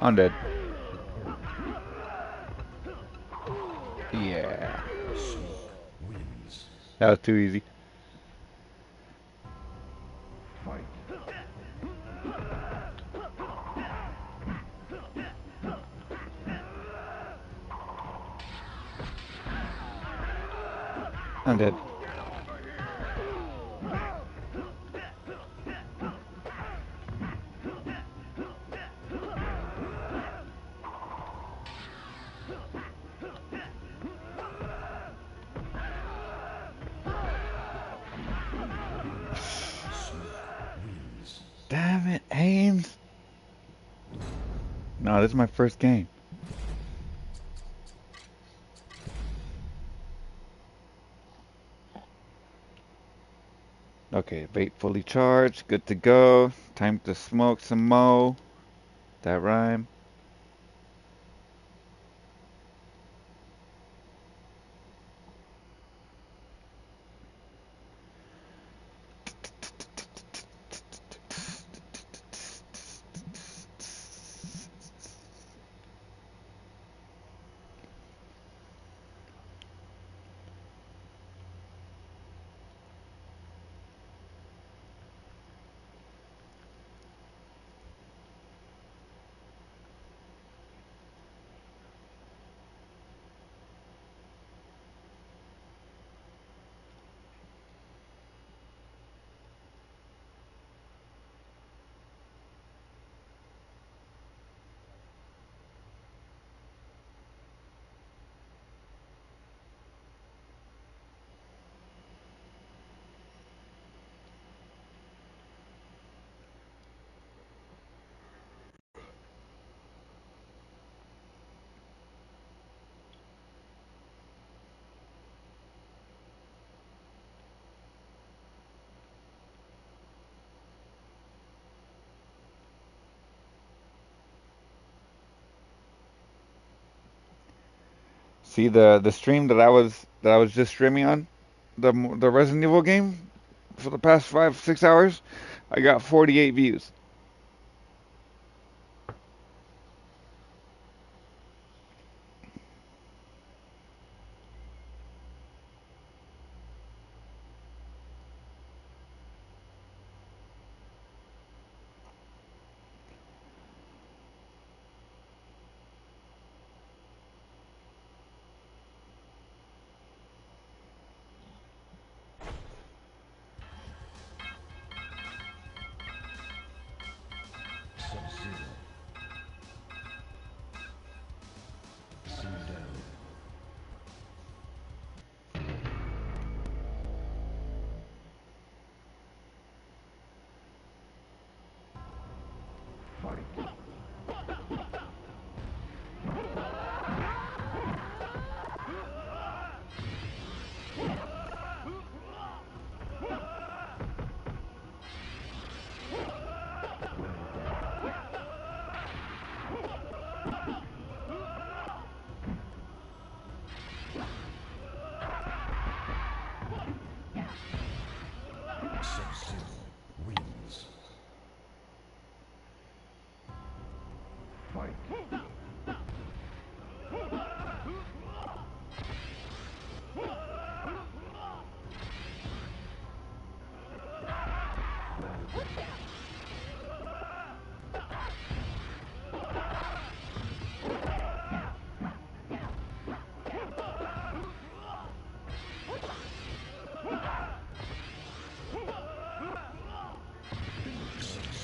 I'm dead. Yeah. That was too easy. I'm dead. Damn it, Ames. No, this is my first game. Okay, bait fully charged. Good to go. Time to smoke some mo. That rhyme. See the stream that I was just streaming on the Resident Evil game for the past 5-6 hours. I got 48 views.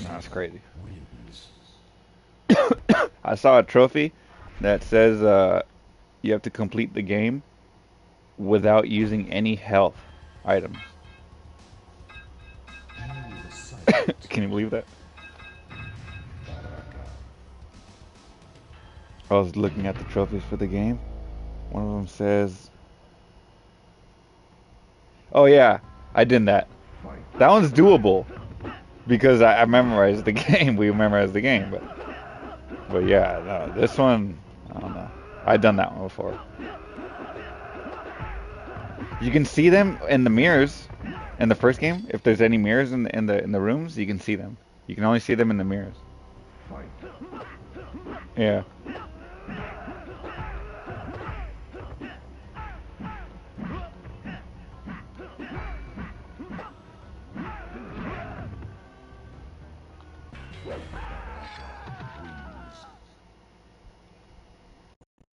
That's crazy. I saw a trophy that says you have to complete the game without using any health items. Can you believe that? I was looking at the trophies for the game. One of them says, "Oh yeah, I did that. That one's doable because I memorized the game. We memorized the game, but yeah, no, this one, I don't know. I've done that one before. You can see them in the mirrors in the first game. If there's any mirrors in the rooms, you can see them. You can only see them in the mirrors. Yeah.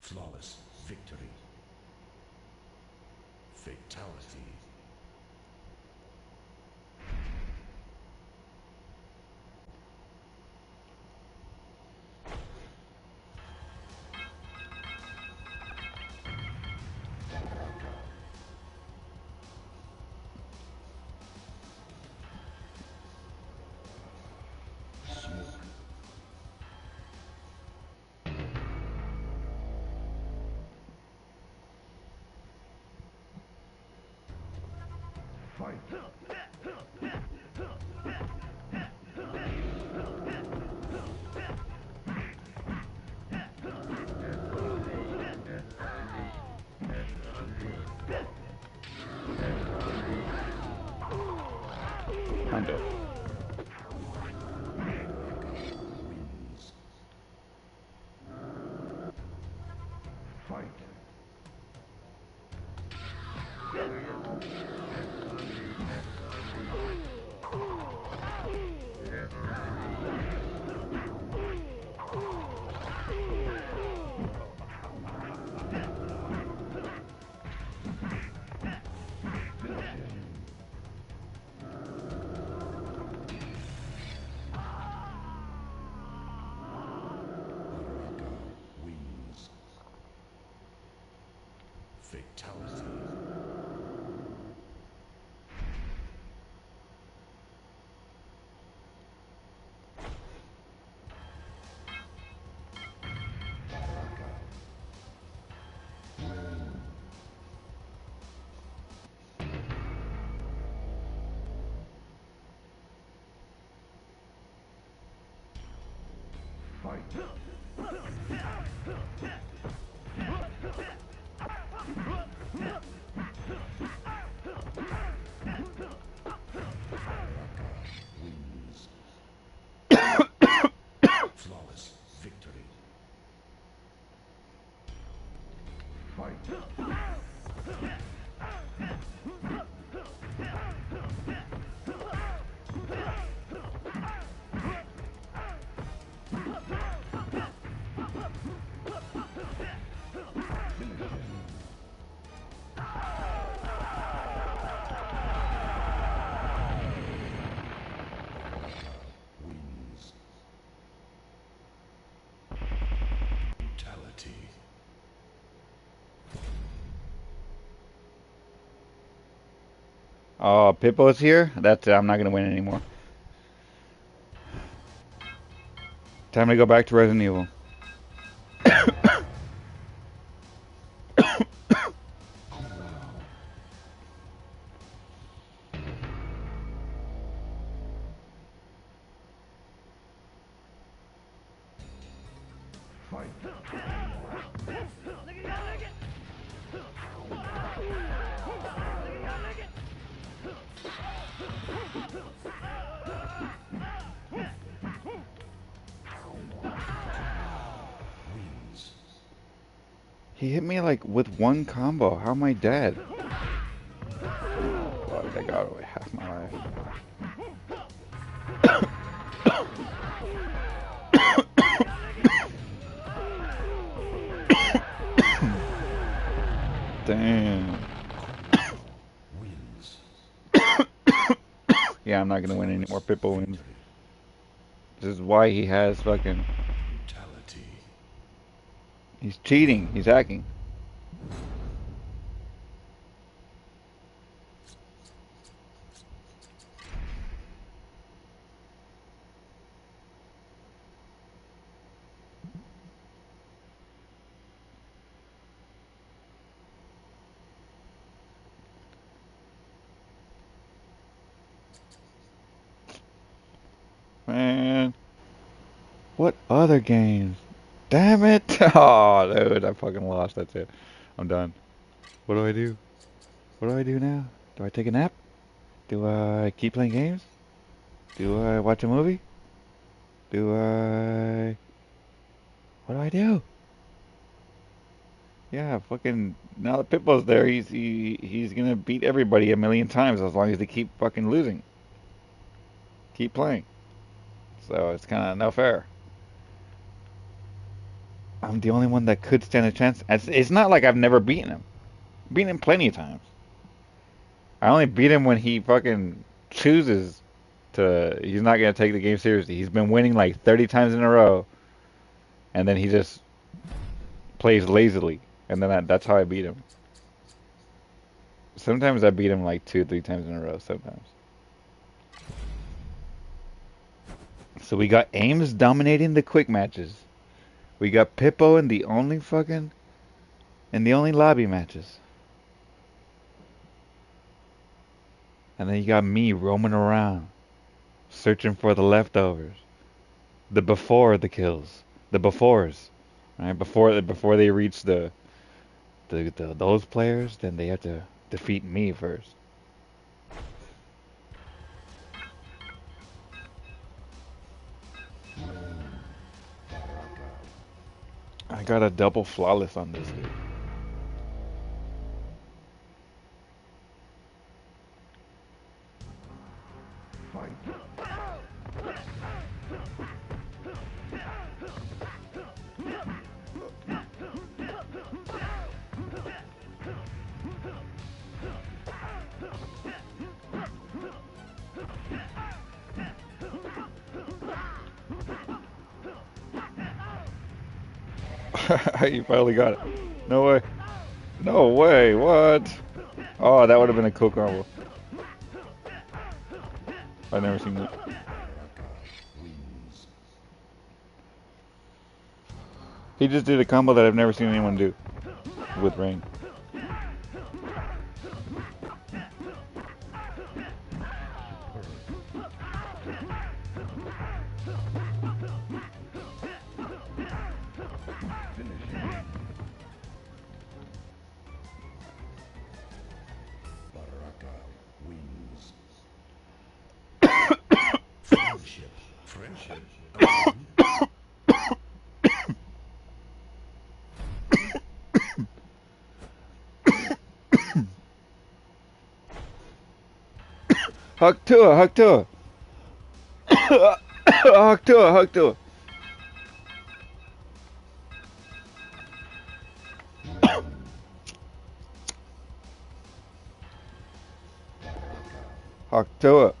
Flawless victory. Fatality. Smoke. Fight. I'm dead. Wins. Fight. Wins. Fatality. Fight. Wins. Flawless victory. Fight. Wins. Brutality. Oh, Pippo's here? That's it. I'm not gonna win anymore. Time to go back to Resident Evil. Fight. Wins. He hit me like with one combo. How am I dead? Fuck, I got away half my life. Damn. Wins. Yeah, I'm not gonna win anymore. Pippo wins. Victory. This is why he has fucking. Brutality. He's cheating. He's hacking. Man. What other games? Damn it! Oh, dude, I fucking lost. That's it. I'm done. What do I do? What do I do now? Do I take a nap? Do I keep playing games? Do I watch a movie? Do I... What do I do? Yeah, fucking now that Pitbull's there, he's gonna beat everybody a million times as long as they keep fucking losing. Keep playing. So it's kind of no fair. I'm the only one that could stand a chance. It's not like I've never beaten him. Beaten him plenty of times. I only beat him when he fucking chooses to. He's not gonna take the game seriously. He's been winning like 30 times in a row, and then he just plays lazily, and then that's how I beat him. Sometimes I beat him like 2, 3 times in a row. Sometimes. So we got Ames dominating the quick matches. We got Pippo in the only lobby matches. And then you got me roaming around, searching for the leftovers, the before the kills, the befores, right? Before they reach those players, then they have to defeat me first. I got a double flawless on this dude. You finally got it. No way. No way. What? Oh, that would have been a cool combo. I've never seen that. He just did a combo that I've never seen anyone do with Rain. Friendship. Hug to her, hug to her. Hug to her, hug to her. Hug to her.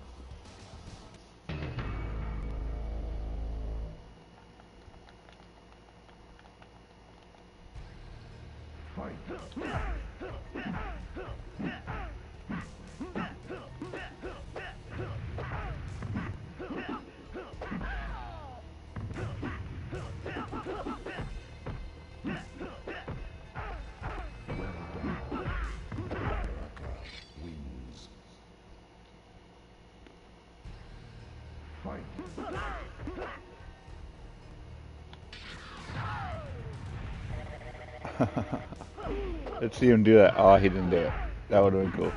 Let's see him do that. Oh, he didn't do it. That would have been cool.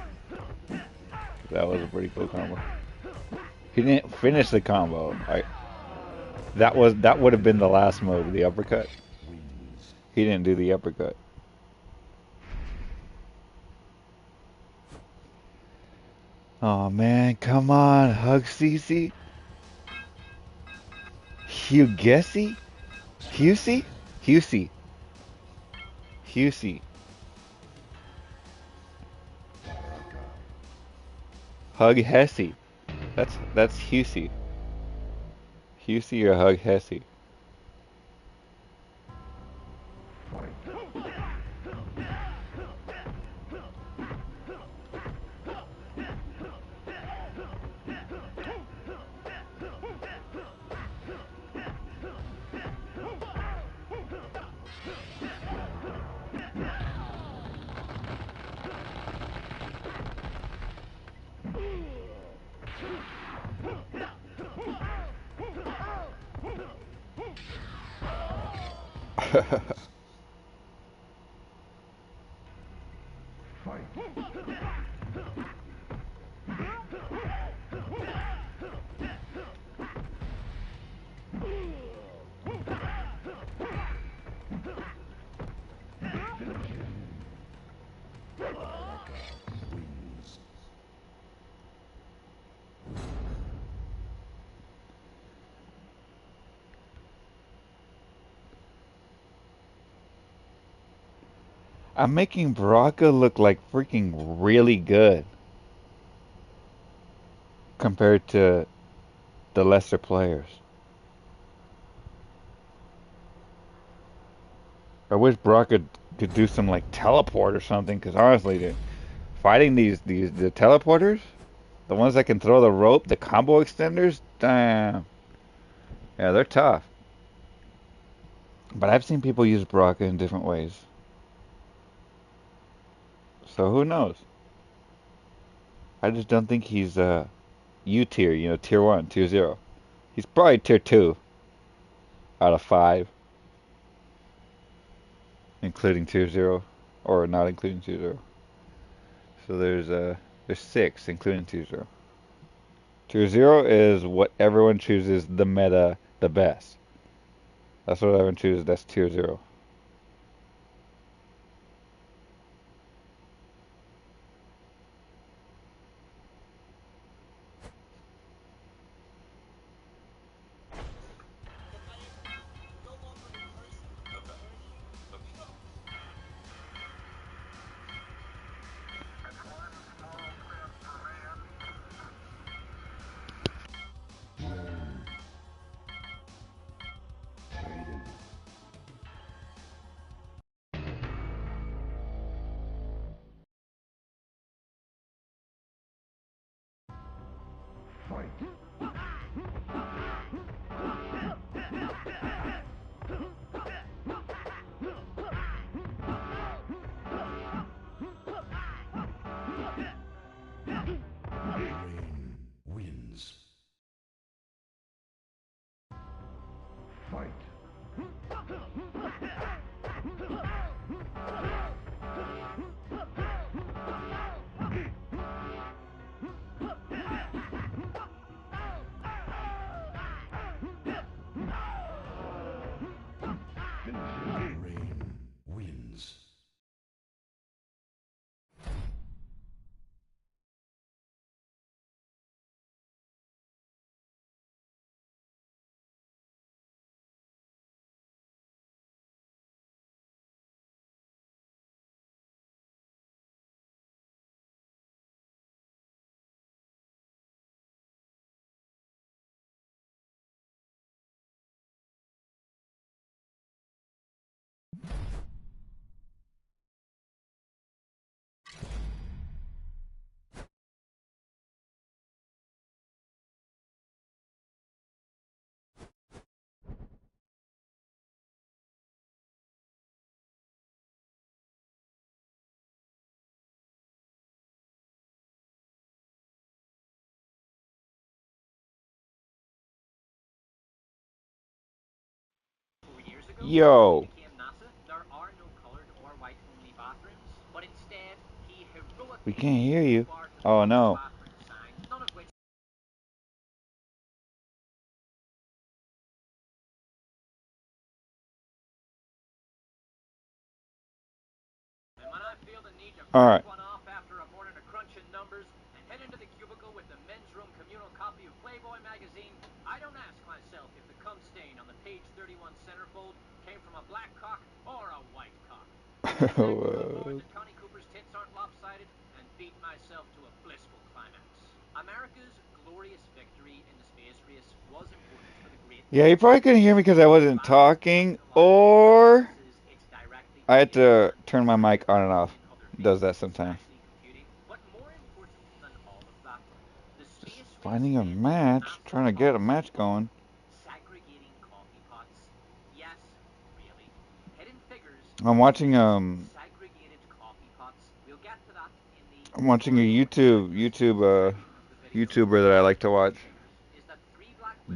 That was a pretty cool combo. He didn't finish the combo. That would have been the last move, the uppercut. He didn't do the uppercut. Oh man, come on, hug Cece. Hugh Gessie? Husey? Husey. Husey. Hug Hesse. That's Husey. Husey or Hug Hesse. I'm making Baraka look like freaking really good compared to the lesser players. I wish Baraka could do some like teleport or something. Because honestly, dude, fighting these the teleporters, the ones that can throw the rope, the combo extenders, damn, yeah, they're tough. But I've seen people use Baraka in different ways, so who knows? I just don't think he's U tier, tier one, tier zero. He's probably tier two out of five, including tier zero, or not including tier zero. So there's six, including tier zero. Tier zero is what everyone chooses the meta the best. That's what everyone chooses. That's tier zero. Rain wins. Rain wins. Yo, we can't hear you. Oh no. All right. Yeah, you probably couldn't hear me because I wasn't talking, or I had to turn my mic on and off. It does that sometimes. Just finding a match, trying to get a match going. I'm watching I'm watching a YouTuber that I like to watch.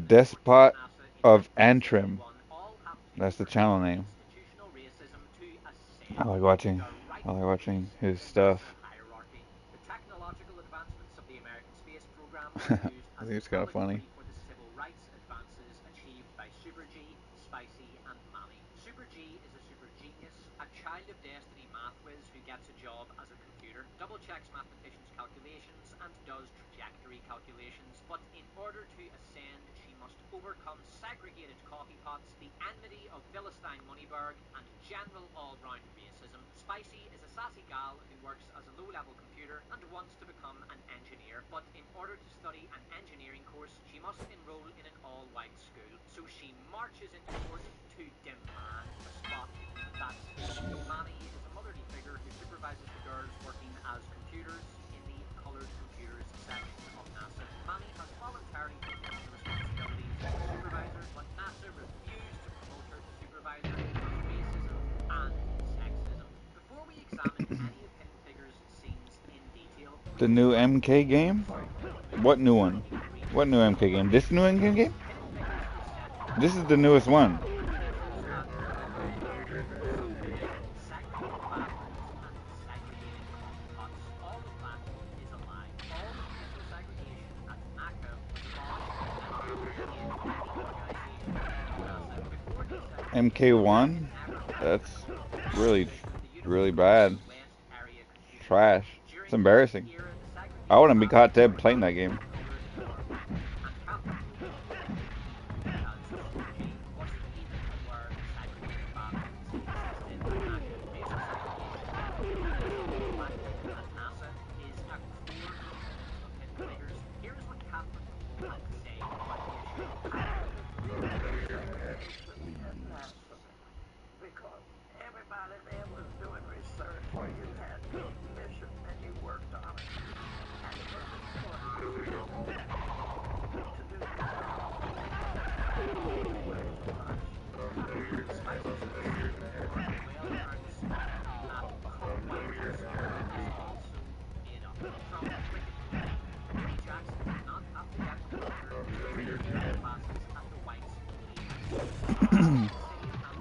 Despot of Antrim. That's the channel name. I like watching I like watching his stuff. I think it's kind of funny. must overcome segregated coffee pots, the enmity of Philistine Moneyberg, and general all-round racism. Spicy is a sassy gal who works as a low-level computer and wants to become an engineer, but in order to study an engineering course, she must enroll in an all-white school. So she marches into court to demand a spot. That's Manny is a motherly figure who supervises the girls working as computers in the coloured computers section of NASA. Manny has voluntarily taken on the responsibilities of supervisor, but NASA refused to promote her to supervisor because of racism and sexism. Before we examine any of Hidden Figures scenes in detail, The new MK game? What new one? What new MK game? This new MK game? This is the newest one. MK1? That's really, really bad. Trash. It's embarrassing. I wouldn't be caught dead playing that game.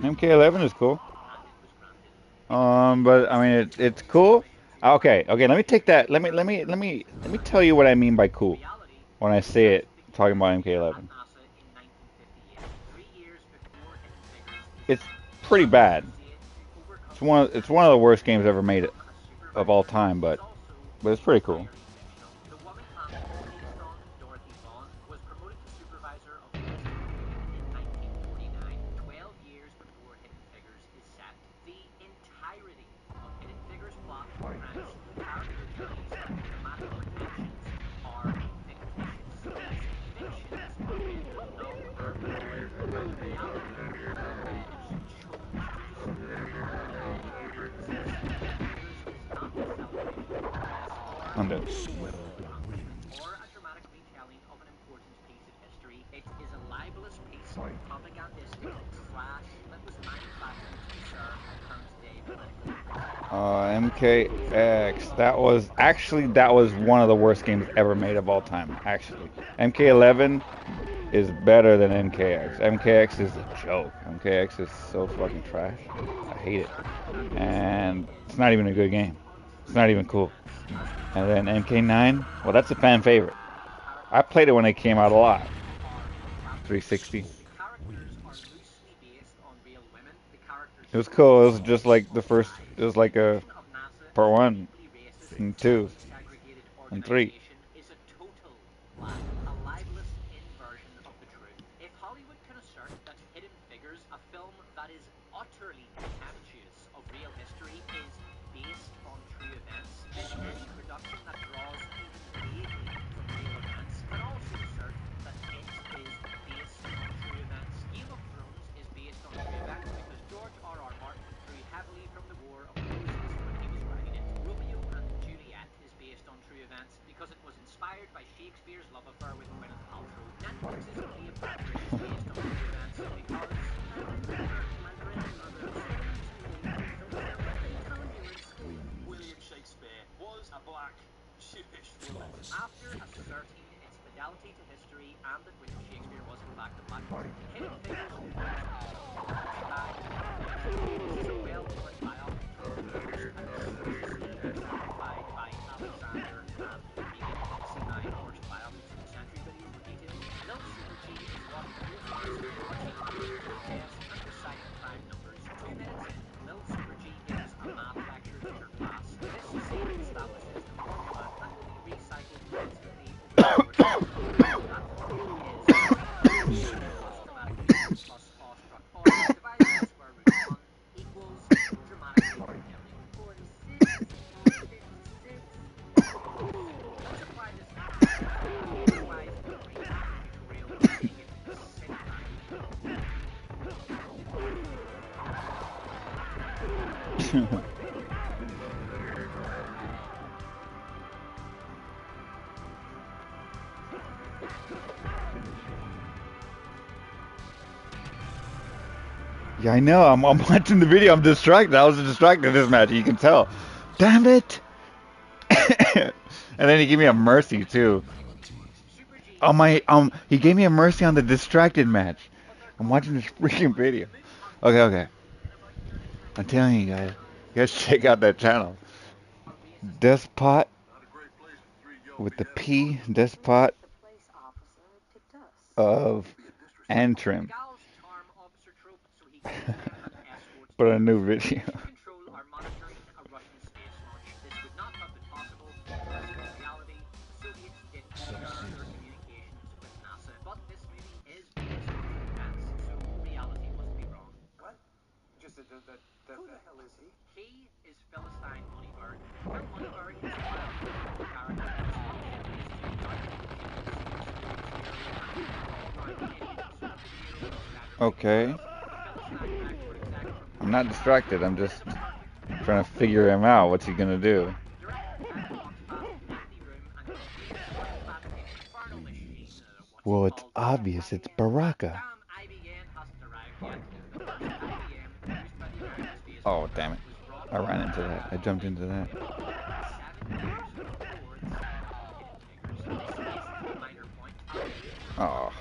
MK11 is cool. But I mean it's cool. Okay, let me take that. Let me tell you what I mean by cool when I say it talking about MK11. It's pretty bad. It's one of the worst games ever made of all time, but it's pretty cool. I'm dead. Or a dramatic retelling of an important piece of history. It is a libelous piece of propagandistic trash that was manufactured to serve a current-day political MKX. That was one of the worst games ever made of all time. Actually, MK11 is better than MKX. MKX is a joke. MKX is so fucking trash. I hate it, and it's not even a good game. It's not even cool. And then MK9, well, that's a fan favorite. I played it when it came out a lot. 360. It was cool. It was just like the first. It was like a part 1 and 2 and 3. A libelous inversion of the truth. If Hollywood can assert that Hidden Figures, a film that is utterly contemptuous of real history, is based on true events, then any production that draws even vaguely from real events can also assert that it is based on true events. Game of Thrones is based on true events because George R.R. Martin drew heavily from the War of the Roses when he was writing it. Romeo and Juliet is based on true events because it was inspired by Shakespeare's love affair with Gwyneth Paltrow. Netflix's Cleopatra is based on true events because William Shakespeare was a black Jewish woman. After asserting its fidelity to history and that William Shakespeare was in fact a black person, Hidden Figures is a well-known biography by Alexander and Regan, C9 first biographies of the century video for details. Lil Super G is what and reciting prime numbers. 2 minutes in, Lil Super G gives a math lecture to her class. This scene establishes the formula that will be recycled constantly over the course of the that formula is Yeah, I know. I'm watching the video. I'm distracted. I was distracted this match. You can tell. Damn it! And then he gave me a mercy too. Oh my, he gave me a mercy on the distracted match. I'm watching this freaking video. Okay, okay. I'm telling you guys check out that channel. Despot with the P, Despot of Antrim. Put a new video. He is Philistine Moneyberg. Now Moneyberg is a well-known character that's often Okay. I'm not distracted. I'm just trying to figure him out. What's he gonna do? Well, it's obvious. It's Baraka. Oh, damn it. I ran into that. I jumped into that. Oh.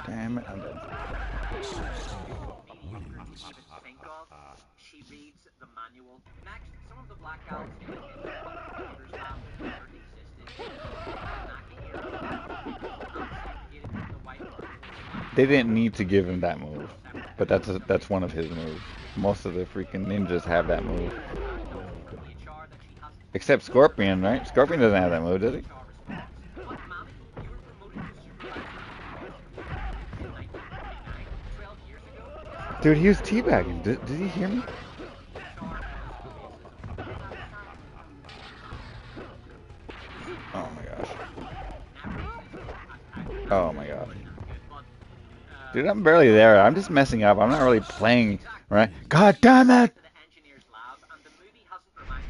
Damn it, I'm dead. She reads the manual. Next, some of the black gals They didn't need to give him that move, but that's one of his moves. Most of the freaking ninjas have that move, except Scorpion, right? Scorpion doesn't have that move, does he? Dude, he was teabagging. Did he hear me? Oh my gosh. Oh my gosh. Dude, I'm barely there. I'm just messing up. I'm not really playing, right? God damn it!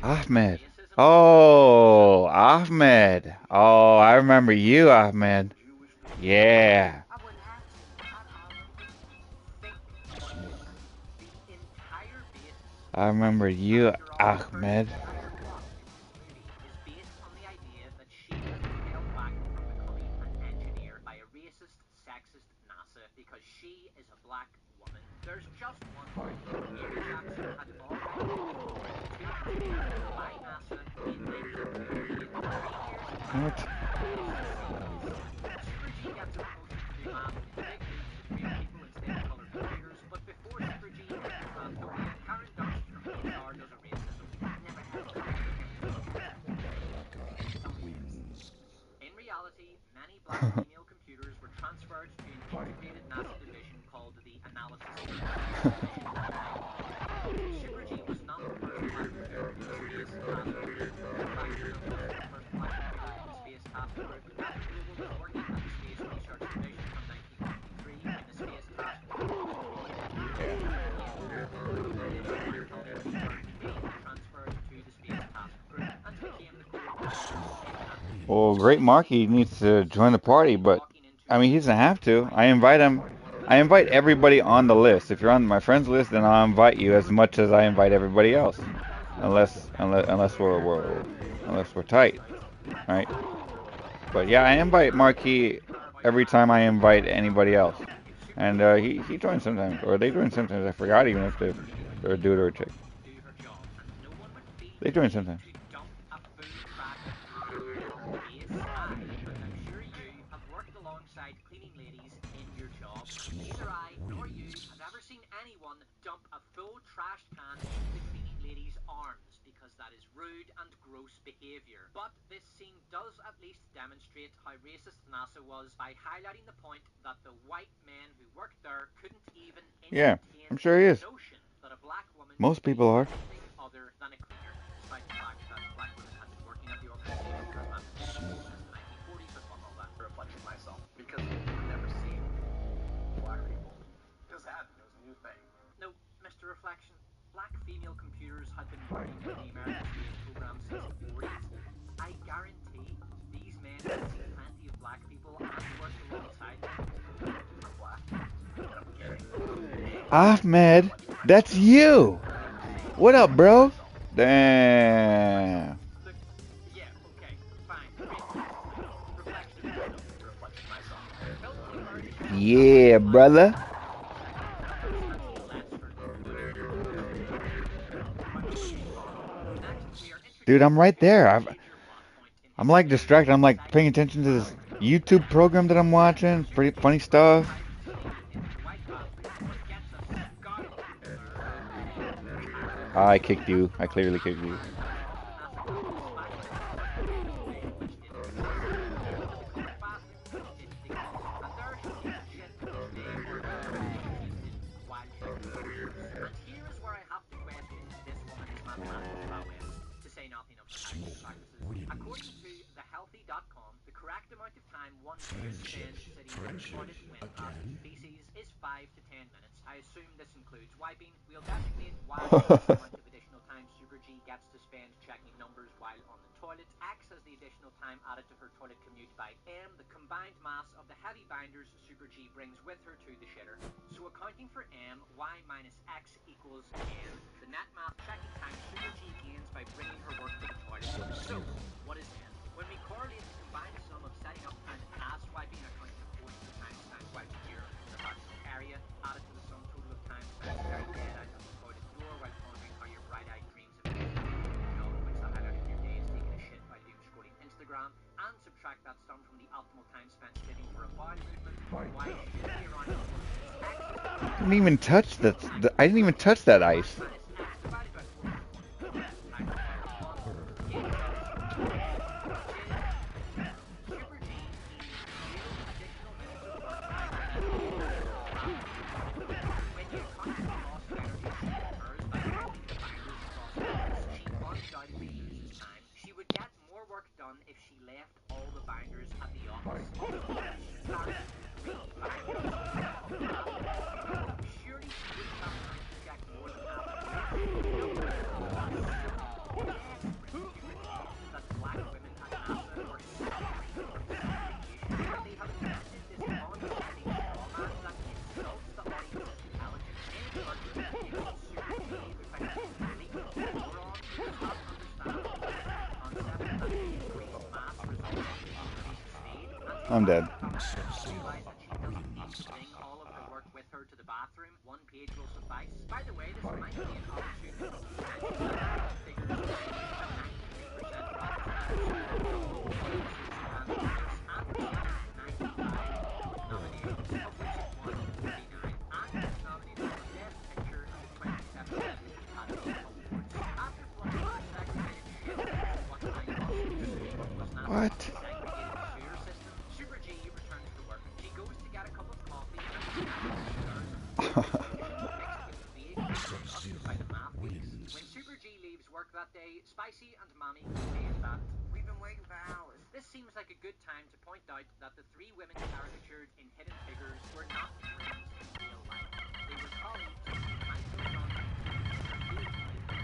Ahmed. Oh, Ahmed. Oh, I remember you, Ahmed. Yeah. I remember you, Ahmed. Because she is a black woman. There's just one way. What? In reality, many black female computers were transferred to an integrated NASA division called the Analysis Division. Shippergy was not the first black computer in the space task group. In fact, he was the first black computer in the space task group. Captain Global was working at the Space Research Division from 1953 when the space task group was created. Transferred to the space task group and became the Well, Great Marky needs to join the party, but I mean, he doesn't have to. I invite him. I invite everybody on the list. If you're on my friends list, then I'll invite you as much as I invite everybody else, unless we're tight, right? But yeah, I invite Marky every time I invite anybody else, and he joins sometimes, or they join sometimes. I forgot even if they're a dude or a chick. They join sometimes. alongside cleaning ladies in your job. Neither I nor you have ever seen anyone dump a full trash can into the cleaning lady's arms, because as that is rude and gross behaviour. But this scene does at least demonstrate how racist NASA was by highlighting the point that the white men who worked there couldn't even Yeah, entertain I'm sure he the is. notion that a black woman Most could be people are. anything other than a cleaner, despite the fact that black women had been working at the organisation as mathematicians since the 1940s. But fuck all that. Reflection myself because I've never seen black people just happen. It was a new thing. No, Mr. Reflection, black female computers had been working in the American space program since the 40s. I guarantee these men had seen plenty of black people and worked alongside them. I'm black. And I'm gay. Ahmed, that's you. What up, bro? Damn. Look, yeah, okay, fine, great. Reflection of yourself. Reflection myself. Bill Clinton is Yeah, brother. Dude, I'm right there. I'm like distracted. I'm like paying attention to this YouTube program that I'm watching. Pretty funny stuff. I kicked you. I clearly kicked you. According to thehealthy.com, the correct amount of time one should spend sitting in the toilet when passing feces is 5 to 10 minutes. I assume this includes wiping. We'll designate Y as the amount of additional time Super G gets to spend checking numbers while on the toilet. X as the additional time added to her toilet commute by M, the combined mass of the heavy binders Super G brings with her to the shitter. So accounting for M, Y minus X equals M. The net math checking time Super G gains by bringing her work to the toilet. So, what is N? When we correlate the combined sum of setting up and ass wiping accounting of course the time spent wiping here in the vaginal area added to the sum total of time spent staring dead out of the toilet door while pondering how your bright-eyed dreams of a job in which the highlight of your day is taking a shit while doom scrolling Instagram, and subtract that sum from the optimal time spent sitting for a bowel movement. Why should be around I didn't even touch that. I didn't even touch that ice. She would get more work done if she left all the binders at the office. Surely she wouldn't have time to check more than half that black women at NASA were they have invented this condescending trauma that insults the audience's intelligence. I'm dead. All of the work with her to the bathroom. One page will suffice. By the way, this might be an What? Super G returns to work. She goes to get a cup of coffee When Super G leaves work that day, Spicy and Mommy complain that we've been waiting for hours. This seems like a good time to point out that the three women caricatured in Hidden Figures were not friends in real life. They were colleagues,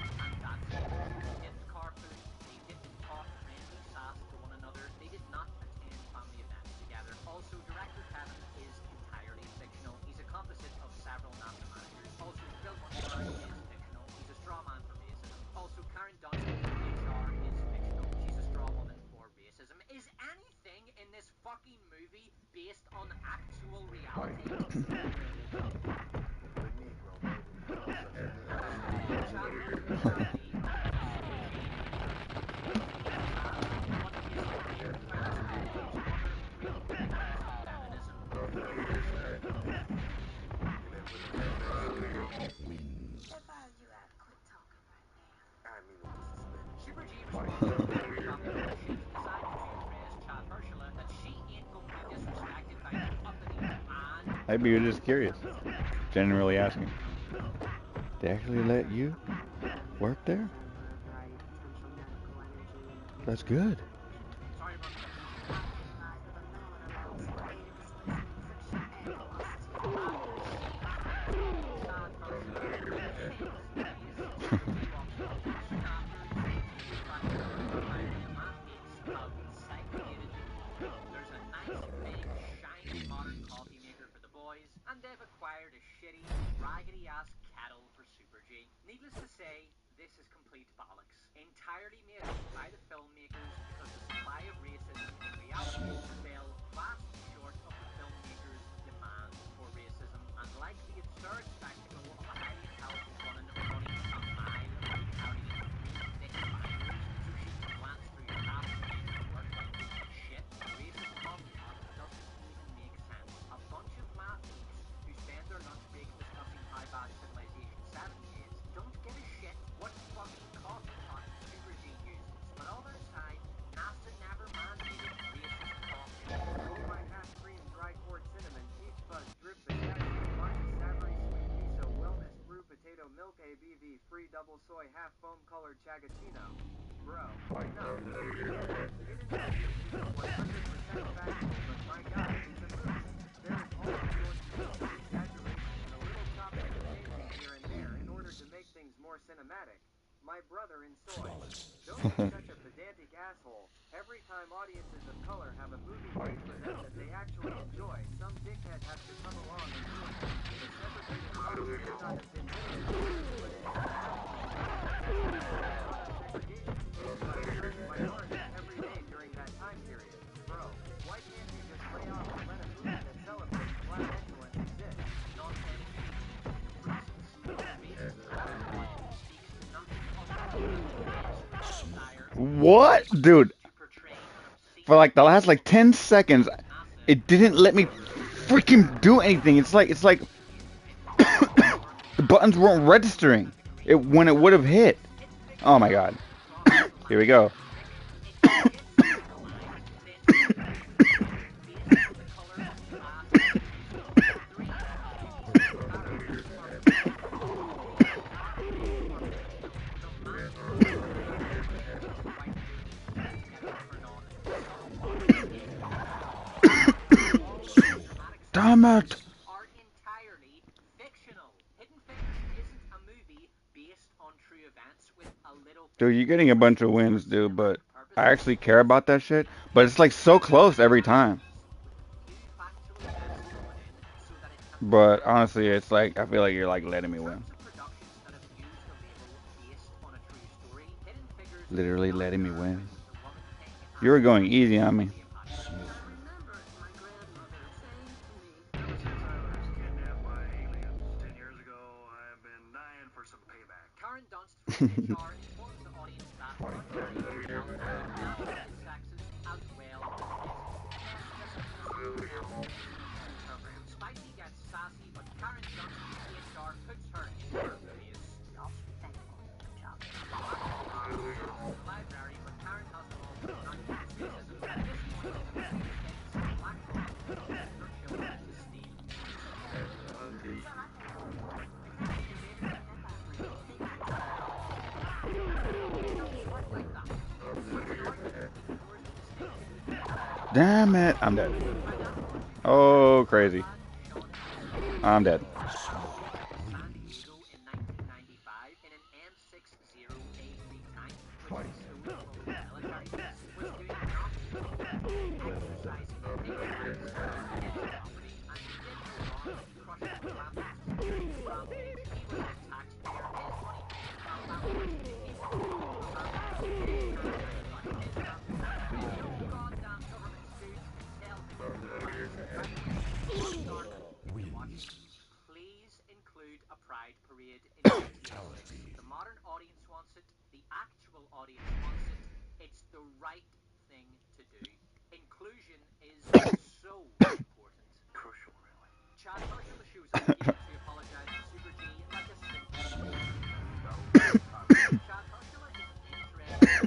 and that's it. They didn't carpool, they didn't talk friendly sass to one another, they did not attend family events together. Also, director Kevin is entirely fictional. He's a composite of several NASA managers. Also, Bill Montgomery is fictional. He's a straw man for racism. Also, Karen Dunstan from HR is fictional. She's a straw woman for racism. Is anything in this fucking movie based on actual reality? I mean, Maybe you're just curious. Generally asking. They actually let you work there? That's good. And they've acquired a shitty, raggedy-ass kettle for Super G. Needless to say, this is complete bollocks. Entirely made up by the filmmakers because the supply of racism in reality fell vastly short of the filmmakers' demand for racism, and like the absurd spectacle of a highly talented woman running some mile and carrying three thick binders so she can glance through half the page of work like shit. Racist coffee pot doesn't even make sense. A bunch of math geeks who spend their lunch break discussing how bad Civilization 7 is don't give a shit what fucking coffee pot Super G uses. But all that aside, NASA never mandated racist coffee. Oh my half cream dry quart cinnamon peach fuzz drip pistachio matcha savory sweet miso wellness brew potato milk ABV free double soy half foam colored chagachino. Bro, no. It is 100% factual, but my god, it's a movie. There is always going to be some exaggeration and a little chopping and changing here and there in order to make things more cinematic. My brother in soy. Don't be such a pedantic asshole. Every time audiences of color have a movie made for them that they actually enjoy, some dickhead has to come along and ruin it. The segregated class may not have been limited, but it had segregation faced by certain minorities every day during that time period. Bro, why can't you just lay off and let a movie that celebrates black excellence exist? Nonsense. Racist coffee speaks nothing of the desire What? Dude, to portray an obscene for like the last like 10 seconds, it didn't let me freaking do anything. It's like the buttons weren't registering it when it would have hit. Oh my god. Here we go. Damn it. are entirely fictional. Hidden Figures isn't a movie based on true events with a little Dude, you're getting a bunch of wins, dude, but I actually care about that shit. But it's like so close every time. few factual events thrown in so that it can But honestly, it's like I feel like you're like letting me in win. terms of productions that have used the label based on a true story, Hidden Figures is Literally not letting me as win. The Woman King You were and going easy on me. Cleopatra. Ever since I was kidnapped by aliens 10 years ago, I've been dying for some payback. Karen Dunst from HR informs the audience that Ontario is sexist as well program. Spicy gets sassy, but Karen Dunst from HR puts her in her place. Y'all should be thankful for your job. The library, but Karen has them all not racism. At this point, the kids, black woman, her children to steal. Damn it. I'm dead. Oh, crazy. I'm dead. San Diego in 1995 in an M60A3 tank, which was stolen from the military base, was doing nothing, exercising big rights on his property, and he did go on to crush the Clampton's security rampage. He was a taxpayer, his money paid Clampton to keep up with goddamn government suits tell him Wins. please include a pride parade in GTA 6. The modern audience wants it, the actual audience wants it. It's the right thing to do. Inclusion is so important. Crucial, really. Chad Herschel shows up again to apologize to Super G like a simple Chad Herschel is an interesting case study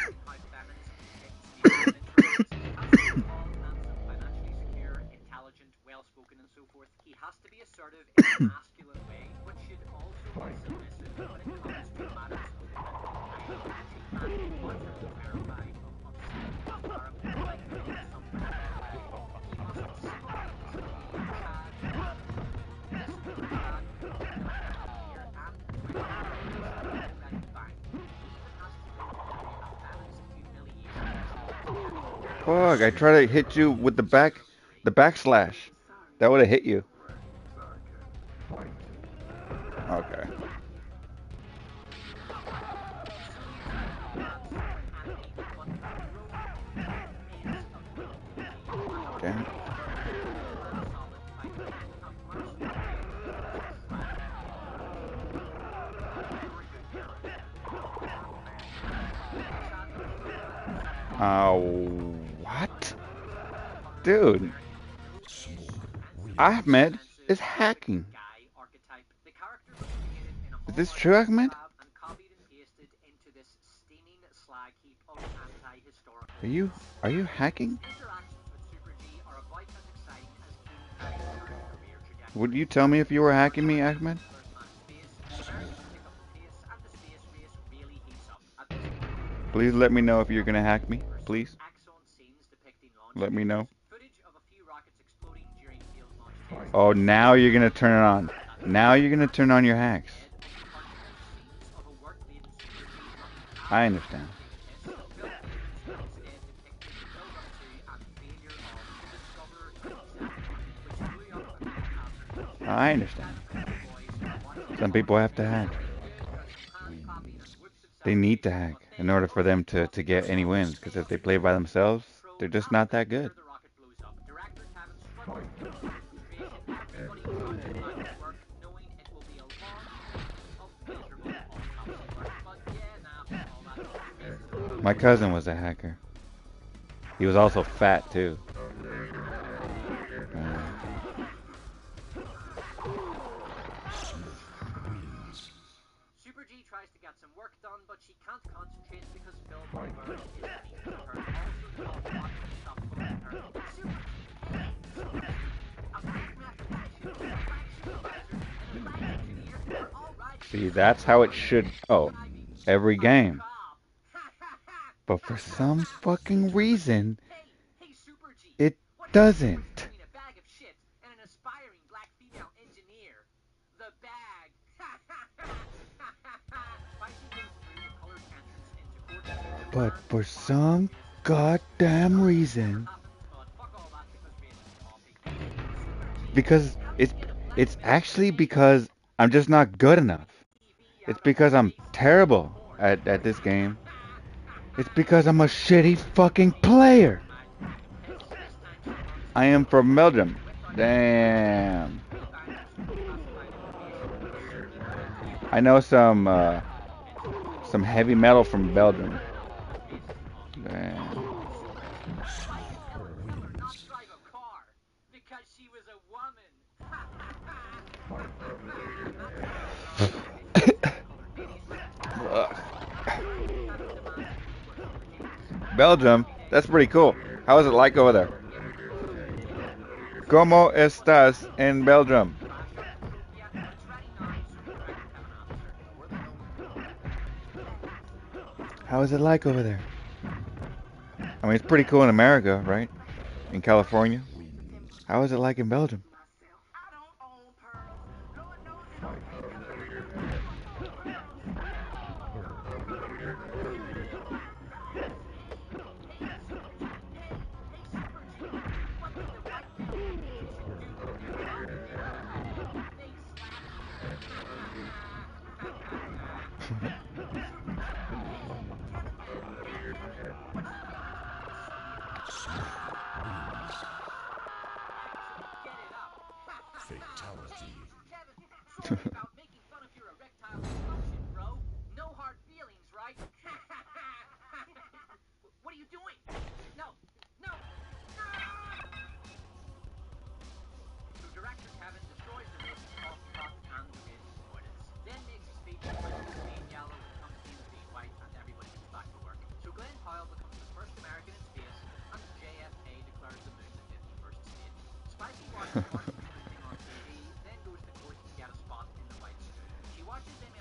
in how feminism shapes male interests. As a tall, handsome, financially secure, intelligent, well-spoken and so forth, he Fuck, I tried to hit you with the backslash. That would have hit you. Okay. Damn it. What? Dude, Ahmed is hacking. Is this true, Ahmed? Are you hacking? Would you tell me if you were hacking me, Ahmed? Please let me know if you're gonna hack me, please. Let me know. Oh, now you're gonna turn it on. Now you're gonna turn on your hacks. I understand. I understand. Some people have to hack. They need to hack in order for them to get any wins. Because if they play by themselves, they're just not that good. My cousin was a hacker. He was also fat too. Super G tries to get some work done, but she can't concentrate because Phil Barber is mean to her. Also, Phil wants to stop pulling her. Super G, a big mathematician, a bank supervisor, and a bank engineer are all riding. See, that's how it should go. Every game. But for some fucking reason, it doesn't. But for some goddamn reason, because it's actually because I'm just not good enough. It's because I'm terrible at this game. It's because I'm a shitty fucking player. I am from Belgium. Damn. I know some heavy metal from Belgium. Damn. Belgium? That's pretty cool. How is it like over there? ¿Cómo estás en Belgium? How is it like over there? I mean, it's pretty cool in America, right? In California. How is it like in Belgium?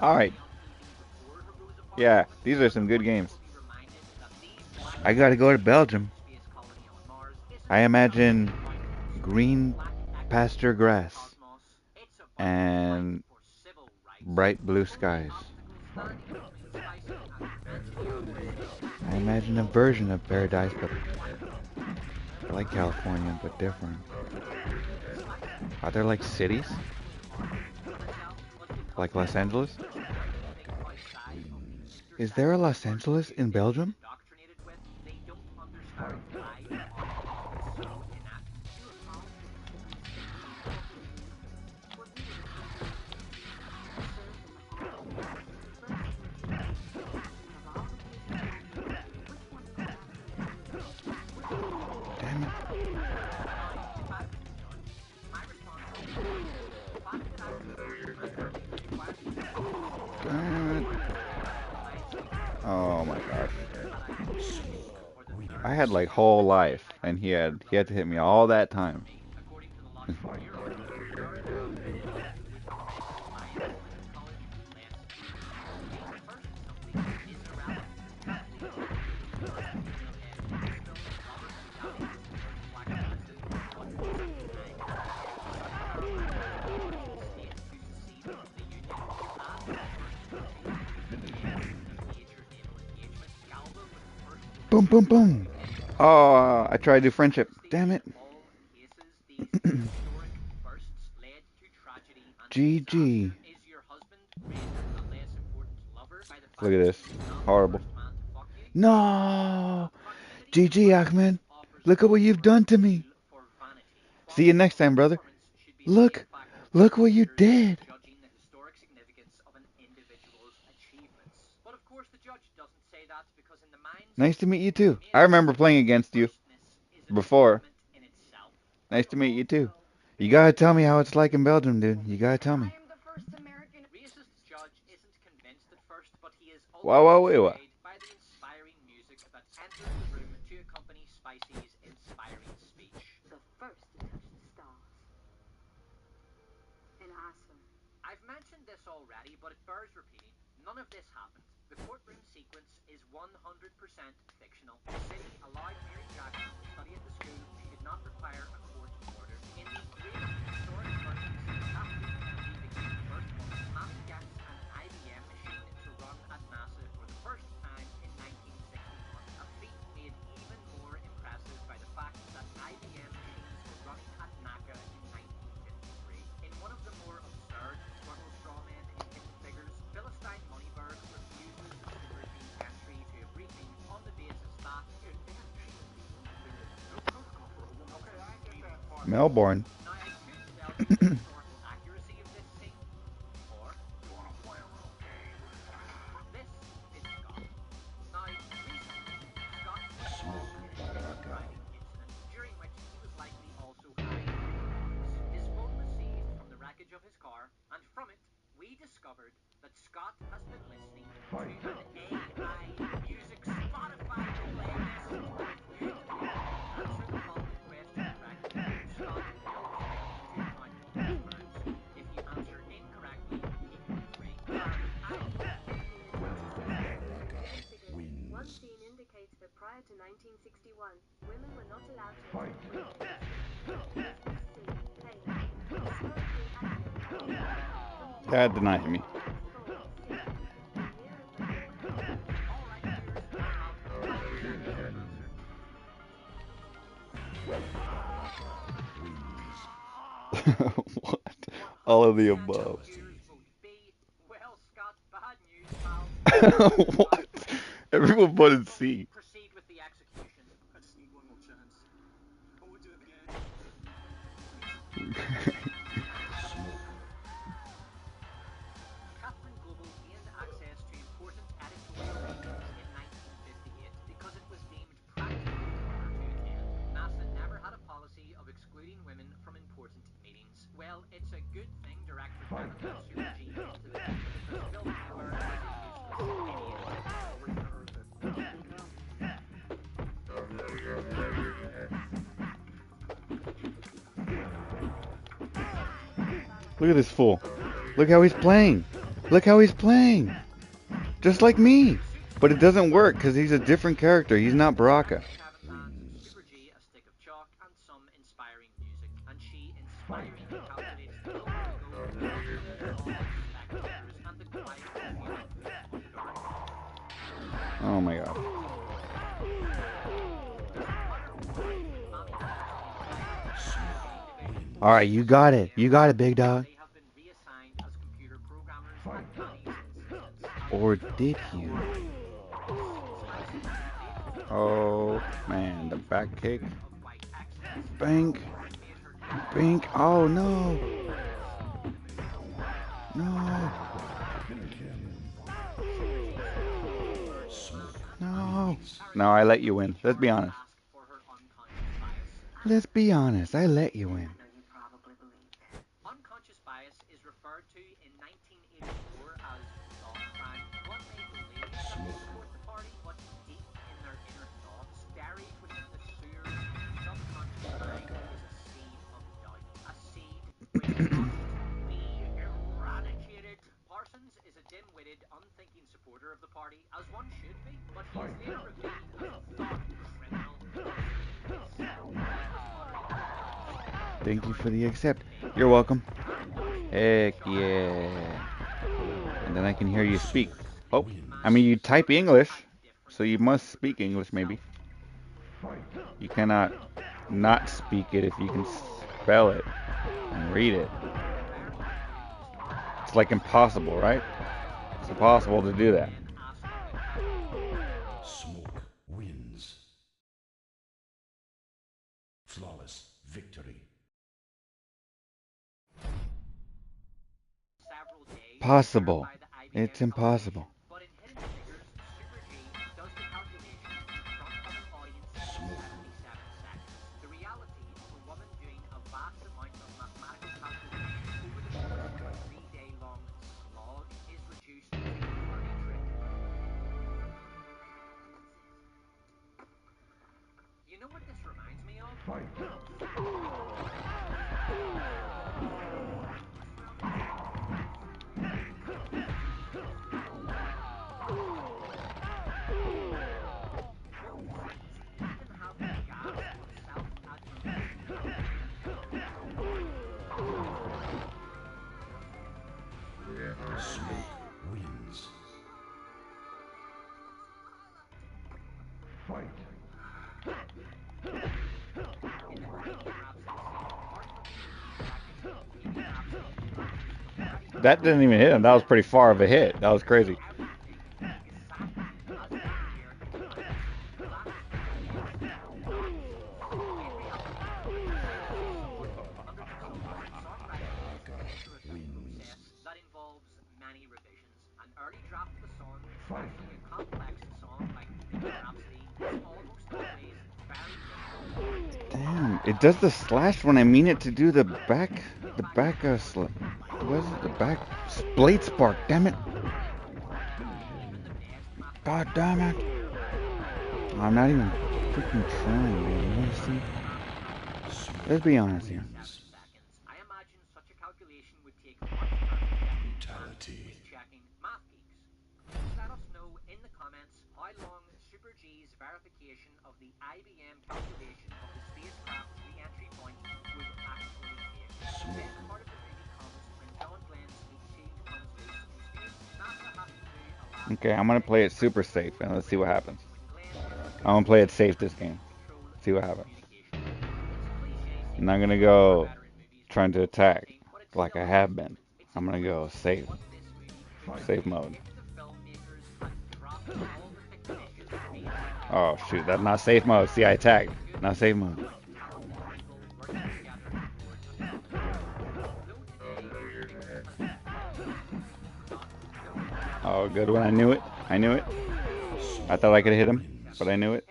Alright. Yeah, these are some good games. I gotta go to Belgium. I imagine green pasture grass and bright blue skies. I imagine a version of paradise, but like California, but different. Are there like cities? Like Los Angeles? Is there a Los Angeles in Belgium? Damn it. Damn it. Oh my gosh. I had like whole life, and he had to hit me all that time. Boom, boom, boom. Oh, I tried to do friendship. Damn it. GG. Look at this. Horrible. No. GG, Ahmed. Look at what you've done to me. See you next time, brother. Look. Look what you did. Nice to meet you too. I remember playing against you before. Nice to meet you too. You gotta tell me how it's like in Belgium, dude. You gotta tell me. Wow, wow, wait, what? I've mentioned this already, but it bears repeating. None of this happened. The courtroom sequence is 100% fictional. The city allowed Mary Jackson to study at the school and did not require a court order. In these great historic versions, Kathleen Kennedy became the first woman to get an IBM machine to run at NASA for the first time in 1961. A feat made even more impressive by the fact that IBM machines were running at NACA in 1953. In one of the more absurd struggle strawmen in hidden figures, Philistine Moneyberg refuses the supervision entry to a briefing on the basis that Melbourne. now I could delve into the historical accuracy of this scene, or this is Scott. Now, recently, Scott was involved in a driving incident during which he was likely also high on drugs. His phone was seized from the wreckage of his car, and from it, we discovered that Scott has been listening to an AI music Spotify playlist. You answer the following question correctly. Scott will be held to account for his crimes. If you answer incorrectly, he will be free. One scene indicates that prior to 1961, women were not allowed to attend briefings. That denied me. What? All of the above. Well, Scott, bad news, pal. What? Everyone voted C. Proceed with the execution. I just need one more chance. I would do it again. Catherine Global gained access to important editorial meetings in 1958 because it was deemed practical for her to attend. NASA never had a policy of excluding women from important meetings. Well, it's a good thing director Jonathan Super G into the picture because Bill Taylor was a useless idiot. Look at this fool. Look how he's playing. Look how he's playing. Just like me. But it doesn't work because he's a different character. He's not Baraka. Super G a stick of chalk and some inspiring music, and she inspiringly calculates the spectators and the quiet feeling. Oh my god. All right, you got it. You got it, big dog. They have been reassigned as computer programmers at Danny's insistence. Or did you? Oh man, the back kick. Bink. Bink. Oh no. No. No. No, I let you win. Let's be honest. Let's be honest. I let you win. Unconscious bias is referred to in 1984 as thought crime. One may believe that they support the party, but deep in their inner thoughts, buried within the sewers of the subconscious mind, is a seed of doubt. A seed which must be eradicated. Parsons is a dim-witted, unthinking supporter of the party, as one should be, but he is later revealed as a thought criminal. Thank you for the accept. You're welcome. Heck yeah. And then I can hear you speak. Oh, I mean, you type English, so you must speak English, maybe. You cannot not speak it if you can spell it and read it. It's like impossible, right? It's impossible to do that. Smoke wins. Flawless victory. Possible. It's impossible. But in Hidden Figures, Super G does the calculation in front of an audience in 77 seconds. The reality of a woman doing a vast amount of mathematical calculation over the course of a 3-day-long slog is reduced to a party trick. You know what this reminds me of? Smoke wins. That didn't even hit him. That was pretty far of a hit. That was crazy. That involves many revisions. An early draft of the song, especially a complex song like Rhapsody, is almost always very difficult. Damn, it does the slash when I mean it to do the back what is it? The back blade spark, damn it. God damn it. I'm not even freaking trying, man. You wanna see? Let's be honest here. I imagine such a calculation would take much time. Brutality. Checking math geeks. Let us know in the comments how long Super G's verification of the IBM calculation of the spacecraft's re-entry point would actually take. Then part of the movie comes when John Glenn's meat shield comes loose in space. NASA has to do a last Okay, I'm gonna play it super safe and let's see what happens. I'm gonna play it safe this game. See what happens. I'm not gonna go trying to attack like I have been. I'm gonna go safe. Safe mode. Oh shoot, that's not safe mode. See, I attacked. Not safe mode. Oh, good one. I knew it. I knew it. I thought I could hit him, but I knew it.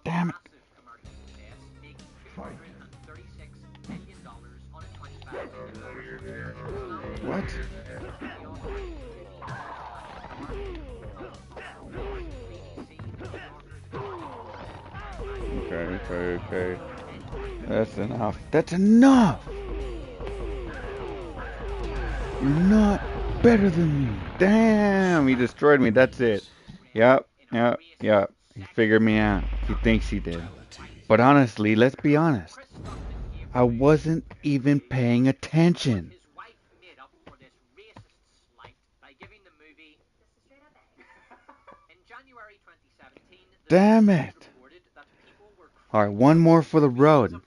Damn it. What? Okay. That's enough. That's enough! You're not better than me. Damn, he destroyed me. That's it. Yep. He figured me out. He thinks he did. But honestly, let's be honest. I wasn't even paying attention. Damn it. Alright, one more for the road.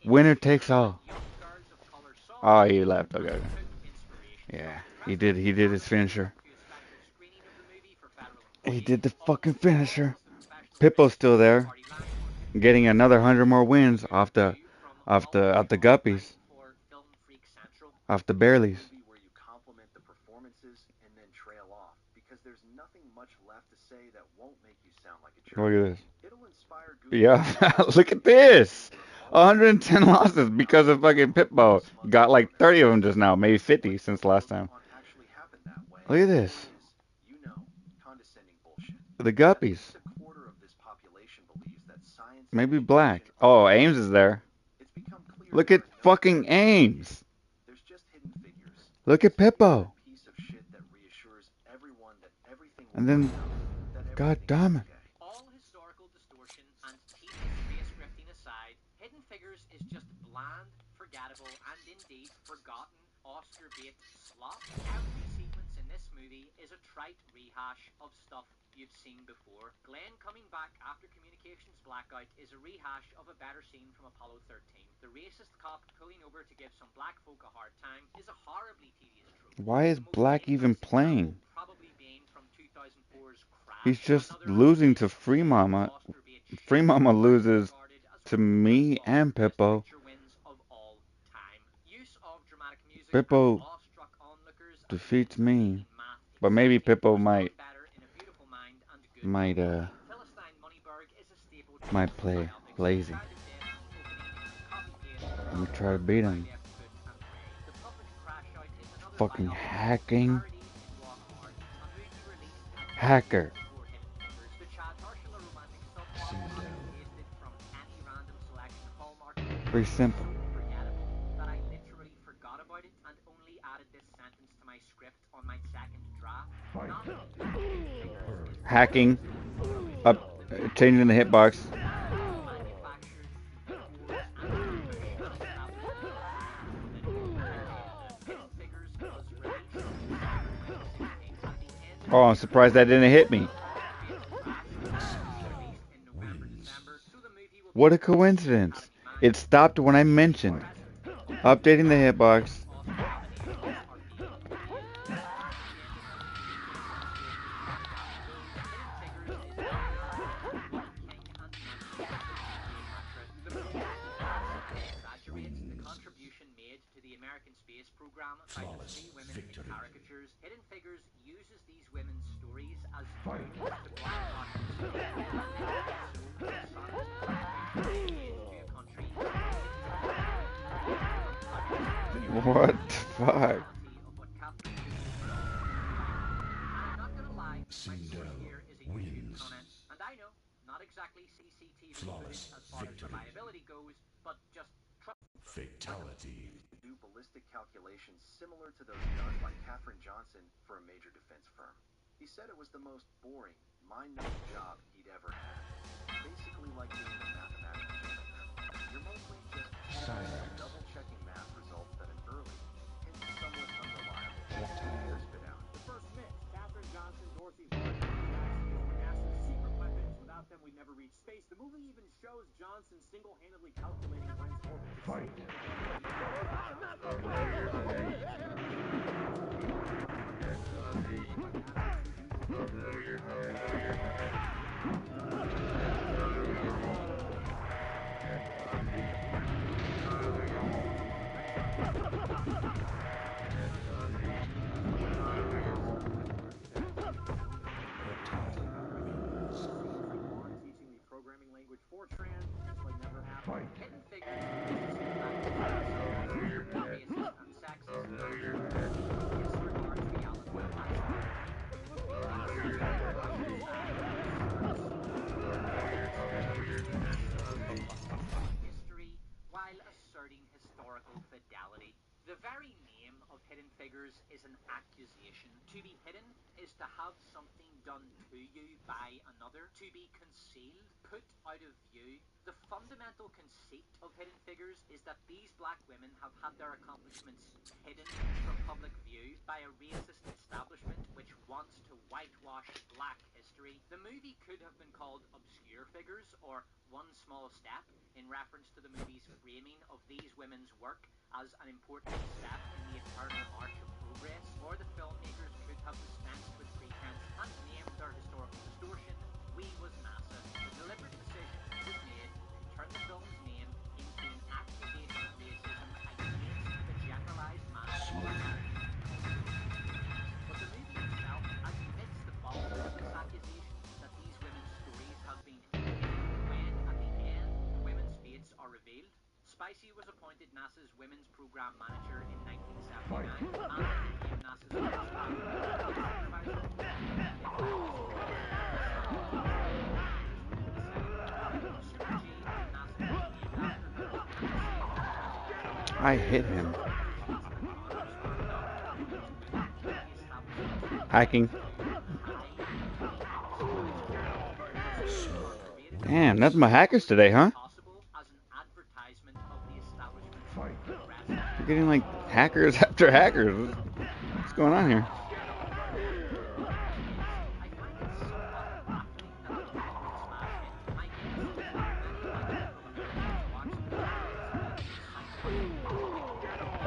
Winner takes all. young girls of color saw Oh, the he movie left. and Okay. took inspiration Yeah, from it. he did his finisher. To a special screening of the movie for federal He employees. did the All fucking this while, finisher. as the professional Pippo's figure still skating there, party line was getting another 100 more wins good off the review from off the multiple off the online guppies, sites for Film Freak Central. off the It's a Bareleys. movie where you compliment the performances and then trail off because there's nothing much left to say that won't make you sound like a jerk. Look at this. It'll inspire Yeah, goosebumps. look at this. 110 losses because of fucking Pitbull. Got like 30 of them just now, maybe 50 since last time. Look at this. You know, condescending bullshit. The At guppies. least a quarter of this population believes that science and Maybe black. education Oh, are- Ames is there. It's become clear Look there at are no fucking good Ames. There's just hidden figures. Look at Pippo. Piece of shit that reassures everyone that everything will And then, work out, that god everything damn is it. okay. All historical distortion and tedious space grifting aside, Hidden Figures is just bland, forgettable, and indeed forgotten Oscar bait slop. Every sequence in this movie is a trite rehash of stuff you've seen before. Glenn coming back after communications blackout is a rehash of a better scene from Apollo 13. The racist cop pulling over to give some black folk a hard time is a horribly tedious trope. Why is The most Black even infamous playing? example probably being from 2004's Crash. He's just Another losing to ambitious Free Mama. Oscar bait Free shit Mama loses regarded as to one of the me best and Best Pippo. Picture wins of all time. Use of dramatic music Pippo and awestruck onlookers as defeats means of me. making math But maybe exciting Pippo was might done better in A Beautiful Mind and Good might Company. Philistine Moneyberg is a staple might trope play in biopics. lazy. Child of Death opening, copy-paste, Let me try to beat him. high def foot and pray. The Public Crash Out is another Fucking biopic hacking parody in rock hard. A movie released at hacker. before Hidden Figures. The Chad Ursula romantic subplot pasted from any random selection of Hallmark Very simple. so forgettable that I literally forgot about it and only added this sentence to my script on my second draft. Not Hacking. Up, changing the hitbox. manufactured before and Hidden Figures was released in December 2016 at the end Oh, I'm surprised that didn't hit me. What a coincidence. It stopped when I mentioned updating the hitbox. Flawless victory. Caricatures. Hidden Figures uses these women's stories as tools to block What the fuck? Sindel wins. And I know, not exactly CCTV Flawless as far as victory. reliability goes, but just trust. Fatality. Do ballistic calculations similar to those done by Katherine Johnson for a major defense firm. He said it was the most boring, mind-numbing job he'd ever had. Basically like being a mathematical genius. You're mostly just double-checking math results that an early and somewhat unreliable computer spit out. The first myth, Katherine Johnson, Dorothy Vaughan, were NASA's secret weapons. Without them, we'd never reach space. The movie even shows Johnson single-handedly calculating Brent's orbit. Teaching the programming language Fortran, just like never happened. Hidden Figures racist and sexist disregards history while asserting historical fidelity. The very name of of hidden figures is an accusation. To be hidden is to have something done to you by another. To be concealed, put out of view. The fundamental conceit of hidden figures is that these black women have had their accomplishments hidden from public view by a racist establishment which wants to whitewash black history. The movie could have been called Obscure Figures or One Small Step, in reference to the movie's framing of these women's work as an important step in the eternal march of progress. Or the filmmakers could have dispensed with pretense and named their historical distortion We Was NASA. The deliberate decision was made to turn the film's name into an accusation of racism against the generalized mass of American culture. But the movie itself admits the falsehood of this accusation, that these women's stories have been hidden when, at the end, the women's fates are revealed. Spicy was appointed NASA's women's program manager in 1979 and became NASA's first black supervisor. I hit him. Hacking. Damn, nothing but hackers today, huh? You're getting like hackers after hackers. What's going on here?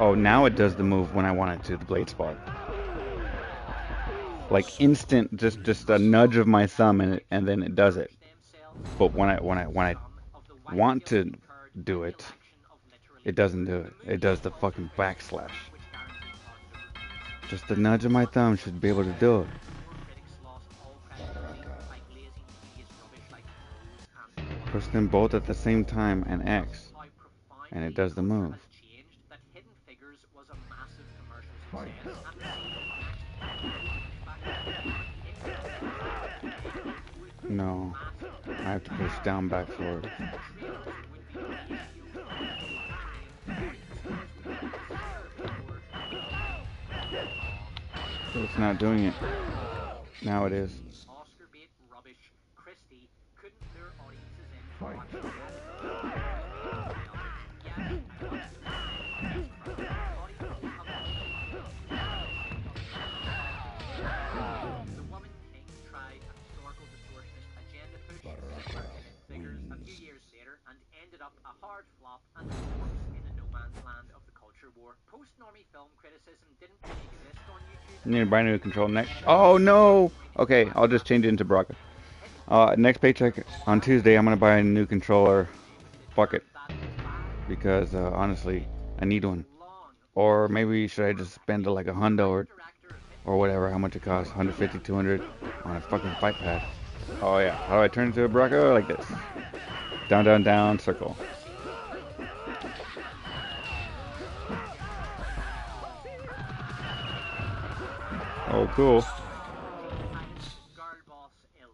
Oh, now it does the move when I want it to, the blade spot. Like instant, just a nudge of my thumb and then it does it. But when I want to do it, it doesn't do it. It does the fucking backslash. Just a nudge of my thumb should be able to do it. Push them both at the same time and X, and it does the move. No, I have to push down back forward. So it's not doing it. Now it is. Oscar bait rubbish. Christie couldn't lure audiences in to watch the yes, the Woman King tried a historical distortionist agenda push similar to Hidden Figures a few years later and ended up a hard flop and a corpse in the no man's land of the culture war. Post-normie film criticism didn't really exist on YouTube. Need to buy a new control next. Oh no! Okay, I'll just change it into Braca. Next paycheck on Tuesday, I'm gonna buy a new controller. Fuck it. Because honestly, I need one. Or maybe should I just spend like a hundo or whatever, how much it costs, 150, 200 on a fucking fight pad. Oh yeah, how do I turn into a Braca? Like this. Down, down, down, circle. Oh, cool. Girl Boss 11,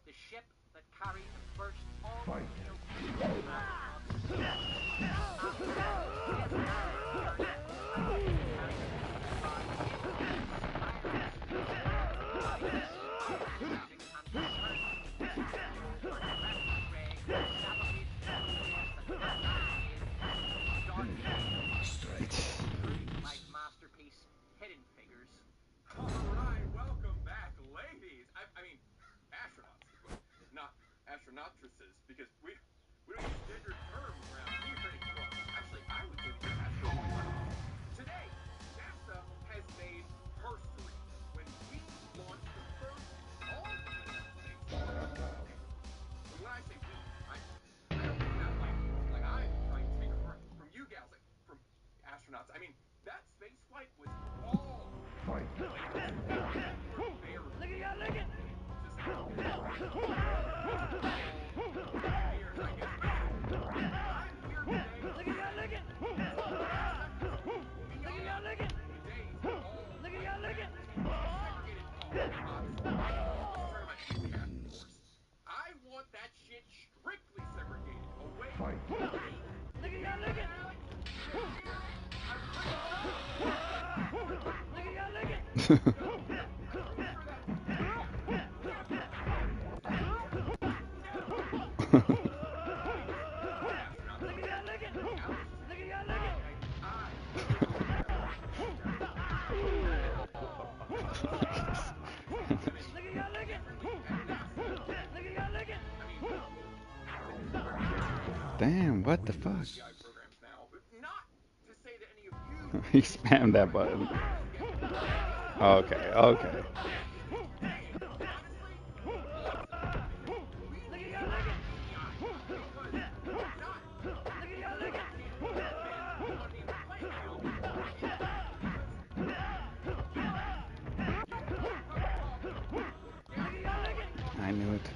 the ship that carried the first all-female masterpiece, Hidden Figures. Alright, welcome back, ladies. I mean, astronauts, not astronautresses, because we don't use gendered terms around here anymore. Actually, I would say astronauts. Today, NASA has made history when we launched the first all-female space program. And when I say we, I don't mean that like I'm trying to take it from you gals, like from astronauts. I mean, that space flight was all I want that shit strictly segregated away from me. Damn, what the fuck? CI programs now, but not to say that any of you He spammed that button. Okay, okay. I knew it.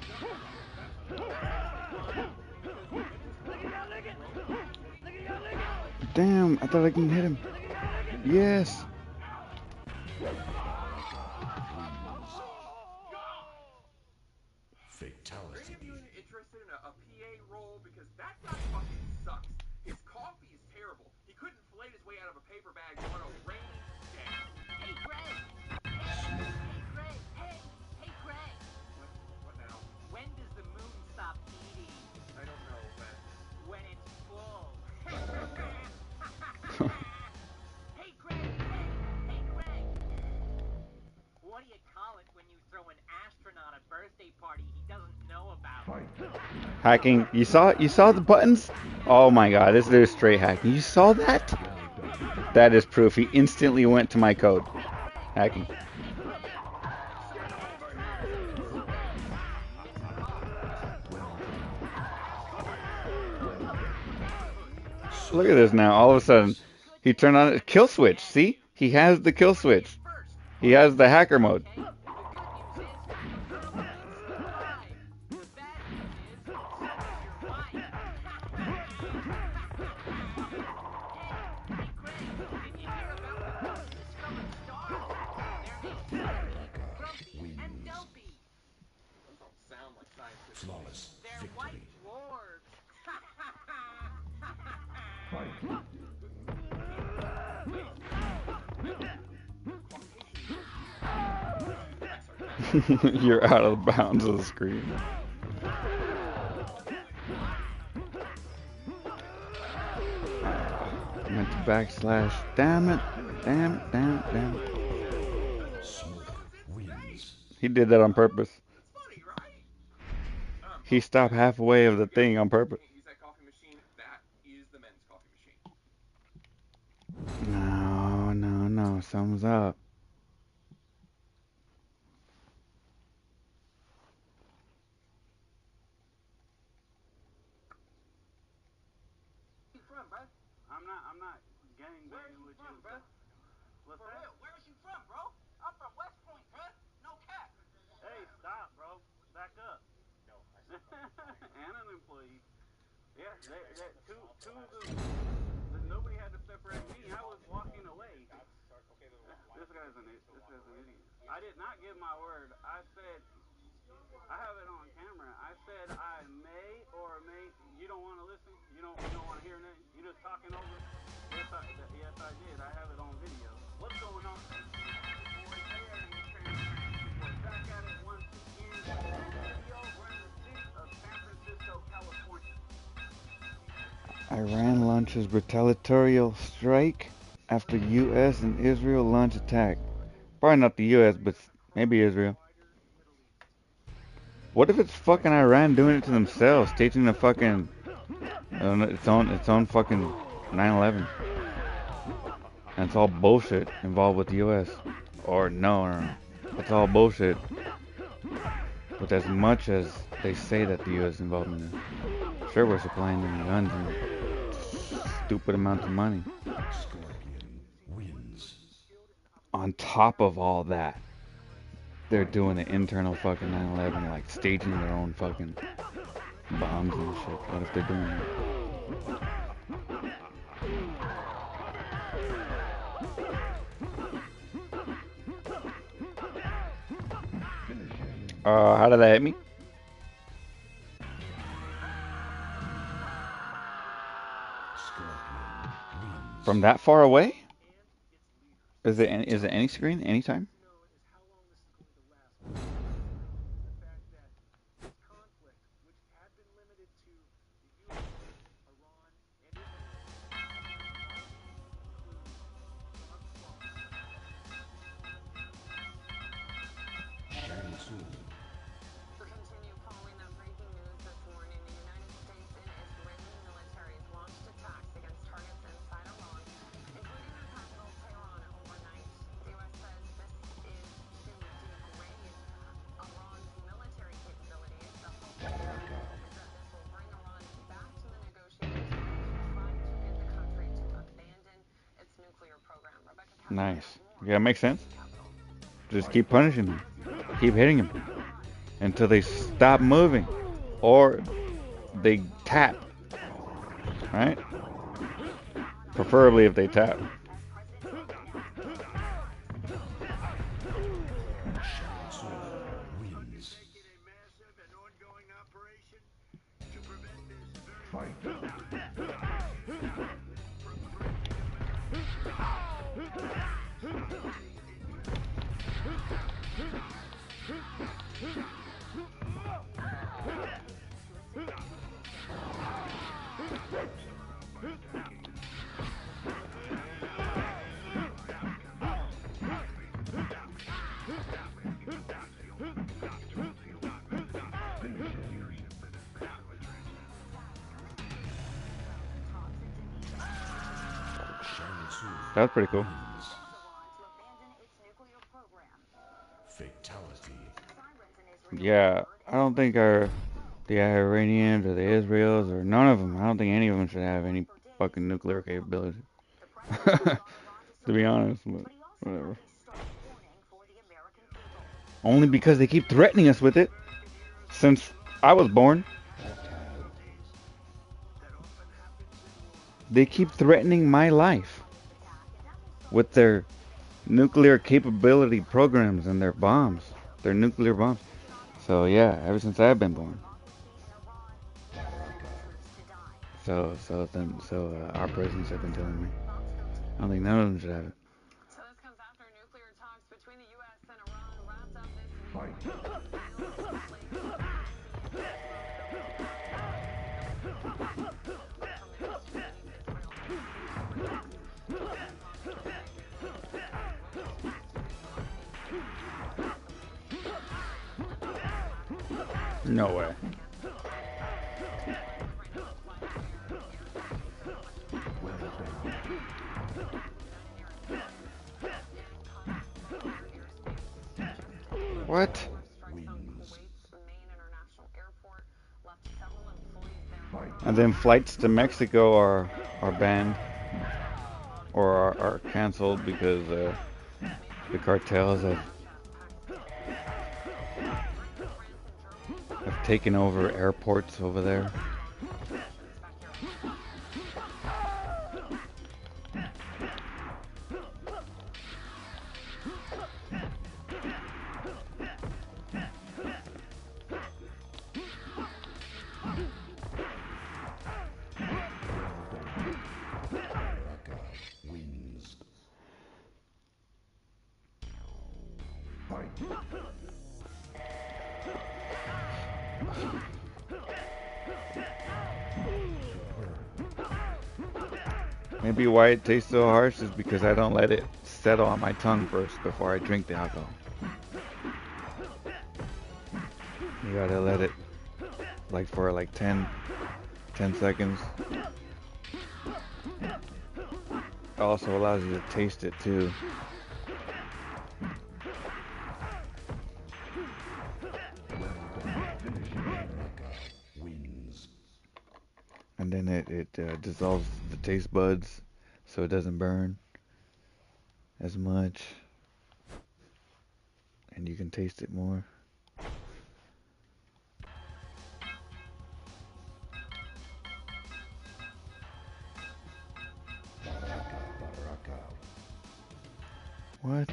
Damn, I thought I can hit him. Yes. Fatality. Are you interested in a PA role? Because that guy fucking sucks. His coffee is terrible. He couldn't inflate his way out of a paper bag on a rainy day. Hey, Greg! Hey, Greg! Hey, Greg! What now? When does the moon stop eating? I don't know, man. When it's full. Hey, Greg! Hey, Greg! What do you call it when you throw an astronaut a birthday party he doesn't know about? Hacking. You saw the buttons? Oh my god, this is straight hacking. You saw that? That is proof. He instantly went to my code. Hacking. Look at this now. All of a sudden, he turned on a kill switch. See? He has the kill switch. He has the hacker mode. Flawless victory. You're out of bounds of the screen. I meant to backslash. Damn it. Damn. Smoke wins. He did that on purpose. Funny, right? He stopped halfway of the thing on purpose. Use that coffee machine. That is the men's coffee machine. No. Thumbs up. I'm not gangbanging with you, bro. What's that? Where is you from, bro? I'm from West Point, bro. No cap. Hey, stop, bro. Back up. And an employee. Yeah, nobody had to separate me. I was walking away. This guy's an idiot. I did not give my word. I said, I have it on camera. I said I may or may. You don't want to listen. You don't want to hear nothing. You just talking over. Yes, I did. I have it on video. What's going on? We're back at it once again. Video. We're in the city of San Francisco, California. Iran launches retaliatory strike after U.S. and Israel launch attack. Probably not the U.S., but maybe Israel. What if it's fucking Iran doing it to themselves, staging the fucking its own fucking 9/11, and it's all bullshit involved with the U.S. Or no, it's all bullshit. With as much as they say that the U.S. is involved in it, sure we're supplying them guns and stupid amounts of money. Scorpion wins. On top of all that, they're doing the internal fucking 9/11, like staging their own fucking bombs and shit. What if they're doing that? How did that hit me? Scorpion wins. From that far away? Is it any screen? Anytime? Nice. Yeah, makes sense. Just keep punishing them. Keep hitting them until they stop moving. Or they tap. Right? Preferably if they tap. Wins. That was pretty cool. Fatality. Yeah, I don't think the Iranians or the Israels or none of them, I don't think any of them should have any fucking nuclear capability. To be honest, but whatever. Only because they keep threatening us with it since I was born. They keep threatening my life with their nuclear capability programs and their bombs, their nuclear bombs. So yeah, ever since I've been born. So our presidents have been telling me. I don't think none of them should have it. So this comes after nuclear talks between the U.S. and Iran wrapped up this week. No way. What? And then flights to Mexico are banned or are canceled because the cartels have taken over airports over there. Wins. Maybe why it tastes so harsh is because I don't let it settle on my tongue first before I drink the alcohol. You gotta let it for 10 seconds. It also allows you to taste it too. Wins. And then it dissolves the taste buds so it doesn't burn as much. And you can taste it more. Baraka. What?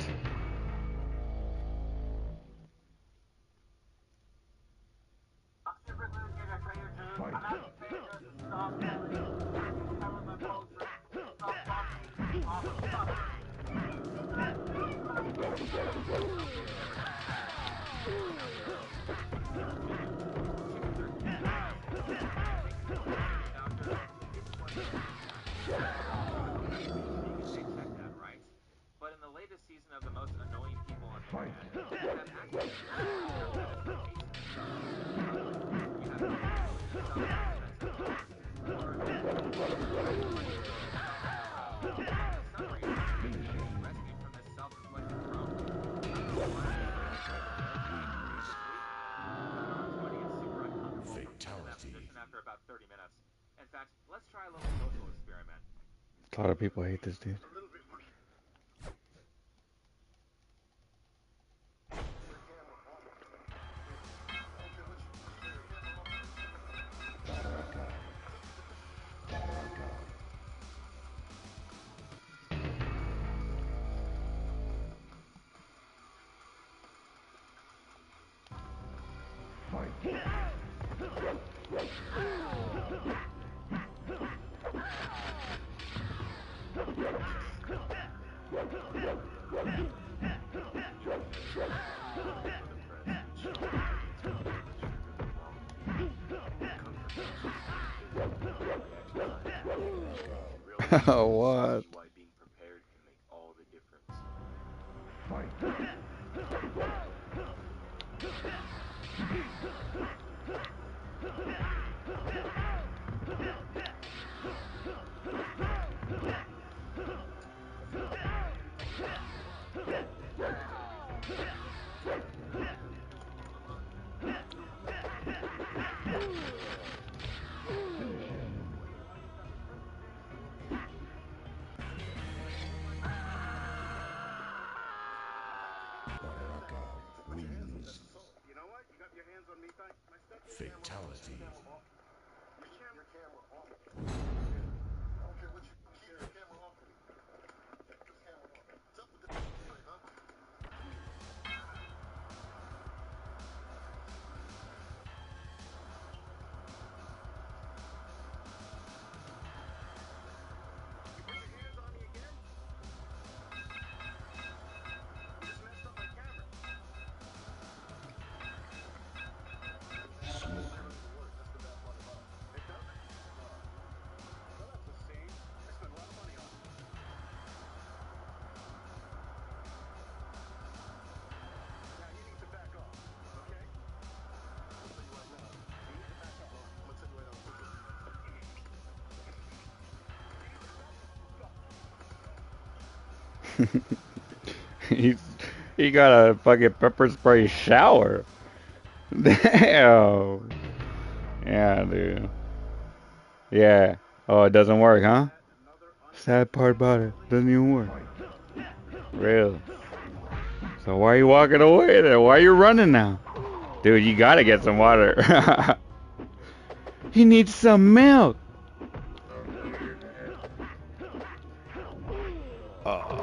But in the latest season of the most annoying people on the internet, you have actors Fatality. after about 30 minutes. In fact, let's try a little social experiment. A lot of people hate this dude. What? Why being prepared can make all the difference. Baraka wins. You know what? You got your hands on me. My stuff. Fatality. Your camera off. I don't care what you share your camera off with me. Your camera off. What's up with this thing, huh? You put your hands on me again? You just messed up my camera. Smoke. It doesn't? Well, that's a shame. I spent a lot of money on it. Now you need to back off, okay? I'll tell you right now. You need to back off. I'm gonna tell you right now. He got a fucking pepper spray shower. Damn. Yeah, dude. Yeah. Oh, it doesn't work, huh? Sad part about it, doesn't even work. Really? So why are you walking away then? Why are you running now? Dude, you gotta get some water. He needs some milk. Oh.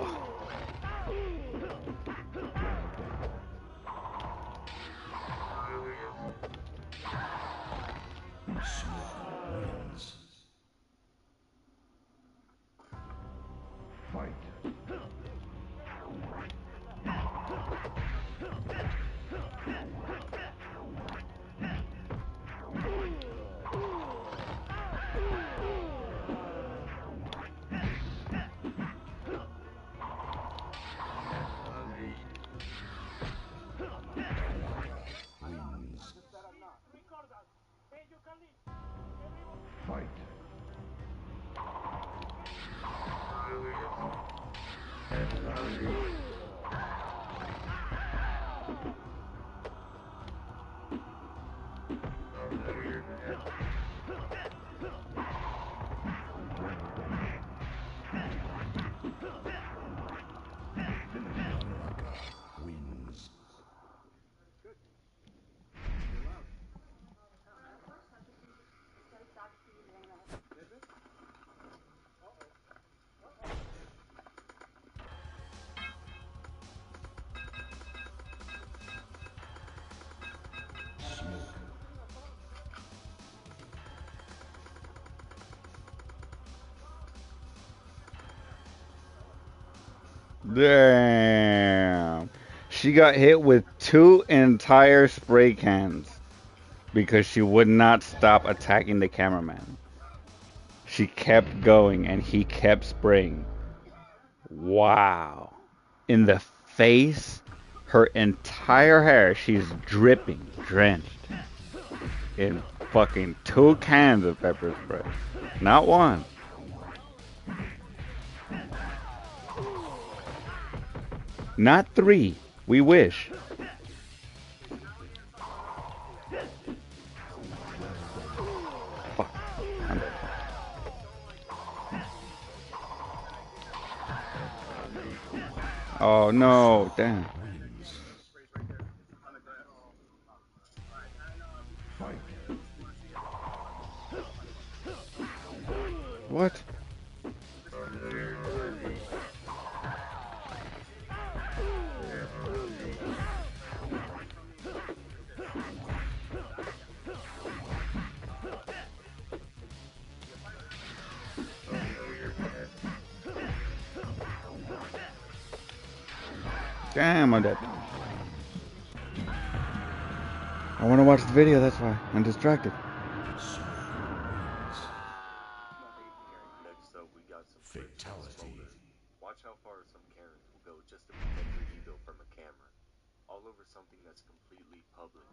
Smoke wins. Fight. Wins. Fight. Baraka wins. Smoke. Damn. She got hit with 2 entire spray cans because she would not stop attacking the cameraman. She kept going and he kept spraying. Wow. In the face, her entire hair, she's dripping, drenched in fucking 2 cans of pepper spray. Not one. Not 3. We wish. Fuck. I'm dead. Oh no, damn. Fight. What? Damn, I'm dead. I want to watch the video, that's why. I'm distracted. Next up, we got some Fatality. Watch how far some Karens will go just to protect their ego from a camera, all over something that's completely public.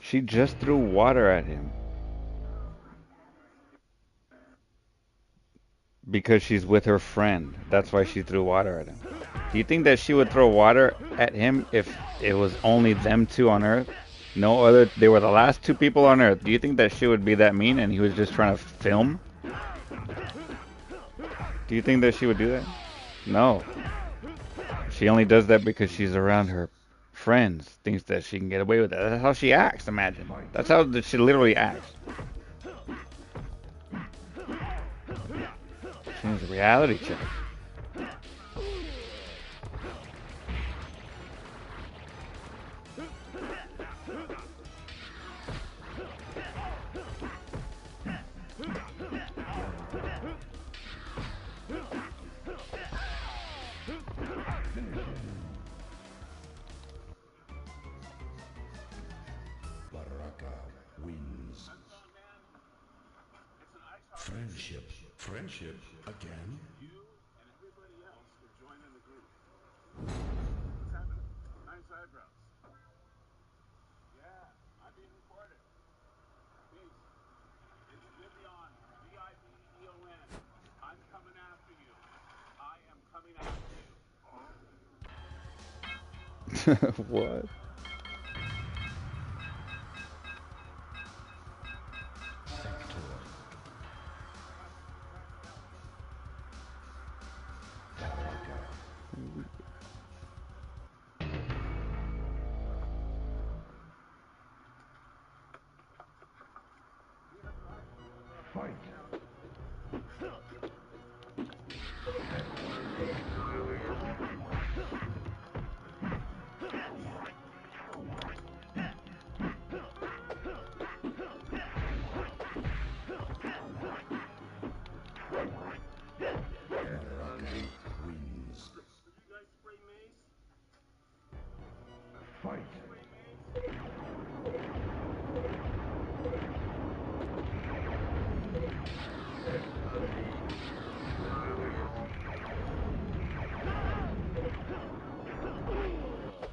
She just threw water at him. Because she's with her friend. That's why she threw water at him. Do you think that she would throw water at him if it was only them two on Earth? No other, they were the last two people on Earth. Do you think that she would be that mean and he was just trying to film? Do you think that she would do that? No. She only does that because she's around her friends. Thinks that she can get away with it. That's how she acts, imagine. That's how she literally acts. She needs a reality check. Baraka wins. Friendship. Friendship again? You and everybody else will join in the group. What's happening? Nice eyebrows. Yeah, I'm being recorded. Peace. It's Vivian, V-I-V-E-O-N. I'm coming after you. I am coming after you. What? Fight. Baraka wins. Did you guys spray mace? Fight.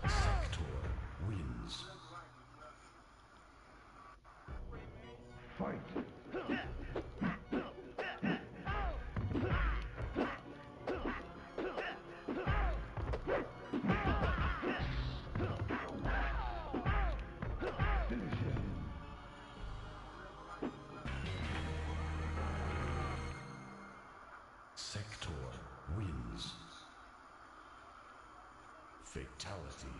Sector wins. Fight. Finish him. Sector wins. Fatality.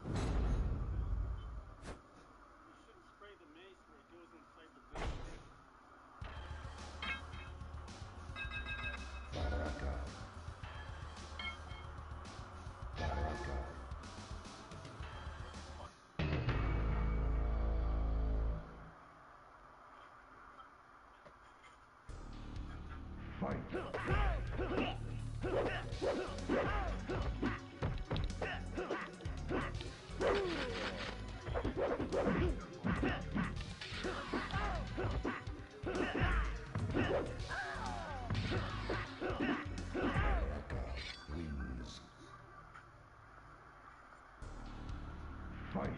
You shouldn't spray the mace where it goes inside the victim. Baraka. Baraka. Fight. Baraka wins. Fight.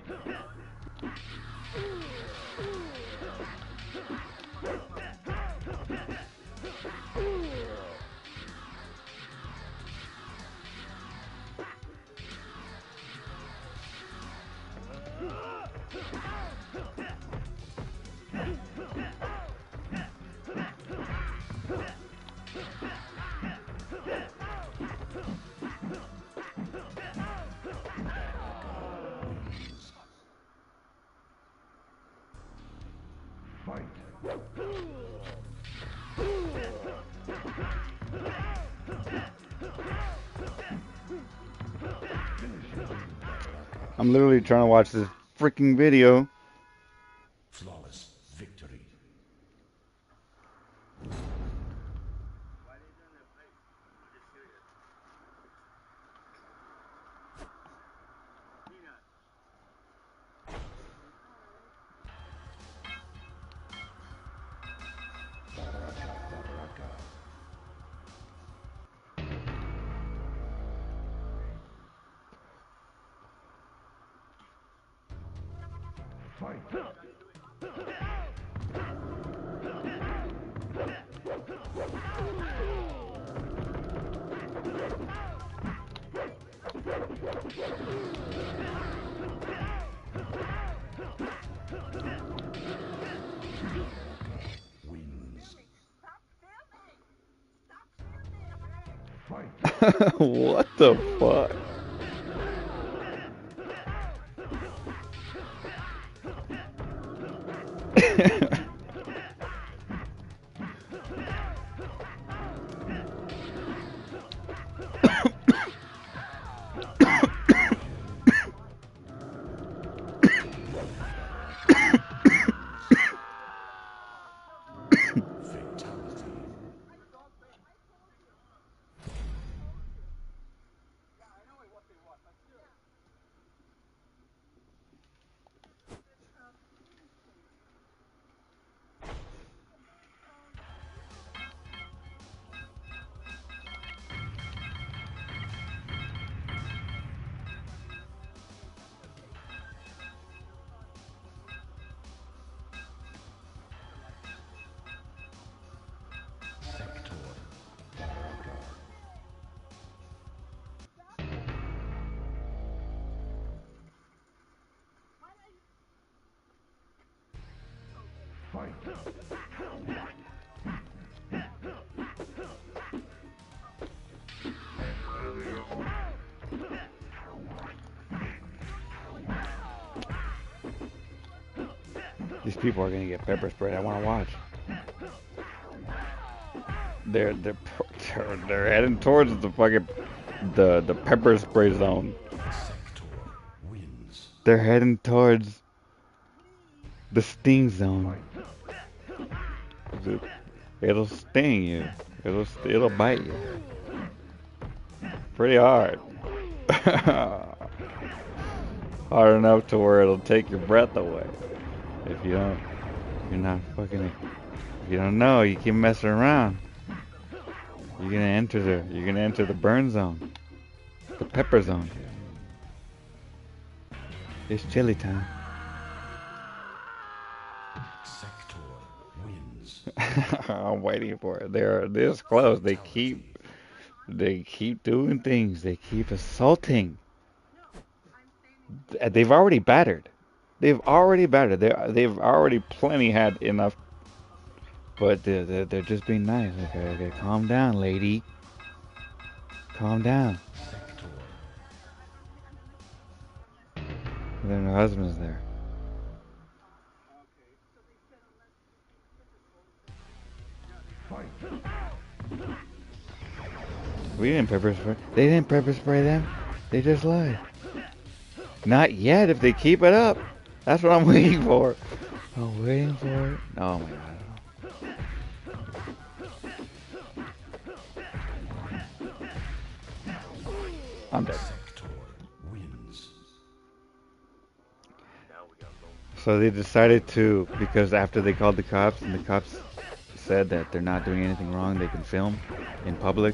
I'm literally trying to watch this freaking video. Flawless victory. Wins. What the fuck? These people are gonna get pepper sprayed. I want to watch. They're heading towards the fucking the pepper spray zone. Sector wins. They're heading towards the sting zone. It'll sting you. It'll bite you. Pretty hard. Hard enough to where it'll take your breath away. If you don't, you're not fucking. If you don't know, you keep messing around. You're gonna enter the burn zone, the pepper zone. It's chili time. Sector wins. I'm waiting for it. They're this close. They keep doing things. They keep assaulting. They've already battered. They've already plenty had enough. But they're just being nice. Okay, calm down, lady. Calm down. Sector. And then her husband's there. We didn't pepper spray. They didn't pepper spray them. They just lied. Not yet. If they keep it up, that's what I'm waiting for. I'm waiting for it. Oh my god. I'm dead. Sector wins. So they decided to, because after they called the cops and the cops said that they're not doing anything wrong, they can film in public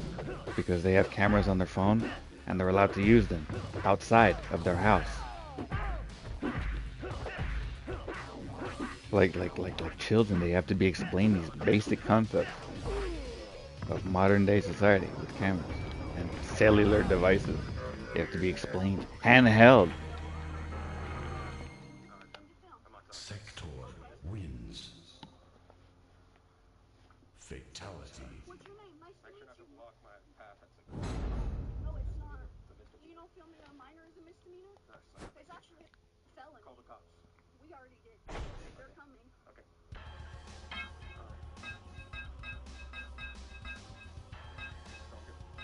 because they have cameras on their phone and they're allowed to use them outside of their house. Like children, they have to be explained these basic concepts of modern day society with cameras and cellular devices. They have to be explained handheld. Sector wins. Fatality. What's your name? Nice to I meet should have to you. block my path. That's a No, it's not. You don't feel me? A minor is a misdemeanor? It's actually a felony. call the cops. We already did. They're coming. Okay.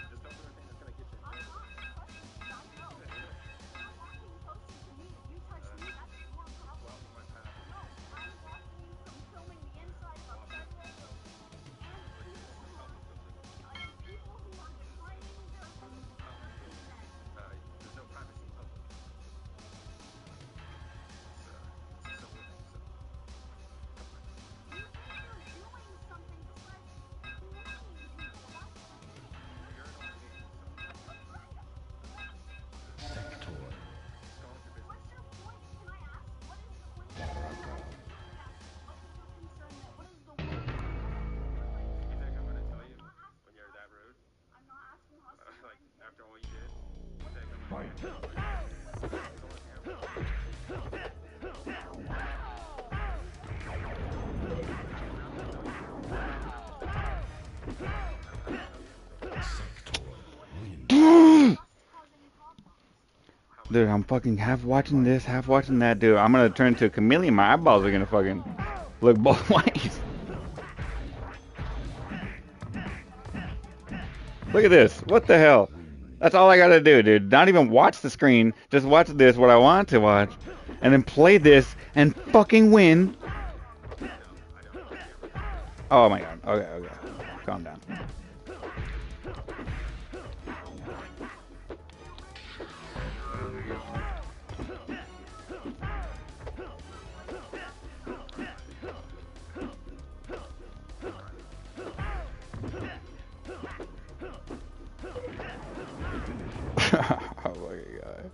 Just don't do anything that's gonna get you in I'm trouble. not. Trust me. I know. You're walking closer to me. If you touch me, that's your problem. Block my path. No, I'm blocking you from filming the inside of a federal building. And people who are declining their consent. There's no privacy in public. It's so weird. You think you're doing something besides annoying people. That's the thing. You're annoying me. Sector. What's your point? Can I ask? What is the point? What is your concern? What is the word? You think I'm gonna tell you I'm not asking when you're that rude? I'm not asking hustle. Like after all you did? You think I'm gonna Sector wins. Dude, I'm fucking half watching this, half watching that, dude. I'm gonna turn into a chameleon. My eyeballs are gonna fucking look both ways. Look at this. What the hell? That's all I gotta do, dude. Not even watch the screen. Just watch this, what I want to watch. And then play this and fucking win. Oh my god. Okay, okay. Calm down. Oh my god.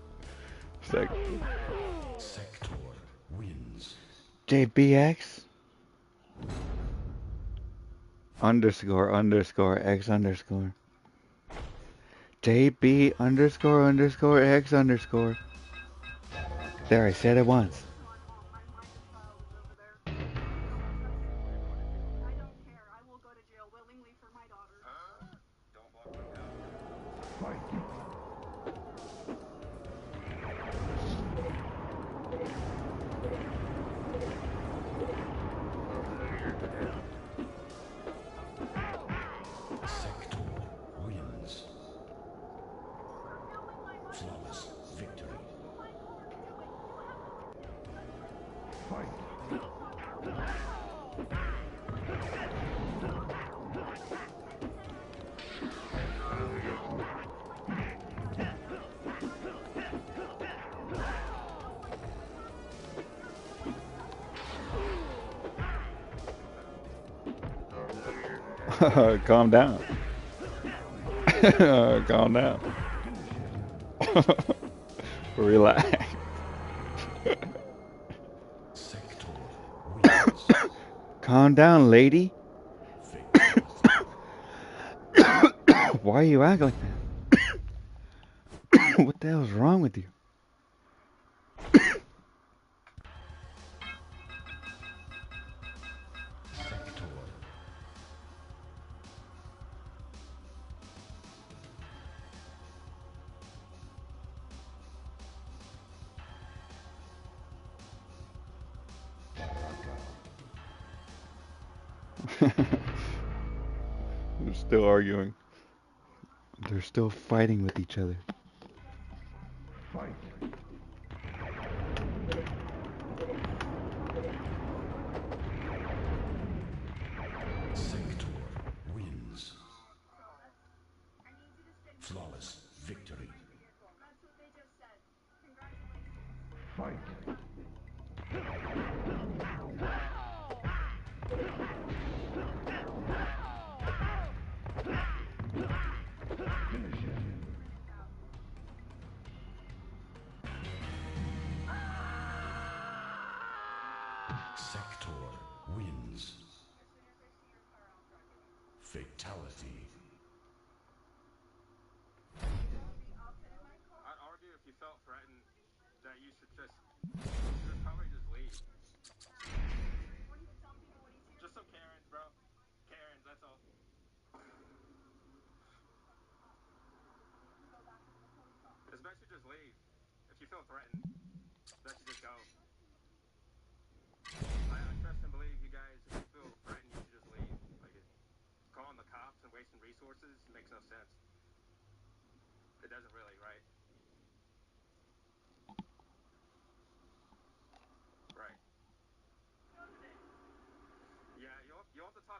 Sector wins. JBX underscore underscore X underscore JB underscore underscore X underscore. There, I said it once. I don't care. I will go to jail willingly for my daughter. don't block my path. Sector wins. Flawless victory. Calm down. Calm down. Relax. Sector wins. Calm down, lady. Why are you acting like that? What the hell's wrong with you? Sector. They're still arguing. They're still fighting with each other. Sector wins. Flawless victory. That's what they just said. Congratulations. Sector wins. Fatality. I'd argue if you felt threatened that you should probably just leave.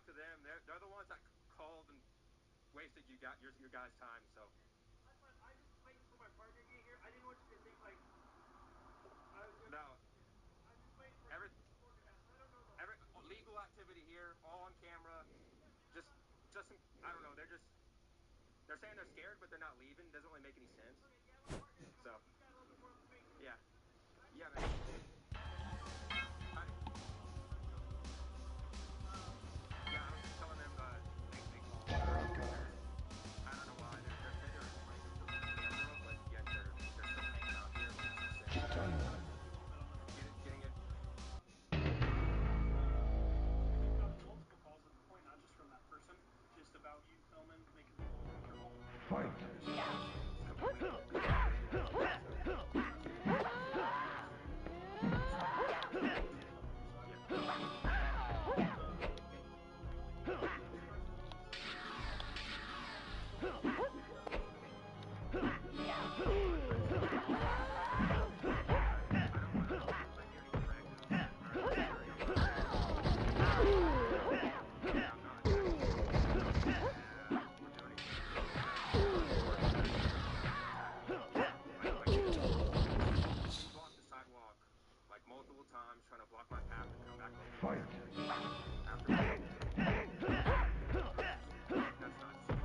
to them. They're the ones that called and wasted your guys' time. So. I just waiting for my partner to get here. I didn't want you to think like. No. I'm just waiting for Every I don't know. legal activity here, all on camera. Just I don't know. They're saying they're scared, but they're not leaving. Doesn't really make any sense. So. Yeah. Yeah, man. Yeah, I was just telling them they call. I don't know why they're afraid of the camera, but yet they're still hanging out here. Getting it. We've got multiple calls at the point, not just from that person, just about you filming, making people uncomfortable. Multiple times trying to block my path and come back over. After that's not just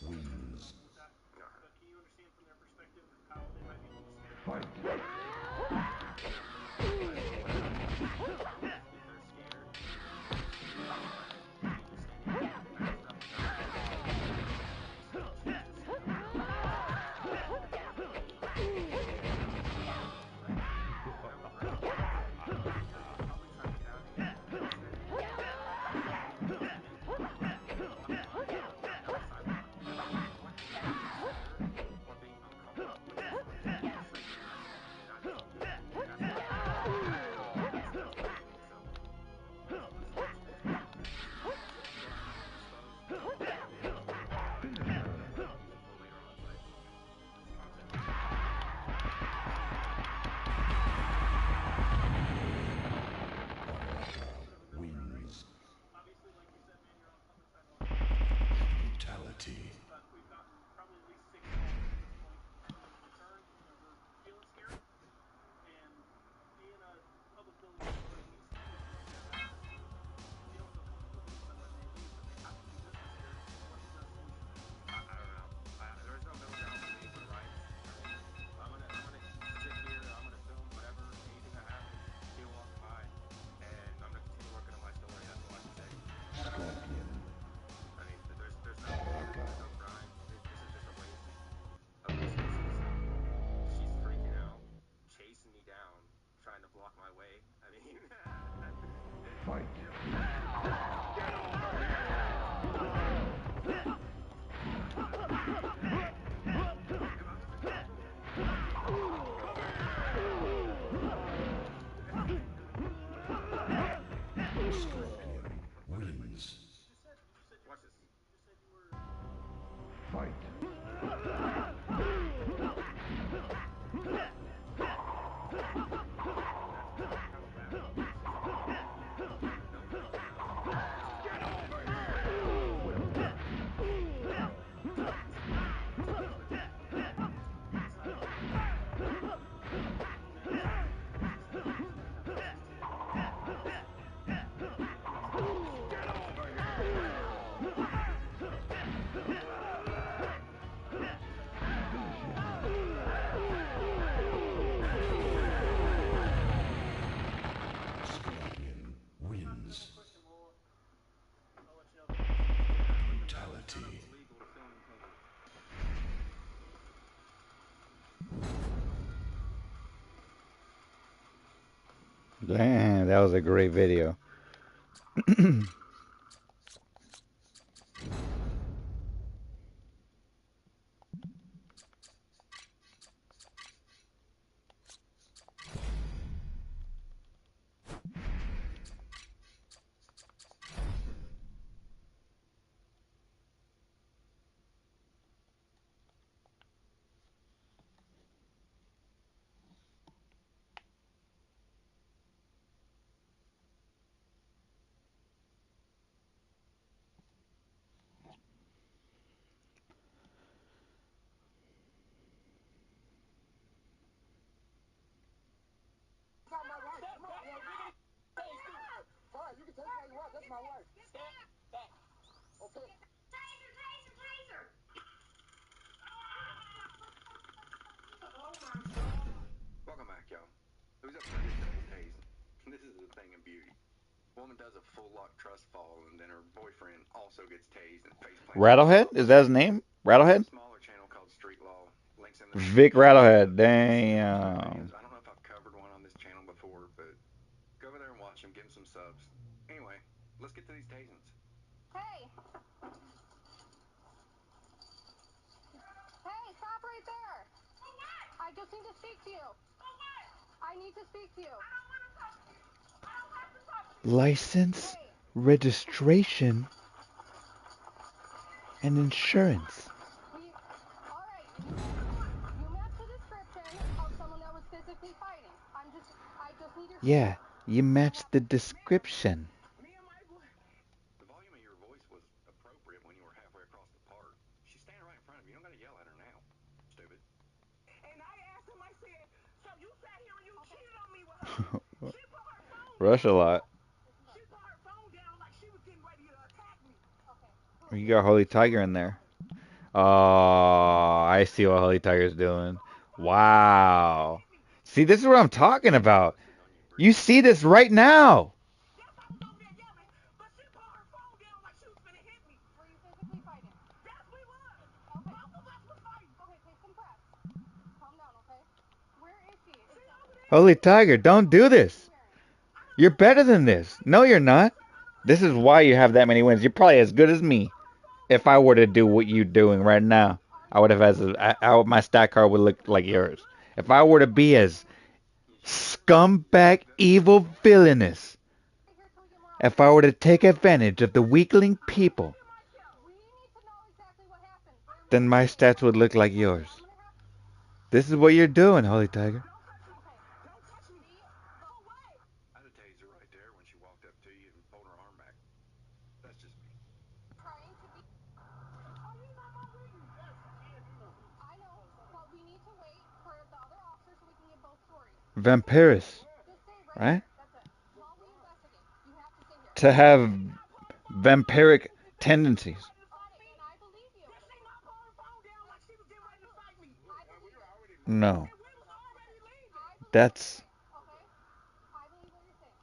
Wins. But can you understand from their perspective how they might be a little scared? Wins. Obviously, like you said, man, you're on public sidewalk. Brutality. But we've gotten probably at least 6 calls at this point in return. We're feeling scared. And being a public building, everybody needs to use what they have access to. If you don't feel comfortable being somewhere, they leave, but they have to do business here. What's the solution? I don't know. There's no middle ground for me for rights. I'm gonna sit here. I'm gonna film whatever, anything that happens. People walking by, and I'm gonna continue working on my story. That's all I can say. Scorpion. I mean, there's no crime. This is just a waste of resources. She's freaking out, chasing me down, trying to block my way. I mean, Scorpion wins. watch this. Scorpion wins. I'll let you know. Brutality. Legal to film in public. Damn, that was a great video. damn beauty. Woman does a full lock trust fall, and then her boyfriend also gets tased and face planted. Rattlehead? Is that his name? Rattlehead? Smaller channel called Street Law. Links in the Vic Rattlehead. Damn. I don't know if I've covered one on this channel before, but go over there and watch him, give him some subs. Anyway, let's get to these tasings. Hey! Hey, stop right there! For what? I just need to speak to you. For what? I need to speak to you. I don't want to talk to you. I don't have to talk to you. License, registration, and insurance. Alright, you match the description of someone that was physically fighting. I just need your... Yeah, you matched the description. The volume of your voice was appropriate when you were halfway across the park. She's standing right in front of you. You don't gotta yell at her now. Stupid. And I asked him, I said, so you sat here and you cheated on me with her. She put her phone Rush a lot. She put her phone down like she was getting ready to attack me. Okay. You got Holy Tiger in there. Oh, I see what Holy Tiger's doing. Wow. See, this is what I'm talking about. You see this right now. Yes, I was over there yelling, but she put her phone down like she was gonna hit me. Were you physically fighting? Yes, we were. Okay. Both of us were fighting. Okay, take some breaths. Calm down, okay? Where is she? She's over there. Holy Tiger, don't do this. You're better than this. No, you're not. This is why you have that many wins. You're probably as good as me. If I were to do what you're doing right now, I would have my stat card would look like yours. If I were to be as scumbag, evil, villainous, if I were to take advantage of the weakling people, then my stats would look like yours. This is what you're doing, Holy Tiger. I had a taser right there when she walked up to you and pulled her arm back. That's just me. Trying to be... Oh, he's not my witness. Yes, he is. I know, but we need to wait for the other officer so we can get both stories. Vampiris, Just stay right? That's it. While we investigate, you have to stay here. To have vampiric tendencies. And I believe you. Did she not put her phone down like she was getting ready to fight me? I believe you. No, And we was already leaving. that's Okay? I believe what you're saying.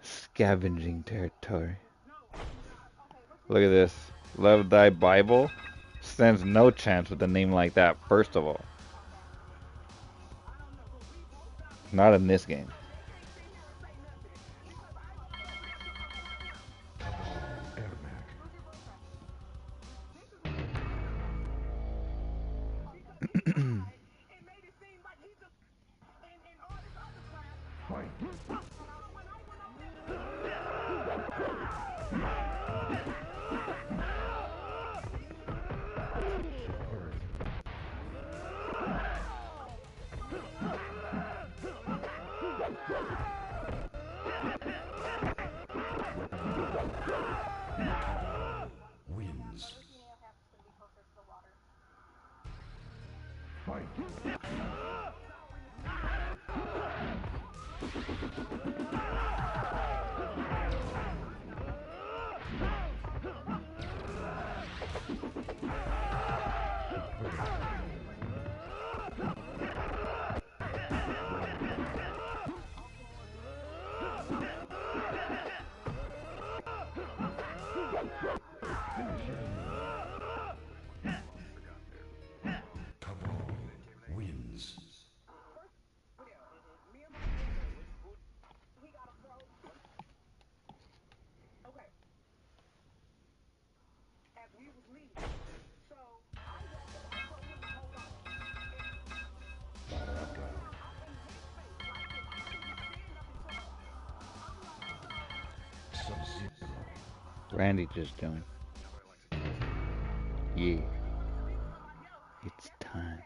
scavenging territory. Okay, what's Look at this. Love thy Bible stands no chance with a name like that, first of all. Not in this game. Wins. Wins. Okay. As we was leaving, so I walked up, I told him to hold on. Randy just joined. Yeah. It's time.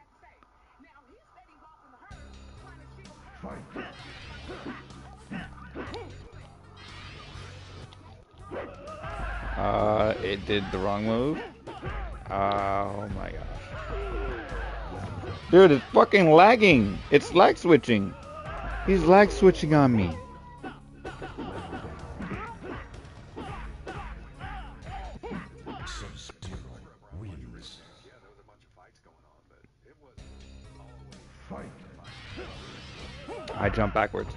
It did the wrong move. Oh my gosh. Dude, it's fucking lagging. It's lag switching. He's lag switching on me. Wins. Yeah, there was a bunch of fights going on, but it was all the way. I jump backwards.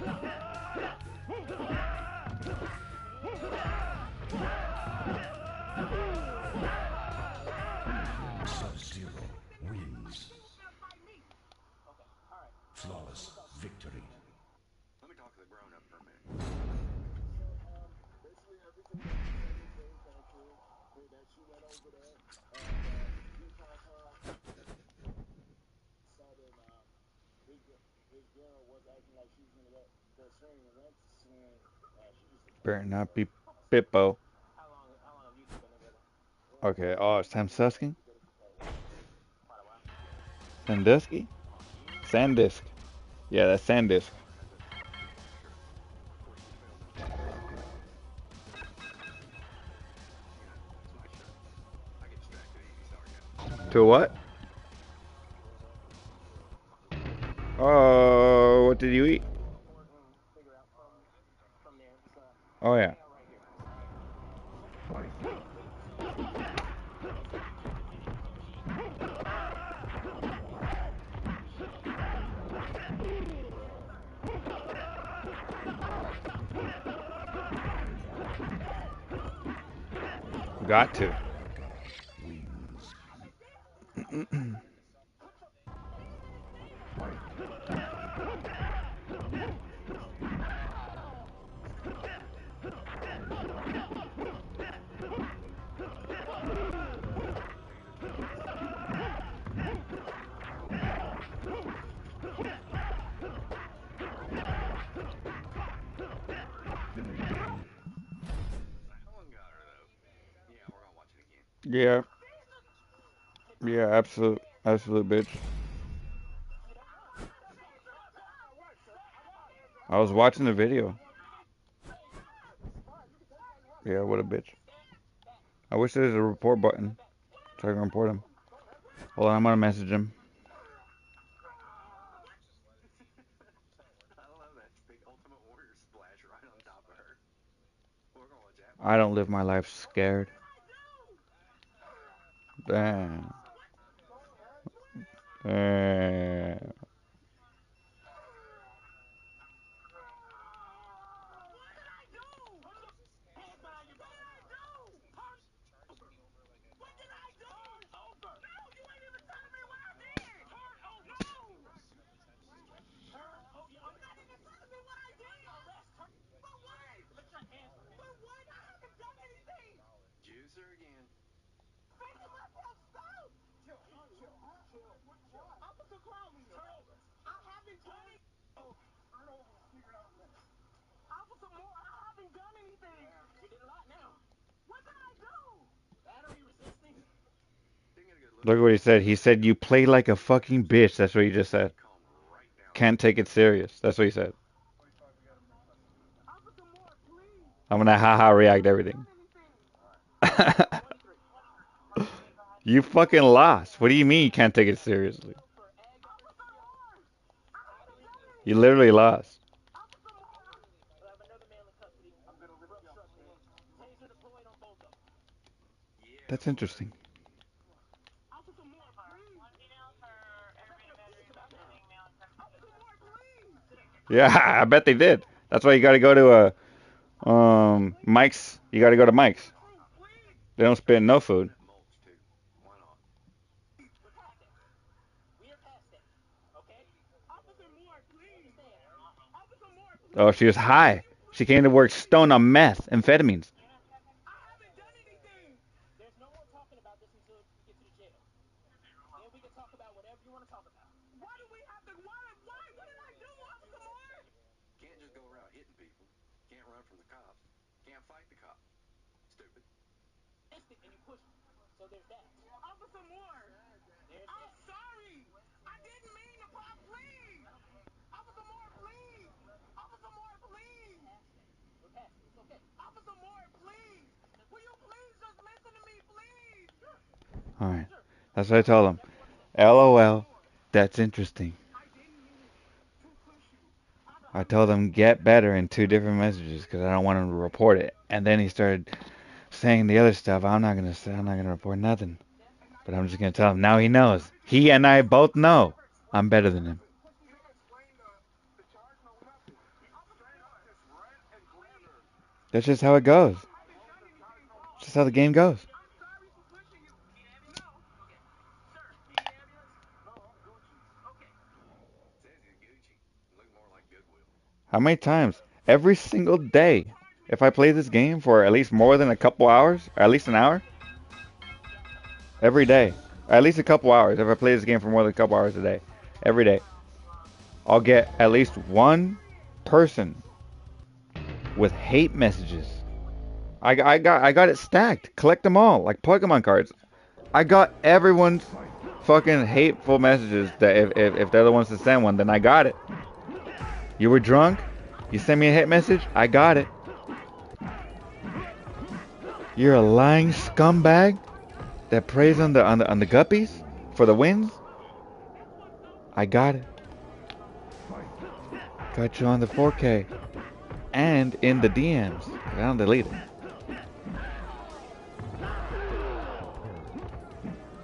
grown up for a minute. Basically everything that you said was very factual. That she went over there and he called her said and his girl was acting like she was gonna get the swing and went to swing. She just Better not be Bippo. How long have you two been together? Okay, oh, it's Samsusky? Quite a while. Sandusky? Sandisk. Yeah, that's Sandisk. It's my shirt. I get distracted easy, sorry guys. To what? Oh, what did you eat? Figure out from there. It's Oh, yeah. out right here. All right. Got to. Helen got her though. Yeah, we're gonna watch it again. Yeah. Yeah, absolute bitch. I was watching the video. Yeah, what a bitch. I wish there was a report button so I can report him. Hold on, I'm gonna message him. I love that big Ultimate Warrior splash right on top of her. We're gonna watch that. I don't live my life scared. Damn. Damn. Juicer again. Officer Moore, I haven't done anything. You did a lot now. What did I do? Battery resisting. Didn't get a good look. Look at what he said. He said, you play like a fucking bitch. That's what he just said. Calm right down. Can't take it serious. That's what he said. Officer Moore, please. I'm gonna haha react to everything. You fucking lost. What do you mean you can't take it seriously? You literally lost. That's interesting. Yeah, I bet they did. That's why you gotta go to Mike's. You gotta go to Mike's. They don't spend no food. Mulch too. Why not? Oh, she was high. She came to work stoned on meth, amphetamines. There's no more talking about this until we get to the jail. Then we can talk about whatever you want to talk about. Why do we have to? Why? What did I do, Officer Moore? Can't just go around hitting people. Can't run from the cops. Can't fight the cops. Stupid. And you push me. So there's that. Officer Moore. I'm sorry. I didn't mean to pop. Please. Officer Moore, please. Officer Moore, please. We're past it. It's okay. Officer Moore, please. Will you please just listen to me, please? Alright. That's what I told him. LOL. That's interesting. I told him get better in 2 different messages because I don't want him to report it. And then he started saying the other stuff. I'm not gonna report nothing. But I'm just gonna tell him now he knows. He and I both know I'm better than him. That's just how it goes. It's just how the game goes. Says he's Gucci. Look more like Goodwill. How many times Every single day. If I play this game for at least more than a couple hours, or at least an hour, every day, at least a couple hours. If I play this game for more than a couple hours a day, every day, I'll get at least one person with hate messages. I got it stacked. Collect them all like Pokemon cards. I got everyone's fucking hateful messages that if they're the ones to send one, then I got it. You were drunk? You sent me a hate message? I got it. You're a lying scumbag that preys on the guppies for the wins? I got it. Got you on the 4K and in the DMs. I don't delete it.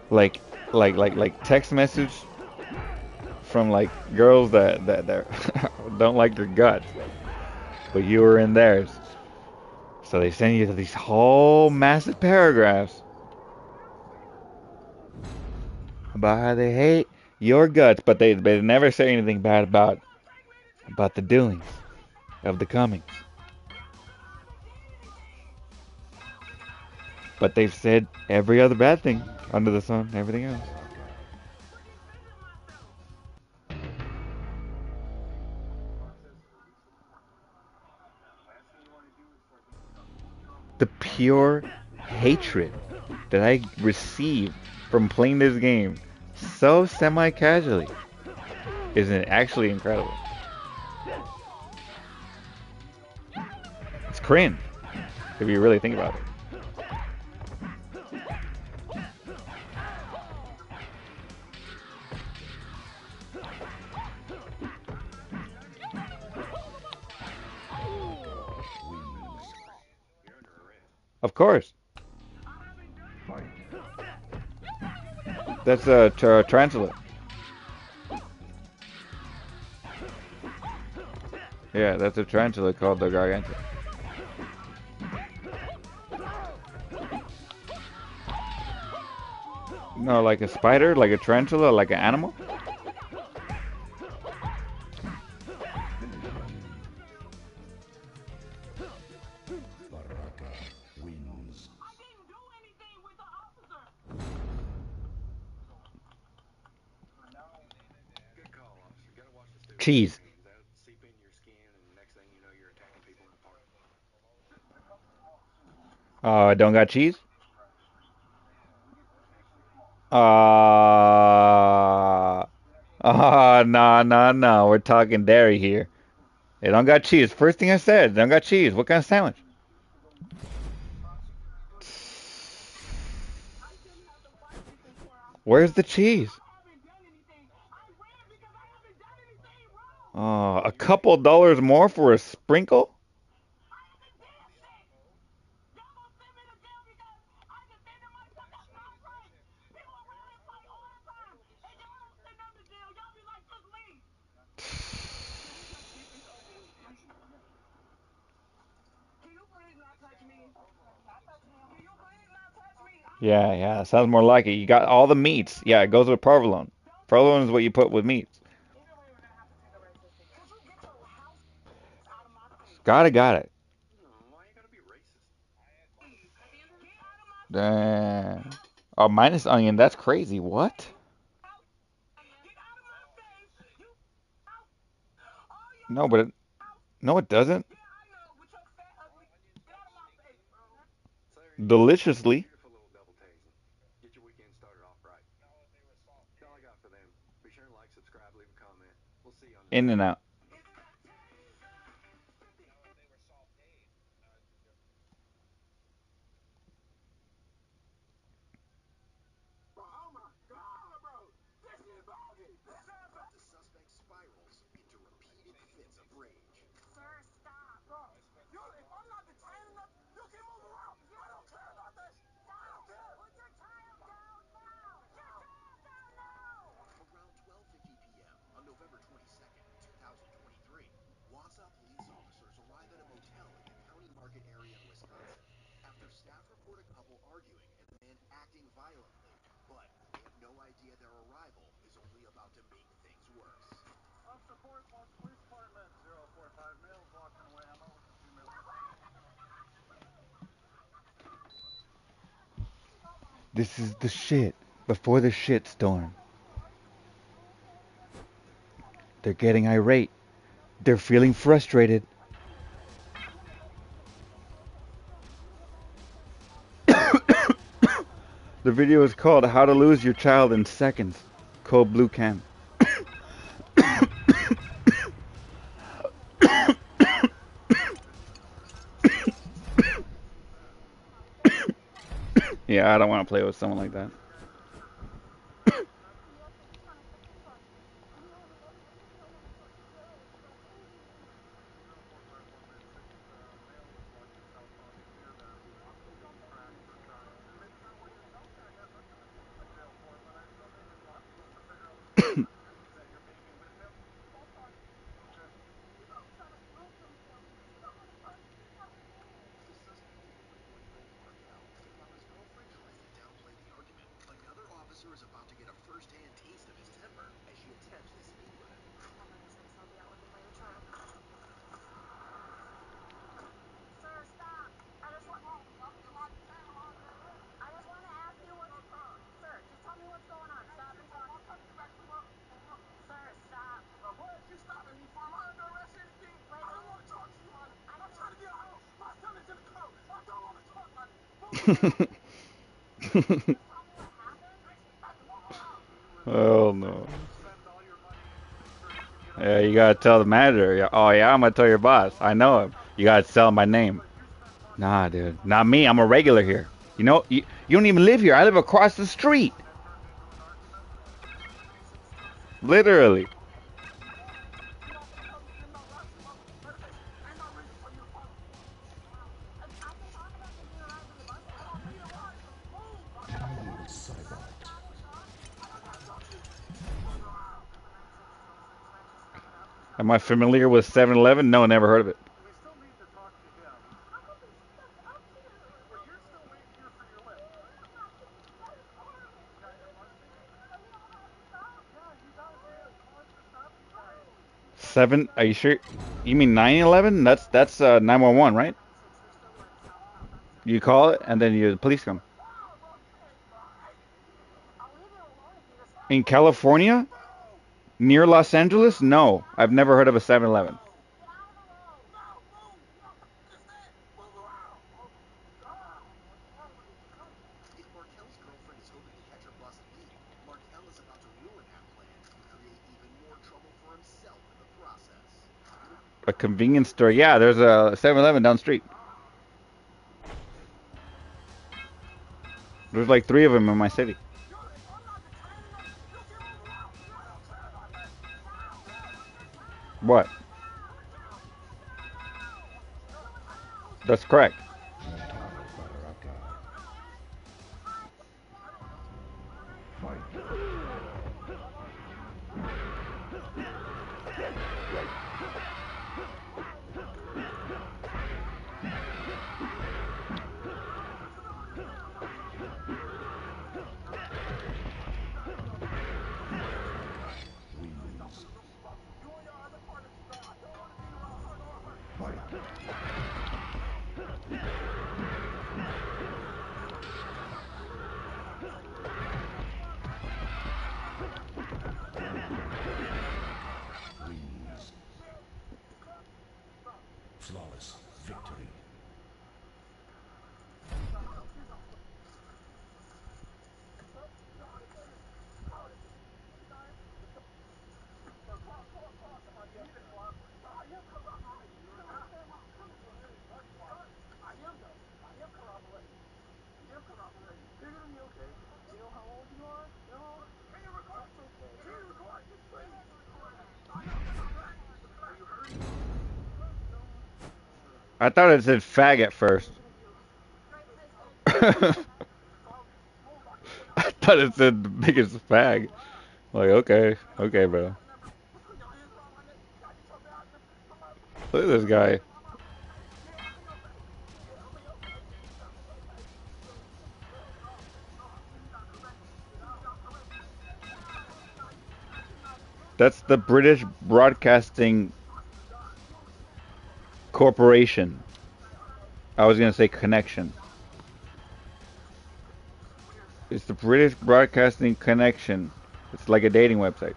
Like text message from like girls that don't like your guts, but you were in theirs. So they send you these whole massive paragraphs about how they hate your guts, but they never say anything bad about the doings of the comings. But they've said every other bad thing under the sun, everything else. The pure hatred that I received from playing this game so semi-casually is actually incredible. It's cringe if you really think about it. Of course. That's a tarantula. Yeah, that's a tarantula called the garganta. No, like a spider, like a tarantula, like an animal? Cheese. Oh, don't got cheese? No. We're talking dairy here. They don't got cheese. First thing I said, they don't got cheese. What kind of sandwich? Where's the cheese? Oh, a couple dollars more for a sprinkle? Yeah, sounds more like it. You got all the meats. Yeah, it goes with provolone. Provolone is what you put with meats. Got it. Oh, minus onion. That's crazy. What? No, no, it doesn't. Deliciously. In and out. This is the shit. Before the shit storm. They're getting irate. They're feeling frustrated. The video is called How to Lose Your Child in Seconds. Code Blue Cam. Yeah, I don't want to play with someone like that. Oh no. Yeah, you gotta tell the manager. Yeah, oh yeah, I'm gonna tell your boss. I know him. You gotta tell him my name. Nah, dude. Not me. I'm a regular here. You know, you don't even live here. I live across the street. Literally. Am I familiar with 7-Eleven? No, never heard of it. Seven? Are you sure? You mean 911? That's 911, right? You call it, and then the police come. In California? Near Los Angeles? No. I've never heard of a 7-Eleven. A convenience store. Yeah, there's a 7-Eleven down the street. There's like 3 of them in my city. What? That's correct. Flawless victory. I thought it said fag at first. I thought it said the biggest fag. Like, okay, bro. Look at this guy. That's the British Broadcasting Corporation. I was gonna say connection. It's the British Broadcasting Connection. It's like a dating website.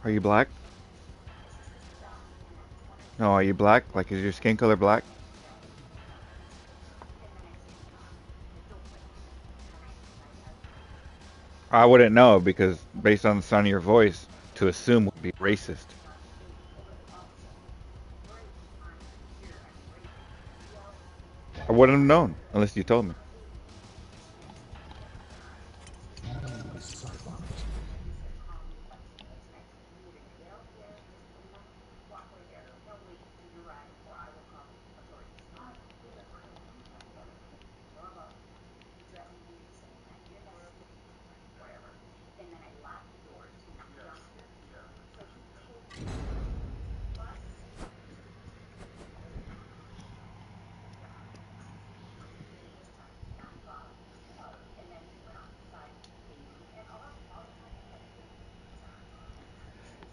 Are you black? No, are you black? Like, is your skin color black? I wouldn't know because based on the sound of your voice, to assume would be racist. I wouldn't have known unless you told me.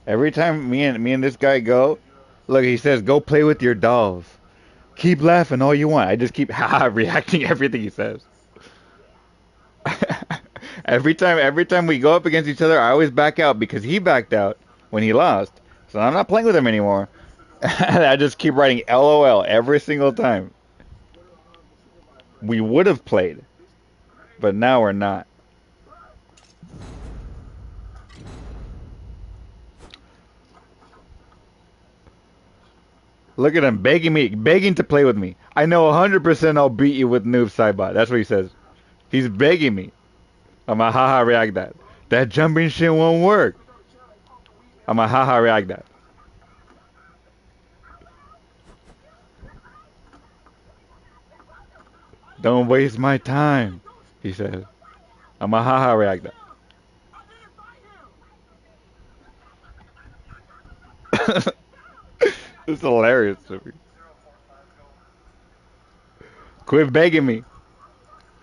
Every time me and this guy go, look, he says, "Go play with your dolls. Keep laughing all you want." I just keep reacting everything he says. every time we go up against each other, I always back out because he backed out when he lost. So I'm not playing with him anymore. I just keep writing LOL every single time. We would have played, but now we're not. Look at him begging to play with me. I know 100% I'll beat you with Noob Saibot. That's what he says. He's begging me. I'm a haha react that. That jumping shit won't work. I'm a haha react that. Don't waste my time, he says. I'm a haha react that. It's hilarious to me. Quit begging me.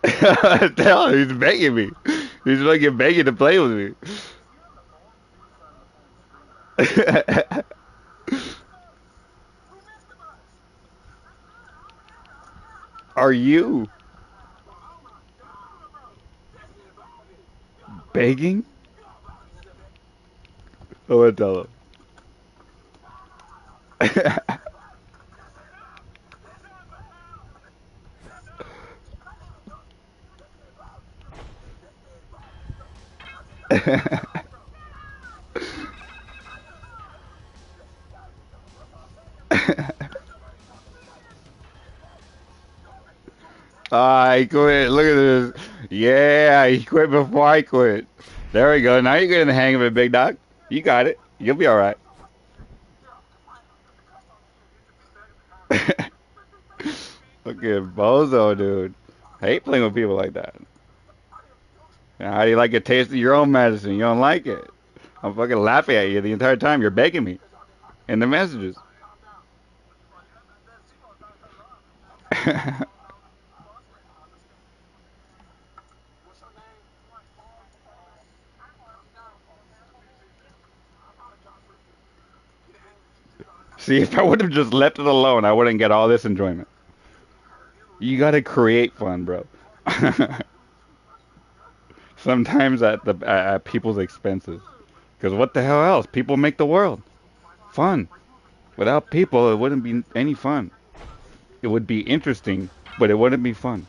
Tell him he's begging me. He's fucking begging to play with me. Are you begging? Oh, I tell him. I quit. Look at this. Yeah, he quit before I quit. There we go. Now you're getting the hang of it, big dog. You got it. You'll be all right. Fucking bozo, dude. I hate playing with people like that. Now, how do you like a taste of your own medicine? You don't like it. I'm fucking laughing at you the entire time. You're begging me in the messages. See, if I would have just left it alone, I wouldn't get all this enjoyment. You gotta create fun, bro. Sometimes at people's expenses. Because what the hell else? People make the world fun. Without people, it wouldn't be any fun. It would be interesting, but it wouldn't be fun.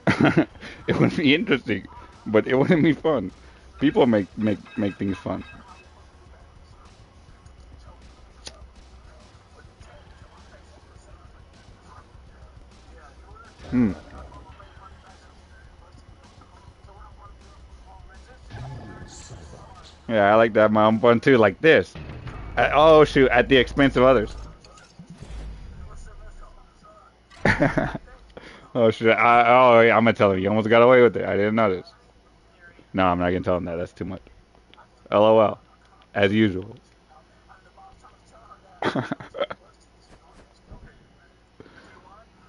It would be interesting, but it wouldn't be fun. People make things fun. Hmm. Yeah, I like to have my own fun too, like this. Oh shoot, at the expense of others. Oh shit! Oh, yeah, I'm gonna tell him. You almost got away with it. I didn't notice. No, I'm not gonna tell him that. That's too much. LOL, as usual.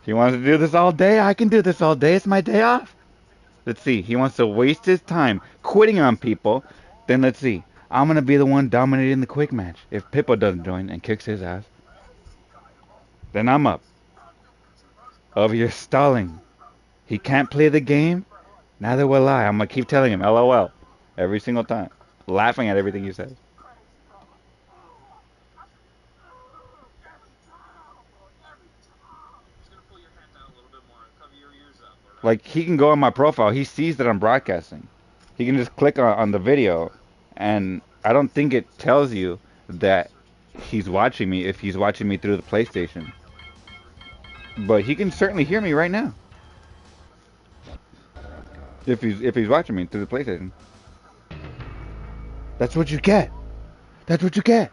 He wants to do this all day. I can do this all day. It's my day off. Let's see. He wants to waste his time quitting on people. Then let's see. I'm gonna be the one dominating the quick match. If Pippo doesn't join and kicks his ass, then I'm up. Over here stalling. He can't play the game. Neither will I. I'm gonna keep telling him LOL every single time, laughing at everything he says. Like, he can go on my profile. He sees that I'm broadcasting. He can just click on the video, and I don't think it tells you that he's watching me if he's watching me through the PlayStation. But he can certainly hear me right now if he's watching me through the PlayStation. That's what you get. That's what you get.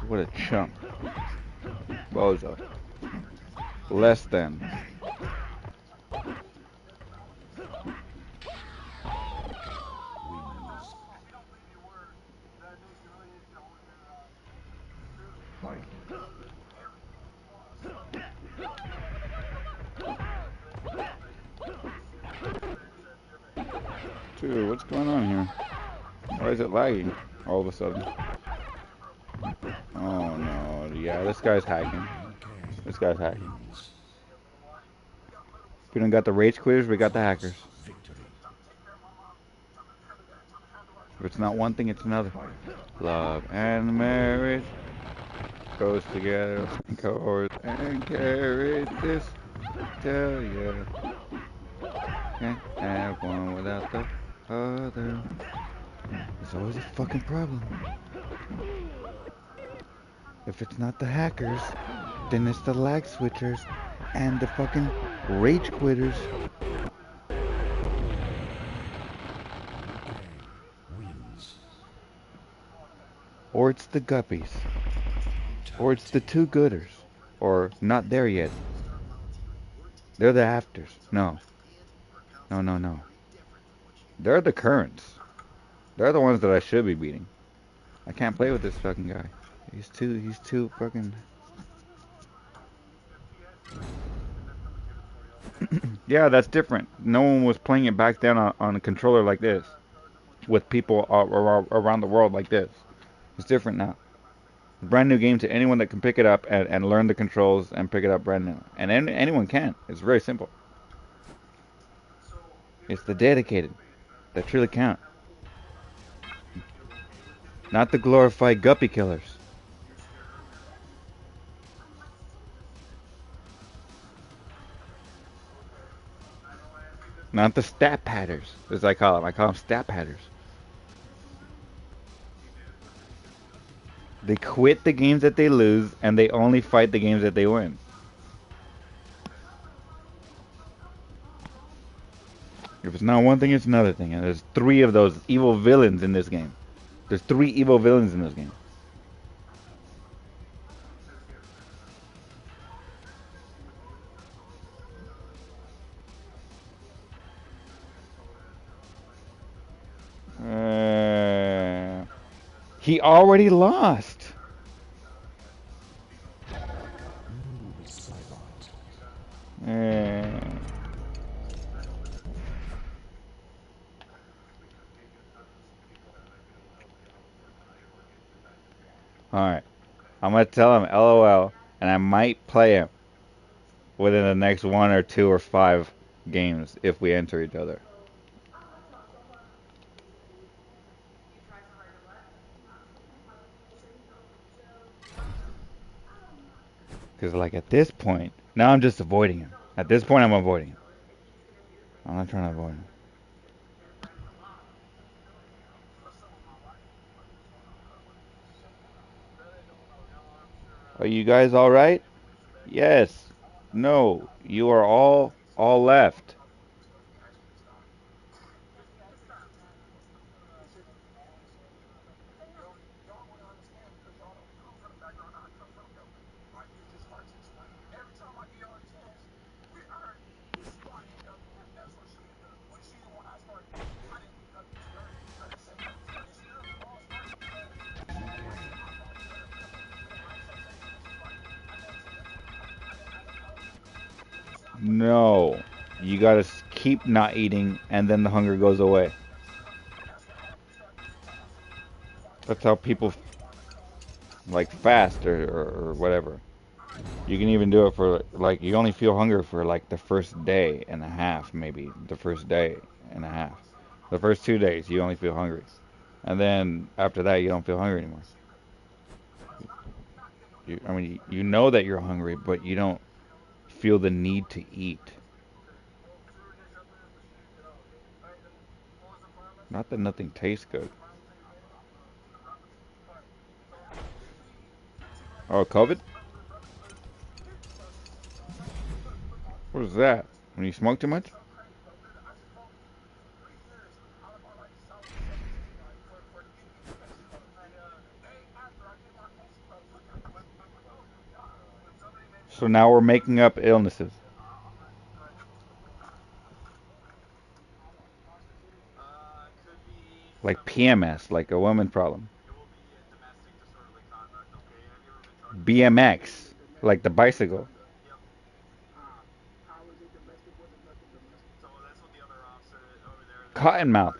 What a chump. Bozo. Less than. Dude, what's going on here? Why is it lagging all of a sudden? Oh no, yeah, this guy's hacking. This guy's hacking. If we don't got the rage quitters, we got the hackers. If it's not one thing, it's another. Love and marriage goes together, course and carry this. Tell ya, can't have one without the other. There's always a fucking problem. If it's not the hackers, then it's the lag switchers and the fucking rage quitters. Or it's the guppies. Or it's the two gooders. Or not there yet. They're the afters. No. No, no, no. They're the currents. They're the ones that I should be beating. I can't play with this fucking guy. He's too fucking... Yeah, that's different. No one was playing it back then on a controller like this. With people around the world like this. It's different now. Brand new game to anyone that can pick it up and learn the controls and pick it up brand new. And anyone can. It's very simple. It's the dedicated that truly count. Not the glorified guppy killers. Not the stat padders, as I call them. I call them stat padders. They quit the games that they lose, and they only fight the games that they win. If it's not one thing, it's another thing. And there's 3 of those evil villains in this game. There's 3 evil villains in this game. He already lost. Alright. I'm going to tell him LOL, and I might play him within the next 1 or 2 or 5 games if we enter each other. Because, like, at this point, now I'm just avoiding him. At this point, I'm avoiding him. I'm not trying to avoid him. Are you guys alright? Yes. No. You are all left. No. You gotta keep not eating, and then the hunger goes away. That's how people like fast or whatever. You can even do it for like you only feel hunger for like the first day and a half, maybe the first day and a half. The first 2 days you only feel hungry, and then after that you don't feel hungry anymore. I mean, you know that you're hungry, but you don't feel the need to eat. Not that nothing tastes good. Oh, COVID? What is that? When you smoke too much? So now we're making up illnesses. Like PMS, like a woman problem. BMX, like the bicycle. Cottonmouth.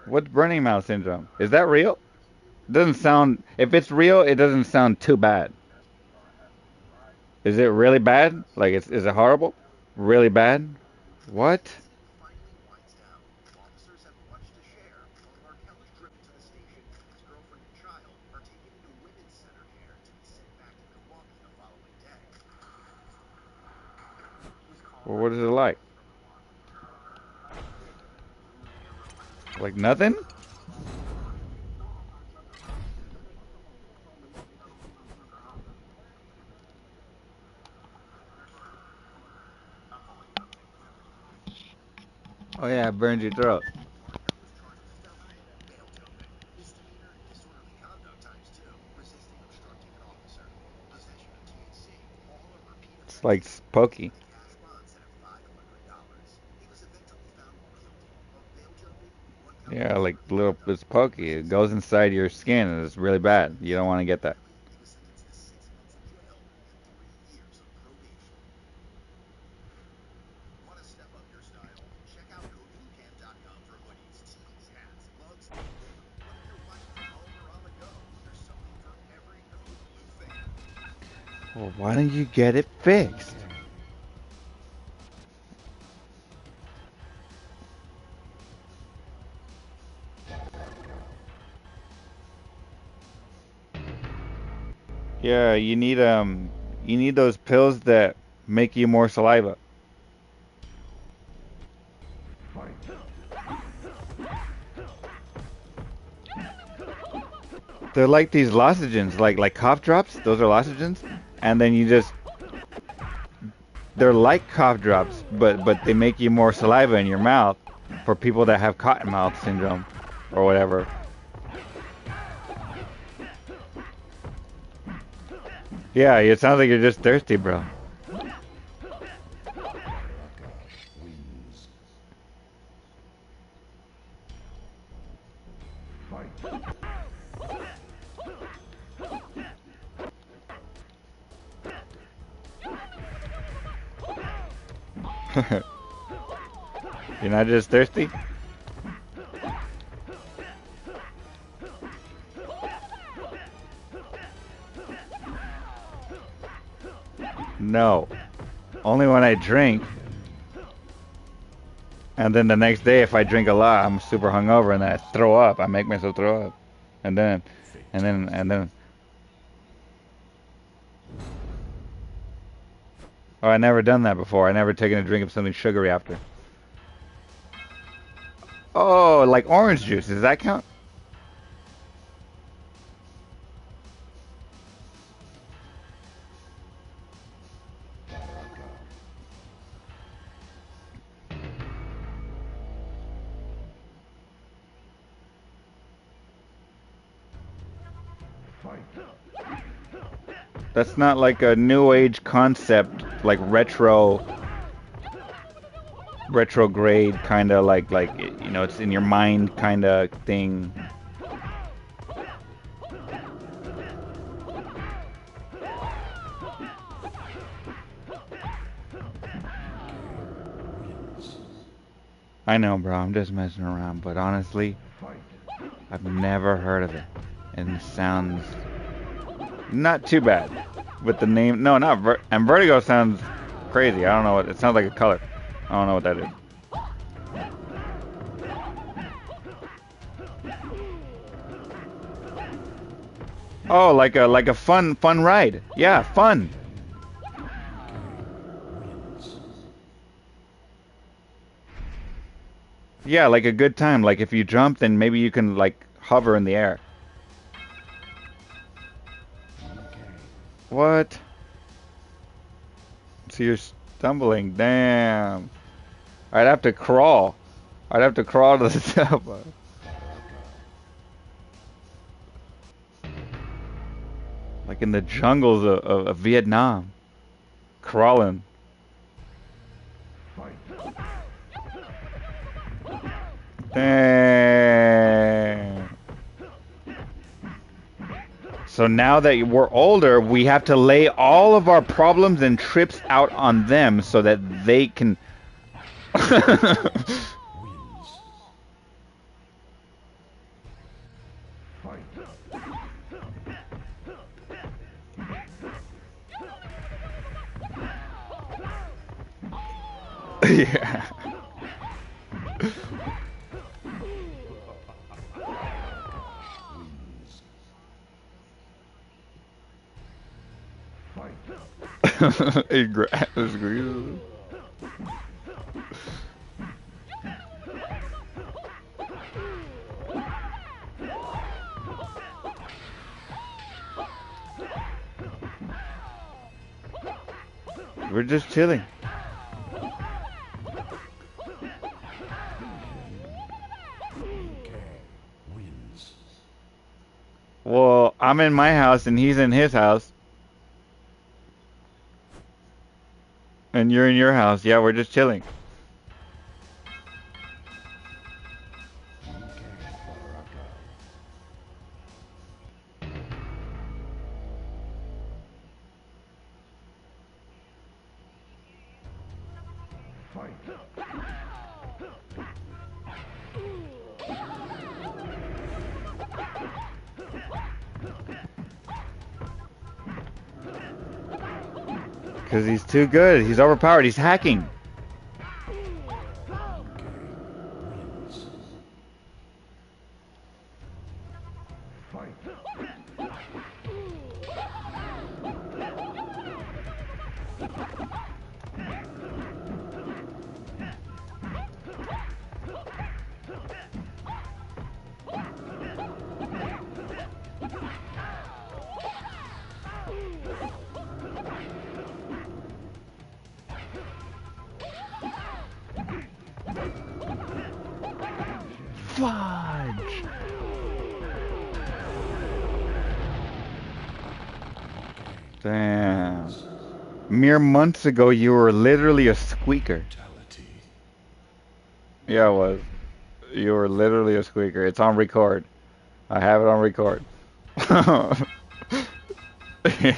What's burning mouth syndrome? Is that real? It doesn't sound. If it's real, it doesn't sound too bad. Is it really bad? Like, is it horrible? Really bad? What? Finally winds down. Officers have much to share while Markel is driven to the station. His girlfriend and child are taken into women's center care to be sent back to Milwaukee the following day. Well, what is it like? Like nothing? Oh yeah, it burns your throat. Bail jumping. Misdemeanor, disorderly conduct times 2. Resisting obstructing an officer. Possession of THC. All are repeat It's like offenses. pokey. The cash bond set at $500. He was eventually found guilty of bail jumping, 1 count Yeah, of like disorderly little, it's conduct, pokey. It goes inside your skin and it's really bad. You don't want to get that. He was sentenced to 6 months in jail and 3 years of probation. Want to step up your style? Check out GoBootcamp.com for hoodies, tees, hats, mugs, and more. Whether you're watching from home or on the go, there's something for every Code Blue fan. Well, why don't you get it fixed? Yeah, you need those pills that make you more saliva. They're like these lozenges, like cough drops. Those are lozenges, and then you just they're like cough drops, but they make you more saliva in your mouth for people that have cotton mouth syndrome or whatever. Yeah, it sounds like you're just thirsty, bro. Wins. You're not just thirsty? No. Only when I drink. And then the next day, if I drink a lot, I'm super hungover and I throw up. I make myself throw up. And then. Oh, I never done that before. I never taken a drink of something sugary after. Oh, like orange juice. Does that count? That's not like a new age concept, like retrograde kind of like you know, it's in your mind kind of thing. I know, bro. I'm just messing around, but honestly, I've never heard of it, and it sounds not too bad. With the name, no, not and Vertigo sounds crazy. I don't know what it sounds like. A color. I don't know what that is. Oh, like a fun ride. Yeah, fun. Yeah, like a good time. Like if you jump, then maybe you can like hover in the air. What? So you're stumbling. Damn. I'd have to crawl. I'd have to crawl to the top. Like in the jungles of Vietnam. Crawling. Damn. So now that we're older, we have to lay all of our problems and trips out on them so that they can... Yeah. It grabs green. We're just chilling. Well, I'm in my house and he's in his house. And you're in your house. Yeah, we're just chilling. Because he's too good. He's overpowered. He's hacking. Fudge. Damn. Mere months ago, you were literally a squeaker. Yeah, it was. You were literally a squeaker. It's on record. I have it on record.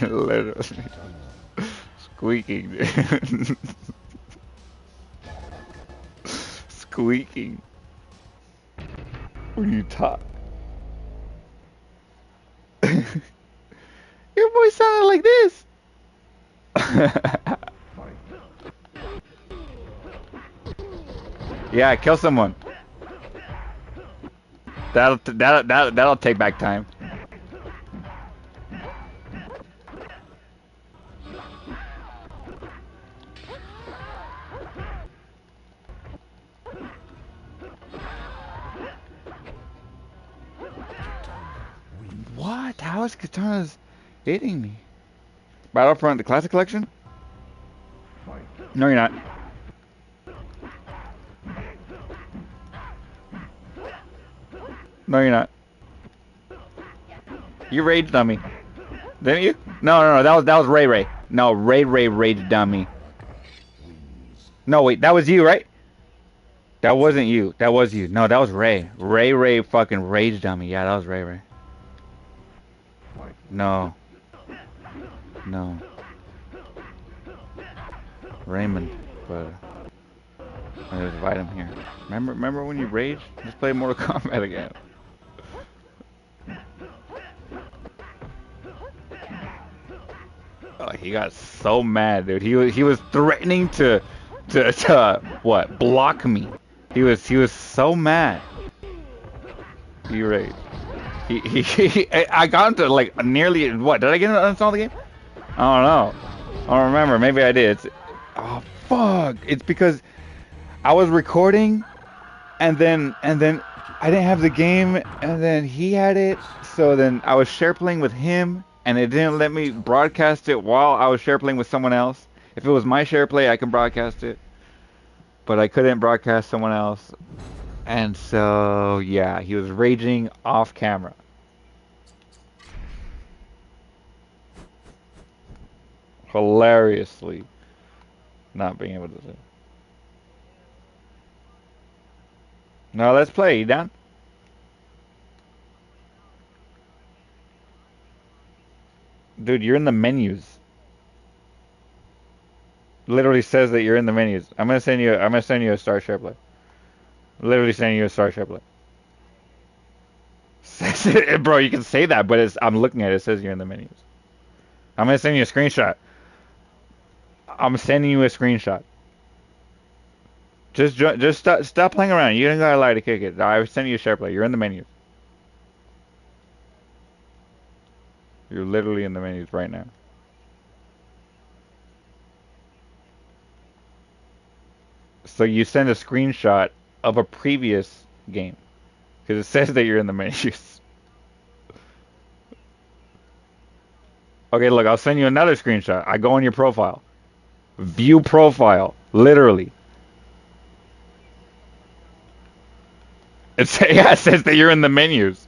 Literally. Squeaking, dude. Squeaking. When you talk. Your voice sounded like this. Yeah, kill someone. That'll take back time. What? How is Katana's hitting me? Battlefront, the classic collection? No, you're not. No, you're not. You raged on me, didn't you? No. That was Ray Ray. No, Ray raged on me. No, wait, that was you, right? That wasn't you. That was you. No, that was Ray. Ray fucking raged on me. Yeah, that was Ray. No. No. Raymond, but I just invite him here. Remember when you rage? Just play Mortal Kombat again. Oh, he got so mad, dude. He was threatening to what? Block me. He was so mad. He raged. I got him to like nearly what? Did I get him to uninstall the game? I don't know. I don't remember. Maybe I did. Oh fuck! It's because I was recording, and then I didn't have the game, and then he had it. So then I was share playing with him, and it didn't let me broadcast it while I was share playing with someone else. If it was my share play, I can broadcast it, but I couldn't broadcast someone else. And so yeah, he was raging off camera. Hilariously not being able to do. No, let's play. You down? Dude, you're in the menus. Literally says that you're in the menus. I'm gonna send you a star share play. Literally sending you a star share play. Bro, you can say that, but I'm looking at it. It says you're in the menus. I'm gonna send you a screenshot. I'm sending you a screenshot. Just stop playing around. You don't gotta lie to kick it. I was sending you a share play. You're in the menus. You're literally in the menus right now. So you send a screenshot of a previous game because it says that you're in the menus. Okay, look, I'll send you another screenshot. I go on your profile. View profile. Literally. It says that you're in the menus.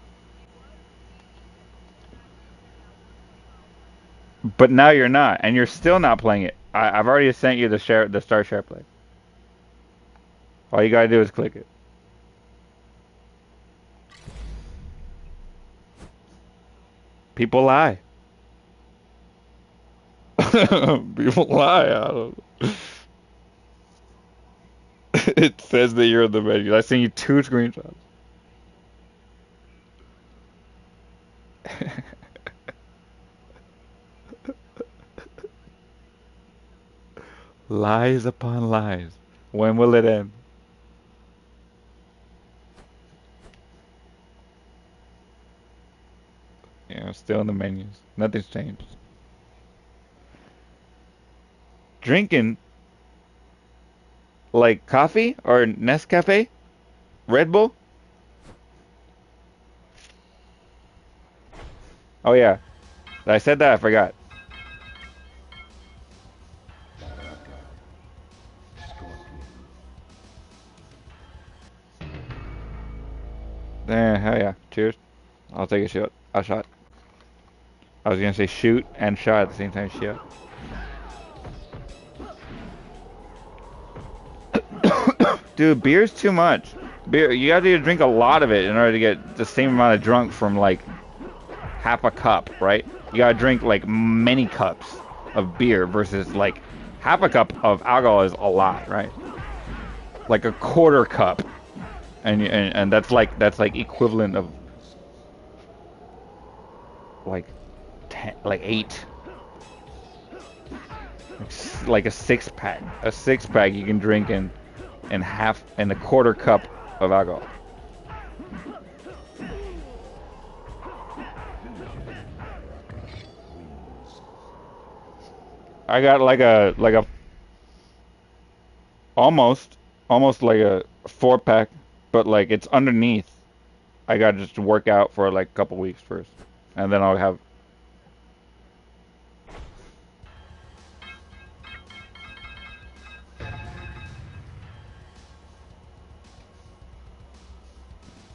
But now you're not, and you're still not playing it. I've already sent you the star share play. All you gotta do is click it. People lie. People lie. I don't know. It says that you're in the menus. I sent you 2 screenshots. Lies upon lies. When will it end? Yeah, still in the menus. Nothing's changed. Drinking like coffee or Nescafe? Red Bull? Oh yeah. I said that, I forgot. Hell yeah. Cheers. I'll take a shot. A shot. I was gonna say shoot and shot at the same time. Shot. Dude, beer's too much. Beer, you have to drink a lot of it in order to get the same amount of drunk from like half a cup, right? You gotta drink like many cups of beer versus like half a cup of alcohol is a lot, right? Like a quarter cup, and that's like equivalent of like 10, like 8. Like a 6-pack. A 6-pack you can drink in a quarter cup of alcohol. I got like a almost like a 4-pack, but like it's underneath. I gotta just work out for like a couple weeks first, and then I'll have.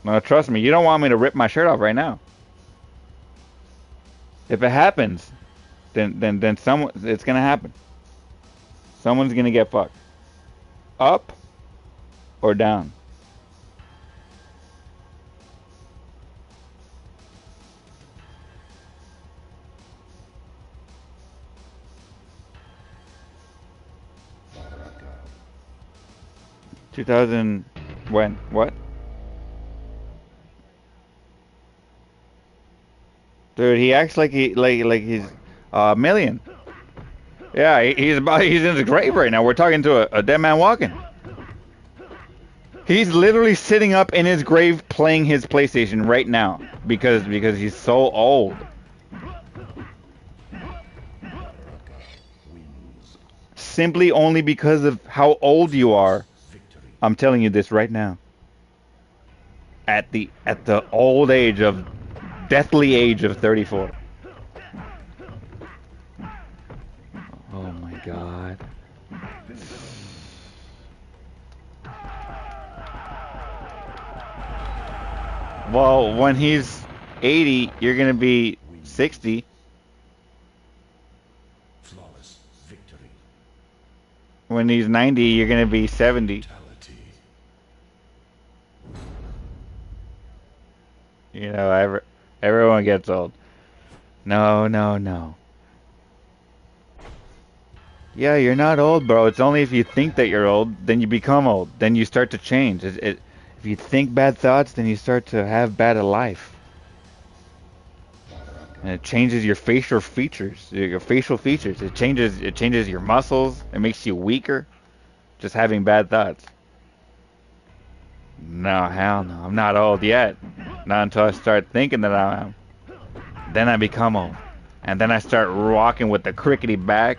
No, trust me, you don't want me to rip my shirt off right now. If it happens, then someone, it's gonna happen. Someone's gonna get fucked. Up or down. 2000 when? What? Dude, he acts like he's a million. Yeah, he's in his grave right now. We're talking to a dead man walking. He's literally sitting up in his grave playing his PlayStation right now because he's so old. Simply only because of how old you are. I'm telling you this right now. At the old age of deathly age of 34. Oh my god. Well, when he's 80, you're gonna be 60. Flawless victory. When he's 90, you're gonna be 70. You know, everyone gets old. No, no, no. Yeah, you're not old, bro. It's only if you think that you're old, then you become old. Then you start to change. If you think bad thoughts, then you start to have bad life. And it changes your facial features. Your facial features. It changes your muscles. It makes you weaker. Just having bad thoughts. No, hell no. I'm not old yet. Not until I start thinking that I am. Then I become old. And then I start rocking with the crickety back.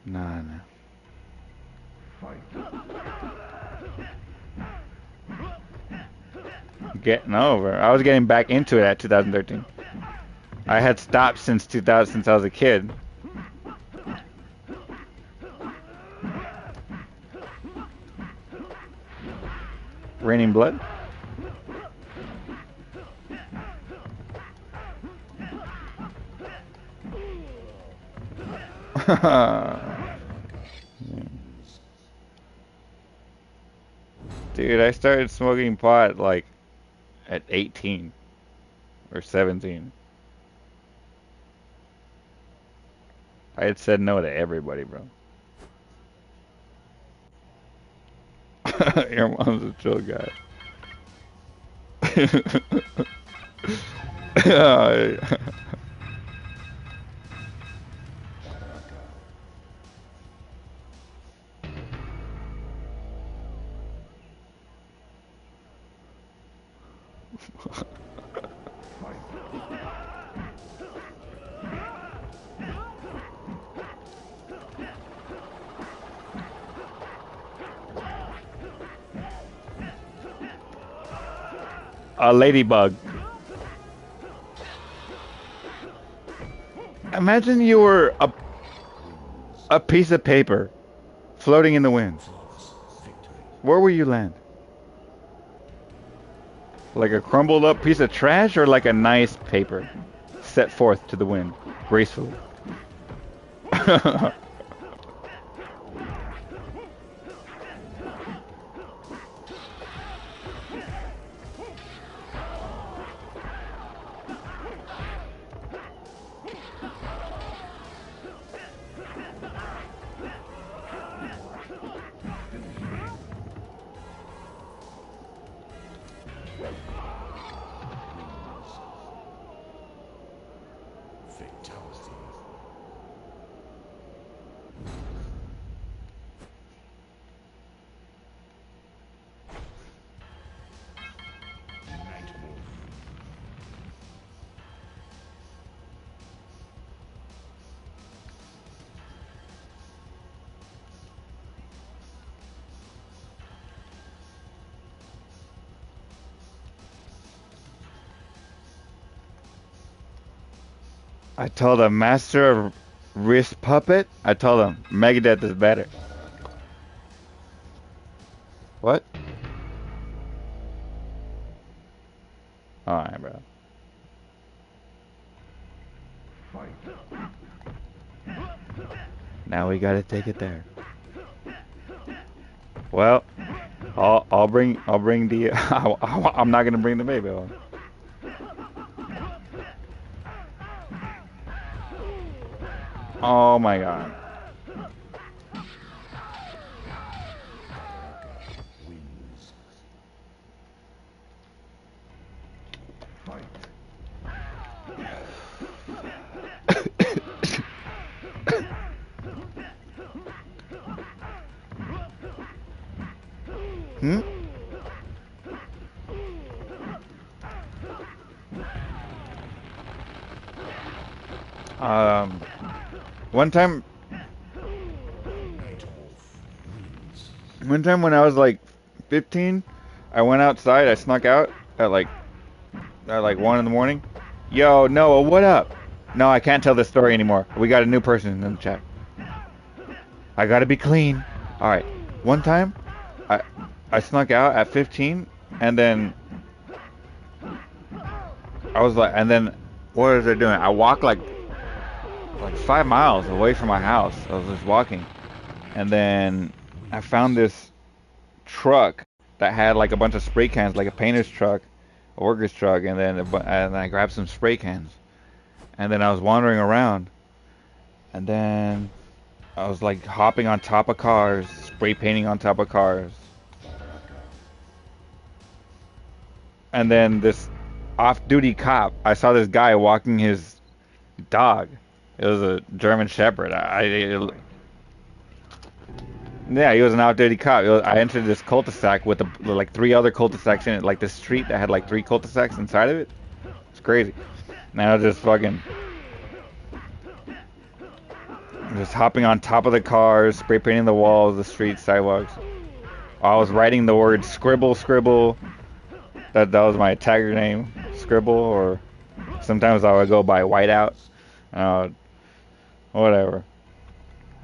No, no. Getting over. I was getting back into it at 2013. I had stopped since 2000, since I was a kid. Raining blood. Dude, I started smoking pot like at 18 or 17. I had said no to everybody, bro. Your mom's a chill guy. A ladybug. Imagine you were a piece of paper floating in the wind. Where will you land? Like a crumbled up piece of trash or like a nice paper set forth to the wind gracefully? I told him, Master of Wrist Puppet. I told him, Megadeth is better. What? Alright, bro. Now we gotta take it there. Well, I'll bring the. I'm not gonna bring the baby on. Oh my god. Wins. Hmm? Um, one time, one time when I was like 15, I went outside. I snuck out at like 1 in the morning. Yo, Noah, what up? No, I can't tell this story anymore. We got a new person in the chat. I gotta be clean. All right. One time, I I snuck out at 15, and then I was like, and then what was I doing? I walked like 5 miles away from my house. I was just walking, and then I found this truck that had like a bunch of spray cans, like a painter's truck, a worker's truck, and then and I grabbed some spray cans, and then I was wandering around, and then I was like hopping on top of cars, spray painting on top of cars, and then this off-duty cop, I saw this guy walking his dog. It was a German Shepherd. Yeah, he was an off-duty cop. I entered this cul-de-sac with like 3 other cul-de-sacs in it, like this street that had like 3 cul-de-sacs inside of it. It's crazy. Now just fucking, just hopping on top of the cars, spray painting the walls, the streets, sidewalks. I was writing the word scribble, scribble. That was my tagger name, scribble, or sometimes I would go by whiteout. Whatever.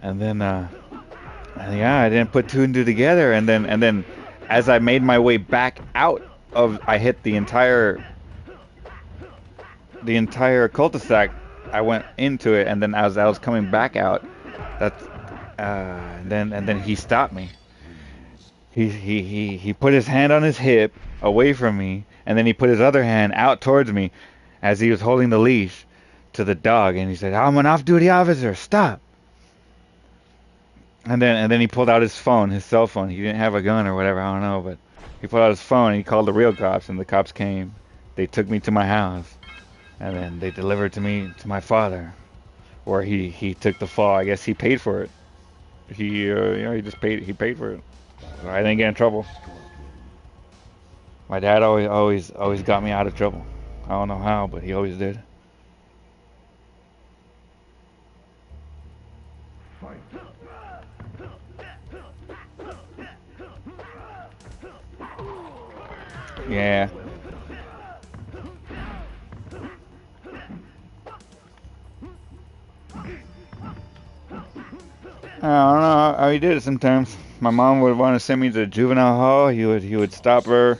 And then, yeah, I didn't put two and two together. And then, as I made my way back out I hit the entire cul-de-sac. I went into it, and then as I was coming back out, and then he stopped me. He put his hand on his hip away from me, and then he put his other hand out towards me as he was holding the leash to the dog, and he said, "I'm an off-duty officer. Stop." And then he pulled out his phone, his cell phone. He didn't have a gun or whatever, I don't know, but he pulled out his phone and he called the real cops, and the cops came. They took me to my house, and then they delivered me to my father, where he took the fall. I guess he paid for it. He paid for it. So I didn't get in trouble. My dad always got me out of trouble. I don't know how, but he always did. Yeah. I don't know how he did it sometimes. My mom would want to send me to juvenile hall. He would stop her.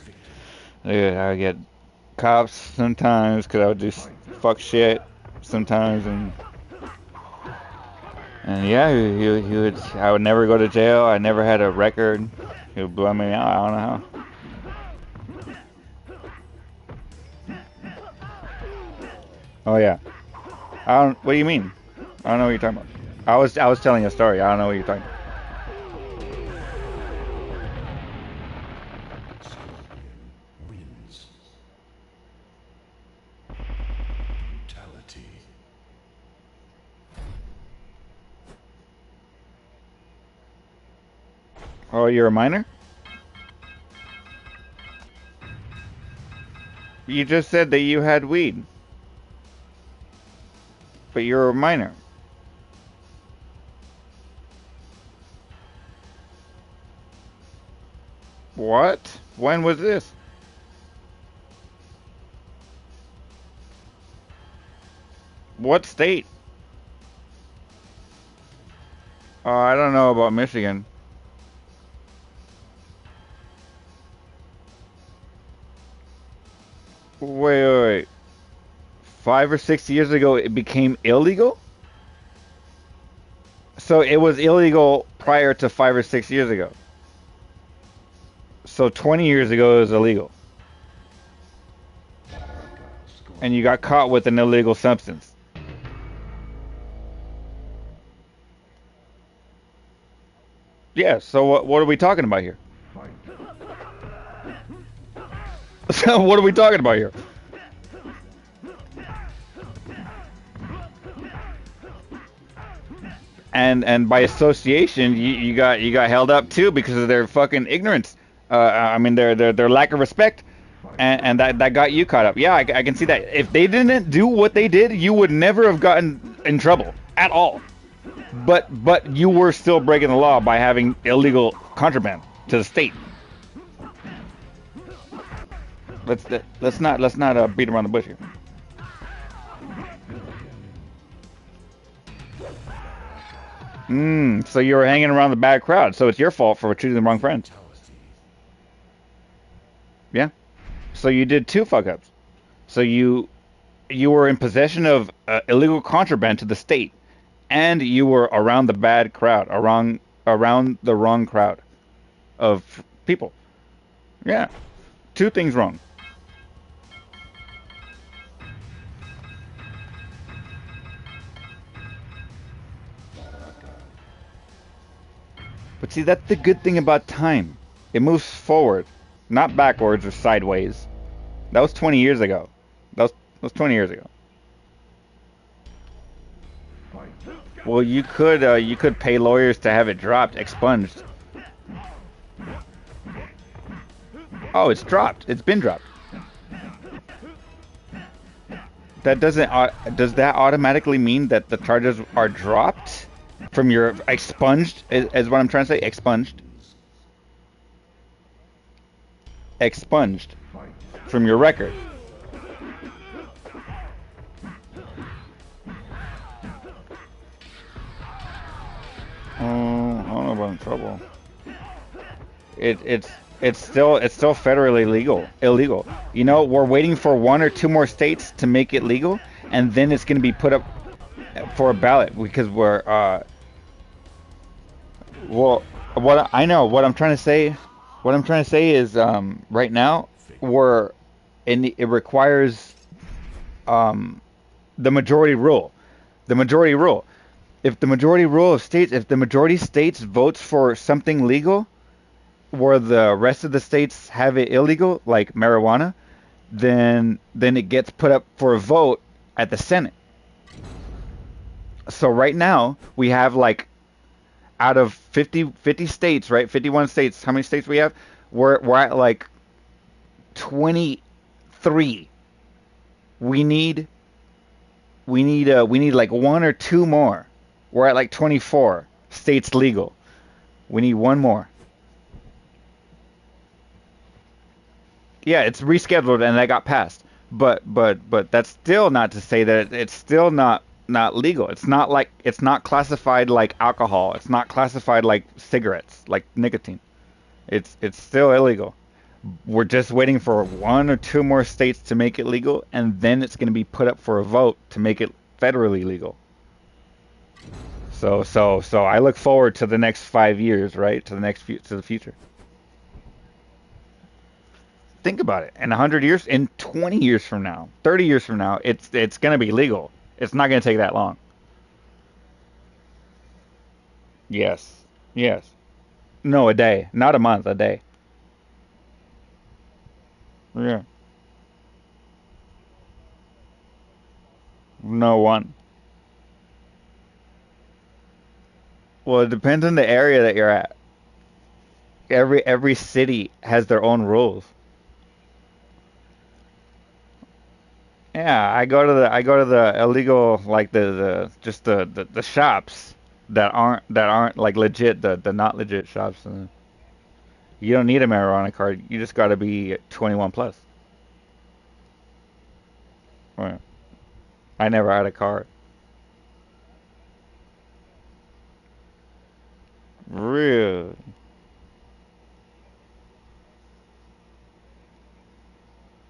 Yeah, I would get cops sometimes because I would do fuck shit sometimes, and yeah, he would. I would never go to jail. I never had a record. He would blow me out. I don't know how. Oh yeah. What do you mean? I don't know what you're talking about. I was telling a story. I don't know what you're talking about. Wins. Brutality. Oh, you're a minor? You just said that you had weed. But you're a minor. What? When was this? What state? I don't know about Michigan. Wait. 5 or 6 years ago, it became illegal? So it was illegal prior to 5 or 6 years ago. So 20 years ago, it was illegal. And you got caught with an illegal substance. Yeah, so what are we talking about here? So what are we talking about here? And by association, you got held up too because of their fucking ignorance. I mean their lack of respect, and that got you caught up. Yeah, I can see that. If they didn't do what they did, you would never have gotten in trouble at all. But you were still breaking the law by having illegal contraband to the state. Let's not beat around the bush here. So you were hanging around the bad crowd, so it's your fault for choosing the wrong friends. Yeah. So you did two fuck ups. So you were in possession of illegal contraband to the state, and you were around the bad crowd, around the wrong crowd of people. Yeah. Two things wrong. But see, that's the good thing about time. It moves forward, not backwards or sideways. That was 20 years ago. That was 20 years ago. Well, you could pay lawyers to have it dropped, expunged. Oh, it's dropped. It's been dropped. That doesn't. Does that automatically mean that the charges are dropped from your expunged? Is what I'm trying to say. Expunged. Expunged from your record. I don't know about in trouble. It's still federally illegal. You know, we're waiting for one or two more states to make it legal, and then it's going to be put up for a ballot because we're well, what I'm trying to say is right now it requires the majority rule. The majority rule. If the majority states votes for something legal, where the rest of the states have it illegal, like marijuana, then it gets put up for a vote at the Senate. So right now we have like out of 50 states, right? 51 states. How many states we have? We're at like 23. We need like one or two more. We're at like 24 states legal. We need one more. Yeah, it's rescheduled and that got passed. But that's still not to say that it's still not legal. It's not classified like alcohol. It's not classified like cigarettes, like nicotine. It's still illegal. We're just waiting for one or two more states to make it legal, and then it's going to be put up for a vote to make it federally legal. So I look forward to the next 5 years, right? To the future. Think about it. In 100 years, in 20 years from now, 30 years from now, it's going to be legal. It's not going to take that long. Yes. Yes. No, a day. Not a month, a day. Yeah. No one. Well, it depends on the area that you're at. Every city has their own rules. Yeah, I go to the illegal like the shops that aren't like legit the not legit shops. You don't need a marijuana card. You just got to be 21 plus. Right. I never had a card. Real.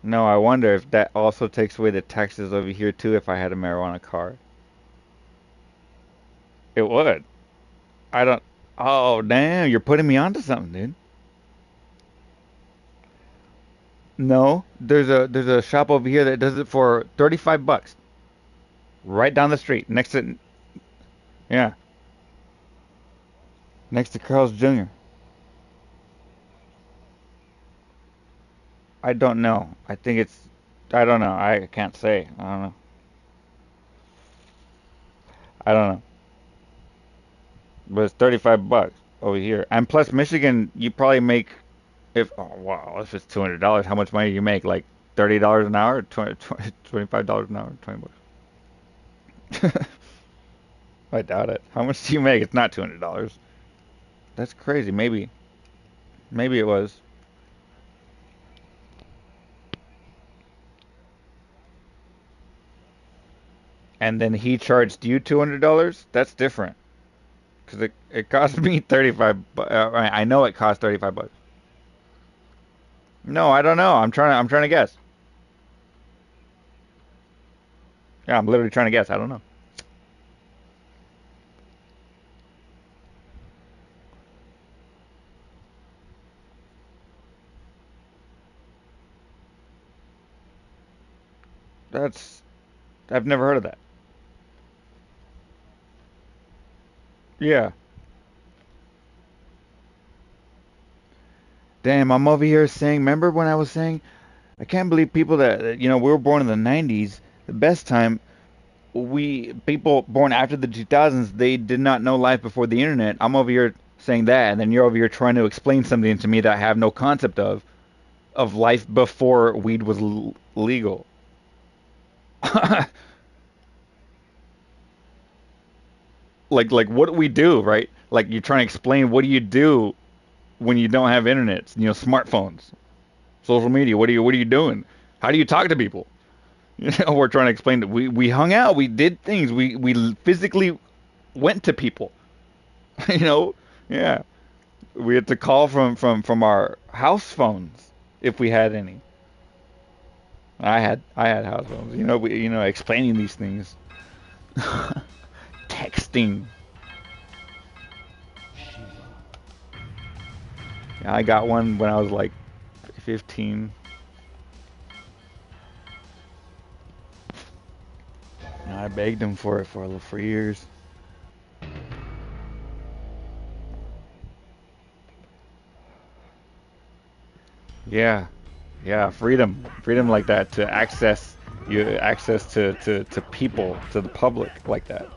No, I wonder if that also takes away the taxes over here too if I had a marijuana card. It would. I don't. Oh, damn, you're putting me onto something, dude. No, there's a shop over here that does it for 35 bucks. Right down the street, next to. Yeah. Next to Carl's Jr. I don't know. I think it's. I don't know. I can't say. I don't know. I don't know. But it's 35 bucks over here. And plus Michigan, you probably make if oh wow, if it's $200, how much money do you make? Like $30 an hour, $25 an hour, 20 bucks. I doubt it. How much do you make? It's not $200. That's crazy. Maybe it was. And then he charged you $200? That's different. Because it cost me 35 I know it cost 35 bucks. No, I don't know. I'm trying to guess. Yeah, I'm literally trying to guess. I don't know. That's I've never heard of that. Yeah. Damn, I'm over here saying, remember when I was saying I can't believe people that we were born in the 90s, the best time. We people born after the 2000s, they did not know life before the internet. I'm over here saying that, and then you're over here trying to explain something to me that I have no concept of life before weed was legal. Like what do we do, right? Like you're trying to explain what do you do when you don't have internet, smartphones, social media. What are you doing? How do you talk to people? We're trying to explain that we hung out, we did things, we physically went to people. you know, yeah. We had to call from our house phones if we had any. I had house phones. Explaining these things. Texting. Yeah, I got one when I was like 15. I begged him for it for years. Yeah, yeah, freedom like that to access to people, to the public like that.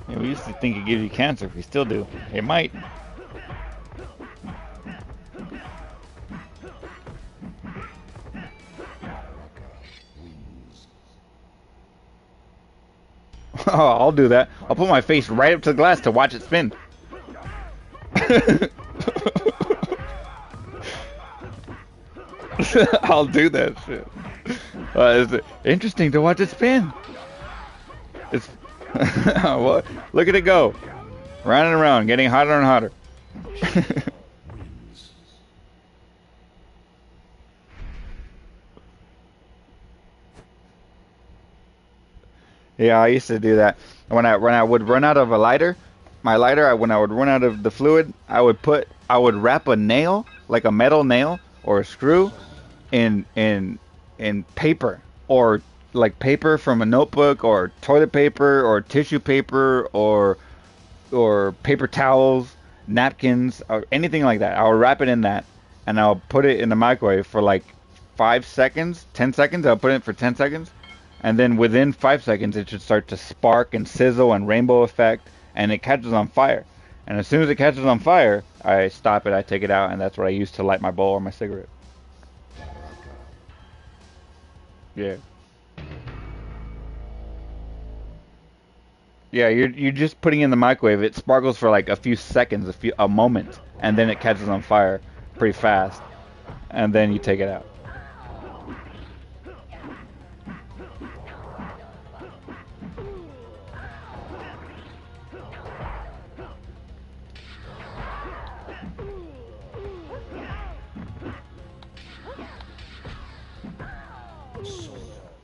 Yeah, we used to think it gives you cancer. We still do. It might. Oh, I'll do that. I'll put my face right up to the glass to watch it spin. I'll do that shit. It's interesting to watch it spin. It's well, look at it go, round and around, getting hotter and hotter. Yeah, I used to do that. When I would run out of a lighter, my lighter, when I would run out of the fluid, I would wrap a nail, like a metal nail or a screw, in paper, or like paper from a notebook, or toilet paper, or tissue paper, or paper towels, napkins, or anything like that. I'll wrap it in that, and I'll put it in the microwave for like 5 seconds, 10 seconds. I'll put it in for 10 seconds, and then within 5 seconds, it should start to spark and sizzle and rainbow effect, and it catches on fire. And as soon as it catches on fire, I stop it, I take it out, and that's what I use to light my bowl or my cigarette. Yeah. Yeah, you're just putting it in the microwave. It sparkles for like a few seconds, a moment, and then it catches on fire pretty fast, and then you take it out.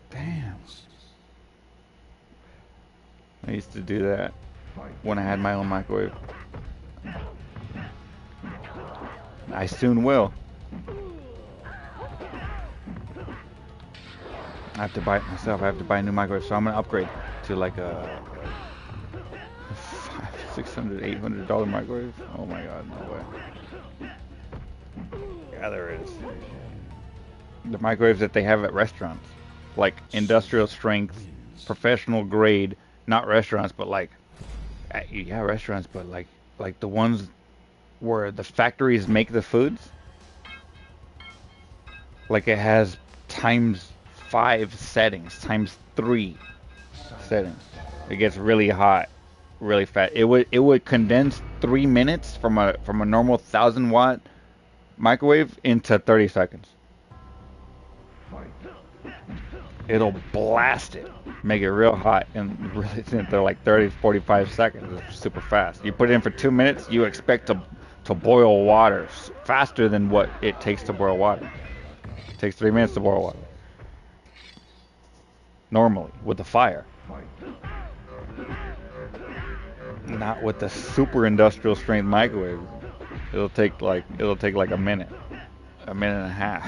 Damn. I used to do that when I had my own microwave. I soon will. I have to buy it myself. I have to buy a new microwave, so I'm gonna upgrade to like a $500, $600, $800 microwave. Oh my god, no way. Yeah, there is. The microwaves that they have at restaurants, like industrial strength, professional grade, not restaurants, but like, yeah, restaurants, but like the ones where the factories make the foods. Like it has ×5 settings, ×3 settings. It gets really hot, really fast. It would condense 3 minutes from a normal 1,000-watt microwave into 30 seconds. It'll blast it, make it real hot, and really into like 30-45 seconds. It's super fast. You put it in for 2 minutes, you expect to boil water faster than what it takes to boil water. It takes 3 minutes to boil water. Normally, with the fire. Not with the super industrial strength microwave. It'll take like a minute and a half.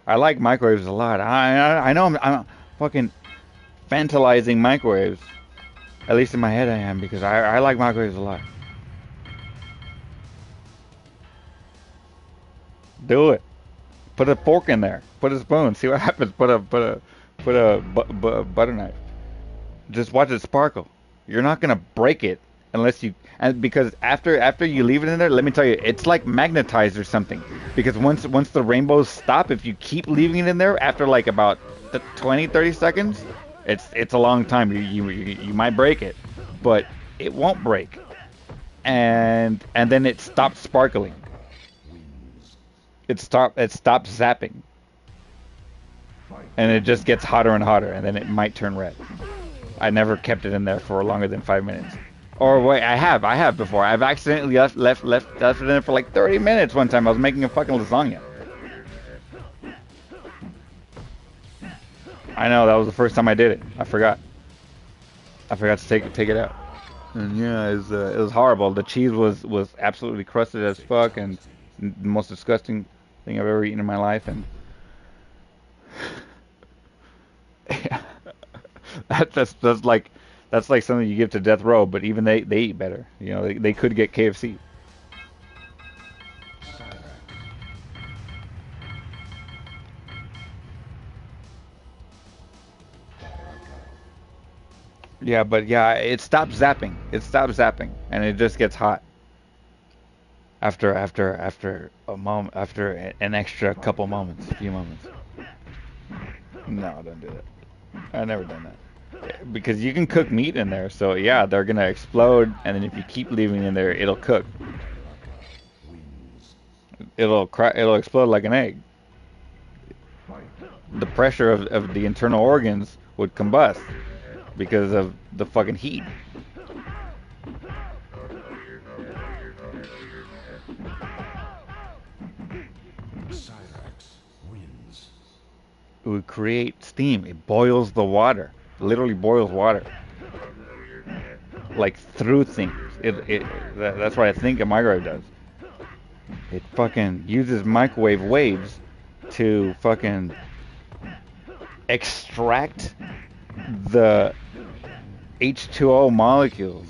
I like microwaves a lot. I know I'm fucking fantasizing microwaves. At least in my head I am, because I like microwaves a lot. Do it. Put a fork in there. Put a spoon. See what happens. Put a butter knife. Just watch it sparkle. You're not gonna break it unless you, and because after you leave it in there, let me tell you, it's like magnetized or something. Because once the rainbows stop, if you keep leaving it in there after like about 20-30 seconds, it's a long time. You might break it, but it won't break. And then it stops sparkling. It stops zapping. And it just gets hotter and hotter, and then it might turn red. I never kept it in there for longer than 5 minutes. Or wait, I have before. I've accidentally left it in there for like 30 minutes one time. I was making a fucking lasagna. I know, that was the first time I did it. I forgot to take it out. And yeah, it was horrible. The cheese was absolutely crusted as fuck, and the most disgusting thing I've ever eaten in my life. And yeah. That's like something you give to death row, but even they eat better. You know, they could get KFC. Yeah, but yeah, it stops zapping. It stops zapping, and it just gets hot. After a moment, after an extra couple moments, a few moments. No, don't do that. I've never done that. Because you can cook meat in there, so yeah, they're gonna explode, and then if you keep leaving it in there, it'll cook. It'll explode like an egg. The pressure of the internal organs would combust because of the fucking heat. It would create steam. It boils the water. It literally boils water. Like through things. That's what I think a microwave does. It fucking uses microwave waves to fucking extract the H2O molecules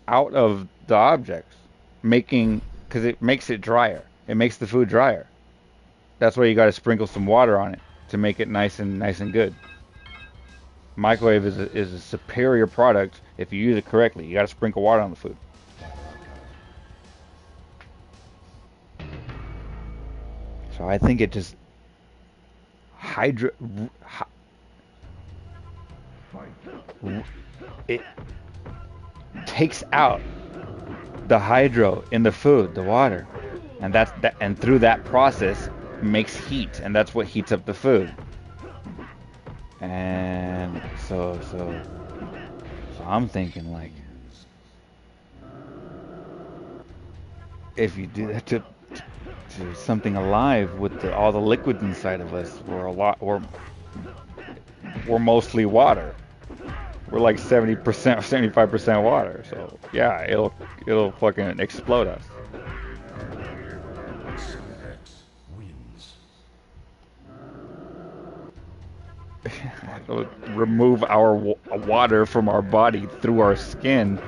out of the objects, because it makes it drier. It makes the food drier. That's why you got to sprinkle some water on it to make it nice and good. Microwave is a superior product if you use it correctly. You got to sprinkle water on the food. So I think it just it takes out the hydro in the food, the water, and through that process makes heat, and that's what heats up the food. And so I'm thinking, like, if you do that to to something alive with all the liquids inside of us. We're mostly water. We're like 70%, 75% water. So yeah, it'll fucking explode us. Wins. It'll remove our water from our body through our skin,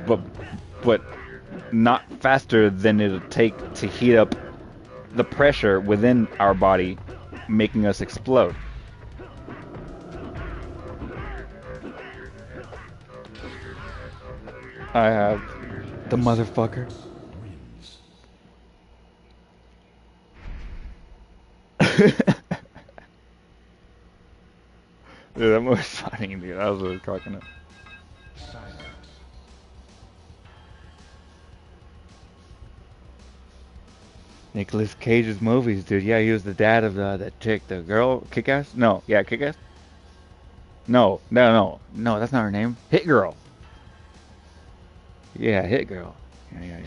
but not faster than it'll take to heat up the pressure within our body, making us explode. I have the motherfucker. Dude, that movie's funny, dude. I was really cracking up. Nicolas Cage's movies, dude. Yeah, he was the dad of that chick, the girl, Kick-Ass? No, yeah, Kick-Ass? No, that's not her name. Hit Girl. Yeah, Hit Girl. Yeah.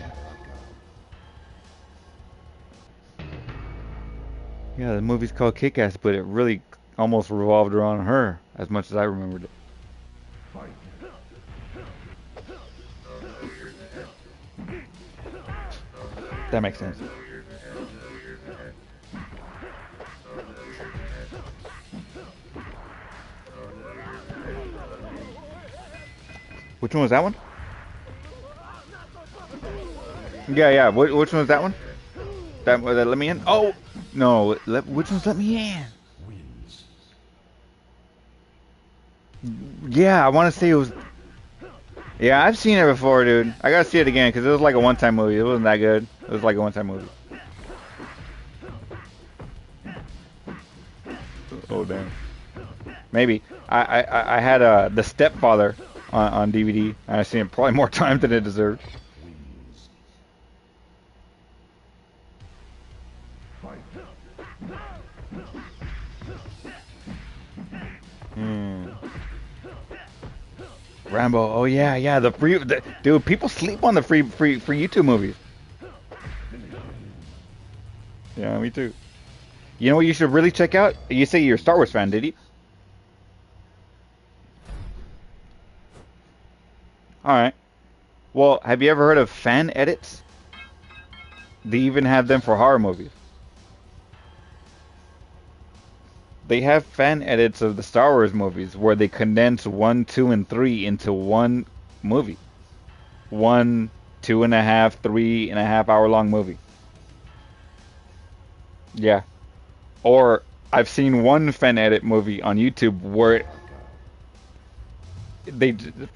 Yeah, the movie's called Kick-Ass, but it really almost revolved around her, as much as I remembered it. That makes sense. Which one was that one? Yeah. Which one was that one? That let me in? Oh no! Which one's let me in? Yeah, I want to say it was. Yeah, I've seen it before, dude. I gotta see it again because it was like a one-time movie. It wasn't that good. It was like a one-time movie. Oh damn. Maybe I had The Stepfather on DVD. And I've seen it probably more times than it deserved. Rambo. Oh yeah. Dude, people sleep on the free YouTube movies. Yeah, me too. You know what you should really check out? You say you're a Star Wars fan, did you? Alright. Well, have you ever heard of fan edits? They even have them for horror movies. They have fan edits of the Star Wars movies where they condense 1, 2, and 3 into one movie. 1, 2.5, 3.5 hour long movie. Yeah. Or I've seen one fan edit movie on YouTube where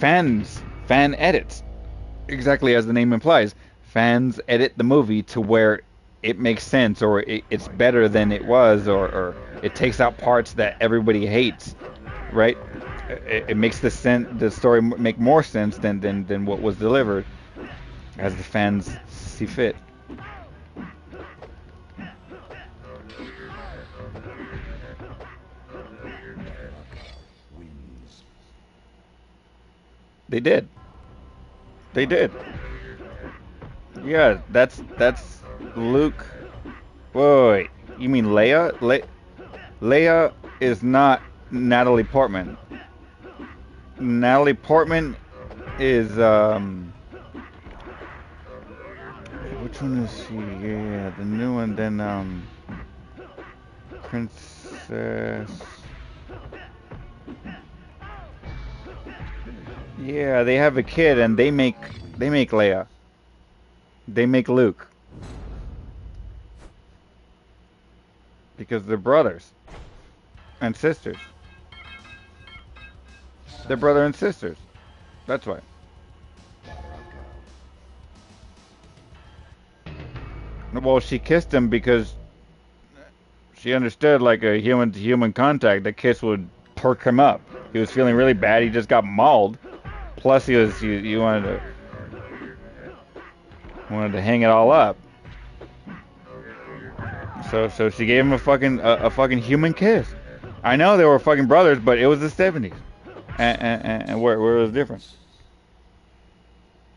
fan edits, exactly as the name implies. Fans edit the movie to where it makes sense, or it's better than it was, or it takes out parts that everybody hates, right? It makes the story make more sense than what was delivered, as the fans see fit. They did. Yeah, that's Luke. Wait, you mean Leia? Leia is not Natalie Portman. Natalie Portman is which one is she? Yeah, the new one. Then Princess. Yeah, they have a kid and they make Leia. They make Luke. Because they're brothers and sisters. They're brother and sisters. That's why. Well, she kissed him because she understood, like a human to human contact, the kiss would perk him up. He was feeling really bad. He just got mauled. Plus, you wanted to hang it all up. So she gave him a fucking human kiss. I know they were fucking brothers, but it was the 70s, and where it was different.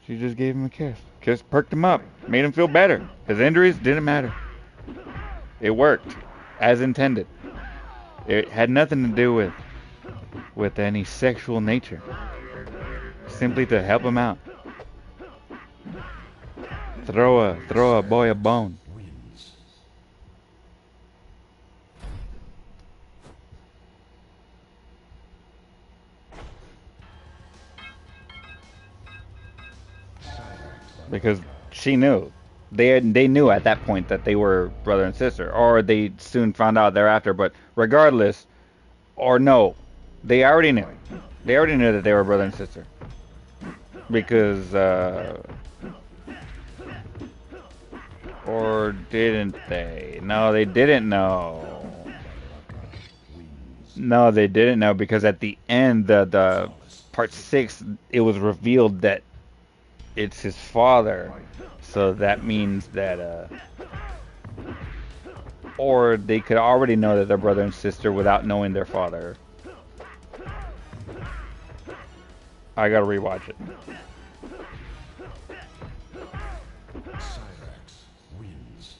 She just gave him a kiss. Kiss perked him up, made him feel better. His injuries didn't matter. It worked as intended. It had nothing to do with any sexual nature. Simply to help him out. Throw a boy a bone. Wins. Because she knew. They knew at that point that they were brother and sister, or they soon found out thereafter. But regardless, or no, they already knew. They already knew that they were brother and sister. Because, or didn't they? No, they didn't know. No, they didn't know, because at the end, the part 6, it was revealed that it's his father. So that means that, or they could already know that they're brother and sister without knowing their father. I gotta rewatch it. Cyrax wins.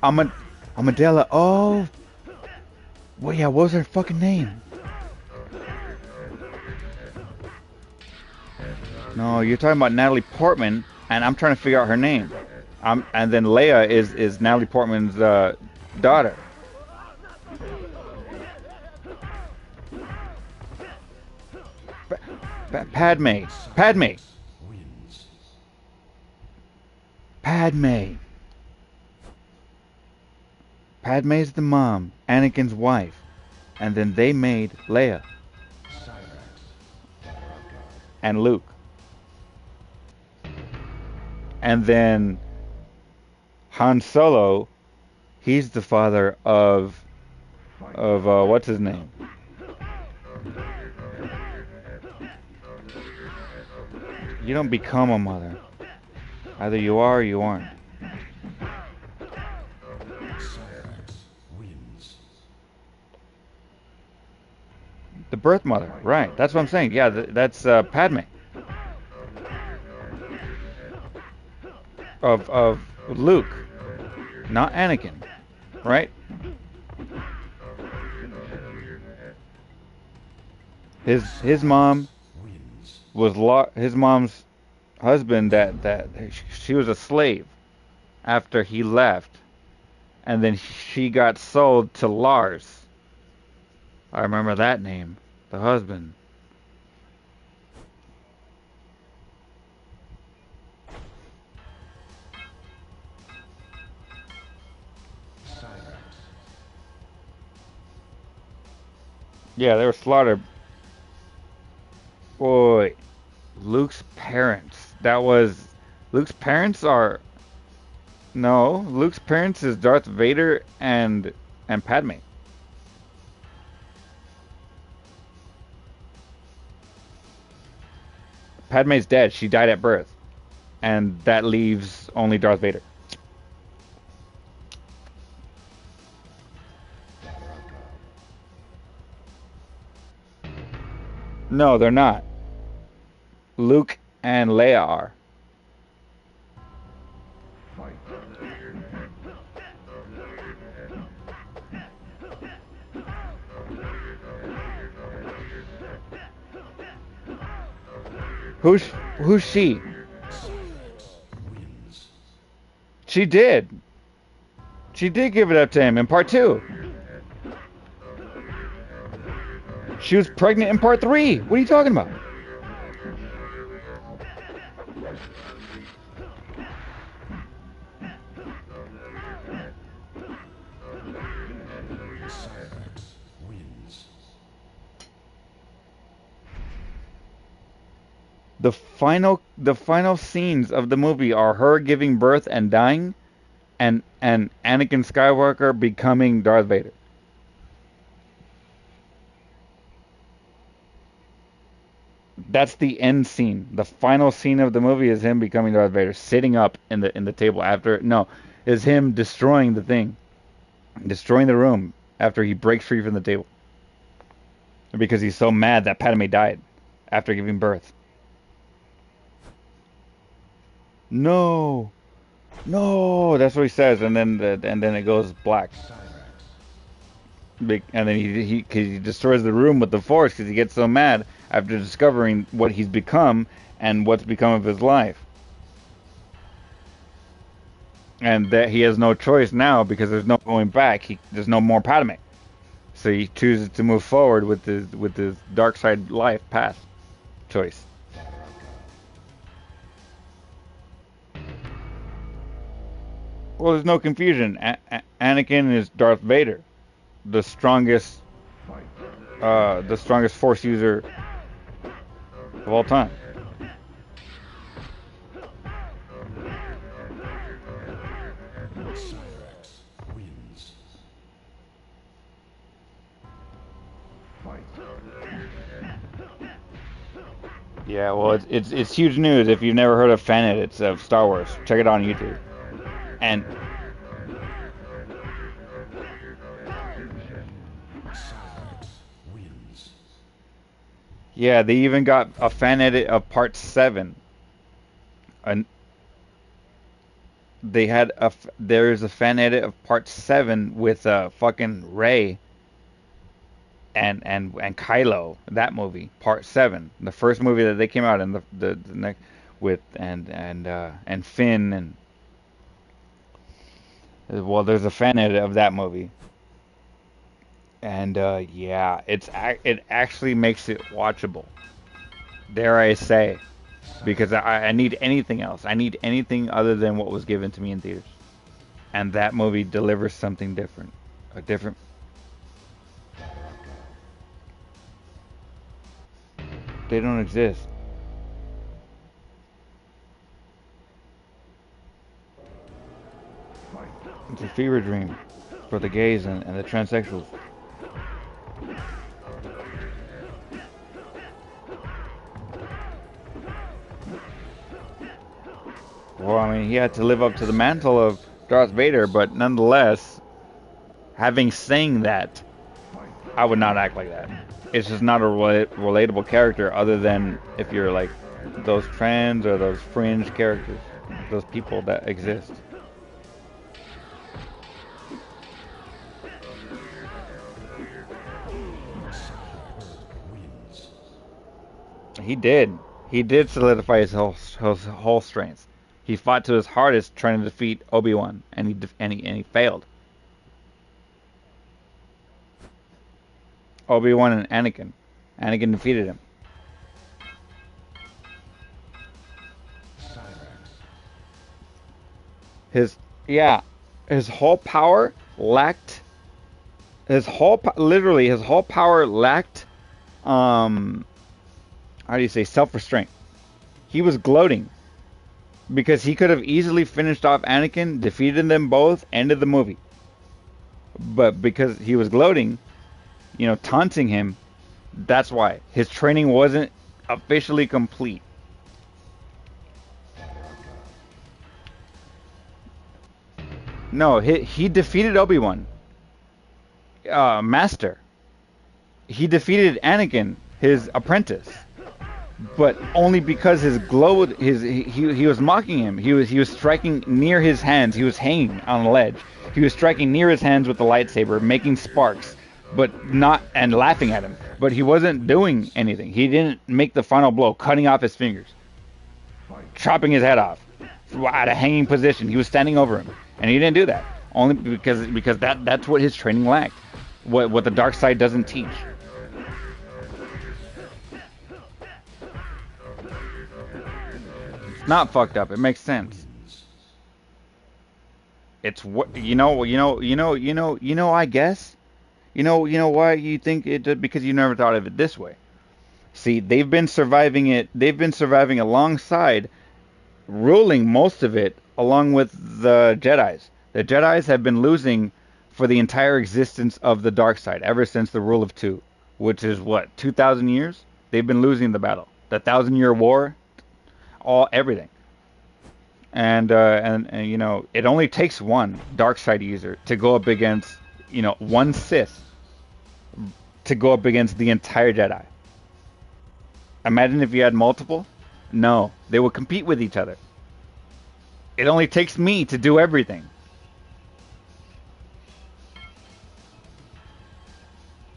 Amadella. Oh, well, yeah. What was her fucking name? No, you're talking about Natalie Portman, and I'm trying to figure out her name. And then Leia is Natalie Portman's daughter. Padme. Wins. Padme. Padme's the mom, Anakin's wife, and then they made Leia Cyrax. and Luke. And then Han Solo, he's the father of what's his name? You don't become a mother. Either you are or you aren't. Cyrax wins. The birth mother, right? That's what I'm saying. Yeah, that's Padme. Of Luke, not Anakin, right? His mom was his mom's husband. That she was a slave after he left, and then she got sold to Lars. I remember that name, the husband. Yeah, they were slaughtered. Boy, Luke's parents. That was Luke's parents are no. Luke's parents is Darth Vader and Padme. Padme's dead. She died at birth, and that leaves only Darth Vader. No, they're not. Luke and Leia are. Who's she? She did. She did give it up to him in part 2. She was pregnant in part 3. What are you talking about? Cyrax wins. The final scenes of the movie are her giving birth and dying, and Anakin Skywalker becoming Darth Vader. That's the end scene. The final scene of the movie is him becoming Darth Vader, sitting up in the table after. No, is him destroying the thing, destroying the room after he breaks free from the table, because he's so mad that Padme died after giving birth. no, no. That's what he says, and then it goes black. And then cause he destroys the room with the force because he gets so mad after discovering what he's become and what's become of his life. And that he has no choice now because there's no going back. There's no more Padme. So he chooses to move forward with his dark side life path choice. Well, there's no confusion. Anakin is Darth Vader, the strongest Force user of all time. Yeah, well, it's huge news if you've never heard of fan edits of Star Wars. Check it out on YouTube. And yeah, they even got a fan edit of Part 7. And there's a fan edit of Part 7 with fucking Rey and Kylo, that movie, Part 7, the first movie that they came out in, the next with and Finn, and well, there's a fan edit of that movie, and yeah, it actually makes it watchable, dare I say, because I need anything else. I need anything other than what was given to me in theaters, and that movie delivers something different, a different. They don't exist. It's a fever dream for the gays and the transsexuals. Well, I mean, he had to live up to the mantle of Darth Vader, but nonetheless, having saying that, I would not act like that. It's just not a relatable character, other than if you're like those trans or those fringe characters, those people that exist. He did. He did solidify his whole strength. He fought to his hardest trying to defeat Obi-Wan, and he failed. Obi-Wan and Anakin. Anakin defeated him. His whole power lacked. Literally, his whole power lacked. How do you say, self-restraint? He was gloating because he could have easily finished off Anakin, defeated them both, ended the movie. But because he was gloating, taunting him, that's why his training wasn't officially complete. No, he defeated Obi-Wan, Master. He defeated Anakin, his apprentice, but only because his glow. He was mocking him. He was striking near his hands. He was hanging on a ledge. He was striking near his hands with the lightsaber, making sparks, but not, and laughing at him. But he wasn't doing anything. He didn't make the final blow, cutting off his fingers, chopping his head off at a hanging position. He was standing over him, and he didn't do that only because that's what his training lacked. What the dark side doesn't teach. It's not fucked up. It makes sense. It's what I guess. Why you think it? Because you never thought of it this way. See, they've been surviving it. They've been surviving alongside, ruling most of it along with the Jedis. The Jedis have been losing for the entire existence of the dark side ever since the Rule of Two, which is what, 2,000 years. They've been losing the battle. The 1,000-year war, everything. And it only takes one dark side user to go up against, one Sith, to go up against the entire Jedi. Imagine if you had multiple. No, they would compete with each other. It only takes me to do everything.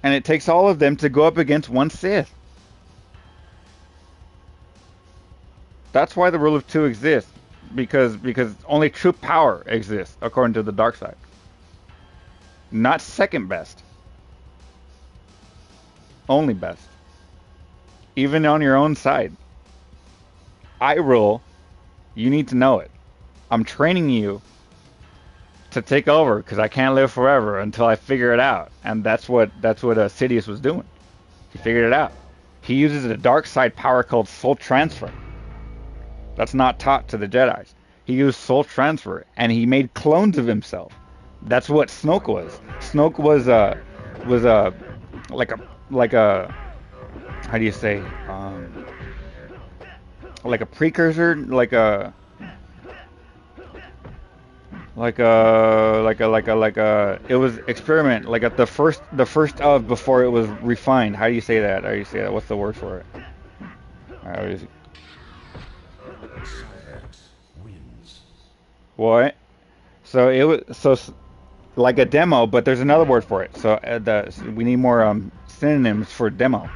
And it takes all of them to go up against one Sith. That's why the rule of two exists. Because only true power exists according to the dark side. Not second best. Only best. Even on your own side. I rule. You need to know it. I'm training you to take over because I can't live forever until I figure it out. And that's what Sidious was doing. He figured it out. He uses a dark side power called soul transfer. That's not taught to the Jedis. He used soul transfer and he made clones of himself. That's what Snoke was. Snoke was like a how do you say like a precursor, like a it was experiment, like at the first of before it was refined. How do you say that? How do you say that? What's the word for it? Cyrax wins. What? So it was like a demo, but there's another word for it. So we need more synonyms for demo.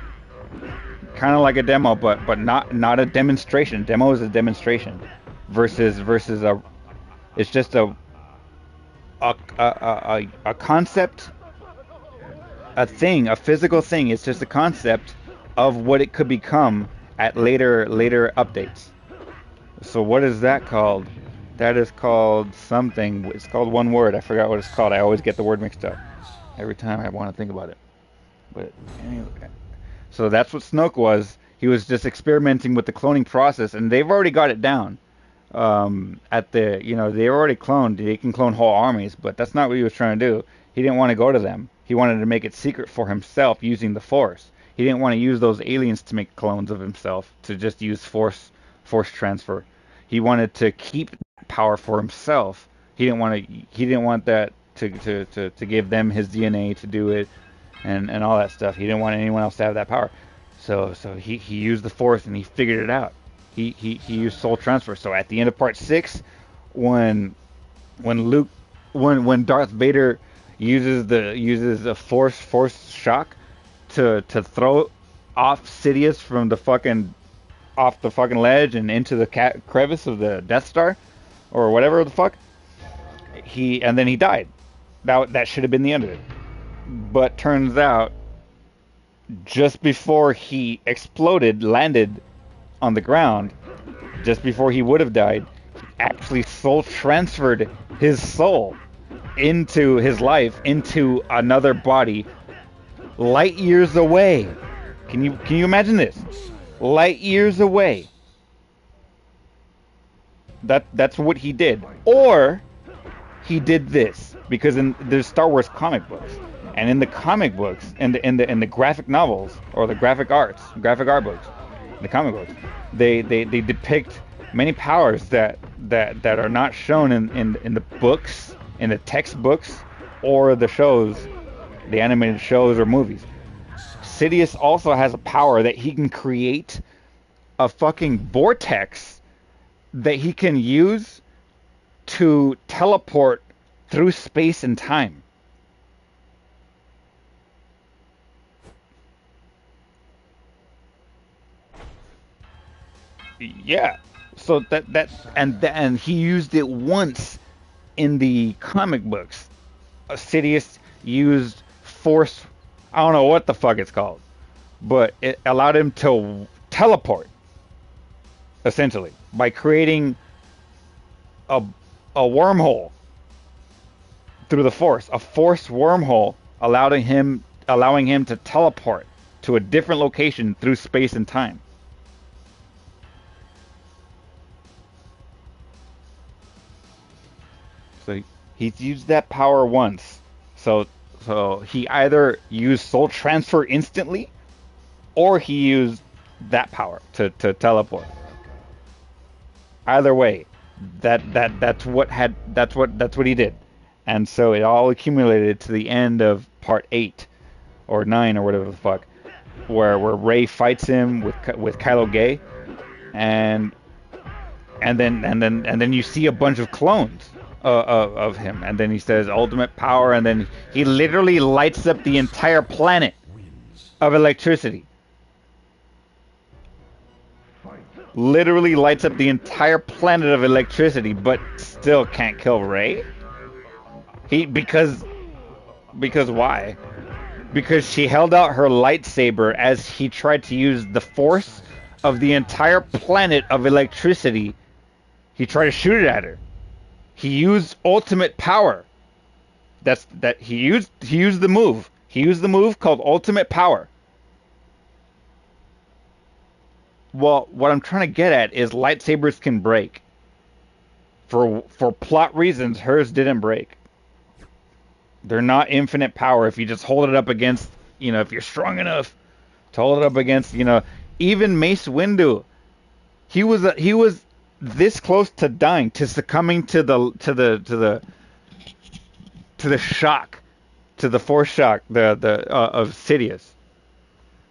Kind of like a demo, but not a demonstration. Demo is a demonstration versus a. It's just a concept, a thing, a physical thing. It's just a concept of what it could become at later updates. So what is that called? That is called something. It's called one word. I forgot what it's called. I always get the word mixed up every time I want to think about it. But anyway, so that's what Snoke was. He was just experimenting with the cloning process, and they've already got it down. At the, they're already cloned. They can clone whole armies, but that's not what he was trying to do. He didn't want to go to them. He wanted to make it secret for himself using the Force. He didn't want to use those aliens to make clones of himself, to just use Force transfer. He wanted to keep power for himself. He didn't want that to give them his DNA to do it, and all that stuff. He didn't want anyone else to have that power. So he used the Force and he figured it out. He used soul transfer. So at the end of part 6, when Darth Vader uses a force shock to throw off Sidious from the fucking ledge and into the crevice of the Death Star or whatever the fuck, and then he died. That should have been the end of it. But turns out, just before he landed on the ground, just before he would have died, he actually soul transferred his soul into his life, into another body, light years away. Can you imagine this? Light years away. That's what he did. Or he did this, because there's Star Wars comic books, and in the comic books, in the graphic novels or the graphic art books, the comic books, they depict many powers that are not shown in the books, in the textbooks, or the shows, the animated shows or movies. Sidious also has a power that he can create a fucking vortex that he can use to teleport through space and time. Yeah. So and he used it once in the comic books. Sidious used Force. I don't know what the fuck it's called, but it allowed him to teleport, essentially, by creating a wormhole through the Force. A Force wormhole allowing him to teleport to a different location through space and time. So he's used that power once. So he either used soul transfer instantly, or he used that power to teleport. Either way, that's what he did. And so it all accumulated to the end of part 8 or 9 or whatever the fuck, where Rey fights him with Kylo Gay, and and then you see a bunch of clones of him, and then he says ultimate power, and then he literally lights up the entire planet of electricity. Literally lights up the entire planet of electricity, but still can't kill Rey. Because why? Because she held out her lightsaber as he tried to use the force of the entire planet of electricity. He tried to shoot it at her. He used ultimate power. He used the move. He used the move called ultimate power. Well, what I'm trying to get at is lightsabers can break. For plot reasons, hers didn't break. They're not infinite power. If you just hold it up against, if you're strong enough to hold it up against, even Mace Windu, he was this close to dying, to succumbing to the shock, to the force shock, of Sidious.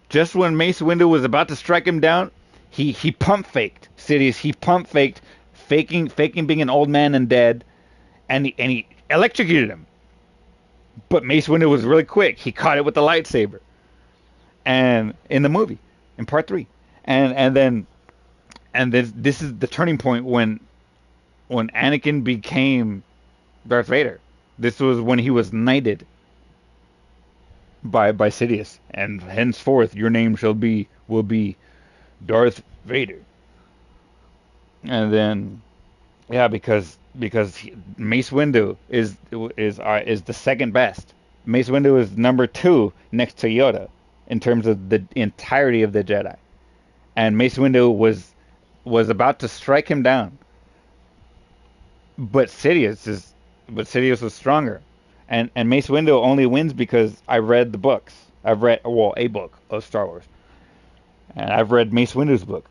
Just when Mace Windu was about to strike him down, he pump faked Sidious. He pump faked, faking being an old man and dead, and he electrocuted him. But Mace Windu was really quick. He caught it with the lightsaber, and in the movie, in part 3, and this is the turning point when Anakin became Darth Vader. This was when he was knighted by Sidious, and henceforth your name will be Darth Vader. And then, yeah, because Mace Windu is the second best. Mace Windu is number 2 next to Yoda in terms of the entirety of the Jedi. And Mace Windu was about to strike him down, but Sidious was stronger. And Mace Windu only wins because I read the books. I've read a book of Star Wars, and I've read Mace Windu's book.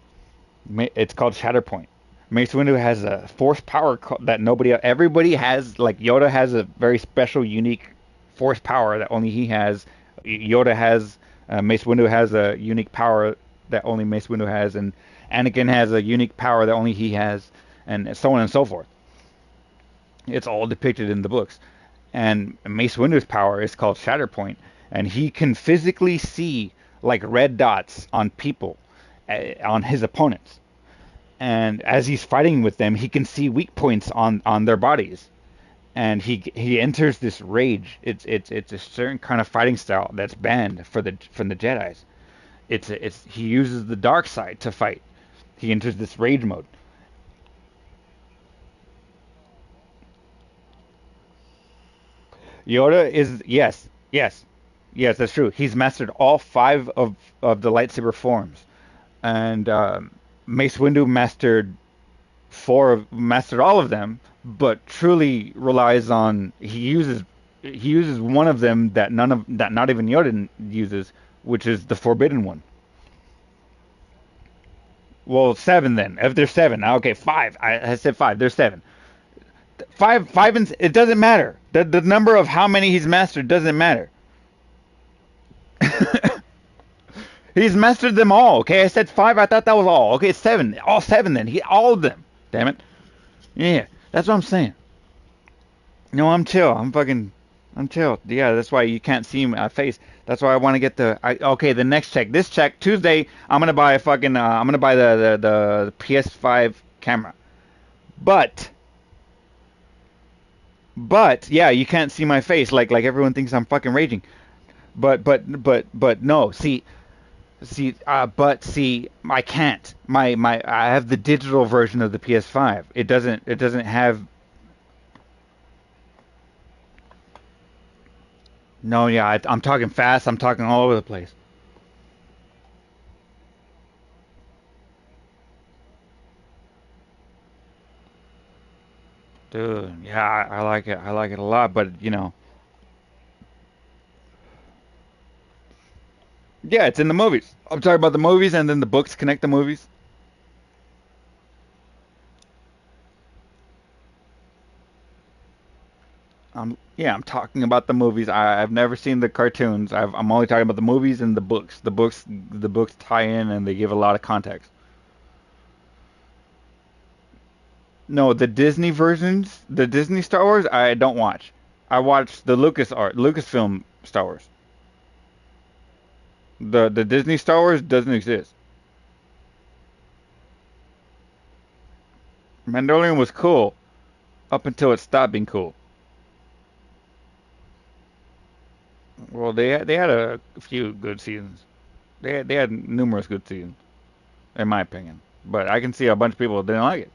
It's called Shatterpoint. Mace Windu has a force power that everybody has. Like Yoda has a very special, unique force power that only he has. Yoda has, Mace Windu has a unique power that only Mace Windu has, and Anakin has a unique power that only he has, and so on and so forth. It's all depicted in the books. And Mace Windu's power is called Shatterpoint, and he can physically see like red dots on people, on his opponents. And as he's fighting with them, he can see weak points on their bodies, and he enters this rage. It's a certain kind of fighting style that's banned from the Jedi's. He uses the dark side to fight. He enters this rage mode. Yoda is yes, that's true. He's mastered all 5 of the lightsaber forms, and Mace Windu mastered all of them, but truly relies on he uses one of them that not even Yoda uses, which is the forbidden one. Well, 7 then. If there's 7, okay, 5. I said 5. There's 7. 5 and it doesn't matter. The number of how many he's mastered doesn't matter. He's mastered them all. Okay, I said 5. I thought that was all. Okay, it's 7. All 7 then. All of them. Damn it. Yeah, that's what I'm saying. No, I'm chill. I'm chill. Yeah, that's why you can't see my face. That's why I want to get the next check. This check Tuesday. I'm gonna buy the PS5 camera. But yeah, you can't see my face like everyone thinks I'm fucking raging. But no. See, I can't. I have the digital version of the PS5. It doesn't have. No, yeah, I'm talking fast. I'm talking all over the place. Dude, yeah, I like it. I like it a lot, but yeah, it's in the movies. I'm talking about the movies, and then the books connect the movies. I'm talking about the movies. I've never seen the cartoons. I'm only talking about the movies and the books. The books tie in and they give a lot of context. No, the Disney versions, the Disney Star Wars, I don't watch. I watch the Lucasfilm Star Wars. The Disney Star Wars doesn't exist. Mandalorian was cool up until it stopped being cool. Well, they had a few good seasons. They had numerous good seasons, in my opinion. But I can see a bunch of people didn't like it.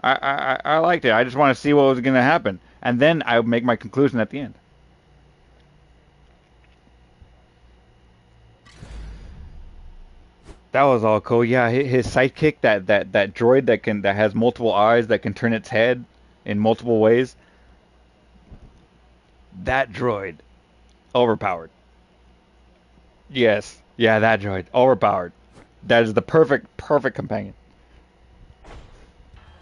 I liked it. I just want to see what was going to happen, and then I would make my conclusion at the end. That was all cool. Yeah, his sidekick, that droid that has multiple eyes that can turn its head in multiple ways. That droid, overpowered. Yes, yeah, that droid, overpowered. That is the perfect companion.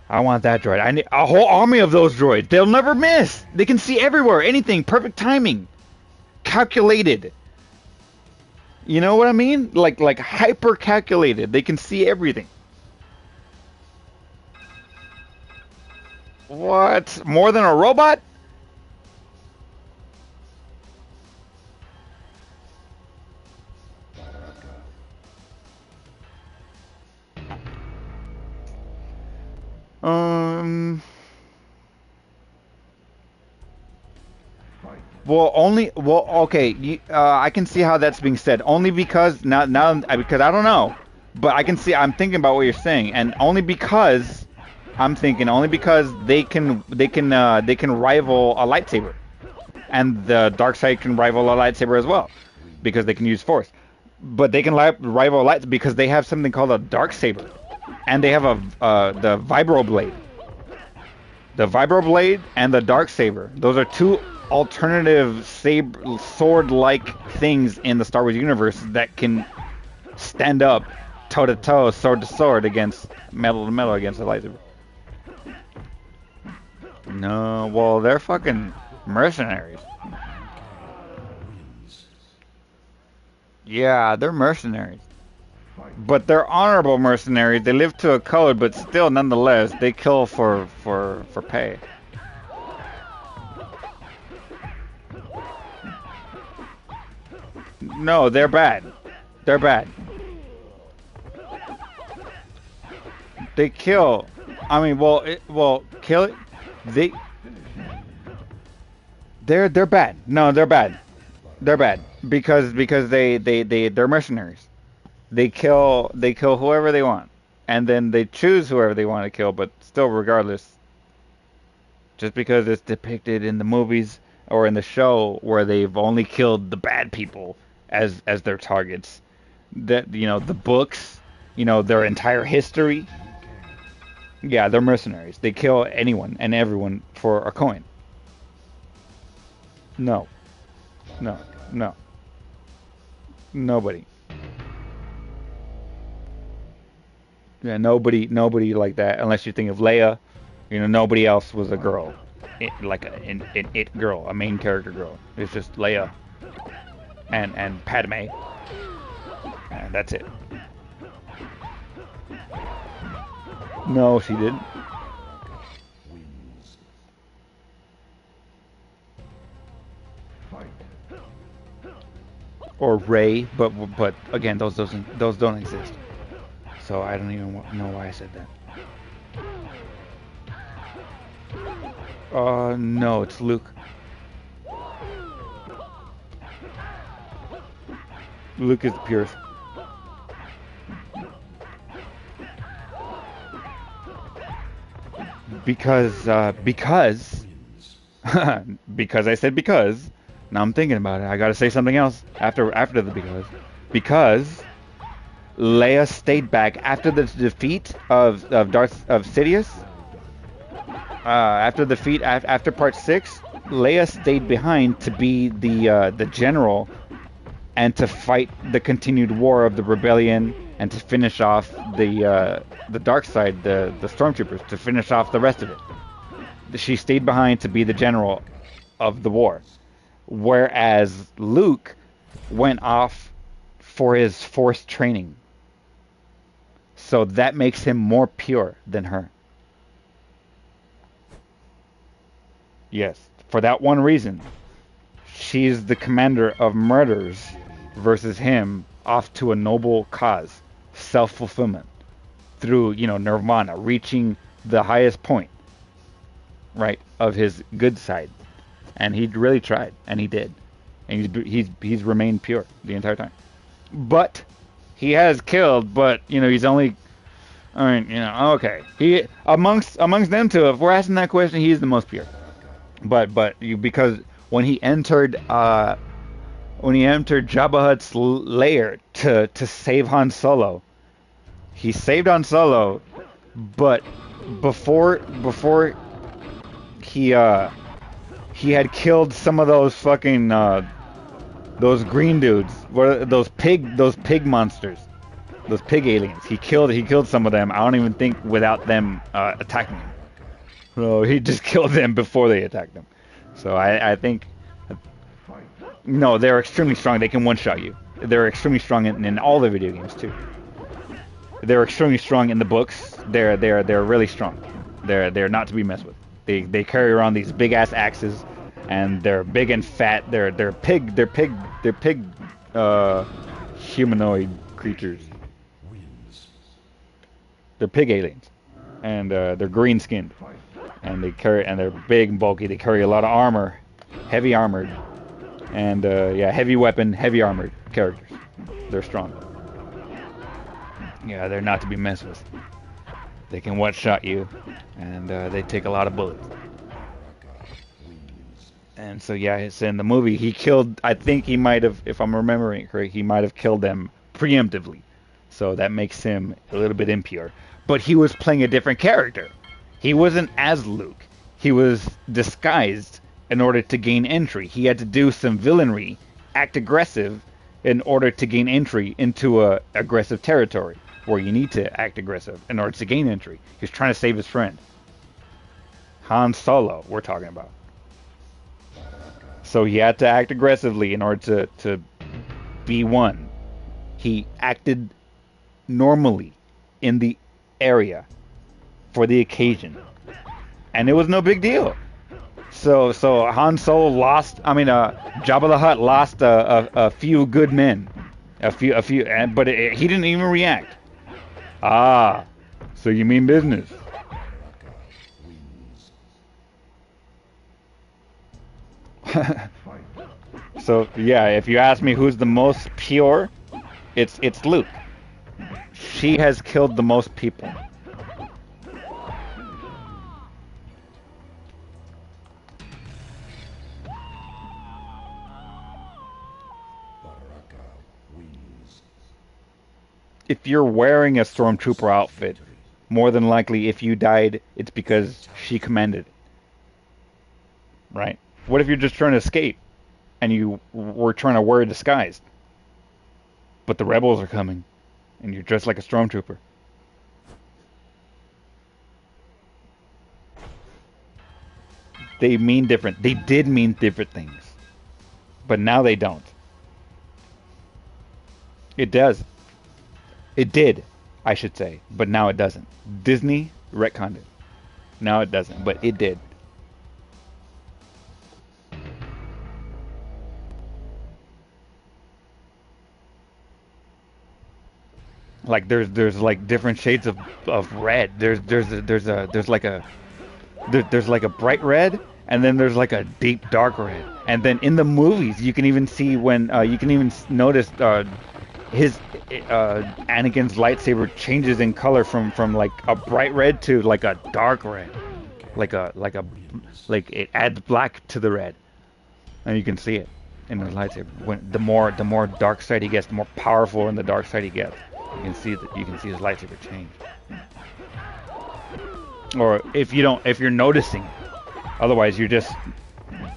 I want that droid. I need a whole army of those droids. They'll never miss. They can see everywhere, anything. Perfect timing, calculated. You know what I mean? Like hyper calculated. They can see everything. What? More than a robot? Um. Well, okay. I can see how that's being said. Only because now because I don't know, but I can see. I'm thinking about what you're saying, and only because only because they can rival a lightsaber, and the dark side can rival a lightsaber as well, because they can use force. But they can rival a light because they have something called a dark saber, and they have the vibro blade. The vibro blade and the dark saber. Those are two alternative sword-like things in the Star Wars universe that can stand up toe to toe, sword to sword against metal to metal against a lightsaber. No, well, they're fucking mercenaries. Yeah, they're mercenaries. But they're honorable mercenaries. They live to a code, but still, nonetheless, they kill for pay. No, they're bad. They're bad. They kill. I mean, kill it. They're bad. No, they're bad. They're bad because they're mercenaries. They kill whoever they want, and then they choose whoever they want to kill. But still, regardless, just because it's depicted in the movies or in the show where they've only killed the bad people as their targets, that the books, their entire history. Yeah, they're mercenaries. They kill anyone and everyone for a coin. No, no, no, nobody. Yeah, nobody like that. Unless you think of Leia, nobody else was a girl, like an it girl, a main character girl. It's just Leia and Padme, and that's it. No, she didn't. Or Rey, but again, those don't exist. So I don't even know why I said that. No, it's Luke. Luke is the purest. Because because I said because. Now I'm thinking about it. I gotta say something else after the because. Because Leia stayed back after the defeat of Sidious. After the defeat after Part 6, Leia stayed behind to be the general and to fight the continued war of the rebellion and to finish off the dark side, the stormtroopers, to finish off the rest of it. She stayed behind to be the general of the war, whereas Luke went off for his force training. So that makes him more pure than her. Yes, for that one reason. She's the commander of murders versus him off to a noble cause, self-fulfillment through, nirvana, reaching the highest point, right, of his good side. And he really tried, and he did. And he's remained pure the entire time. But he has killed, but he's only, I mean, okay. He amongst them two, if we're asking that question, he's the most pure. But because when he entered Jabba Hutt's lair to save Han Solo, he saved Han Solo, but before he had killed some of those fucking those green dudes, those pig monsters, those pig aliens. He killed some of them. I don't even think without them attacking him. No, he just killed them before they attacked him. So I think, no, they're extremely strong. They can one-shot you. They're extremely strong in all the video games too. They're extremely strong in the books. They're really strong. They're not to be messed with. They carry around these big ass axes, and they're big and fat. They're pig humanoid creatures. They're pig aliens, and they're green skinned, and they're big and bulky. They carry a lot of armor, heavy armored, and heavy weapon, heavy armored characters. They're strong. Yeah, they're not to be messed with. They can one-shot you, and they take a lot of bullets. And so yeah, it's in the movie he killed. I think he might have, if I'm remembering correct, he might have killed them preemptively. So that makes him a little bit impure. But he was playing a different character. He wasn't as Luke. He was disguised in order to gain entry. He had to do some villainry, act aggressive, in order to gain entry into a aggressive territory where you need to act aggressive in order to gain entry. He's trying to save his friend. Han Solo, we're talking about. So he had to act aggressively in order to be one. He acted normally in the area for the occasion, and it was no big deal. So Han Solo lost. Jabba the Hutt lost a few good men, but he didn't even react. Ah, so you mean business? So yeah, if you ask me who's the most pure, it's Luke. She has killed the most people. If you're wearing a stormtrooper outfit, more than likely if you died, it's because she commanded it. Right? What if you're just trying to escape and you were trying to wear a disguise, but the rebels are coming and you're dressed like a stormtrooper? They mean different. They did mean different things, but now they don't. It does. It did, I should say, but now it doesn't. Disney retconned it. Now it doesn't, but it did. Like there's like different shades of red. There's like a bright red, and then there's like a deep dark red. And then in the movies, you can even see when you can even notice his Anakin's lightsaber changes in color from like a bright red to like a dark red, like it adds black to the red, and you can see it in his lightsaber. When the more dark side he gets, the more powerful in the dark side he gets. You can see his lightsaber change. Or if you're noticing, otherwise you're just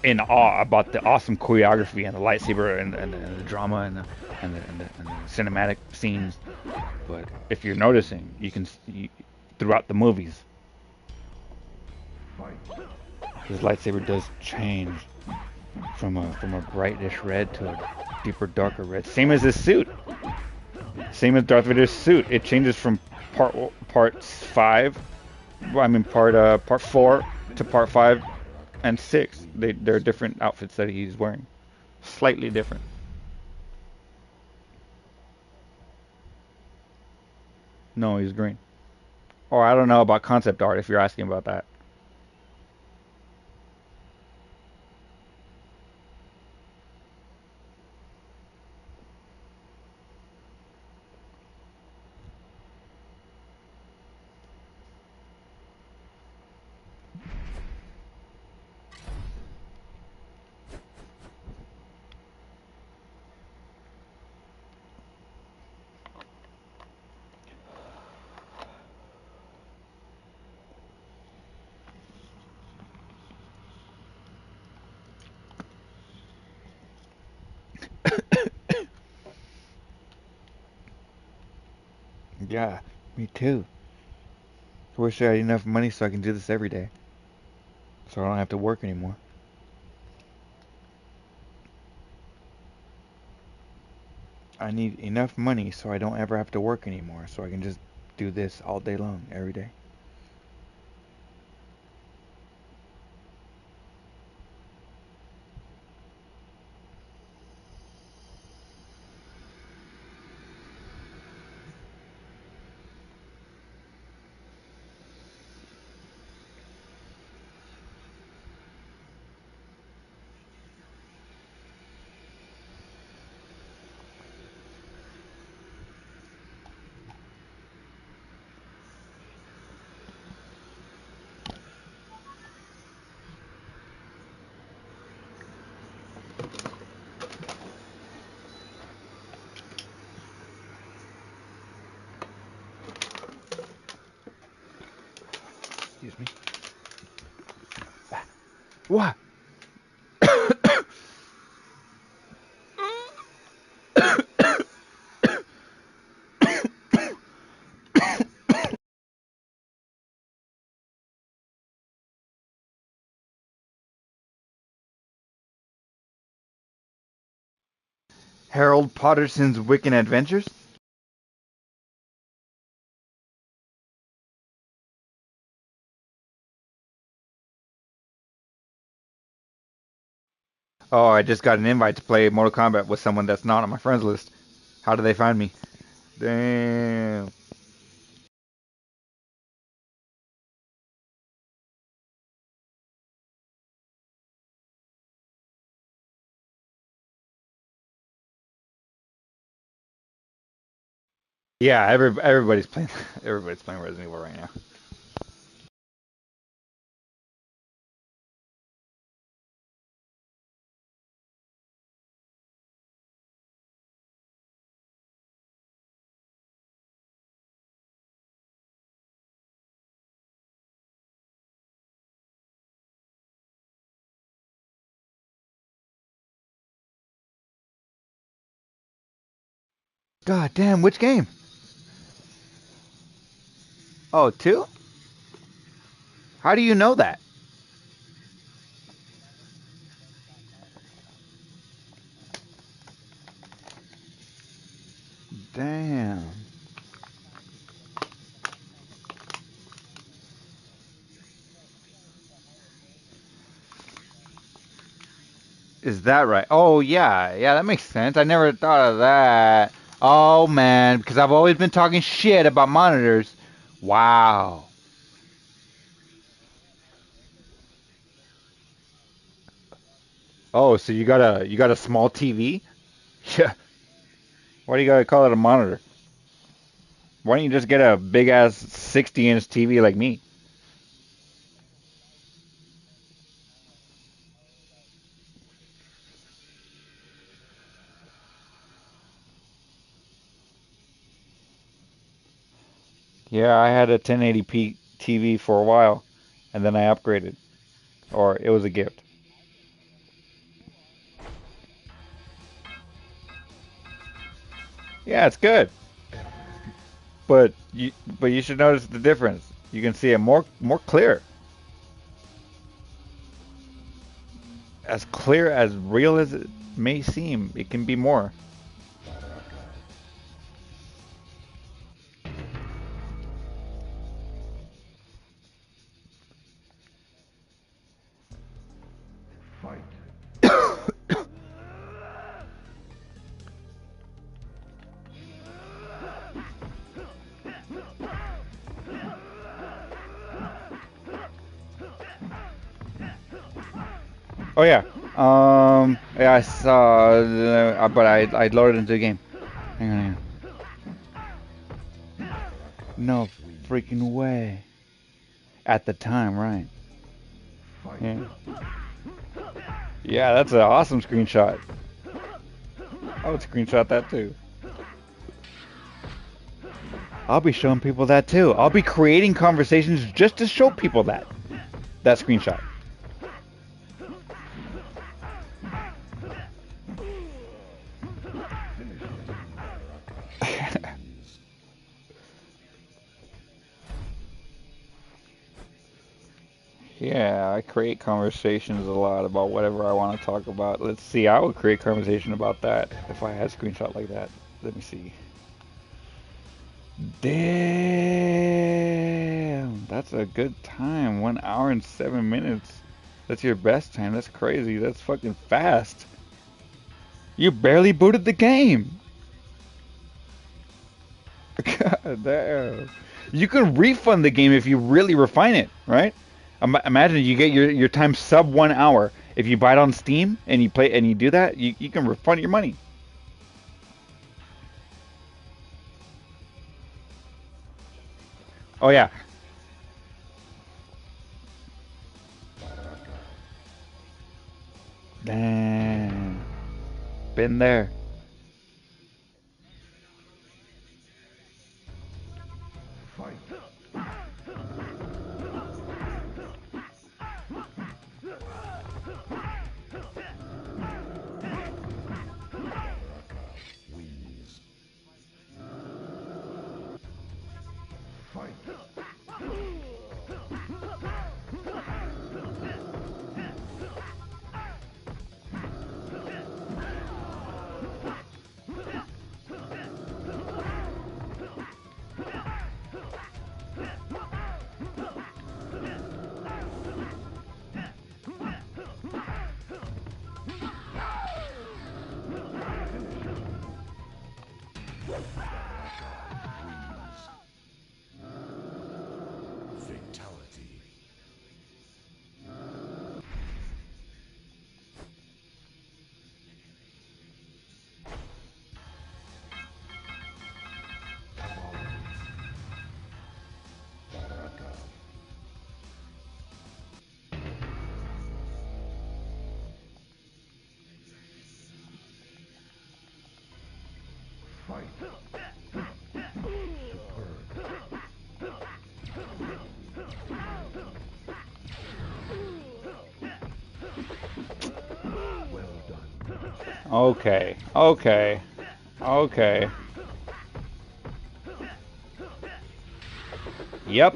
in awe about the awesome choreography and the lightsaber and the drama and the cinematic scenes. But if you're noticing, you can see throughout the movies, his lightsaber does change from a brightish red to a deeper, darker red. Same as his suit. Same as Darth Vader's suit. It changes from part 4 to part 5 and 6. They're different outfits that he's wearing. Slightly different. No, he's green. Or I don't know about concept art if you're asking about that. Yeah, me too. I wish I had enough money so I can do this every day. So I don't have to work anymore. I need enough money so I don't ever have to work anymore. So I can just do this all day long, every day. Excuse me. What? Harold Potterson's Wiccan Adventures? Oh, I just got an invite to play Mortal Kombat with someone that's not on my friends list. How do they find me? Damn. Yeah, everybody's playing. Everybody's playing Resident Evil right now. God damn, which game? Oh, two? How do you know that? Damn. Is that right? Oh, yeah. Yeah, that makes sense. I never thought of that. Oh, man. Because I've always been talking shit about monitors. Wow. Oh, so you got a small TV? Yeah. Why do you gotta call it a monitor? Why don't you just get a big ass 60-inch TV like me? Yeah, I had a 1080p TV for a while, and then I upgraded, or it was a gift. Yeah, it's good, but you should notice the difference. You can see it more clear, as clear as real as it may seem. It can be more. Oh yeah. Yeah, I saw, but I loaded into the game. Hang on, hang on. No freaking way. At the time, right? Yeah. Yeah, that's an awesome screenshot. I would screenshot that too. I'll be showing people that too. I'll be creating conversations just to show people that screenshot. Yeah, I create conversations a lot about whatever I want to talk about. Let's see, I would create conversation about that if I had a screenshot like that. Let me see. Damn, that's a good time. 1 hour and 7 minutes. That's your best time. That's crazy. That's fucking fast. You barely booted the game. God damn. You can refund the game if you really refine it, right? Imagine you get your time sub 1 hour. If you buy it on Steam and you play and you do that, you can refund your money. Oh yeah. Damn. Been there. Fatality. Okay. Okay. Okay. Yep.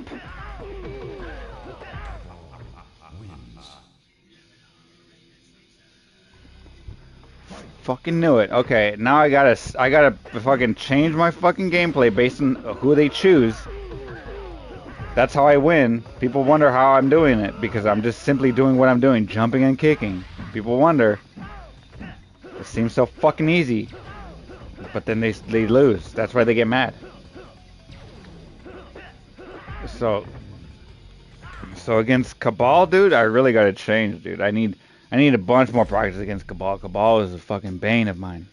Fucking knew it. Okay, now I gotta fucking change my fucking gameplay based on who they choose. That's how I win. People wonder how I'm doing it because I'm just simply doing what I'm doing, jumping and kicking. People wonder. It seems so fucking easy, but then they lose. That's why they get mad. So against Cabal, dude, I really gotta change, dude. I need a bunch more practice against Cabal. Cabal is a fucking bane of mine.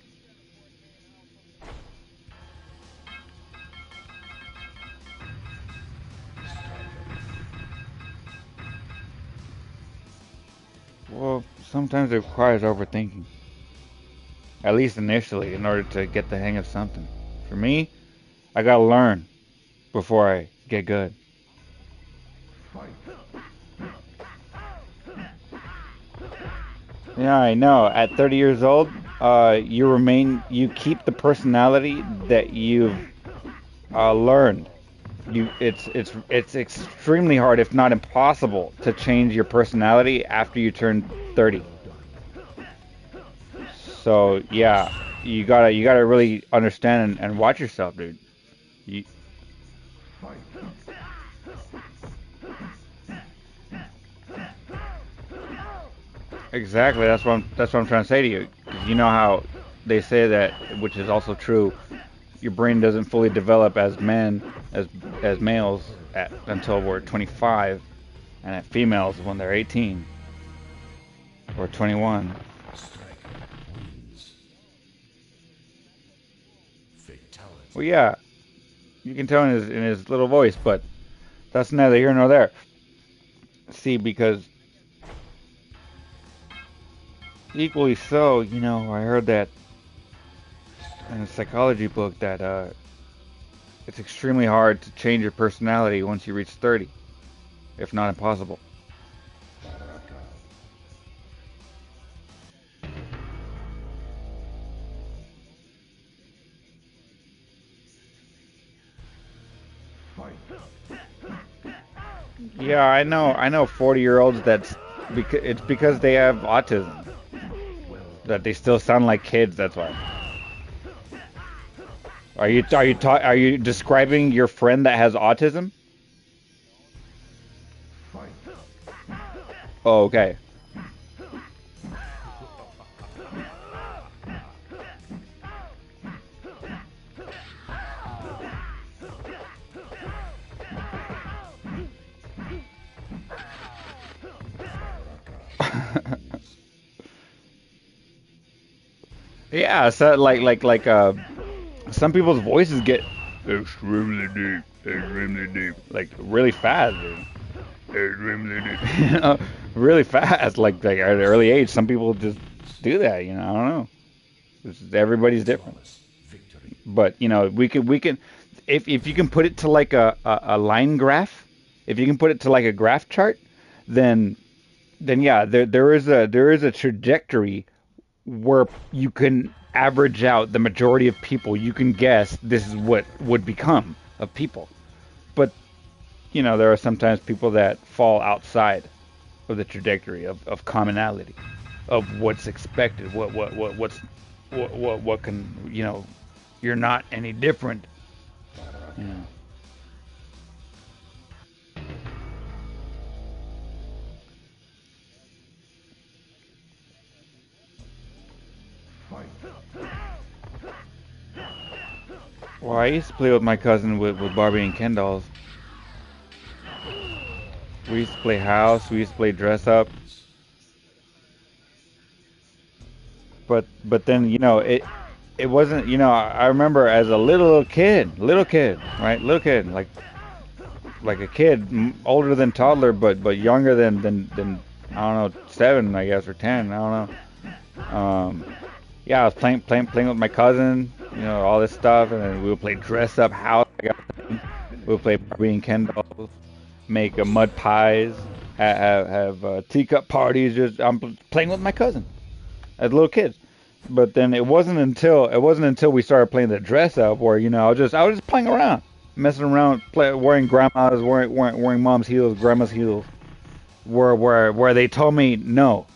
Well, sometimes it requires overthinking. At least initially, in order to get the hang of something. For me, I gotta learn before I get good. Yeah, I know. At 30 years old, you keep the personality that you've learned. It's extremely hard, if not impossible, to change your personality after you turn 30. So yeah, you gotta really understand and watch yourself, dude. You, exactly. That's what I'm trying to say to you. 'Cause you know how they say that, which is also true. Your brain doesn't fully develop as males until we're 25, and at females when they're 18. Or 21. Strike wins. Fatality. Well, yeah, you can tell in his little voice, but that's neither here nor there. See, because equally so, you know, I heard that in a psychology book that it's extremely hard to change your personality once you reach 30, if not impossible. Yeah, I know 40-year-olds it's because they have autism. That they still sound like kids, that's why. Are you describing your friend that has autism? Oh, okay. Yeah, so some people's voices get extremely deep, like really fast, dude. Extremely deep. You know, really fast, like at an early age. Some people just do that, you know. I don't know. Everybody's different, Victory. but you know, we can, if you can put it to like a line graph, if you can put it to like a graph chart, then yeah, there is a trajectory where you can average out the majority of people. You can guess this is what would become of people. But, you know, there are sometimes people that fall outside of the trajectory of commonality, of what's expected, what can, you know, you're not any different. You know. Well, I used to play with my cousin with Barbie and Ken dolls. We used to play house. We used to play dress up. But then you know it wasn't, you know, I remember as a little kid, right, little kid, like a kid, older than toddler, but younger than I don't know, 7 I guess or 10, I don't know. Yeah, I was playing with my cousin, you know, all this stuff, and then we would play dress up house. We would play Barbie and Ken dolls, make mud pies, have teacup parties. Just I'm playing with my cousin as little kids. But then it wasn't until we started playing the dress up where, you know, I was just playing around, messing around, wearing mom's heels, grandma's heels, where they told me no,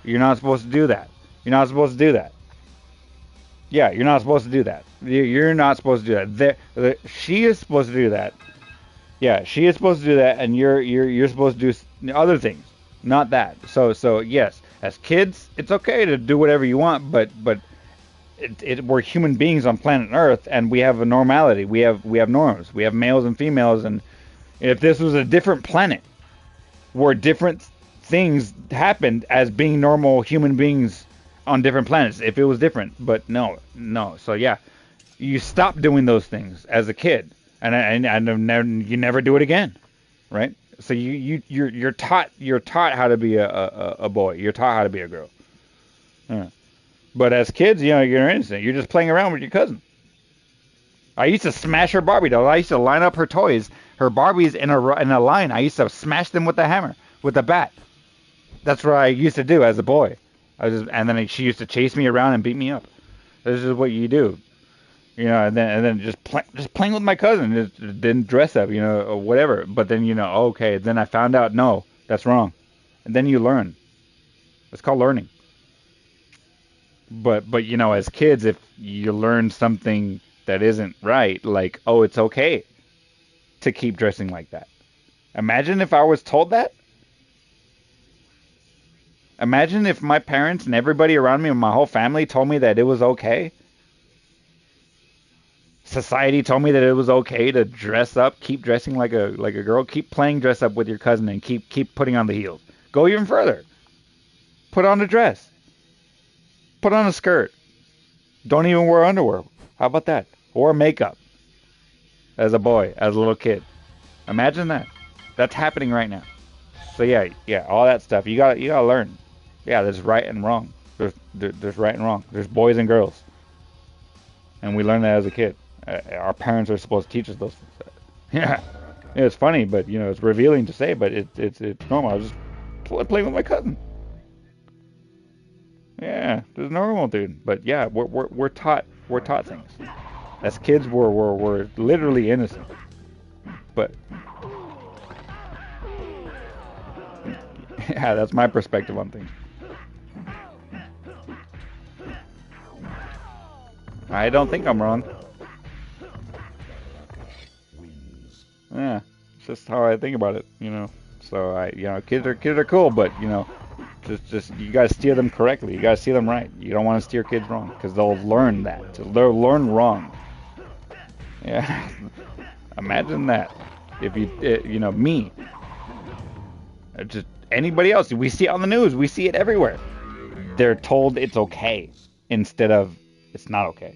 you're not supposed to do that. You're not supposed to do that. Yeah, you're not supposed to do that. You're not supposed to do that. She is supposed to do that. Yeah, she is supposed to do that, and you're supposed to do other things, not that. So yes, as kids, it's okay to do whatever you want, but we're human beings on planet Earth, and we have a normality. We have norms. We have males and females, and if this was a different planet where different things happened as being normal human beings on different planets, if it was different, but no. So yeah, you stop doing those things as a kid, and you never do it again, right? So you're taught how to be a boy. You're taught how to be a girl. Yeah. But as kids, you know, you're innocent. You're just playing around with your cousin. I used to smash her Barbie doll. I used to line up her toys, her Barbies in a line. I used to smash them with the hammer, with the bat. That's what I used to do as a boy. And then she used to chase me around and beat me up. This is what you do, you know. And then just playing with my cousin, just didn't dress up, you know, or whatever. But then, you know, okay. Then I found out, no, that's wrong. And then you learn. It's called learning. But you know, as kids, if you learn something that isn't right, like, oh, it's okay to keep dressing like that. Imagine if I was told that. Imagine if my parents and everybody around me and my whole family told me that it was okay. Society told me that it was okay to dress up, keep dressing like a girl, keep playing dress up with your cousin, and keep putting on the heels. Go even further. Put on a dress. Put on a skirt. Don't even wear underwear. How about that? Or makeup. As a boy, as a little kid. Imagine that. That's happening right now. So yeah, all that stuff. You gotta learn. Yeah, there's right and wrong. There's right and wrong. There's boys and girls, and we learn that as a kid. Our parents are supposed to teach us those things. Yeah, it's funny, but it's revealing to say, but it's normal. I was just playing with my cousin. Yeah, it's normal, dude. But yeah, we're taught things. As kids, we're literally innocent. But yeah, that's my perspective on things. I don't think I'm wrong. Yeah, it's just how I think about it. So kids are cool, but just you gotta steer them correctly. You gotta steer them right. You don't want to steer kids wrong because they'll learn that. They'll learn wrong. Yeah, imagine that. If me, just anybody else. We see it on the news. We see it everywhere. They're told it's okay instead of it's not okay.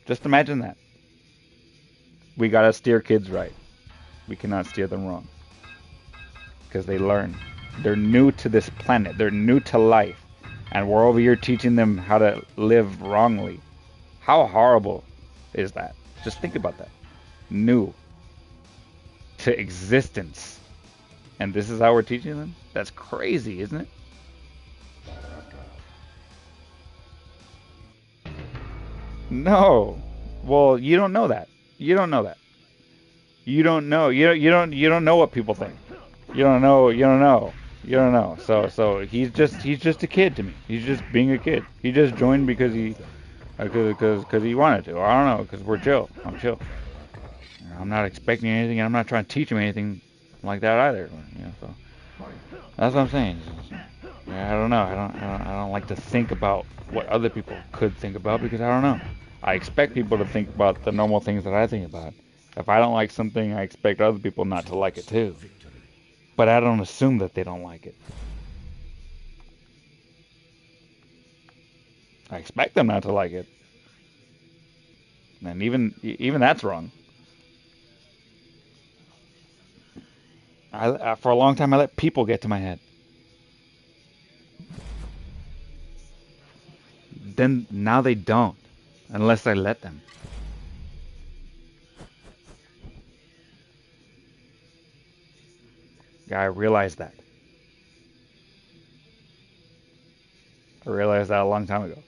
Just imagine that. We gotta steer kids right. We cannot steer them wrong. Because they learn. They're new to this planet. They're new to life. And we're over here teaching them how to live wrongly. How horrible is that? Just think about that. New to existence. And this is how we're teaching them? That's crazy, isn't it? No. Well, you don't know that. You don't know that. You don't know. You don't know what people think. You don't know. You don't know. You don't know. So he's just a kid to me. He's just being a kid. He just joined because he wanted to. I don't know, because we're chill. I'm chill. I'm not expecting anything. I'm not trying to teach him anything like that either. So that's what I'm saying. I don't know. I don't like to think about what other people could think about because I don't know. I expect people to think about the normal things that I think about. If I don't like something, I expect other people not to like it too. But I don't assume that they don't like it. I expect them not to like it. And even that's wrong. For a long time, I let people get to my head. Then now they don't, unless I let them. Yeah, I realized that. I realized that a long time ago.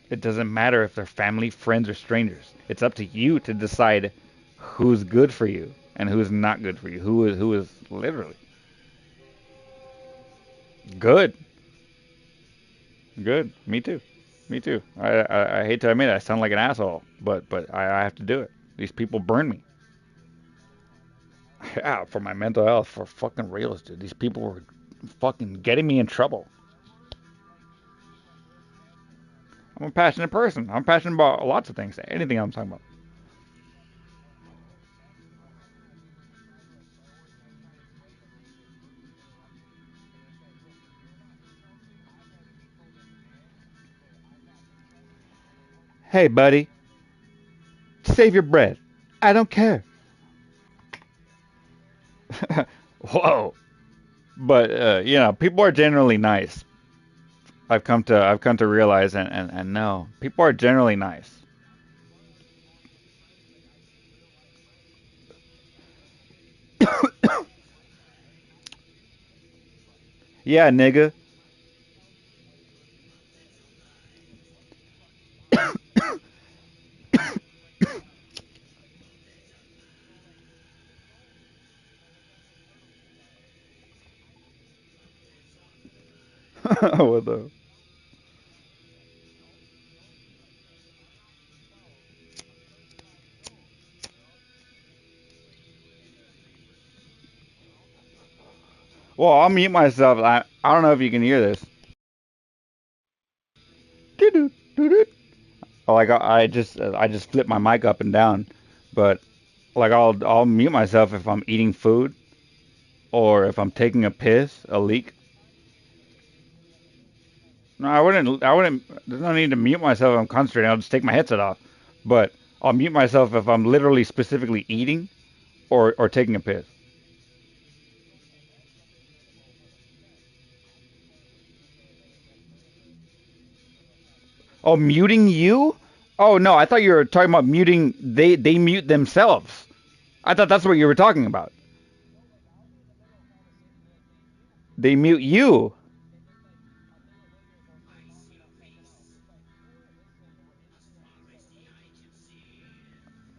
It doesn't matter if they're family, friends, or strangers. It's up to you to decide who's good for you and who's not good for you. Who is literally good. Good. Me too. Me too. I hate to admit it. I sound like an asshole, but I have to do it. These people burn me. Yeah, for my mental health, for fucking reals, dude. These people were fucking getting me in trouble. I'm a passionate person. I'm passionate about lots of things. Anything I'm talking about. Hey, buddy. Save your breath. I don't care. Whoa. But people are generally nice. I've come to realize and know people are generally nice. Yeah, nigga. What the? Well, I'll mute myself. I don't know if you can hear this. Oh, I just flipped my mic up and down, but Like I'll mute myself if I'm eating food or if I'm taking a piss, a leak. No, I wouldn't. I wouldn't. There's no need to mute myself if I'm concentrating. I'll just take my headset off. But I'll mute myself if I'm literally specifically eating or taking a piss. Oh, muting you? Oh no, I thought you were talking about muting. They mute themselves. I thought that's what you were talking about. They mute you.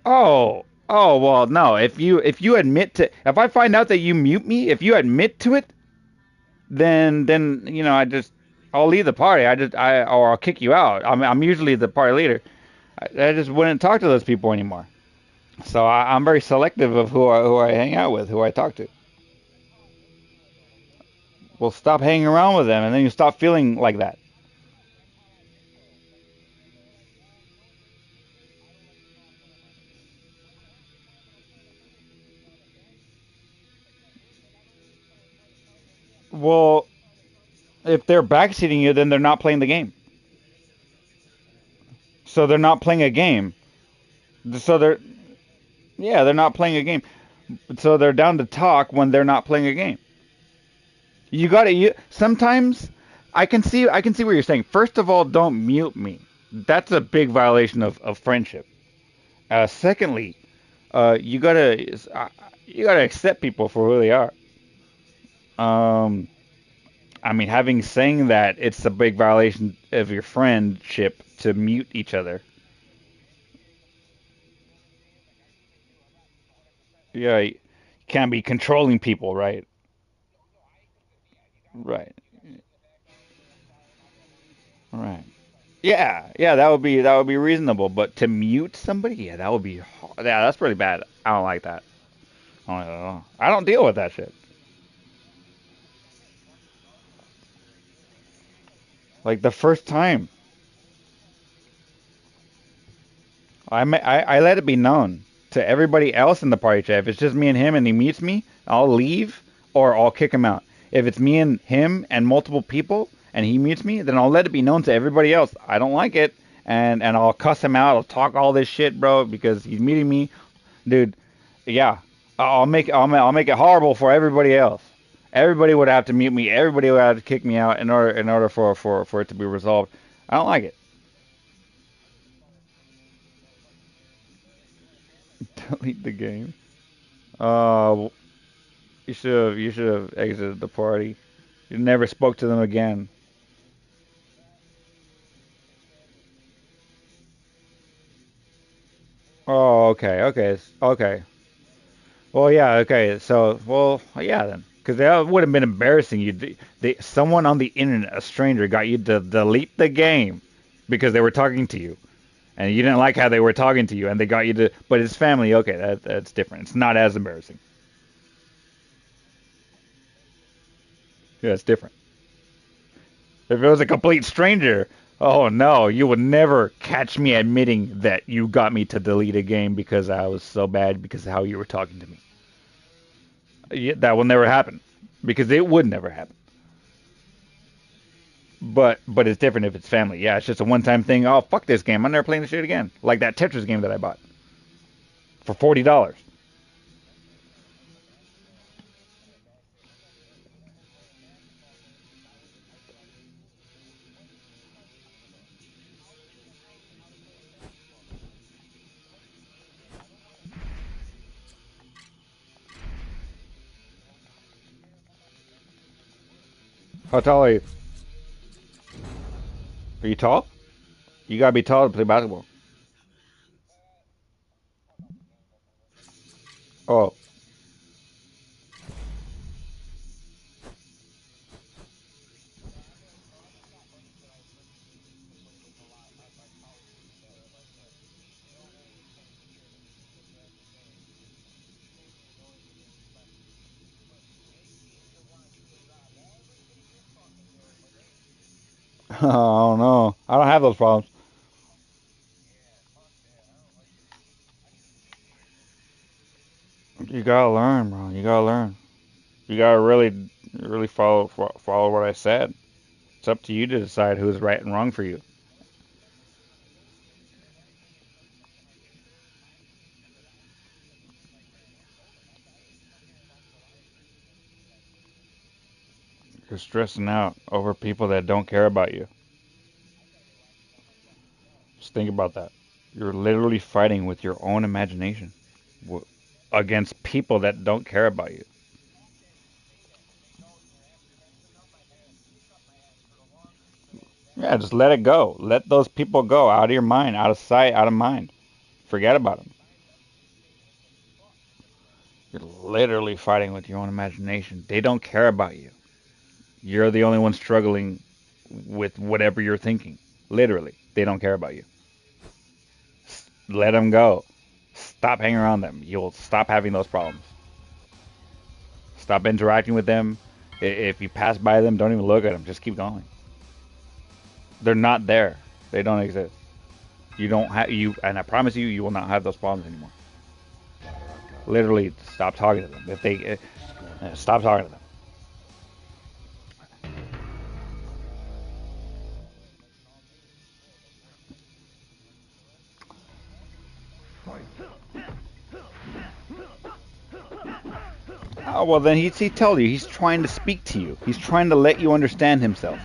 Oh, oh well, no. If you admit to, if I find out that you mute me, if you admit to it, then I'll leave the party. Or I'll kick you out. I'm usually the party leader. I just wouldn't talk to those people anymore. So I'm very selective of who I hang out with, who I talk to. Well, stop hanging around with them, and then you stop feeling like that. Well, if they're backseating you, then they're not playing the game. So they're not playing a game. So they're not playing a game. So they're down to talk when they're not playing a game. You got to sometimes I can see what you're saying. First of all, don't mute me. That's a big violation of friendship. Secondly, you gotta accept people for who they are. Um, I mean, having saying that, it's a big violation of your friendship to mute each other. Yeah, you can't be controlling people, right? Right, right. Yeah, yeah, that would be reasonable. But to mute somebody, yeah, that would be yeah, that's pretty bad. I don't like that. I don't deal with that shit. Like the first time, I let it be known to everybody else in the party chat. If it's just me and him and he mutes me, I'll leave or I'll kick him out. If it's me and him and multiple people and he mutes me, then I'll let it be known to everybody else. I don't like it, and I'll cuss him out. I'll talk all this shit, bro, because he's muting me, dude. Yeah, I'll make it horrible for everybody else. Everybody would have to mute me. Everybody would have to kick me out in order for it to be resolved. I don't like it. Delete the game. Uh, you should have exited the party. You never spoke to them again. Oh, okay, okay, okay. Well, yeah, okay. So, well, yeah, then, because that would have been embarrassing. Someone on the internet, a stranger, got you to delete the game because they were talking to you, and you didn't like how they were talking to you, and they got you to. But it's family. Okay, that's different. It's not as embarrassing. Yeah, it's different. If it was a complete stranger, oh no, you would never catch me admitting that you got me to delete a game because I was so bad because of how you were talking to me. Yeah, that will never happen because it would never happen. But it's different if it's family. Yeah, it's just a one-time thing. Oh, fuck this game. I'm never playing this shit again. Like that Tetris game that I bought for $40. How tall are you? Are you tall? You gotta be tall to play basketball. Oh, I don't know. I don't have those problems. You gotta learn, bro. You gotta learn. You gotta really follow what I said. It's up to you to decide who's right and wrong for you. You're stressing out over people that don't care about you. Just think about that. You're literally fighting with your own imagination against people that don't care about you. Yeah, just let it go. Let those people go out of your mind, out of sight, out of mind. Forget about them. You're literally fighting with your own imagination. They don't care about you. You're the only one struggling with whatever you're thinking. Literally, they don't care about you. Let them go. Stop hanging around them. You'll stop having those problems. Stop interacting with them. If you pass by them, don't even look at them. Just keep going. They're not there. They don't exist. You don't have you, and I promise you, you will not have those problems anymore. Literally, stop talking to them. If they stop talking to them. Oh well, then he told you he's trying to speak to you. He's trying to let you understand himself.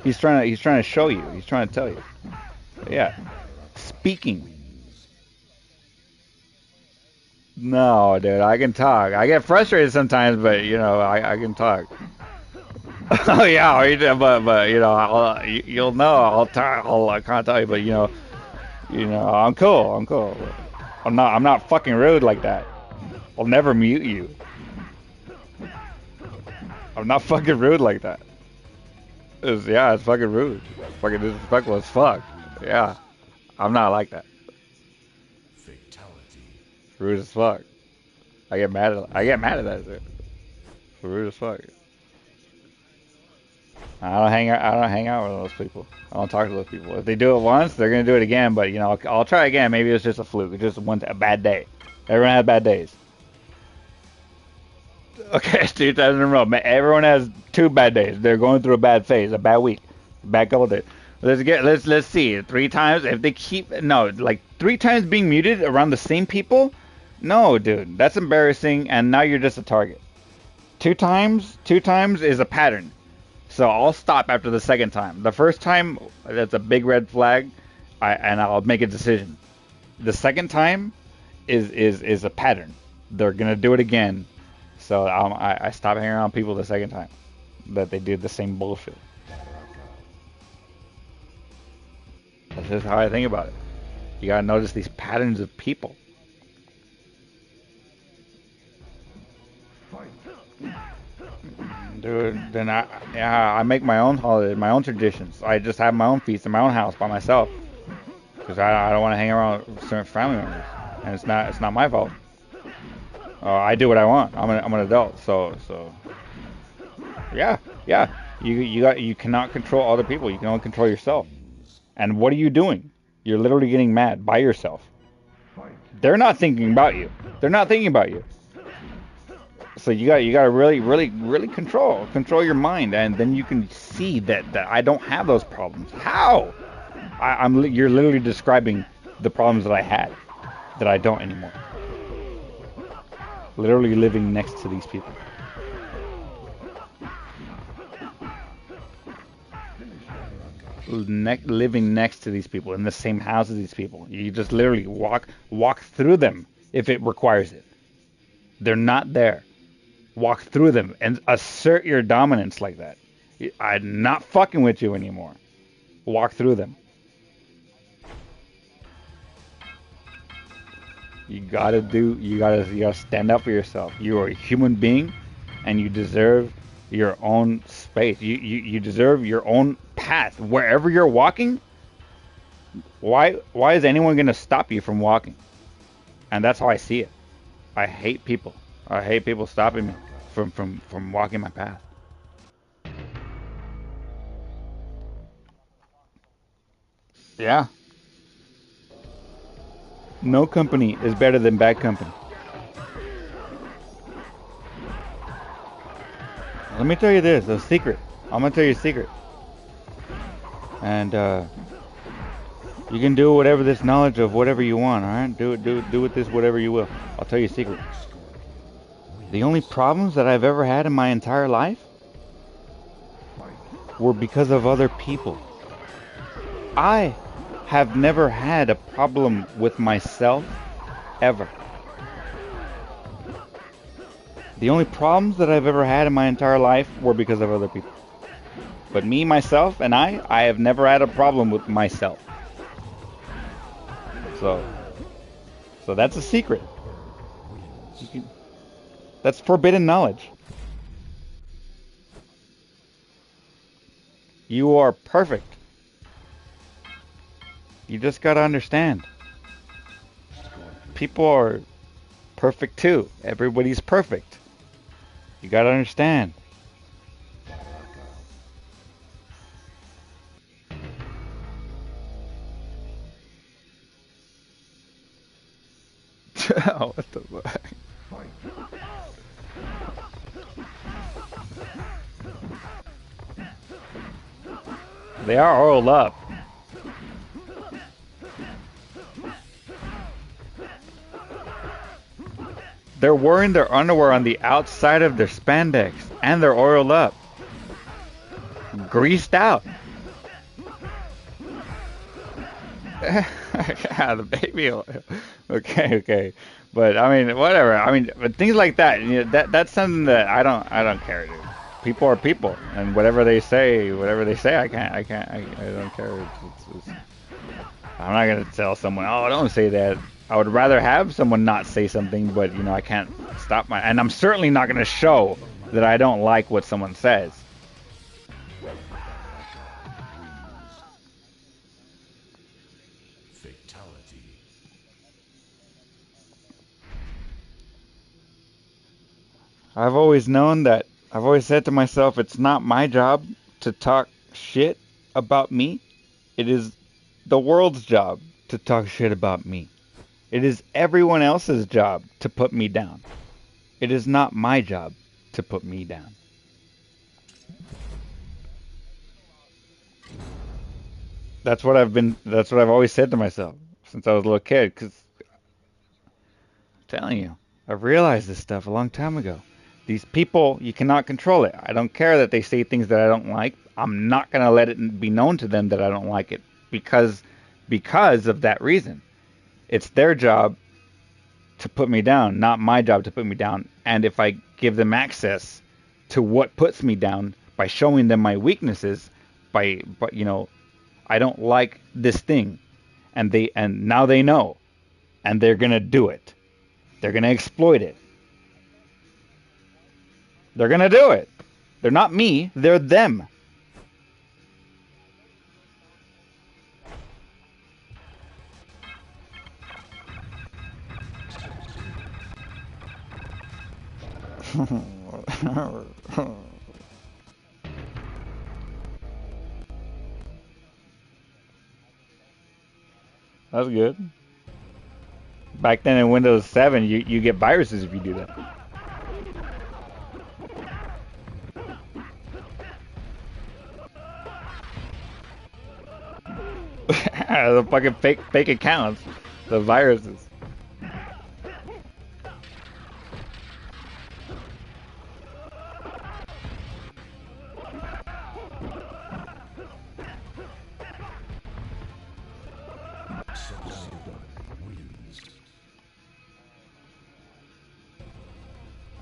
He's trying to show you. He's trying to tell you. Yeah, speaking. No, dude, I can talk. I get frustrated sometimes, but you know, I can talk. Oh yeah, but you know, you'll know. I'll talk. I can't tell you, but you know, I'm cool. I'm cool. I'm not fucking rude like that. I'll never mute you. I'm not fucking rude like that. It's fucking rude. Fucking disrespectful as fuck. Yeah, I'm not like that. Fatality. Rude as fuck. I get mad at that shit. Rude as fuck. I don't hang out with those people. I don't talk to those people. If they do it once, they're gonna do it again. But you know, I'll try again. Maybe it's just a fluke. It's just a bad day. Everyone has bad days. Okay, 2 times in a row. Everyone has 2 bad days. They're going through a bad phase, a bad week, a bad couple days. Let's see. 3 times. If they keep like 3 times being muted around the same people. No, dude, that's embarrassing. And now you're just a target. 2 times is a pattern. So I'll stop after the 2nd time. The 1st time, that's a big red flag, and I'll make a decision. The 2nd time is a pattern. They're gonna do it again. So I stop hanging around people the 2nd time that they did the same bullshit. That's just how I think about it. You gotta notice these patterns of people. Dude, then I make my own holidays, my own traditions. I just have my own feast in my own house by myself because I don't want to hang around with certain family members, and it's not my fault. I do what I want. I'm an adult, so yeah. You cannot control other people. You can only control yourself. And what are you doing? You're literally getting mad by yourself. They're not thinking about you. They're not thinking about you. So you got to really control your mind, and then you can see that I don't have those problems. How? You're literally describing the problems that I had that I don't anymore. Literally living next to these people. Living next to these people in the same house as these people. You just literally walk through them if it requires it. They're not there. Walk through them and assert your dominance like that. I'm not fucking with you anymore. Walk through them. You gotta stand up for yourself. You are a human being, and you deserve your own space. You deserve your own path. Wherever you're walking, why is anyone gonna stop you from walking? And that's how I see it. I hate people. I hate people stopping me from walking my path. Yeah. No company is better than bad company. Let me tell you this, a secret. I'm gonna tell you a secret. And you can do whatever this knowledge of whatever you want, alright? Do with this whatever you will. I'll tell you a secret. The only problems that I've ever had in my entire life were because of other people. I have never had a problem with myself, ever. The only problems that I've ever had in my entire life were because of other people. But me, myself, and I have never had a problem with myself. So that's a secret. That's forbidden knowledge. You are perfect. You just gotta understand. People are perfect too. Everybody's perfect. You gotta understand. Oh, what the fuck? They are oiled up. They're wearing their underwear on the outside of their spandex, and they're oiled up. Greased out. Yeah, the baby oil. Okay. But I mean, whatever. I mean, but things like that, you know, that's something that I don't care, dude. People are people, and whatever they say, I don't care. I'm not gonna tell someone, oh, don't say that. I would rather have someone not say something, but you know, I can't stop and I'm certainly not gonna show that I don't like what someone says. Fatality. I've always said to myself, it's not my job to talk shit about me. It is the world's job to talk shit about me. It is everyone else's job to put me down. It is not my job to put me down. That's what I've always said to myself since I was a little kid, because I'm telling you, I've realized this stuff a long time ago. These people, you cannot control it. I don't care that they say things that I don't like. I'm not going to let it be known to them that I don't like it because of that reason. It's their job to put me down, not my job to put me down. And if I give them access to what puts me down by showing them my weaknesses, but you know, I don't like this thing, and now they know, and they're going to do it. They're going to exploit it. They're going to do it. They're not me, they're them. That's good. Back then in Windows 7, you get viruses if you do that. The fucking fake accounts, the viruses.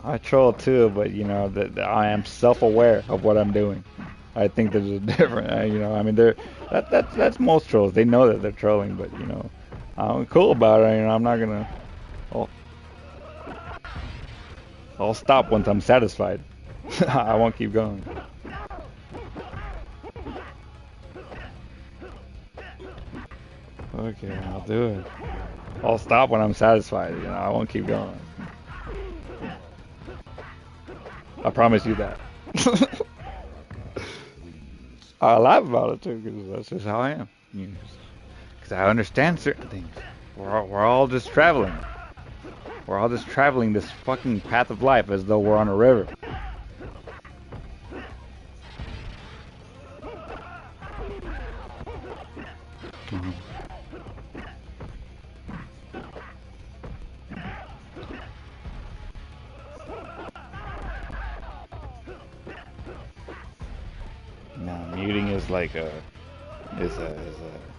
I troll too, but you know that I am self-aware of what I'm doing. I think there's a different, you know. I mean, that's most trolls. They know that they're trolling, but you know, I'm cool about it. You know, I'm not gonna. I'll stop once I'm satisfied. I won't keep going. Okay, I'll do it. I'll stop when I'm satisfied. You know, I won't keep going. I promise you that. I laugh about it too, because that's just how I am. Because I understand certain things. We're all just traveling. We're all just traveling this fucking path of life as though we're on a river. No, muting is like a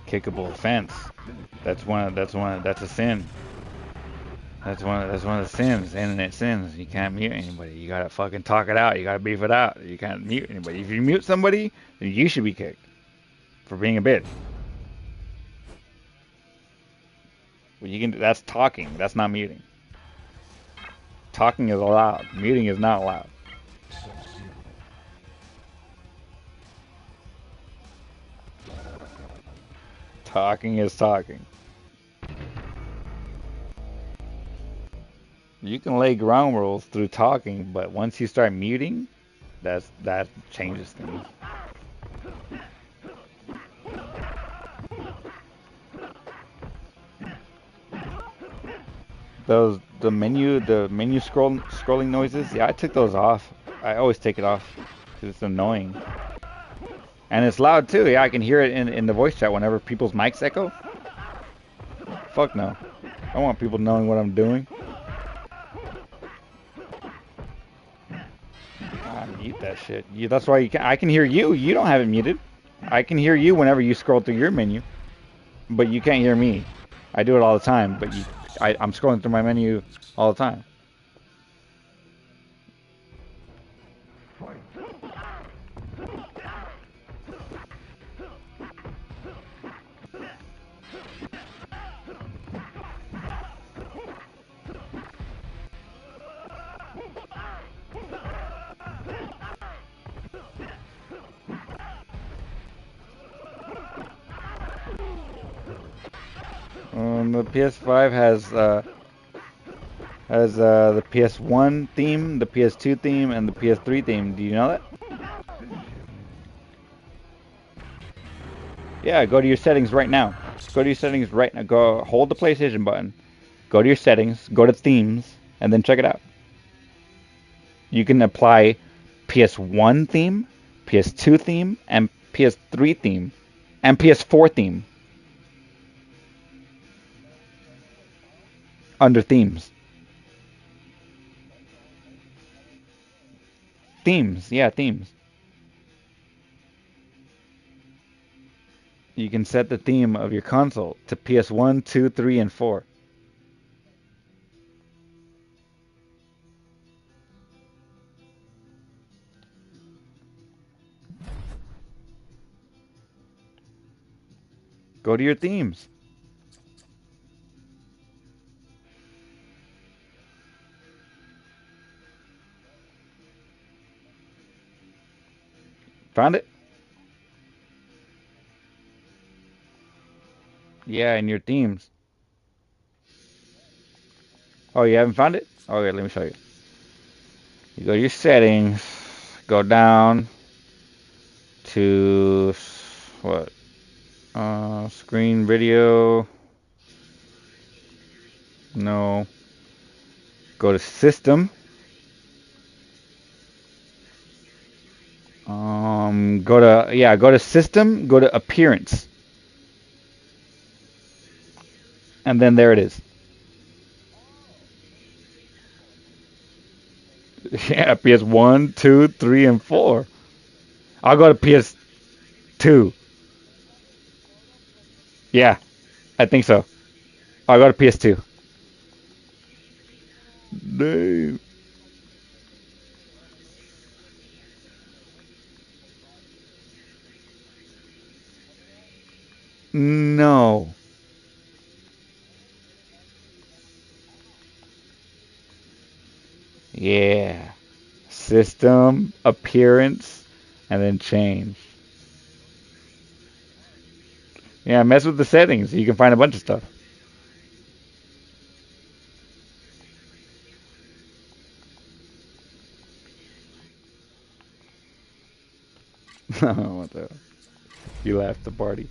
kickable offense. That's a sin. That's one of the sins, internet sins. You can't mute anybody. You gotta fucking talk it out. You gotta beef it out. You can't mute anybody. If you mute somebody, then you should be kicked for being a bitch. Well, you can. That's talking. That's not muting. Talking is allowed. Muting is not allowed. Talking is talking. You can lay ground rules through talking, but once you start muting, that changes things. The menu scrolling noises. Yeah, I took those off. I always take it off because it's annoying. And it's loud too. Yeah, I can hear it in the voice chat whenever people's mics echo. Fuck no. I want people knowing what I'm doing. I mute that shit. That's why I can hear you. You don't have it muted. I can hear you whenever you scroll through your menu, but you can't hear me. I do it all the time, but I'm scrolling through my menu all the time. The PS5 has the PS1 theme, the PS2 theme, and the PS3 theme. Do you know that? Yeah, go to your settings right now. Go to your settings right now. Go hold the PlayStation button. Go to your settings, go to themes, and then check it out. You can apply PS1 theme, PS2 theme, and PS3 theme, and PS4 theme under themes. Themes, yeah, themes. You can set the theme of your console to PS1, 2, 3, and 4. Go to your themes. Found it? Yeah, in your themes. Oh, you haven't found it? Okay, let me show you. You go to your settings, go down to what? Screen video. No. Go to system. Go to system, go to appearance. And then there it is. Yeah, PS1, 2, 3, and 4. I'll go to PS2. Yeah, I think so. I'll go to PS2. Damn. No. Yeah. System, appearance, and then change. Yeah, mess with the settings. You can find a bunch of stuff. What the? You left the party.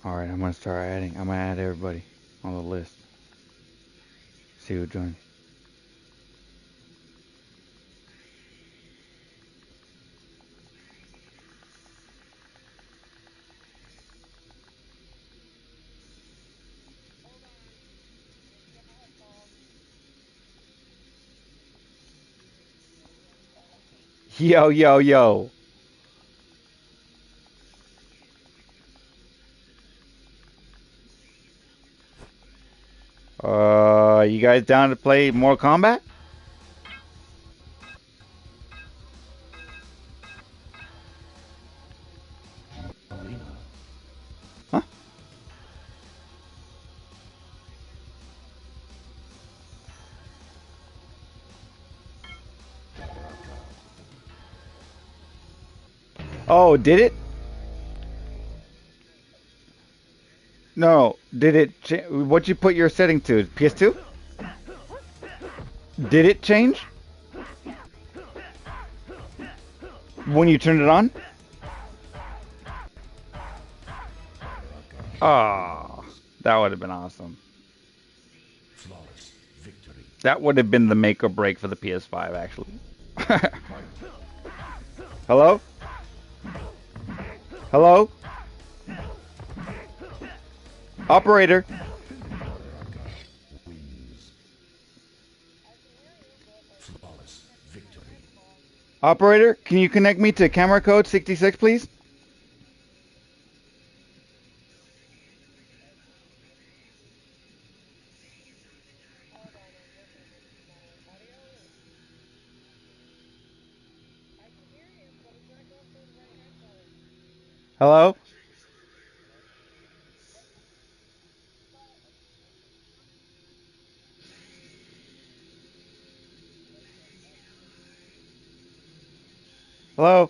All right, I'm gonna start adding. I'm gonna add everybody on the list. See who joins. Yo, yo, yo. You guys down to play more Kombat? Arena. Huh? Oh, did it? No, did it? What'd you put your setting to? PS2? Did it change when you turned it on? Oh, that would have been awesome. Flawless victory. That would have been the make or break for the PS5, actually. Hello? Hello? Operator? Wins. Flawless victory. Operator, can you connect me to camera code 66, please? Hello? Hello?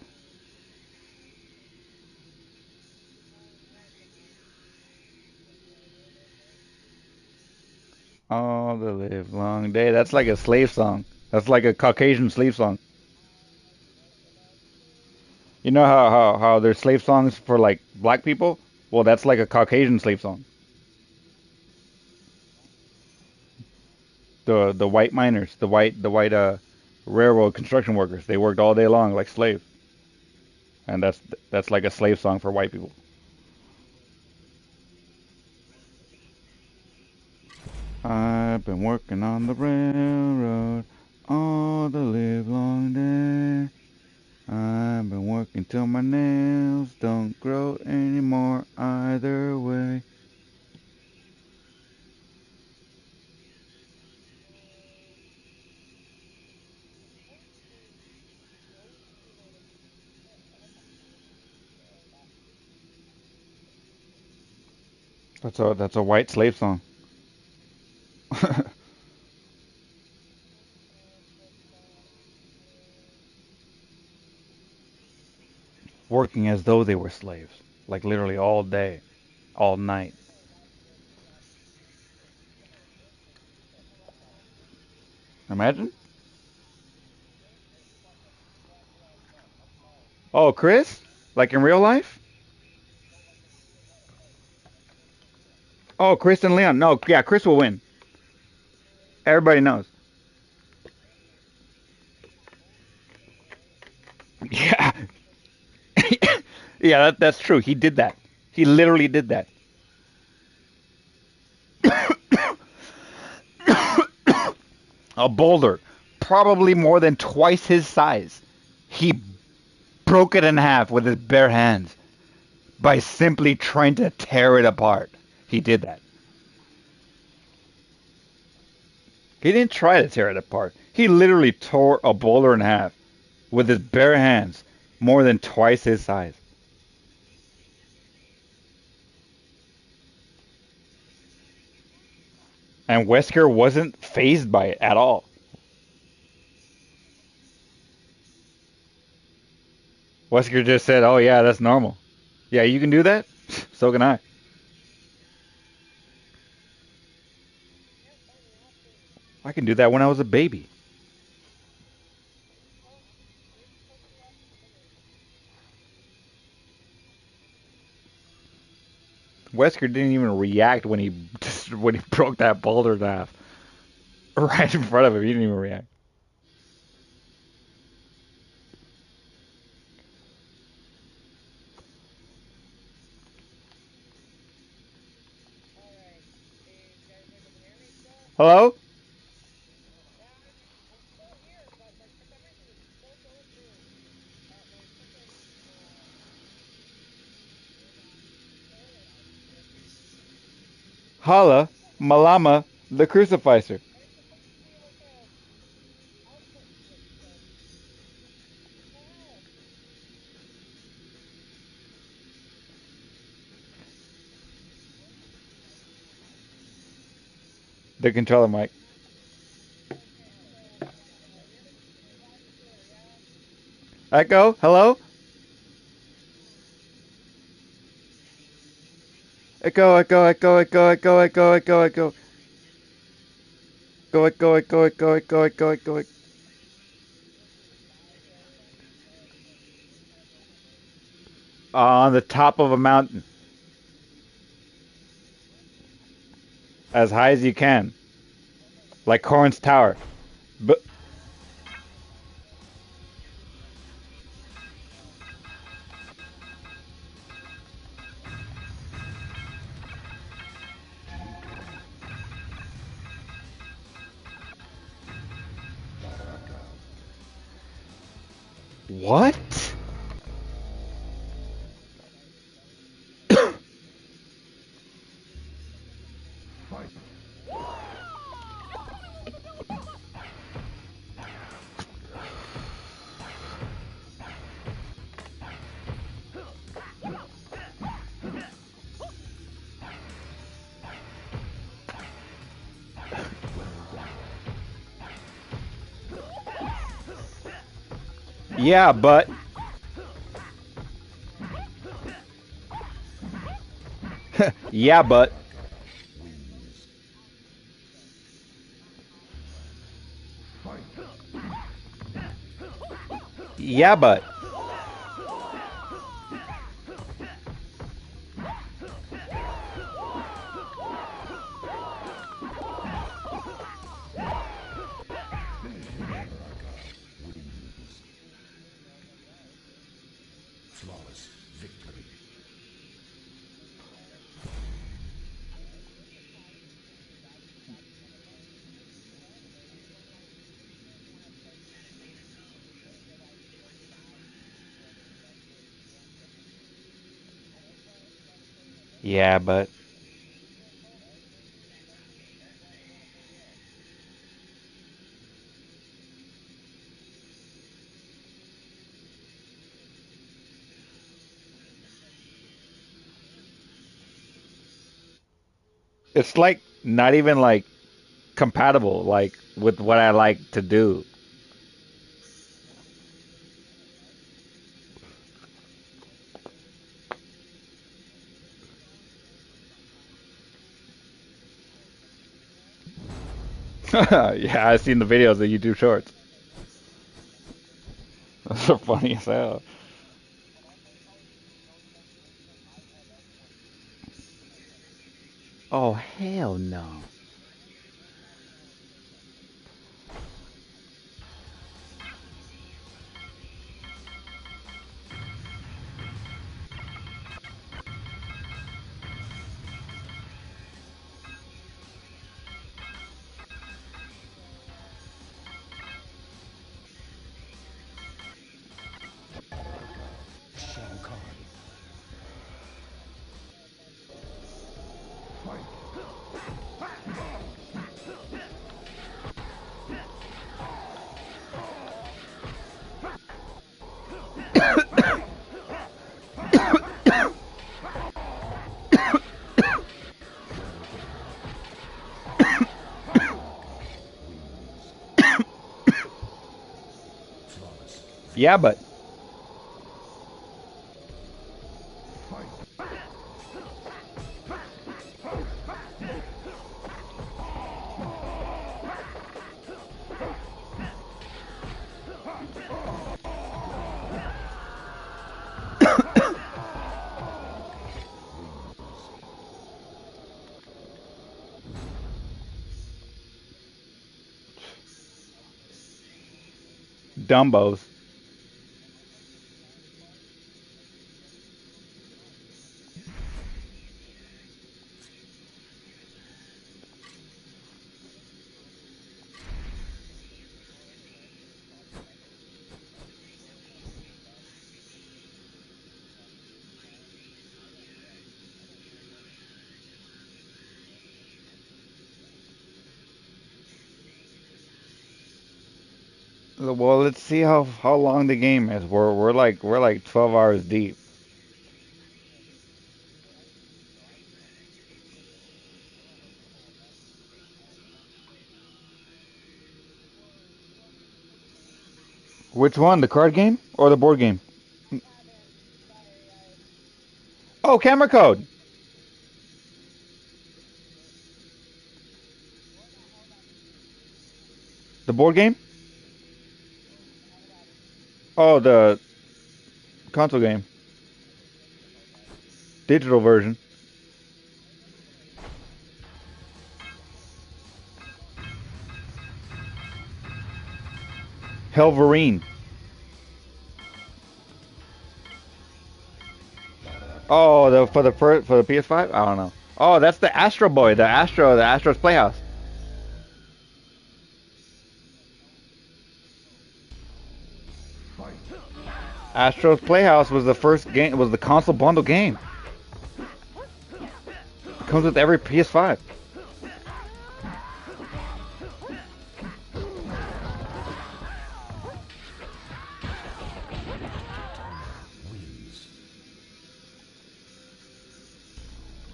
All the live long day. That's like a slave song. That's like a Caucasian slave song. You know how there's slave songs for like black people? Well, that's like a Caucasian slave song. The white miners, the white railroad construction workers. They worked all day long like slaves, and that's like a slave song for white people. I've been working on the railroad all the live long day. I've been working till my nails don't grow anymore either way. That's a white slave song. Working as though they were slaves, like literally all day, all night. Imagine. Oh, Chris? Like in real life? Oh, Chris and Leon. No, yeah, Chris will win. Everybody knows. Yeah. Yeah, that's true. He did that. He literally did that. A boulder, probably more than twice his size. He broke it in half with his bare hands by simply trying to tear it apart. He did that. He didn't try to tear it apart. He literally tore a boulder in half with his bare hands, more than twice his size. And Wesker wasn't phased by it at all. Wesker just said, "Oh yeah, that's normal. Yeah, you can do that. So can I. I can do that when I was a baby." Wesker didn't even react when he when he broke that boulder in half. Right in front of him, he didn't even react. Hello? Holla, Malama, the crucificer. The controller mic. Echo, hello? Echo, echo, echo, echo, echo, echo, echo, echo. Echo, echo, echo, echo, echo, echo, echo. On the top of a mountain. As high as you can. Like Corn's Tower. But what? Yeah, but yeah, but yeah, but Flawless victory. yeah, but it's like not even like compatible like with what I like to do. Yeah, I've seen the videos, the YouTube shorts. Those are funny as hell. Oh hell no. Shao Kahn. Flawless Yeah, but Dumbos. Well, let's see how long the game is. We're like 12 hours deep. Which one? The card game or the board game? Oh, camera code. The board game? Oh, the console game. Digital version. Helverine. Oh, for the PS5? I don't know. Oh, that's the Astro Boy, the Astro's Playhouse. Astro's Playhouse was the first game. Was the console bundle game. It comes with every PS5.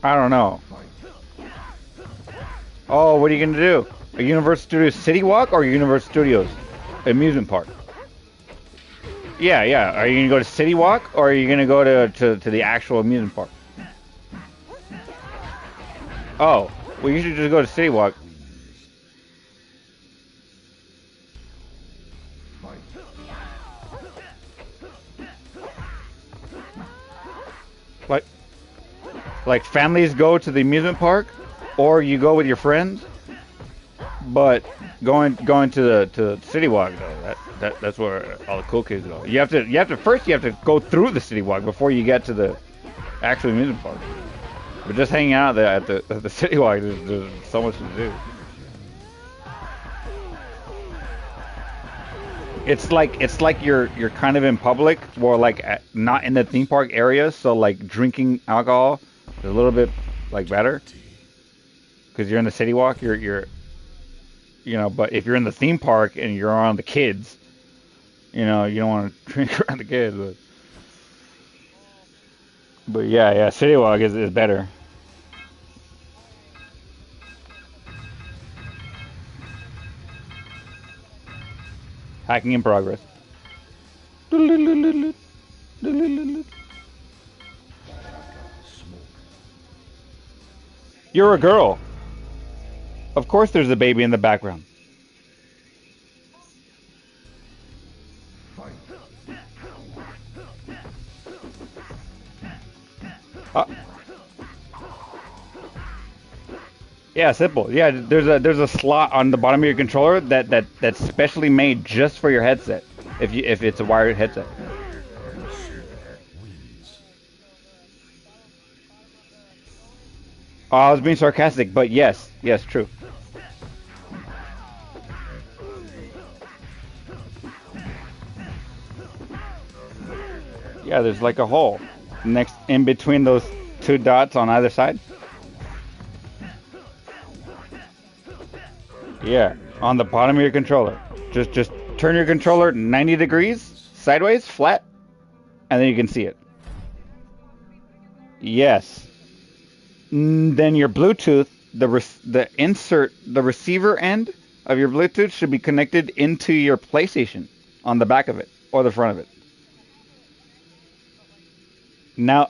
I don't know. Oh, what are you gonna do? A Universal Studios City Walk or Universal Studios amusement park? Yeah, yeah. Are you gonna go to City Walk or are you gonna go to the actual amusement park? Oh, well, you should just go to City Walk. Like, like families go to the amusement park, or you go with your friends. But going to the City Walk though, that's where all the cool kids go. You have to go through the City Walk before you get to the actual amusement park. But just hanging out there at the City Walk, there's so much to do. It's like you're kind of in public, or like not in the theme park area. So like drinking alcohol is a little bit like better because you're in the City Walk. You're but if you're in the theme park and you're around the kids, you don't want to drink around the kids. But yeah, City Walk is better. Hacking in progress. You're a girl. Of course there's a baby in the background. Uh, yeah, simple. Yeah, there's a slot on the bottom of your controller that's specially made just for your headset. If it's a wired headset. Oh, I was being sarcastic, but yes, true. Yeah, there's like a hole next in between those two dots on either side. Yeah, on the bottom of your controller. Just turn your controller 90 degrees sideways, flat, and then you can see it. Yes. Then your Bluetooth, the receiver end of your Bluetooth should be connected into your PlayStation on the back of it or the front of it. Now,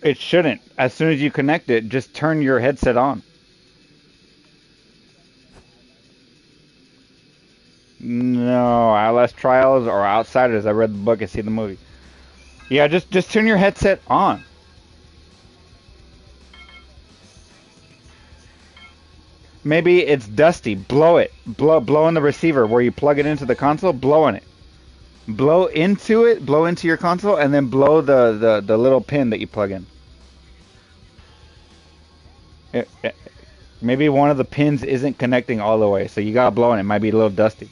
it shouldn't. As soon as you connect it, just turn your headset on. No, ILS Trials or Outsiders. I read the book and seen the movie. Yeah, just turn your headset on. Maybe it's dusty. Blow it. Blow in the receiver where you plug it into the console. Blow in it. Blow into it. Blow into your console, and then blow the little pin that you plug in. Maybe one of the pins isn't connecting all the way, so you gotta blow in it. It might be a little dusty.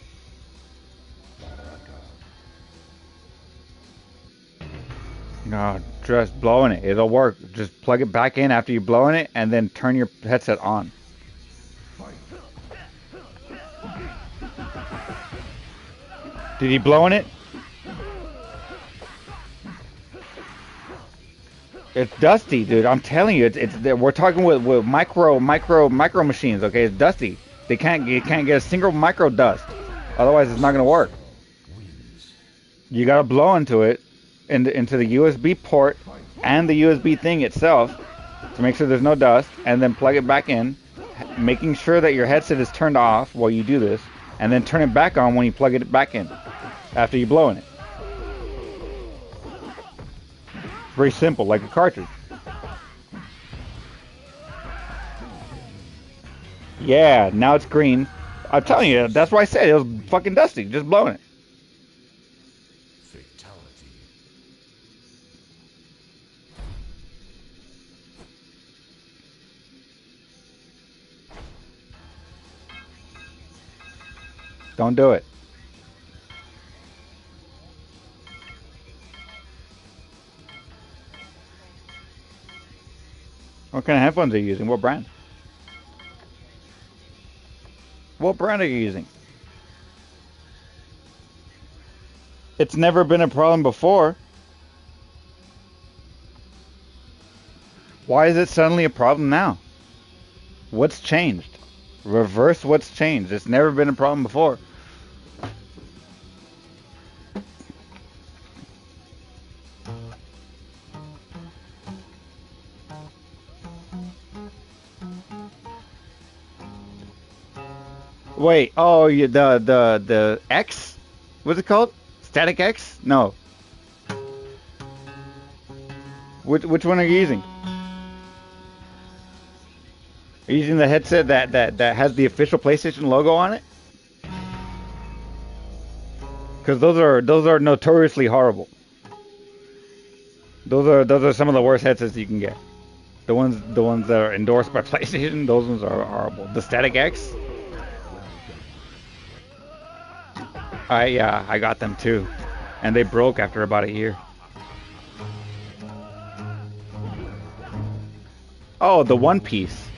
No, just blowing it. It'll work. Just plug it back in after you blow in it, and then turn your headset on. Did he blow in it? It's dusty, dude. I'm telling you, we're talking with micro machines. Okay, it's dusty. You can't get a single micro dust. Otherwise, it's not gonna work. You gotta blow into it, into the USB port and the USB thing itself to make sure there's no dust, and then plug it back in, making sure that your headset is turned off while you do this, and then turn it back on when you plug it back in after you blow in it. Very simple, like a cartridge. Yeah, now it's green. I'm telling you, that's why I said it was fucking dusty. Just blowing it. Fatality. Don't do it. What kind of headphones are you using? What brand? What brand are you using? It's never been a problem before. Why is it suddenly a problem now? What's changed? Reverse what's changed. It's never been a problem before. Wait, oh, the X? What's it called? Static X? No. Which one are you using? Are you using the headset that has the official PlayStation logo on it? Because those are notoriously horrible. Those are some of the worst headsets you can get. The ones that are endorsed by PlayStation, those ones are horrible. The Static X? Yeah, I got them too. And they broke after about a year. Oh, the One Piece.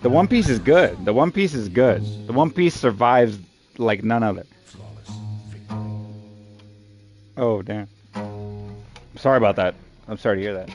The One Piece is good. The One Piece is good. The One Piece survives like none other. Oh, damn. Sorry about that. I'm sorry to hear that.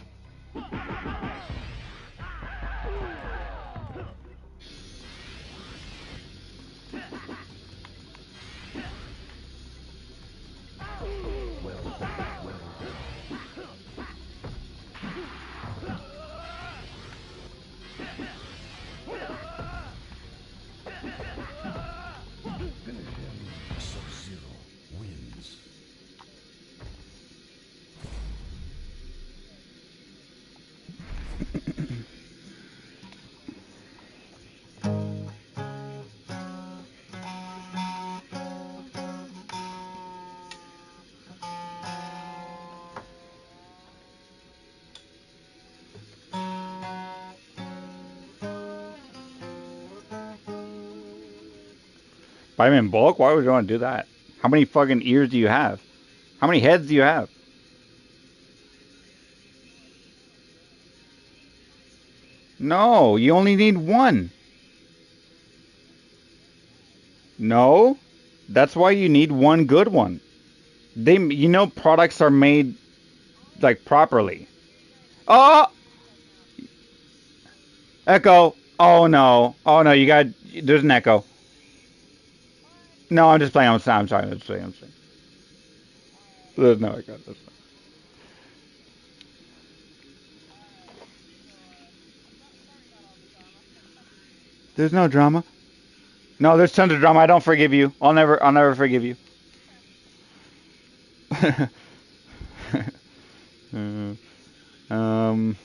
Buy them in bulk? Why would you want to do that? How many fucking ears do you have? How many heads do you have? No, you only need one. No, that's why you need one good one. Products are made like properly. Oh, echo. Oh no. Oh no, there's an echo. No, I'm just playing. I'm sorry. I'm saying. There's no echo. That's fine. There's no drama. No, there's tons of drama. I don't forgive you. I'll never forgive you. um.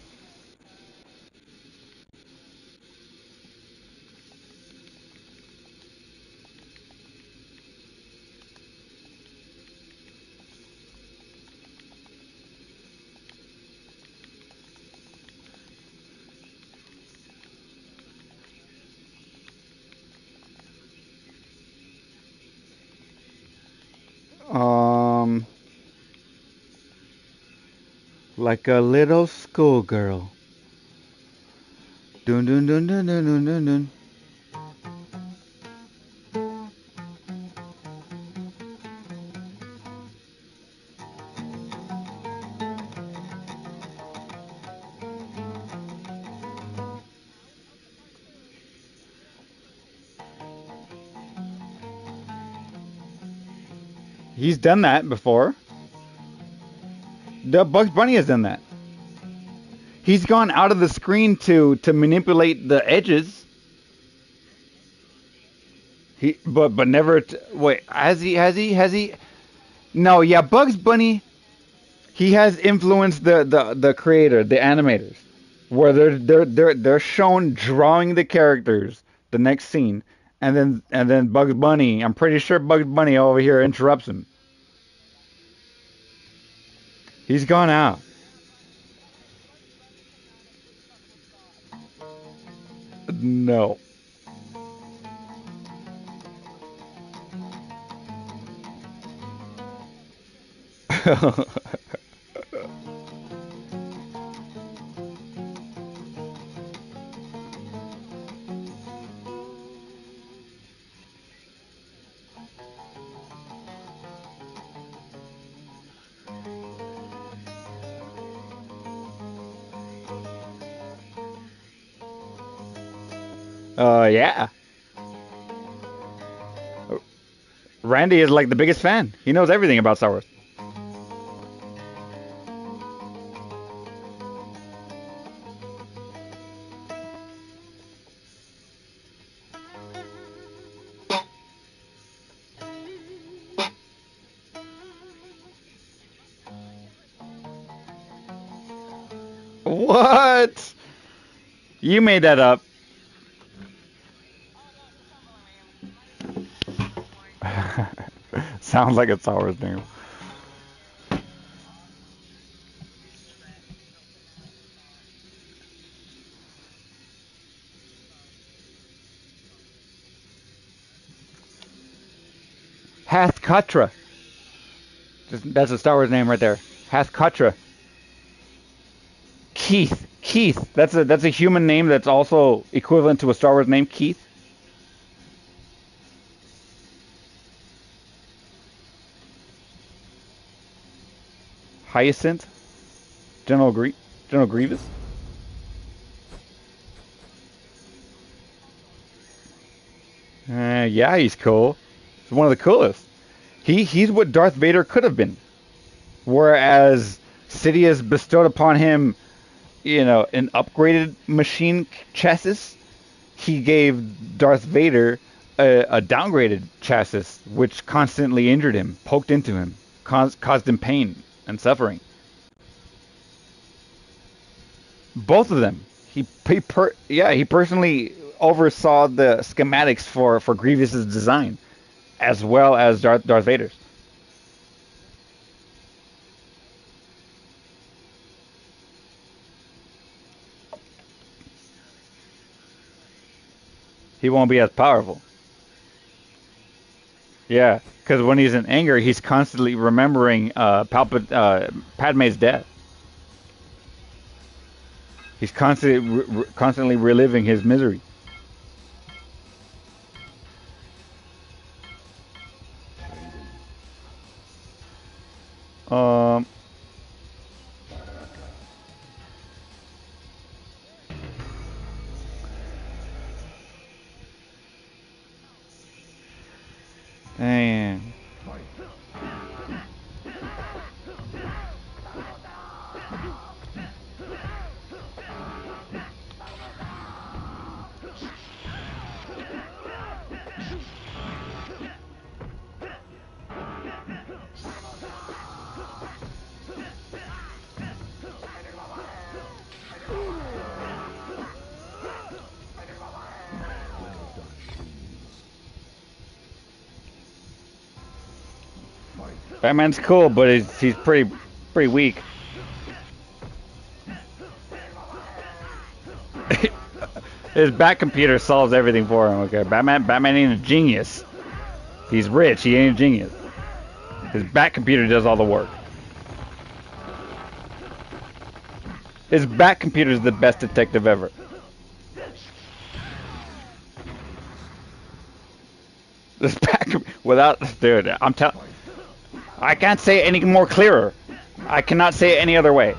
Like a little schoolgirl. Dun dun dun dun dun dun dun dun. He's done that before. The Bugs Bunny has done that. He's gone out of the screen to manipulate the edges. But never. Wait, has he? No, yeah, Bugs Bunny. He has influenced the creator, the animators, where they're shown drawing the characters, the next scene, and then Bugs Bunny. I'm pretty sure Bugs Bunny over here interrupts him. He's gone out. No. Yeah. Randy is like the biggest fan. He knows everything about Star Wars. What? You made that up. Sounds like a Star Wars name. Hath Katra. That's a Star Wars name right there. Hath Katra. Keith. Keith. That's a human name that's also equivalent to a Star Wars name. Keith. Hyacinth. General Grievous. Yeah, he's cool. He's one of the coolest. He's what Darth Vader could have been. Whereas Sidious bestowed upon him, an upgraded machine chassis, he gave Darth Vader a downgraded chassis, which constantly injured him, poked into him, caused him pain and suffering. Both of them. He personally oversaw the schematics for Grievous's design, as well as Darth Vader's. He won't be as powerful. Yeah, because when he's in anger, he's constantly remembering Padme's death. He's constantly reliving his misery. Um. And Batman's cool, but he's pretty weak. His Bat computer solves everything for him. Okay, Batman ain't a genius. He's rich. He ain't a genius. His Bat computer does all the work. His back computer is the best detective ever. This back without dude, I'm telling. I can't say it any more clearer. I cannot say it any other way.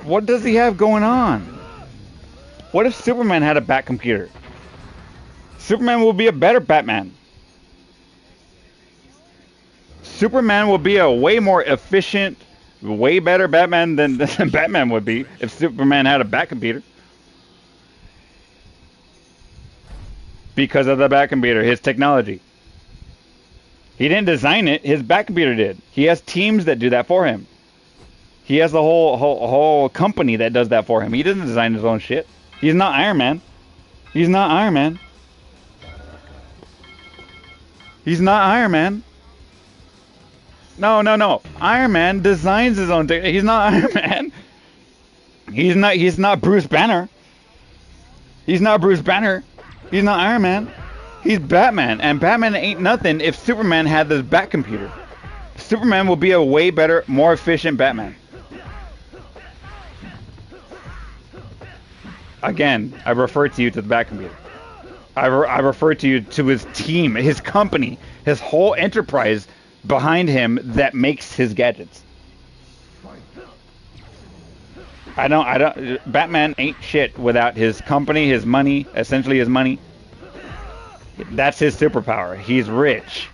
What does he have going on? What if Superman had a back computer? Superman will be a better Batman. Superman will be a way more efficient, way better Batman than Batman would be if Superman had a back computer. Because of the back computer, his technology. He didn't design it, his back computer did. He has teams that do that for him. He has the whole company that does that for him. He doesn't design his own shit. He's not Iron Man. He's not Iron Man. He's not Iron Man. No. Iron Man designs his own thing. He's not Iron Man. He's not Bruce Banner. He's not Bruce Banner. He's not Iron Man. He's Batman. And Batman ain't nothing if Superman had this back computer. Superman will be a way better, more efficient Batman. Again, I refer to you to the back computer. I refer to you to his team, his company, his whole enterprise behind him that makes his gadgets. Batman ain't shit without his company, his money, essentially his money. That's his superpower. He's rich.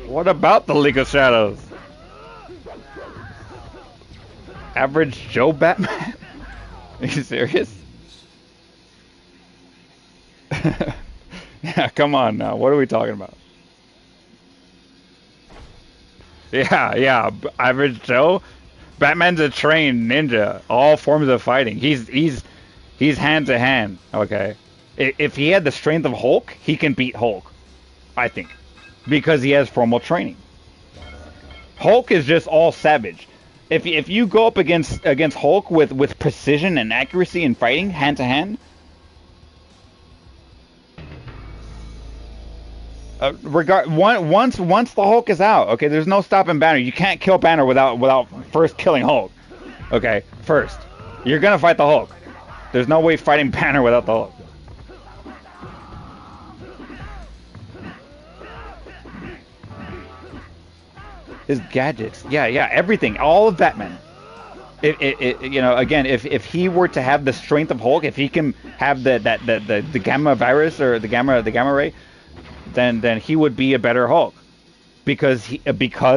What about the League of Shadows? Average Joe Batman? Are you serious? Yeah, come on now. What are we talking about? Yeah. Average Joe? Batman's a trained ninja. All forms of fighting. He's hand to hand. Okay. If he had the strength of Hulk, he can beat Hulk. I think. Because he has formal training. Hulk is just all savage. If you go up against Hulk with precision and accuracy in fighting, hand to hand, once the Hulk is out, okay, there's no stopping Banner. You can't kill Banner without first killing Hulk. Okay, first you're gonna fight the Hulk. There's no way fighting Banner without the Hulk. His gadgets, yeah, everything, all of Batman. Again, if he were to have the strength of Hulk, if he can have the gamma virus or the gamma ray, then he would be a better Hulk, because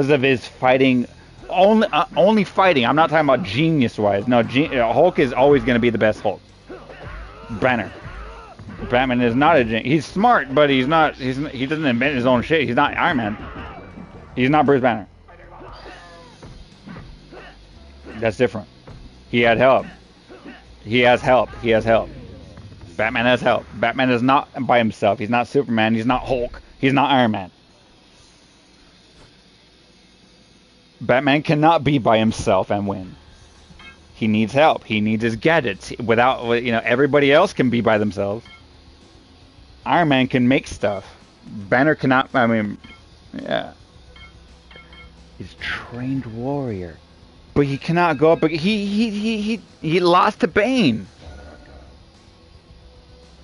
of his fighting, only fighting. I'm not talking about genius wise. No, Hulk is always going to be the best Hulk. Batman is not a genius. He's smart, but he doesn't invent his own shit. He's not Iron Man. He's not Bruce Banner. That's different. He had help. He has help. Batman has help. Batman is not by himself. He's not Superman. He's not Hulk. He's not Iron Man. Batman cannot be by himself and win. He needs help. He needs his gadgets. Everybody else can be by themselves. Iron Man can make stuff. Banner cannot. Yeah. He's a trained warrior. But he cannot go up. But he lost to Bane.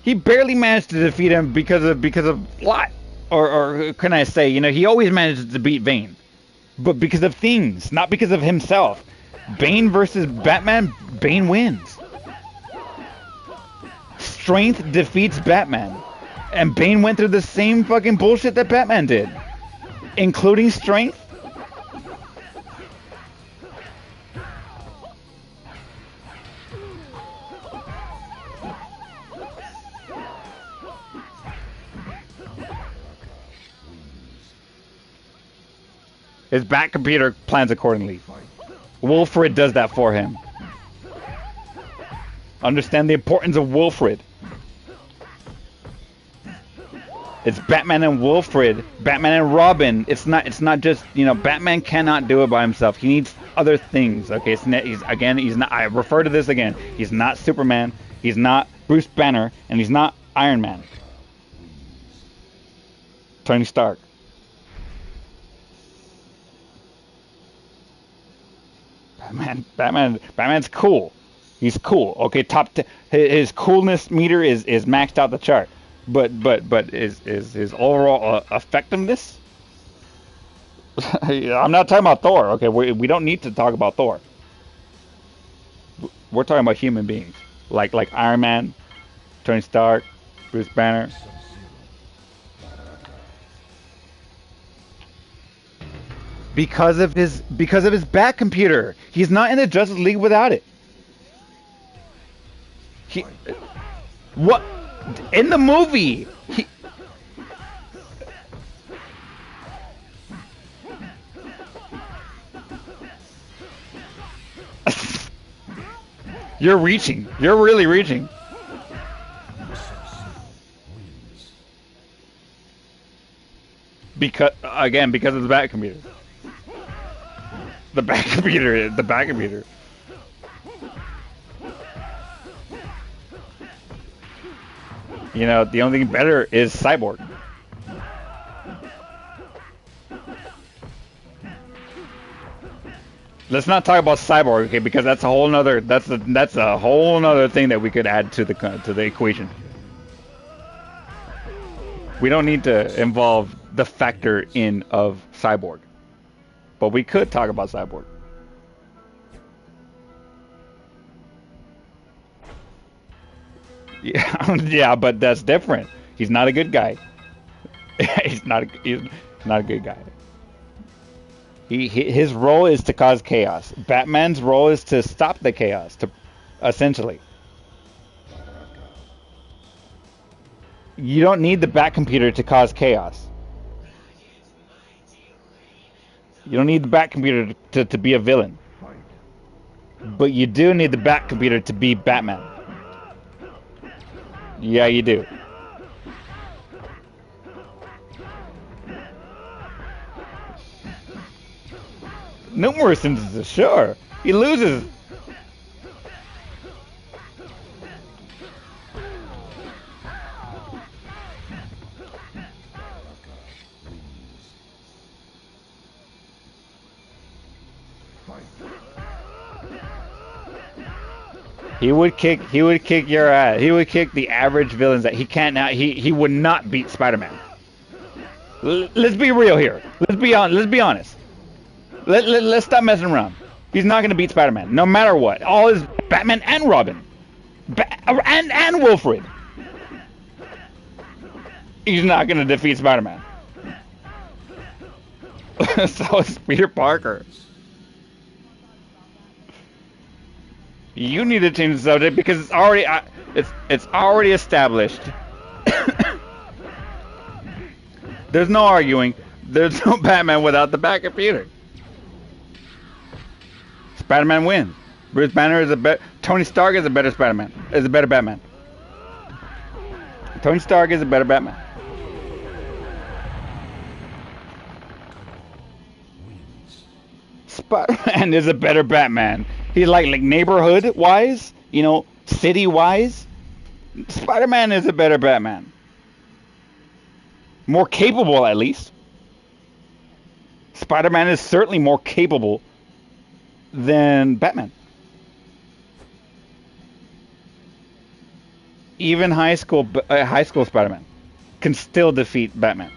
He barely managed to defeat him because of plot, or can I say, he always manages to beat Bane, but because of things, not because of himself. Bane versus Batman, Bane wins. Strength defeats Batman, and Bane went through the same fucking bullshit that Batman did, including strength. His back computer plans accordingly. Wilfred does that for him. Understand the importance of Wilfred. It's Batman and Wilfred, Batman and Robin. It's not just, Batman cannot do it by himself. He needs other things. Okay, he's not. I refer to this again. He's not Superman. He's not Bruce Banner, and he's not Iron Man. Tony Stark. Batman's cool. He's cool. Okay, his coolness meter is maxed out the chart. But is his overall effectiveness? I'm not talking about Thor. Okay, we don't need to talk about Thor. We're talking about human beings, like Iron Man, Tony Stark, Bruce Banner. Because of his bat computer. He's not in the Justice League without it. What in the movie? You're reaching. You're really reaching. Because of the bat computer. The bat computer. You know, the only thing better is Cyborg. Let's not talk about Cyborg, okay? Because that's a whole nother thing that we could add to the equation. We don't need to involve the factor in of Cyborg, but we could talk about Cyborg. Yeah, yeah, but that's different. He's not a good guy. He's not a good guy. His role is to cause chaos. Batman's role is to stop the chaos, essentially. You don't need the bat computer to cause chaos. You don't need the bat computer to be a villain. But you do need the bat computer to be Batman. Yeah, you do. Numerous instances, sure. He loses. He would kick your ass. He would kick the average villains that he can't now. He would not beat Spider-Man. Let's be real here. Let's be honest. Let's stop messing around. He's not going to beat Spider-Man, no matter what. All his Batman and Robin, and Wilfred. He's not going to defeat Spider-Man. So is Peter Parker. You need to change the subject because it's already established. There's no arguing. There's no Batman without the bat computer. Spider-Man wins. Bruce Banner is a better. Tony Stark is a better Spider-Man. Is a better Batman. Tony Stark is a better Batman. Spider-Man is a better Batman. He's like neighborhood wise, you know, city wise. Spider-Man is a better Batman. More capable, at least. Spider-Man is certainly more capable than Batman. Even high school Spider-Man can still defeat Batman.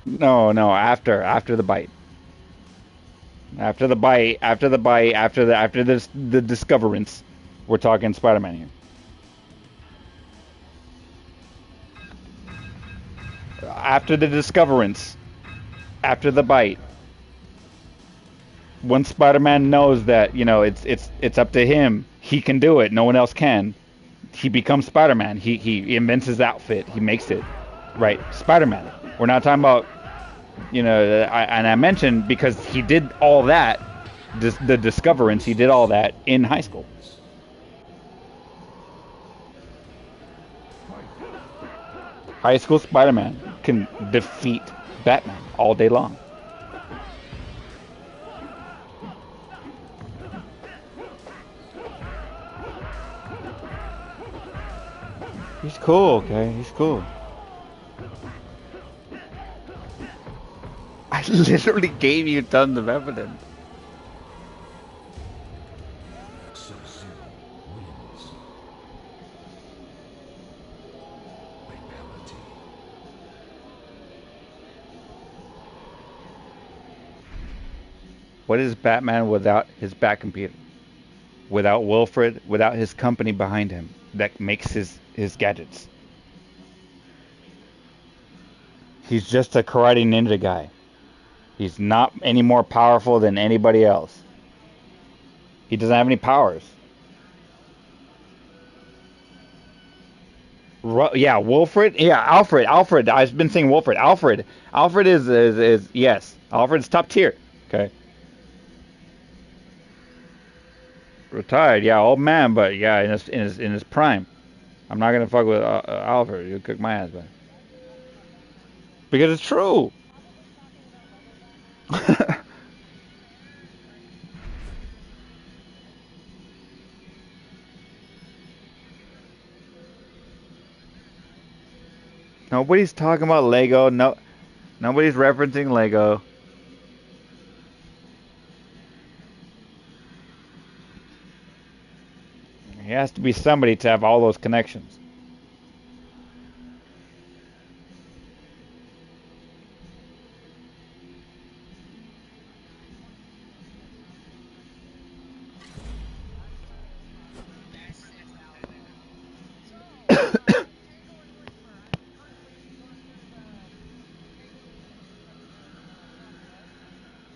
No, after the bite. After the discoverance, we're talking Spider-Man here. After the discoverance, after the bite, once Spider-Man knows that, you know, it's up to him, he can do it, no one else can. He becomes Spider-Man. He invents his outfit. He makes it right. Spider-Man. We're not talking about, you know, I mentioned because he did all that, the discoverance. He did all that in high school. High school Spider-Man can defeat Batman all day long. He's cool, okay? He's cool. I literally gave you tons of evidence. Sub-Zero wins. Fatality. What is Batman without his Batcomputer? Without Wilfred, without his company behind him that makes his gadgets? He's just a karate ninja guy. He's not any more powerful than anybody else. He doesn't have any powers. Yeah, Wilfred. Yeah, Alfred. Alfred. I've been saying Wilfred. Alfred. Alfred is yes. Alfred's top tier. Okay. Retired. Yeah, old man, but yeah, in his prime. I'm not gonna fuck with Alfred. You'll cook my ass, but because it's true. Nobody's talking about Lego. No, nobody's referencing Lego. He has to be somebody to have all those connections.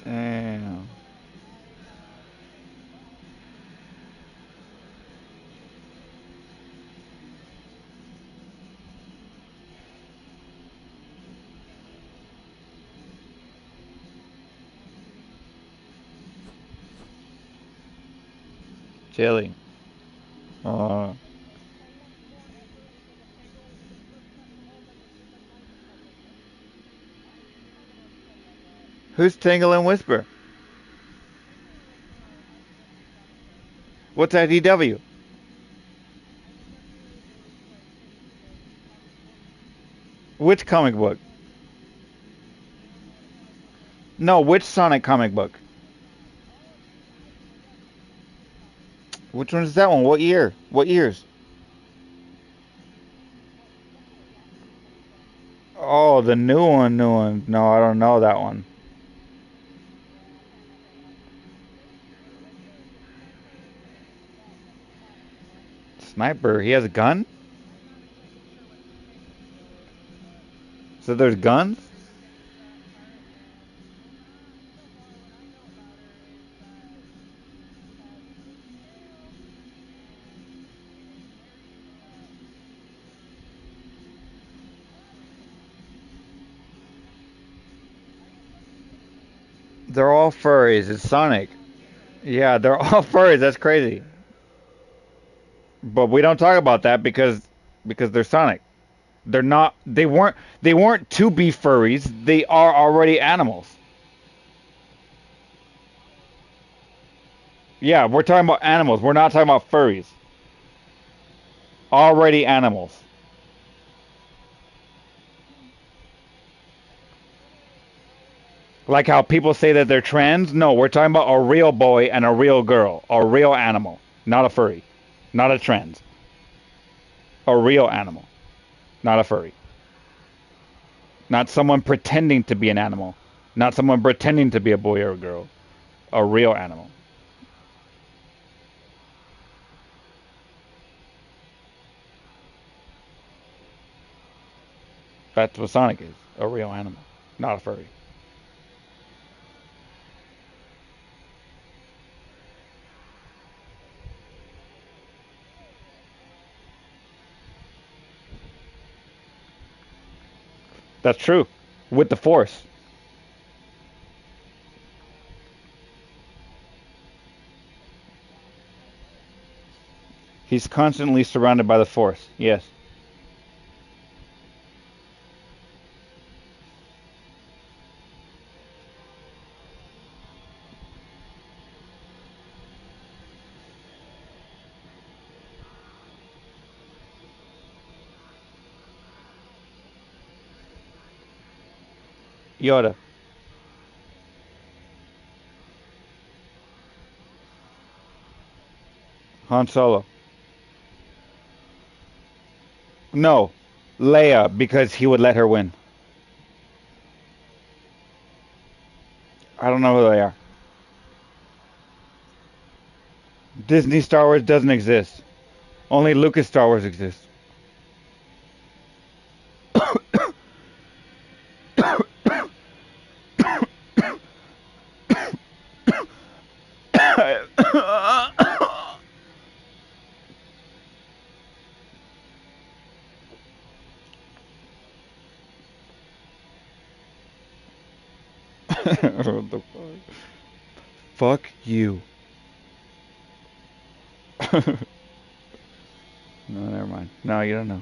Damn. Chilling. Uh, who's Tingle and Whisper? What's IDW? Which comic book? No, which Sonic comic book? Which one is that one? What year? What years? Oh, the new one, new one. No, I don't know that one. Sniper, he has a gun? So there's guns? They're all furries. It's Sonic. Yeah, they're all furries. That's crazy. But we don't talk about that because they're Sonic. They're not. They weren't to be furries. They are already animals. Yeah, we're talking about animals. We're not talking about furries. Already animals. Like how people say that they're trans. No, we're talking about a real boy and a real girl. A real animal. Not a furry. Not a trans. A real animal. Not a furry. Not someone pretending to be an animal. Not someone pretending to be a boy or a girl. A real animal. That's what Sonic is. A real animal. Not a furry. That's true. With the Force. He's constantly surrounded by the Force. Yes. Yoda. Han Solo. No, Leia, because he would let her win. I don't know who they are. Disney Star Wars doesn't exist. Only Lucas Star Wars exists. What the fuck? Fuck you. No, never mind. No, you don't know.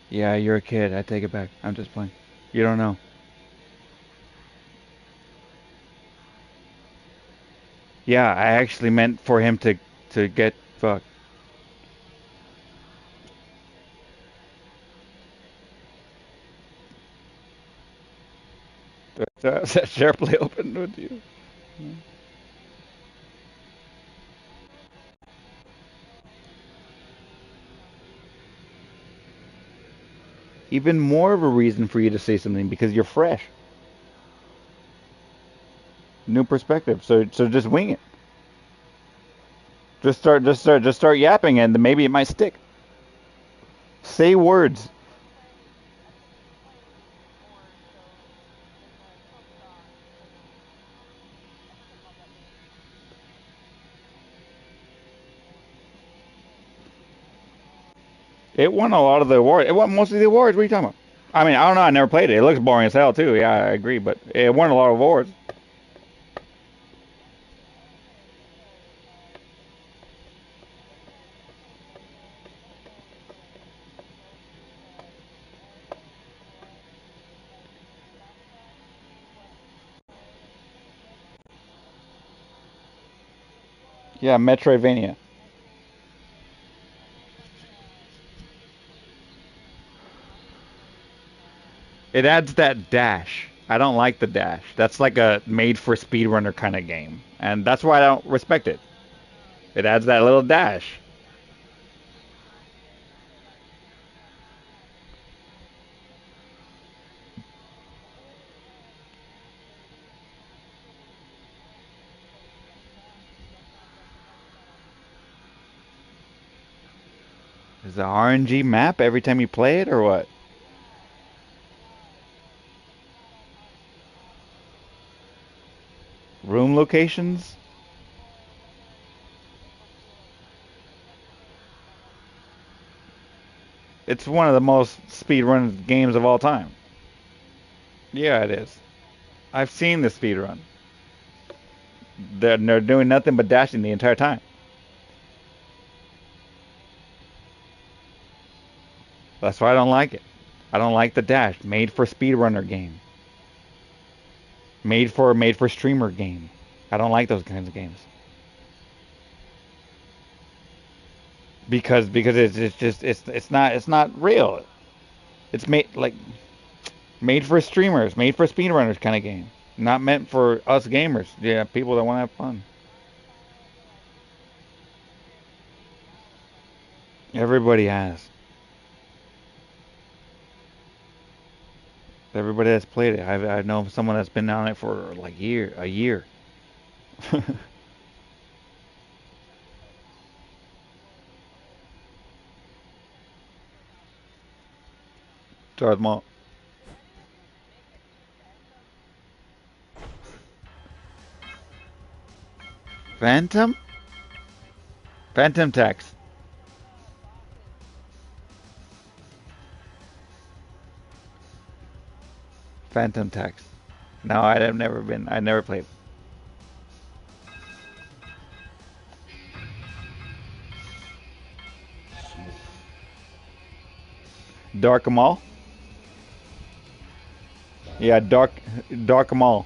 Yeah, you're a kid. I take it back. I'm just playing. You don't know. Yeah, I actually meant for him to get fucked. Is that SharePlay open with you? Even more of a reason for you to say something because you're fresh. New perspective. So just wing it. Just start yapping and maybe it might stick. Say words. It won a lot of the awards. It won most of the awards. What are you talking about? I mean, I don't know. I never played it. It looks boring as hell too. Yeah, I agree, but it won a lot of awards. Yeah, Metroidvania. It adds that dash. I don't like the dash. That's like a made for speedrunner kind of game. And that's why I don't respect it. It adds that little dash. Is it RNG map every time you play it or what? Room locations? It's one of the most speedrun games of all time. Yeah, it is. I've seen the speedrun. They're doing nothing but dashing the entire time. That's why I don't like it. I don't like the dash. Made for speedrunner game. Made for streamer game. I don't like those kinds of games. Because it's just it's not real. It's made for streamers, made for speedrunners kind of game. Not meant for us gamers. Yeah, people that want to have fun. Everybody has. Everybody that's played it. I know someone that's been on it for like a year. Darth Maul. Phantom? Phantom Tax. Phantom Tax. No, I've never been. I never played. Dark Maul. Yeah, Dark Maul.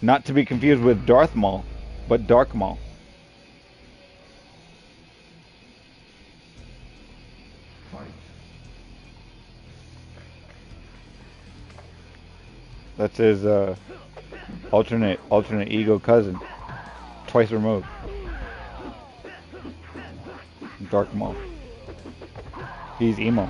Not to be confused with Darth Maul, but Dark Maul. That's his alternate ego cousin, twice removed. Dark Maul. He's emo.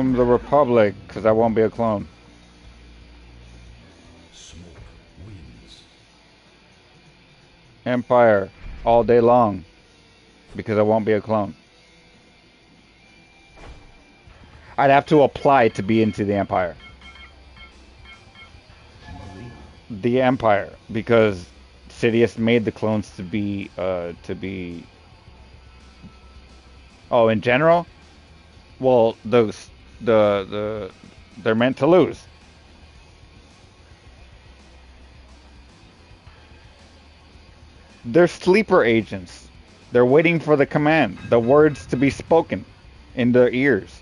The Republic, because I won't be a clone. Smoke wins. Empire, all day long, because I won't be a clone. I'd have to apply to be into the Empire. The Empire, because Sidious made the clones to be. Oh, in general, well, they're meant to lose. They're sleeper agents. They're waiting for the command, the words to be spoken in their ears.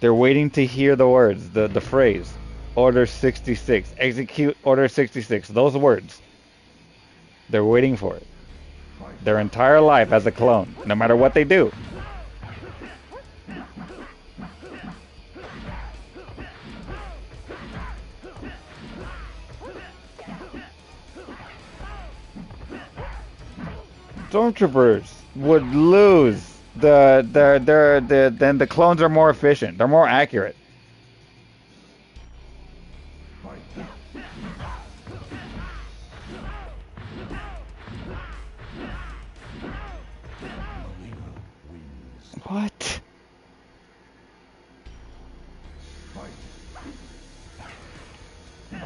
They're waiting to hear the words, the phrase, Order 66, execute Order 66, those words. They're waiting for it. Their entire life as a clone, no matter what they do. Stormtroopers would lose. Then the clones are more efficient. They're more accurate. What?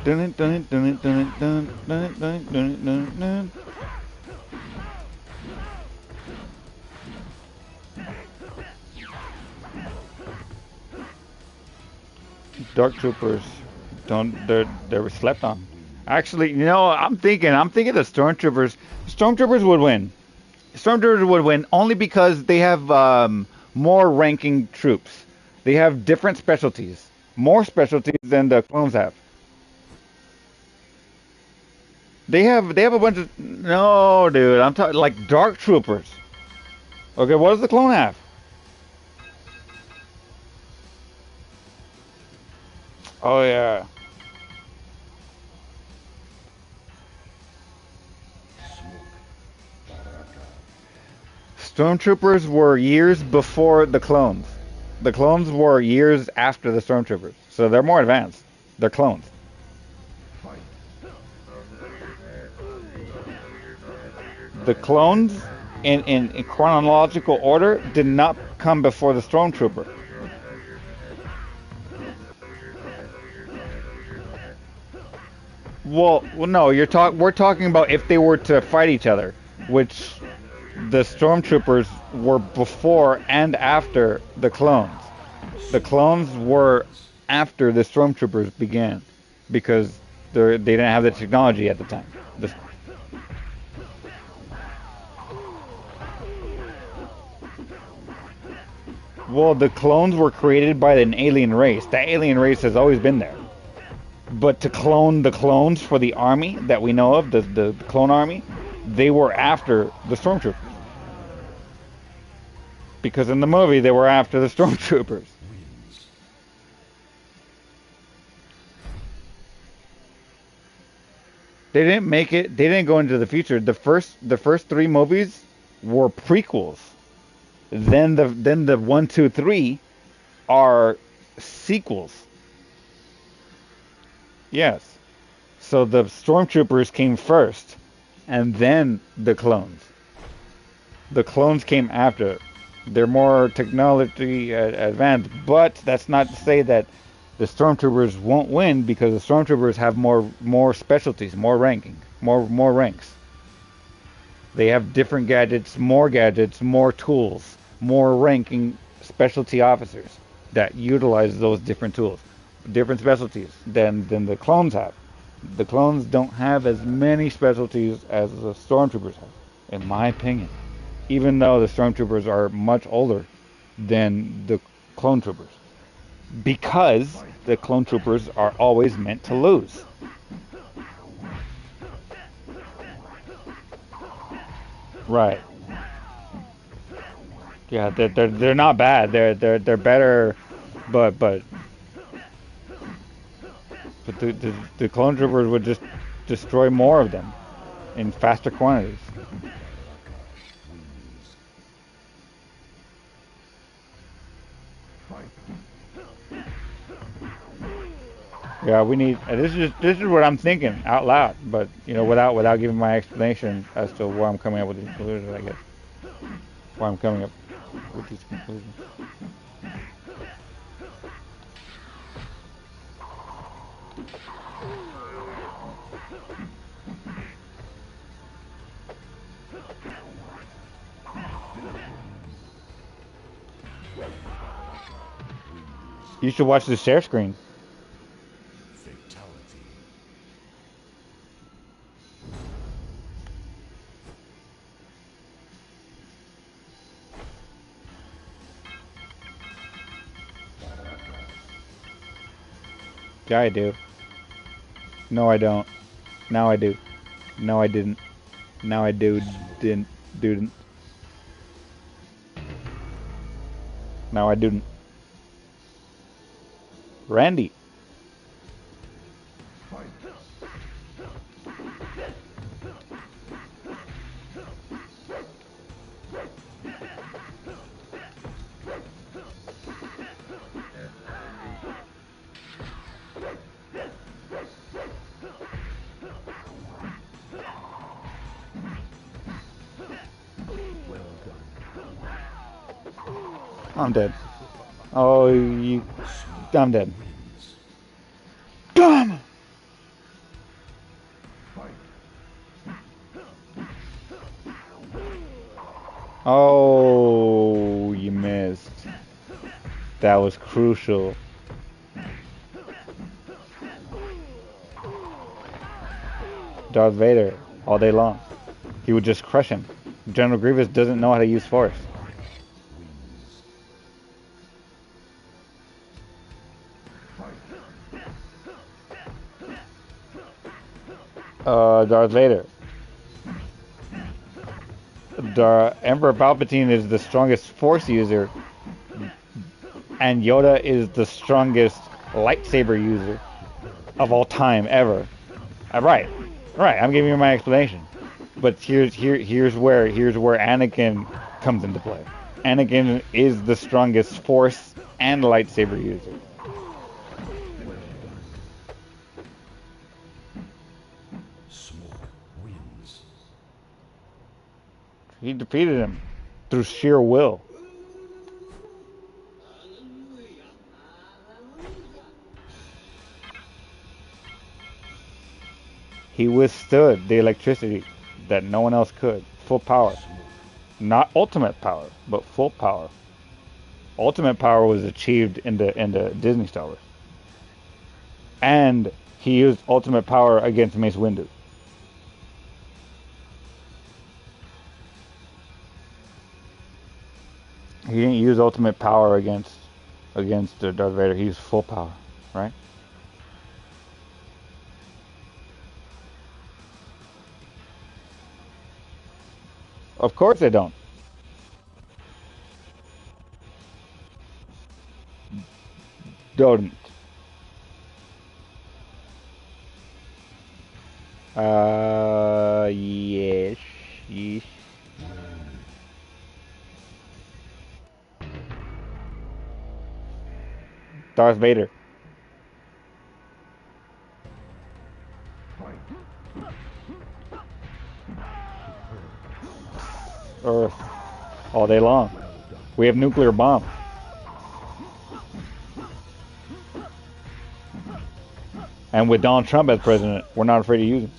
Dun dun dun dun dun dun dun dun dun dun. Dark Troopers they're slept on. Actually, you know, I'm thinking the Stormtroopers would win. Stormtroopers would win only because they have more ranking troops. They have different specialties, more specialties than the clones have. They have a bunch of no, dude. I'm talking like Dark Troopers. Okay, what does the clone have? Oh yeah. Stormtroopers were years before the clones. The clones were years after the Stormtroopers. So they're more advanced. They're clones. The clones, in chronological order, did not come before the Stormtrooper. Well, no, we're talking about if they were to fight each other, which the Stormtroopers were before and after the clones. The clones were after the Stormtroopers began, because they didn't have the technology at the time. Well, the clones were created by an alien race. That alien race has always been there. But to clone the clones for the army that we know of, the clone army, they were after the Stormtroopers. Because in the movie, they were after the Stormtroopers. They didn't make it. They didn't go into the future. The first three movies were prequels. Then the 1, 2, 3 are sequels. Yes. So the Stormtroopers came first, and then the clones. The clones came after. They're more technology advanced, but that's not to say that the stormtroopers won't win because the stormtroopers have more specialties, more ranks. They have different gadgets, more tools, more ranking specialty officers that utilize those different tools, different specialties than the clones have. The clones don't have as many specialties as the stormtroopers have, in my opinion. Even though the stormtroopers are much older than the clone troopers. Because the clone troopers are always meant to lose. Right. Yeah, they're not bad. They're better, but the clone troopers would just destroy more of them in faster quantities. Yeah, we need. This is what I'm thinking out loud, but you know, without giving my explanation as to why I'm coming up with these conclusions. I guess why I'm coming up with these conclusions. You should watch the share screen. Fatality. Yeah, I do. No, I don't. Now I do. No, I didn't. Now I do. Didn't. Now I didn't. Randy. I'm dead. Oh, you. I'm dead. Damn! Oh, you missed. That was crucial. Darth Vader, all day long. He would just crush him. General Grievous doesn't know how to use Force. Darth Vader. Emperor Palpatine is the strongest Force user, and Yoda is the strongest lightsaber user of all time ever. Right. I'm giving you my explanation. But here's where Anakin comes into play. Anakin is the strongest Force and lightsaber user. Smoke wins. He defeated him through sheer will. He withstood the electricity that no one else could. Full power. Not ultimate power, but full power. Ultimate power was achieved in the Disney Star Wars. And he used ultimate power against Mace Windu. He didn't use ultimate power against Darth Vader. He used full power, right? Of course they don't. Don't. Yes. Yeesh. Darth Vader. Earth. All day long. We have nuclear bomb. And with Donald Trump as president, we're not afraid to use him.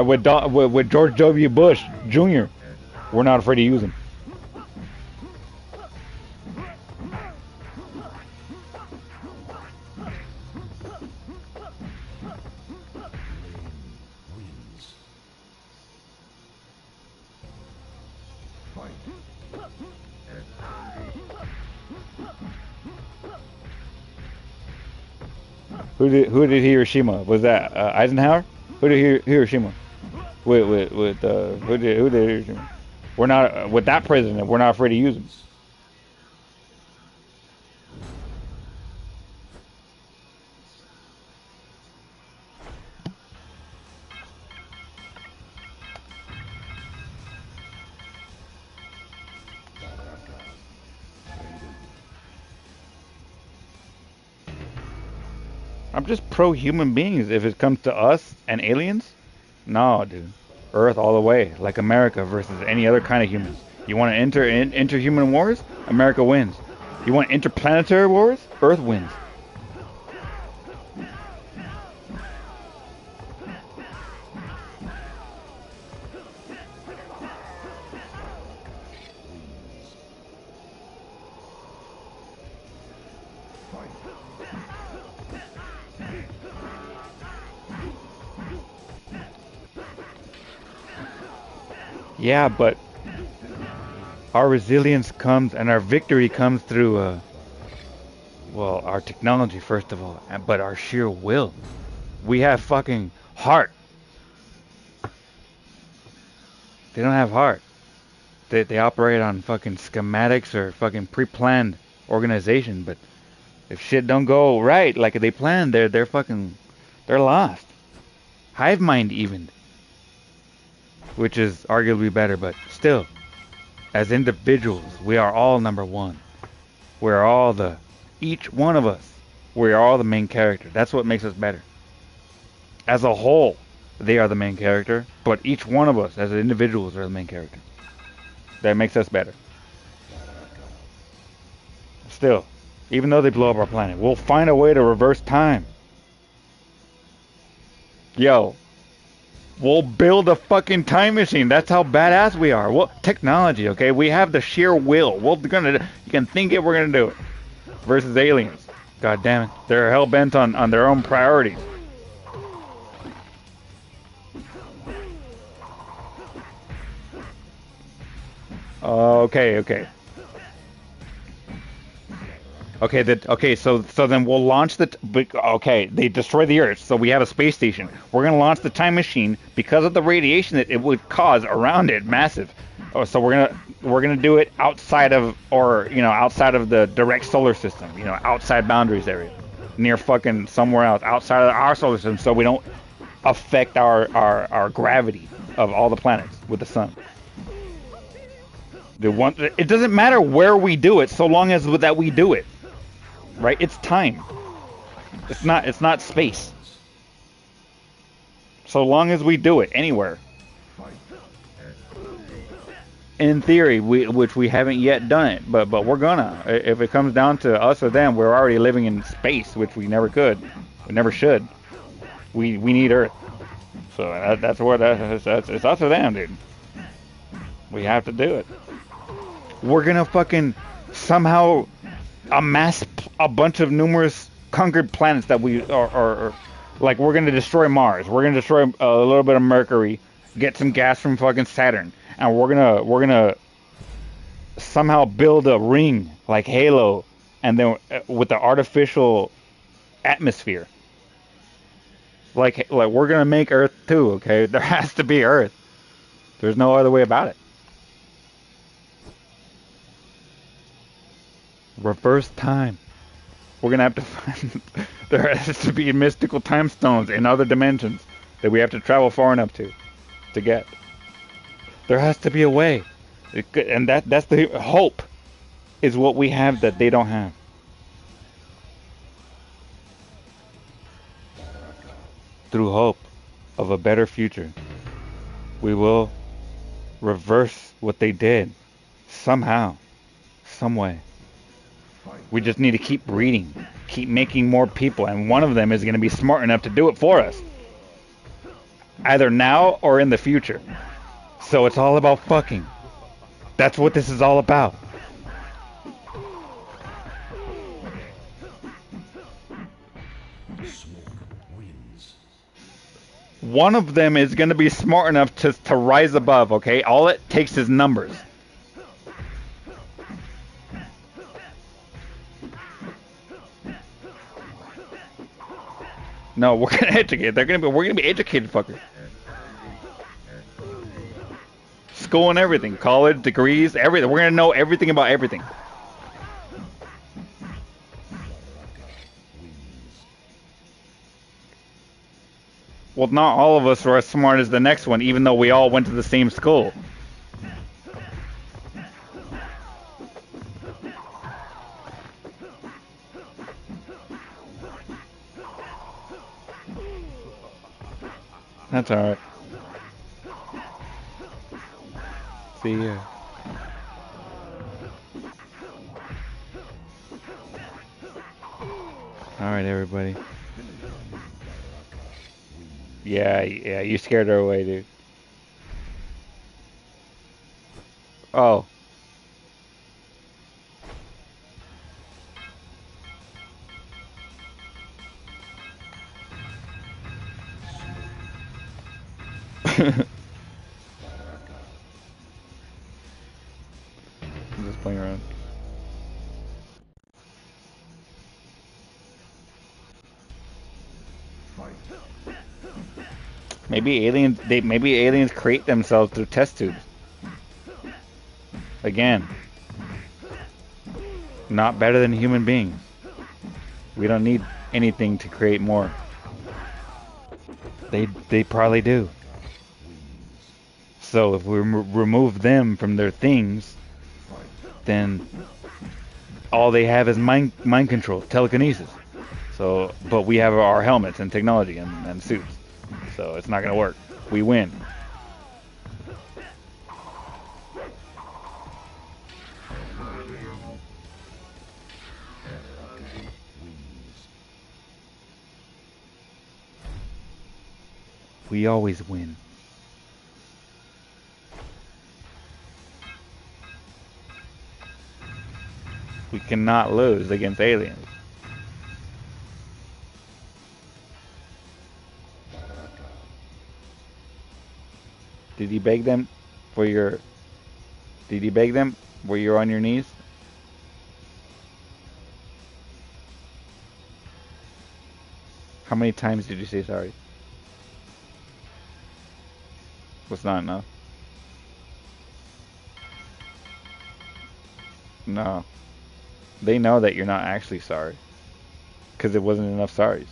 With George W. Bush Jr., we're not afraid to use him. Who did Hiroshima? Was that Eisenhower? Who did Hiroshima? With who did Hiroshima? We're not with that president. We're not afraid to use him. I'm just pro human beings. If it comes to us and aliens, no, dude. Earth all the way, like America versus any other kind of humans. You want to enter interhuman wars? America wins. You want interplanetary wars? Earth wins. Yeah, but our resilience comes and our victory comes through, well, our technology first of all, but our sheer will. We have fucking heart. They don't have heart. They operate on fucking schematics or fucking pre-planned organization. But if shit don't go right like they planned, they're lost. Hive mind even. Which is arguably better, but still, as individuals, we are all number one. We're all each one of us, we are all the main character. That's what makes us better. As a whole, they are the main character, but each one of us as individuals are the main character. That makes us better. Still, even though they blow up our planet, we'll find a way to reverse time. Yo. We'll build a fucking time machine. That's how badass we are. Well, technology, okay? We have the sheer will. You can think it, we're gonna do it. Versus aliens. God damn it. They're hell bent on their own priorities. Okay. So then we'll launch they destroy the Earth, so we have a space station. We're gonna launch the time machine because of the radiation that it would cause around it, massive. So we're gonna do it outside of the direct solar system, outside boundaries area, near fucking somewhere else, outside of our solar system, so we don't affect our gravity of all the planets with the sun. It doesn't matter where we do it, so long as that we do it. Right? It's time. It's not space. So long as we do it anywhere. In theory, which we haven't yet done it, but we're gonna. If it comes down to us or them, we're already living in space, which we never could. We never should. We need Earth. So that's it's us or them, dude. We have to do it. We're gonna fucking somehow amass a bunch of numerous conquered planets that we are like, we're gonna destroy Mars. We're gonna destroy a little bit of Mercury, get some gas from fucking Saturn, and we're gonna somehow build a ring like Halo, and then with the artificial atmosphere. Like we're gonna make Earth too. Okay, there has to be Earth. There's no other way about it. Reverse time. We're gonna have to find. There has to be mystical time stones in other dimensions that we have to travel far enough to get. There has to be a way, and that's the hope. Is what we have that they don't have. Through hope of a better future, we will reverse what they did somehow, some way. We just need to keep breeding, keep making more people, and one of them is going to be smart enough to do it for us. Either now or in the future. So it's all about fucking. That's what this is all about. One of them is going to be smart enough to rise above, okay? All it takes is numbers. No, we're going to educate. We're going to be educated, fucker. School and everything. College, degrees, everything. We're going to know everything about everything. Well, not all of us are as smart as the next one, even though we all went to the same school. That's alright. See ya. Alright, everybody. Yeah, you scared her away, dude. Oh. I'm just playing around. Maybe aliens create themselves through test tubes. Again, not better than human beings. We don't need anything to create more. They probably do. So if we remove them from their things, then all they have is mind control, telekinesis. So, but we have our helmets and technology and suits. So it's not gonna work. We win. We always win. We cannot lose against aliens. Did you beg them for your... Did you beg them? Were you on your knees? How many times did you say sorry? Was not enough. No. They know that you're not actually sorry. Because it wasn't enough sorries.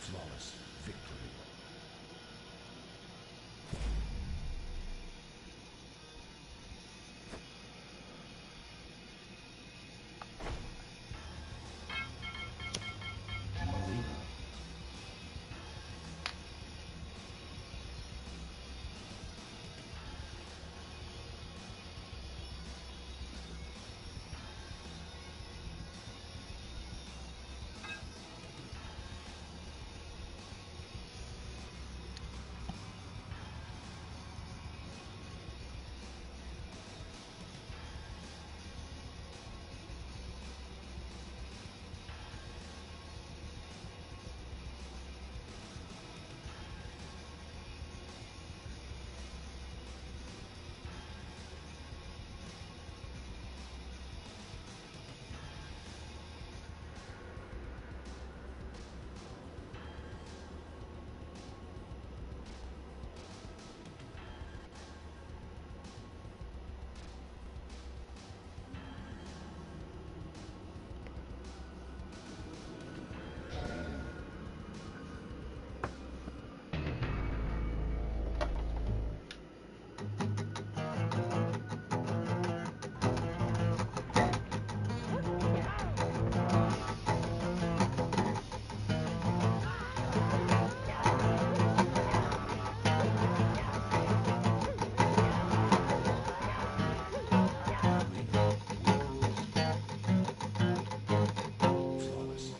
Flawless victory.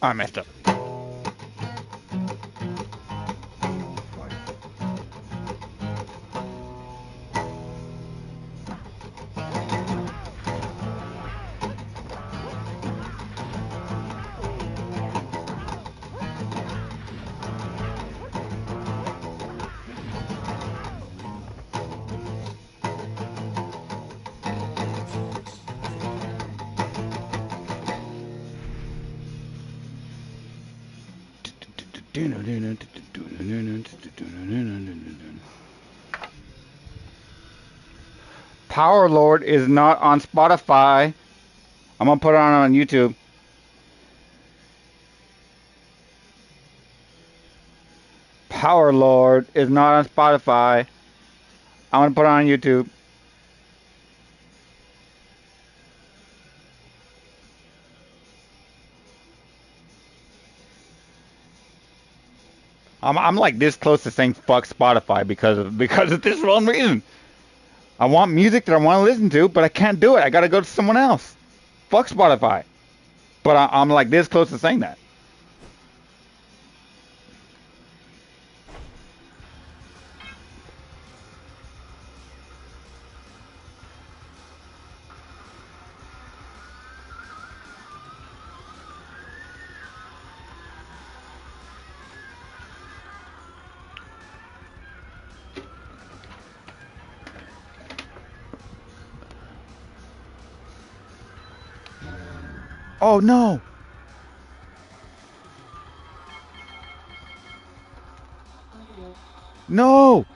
I messed up. Power Lord is not on Spotify. I'm gonna put it on YouTube. Power Lord is not on Spotify. I'm gonna put it on YouTube. I'm like this close to saying fuck Spotify because of this one reason. I want music that I want to listen to, but I can't do it. I gotta go to someone else. Fuck Spotify. But I'm like this close to saying that. Oh no! No!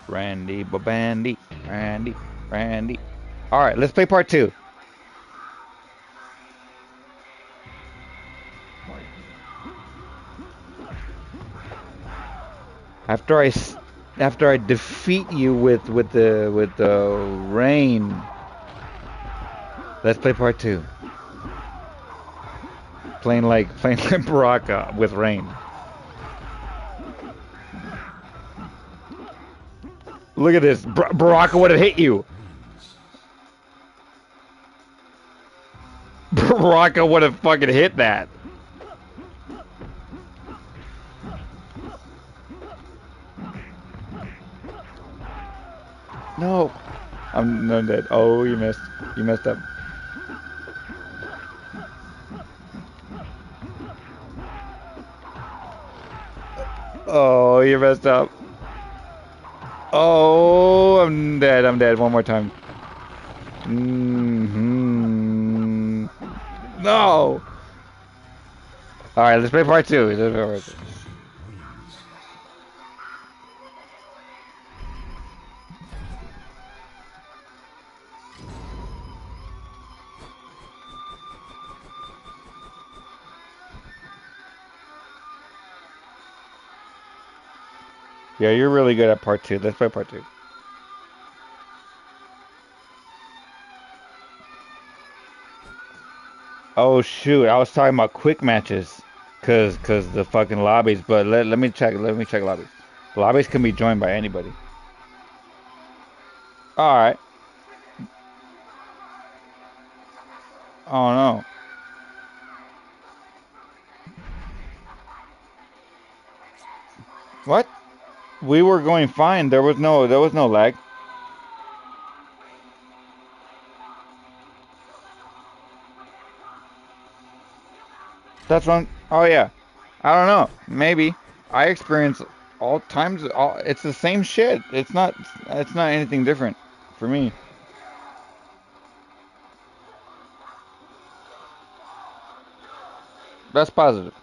Randy, Babandy, Randy. All right, let's play part 2. After I defeat you with the rain, let's play part 2. Playing like Baraka with rain. Look at this. Baraka would have hit you. Baraka would have fucking hit that. No. I'm dead. Oh, you missed. You messed up. Oh, you messed up. Oh, I'm dead. I'm dead. One more time. No. All right, let's play part 2. Let's play part 2. Yeah, you're really good at part 2. Let's play part 2. Oh shoot, I was talking about quick matches, cause the fucking lobbies. But let me check. Let me check lobbies. Lobbies can be joined by anybody. All right. Oh no. What? We were going fine. There was no lag. That's one. Oh yeah. I don't know. Maybe. I experience all times. It's the same shit. It's not. It's not anything different for me. That's positive.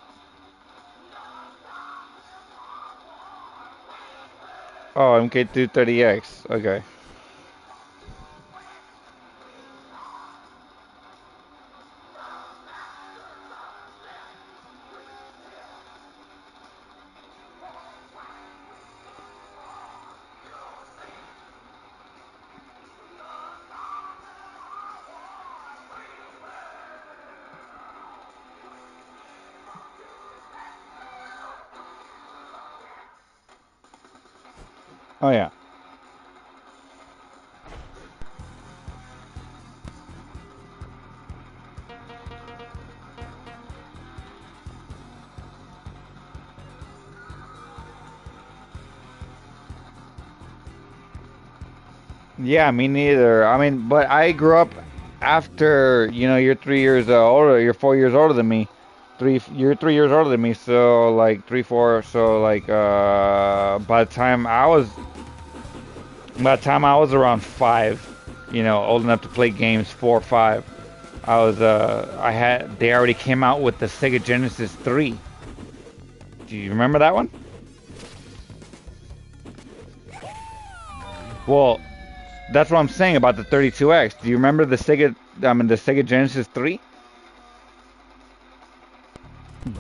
Oh, MK230X. Okay. Oh yeah. Yeah, me neither. I mean, but I grew up after, you're 3 years older, you're 4 years older than me. You're 3 years older than me, so like 3, 4, so like by the time I was around 5, old enough to play games 4 or 5, they already came out with the Sega Genesis 3. Do you remember that one? Well, that's what I'm saying about the 32X. Do you remember the Sega Genesis 3?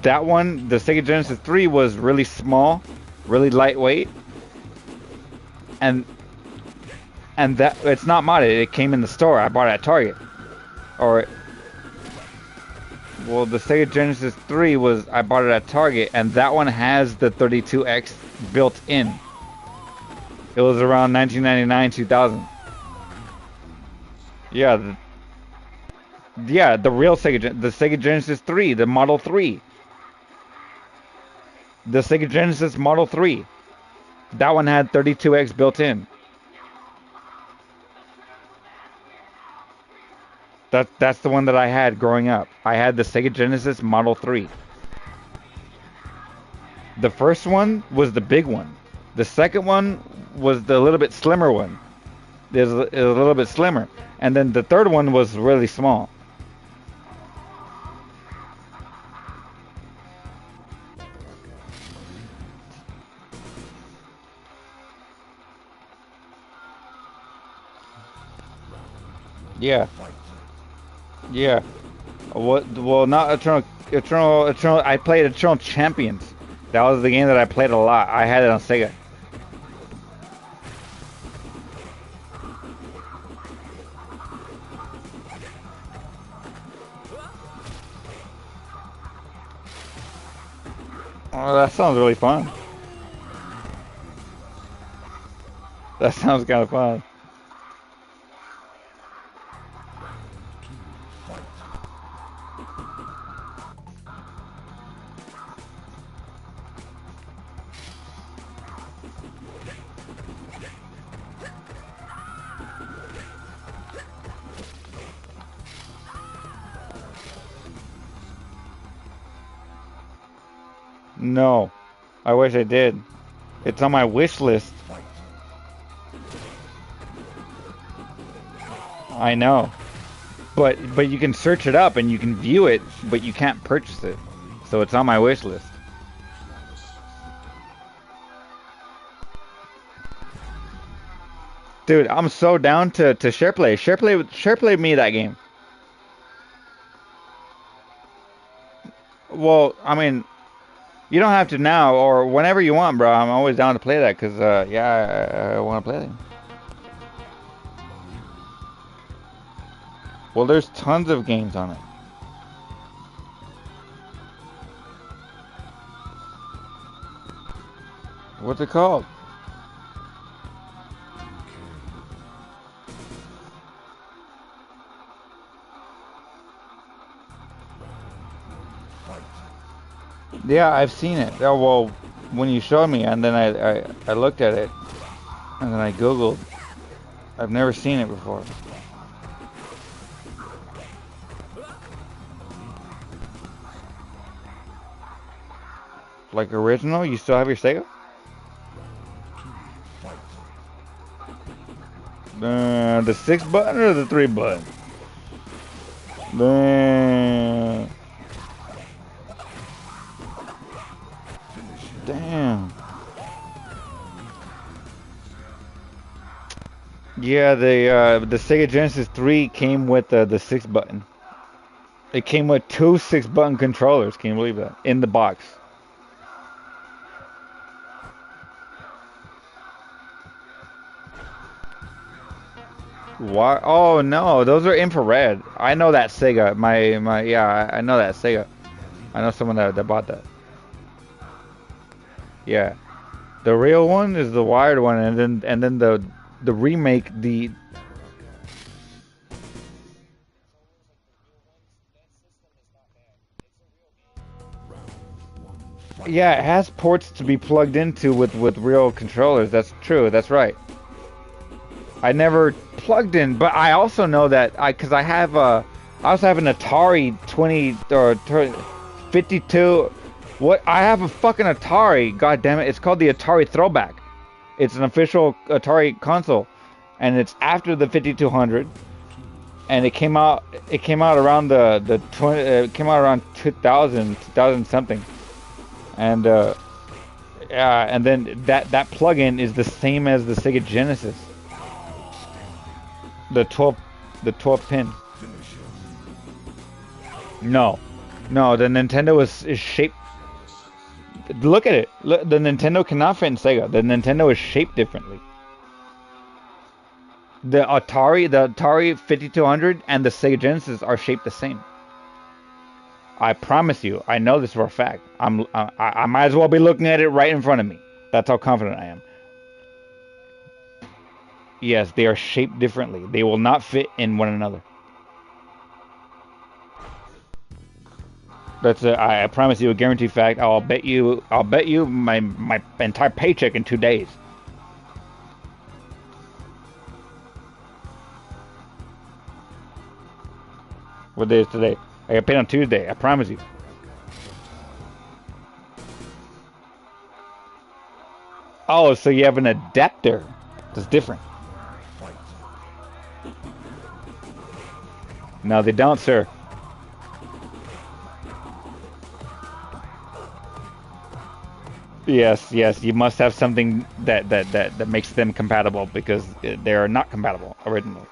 That one, the Sega Genesis 3 was really small, really lightweight, and that it's not modded. It came in the store. I bought it at Target. Or, well, the Sega Genesis 3 I bought it at Target, and that one has the 32X built in. It was around 1999, 2000. Yeah, the real the Sega Genesis 3, the Model 3. The Sega Genesis Model 3. That one had 32X built in. That's the one that I had growing up. I had the Sega Genesis Model 3. The first one was the big one. The second one was the little bit slimmer one. It was a little bit slimmer. And then the third one was really small. Yeah. Yeah. What? Well, not Eternal. I played Eternal Champions. That was the game that I played a lot. I had it on Sega. Oh, that sounds really fun. That sounds kind of fun. No, I wish I did. It's on my wish list. I know, but you can search it up and you can view it, but you can't purchase it. So it's on my wish list. Dude, I'm so down to SharePlay. SharePlay me that game. Well, I mean, you don't have to now or whenever you want, bro. I'm always down to play that because, yeah, I want to play it. Well, there's tons of games on it. What's it called? Yeah, I've seen it. Oh, well, when you showed me, and then I looked at it, and then I Googled. I've never seen it before. Like original? You still have your Sega? The 6 button or the 3 button? Damn. Yeah, the Sega Genesis 3 came with the 6 button. It came with 2 6-button controllers. Can you believe that? In the box. Why? Oh no, those are infrared. I know that Sega. Yeah, I know that Sega. I know someone that bought that. Yeah, the real one is the wired one, and then the remake the. Yeah, it has ports to be plugged into with real controllers. That's true. That's right. I never plugged in, but I also know that because I have I also have an Atari 20 or 52. What? I have a fucking Atari. God damn it! It's called the Atari Throwback. It's an official Atari console, and it's after the 5200. And it came out. It came out around the 20. It came out around 2000 something. And yeah, and then that plug-in is the same as the Sega Genesis. The 12 pin. No, no, the Nintendo is shaped. Look at it. Look, the Nintendo cannot fit in Sega. The Nintendo is shaped differently. The Atari 5200 and the Sega Genesis are shaped the same. I promise you. I know this for a fact. I might as well be looking at it right in front of me. That's how confident I am. Yes, they are shaped differently. They will not fit in one another. That's I promise you a guaranteed fact. I'll bet you my entire paycheck in 2 days. What day is today? I got paid on Tuesday. I promise you. Oh, so you have an adapter. That's different. No, they don't, sir. Yes, yes. You must have something that makes them compatible because they are not compatible originally.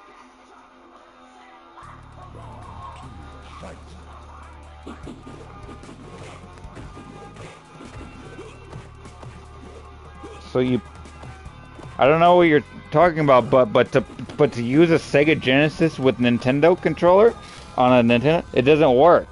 So I don't know what you're talking about, but to use a Sega Genesis with Nintendo controller on a Nintendo, it doesn't work.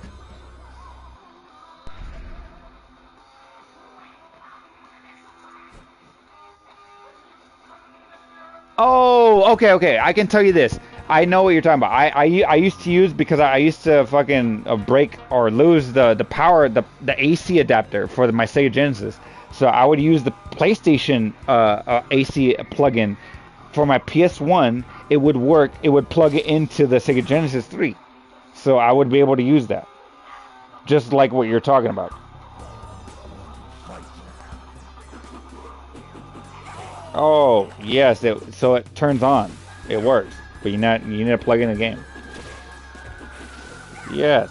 Oh, okay. I can tell you this. I know what you're talking about. I used to use because I used to fucking break or lose the power the AC adapter for my Sega Genesis. So I would use the PlayStation AC plug-in for my PS1. It would work. It would plug it into the Sega Genesis 3. So I would be able to use that. Just like what you're talking about. Oh, yes. So it turns on. It works. But you need to plug in the game. Yes.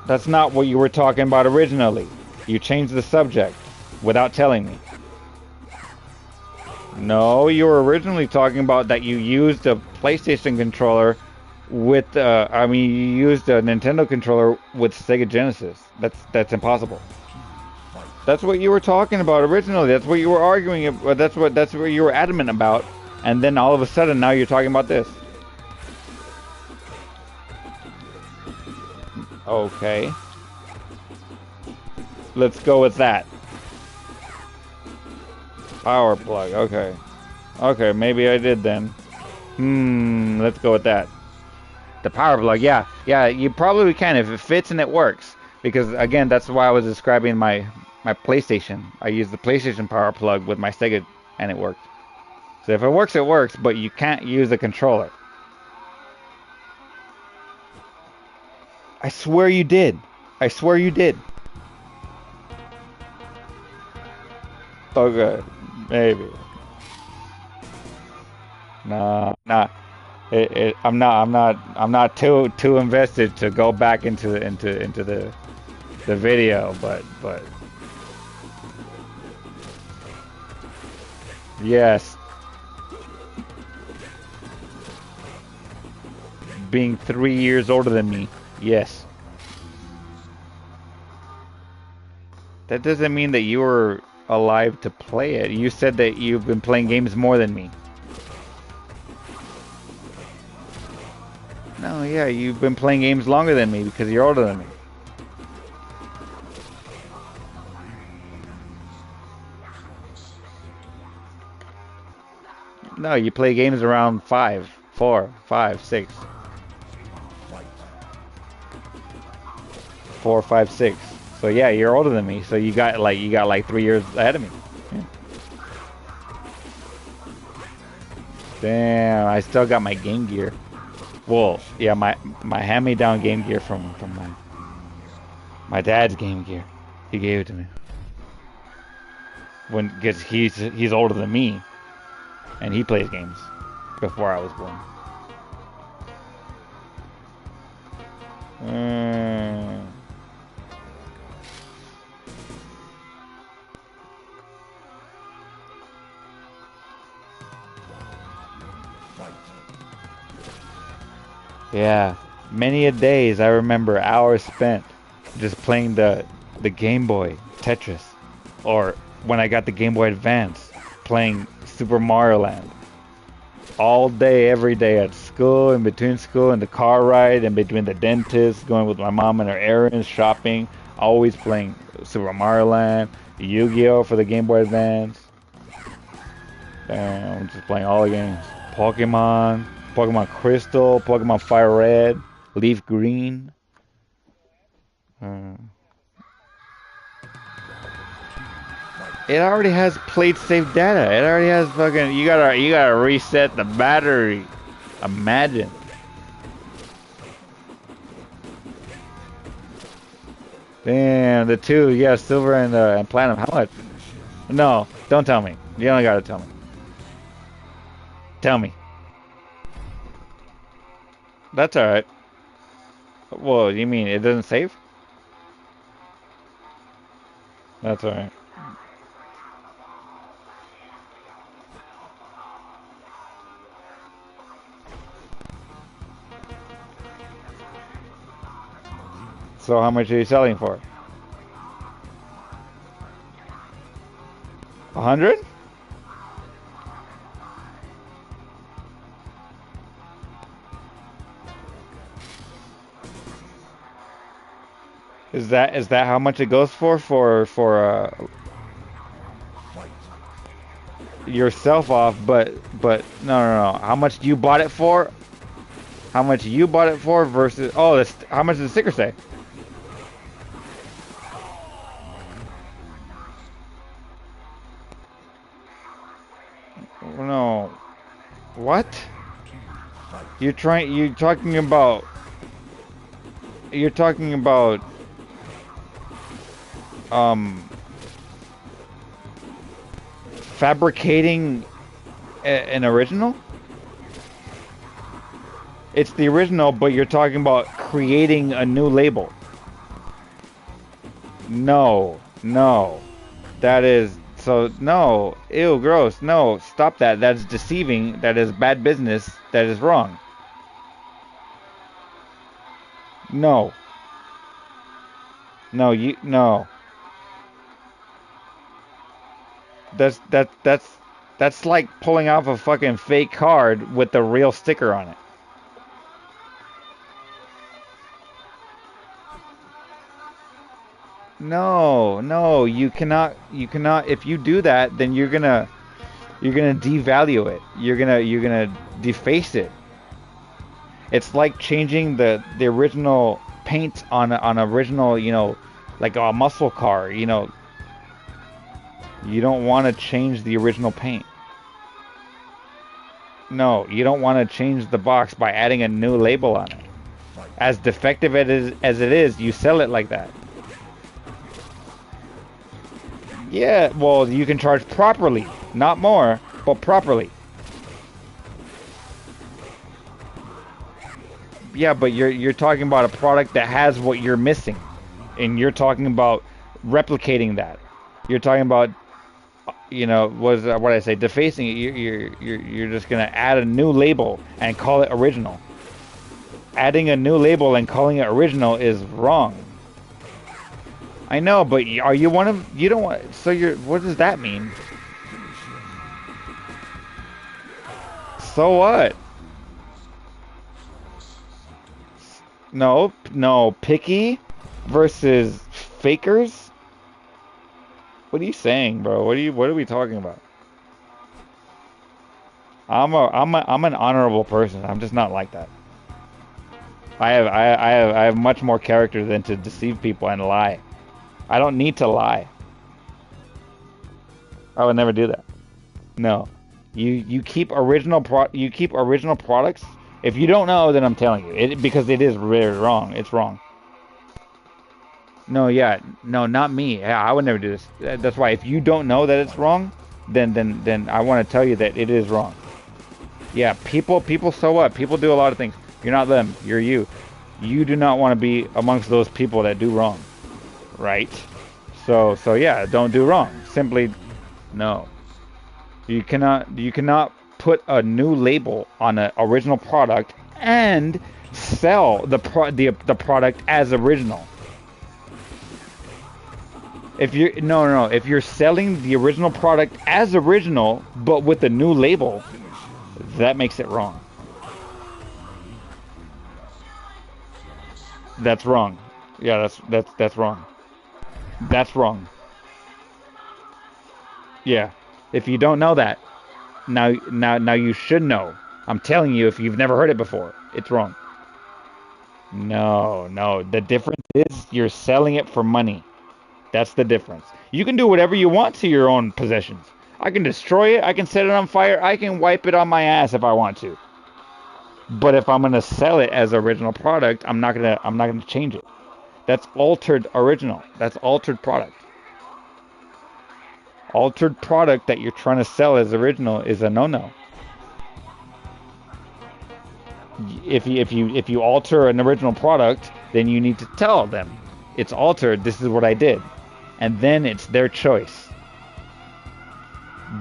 That's not what you were talking about originally. You changed the subject without telling me. No, you were originally talking about that you used a PlayStation controller with you used a Nintendo controller with Sega Genesis. That's impossible. That's what you were talking about originally. That's what you were arguing about. That's what you were adamant about. And then all of a sudden now you're talking about this. Okay. Let's go with that. Power plug. Okay. Okay, maybe I did then. Let's go with that. The power plug. Yeah, you probably can if it fits and it works. Because again, that's why I was describing my PlayStation. I used the PlayStation power plug with my Sega and it worked. So if it works, but you can't use a controller. I swear you did. I swear you did. Okay, maybe. Nah. I'm not too invested to go back into the video, but yes. being 3 years older than me. Yes. That doesn't mean that you were alive to play it. You said that you've been playing games more than me. No, yeah, you've been playing games longer than me because you're older than me. No, you play games around 5, 4, 5, 6. 4, 5, 6. So yeah, you're older than me. So you got like 3 years ahead of me. Yeah. Damn, I still got my Game Gear. Well, yeah, my hand-me-down Game Gear from my dad's Game Gear. He gave it to me. Because he's older than me, and he plays games before I was born. Yeah, many a days I remember hours spent just playing the Game Boy Tetris, or when I got the Game Boy Advance, playing Super Mario Land. All day, every day at school, in between school, in the car ride, in between the dentist, going with my mom and her errands, shopping, always playing Super Mario Land, Yu-Gi-Oh! For the Game Boy Advance. Damn, just playing all the games. Pokemon Crystal, Pokemon Fire Red, Leaf Green. It already has plate safe data. It already has fucking. You gotta reset the battery. Imagine. Damn, the two, yeah, silver and platinum. How much? No, don't tell me. You don't gotta tell me. Tell me. That's alright. Well, you mean it doesn't save? That's alright. So how much are you selling for? 100? Is that how much it goes for yourself off? But no. How much you bought it for? How much you bought it for versus how much does the sticker say? No. What? You're talking about fabricating an original? It's the original, but you're talking about creating a new label. No. That is no. Ew, gross. No, stop that. That's deceiving. That is bad business. That is wrong. No. No. That's like pulling off a fucking fake card with the real sticker on it. No, you cannot. If you do that, then you're gonna devalue it. You're gonna deface it. It's like changing the original paint on original, like a muscle car. You don't want to change the original paint. No, you don't want to change the box by adding a new label on it. As defective as it is, you sell it like that. Yeah, well, you can charge properly, not more, but properly. Yeah, but you're talking about a product that has what you're missing, and you're talking about replicating that. You're talking about, what I say, defacing it. You're just gonna add a new label and call it original. adding a new label and calling it original is wrong. I know, but are you one of... You don't want... So you're... What does that mean? So what? No, no. Picky versus fakers? What are you saying, bro? What are we talking about? I'm an honorable person. I'm just not like that. I have much more character than to deceive people and lie. I don't need to lie. I would never do that. No. You keep original products. If you don't know, then I'm telling you. Because it is really wrong. It's wrong. No, yeah. No, not me. Yeah, I would never do this. That's why if you don't know that it's wrong, then I want to tell you that it is wrong. Yeah, people so what? People do a lot of things. You're not them. You're you. You do not want to be amongst those people that do wrong. Right? So yeah, don't do wrong. Simply no. You cannot put a new label on an original product and sell the product as original. If you're if you're selling the original product as original but with a new label, that makes it wrong. That's wrong. Yeah, that's wrong. That's wrong. Yeah. If you don't know that, now you should know. I'm telling you, if you've never heard it before, it's wrong. No. The difference is you're selling it for money. That's the difference. You can do whatever you want to your own possessions. I can destroy it. I can set it on fire. I can wipe it on my ass if I want to. But if I'm gonna sell it as original product, I'm not gonna change it. That's altered original. That's altered product. Altered product that you're trying to sell as original is a no-no. If you alter an original product, then you need to tell them it's altered. This is what I did, and then it's their choice.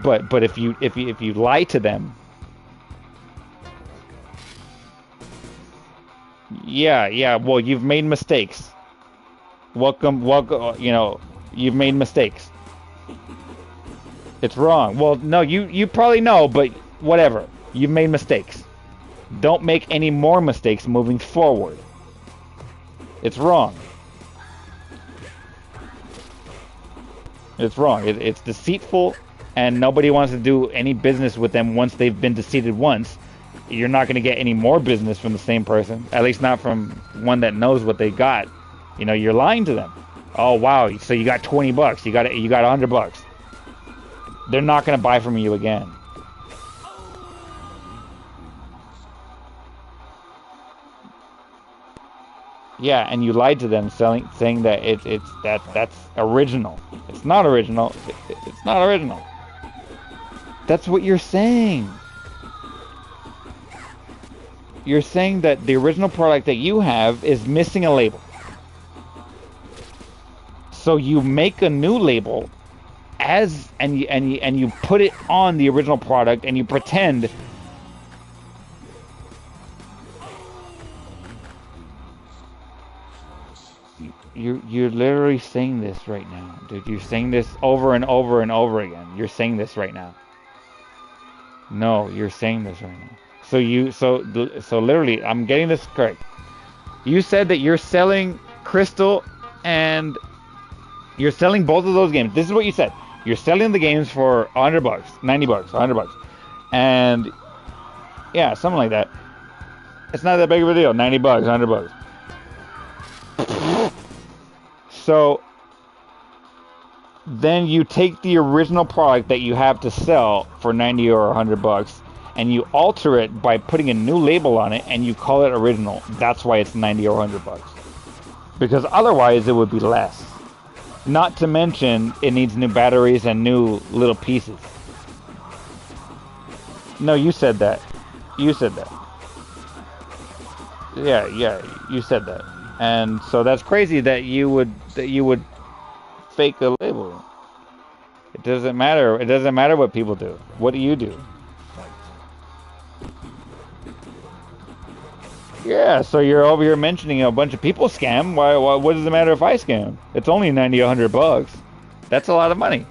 But if you lie to them, yeah. Well, you've made mistakes. Welcome. You know, you've made mistakes. It's wrong. Well, no, you probably know, but whatever. You've made mistakes. Don't make any more mistakes moving forward. It's wrong. It's wrong. It's deceitful, and nobody wants to do any business with them once they've been deceived once. You're not going to get any more business from the same person, at least not from one that knows what they got. You know, you're lying to them. Oh wow, so you got $20. You got $100. They're not going to buy from you again. Yeah, and you lied to them, saying that that's original. It's not original. It's not original. That's what you're saying. You're saying that the original product that you have is missing a label. So you make a new label and you put it on the original product and you pretend. You're literally saying this right now, dude. You're saying this over and over and over again. You're saying this right now. No, you're saying this right now. So literally, I'm getting this correct. You said that you're selling Crystal and you're selling both of those games. This is what you said. You're selling the games for $100, $90, $100, and yeah, something like that. It's not that big of a deal. $90, $100. So then you take the original product that you have to sell for $90 or $100 and you alter it by putting a new label on it and you call it original. That's why it's $90 or $100. Because otherwise it would be less. Not to mention it needs new batteries and new little pieces. No, you said that. You said that. Yeah, you said that. And so that's crazy that you would fake a label. It doesn't matter. It doesn't matter what people do. What do you do? Yeah, so you're over here mentioning a bunch of people scam. Why what does it matter if I scam? It's only 90, $100. That's a lot of money.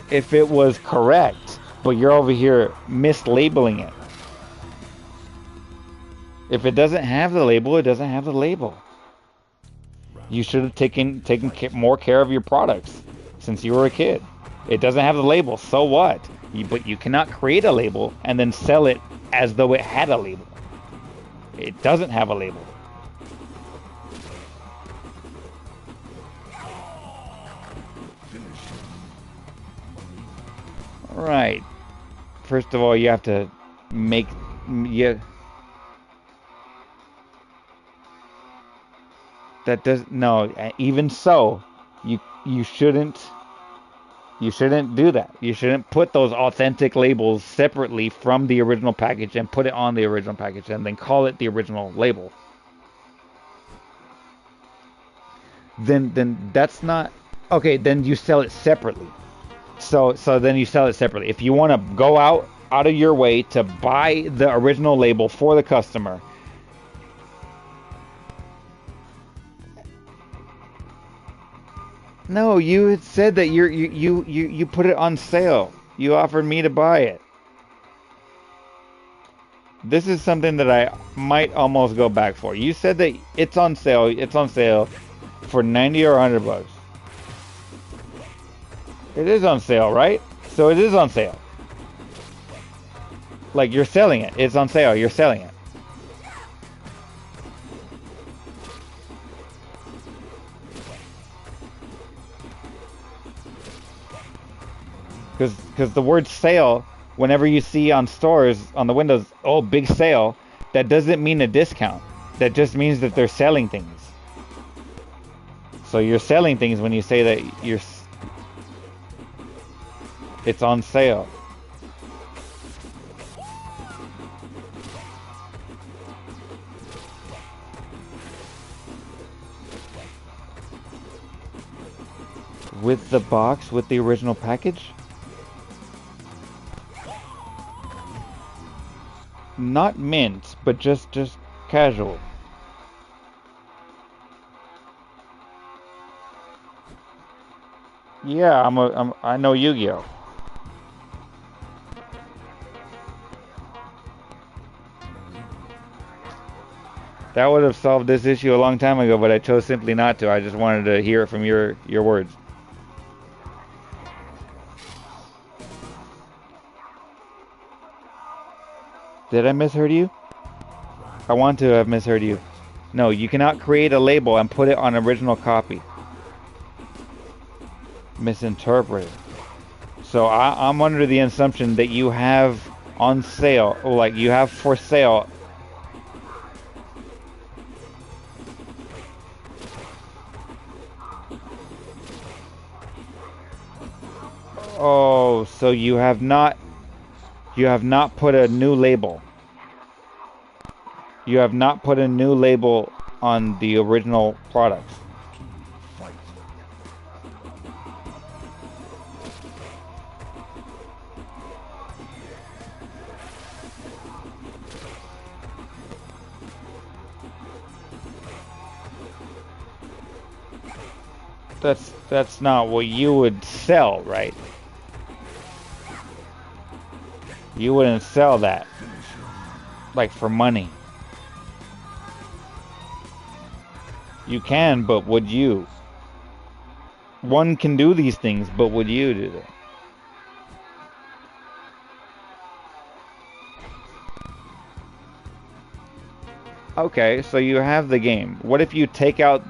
If it was correct, but you're over here mislabeling it. If it doesn't have the label, it doesn't have the label. You should have taken more care of your products since you were a kid. It doesn't have the label, so what? But you cannot create a label and then sell it as though it had a label. It doesn't have a label. Right. First of all, you have to make that does no. Even so, you shouldn't do that. You shouldn't put those authentic labels separately from the original package and put it on the original package and then call it the original label. Then that's not okay. Then you sell it separately. So then you sell it separately. If you want to go out of your way to buy the original label for the customer. No, you had said that you put it on sale. You offered me to buy it. This is something that I might almost go back for. You said that it's on sale. It's on sale for 90 or $100. It is on sale, right? So it is on sale. Like you're selling it. It's on sale. You're selling it. Because the word sale, whenever you see on stores, on the windows, oh, big sale, that doesn't mean a discount. That just means that they're selling things. So you're selling things when you say that it's on sale. With the box, with the original package? Not mint, but just casual. Yeah, I know Yu-Gi-Oh. That would have solved this issue a long time ago, but I chose simply not to. I just wanted to hear it from your words. Did I misheard you? I want to have misheard you. No, you cannot create a label and put it on original copy. Misinterpreted. So I'm under the assumption that you have on sale, or like you have for sale. Oh, so you have not put a new label. You have not put a new label on the original products. That's not what you would sell, right? You wouldn't sell that, like, for money. You can, but would you? One can do these things, but would you do that? Okay, so you have the game. What if you take out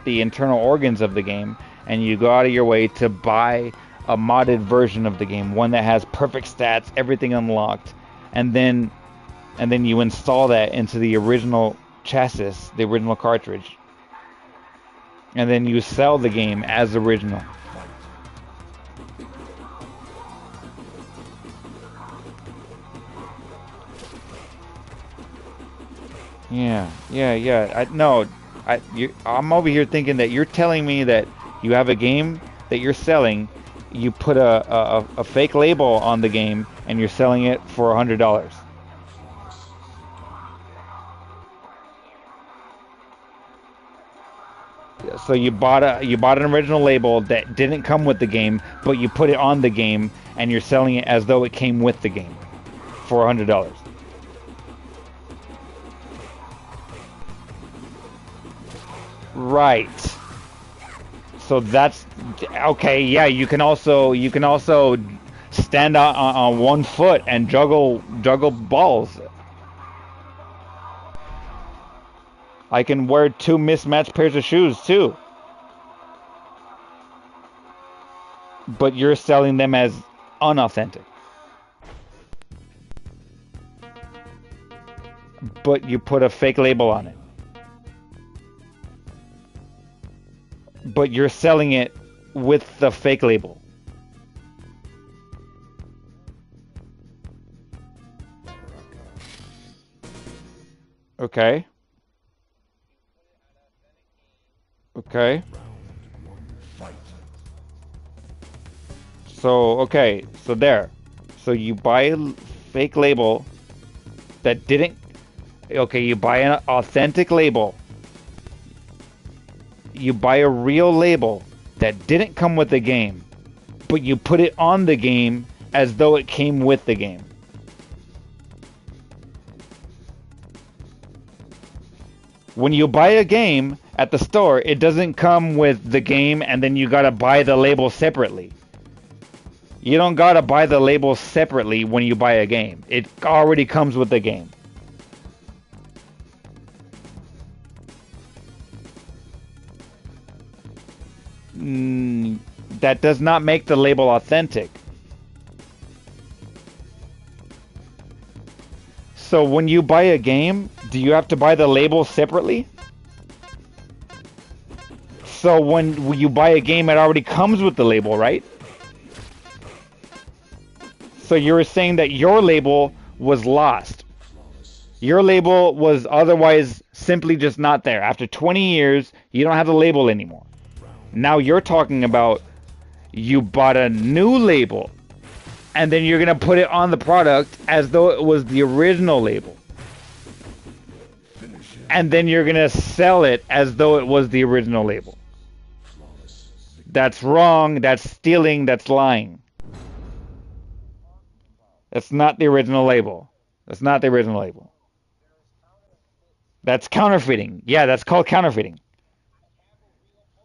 the internal organs of the game and you go out of your way to buy a modded version of the game, one that has perfect stats, everything unlocked, and then you install that into the original chassis, the original cartridge, and then you sell the game as original. Yeah. I'm over here thinking that you're telling me that you have a game that you're selling you put a fake label on the game and you're selling it for $100. So you bought an original label that didn't come with the game, but you put it on the game and you're selling it as though it came with the game for $100. Right. So that's okay. Yeah, you can also stand on one foot and juggle balls. I can wear 2 mismatched pairs of shoes too. But you're selling them as unauthentic. But you put a fake label on it. But you're selling it with the fake label. Okay. Okay. So, okay. So there. So you buy a fake label that didn't... Okay, you buy an authentic label. You buy a real label that didn't come with the game, but you put it on the game as though it came with the game. When you buy a game at the store, it doesn't come with the game and then you gotta buy the label separately. You don't gotta buy the label separately when you buy a game. It already comes with the game. That does not make the label authentic. So when you buy a game, do you have to buy the label separately? So when you buy a game, it already comes with the label, right? So you're saying that your label was lost. Your label was otherwise simply just not there. After 20 years, you don't have the label anymore. Now you're talking about you bought a new label and then you're going to put it on the product as though it was the original label. And then you're going to sell it as though it was the original label. That's wrong, that's stealing, that's lying. That's not the original label. That's not the original label. That's counterfeiting. Yeah, that's called counterfeiting.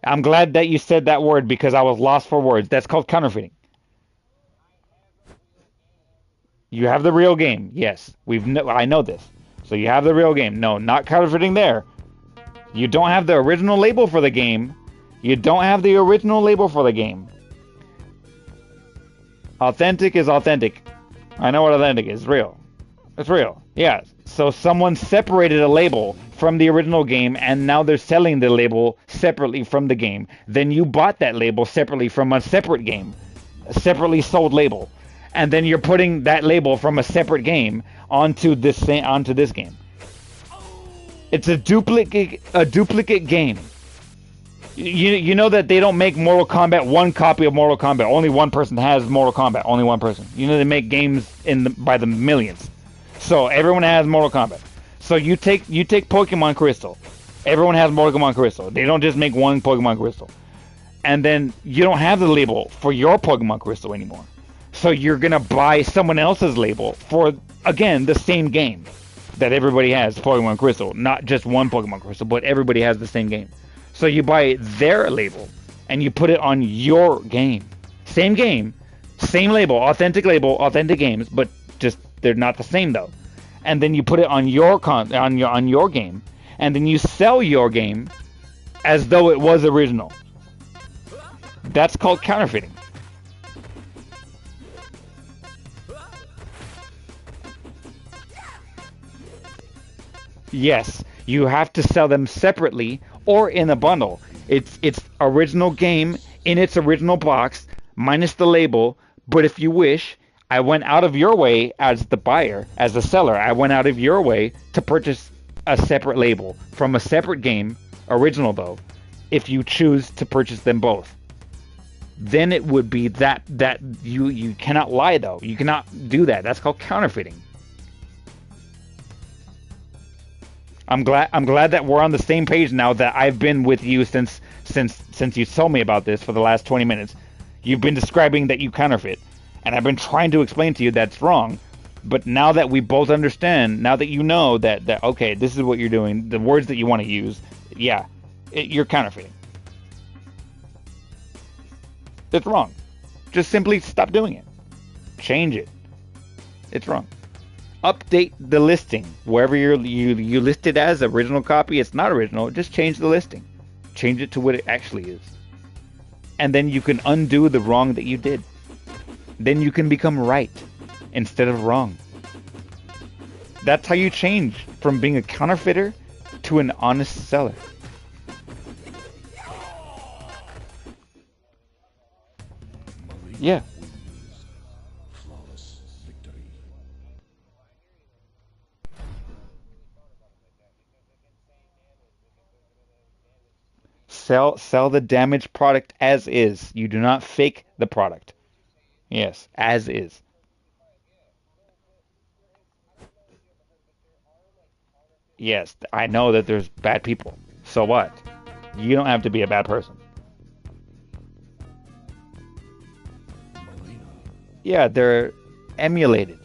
I'm glad that you said that word because I was lost for words. That's called counterfeiting. You have the real game. Yes, I know this. So you have the real game. No, not counterfeiting there. You don't have the original label for the game. You don't have the original label for the game. Authentic is authentic. I know what authentic is. It's real. It's real. Yeah. So someone separated a label from the original game and now they're selling the label separately from the game. Then you bought that label separately from a separate game. A separately sold label. And then you're putting that label from a separate game onto this game. It's a duplicate game. You know that they don't make Mortal Kombat, one copy of Mortal Kombat. Only one person has Mortal Kombat. Only one person. You know they make games by the millions. So everyone has Mortal Kombat. So you take Pokemon Crystal. Everyone has Pokemon Crystal. They don't just make one Pokemon Crystal. And then you don't have the label for your Pokemon Crystal anymore. So you're going to buy someone else's label for, again, the same game that everybody has, Pokemon Crystal. Not just one Pokemon Crystal, but everybody has the same game. So you buy their label and you put it on your game. Same game, same label, authentic games, but just they're not the same though. And then you put it on your game, and then you sell your game as though it was original. That's called counterfeiting. Yes, you have to sell them separately or in a bundle. It's original game in its original box minus the label, but if you wish, I went out of your way as the buyer, as the seller, I went out of your way to purchase a separate label from a separate game, original though, if you choose to purchase them both. then it would be that you cannot lie though. You cannot do that. That's called counterfeiting. I'm glad that we're on the same page now, that I've been with you since you told me about this for the last 20 minutes. You've been describing that you counterfeit, and I've been trying to explain to you that's wrong. But now that we both understand, now that you know that okay, this is what you're doing, the words that you want to use, yeah, you're counterfeiting. It's wrong. Just simply stop doing it. Change it. It's wrong. Update the listing. Wherever you list it as original copy, it's not original. Just change the listing. Change it to what it actually is. And then you can undo the wrong that you did. Then you can become right instead of wrong. That's how you change from being a counterfeiter to an honest seller. Yeah. Flawless victory. Sell the damaged product as is. You do not fake the product. Yes, as is. Yes, I know that there's bad people. So what? You don't have to be a bad person. Yeah, they're emulated.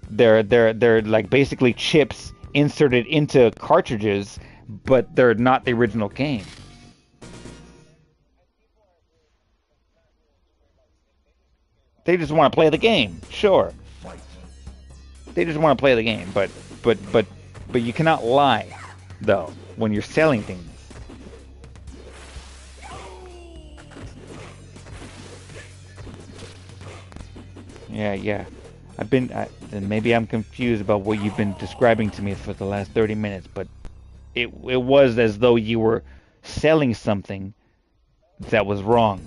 They're like basically chips inserted into cartridges, but they're not the original game. They just want to play the game, sure. They just want to play the game, but you cannot lie, though, when you're selling things. Yeah. Then maybe I'm confused about what you've been describing to me for the last 30 minutes, but it was as though you were selling something that was wrong.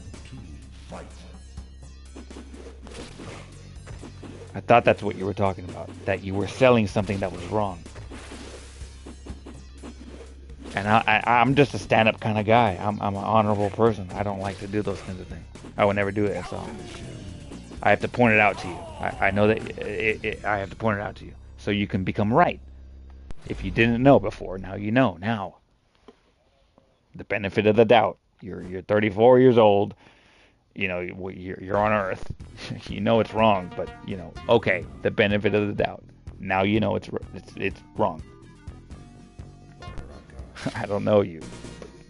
I thought that's what you were talking about, that you were selling something that was wrong. And I'm just a stand-up kind of guy. I'm an honorable person. I don't like to do those kinds of things. I would never do it, so I have to point it out to you. I know that I have to point it out to you, so you can become right. If you didn't know before, now you know. Now, the benefit of the doubt. You're 34 years old. You know, you're on Earth. You know it's wrong, but you know, okay, the benefit of the doubt. Now you know it's wrong. I don't know you.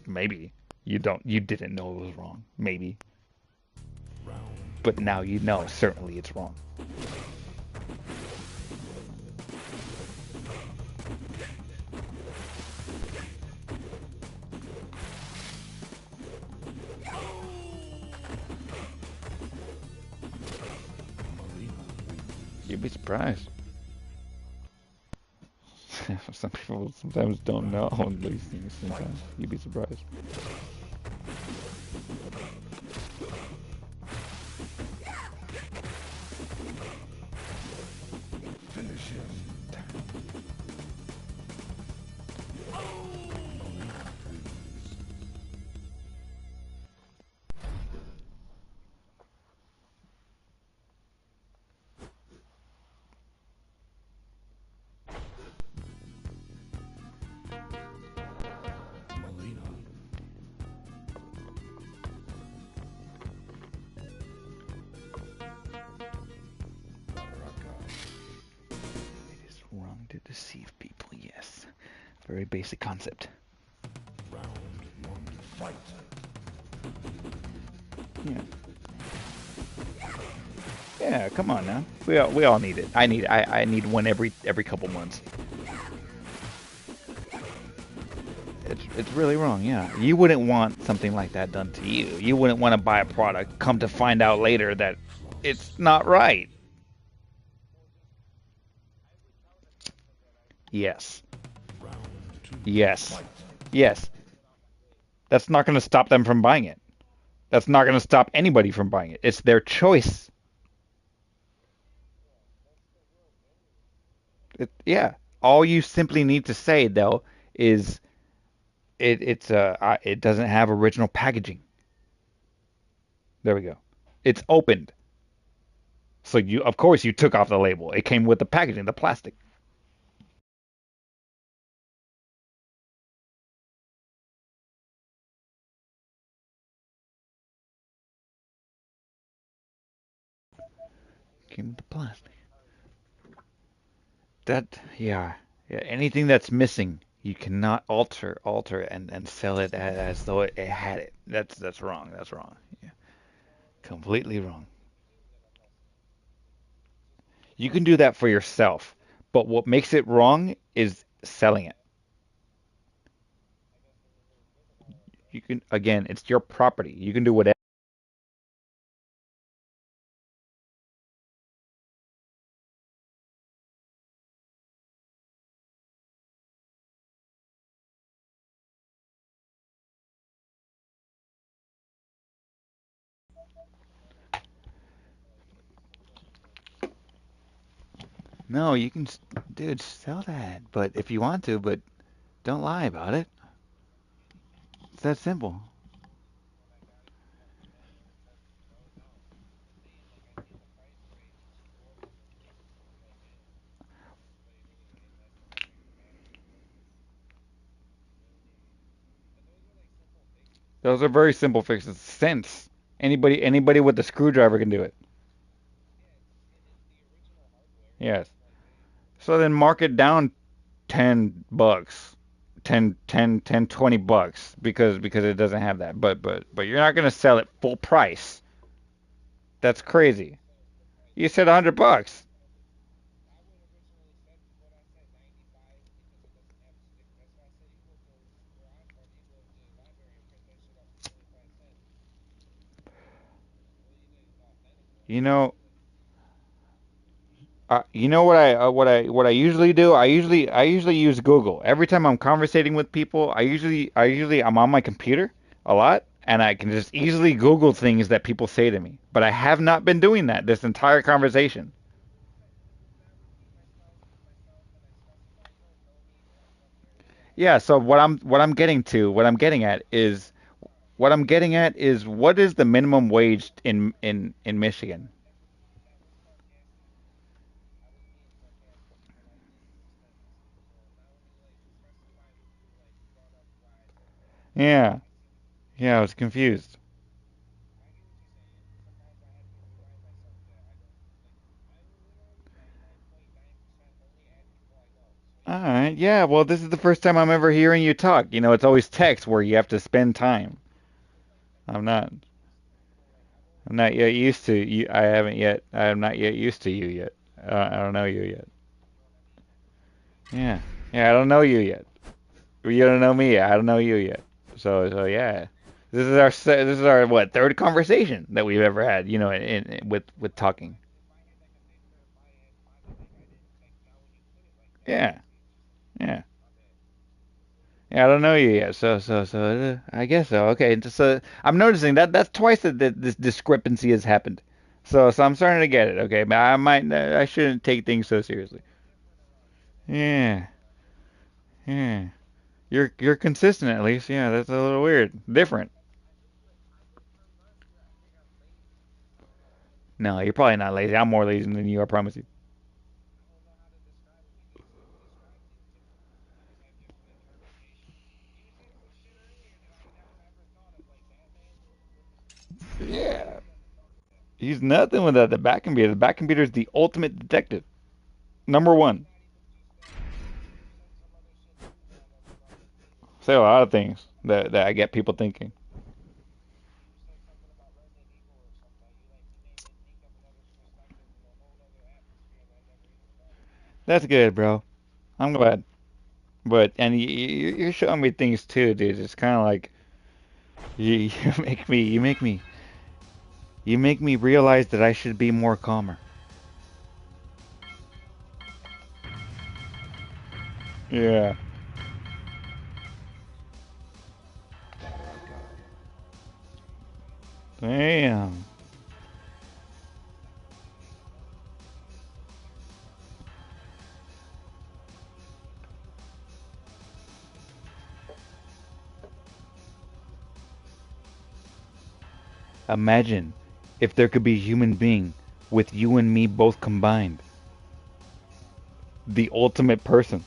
Maybe you didn't know it was wrong. Maybe. But now you know certainly it's wrong. You'd be surprised. Some people sometimes don't know these things. Sometimes you'd be surprised. Finish him. To deceive people, yes. Very basic concept. Round one, fight. Yeah, come on now. We all need it. I need one every couple months. It's really wrong, yeah. You wouldn't want something like that done to you. You wouldn't want to buy a product, come to find out later that it's not right. Yes. Yes. Yes. That's not going to stop them from buying it. That's not going to stop anybody from buying it. It's their choice. Yeah. All you simply need to say, though, is it doesn't have original packaging. There we go. It's opened. So you, of course, you took off the label. It came with the packaging, the plastic. Came with the plastic. That, yeah, yeah. Anything that's missing, you cannot alter, and sell it as though it had it. That's wrong. That's wrong. Yeah, completely wrong. You can do that for yourself, but what makes it wrong is selling it. You can, again, it's your property. You can do whatever. No, you can, dude, sell that. But if you want to, but don't lie about it. It's that simple. Those are very simple fixes. Sense. Anybody with a screwdriver can do it. Yes. So then mark it down $10, 20 bucks because it doesn't have that. But you're not gonna sell it full price. That's crazy. You said $100. You know, you know what I usually do? I usually use Google. Every time I'm conversating with people, I usually I'm on my computer a lot and I can just easily Google things that people say to me. But I have not been doing that this entire conversation. Yeah, so what I'm getting at is what is the minimum wage in Michigan? Yeah. Yeah, I was confused. All right. Yeah, well, this is the first time I'm ever hearing you talk. You know, it's always text where you have to spend time. I'm not I'm not yet used to you. I haven't yet. I am not yet used to you yet. I don't know you yet. Yeah. Yeah, I don't know you yet. You don't know me yet. I don't know you yet. So yeah. This is our what, third conversation that we've ever had, you know, with talking. Yeah. Yeah. Yeah, I don't know you yet, so I guess so. Okay, so I'm noticing that that's twice that this discrepancy has happened. So I'm starting to get it. Okay, but I shouldn't take things so seriously. Yeah, yeah. You're consistent at least. Yeah, that's a little weird, different. No, you're probably not lazy. I'm more lazy than you. I promise you. Yeah, he's nothing without the back computer. The back computer is the ultimate detective. Number one. Say a lot of things that I get people thinking. That's good, bro. I'm glad. But and you're showing me things too, dude. It's kind of like you you make me realize that I should be more calmer. Yeah. Damn. Imagine if there could be a human being with you and me both combined. The ultimate person.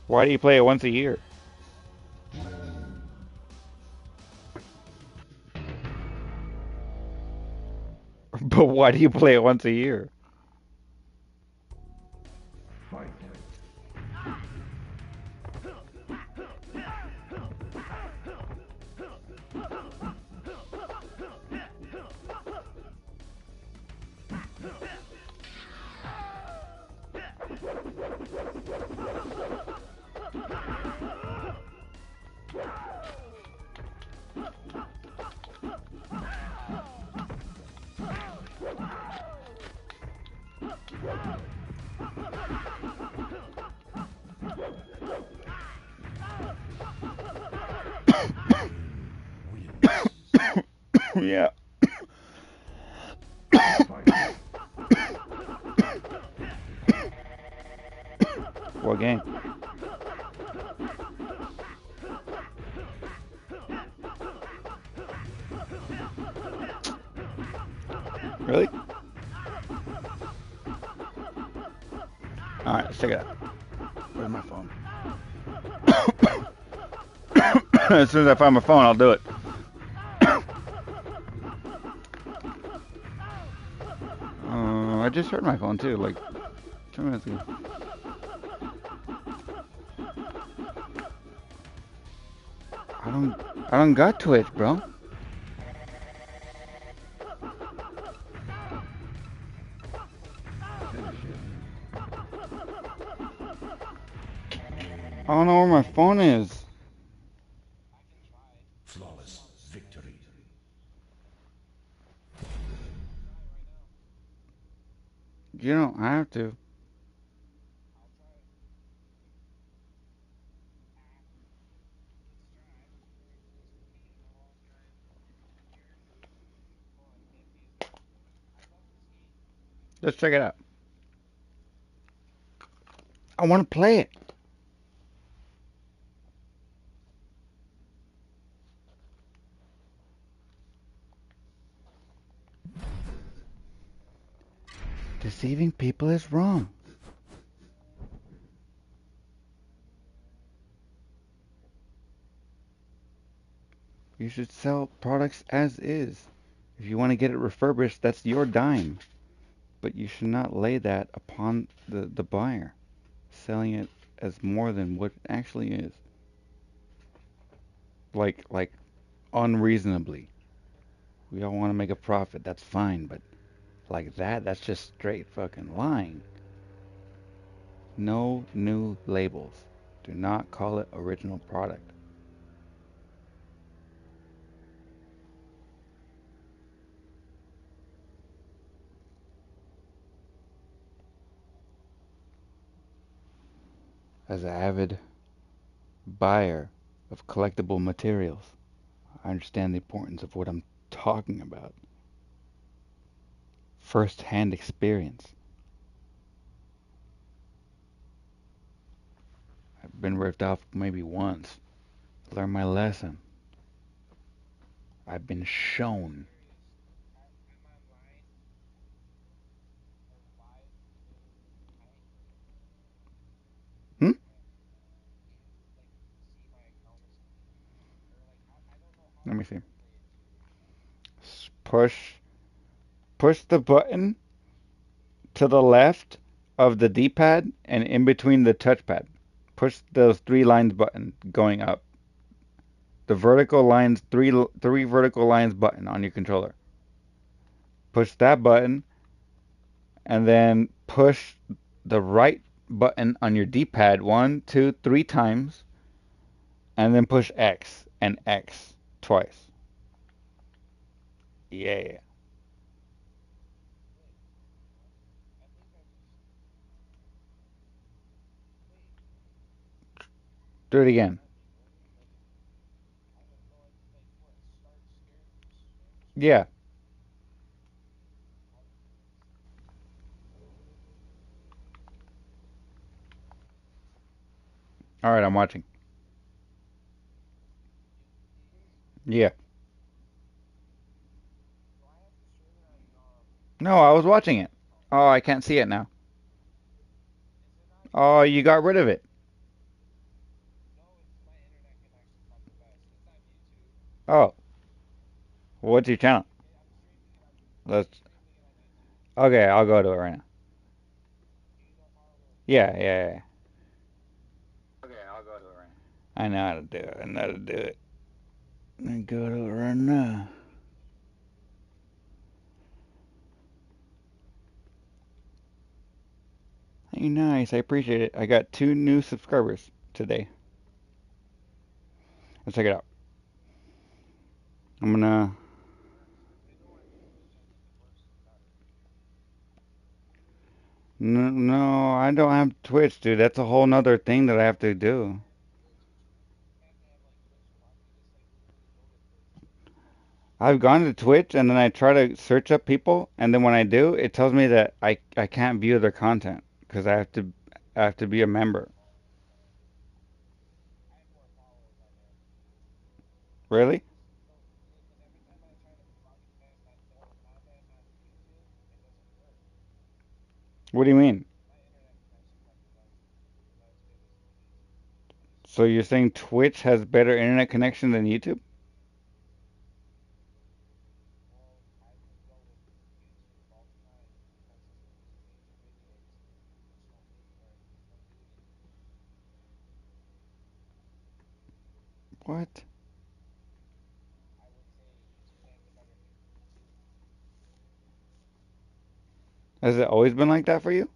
Why do you play it once a year? But why do you play it once a year? Yeah. What game? Really? Alright, let's check it out. Where's my phone? As soon as I find my phone, I'll do it. I just heard my phone too, like 2 minutes ago. I don't got Twitch, bro. I don't know where my phone is. Flawless victory. You don't have to. Let's check it out. I want to play it. Deceiving people is wrong. You should sell products as is. If you want to get it refurbished, that's your dime. But you should not lay that upon the buyer, selling it as more than what it actually is. Like unreasonably. We all want to make a profit, that's fine, but like that, that's just straight fucking lying. No new labels. Do not call it original product. As an avid buyer of collectible materials, I understand the importance of what I'm talking about. First-hand experience. I've been ripped off maybe once. Learned my lesson. I've been shown. Hmm? Let me see. Push the button to the left of the D-pad and in between the touchpad. Push those three lines button going up. The vertical lines, three vertical lines button on your controller. Push that button and then push the right button on your D-pad 1, 2, 3 times, and then push X and X twice. Yeah. Do it again. Yeah. All right, I'm watching. Yeah. No, I was watching it. Oh, I can't see it now. Oh, you got rid of it. Oh, what's your channel? Let's. Okay, I'll go to it right now. Yeah, yeah, yeah. Okay, I'll go to it right now. I know how to do it. I know how to do it. Let me go to it right now. Hey, nice. I appreciate it. I got 2 new subscribers today. Let's check it out. I'm gonna. No, no, I don't have Twitch, dude. That's a whole nother thing that I have to do. I've gone to Twitch and then I try to search up people, and then when I do, it tells me that I can't view their content because I have to be a member. Really? What do you mean? So you're saying Twitch has better internet connection than YouTube? What? Has it always been like that for you?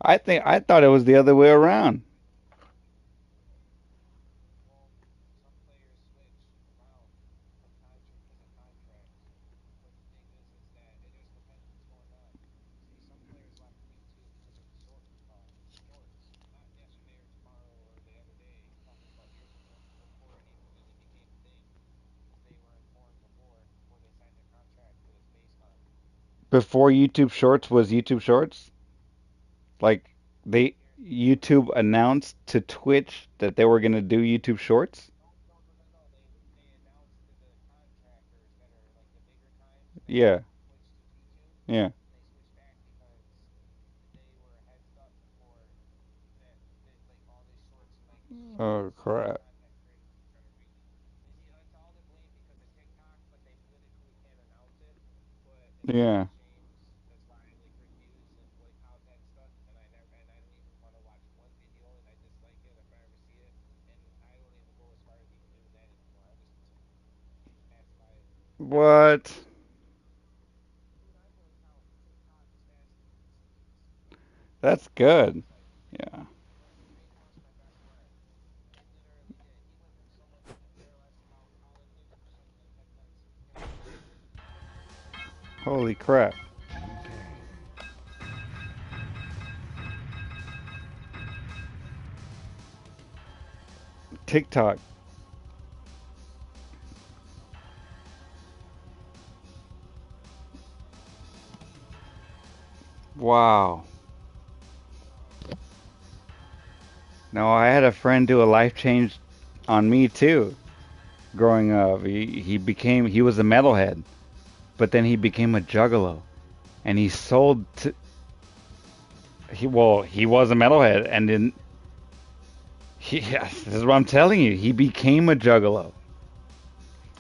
I thought it was the other way around. Before YouTube Shorts was YouTube Shorts, like they YouTube announced to Twitch that they were gonna do YouTube Shorts. Yeah, yeah. Oh crap. Yeah. What? That's good. Yeah. Holy crap. TikTok. Wow. No, I had a friend do a life change on me too. Growing up, he was a metalhead, but then he became a juggalo, and he sold to, he was a metalhead, and then yes, this is what I'm telling you. He became a juggalo.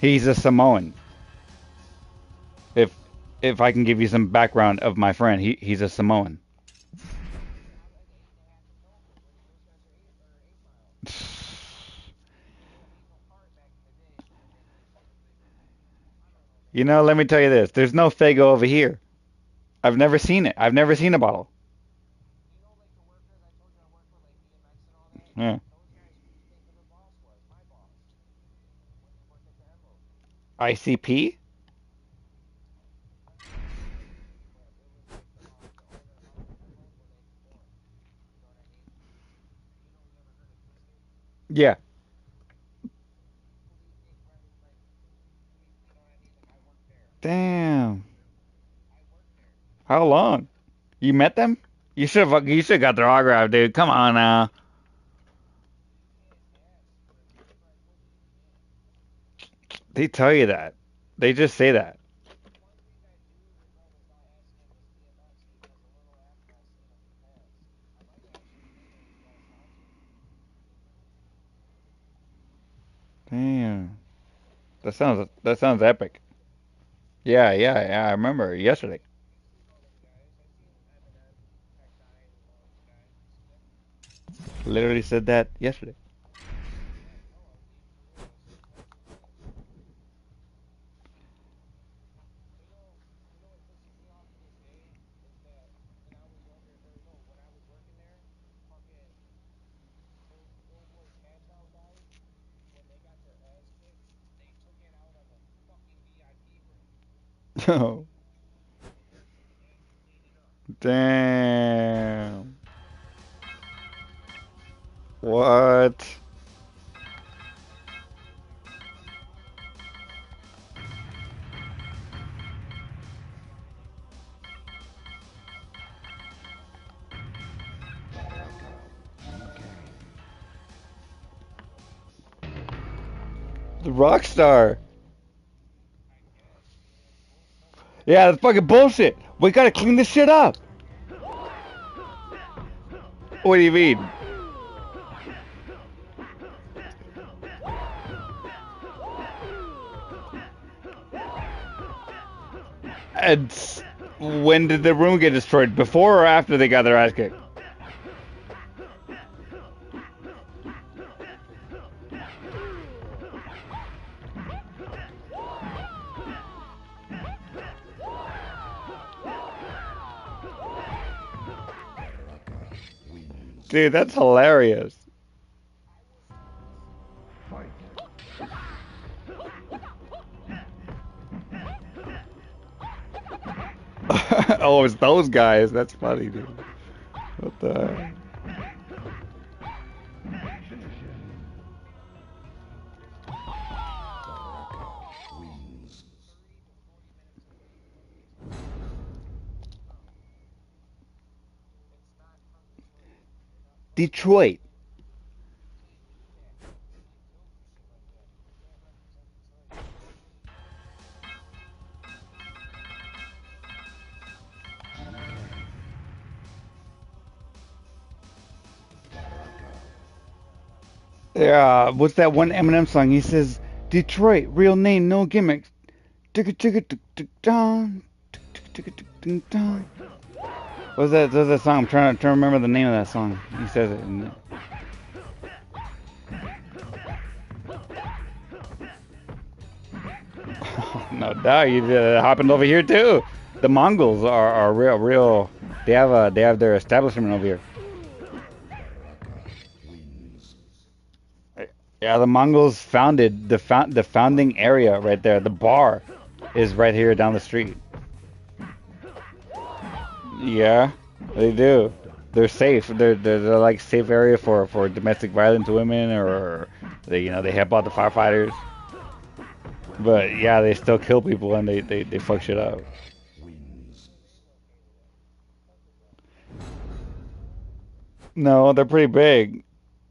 He's a Samoan. If if I can give you some background of my friend, he's a Samoan. You know, let me tell you this. There's no Fago over here. I've never seen it. I've never seen a bottle. Yeah. ICP? Yeah. Damn. How long? You met them? You should have got their autograph, dude. Come on now. They tell you that. They just say that. Damn. That sounds epic. Yeah, yeah, yeah. I remember yesterday. Literally said that yesterday. Oh, damn. What? The rock star. Yeah, that's fucking bullshit. We gotta clean this shit up. What do you mean? And when did the room get destroyed? Before or after they got their ass kicked? Dude, that's hilarious. Oh, it's those guys. That's funny, dude. What the heck? Detroit. Yeah, what's that one Eminem song? He says, Detroit, real name, no gimmicks. What's that song? I'm trying to remember the name of that song. He says it. No doubt, it happened over here too. The Mongols are real. They have their establishment over here. Yeah, the Mongols founded the founding area right there. The bar is right here down the street. Yeah, they do. They're safe. They're like safe area for domestic violence women, or they help out the firefighters. But yeah, they still kill people and they fuck shit up. No, they're pretty big.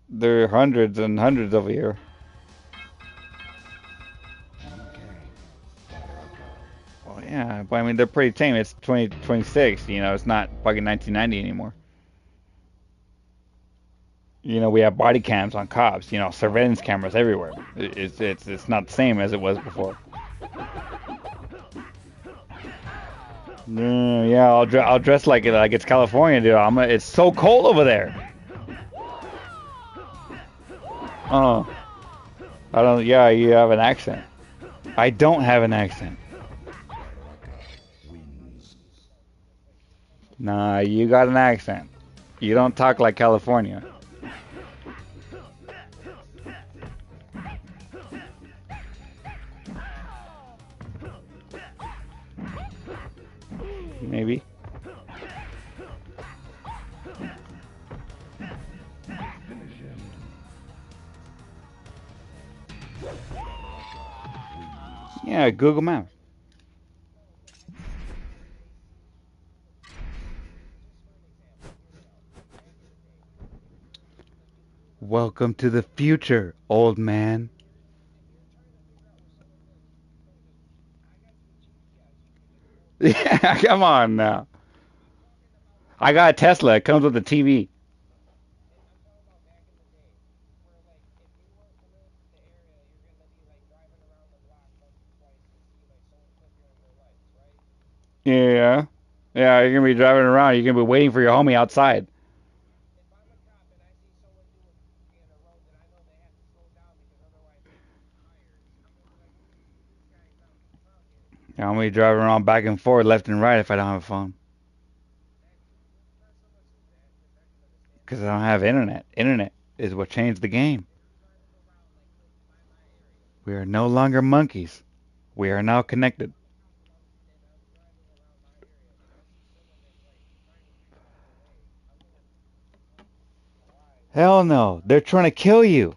They're hundreds and hundreds over here. Well, yeah, but I mean they're pretty tame. It's 2026. It's not fucking 1990 anymore. We have body cams on cops. Surveillance cameras everywhere. It's not the same as it was before. Yeah, I'll dress like it's California, dude. It's so cold over there. Oh, I don't. Yeah, you have an accent. I don't have an accent. Nah, you got an accent. You don't talk like California. maybe. Yeah, Google Maps. Welcome to the future, old man. Yeah, come on now. I got a Tesla. It comes with a TV. Yeah. Yeah, you're gonna be driving around. You're gonna be waiting for your homie outside. I'm gonna be driving around back and forth, left and right if I don't have a phone. Because I don't have internet. Internet is what changed the game. We are no longer monkeys. We are now connected. Hell no. They're trying to kill you.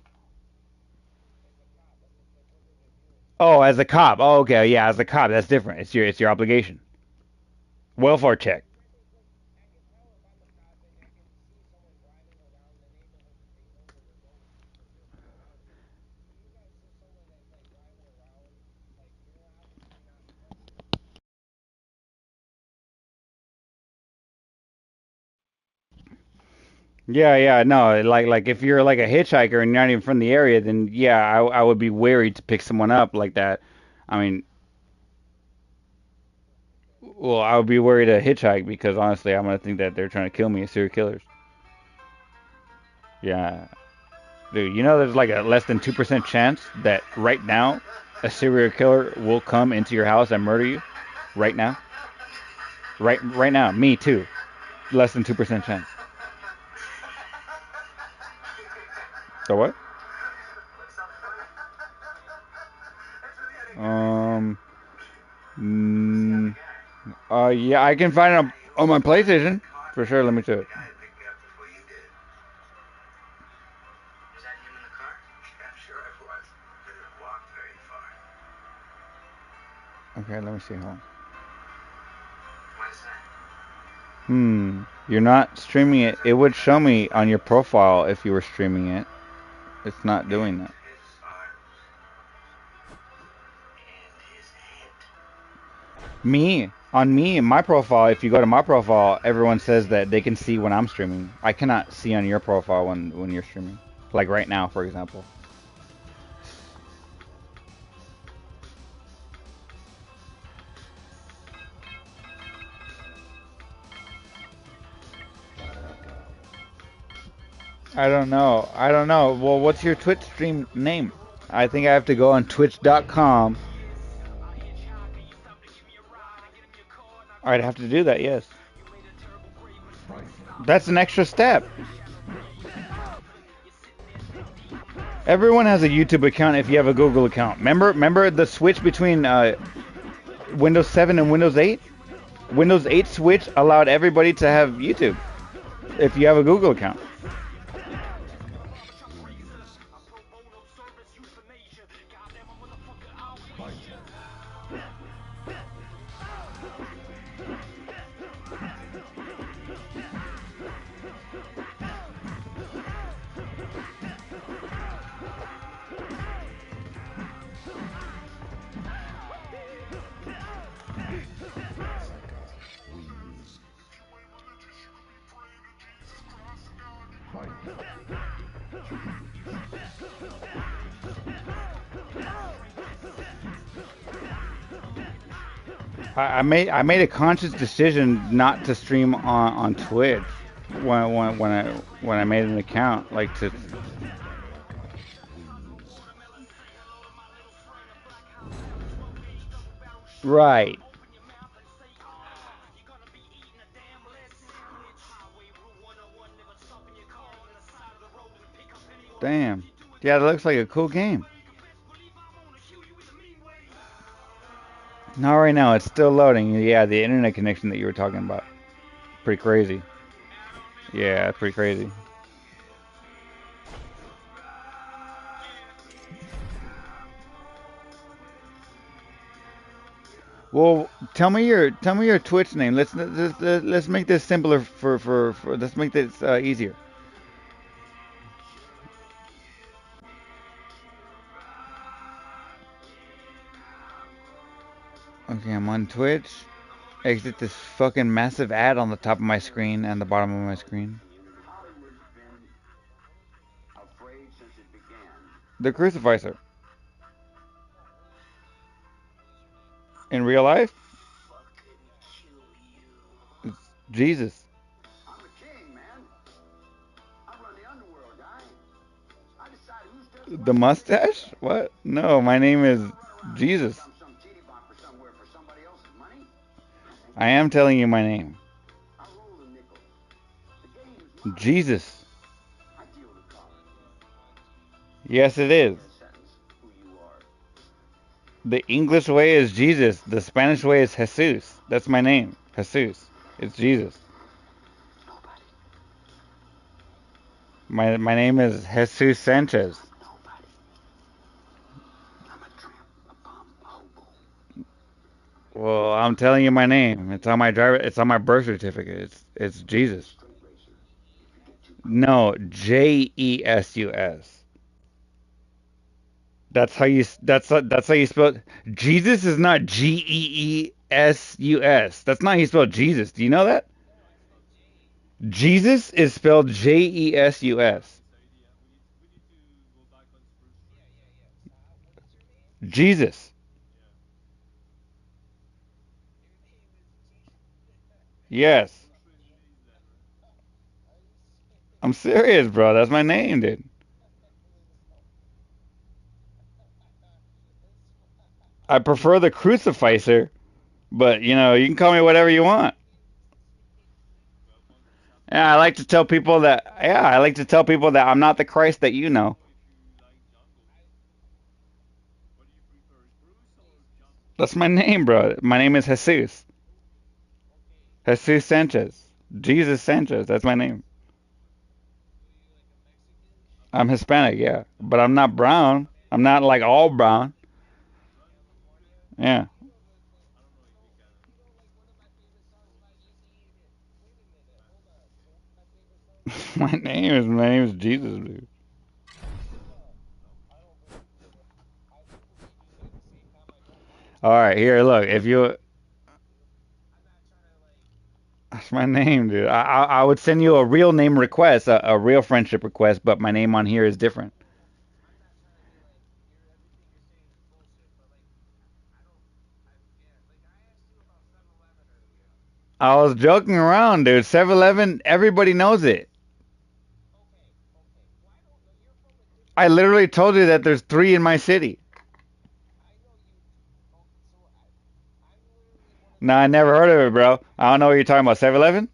Oh, as a cop. Oh, okay. Yeah, as a cop, that's different. It's your obligation. Welfare check. Yeah, yeah, no, like if you're like a hitchhiker and you're not even from the area, then yeah, I would be wary to pick someone up like that. I mean, well, I would be worried to hitchhike because honestly, I'm gonna think that they're trying to kill me, serial killers. Yeah, dude, you know there's like a less than 2% chance that right now a serial killer will come into your house and murder you. Right now, right now, me too. Less than 2% chance. So what? Um. Mm, yeah, I can find it on my PlayStation for sure. Let me see it. Okay, let me see. Hold on. You're not streaming it. It would show me on your profile if you were streaming it. It's not doing that. On my profile, if you go to my profile, everyone says that they can see when I'm streaming. I cannot see on your profile when you're streaming. Like right now, for example. I don't know. I don't know. Well, what's your Twitch stream name? I think I have to go on twitch.com. I'd have to do that, yes. That's an extra step. Everyone has a YouTube account if you have a Google account. Remember the switch between Windows 7 and Windows 8? Windows 8 switch allowed everybody to have YouTube if you have a Google account. I made a conscious decision not to stream on Twitch when I made an account, like to. Right. Damn. Yeah, that looks like a cool game. Not right now. It's still loading. Yeah, the internet connection that you were talking about. Pretty crazy. Yeah, pretty crazy. Well, tell me your Twitch name. Let's make this simpler for let's make this easier. Okay, I'm on Twitch. Exit this fucking massive ad on the top of my screen and the bottom of my screen. Hollywood's been afraid since it began. The crucifixion. In real life, it's Jesus. I'm a king, man. I run the underworld, guy. I decide who's does The mustache? What? No, my name is Jesus. I'm some titty bopper somewhere for somebody else's money. I am telling you my name. I rule the nickel. The game's mine. Jesus. I deal the cards. Yes, it is. Sentence who you are. The English way is Jesus. The Spanish way is Jesus. That's my name. Jesus. It's Jesus. My name is Jesus Sanchez. Nobody. I'm a tramp, a bum, a hobo. Well, I'm telling you my name. It's on my driver. It's on my birth certificate. It's Jesus. Straight racer. If you get too No, Jesus. That's how you spell it. Jesus is not Geesus. That's not how you spell Jesus. Do you know that? Jesus is spelled Jesus. Jesus. Yes. I'm serious, bro. That's my name, dude. I prefer the crucifixion, but you can call me whatever you want. Yeah, I like to tell people that I'm not the Christ that you know. That's my name, bro. My name is Jesus. Jesus Sanchez. Jesus Sanchez. That's my name. I'm Hispanic, yeah. But I'm not brown. I'm not like all brown. Yeah. My name is Jesus, dude. All right, here, look. If you, that's my name, dude. I would send you a real name request, a real friendship request, but my name on here is different. I was joking around, dude. 7-Eleven, everybody knows it. I literally told you that there's 3 in my city. No, I never heard of it, bro. I don't know what you're talking about. 7-Eleven?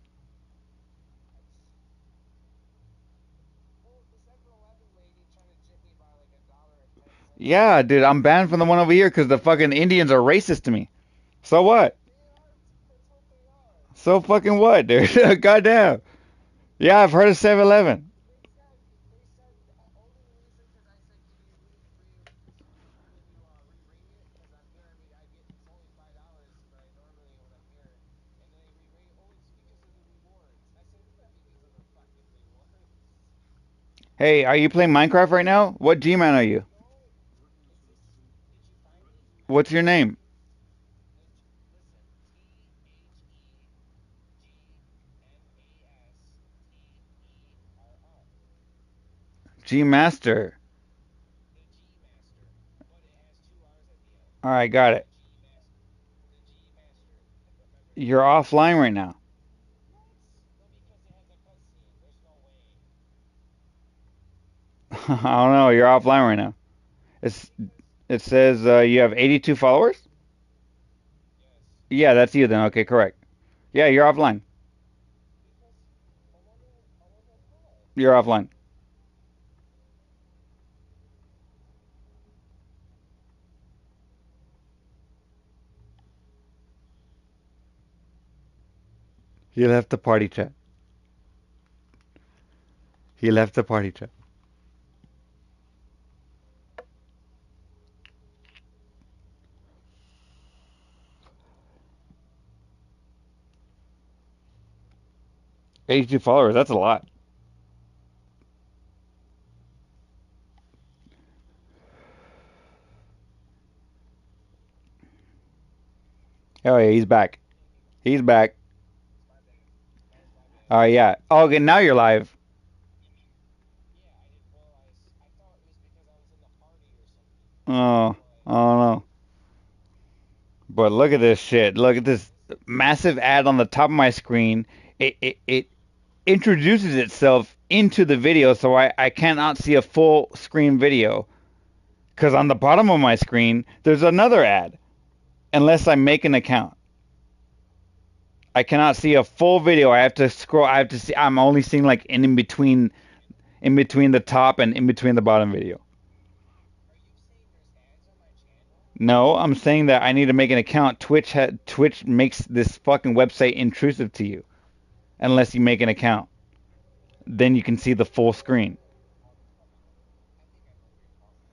Yeah, dude, I'm banned from the one over here because the fucking Indians are racist to me. So what? So fucking what, dude? Goddamn. Yeah, I've heard of 7-Eleven. Hey, are you playing Minecraft right now? What G-Man are you? What's your name? G-Master. Alright, got it. You're offline right now. I don't know. You're offline right now. It's it says you have 82 followers. Yeah, that's you then. Okay, correct. Yeah, you're offline. You're offline. He left the party chat. He left the party chat. $82 followers, that's a lot. Oh yeah, he's back. He's back. Oh yeah. Oh, okay, now you're live. Oh, oh no. But look at this shit. Look at this massive ad on the top of my screen. It introduces itself into the video, so I cannot see a full screen video. Because on the bottom of my screen, there's another ad. Unless I make an account. I cannot see a full video. I have to scroll. I have to see. I'm only seeing like in between the top and in between the bottom video. No, I'm saying that I need to make an account. Twitch makes this fucking website intrusive to you unless you make an account. Then you can see the full screen.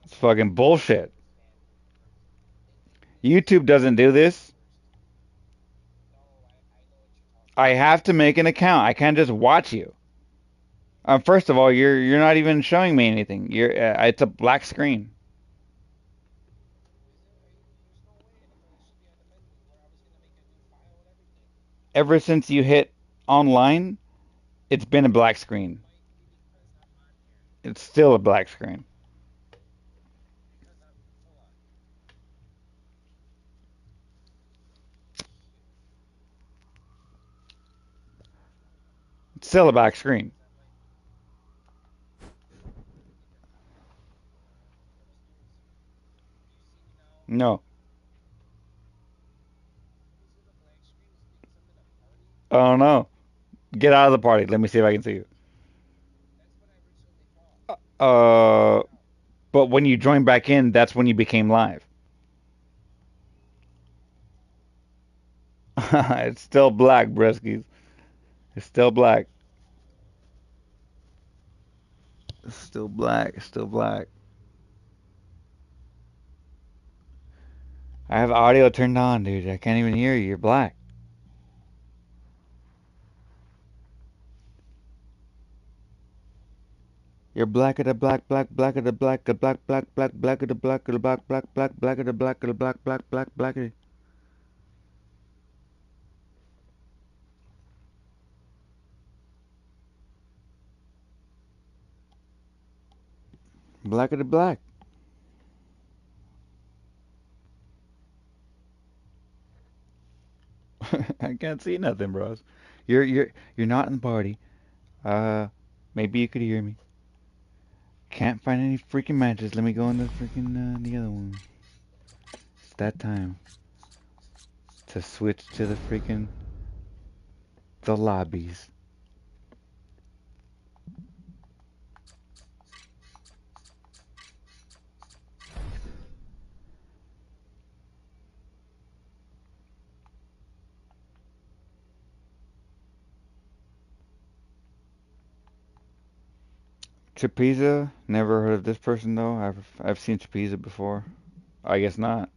It's fucking bullshit. YouTube doesn't do this. I have to make an account. I can't just watch you. First of all, you're not even showing me anything. It's a black screen. Ever since you hit online, it's been a black screen. It's still a black screen. It's still a black screen. No. Oh no. Get out of the party. Let me see if I can see you. Uh, but when you join back in, that's when you became live. It's still black, Breskies. It's still black. It's still black. It's still black. I have audio turned on, dude. I can't even hear you. You're black. You're black of the black, black, black of the black, black, black, black, black of the black of the black, black, black, black of the black of the black, black, black, black of the black of the black. I can't see nothing, bros. You're not in the party. Uh, maybe you could hear me. Can't find any freaking matches. Let me go in the freaking the other one. It's that time to switch to the lobbies. Trapeza, never heard of this person though. I've seen Trapeza before. I guess not.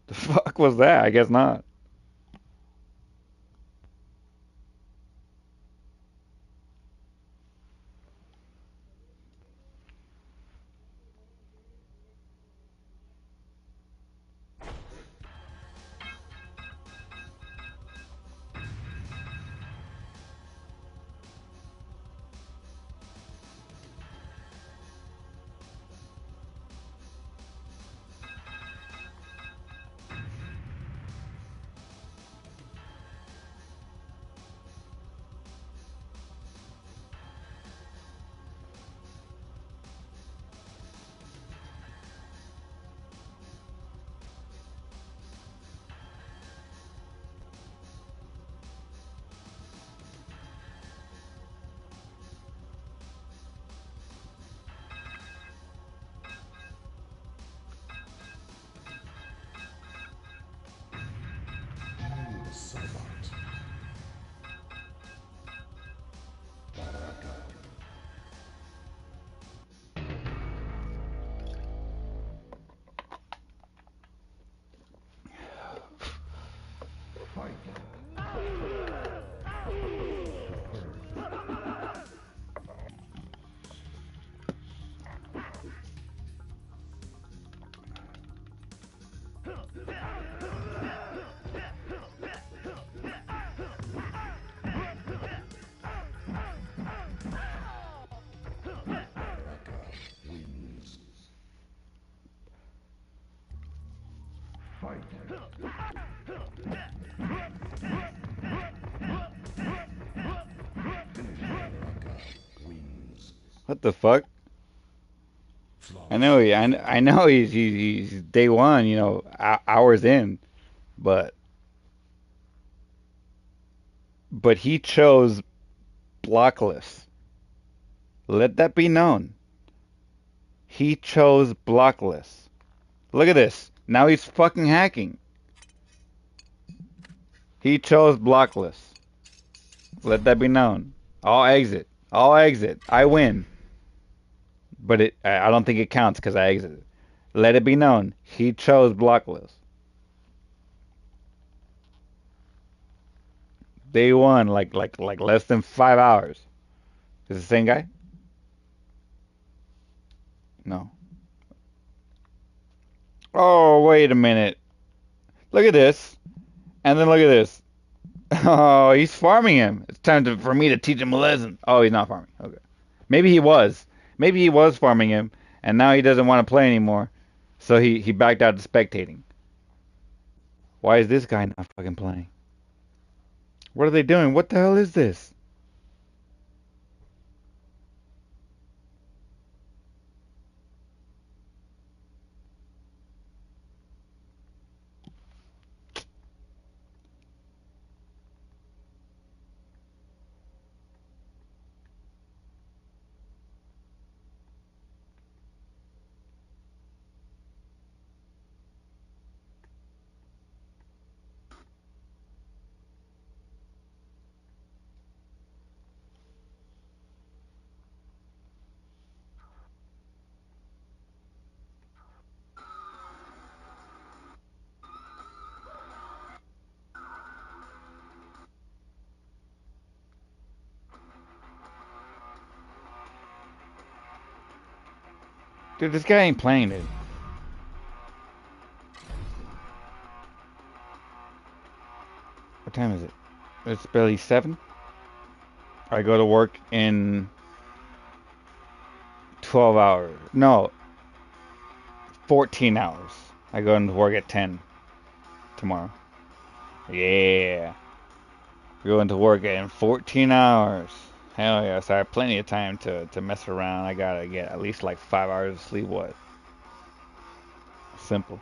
The fuck was that? I guess not. What the fuck? I know I know he's day one, you know, hours in, but he chose blockless. Let that be known. He chose blockless. Look at this. Now he's fucking hacking. He chose blockless. Let that be known. I'll exit. I'll exit. I win. But I don't think it counts because I exited. Let it be known. He chose blockless. Day one, like less than 5 hours. Is it the same guy? No. Oh, wait a minute. Look at this. And then look at this. Oh, he's farming him. It's time for me to teach him a lesson. Oh, he's not farming. Okay. Maybe he was. Maybe he was farming him, and now he doesn't want to play anymore. So he backed out to spectating. Why is this guy not fucking playing? What are they doing? What the hell is this? Dude, this guy ain't playing it. What time is it? It's barely 7. I go to work in 12 hours. No, 14 hours. I go into work at 10 tomorrow. Yeah. Going to work in 14 hours. Hell yeah, so I have plenty of time to mess around. I gotta get at least like 5 hours of sleep. What? Simple.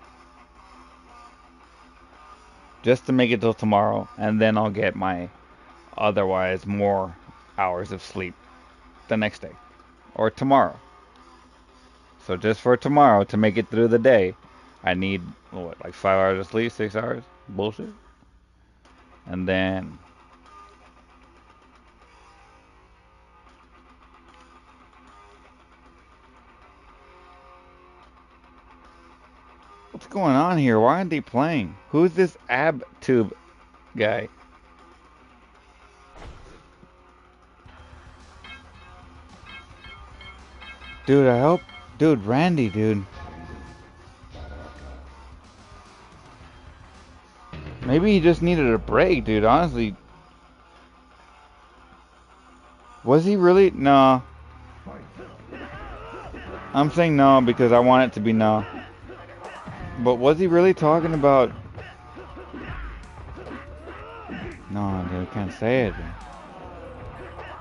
Just to make it till tomorrow, and then I'll get my otherwise more hours of sleep the next day. Or tomorrow. So just for tomorrow, to make it through the day, I need, what, like 5 hours of sleep, 6 hours? Bullshit. And then what's going on here? Why aren't they playing? Who's this AbTube guy? Dude, I hope... Dude, Randy, dude. Maybe he just needed a break, dude, honestly. Was he really? No. I'm saying no because I want it to be no. But was he really talking about... No, dude, I can't say it.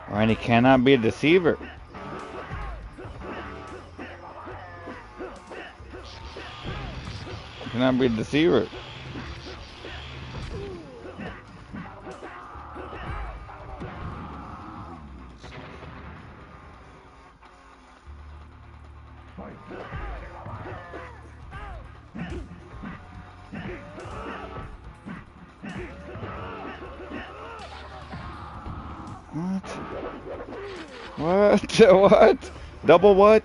Randy cannot be a deceiver. Cannot be a deceiver. What? What? Double what?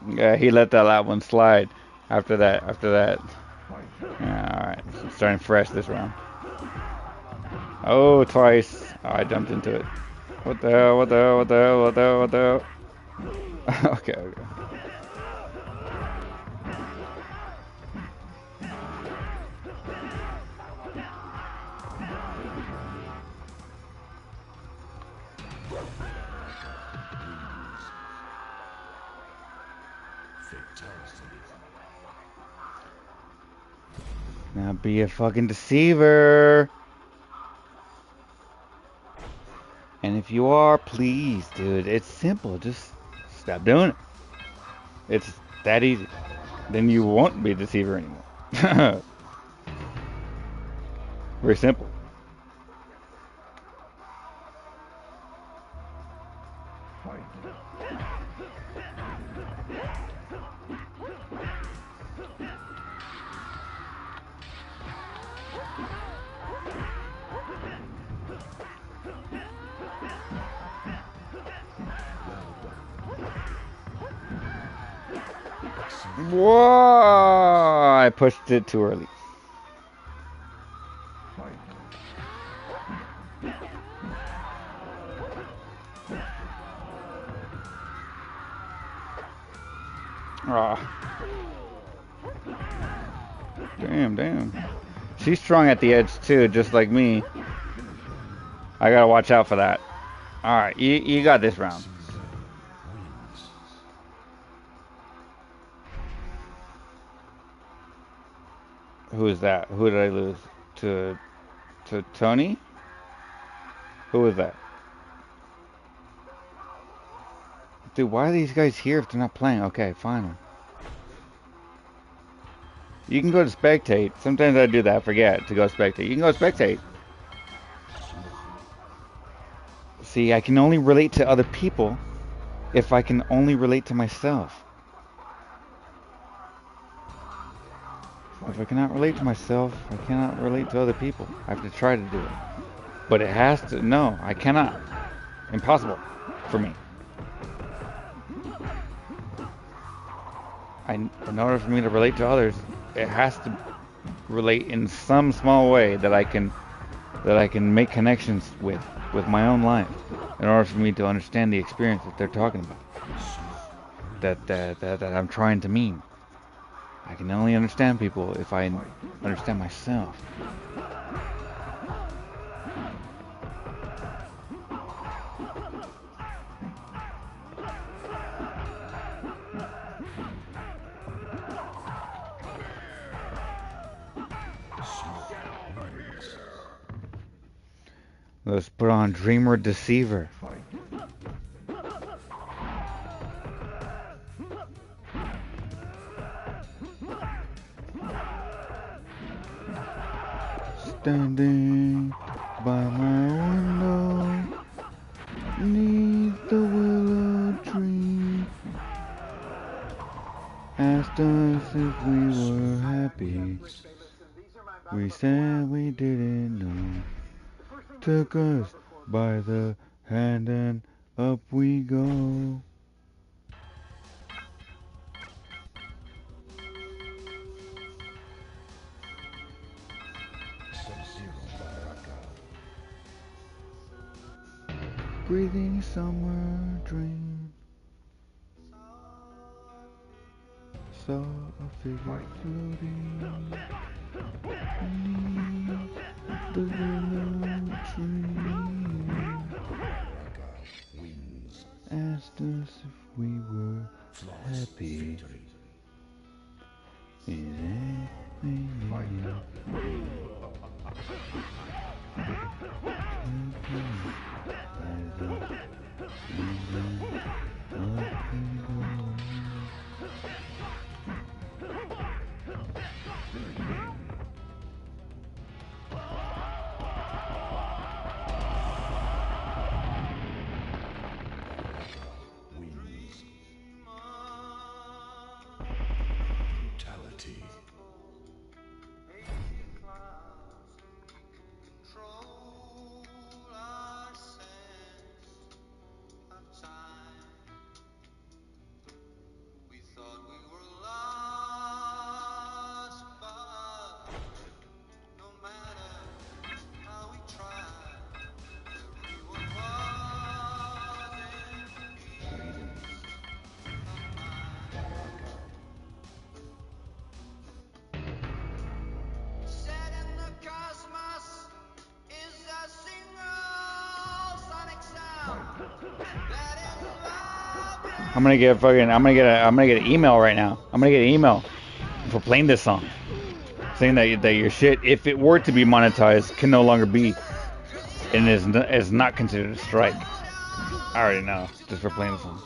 Yeah, he let that one slide after that. Yeah, alright. Starting fresh this round. Oh, twice. Oh, I jumped into it. What the hell? What the hell? What the hell? What the hell? What the hell? Okay, okay. Now be a fucking deceiver. And if you are, please, dude, it's simple. Just stop doing it. It's that easy. Then you won't be a deceiver anymore. Very simple. Whoa! I pushed it too early. Ah. Damn. She's strong at the edge too, just like me. I gotta watch out for that. Alright, you got this round. Who is that? Who did I lose? To Tony? Who is that? Dude, why are these guys here if they're not playing? Okay, fine. You can go to spectate. Sometimes I do that. I forget to go spectate. You can go spectate. See, I can only relate to other people if I can only relate to myself. If I cannot relate to myself, I cannot relate to other people. I have to try to do it. But it has to... No, I cannot. Impossible for me. In order for me to relate to others, it has to relate in some small way that I can make connections with my own life, in order for me to understand the experience that they're talking about, that I'm trying to mean. I can only understand people if I understand myself. Let's put on Dreamer Deceiver. Standing by my window, beneath the willow tree, asked us if we were happy. We said we didn't know. Took us by the hand and up we go. Breathing summer dream. Saw a figure floating beneath the willow tree. Asked us if we were happy. Is anything I'm gonna get an email right now. I'm gonna get an email for playing this song. saying that your shit, if it were to be monetized, can no longer be, and is not considered a strike. I already know, just for playing the song.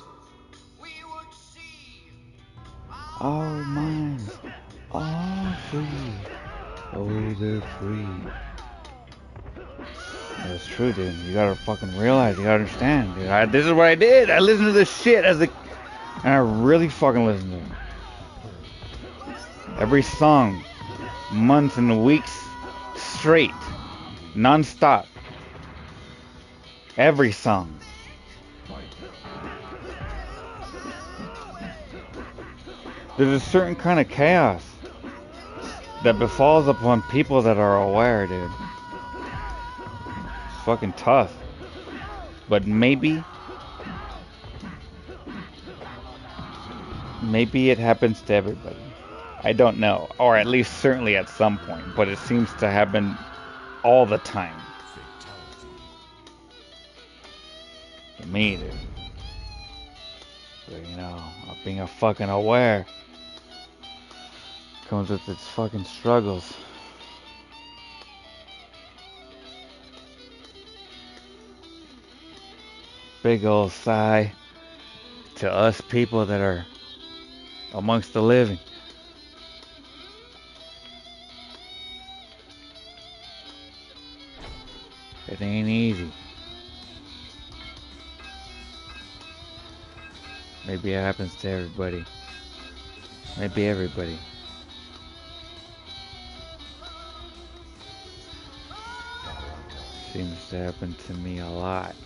Our minds are free. Oh, they're free. That's true, dude. You gotta fucking realize, you gotta understand, dude. This is what I did. I listened to this shit and I really fucking listened to it. Every song, months and weeks straight, non-stop. Every song. There's a certain kind of chaos that befalls upon people that are aware, dude. It's fucking tough. But maybe it happens to everybody. I don't know. Or at least certainly at some point. But it seems to happen all the time. For me, dude. So, you know, being a fucking aware comes with its fucking struggles. Big old sigh to us people that are amongst the living. It ain't easy. Maybe it happens to everybody. Maybe everybody. Seems to happen to me a lot.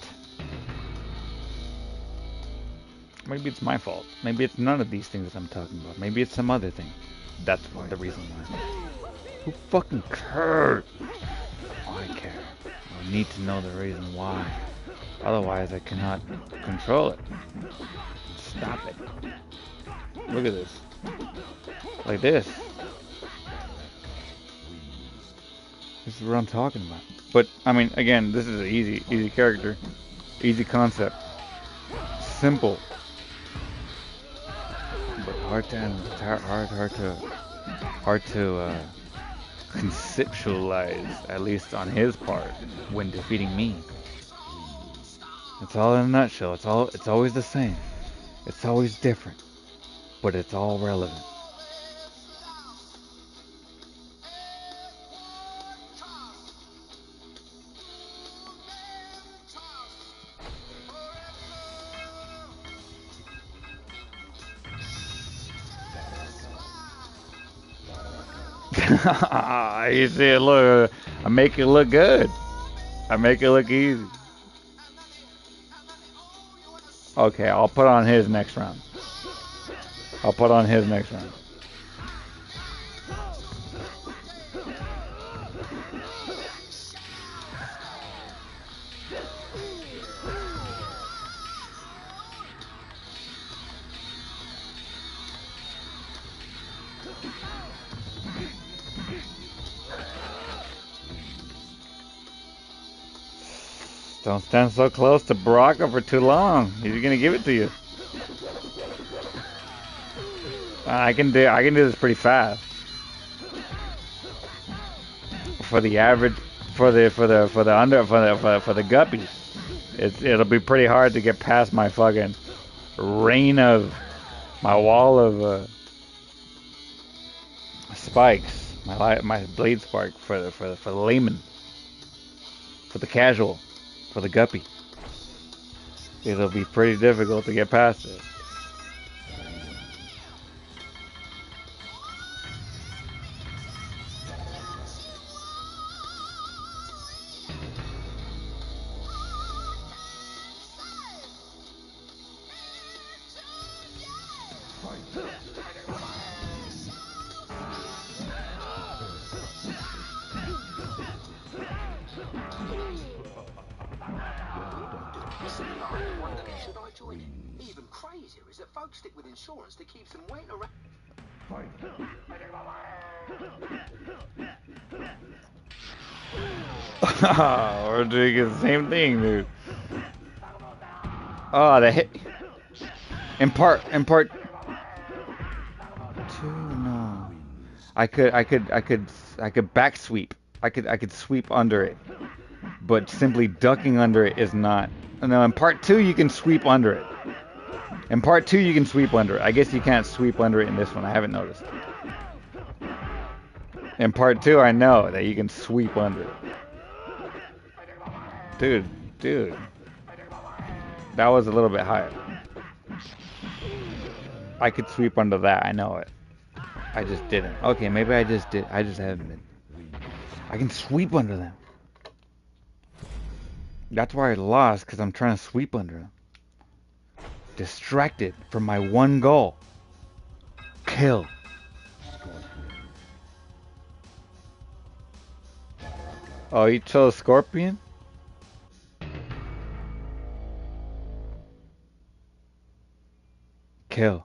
Maybe it's my fault. Maybe it's none of these things that I'm talking about. Maybe it's some other thing. That's the reason why. Who fucking cares? I care. I need to know the reason why. Otherwise, I cannot control it. Stop it. Look at this. Like this. This is what I'm talking about. But, I mean, again, this is an easy character. Easy concept. Simple. But hard to conceptualize, at least on his part, when defeating me. It's all in a nutshell. It's always the same. It's always different. But it's all relevant. You see it, look, I make it look good. I make it look easy. Okay, I'll put on his next round. I'll put on his next round. Don't stand so close to Baraka for too long. He's gonna give it to you. I can do this pretty fast. For the average, for the guppy, it'll be pretty hard to get past my fucking my wall of spikes, my blade spark for the layman, for the casual. For the guppy. It'll be pretty difficult to get past it. Even crazier is that folks stick with insurance that keeps them waiting around. We're doing the same thing, dude. Oh, the hit. In part two, no. I could back sweep. I could sweep under it. But simply ducking under it is not. No, in part 2 you can sweep under it. In part 2 you can sweep under it. I guess you can't sweep under it in this one. I haven't noticed. In part 2 I know that you can sweep under it. Dude. That was a little bit higher. I could sweep under that, I know it. I just didn't. Okay, maybe I just did. I just haven't been. I can sweep under them. That's why I lost, because I'm trying to sweep under them. Distracted from my one goal. Kill. Oh, you chose Scorpion? Kill.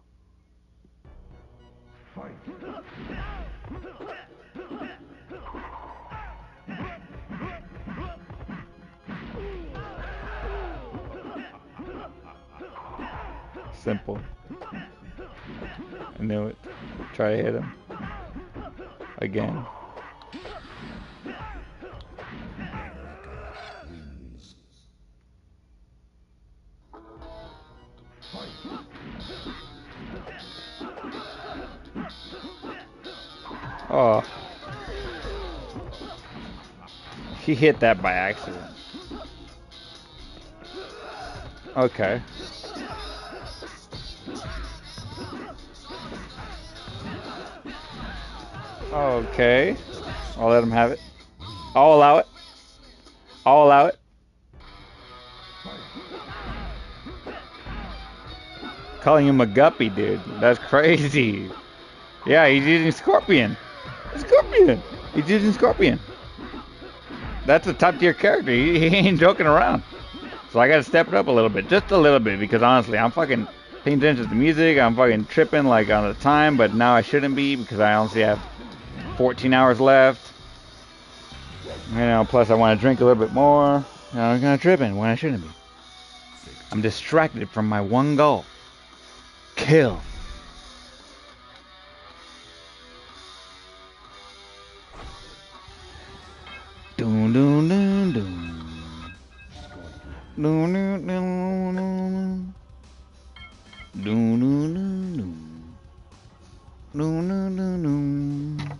Simple. I knew it. Try to hit him. Again. Oh. He hit that by accident. Okay. Okay. I'll let him have it. I'll allow it. I'll allow it. Calling him a guppy, dude. That's crazy. Yeah, he's using Scorpion. Scorpion. He's using Scorpion. That's a top tier character. He ain't joking around. So I gotta step it up a little bit. Just a little bit, because honestly, I'm fucking paying attention to the music. I'm fucking tripping like on the time, but now I shouldn't be because I honestly have 14 hours left. You know, plus I want to drink a little bit more. I'm kind of tripping when I shouldn't be. I'm distracted from my one goal. Kill. Doom doom doom doom. Doom doom doom doom. Doom doom doom doom. Doom doom doom doom.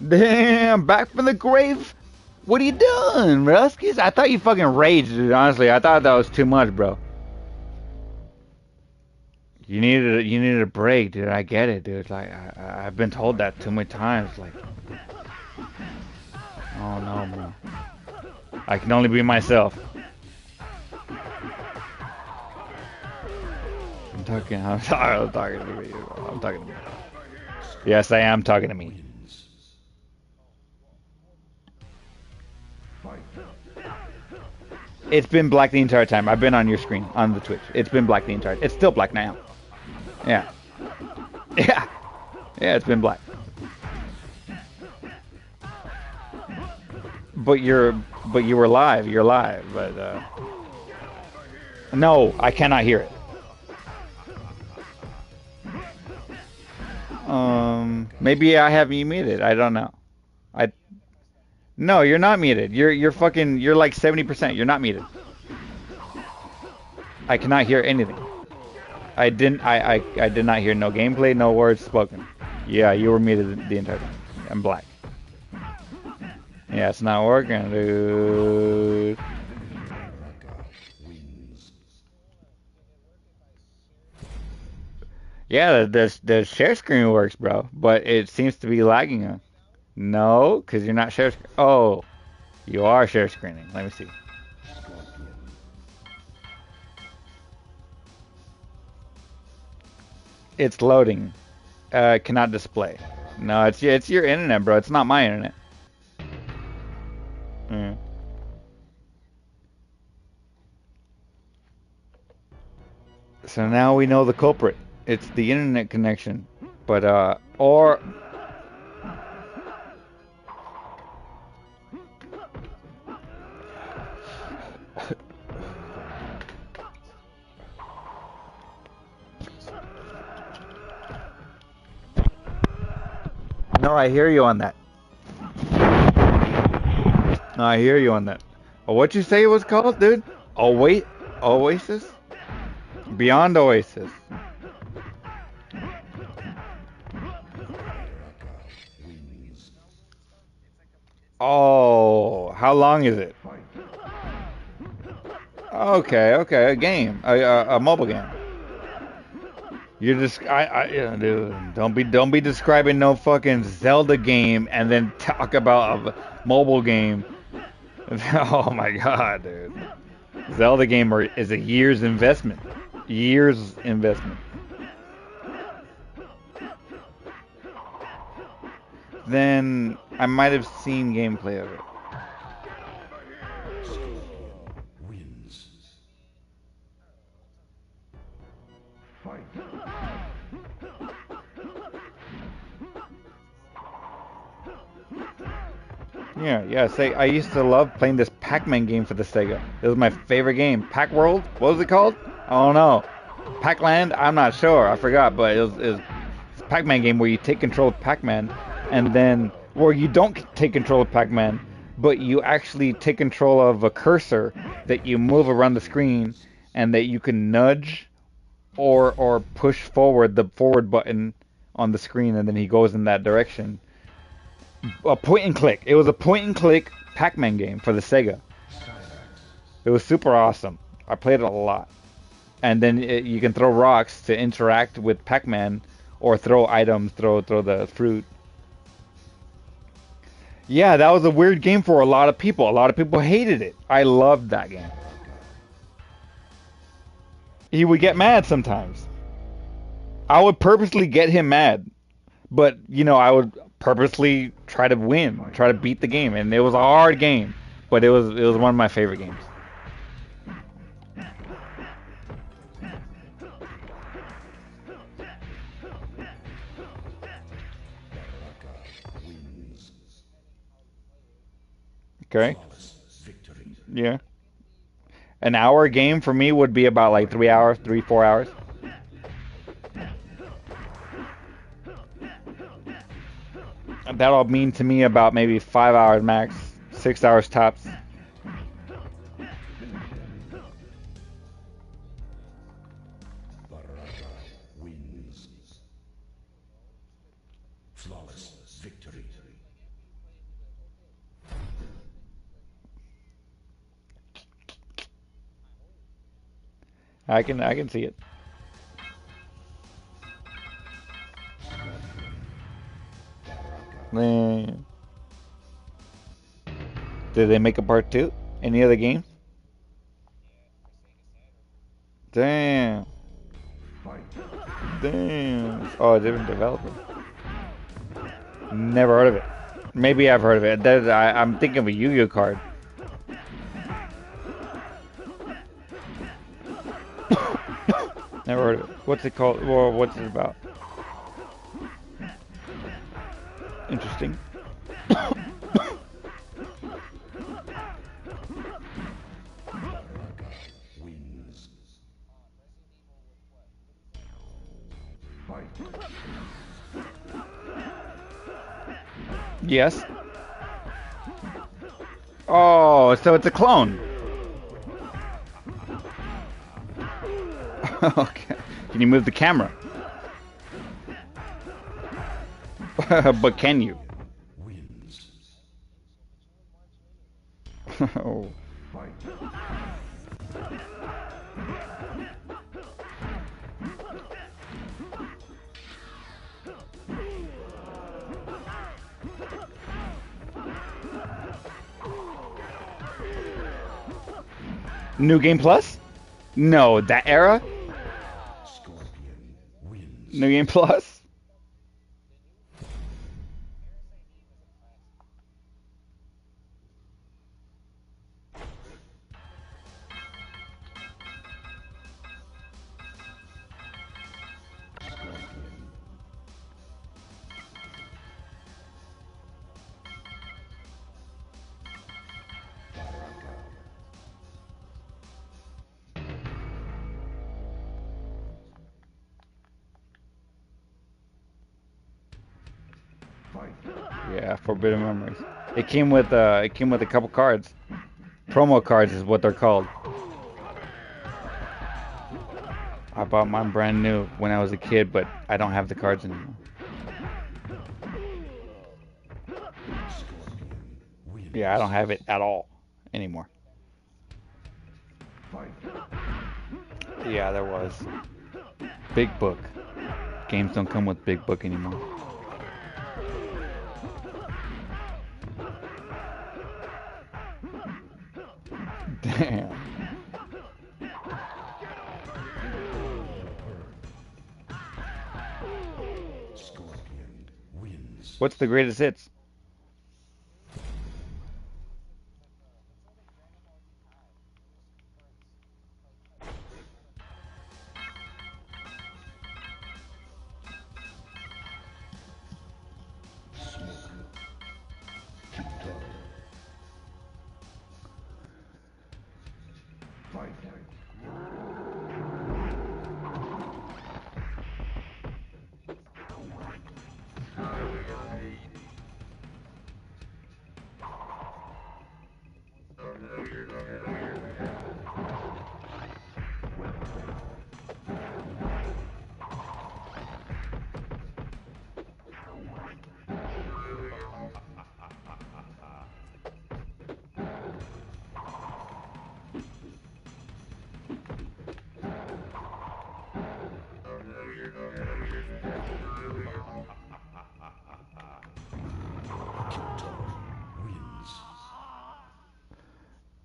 Damn, back from the grave. What are you doing, Ruskies? I thought you fucking raged, dude. Honestly, I thought that was too much, bro. You needed a break, dude. I get it, dude. Like I've been told that too many times. Like, oh no, bro. I can only be myself. I'm talking to me. I'm talking to me. Yes, I am talking to me. It's been black the entire time. I've been on your screen, on the Twitch. It's been black the entire time. It's still black now. Yeah. Yeah. Yeah, it's been black. But you were live. You're live. But, no, I cannot hear it. Maybe I have you muted. I don't know. No, you're not muted. You're like 70%. You're not muted. I cannot hear anything. I did not hear no gameplay, no words spoken. Yeah, you were muted the entire time. I'm black. Yeah, it's not working, dude. Yeah, the share screen works, bro, but it seems to be lagging. No, because you're not share screen. Oh, you are share screening. Let me see. It's loading. Cannot display. No, it's your internet, bro. It's not my internet. So now we know the culprit. It's the internet connection. But No, I hear you on that. No, I hear you on that. Oh, what'd you say it was called, dude? Oh, wait. Oasis? Beyond Oasis. Oh, how long is it? Okay, okay, a game, a mobile game. You're just, yeah, dude, don't be describing no fucking Zelda game and then talk about a mobile game. Oh my god, dude. Zelda game is a year's investment. Year's investment. Then I might have seen gameplay of it. Wins. Yeah. Say, I used to love playing this Pac-Man game for the Sega. It was my favorite game. Pac-World? What was it called? I don't know. Pac-Land? I'm not sure. I forgot. But it was a Pac-Man game where you take control of Pac-Man, and then, or you don't take control of Pac-Man, but you actually take control of a cursor that you move around the screen, and that you can nudge or push forward the forward button on the screen, and then he goes in that direction. A point and click. It was a point and click Pac-Man game for the Sega. It was super awesome. I played it a lot. And then you can throw rocks to interact with Pac-Man, or throw items, throw the fruit. Yeah, that was a weird game for a lot of people. A lot of people hated it. I loved that game. He would get mad sometimes. I would purposely get him mad. But, I would purposely try to win, try to beat the game. And it was a hard game. But it was one of my favorite games. Okay. Yeah. An hour game for me would be about like 3 hours, 4 hours. That'll mean to me about maybe 5 hours max, 6 hours tops. Wins. Flawless victory. I can see it. Man. Did they make a part 2? Any other games? Damn. Damn. Oh, a different developer. Never heard of it. Maybe I've heard of it. I'm thinking of a Yu-Gi-Oh card. Never heard of it. What's it called? Well, what's it about? Interesting. Wins. Yes. Oh, so it's a clone. Okay. Can you move the camera? But can you? Wins. Oh. New Game Plus? No, that era? Scorpion wins. New Game Plus? Yeah, Forbidden Memories. It came with a couple cards. Promo cards is what they're called. I bought mine brand new when I was a kid, but I don't have the cards anymore. Yeah, I don't have it at all anymore. Yeah, there was. Big book. Games don't come with big book anymore. Damn. Scorpion wins. What's the greatest hits?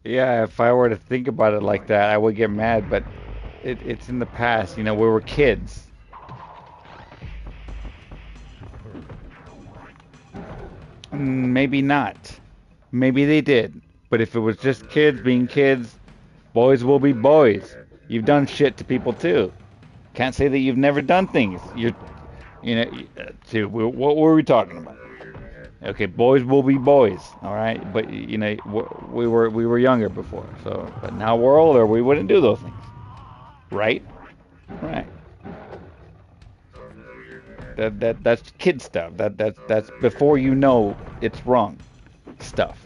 Yeah, if I were to think about it like that, I would get mad, but it's in the past. You know, we were kids. Maybe not. Maybe they did. But if it was just kids being kids, boys will be boys. You've done shit to people too. Can't say that you've never done things. What were we talking about? Okay, boys will be boys, all right. But you know, we were younger before, so but now we're older. We wouldn't do those things, right? Right. That's kid stuff. That's before you know it's wrong stuff.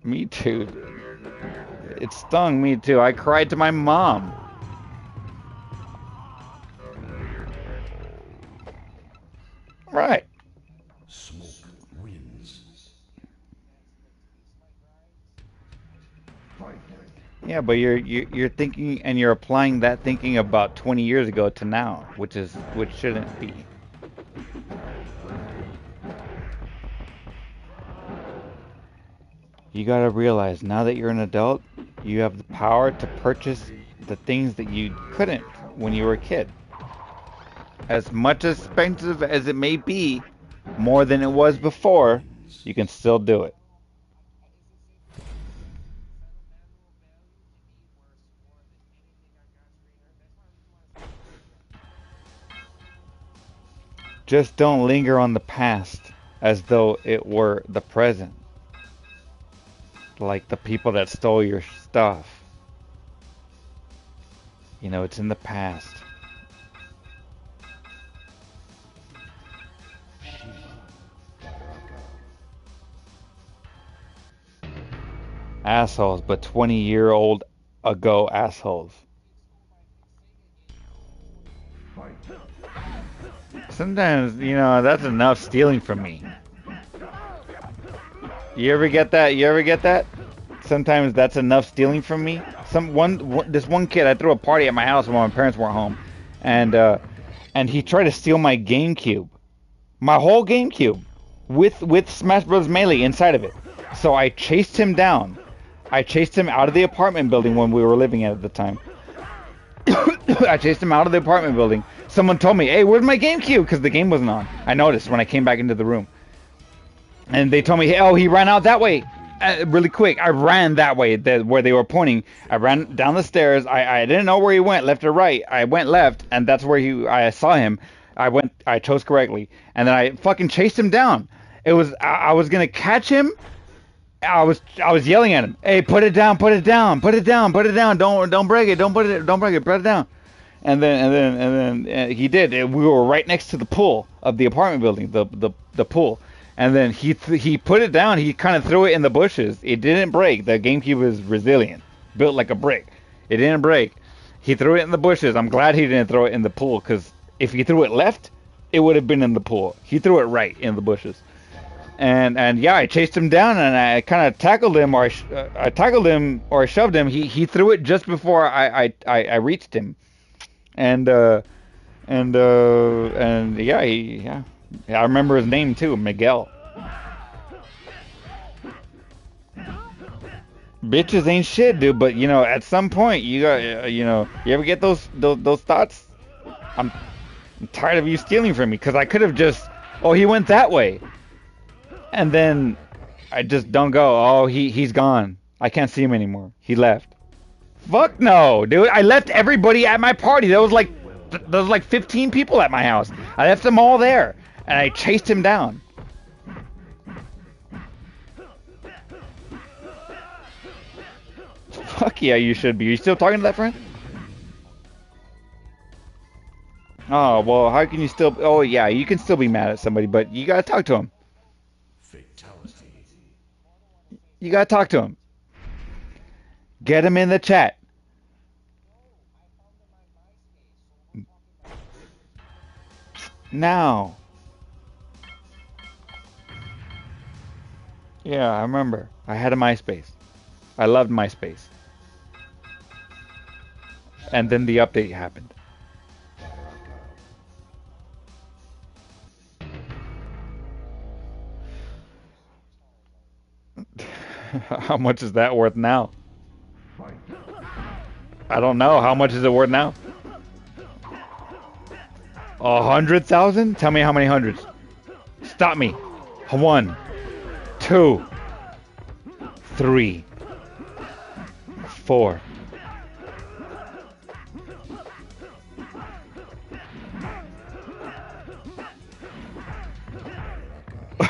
Me too. It stung me too. I cried to my mom. Right. Smoke wins. Yeah, but you're thinking and you're applying that thinking about 20 years ago to now, which shouldn't be. You gotta realize now that you're an adult, you have the power to purchase the things that you couldn't when you were a kid. As much expensive as it may be, more than it was before, you can still do it. Just don't linger on the past as though it were the present. Like the people that stole your stuff. You know, it's in the past. Assholes, but 20-year-old ago assholes. Sometimes, you know, that's enough stealing from me. You ever get that? You ever get that? Sometimes that's enough stealing from me. This one kid, I threw a party at my house when my parents weren't home, and he tried to steal my GameCube, my whole GameCube, with Smash Bros. Melee inside of it. So I chased him down. I chased him out of the apartment building when we were living at the time. I chased him out of the apartment building. Someone told me, "Hey, where's my GameCube?" Because the game wasn't on. I noticed when I came back into the room. And they told me, "Hey, oh, he ran out that way." Really quick. I ran that way, where they were pointing. I ran down the stairs. I didn't know where he went, left or right. I went left, and that's where I saw him. I chose correctly. And then I fucking chased him down. I was going to catch him. I was yelling at him. "Hey, put it down, put it down, put it down, put it down. Don't break it, don't break it, put it down." And then he did. We were right next to the pool of the apartment building, the pool. And then he put it down. He kind of threw it in the bushes. It didn't break. The GameCube is resilient, built like a brick. It didn't break. He threw it in the bushes. I'm glad he didn't throw it in the pool, because if he threw it left, it would have been in the pool. He threw it right in the bushes. And yeah, I chased him down, and I kind of tackled him, or I tackled him, or I shoved him. He threw it just before I reached him. And yeah, I remember his name too, Miguel. Bitches ain't shit, dude. But you know, at some point, you got, you know, you ever get those thoughts? I'm tired of you stealing from me, because I could have just, oh, he went that way, and then I just don't go. Oh, he's gone. I can't see him anymore. He left. Fuck no, dude. I left everybody at my party. There was like 15 people at my house. I left them all there, and I chased him down. Fuck yeah, you should be. Are you still talking to that friend? Oh, well, how can you still... Oh, yeah, you can still be mad at somebody, but you gotta talk to him. Fatality. You gotta talk to him. Get him in the chat. Now. Yeah, I remember. I had a MySpace. I loved MySpace. And then the update happened. How much is that worth now? I don't know. How much is it worth now? 100,000? Tell me how many hundreds. Stop me. 1, 2, 3, 4.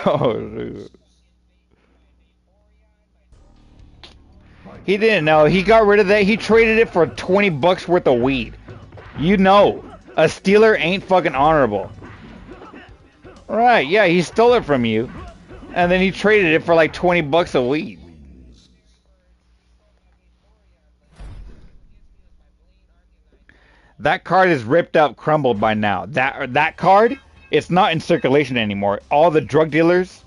Oh, dude. He didn't know. He got rid of that. He traded it for 20 bucks worth of weed. You know, a stealer ain't fucking honorable. Right, yeah, he stole it from you. And then he traded it for like 20 bucks of weed. That card is ripped up, crumbled by now. That card, it's not in circulation anymore. All the drug dealers,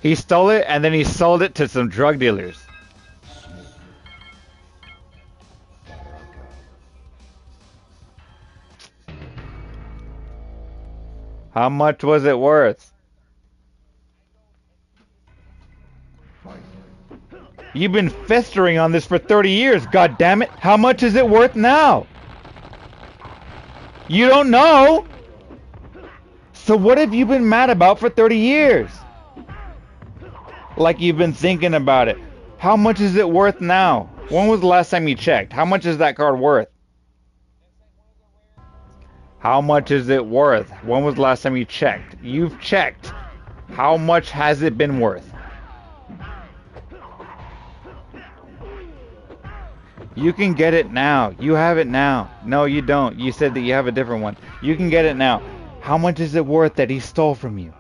he stole it and then he sold it to some drug dealers. How much was it worth? You've been festering on this for 30 years, god damn it. How much is it worth now? You don't know? So what have you been mad about for 30 years? Like you've been thinking about it. How much is it worth now? When was the last time you checked? How much is that card worth? How much is it worth? When was the last time you checked? You've checked. How much has it been worth? You can get it now. You have it now. No, you don't. You said that you have a different one. You can get it now. How much is it worth that he stole from you?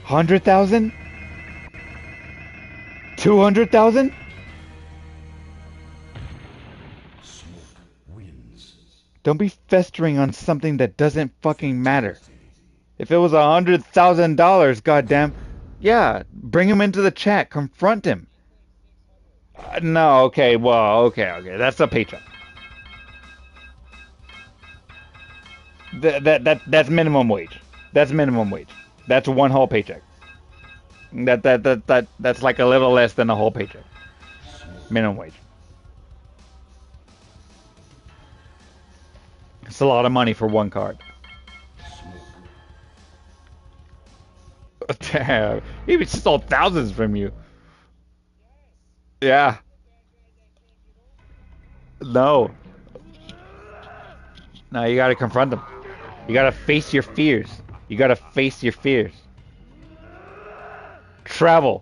100,000? 200,000? Don't be festering on something that doesn't fucking matter. If it was $100,000, goddamn, yeah, bring him into the chat. Confront him. No, okay, well, okay. That's a paycheck. That's minimum wage. That's minimum wage. That's one whole paycheck. That's like a little less than a whole paycheck. Minimum wage. It's a lot of money for one card. Damn, he stole thousands from you. Yeah. No. No, you gotta confront them. You gotta face your fears. You gotta face your fears. Travel.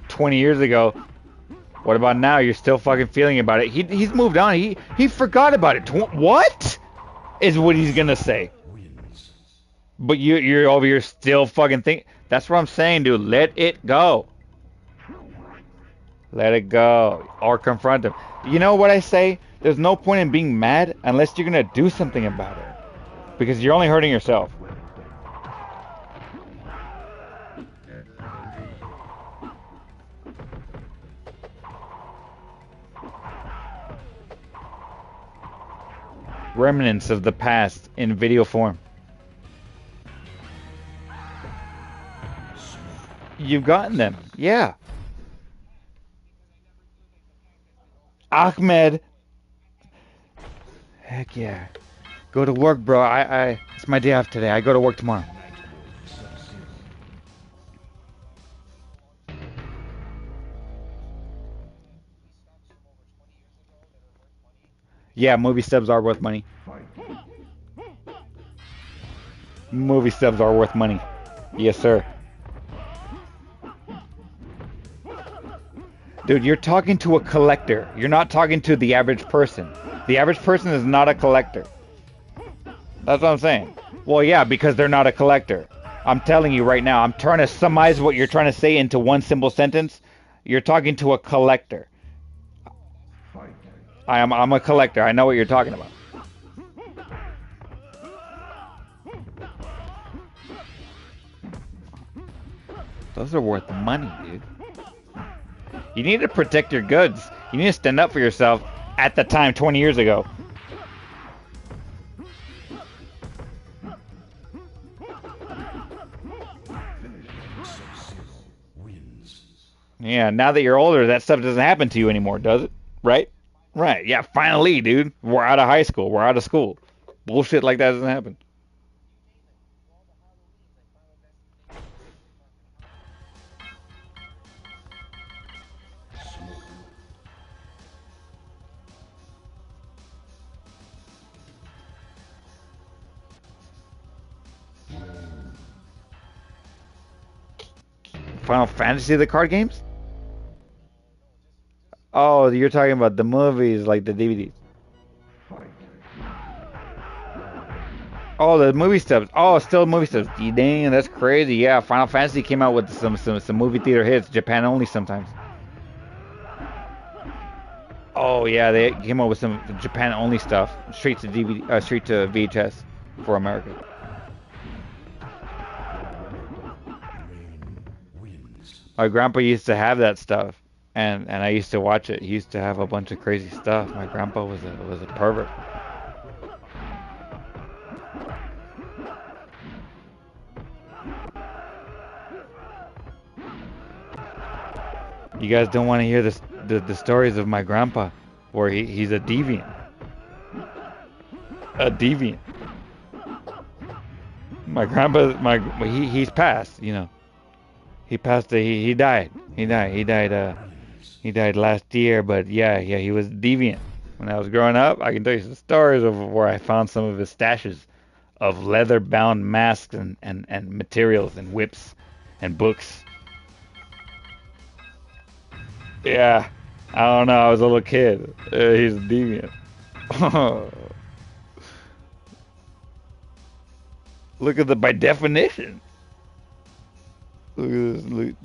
"20 years ago, What about now? You're still fucking feeling about it. He's moved on. He forgot about it. What is what he's gonna say? Wins. But you're over here still fucking think. That's what I'm saying, dude. Let it go. Let it go. Or confront him. You know what I say? There's no point in being mad unless you're gonna do something about it. Because you're only hurting yourself. Remnants of the past in video form. You've gotten them. Yeah. Ahmed. Heck yeah. Go to work, bro. It's my day off today. I go to work tomorrow. Yeah, movie stubs are worth money. Movie stubs are worth money. Yes, sir. Dude, you're talking to a collector. You're not talking to the average person. The average person is not a collector. That's what I'm saying. Well, yeah, because they're not a collector. I'm telling you right now, I'm trying to summarize what you're trying to say into one simple sentence. You're talking to a collector. I'm a collector. I know what you're talking about. Those are worth money, dude. You need to protect your goods. You need to stand up for yourself at the time 20 years ago. Yeah, now that you're older, that stuff doesn't happen to you anymore, does it? Right? Right. Yeah, finally, dude. We're out of high school. We're out of school. Bullshit like that doesn't happen. Final Fantasy, the card games? Oh, you're talking about the movies, like the DVDs. Oh, the movie stuff. Oh, still movie stuff. Dang, that's crazy. Yeah, Final Fantasy came out with some movie theater hits, Japan only sometimes. Oh yeah, they came out with some Japan only stuff, straight to DVD, straight to VHS for America. My grandpa used to have that stuff, and I used to watch it. He used to have a bunch of crazy stuff. My grandpa was a pervert. You guys don't want to hear the stories of my grandpa, where he's a deviant. A deviant. My grandpa, he's passed, you know. He passed. He died. He died last year. But yeah, he was deviant. When I was growing up, I can tell you some stories of where I found some of his stashes of leather-bound masks and materials and whips and books. Yeah, I don't know. I was a little kid. He's a deviant. Look at by definition. Look at this. Look.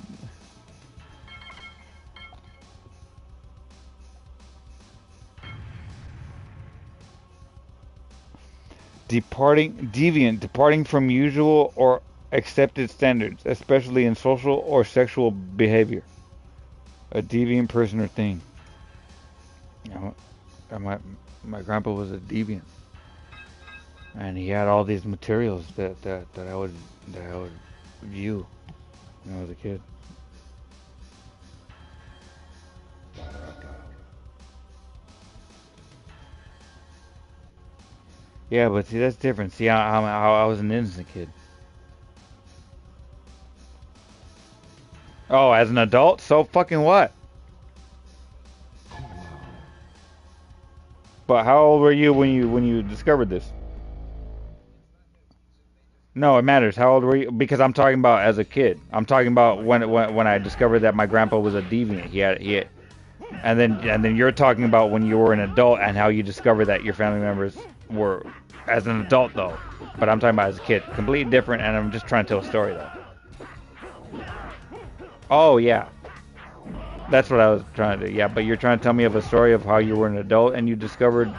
Departing from usual or accepted standards, especially in social or sexual behavior. A deviant person or thing. You know, my grandpa was a deviant, and he had all these materials that I would view when I was a kid. Yeah, but see, that's different. See, I was an innocent kid. Oh, as an adult? So fucking what? But how old were you when you discovered this? No, it matters. How old were you? Because I'm talking about as a kid. I'm talking about when I discovered that my grandpa was a deviant. And then you're talking about when you were an adult and how you discovered that your family members were as an adult though. But I'm talking about as a kid, completely different. And I'm just trying to tell a story though. Oh yeah, that's what I was trying to do. Yeah, but you're trying to tell me of a story of how you were an adult and you discovered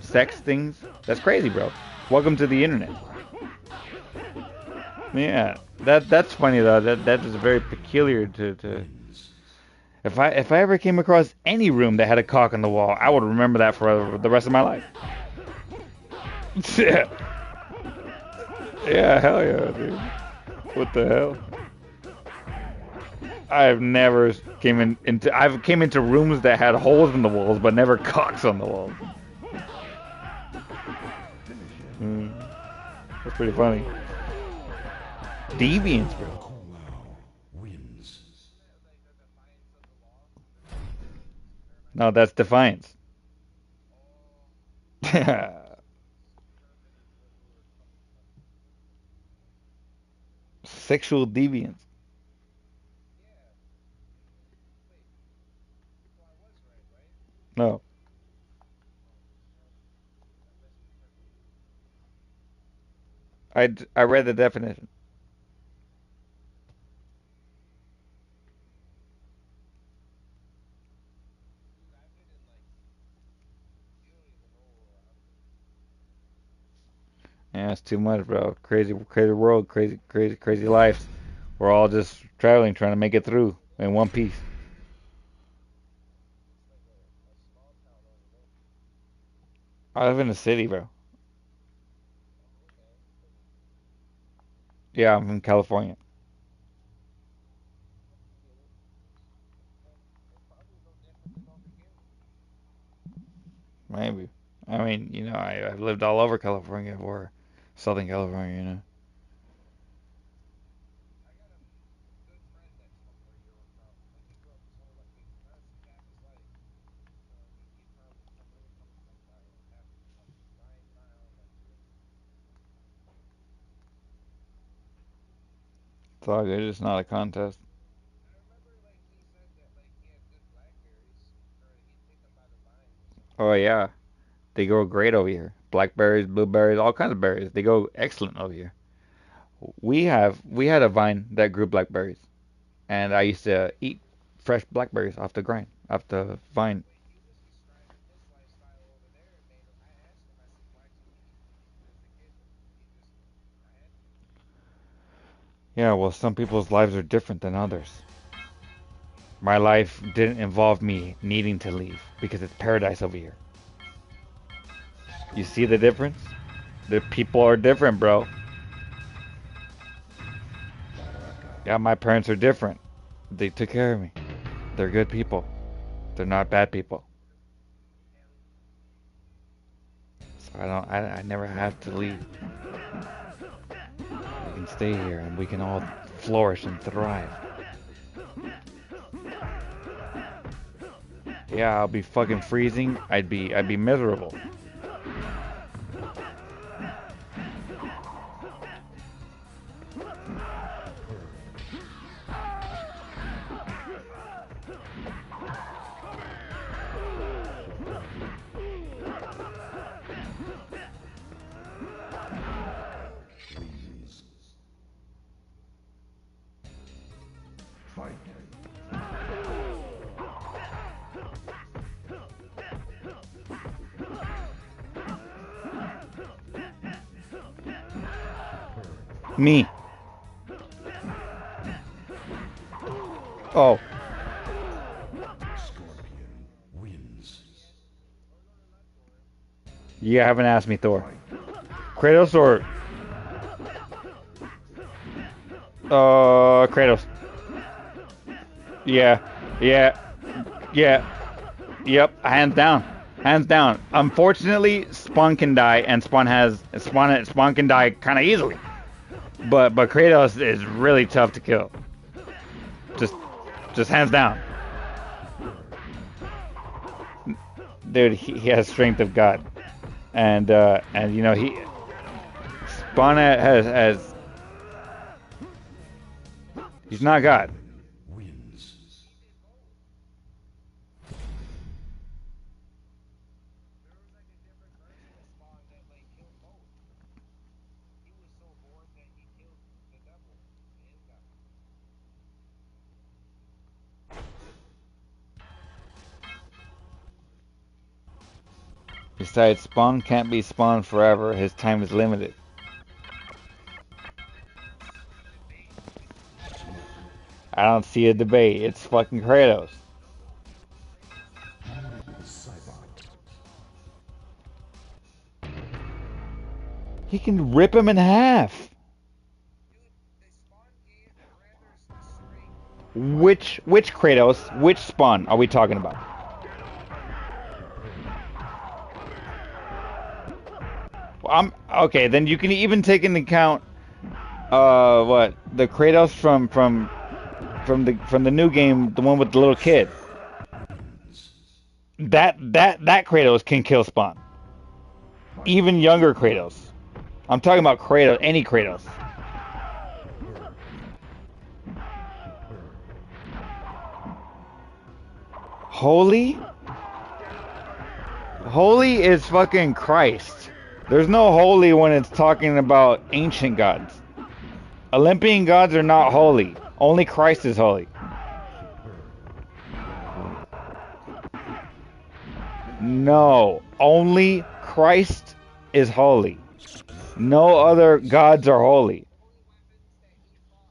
sex things. That's crazy, bro. Welcome to the internet. Yeah, that's funny though. That is very peculiar to. If I ever came across any room that had a cock on the wall, I would remember that for the rest of my life. Yeah. Yeah, hell yeah, dude. What the hell? I've never I've came into rooms that had holes in the walls, but never cocks on the walls. That's pretty funny. Deviants, bro. No, that's defiance. Sexual deviance. No. I read the definition. Yeah, it's too much, bro. Crazy, crazy world, crazy, crazy, crazy life. We're all just traveling, trying to make it through in one piece. I live in the city, bro. Yeah, I'm from California. Maybe. I mean, I've lived all over California or Southern California. It's all good. It's not a contest. Oh yeah, they grow great over here. Blackberries, blueberries, all kinds of berries. They go excellent over here. We had a vine that grew blackberries, and I used to eat fresh blackberries off the grind, off the vine. Yeah, well, some people's lives are different than others. My life didn't involve me needing to leave because it's paradise over here. You see the difference? The people are different, bro. Yeah, my parents are different. They took care of me. They're good people. They're not bad people. So I never have to leave. We can stay here and we can all flourish and thrive. Yeah, I'll be fucking freezing. I'd be miserable. Me. Oh. You haven't asked me, Thor. Kratos or Kratos. Yeah. Yeah. Yeah. Yep. Hands down. Hands down. Unfortunately, Spawn can die, and Spawn can die kind of easily. But Kratos is really tough to kill. Just just hands down. Dude, he has strength of God, and he Spawn has he's not God. Besides, Spawn can't be Spawn forever. His time is limited. I don't see a debate. It's fucking Kratos. He can rip him in half. Which Kratos? Which Spawn are we talking about? I'm okay. Then you can even take into account what the Kratos from the new game, the one with the little kid. That Kratos can kill Spawn. Even younger Kratos. I'm talking about Kratos, any Kratos. Holy? Holy is fucking Christ. There's no holy when it's talking about ancient gods. Olympian gods are not holy. Only Christ is holy. No, only Christ is holy. No other gods are holy.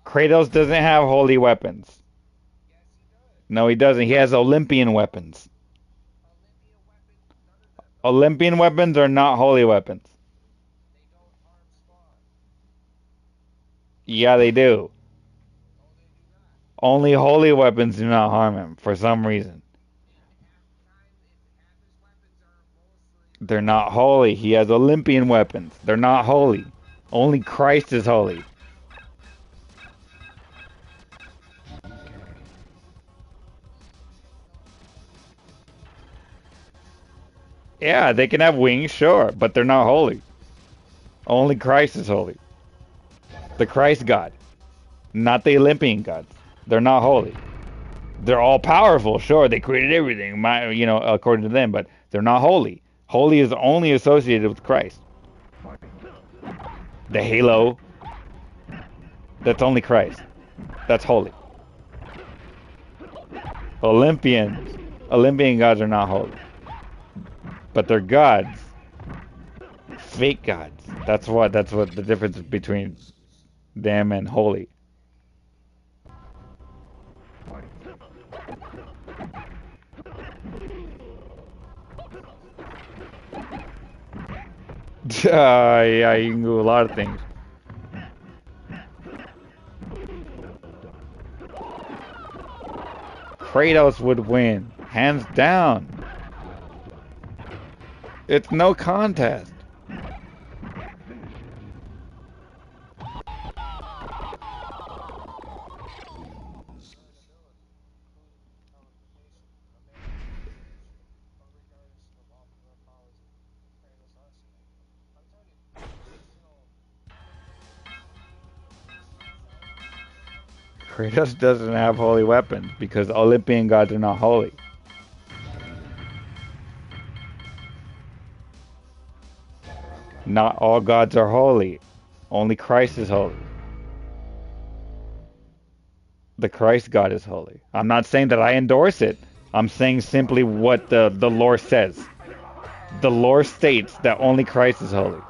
Kratos doesn't have holy weapons. No, he doesn't. He has Olympian weapons. Olympian weapons are not holy weapons. Yeah, they do. Only holy weapons do not harm him for some reason. They're not holy. He has Olympian weapons. They're not holy. Only Christ is holy. Yeah, they can have wings, sure, but they're not holy. Only Christ is holy. The Christ God, not the Olympian gods. They're not holy. They're all powerful, sure. They created everything, according to them, but they're not holy. Holy is only associated with Christ. The halo, that's only Christ. That's holy. Olympian gods are not holy. But they're gods. Fake gods. That's what the difference between them and holy. Yeah, you can do a lot of things. Kratos would win, hands down. It's no contest. Kratos doesn't have holy weapons because Olympian gods are not holy. Not all gods are holy. Only Christ is holy. The Christ God is holy. I'm not saying that I endorse it. I'm saying simply what the lore says. The lore states that only Christ is holy.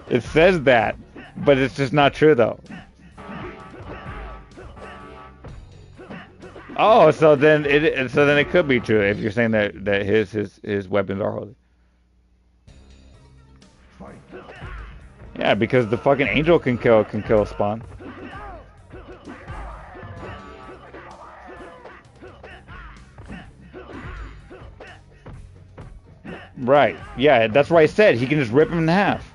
It says that, but it's just not true though. Oh, so then it could be true if you're saying that his weapons are holy. Yeah, because the fucking angel can kill Spawn. Right. Yeah, that's why I said he can just rip him in half.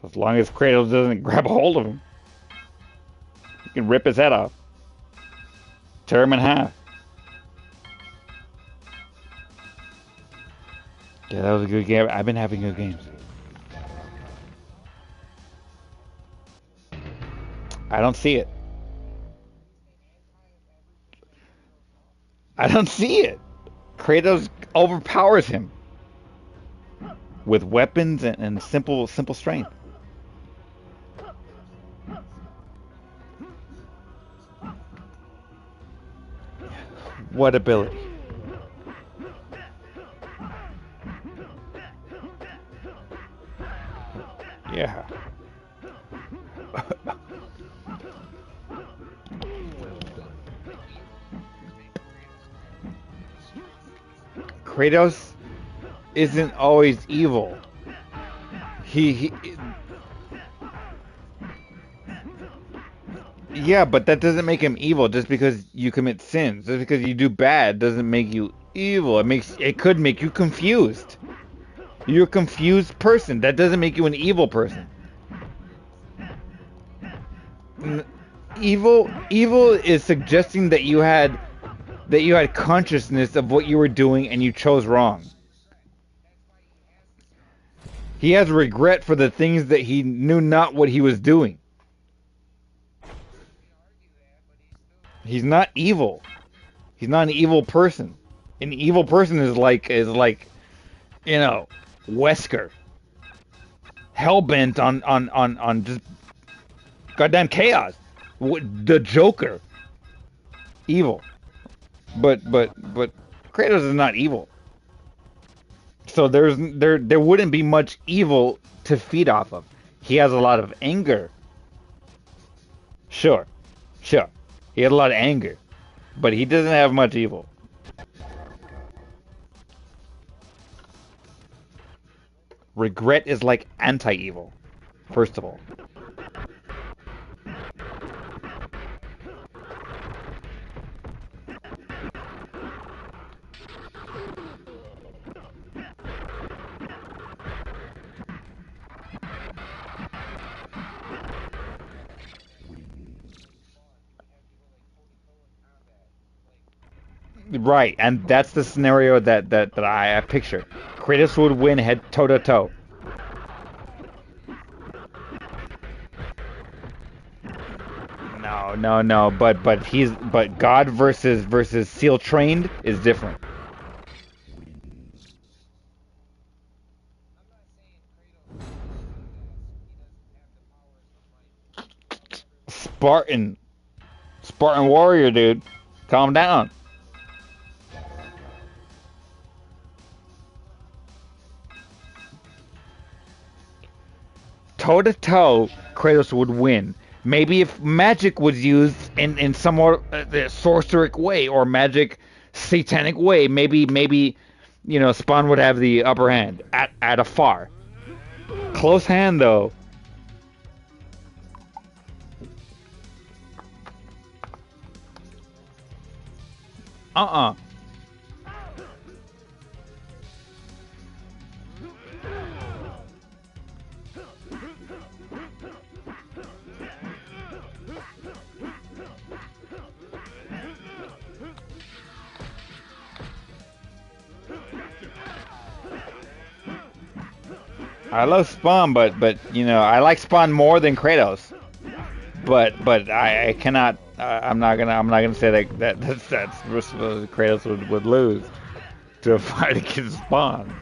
As long as Kratos doesn't grab a hold of him, he can rip his head off, tear him in half. Yeah, that was a good game. I've been having good games. I don't see it. I don't see it. Kratos overpowers him with weapons and simple strength. What ability? Yeah. Kratos isn't always evil. He yeah, but that doesn't make him evil. Just because you commit sins, just because you do bad, doesn't make you evil. It could make you confused. You're a confused person. That doesn't make you an evil person. Evil is suggesting that you had consciousness of what you were doing and you chose wrong. He has regret for the things that he knew not what he was doing. He's not evil. He's not an evil person. An evil person is like Wesker. Hellbent on just goddamn chaos. The Joker. Evil. But Kratos is not evil. So there wouldn't be much evil to feed off of. He has a lot of anger. Sure. He had a lot of anger. But he doesn't have much evil. Regret is like anti-evil, first of all. Right, and that's the scenario that I picture. Kratos would win head toe to toe. No. But God versus SEAL trained is different. Spartan warrior, dude. Calm down. Toe to toe, Kratos would win. Maybe if magic was used in some more sorceric way or magic satanic way, maybe Spawn would have the upper hand at a far. Close hand though. I love Spawn, but I like Spawn more than Kratos. But I cannot. I'm not gonna say that's Kratos would lose to a fight against Spawn.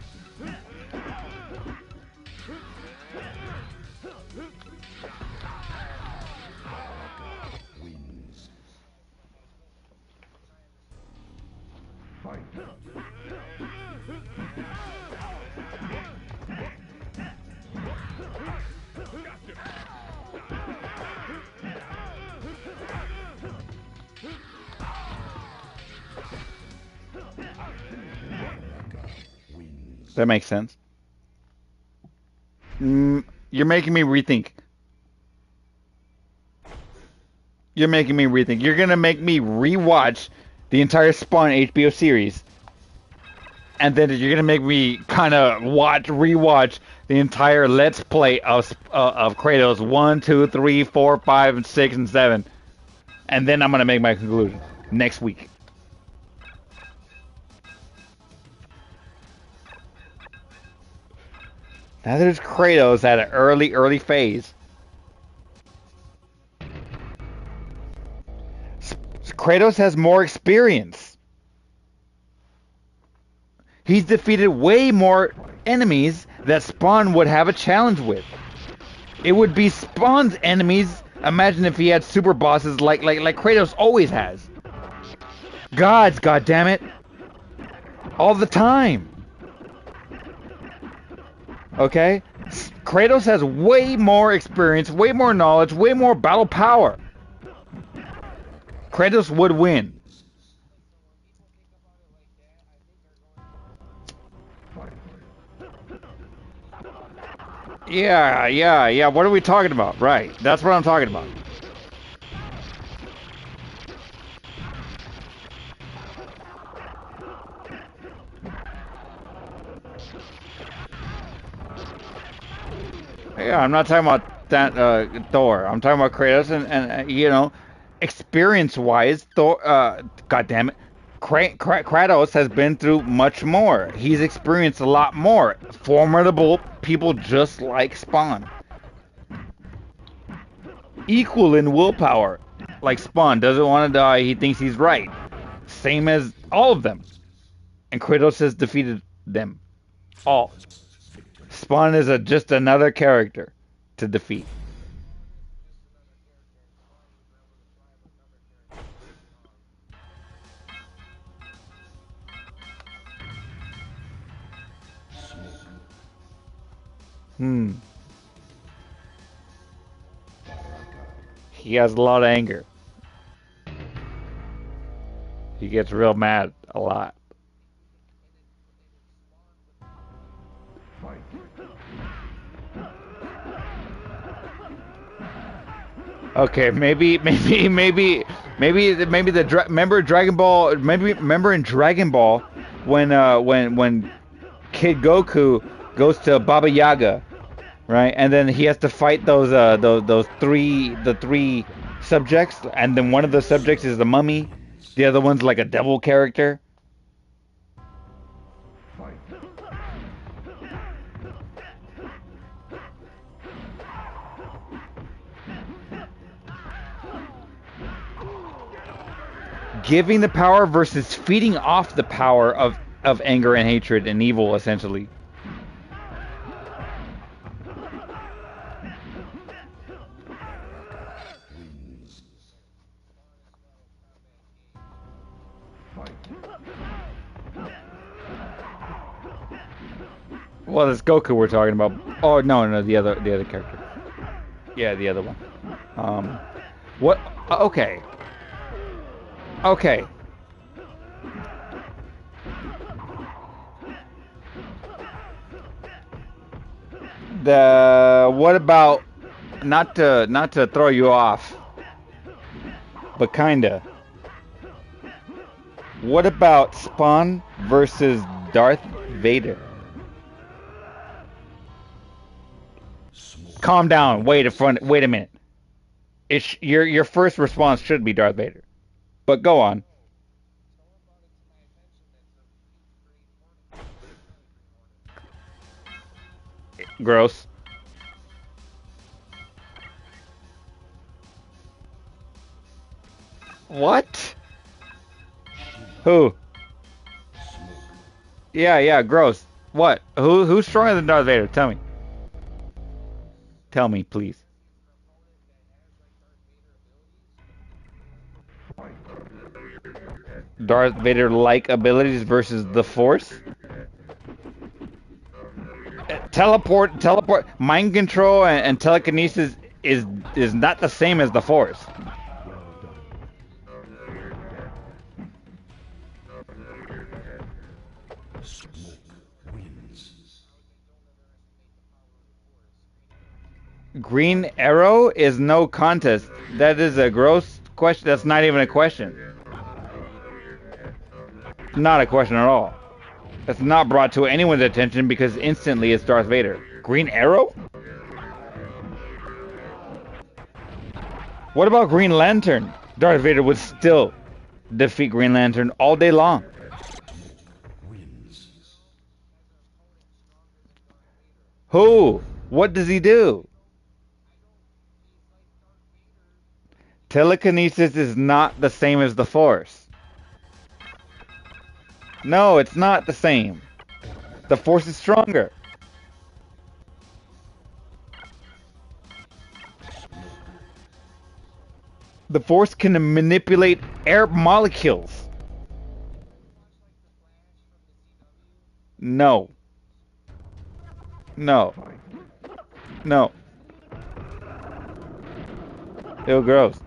That makes sense. You're making me rethink. You're gonna make me rewatch the entire Spawn HBO series, and then you're gonna make me kind of rewatch the entire Let's Play of Kratos 1, 2, 3, 4, 5, 6, and 7, and then I'm gonna make my conclusion next week. Neither is Kratos at an early phase. Kratos has more experience. He's defeated way more enemies that Spawn would have a challenge with. It would be Spawn's enemies. Imagine if he had super bosses like Kratos always has. Gods, goddammit. All the time. Okay? Kratos has way more experience, way more knowledge, way more battle power. Kratos would win. Yeah. What are we talking about? Right. That's what I'm talking about. Yeah, I'm not talking about that Thor. I'm talking about Kratos and you know, experience-wise, Thor. God damn it, Kratos has been through much more. He's experienced a lot more. Formidable people just like Spawn. Equal in willpower. Like Spawn doesn't want to die. He thinks he's right. Same as all of them. And Kratos has defeated them all. Spawn is just another character to defeat. He has a lot of anger. He gets real mad a lot. Okay, maybe the remember Dragon Ball, remember in Dragon Ball when Kid Goku goes to Baba Yaga, right? And then he has to fight those three subjects, and then one of the subjects is the mummy, the other one's like a devil character. Giving the power versus feeding off the power of anger and hatred and evil, essentially. Well, it's Goku we're talking about. Oh no, the other character. Yeah, the other one. What? Okay. Okay. What about, not to throw you off, but kinda. What about Spawn versus Darth Vader? Calm down. Wait a minute. Your first response should be Darth Vader. But go on. Gross. What? Who? Yeah, gross. What? Who's stronger than Darth Vader? Tell me. Tell me, please. Darth Vader-like abilities versus the Force? Teleport, mind control and telekinesis is not the same as the Force. Green Arrow is no contest. That is a gross question. That's not even a question. Not a question at all. That's not brought to anyone's attention because instantly it's Darth Vader. Green Arrow? What about Green Lantern? Darth Vader would still defeat Green Lantern all day long. Who? What does he do? Telekinesis is not the same as the Force. No, it's not the same. The Force is stronger. The Force can manipulate air molecules. No. No. No. Ew, gross.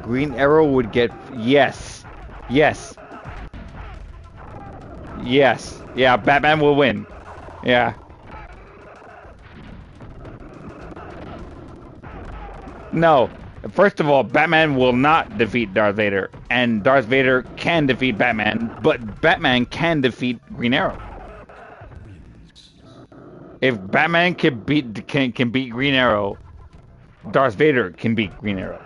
Green Arrow would get... Yes. Yes. Yes. Yeah, Batman will win. Yeah. No. First of all, Batman will not defeat Darth Vader, and Darth Vader can defeat Batman, but Batman can defeat Green Arrow. If Batman can beat Green Arrow, Darth Vader can beat Green Arrow.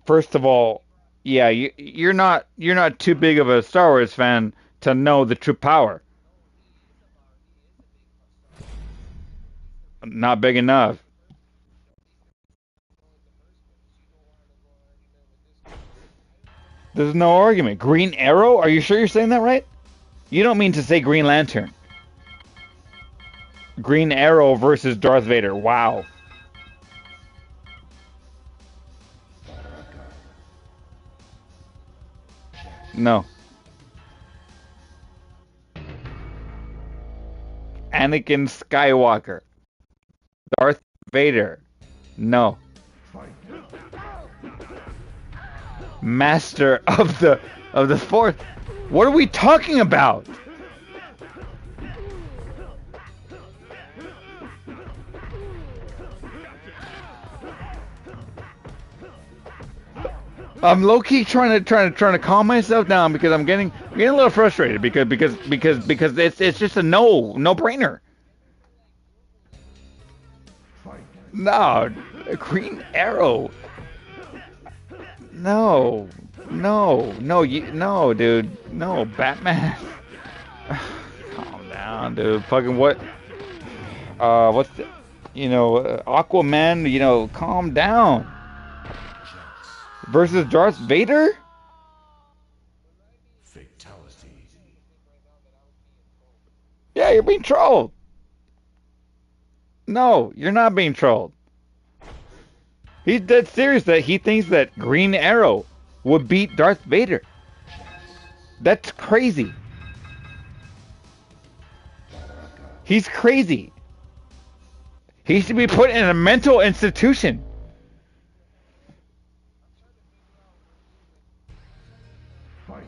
First of all, yeah, you're not too big of a Star Wars fan to know the true power. Not big enough. There's no argument. Green Arrow? Are you sure you're saying that right? You don't mean to say Green Lantern. Green Arrow versus Darth Vader. Wow. No. Anakin Skywalker. Darth Vader. No. Master of the Force. What are we talking about? I'm low key trying to calm myself down because I'm getting a little frustrated because it's just a no brainer. No, Green Arrow. No, dude. No, Batman. Calm down, dude. Fucking what? What's the, Aquaman? Calm down. Versus Darth Vader? Fatality. Yeah, you're being trolled. No, you're not being trolled. He's dead serious that he thinks that Green Arrow would beat Darth Vader. That's crazy. He's crazy. He should be put in a mental institution.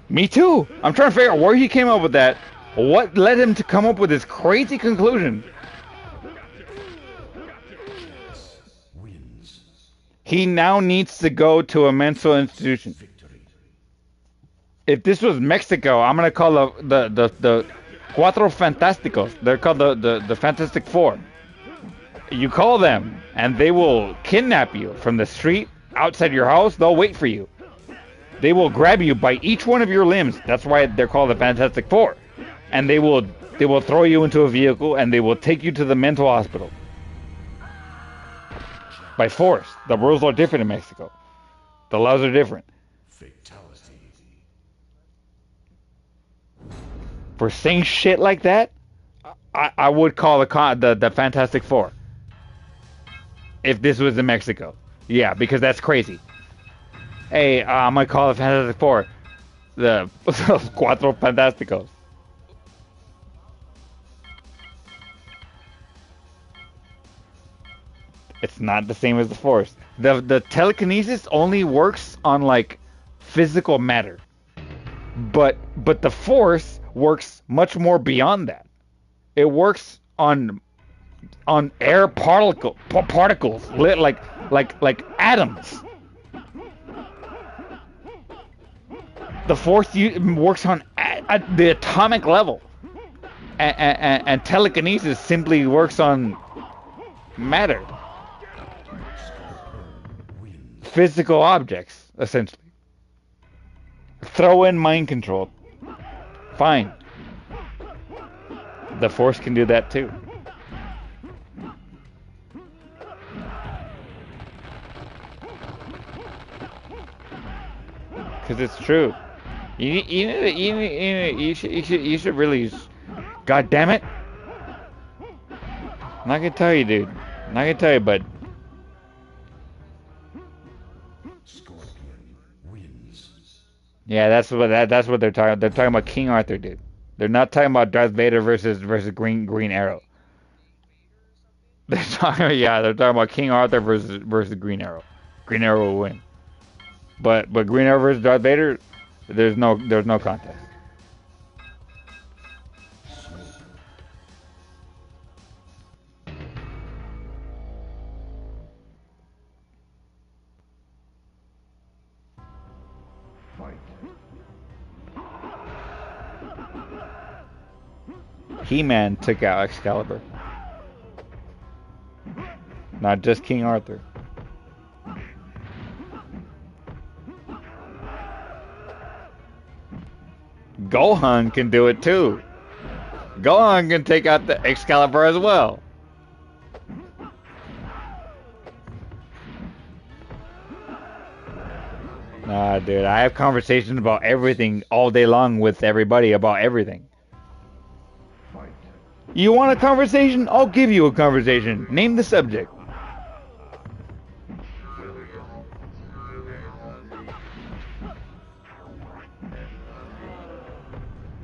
Me too. I'm trying to figure out where he came up with that. What led him to come up with this crazy conclusion? He now needs to go to a mental institution. If this was Mexico, I'm gonna call the Cuatro Fantásticos. They're called the Fantastic Four. You call them, and they will kidnap you from the street outside your house. They'll wait for you. They will grab you by each one of your limbs. That's why they're called the Fantastic Four. And they will throw you into a vehicle and they will take you to the mental hospital. By force. The rules are different in Mexico. The laws are different. Fatality. For saying shit like that, I would call the Fantastic Four. If this was in Mexico. Yeah, because that's crazy. Hey, I'm gonna call the Fantastic Four the Cuatro Fantásticos. It's not the same as the Force. The telekinesis only works on like physical matter, but the Force works much more beyond that. It works on air particles, like atoms. The Force works on at the atomic level, and telekinesis simply works on mattered. Physical objects, essentially. Throw in mind control. Fine. The Force can do that too. Because it's true. You should really. God damn it! I'm not gonna tell you, dude. I'm not gonna tell you, bud. Scorpion wins. Yeah, that's what they're talking. They're talking about King Arthur, dude. They're not talking about Darth Vader versus Green Arrow. They're talking about King Arthur versus Green Arrow. Green Arrow will win. But Green Arrow versus Darth Vader, there's no contest. He-Man took out Excalibur. Not just King Arthur. Gohan can do it too. Gohan can take out the Excalibur as well. Nah, dude, I have conversations about everything all day long with everybody about everything. You want a conversation? I'll give you a conversation. Name the subject.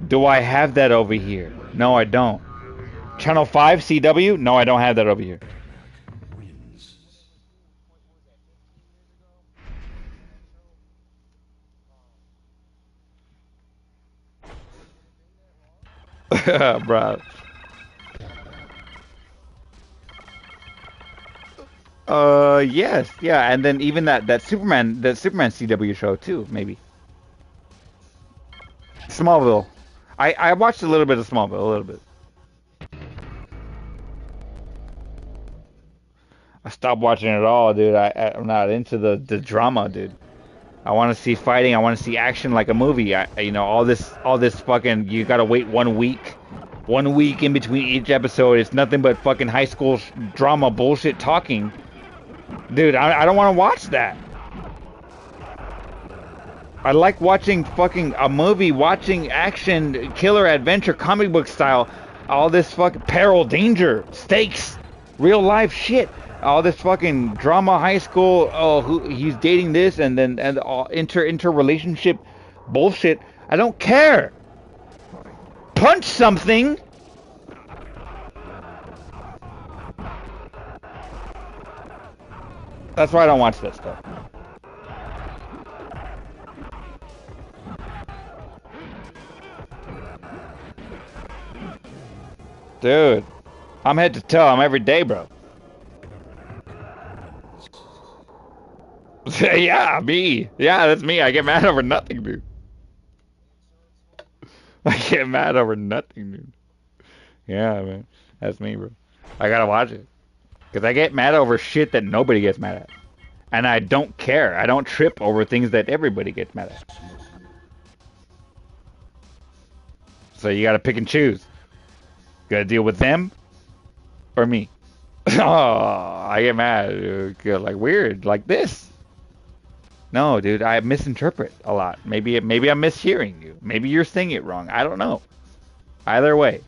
Do I have that over here? No, I don't. Channel 5 CW? No, I don't have that over here. Bro. Yes, yeah, and then even that Superman CW show too, maybe. Smallville. I watched a little bit of Smallville, a little bit. I stopped watching it all, dude. I'm not into the drama, dude. I want to see fighting. I want to see action like a movie. All this fucking. You gotta wait 1 week, 1 week in between each episode. It's nothing but fucking high school drama bullshit talking, dude. I don't want to watch that. I like watching fucking a movie, watching action, killer adventure, comic book style. All this fucking peril, danger, stakes, real life shit. All this fucking drama, high school. Oh, he's dating this, and all interrelationship bullshit. I don't care. Punch something. That's why I don't watch that stuff. Dude, I'm head to toe. I'm every day, bro. Yeah, me. Yeah, that's me. I get mad over nothing, dude. I get mad over nothing, dude. Yeah, man. That's me, bro. I gotta watch it. Because I get mad over shit that nobody gets mad at. And I don't care. I don't trip over things that everybody gets mad at. So you gotta pick and choose. Gotta deal with them or me. Oh, I get mad. Like weird, like this. No, dude, I misinterpret a lot. Maybe I'm mishearing you. Maybe you're saying it wrong. I don't know. Either way,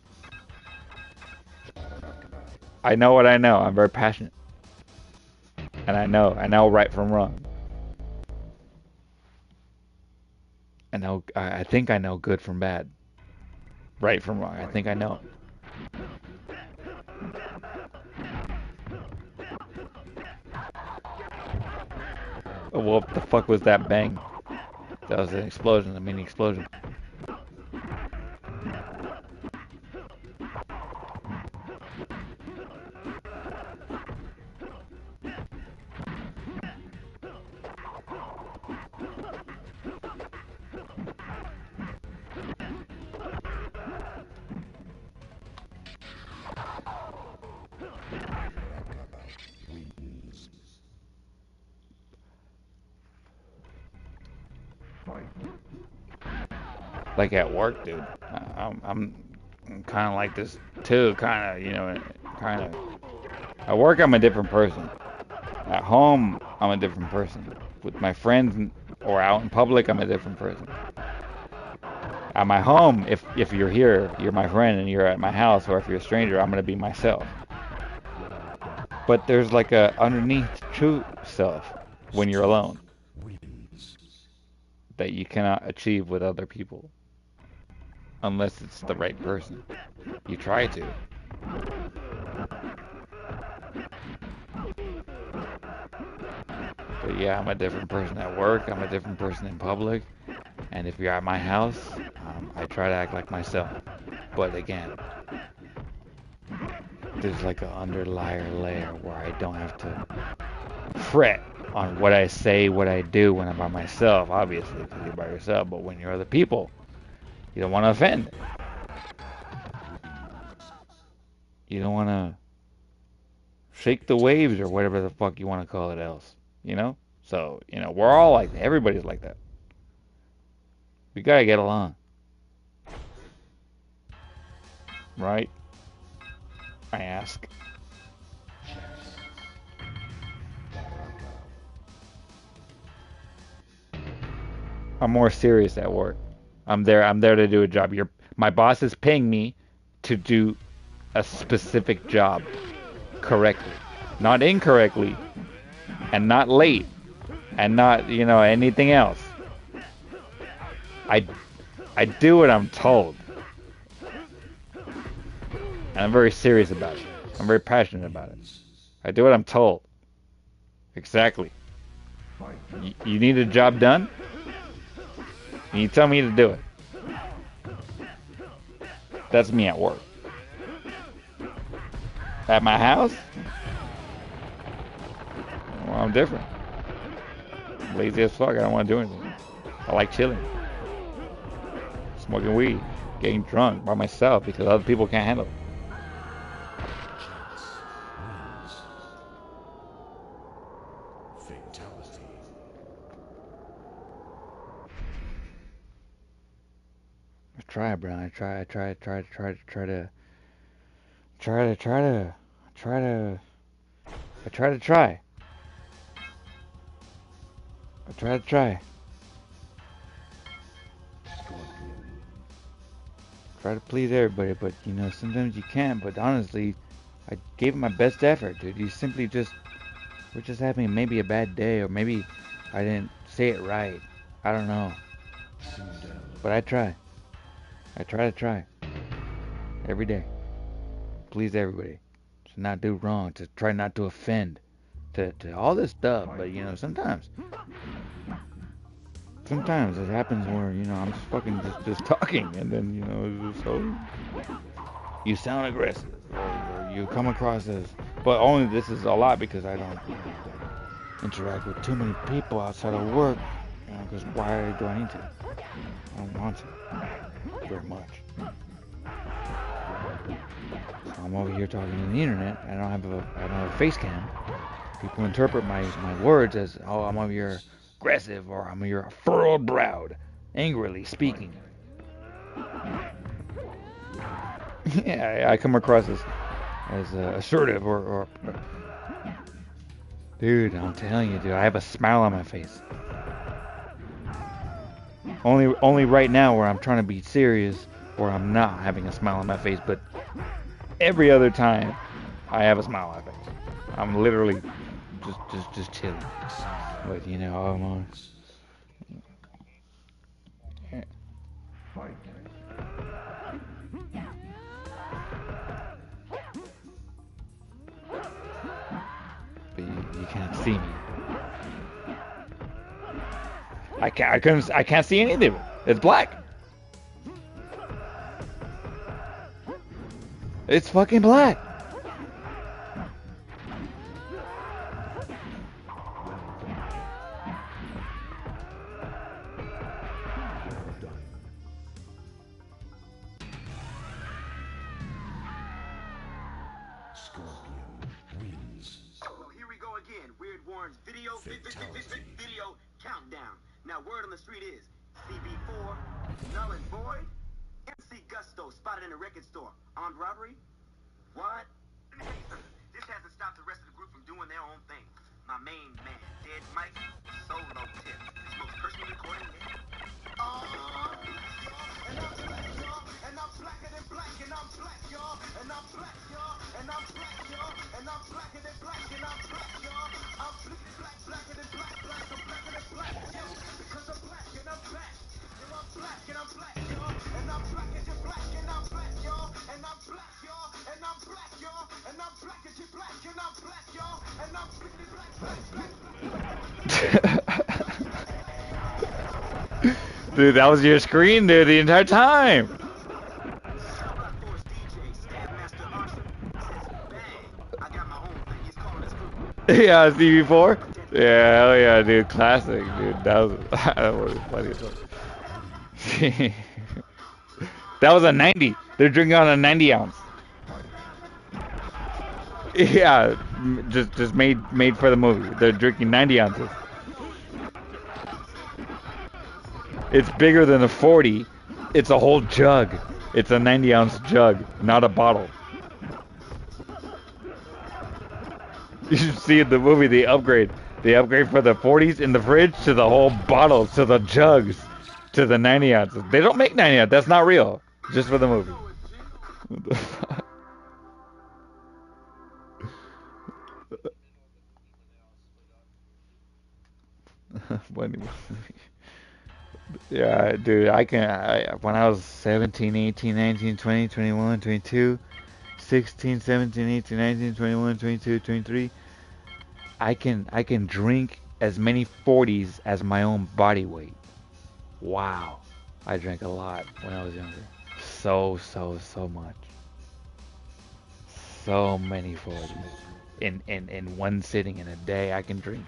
I know what I know. I'm very passionate, and I know right from wrong. I think I know good from bad, right from wrong. I think I know. Oh, what the fuck was that bang? That was an explosion, a mini explosion. like at work, dude. I'm kind of like this too, kind of, kind of. At work, I'm a different person. At home, I'm a different person. With my friends or out in public, I'm a different person. At my home, if you're here, you're my friend, and you're at my house, or if you're a stranger, I'm gonna be myself. But there's like a underneath true self when you're alone that you cannot achieve with other people unless it's the right person. You try to. But yeah, I'm a different person at work. I'm a different person in public. And if you're at my house, I try to act like myself. But again, there's like an underlier layer where I don't have to fret on what I say, what I do when I'm by myself, obviously, because you're by yourself. But when you're other people, you don't want to offend. You don't want to shake the waves or whatever the fuck you want to call it else. So, we're all like that. Everybody's like that. We gotta get along. Right? I ask. I'm more serious at work. I'm there to do a job. My boss is paying me to do a specific job correctly. Not incorrectly. And not late. And not, anything else. I do what I'm told. And I'm very serious about it. I'm very passionate about it. I do what I'm told. Exactly. You need a job done? And you tell me to do it. That's me at work. At my house? Well, I'm different. I'm lazy as fuck. I don't want to do anything. I like chilling. Smoking weed. Getting drunk by myself because other people can't handle it. Fatality. I try, bro. I try to try. Try to please everybody, but sometimes you can't. But honestly, I gave it my best effort, dude. We're just having maybe a bad day, or maybe I didn't say it right. I don't know. But I try. I try every day. Please everybody. To not do wrong. To try not to offend. To all this stuff. But sometimes it happens where I'm just fucking just talking, and then it's just you sound aggressive, or you come across as. But only this is a lot because I don't interact with too many people outside of work. Because why do I need to? I don't want to very much. So I'm over here talking on the internet. I don't have a face cam. People interpret my words as, oh, I'm over here aggressive, or I'm here furrowed browed, angrily speaking. Yeah, I come across as assertive or dude, I'm telling you, dude, I have a smile on my face. Only right now where I'm trying to be serious, or I'm not having a smile on my face, but every other time I have a smile on my face. I'm literally just chilling. But I'm on. But you can't see me. I can't see anything. It's black. It's fucking black. Video countdown. Now, word on the street is CB4 Null and void? MC Gusto spotted in a record store. Armed robbery? What? Let me tell you something. This hasn't stopped the rest of the group from doing their own thing. My main man, Dead Mike, solo tip. His most personal recording yet. And I'm black, y'all. And I'm blacker than black, and I'm black, y'all. And I'm black, y'all. And I'm black, y'all. And I'm blacker than black, and I'm black, y'all. I'm flipping black, blacker than black, black. I'm blacker than black, yo. Because I'm black and I'm black. And I'm black and I'm black, y'all. And I'm black as you black, and I'm black, y'all. And I'm black, y'all. And I'm black, y'all. And I'm black as you black, and I'm black, y'all. And I'm flipping black, black, black. Dude, that was your screen, dude, the entire time. Yeah, CV4. Yeah, hell yeah, dude, classic, dude. That was funny as fuck. That was a 90. They're drinking on a 90 ounce. Yeah, just made for the movie. They're drinking 90 ounces. It's bigger than a 40. It's a whole jug. It's a 90 ounce jug, not a bottle. You should see in the movie the upgrade. They upgrade for the 40s in the fridge to the whole bottles, to the jugs, to the 90 ounces. They don't make 90 ounces. That's not real. Just for the movie. What the fuck? Funny movie. Yeah, dude, when I was 17, 18, 19, 20, 21, 22, 16, 17, 18, 19, 21, 22, 23, I can drink as many 40s as my own body weight. Wow. I drank a lot when I was younger. So much. So many 40s. In one sitting in a day, I can drink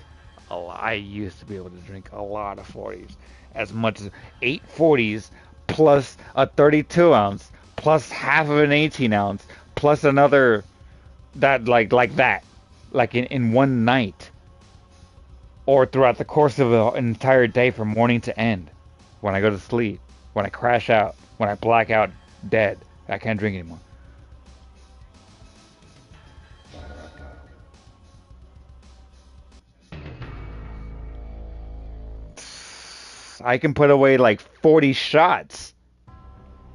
a lot. I used to be able to drink a lot of 40s. As much as 8 40s plus a 32 ounce plus half of an 18 ounce plus another that like that. Like in one night. Or throughout the course of an entire day from morning to end. When I go to sleep. When I crash out. When I black out dead. I can't drink anymore. I can put away like 40 shots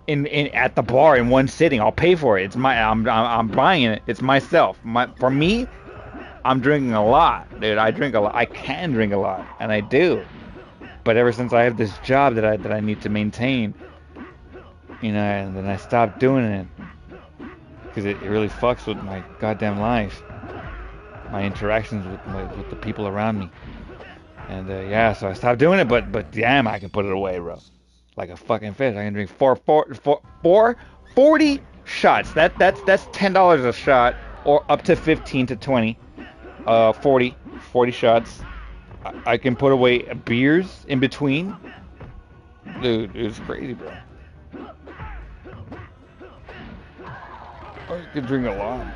in at the bar in one sitting. I'll pay for it. It's I'm buying it. It's myself. For me, I'm drinking a lot, dude. I drink a lot. I can drink a lot, and I do. But ever since I have this job that I need to maintain, you know, and then I stopped doing it because it really fucks with my goddamn life, my interactions with the people around me. And yeah, so I stopped doing it, but damn, I can put it away, bro. Like a fucking fish. I can drink 40 shots. That's $10 a shot, or up to 15 to 20. 40 shots. I can put away beers in between. Dude, it's crazy, bro. I can drink a lot.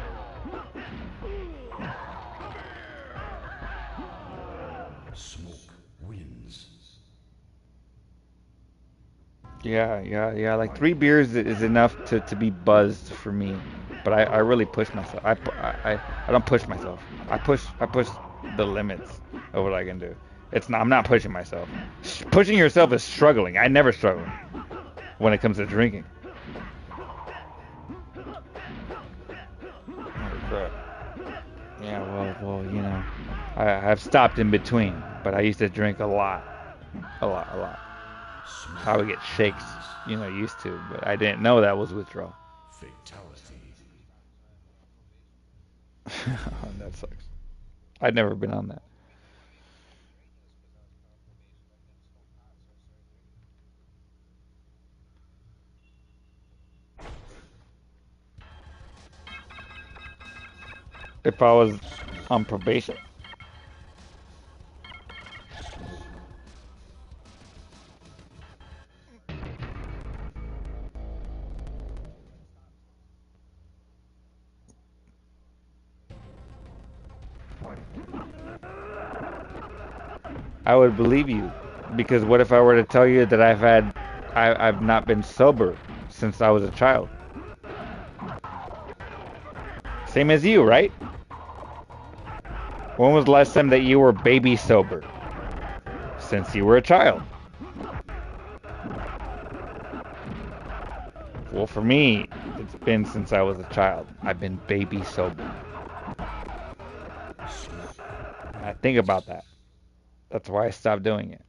Yeah. Like 3 beers is enough to be buzzed for me. But I really push myself. I don't push myself. I push the limits of what I can do. I'm not pushing myself. Pushing yourself is struggling. I never struggle when it comes to drinking. Oh crap. Yeah, well, you know, I've stopped in between, but I used to drink a lot. I would get shakes, you know, used to, but I didn't know that was withdrawal. Fatality. That sucks. I'd never been on that. If I was on probation. I would believe you, because what if I were to tell you that I've had I've not been sober since I was a child. Same as you, right? When was the last time that you were baby sober? Since you were a child. Well, for me, it's been since I was a child. I've been baby sober. I think about that. That's why I stopped doing it.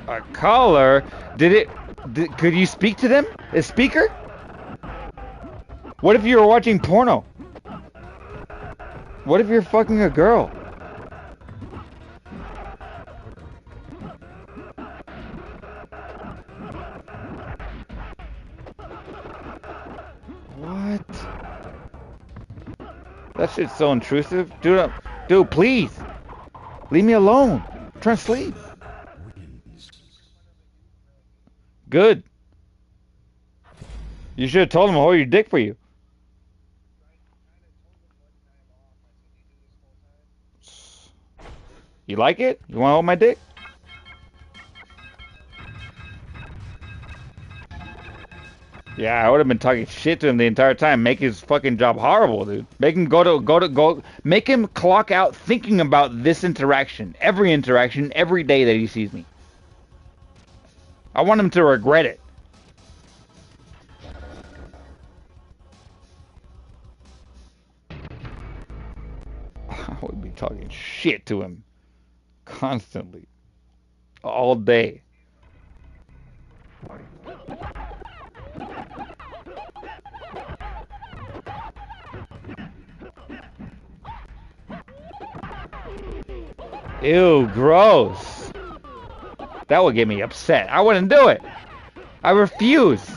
A caller? Could you speak to them? A speaker? What if you were watching porno? What if you're fucking a girl? What? That shit's so intrusive. Dude, please. Leave me alone. I'm trying to sleep. Good. You should have told him to hold your dick for you. You like it? You want to hold my dick? Yeah, I would have been talking shit to him the entire time, make his fucking job horrible, dude. Make him make him clock out thinking about this interaction, every day that he sees me. I want him to regret it. I would be talking shit to him constantly, all day. Ew, gross. That would get me upset. I wouldn't do it. I refuse.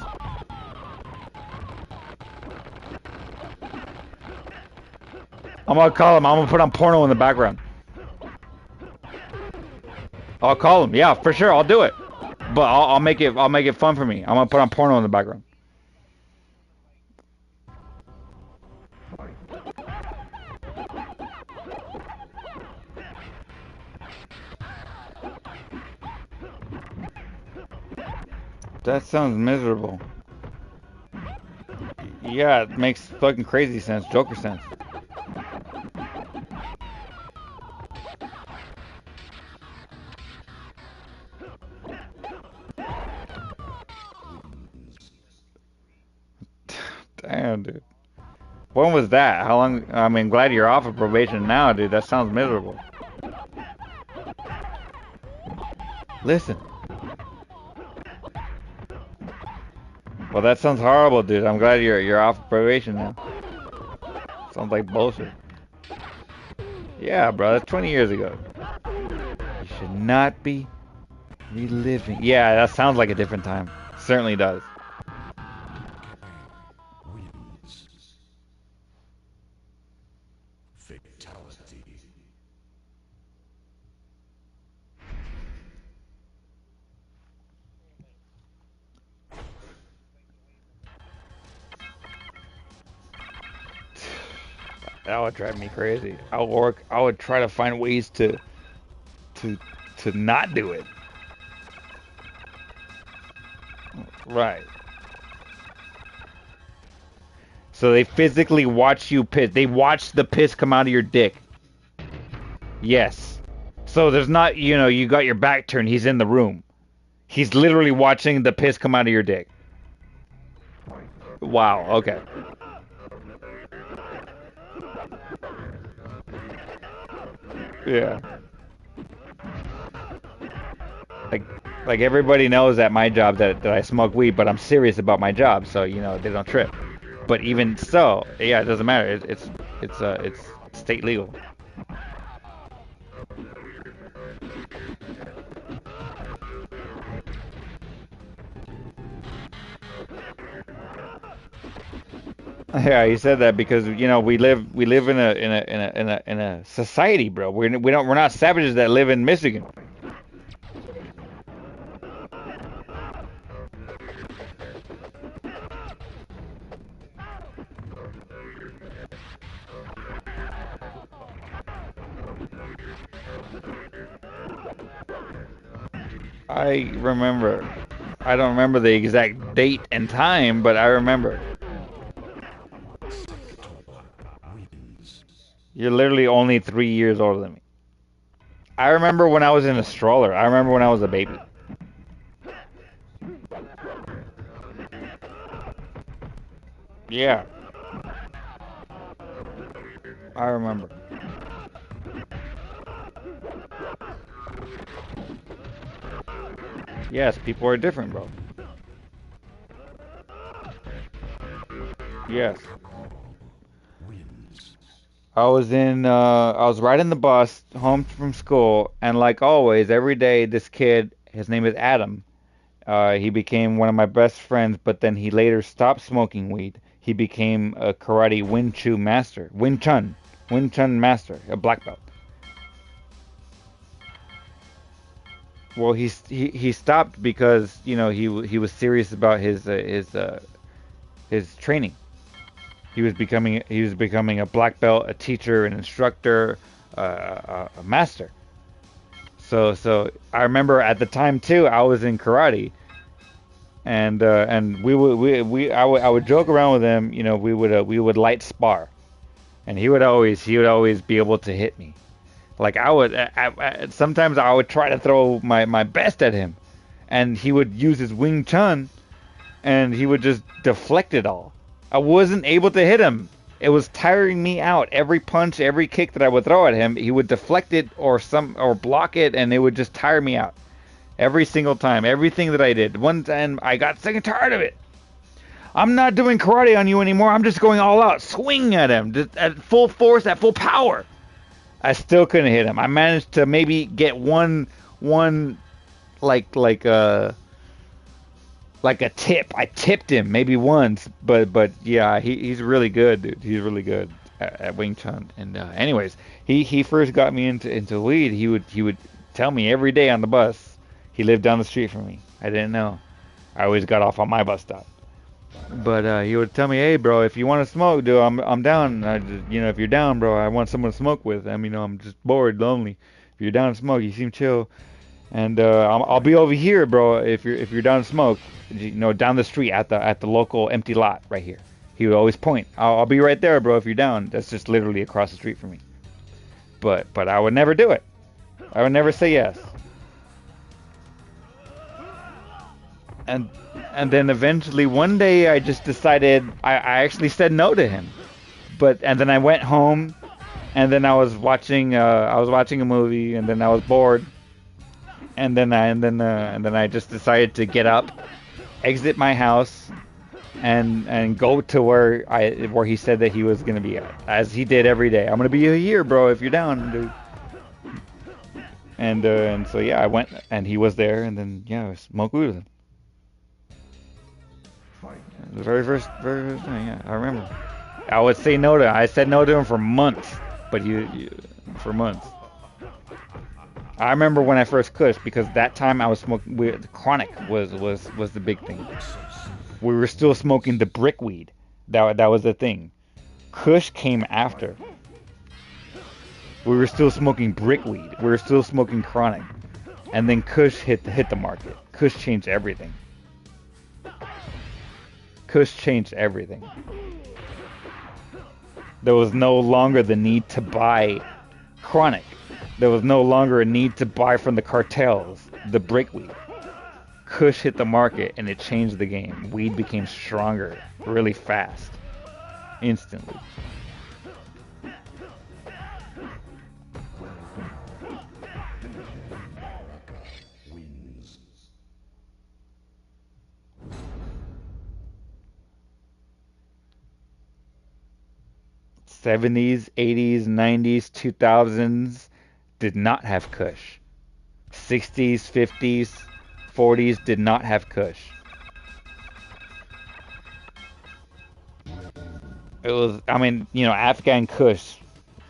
I'm gonna call him. I'm gonna put on porno in the background. I'll call him. Yeah, for sure. I'll do it. But I'll make it fun for me. I'm gonna put on porno in the background. That sounds miserable. Yeah, it makes fucking crazy sense. Joker sense. Damn, dude. When was that? How long? I mean, glad you're off of probation now, dude. That sounds miserable. Listen. Well, that sounds horrible, dude. I'm glad you're off of probation now. Sounds like bullshit. Yeah, bro. That's 20 years ago. You should not be reliving. Yeah, that sounds like a different time. Certainly does. Fatality. That would drive me crazy. I would try to find ways to not do it. Right. So they physically watch you piss. They watch the piss come out of your dick. Yes. So there's not, you got your back turned. He's in the room. He's literally watching the piss come out of your dick. Wow. Okay. Yeah. Like everybody knows at my job that I smoke weed, but I'm serious about my job, so they don't trip. But even so, yeah, it doesn't matter. It's state legal. Yeah, he said that because we live in a society, bro. We're not savages that live in Michigan. I remember. I don't remember the exact date and time, but I remember. You're literally only 3 years older than me. I remember when I was in a stroller. I remember when I was a baby. Yeah, I remember. Yes, people are different, bro. Yes. I was riding the bus home from school, and like always, every day, this kid, his name is Adam, he became one of my best friends, but then he later stopped smoking weed. He became a karate Wing Chun master, a black belt. Well, he stopped because he was serious about his training. He was becoming a black belt, a teacher, an instructor, a master. So I remember at the time too, I was in karate, and I would joke around with him. We would light spar, and he would always be able to hit me. Like sometimes I would try to throw my best at him, and he would use his Wing Chun, and he would just deflect it all. I wasn't able to hit him. It was tiring me out. Every punch, every kick that I would throw at him, he would deflect it or block it, and it would just tire me out. Every single time, everything that I did. One time I got sick and tired of it. I'm not doing karate on you anymore. I'm just going all out, swinging at him just at full force, at full power. I still couldn't hit him. I managed to maybe get one like a tip. I tipped him maybe once, but yeah, he's really good, dude. He's really good at Wing Chun. And anyways, he first got me into weed. He would tell me every day on the bus. He lived down the street from me. I didn't know. I always got off on my bus stop. But he would tell me, "Hey, bro, if you want to smoke, dude, I'm down. If you're down, bro, I want someone to smoke with. I'm just bored, lonely. If you're down to smoke, you seem chill, and I'll be over here, bro. If you're down to smoke, down the street at the local empty lot right here." He would always point. I'll be right there, bro. If you're down, that's just literally across the street from me. But I would never do it. I would never say yes. And then eventually one day I just decided I actually said no to him. And then I went home, and then I was watching a movie, and then I was bored, and then I just decided to get up, exit my house, and go to where he said that he was gonna be at, as he did every day. I'm gonna be here, bro, if you're down, dude. And so yeah, I went, and he was there, and then yeah, I smoked weed with him. The very first thing, yeah, I remember. I would say no to him. I said no to him for months, but for months. I remember when I first cushed, because that time I was smoking. Chronic was the big thing. We were still smoking the brick weed. That was the thing. Kush came after. We were still smoking brick weed. We were still smoking chronic, and then Kush hit the market. Kush changed everything. Kush changed everything. There was no longer the need to buy chronic. There was no longer a need to buy from the cartels the brick weed. Kush hit the market, and it changed the game. Weed became stronger really fast, instantly. 70s, 80s, 90s, 2000s did not have Kush. 60s, 50s, 40s did not have Kush. It was, Afghan Kush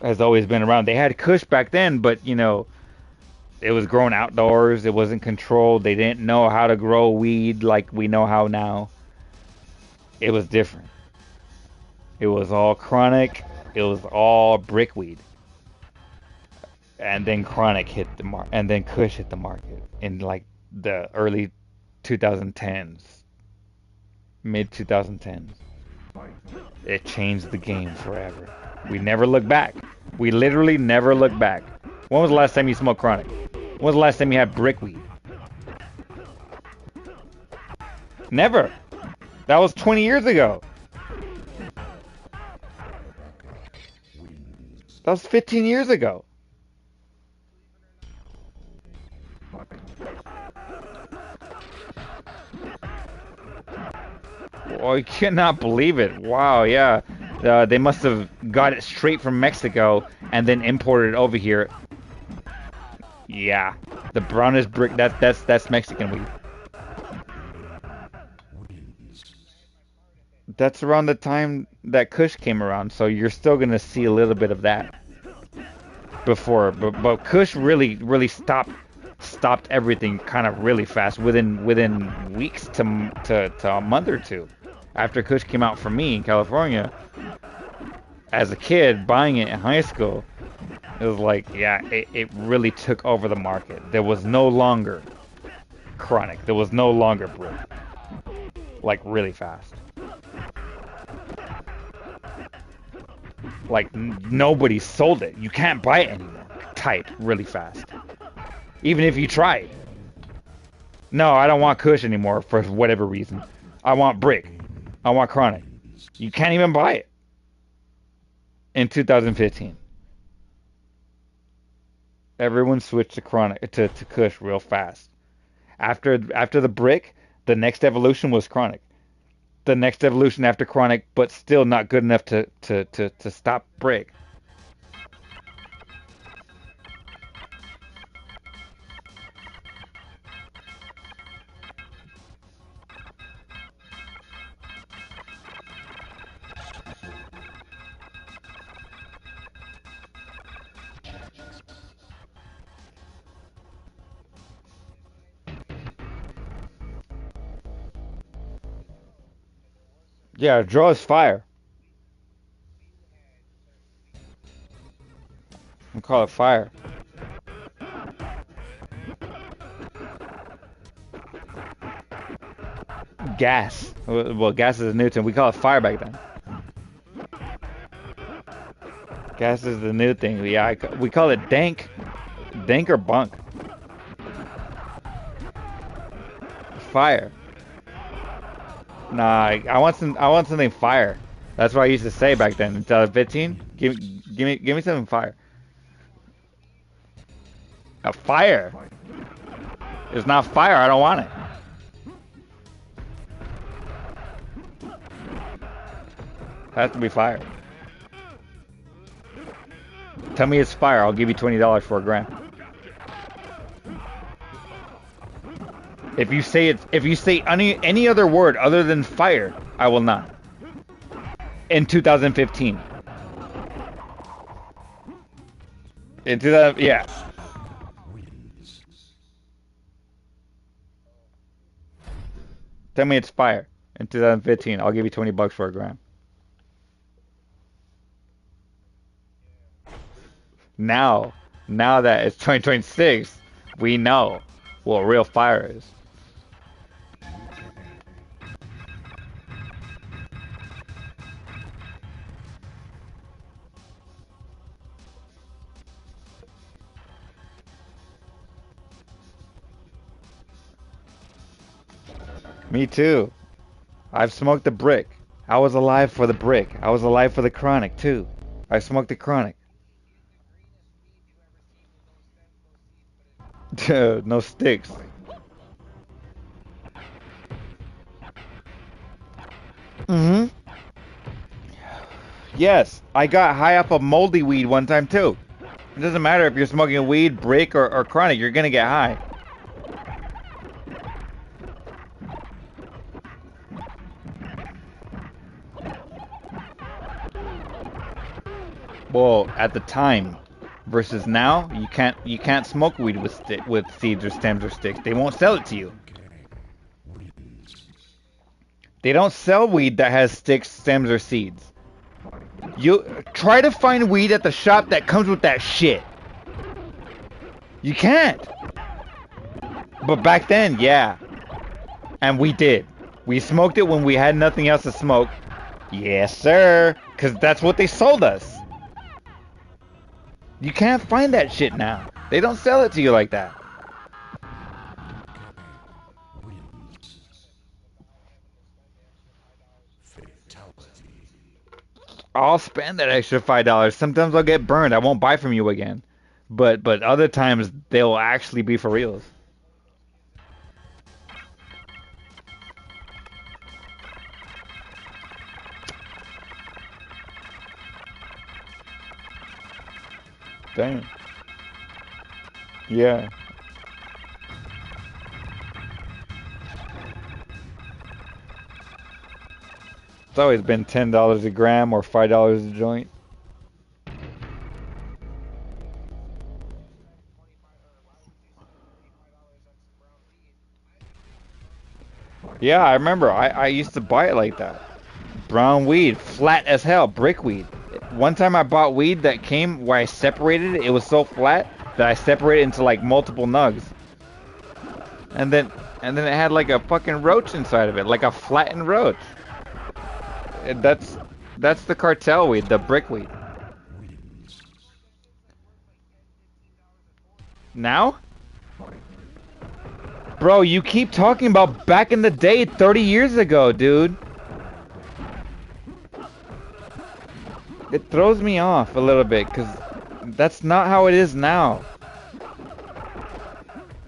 has always been around. They had Kush back then, but, it was grown outdoors. It wasn't controlled. They didn't know how to grow weed like we know how now. It was different. It was all chronic. It was all brickweed. And then chronic hit the market, and then Kush hit the market in like the early 2010s, mid 2010s. It changed the game forever. We never look back. We literally never look back. When was the last time you smoked chronic? When was the last time you had brickweed? Never. That was 20 years ago. That was 15 years ago. Oh, I cannot believe it. Wow, yeah. They must have got it straight from Mexico and then imported it over here. Yeah. The brownest brick, that's Mexican weed. That's around the time that Kush came around, so you're still gonna see a little bit of that before. But Kush really stopped everything kind of really fast within weeks to a month or two. After Kush came out for me in California, as a kid buying it in high school, it was like, yeah, it really took over the market. There was no longer chronic. There was no longer brick. Like really fast. Like nobody sold it. You can't buy it anymore. Type really fast. Even if you tried. No, I don't want Kush anymore for whatever reason. I want brick. I want chronic. You can't even buy it. In 2015. Everyone switched to chronic to Kush real fast. After the brick, the next evolution was chronic. The next evolution after chronic, but still not good enough to stop brick. Yeah, draw is fire. We call it fire. Gas. Well, gas is a new thing. We call it fire back then. Gas is the new thing. Yeah, we call it dank. Dank or bunk. Fire. Nah, I want something fire. That's what I used to say back then. In 2015, give me something fire. A fire. It's not fire. I don't want it. It has to be fire. Tell me it's fire. I'll give you $20 for a gram. If you say any other word other than fire, I will not. In 2015. In 2000, yeah. Tell me it's fire. In 2015, I'll give you $20 for a gram. Now that it's 2026, we know what real fire is. Me too. I've smoked the brick. I was alive for the brick. I was alive for the chronic too. I smoked the chronic. No sticks. Mm-hmm. Yes, I got high off of moldy weed one time too. It doesn't matter if you're smoking weed, brick, or chronic, you're gonna get high. Well, at the time versus now, you can't smoke weed with seeds or stems or sticks. They won't sell it to you. They don't sell weed that has sticks, stems, or seeds. You try to find weed at the shop that comes with that shit. You can't. But back then, yeah. And we did. We smoked it when we had nothing else to smoke. Yes, sir. Because that's what they sold us. You can't find that shit now. They don't sell it to you like that. Fatality. I'll spend that extra $5. Sometimes I'll get burned. I won't buy from you again. But other times they'll actually be for reals. Damn. Yeah. It's always been $10 a gram or $5 a joint. Yeah, I remember. I used to buy it like that. Brown weed, flat as hell, brick weed. One time I bought weed that came where I separated it. It was so flat that I separated it into like multiple nugs. And then it had like a fucking roach inside of it, like a flattened roach. That's the cartel weed, the brick weed. Now? Bro, you keep talking about back in the day, 30 years ago, dude. It throws me off a little bit, because that's not how it is now.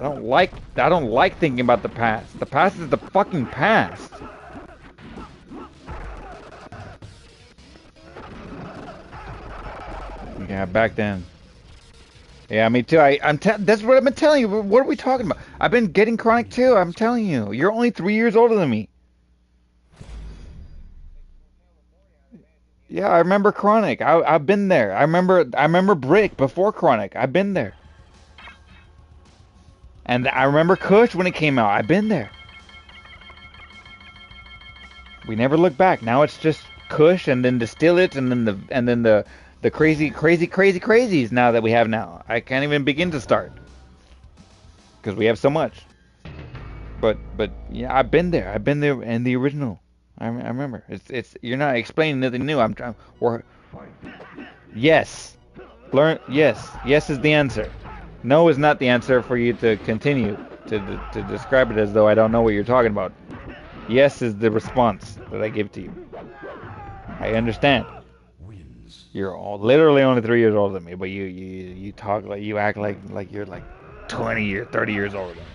I don't like thinking about the past. The past is the fucking past. Yeah, back then. Yeah, me too. That's what I've been telling you. What are we talking about? I've been getting chronic too. I'm telling you. You're only 3 years older than me. Yeah, I remember chronic. I've been there. I remember brick before chronic. I've been there. And I remember Kush when it came out. I've been there. We never look back. Now it's just Kush and then distill it and then the crazy crazies now that we have now. I can't even begin to start because we have so much. But yeah, I've been there. I've been there in the original. I remember. It's you're not explaining nothing new. I'm trying. Yes. Learn. Yes is the answer. No is not the answer for you to continue to describe it as though I don't know what you're talking about. Yes is the response that I give to you. I understand. You're literally only 3 years older than me, but you talk like you act like you're like 20 or 30 years older than me.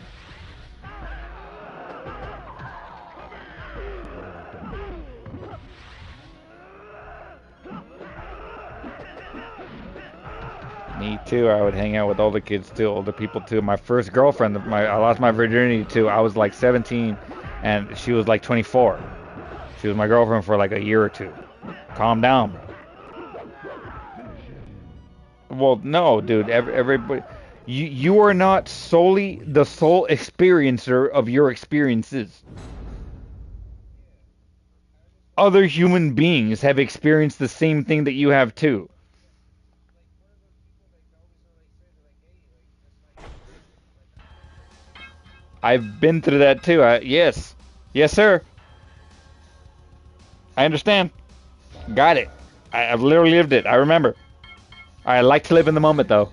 Me too. I would hang out with older kids too, older people too. My first girlfriend, I lost my virginity to. I was like 17, and she was like 24. She was my girlfriend for like a year or two. Calm down, bro. Well, no, dude. Everybody, you are not solely the sole experiencer of your experiences. Other human beings have experienced the same thing that you have too. I've been through that too. Yes, sir. I understand. Got it. I've literally lived it. I remember. I like to live in the moment, though.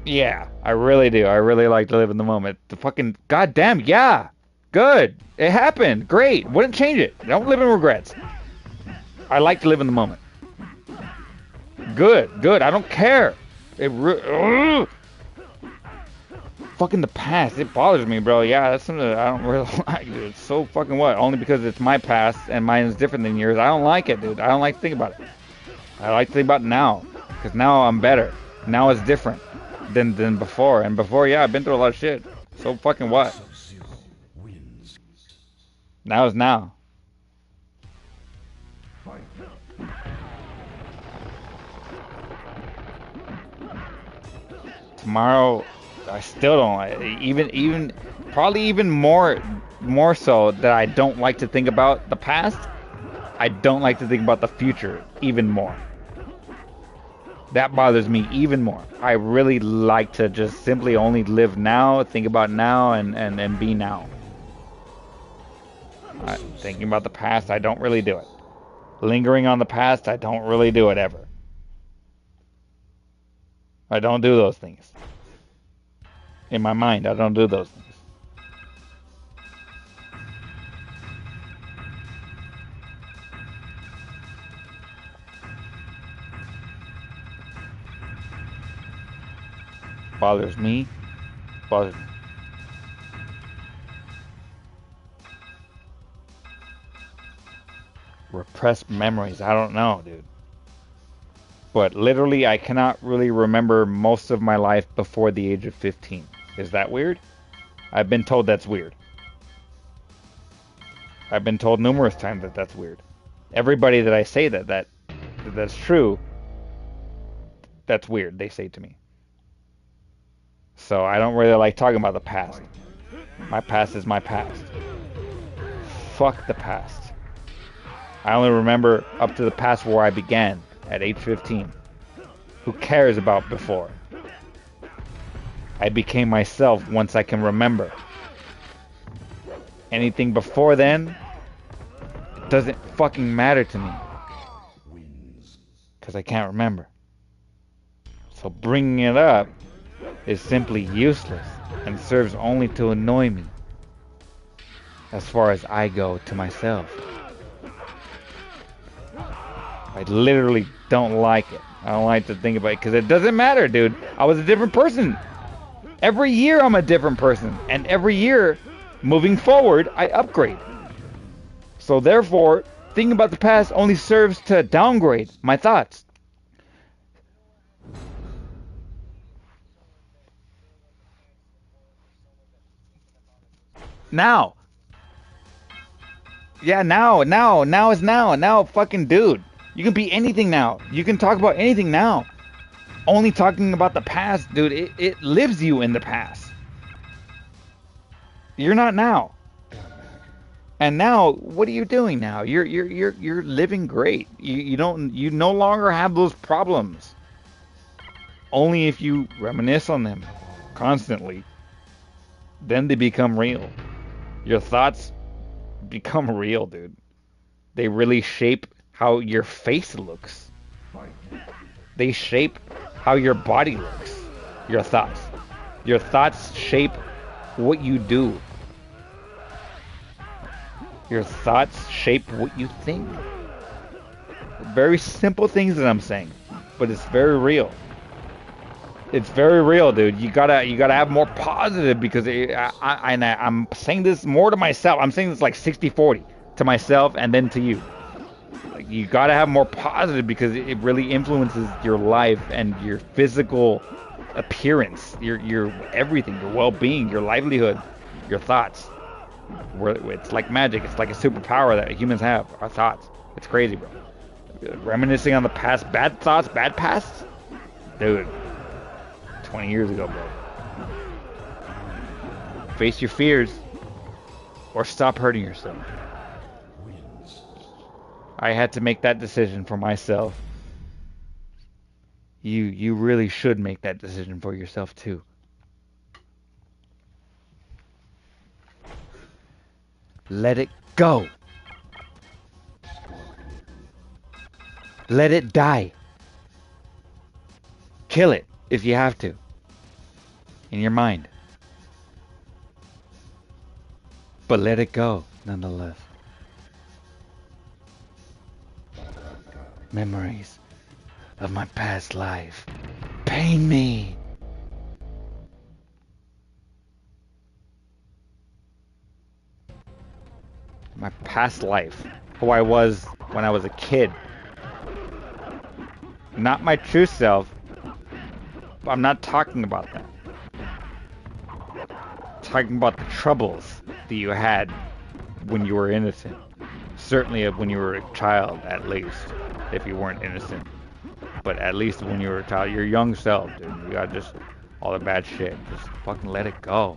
Yeah, I really do. I really like to live in the moment. The fucking goddamn yeah. Good. It happened. Great. Wouldn't change it. Don't live in regrets. I like to live in the moment. Good. I don't care. Fucking the past, it bothers me, bro. Yeah, that's something that I don't really like, dude. It's so fucking what? Only because it's my past and mine is different than yours. I don't like it, dude. I don't like to think about it. I like to think about now, because now I'm better. Now it's different than before. And before, yeah, I've been through a lot of shit. So fucking what? Now is now. Tomorrow, I still don't like it. Even probably even more so that I don't like to think about the past. I don't like to think about the future even more. That bothers me even more. I really like to just simply only live now, think about now, and be now. Thinking about the past, I don't really do it. Lingering on the past, I don't really do it ever. I don't do those things. In my mind, I don't do those things. Bothers me. Bothers me. Repressed memories. I don't know, dude. But literally, I cannot really remember most of my life before the age of 15. Is that weird? I've been told that's weird. I've been told numerous times that that's weird. Everybody that I say that's true, that's weird, they say to me. So I don't really like talking about the past. My past is my past. Fuck the past. I only remember up to the past where I began, at age 15. Who cares about before? I became myself once I can remember. Anything before then doesn't fucking matter to me. Because I can't remember. So bringing it up is simply useless and serves only to annoy me. As far as I go to myself. I literally don't like it. I don't like to think about it because it doesn't matter, dude. I was a different person. Every year I'm a different person. And every year, moving forward, I upgrade. So therefore, thinking about the past only serves to downgrade my thoughts. Now. Yeah, now is now. Now, fucking dude. You can be anything now. You can talk about anything now. Only talking about the past, dude, it lives you in the past. You're not now. And now, what are you doing now? You're living great. You no longer have those problems. Only if you reminisce on them constantly, then they become real. Your thoughts become real, dude. They really shape how your face looks. They shape how your body looks. Your thoughts. Your thoughts shape what you do. Your thoughts shape what you think. Very simple things that I'm saying, but it's very real. It's very real, dude. You gotta have more positive because I'm saying this more to myself. I'm saying this like 60-40 to myself and then to you. Like, you gotta have more positive because it really influences your life and your physical appearance, your everything, your well-being, your livelihood, your thoughts. It's like magic. It's like a superpower that humans have. Our thoughts. It's crazy, bro. Reminiscing on the past, bad thoughts, bad pasts, dude. 20 years ago, bro. Face your fears or stop hurting yourself. I had to make that decision for myself. You really should make that decision for yourself too. Let it go. Let it die. Kill it if you have to. In your mind. But let it go nonetheless. Memories of my past life pain me. My past life, who I was when I was a kid. Not my true self. I'm not talking about that. I'm talking about the troubles that you had when you were innocent. Certainly when you were a child, at least. If you weren't innocent. But at least when you were a child, your young self, dude. You got just all the bad shit. Just fucking let it go.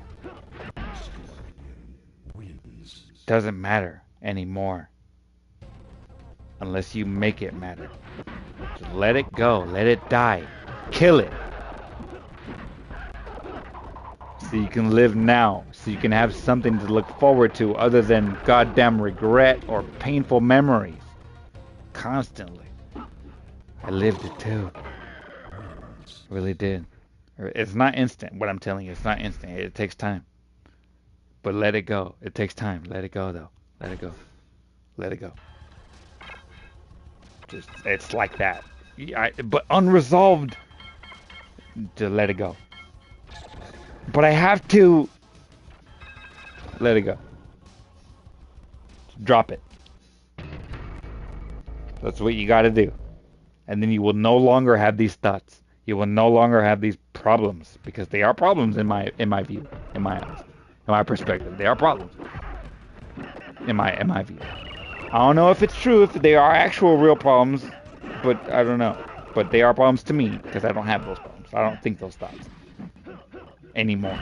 Doesn't matter anymore. Unless you make it matter. Just let it go. Let it die. Kill it. So you can live now. So you can have something to look forward to other than goddamn regret or painful memories. Constantly. I lived it too. Really did. It's not instant. What I'm telling you, it's not instant. It takes time. But let it go. It takes time. Let it go, though. Let it go. Let it go. Just, it's like that. But unresolved. To let it go. But I have to let it go. Drop it. That's what you got to do. And then you will no longer have these thoughts. You will no longer have these problems, because they are problems in my view, in my eyes, in my perspective. They are problems in my view. I don't know if it's true, if they are actual real problems, but I don't know. But they are problems to me, because I don't have those problems. I don't think those thoughts anymore.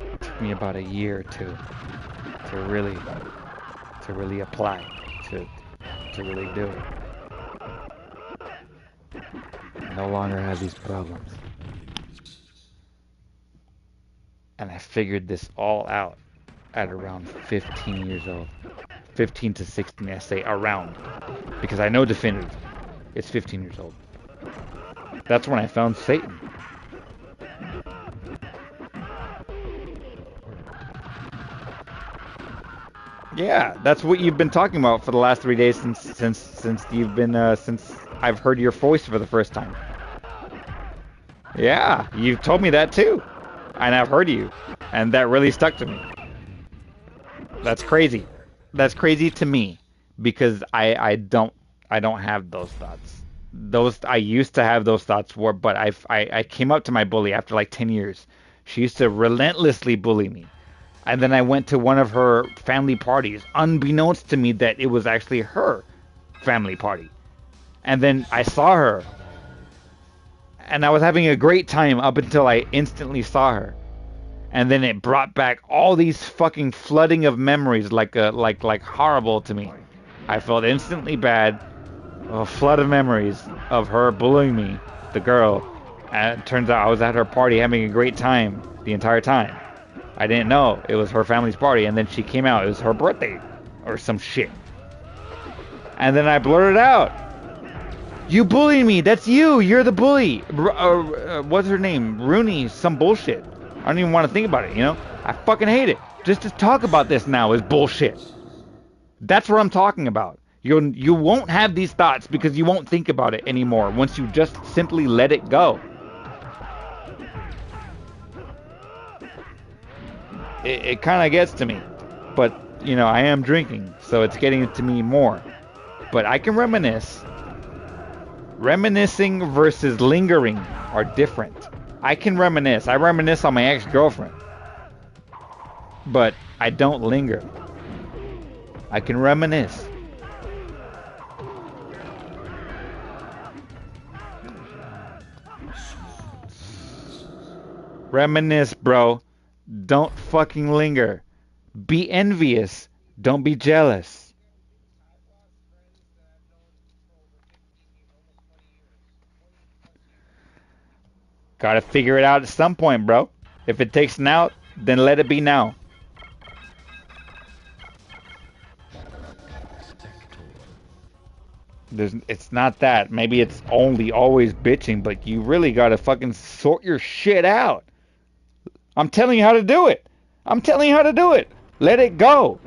It took me about a year or two to really apply, to really do it. I no longer have these problems. And I figured this all out at around 15 years old. 15 to 16, I say around. Because I know definitively it's 15 years old. That's when I found Satan. Yeah, that's what you've been talking about for the last 3 days since you've been since I've heard your voice for the first time. Yeah, you've told me that too, and I've heard you, and that really stuck to me. That's crazy. That's crazy to me, because I don't have those thoughts. I used to have those thoughts, but I came up to my bully after like 10 years. She used to relentlessly bully me. And then I went to one of her family parties, unbeknownst to me that it was actually her family party. And then I saw her, and I was having a great time up until I instantly saw her. And then it brought back all these fucking flooding of memories, like horrible to me. I felt instantly bad. A flood of memories of her bullying me, the girl. And it turns out I was at her party having a great time the entire time. I didn't know it was her family's party, and then she came out. It was her birthday or some shit. And then I blurted out, "You bullied me. That's you. You're the bully." What's her name? Rooney. Some bullshit. I don't even want to think about it, you know? I fucking hate it. Just to talk about this now is bullshit. That's what I'm talking about. You won't have these thoughts because you won't think about it anymore once you just simply let it go. It kind of gets to me. But, you know, I am drinking, so it's getting to me more. But I can reminisce. Reminiscing versus lingering are different. I can reminisce. I reminisce on my ex-girlfriend. But I don't linger. I can reminisce. Reminisce, bro. Don't fucking linger. Be envious. Don't be jealous. Gotta figure it out at some point, bro. If it takes now, then let it be now. It's not that. Maybe it's only always bitching, but you really gotta fucking sort your shit out. I'm telling you how to do it. I'm telling you how to do it. Let it go.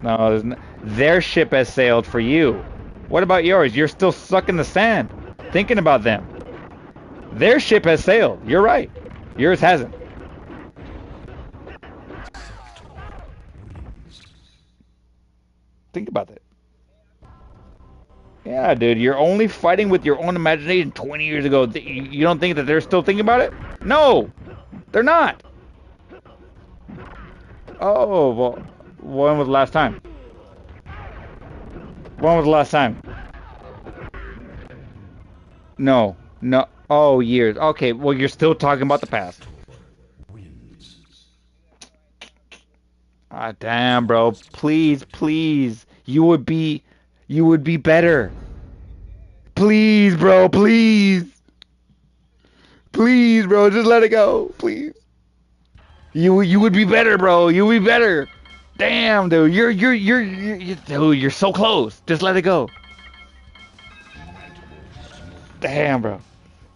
No, their ship has sailed for you. What about yours? You're still stuck in the sand, thinking about them. Their ship has sailed. You're right. Yours hasn't. Think about that. Yeah, dude, you're only fighting with your own imagination 20 years ago. You don't think that they're still thinking about it? No, they're not. Oh, well, when was the last time? When was the last time? No. Oh, years. Okay, well, you're still talking about the past. Ah, damn, bro. Please, please. You would be better. Please, bro. Please. Please, bro. Just let it go. Please. You would be better, bro. You would be better. Damn, dude. Dude, you're so close. Just let it go. Damn, bro.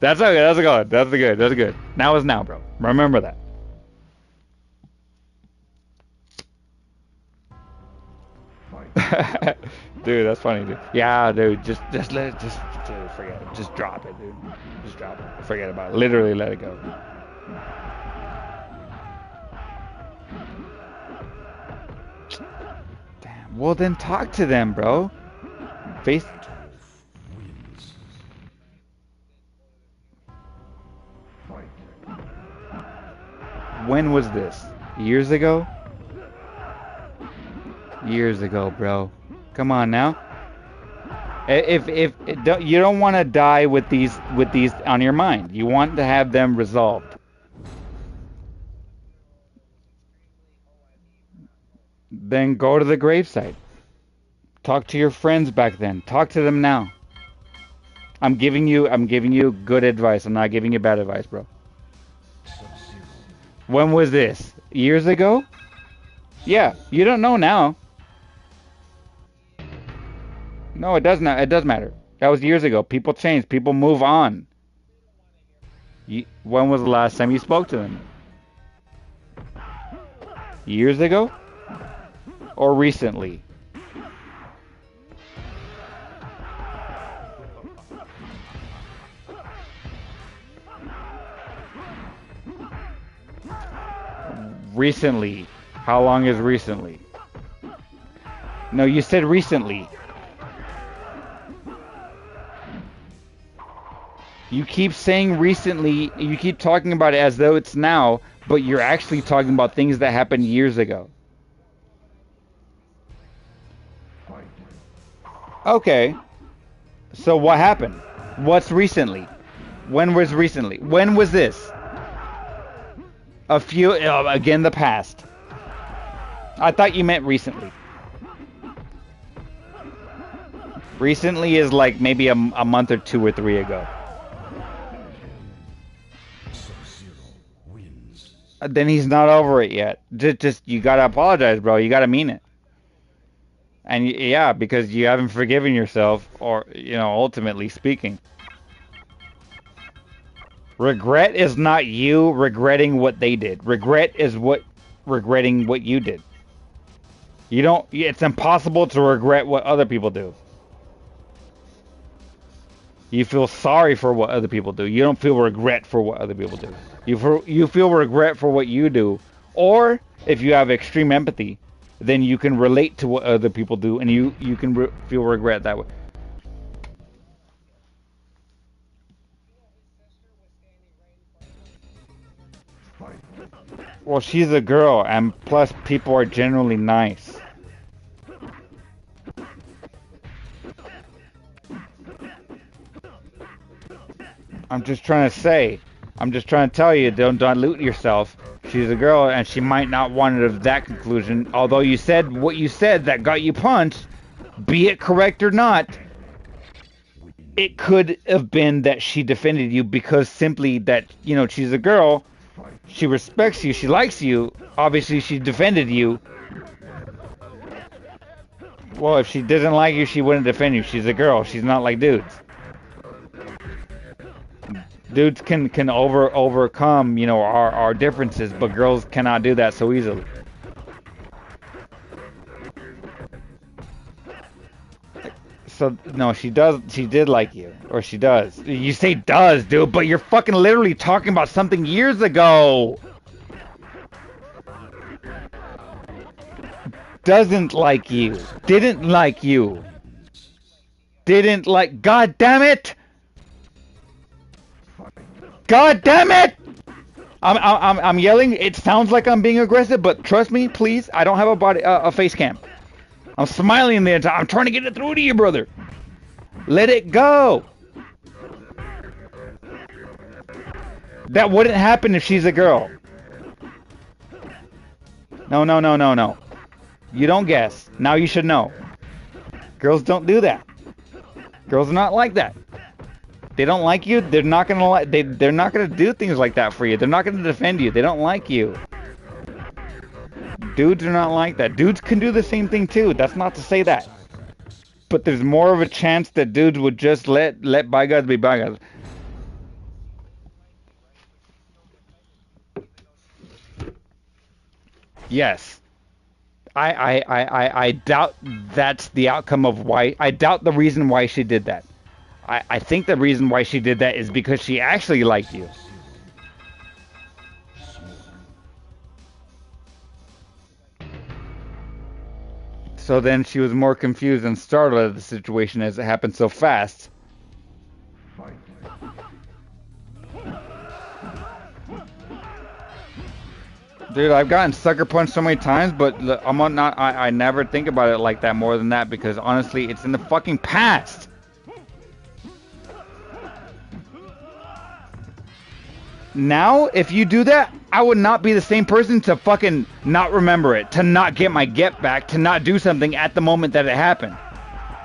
That's okay. That's good. That's good. That's good. Now is now, bro. Remember that. Dude, that's funny, dude. Yeah, dude. Just let it. Dude, forget it. Just drop it, dude. Just drop it. Forget about it. Literally, let it go. Damn. Well, then talk to them, bro. Face. When was this? Years ago? Years ago, bro. Come on now. If you don't want to die with these on your mind, you want to have them resolved. Then go to the gravesite. Talk to your friends back then. Talk to them now. I'm giving you good advice. I'm not giving you bad advice, bro. When was this? Years ago? Yeah, you don't know now. No, it does not. It does matter. That was years ago. People change. People move on. When was the last time you spoke to them? Years ago? Or recently? Recently. How long is recently? No, you said recently. You keep saying recently, you keep talking about it as though it's now, but you're actually talking about things that happened years ago. Okay. So what happened? What's recently? When was recently? When was this? Again, the past. I thought you meant recently. Recently is like maybe a month or 2 or 3 ago. Then he's not over it yet. Just you gotta apologize, bro. You gotta mean it. And yeah, because you haven't forgiven yourself, or ultimately speaking. Regret is not you regretting what they did. Regret is regretting what you did. It's impossible to regret what other people do. You feel sorry for what other people do. You don't feel regret for what other people do. You feel regret for what you do. Or if you have extreme empathy, then you can relate to what other people do, and you can feel regret that way. Well, she's a girl, and plus people are generally nice. I'm just trying to tell you, don't dilute yourself. She's a girl, and she might not want it of that conclusion. Although you said what you said that got you punched, be it correct or not, it could have been that she defended you because simply that, she's a girl, she respects you, she likes you, obviously she defended you. Well, if she doesn't like you, she wouldn't defend you. She's a girl, she's not like dudes. Dudes can overcome, our differences, but girls cannot do that so easily. So, no, she did like you. Or she does. You say does, dude, but you're fucking literally talking about something years ago. Doesn't like you. Didn't like you. Didn't like... God damn it! God damn it! I'm yelling. It sounds like I'm being aggressive, but trust me, please. I don't have a face cam. I'm smiling the entire time. I'm trying to get it through to you, brother. Let it go. That wouldn't happen if she's a girl. No. You don't guess. Now you should know. Girls don't do that. Girls are not like that. They don't like you. They're not gonna they're not gonna do things like that for you. They're not gonna defend you. They don't like you. Dudes are not like that. Dudes can do the same thing too. That's not to say that. But there's more of a chance that dudes would just let bygones be bygones. Yes. I doubt that's the outcome of why. I doubt the reason why she did that. I think the reason why she did that is because she actually liked you. So then she was more confused and startled at the situation as it happened so fast. Dude, I've gotten sucker punched so many times, but I never think about it like that more than that because honestly, it's in the fucking past. Now, if you do that, I would not be the same person to fucking not remember it, to not get my get back, to not do something at the moment that it happened.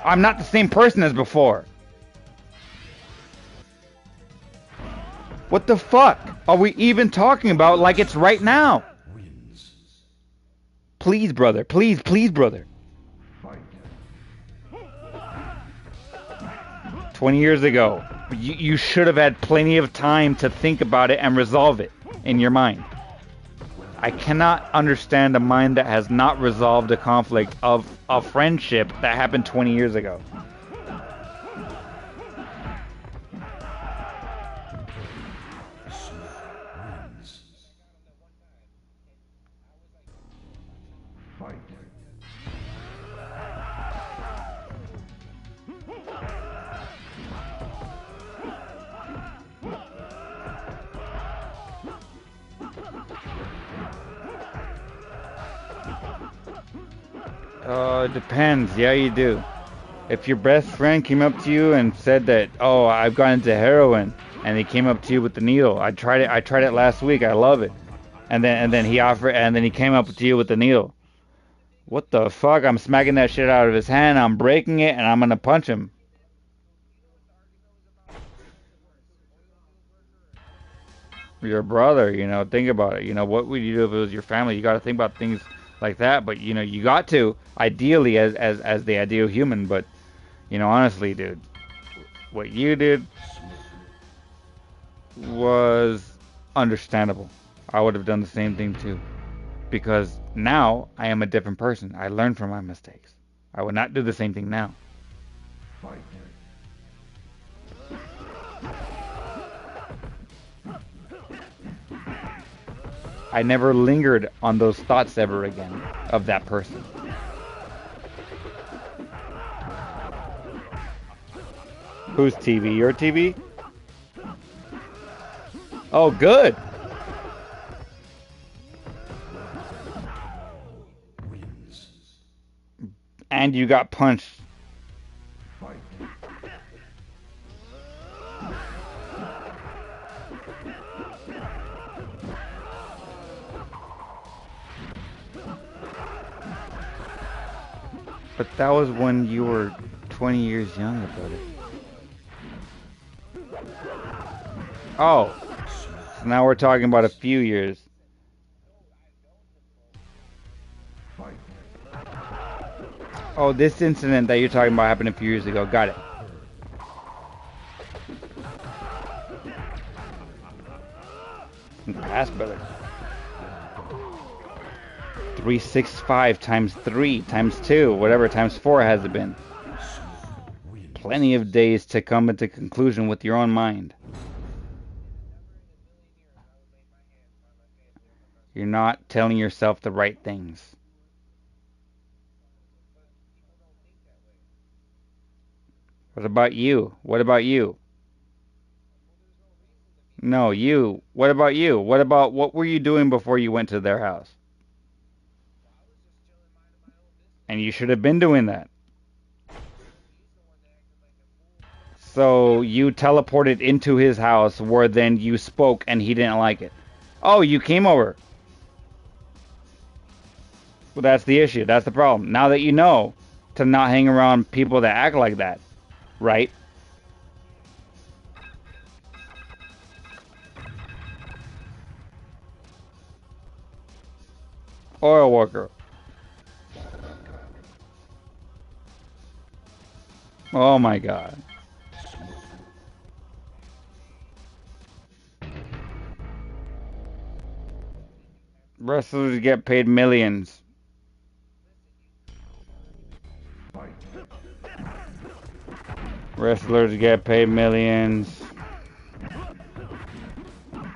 I'm not the same person as before. What the fuck are we even talking about like it's right now? Please, brother. Please, please, brother. 20 years ago. You should have had plenty of time to think about it and resolve it in your mind. I cannot understand a mind that has not resolved a conflict of a friendship that happened 20 years ago. It depends. Yeah, you do. If your best friend came up to you and said that, oh, I've gone into heroin, and he came up to you with the needle, I tried it last week, I love it, and then he came up to you with the needle. What the fuck? I'm smacking that shit out of his hand, I'm breaking it, and I'm gonna punch him. Your brother, think about it. What would you do if it was your family? You got to think about things like that, but you got to ideally as the ideal human, but honestly, dude, what you did was understandable. I would have done the same thing too, because now I am a different person. I learned from my mistakes. I would not do the same thing now. I never lingered on those thoughts ever again of that person. Whose TV? Your TV? Oh, good. And you got punched. But that was when you were 20 years younger, brother. Oh, so now we're talking about a few years. Oh, this incident that you're talking about happened a few years ago. Got it. Pass, brother. 365 times 3 times 2, whatever times 4 has it been. Plenty of days to come into conclusion with your own mind. You're not telling yourself the right things. What about you? What about you? No, you. What about you? What were you doing before you went to their house? And you should have been doing that. So you teleported into his house where then you spoke and he didn't like it. Oh, you came over. Well, that's the issue. That's the problem. Now that you know to not hang around people that act like that, right? Oil worker. Oh my god. Wrestlers get paid millions. Wrestlers get paid millions.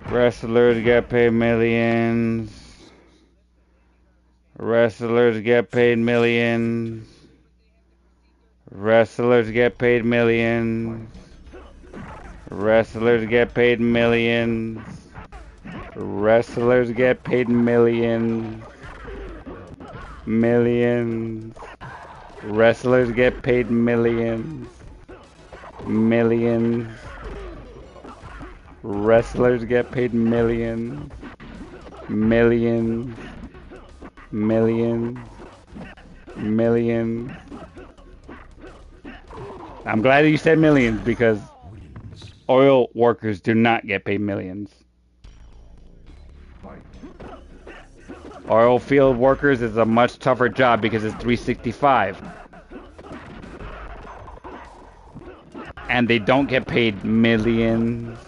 Wrestlers get paid millions. Wrestlers get paid millions. Wrestlers get paid millions. Wrestlers get paid millions. Wrestlers get paid millions. Millions. Wrestlers get paid millions. Millions. Wrestlers get paid millions. Millions. Millions. Millions. I'm glad that you said millions because oil workers do not get paid millions. Oil field workers is a much tougher job because it's 365. And they don't get paid millions.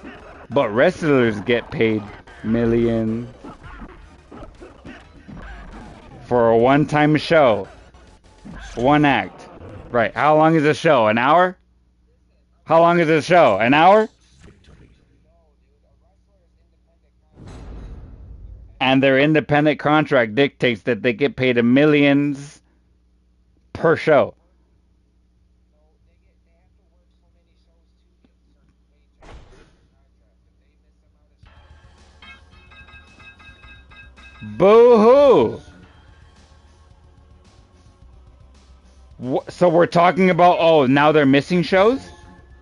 But wrestlers get paid millions. For a one-time show. One act. Right, how long is a show? An hour? How long is a show? An hour? And their independent contract dictates that they get paid millions per show. Boo-hoo! So we're talking about, oh, now they're missing shows?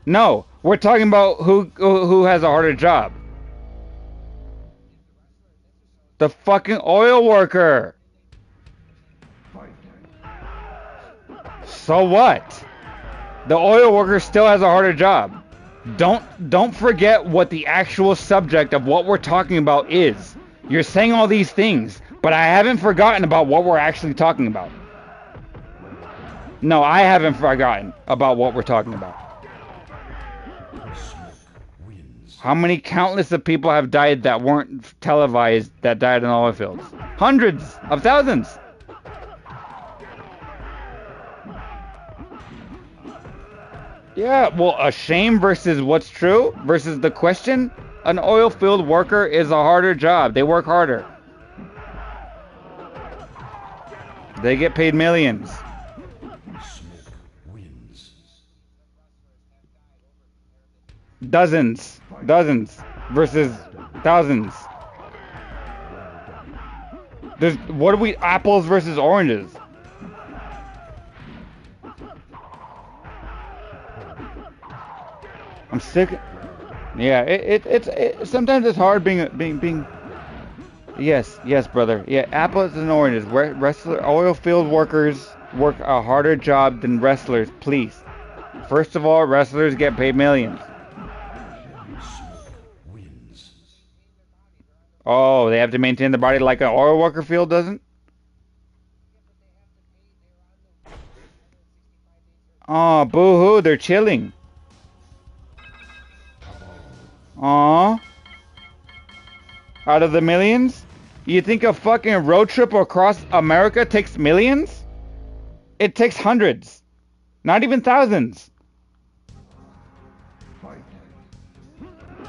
No, we're talking about who has a harder job. The fucking oil worker. So what? The oil worker still has a harder job. Don't forget what the actual subject of what we're talking about is. You're saying all these things, but I haven't forgotten about what we're actually talking about. No, I haven't forgotten about what we're talking about. How many countless of people have died that weren't televised that died in oil fields? Hundreds of thousands. Yeah, well, a shame versus what's true versus the question. An oil field worker is a harder job. They work harder. They get paid millions. Dozens versus thousands. There's what are we apples versus oranges? I'm sick. Yeah, it's sometimes it's hard being. Yes, brother. Yeah, apples and oranges. Oil field workers work a harder job than wrestlers. Please. First of all, wrestlers get paid millions. Oh, they have to maintain the body like an oil worker field doesn't? Oh, boo-hoo, they're chilling. Aw. Out of the millions? You think a fucking road trip across America takes millions? It takes hundreds. Not even thousands.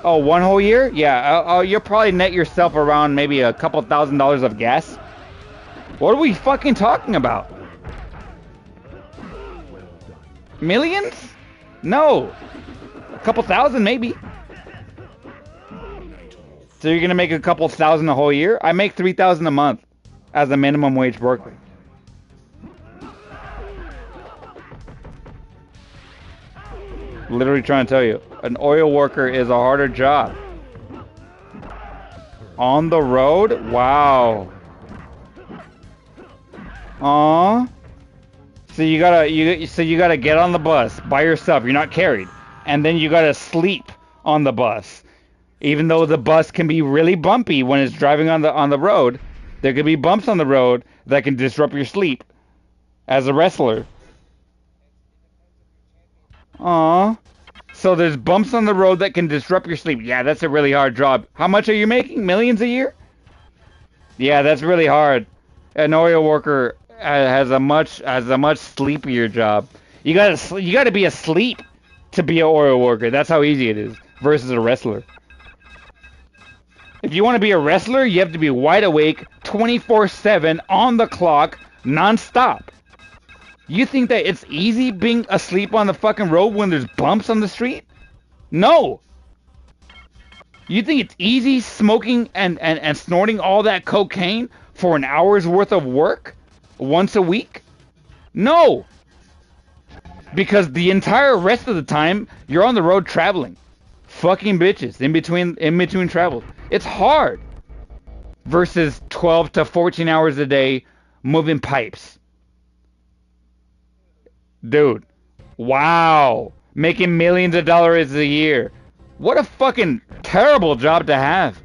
Oh, one whole year? Yeah, you'll probably net yourself around maybe a couple $1,000s of gas. What are we fucking talking about? Millions? No. A couple thousand maybe. So you're gonna make a couple thousand a whole year? I make $3,000 a month as a minimum wage worker. Literally trying to tell you, an oil worker is a harder job. On the road? Wow. Aw. So you gotta get on the bus by yourself. You're not carried, and then you gotta sleep on the bus. Even though the bus can be really bumpy when it's driving on the road, there could be bumps on the road that can disrupt your sleep as a wrestler. Aw. So there's bumps on the road that can disrupt your sleep. Yeah, that's a really hard job. How much are you making? Millions a year? Yeah, that's really hard. An oil worker has a much sleepier job. You gotta be asleep to be an oil worker. That's how easy it is versus a wrestler. If you want to be a wrestler, you have to be wide awake, 24/7 on the clock, non-stop. You think that it's easy being asleep on the fucking road when there's bumps on the street? No. You think it's easy smoking and snorting all that cocaine for an hour's worth of work once a week? No. Because the entire rest of the time you're on the road traveling, fucking bitches in between travels. It's hard. Versus 12 to 14 hours a day moving pipes. Dude, wow, making millions of dollars a year. What a fucking terrible job to have.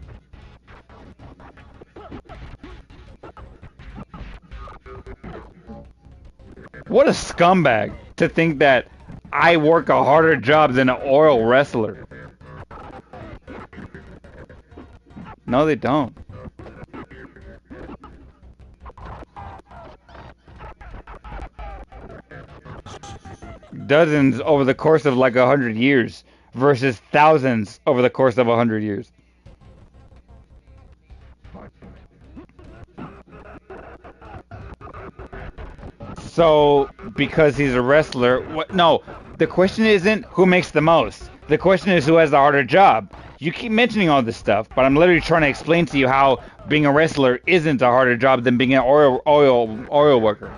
What a scumbag to think that I work a harder job than an oil wrestler. No, they don't. Dozens over the course of like 100 years versus thousands over the course of 100 years. So, because he's a wrestler, no, the question isn't who makes the most. The question is who has the harder job. You keep mentioning all this stuff, but I'm literally trying to explain to you how being a wrestler isn't a harder job than being an oil worker.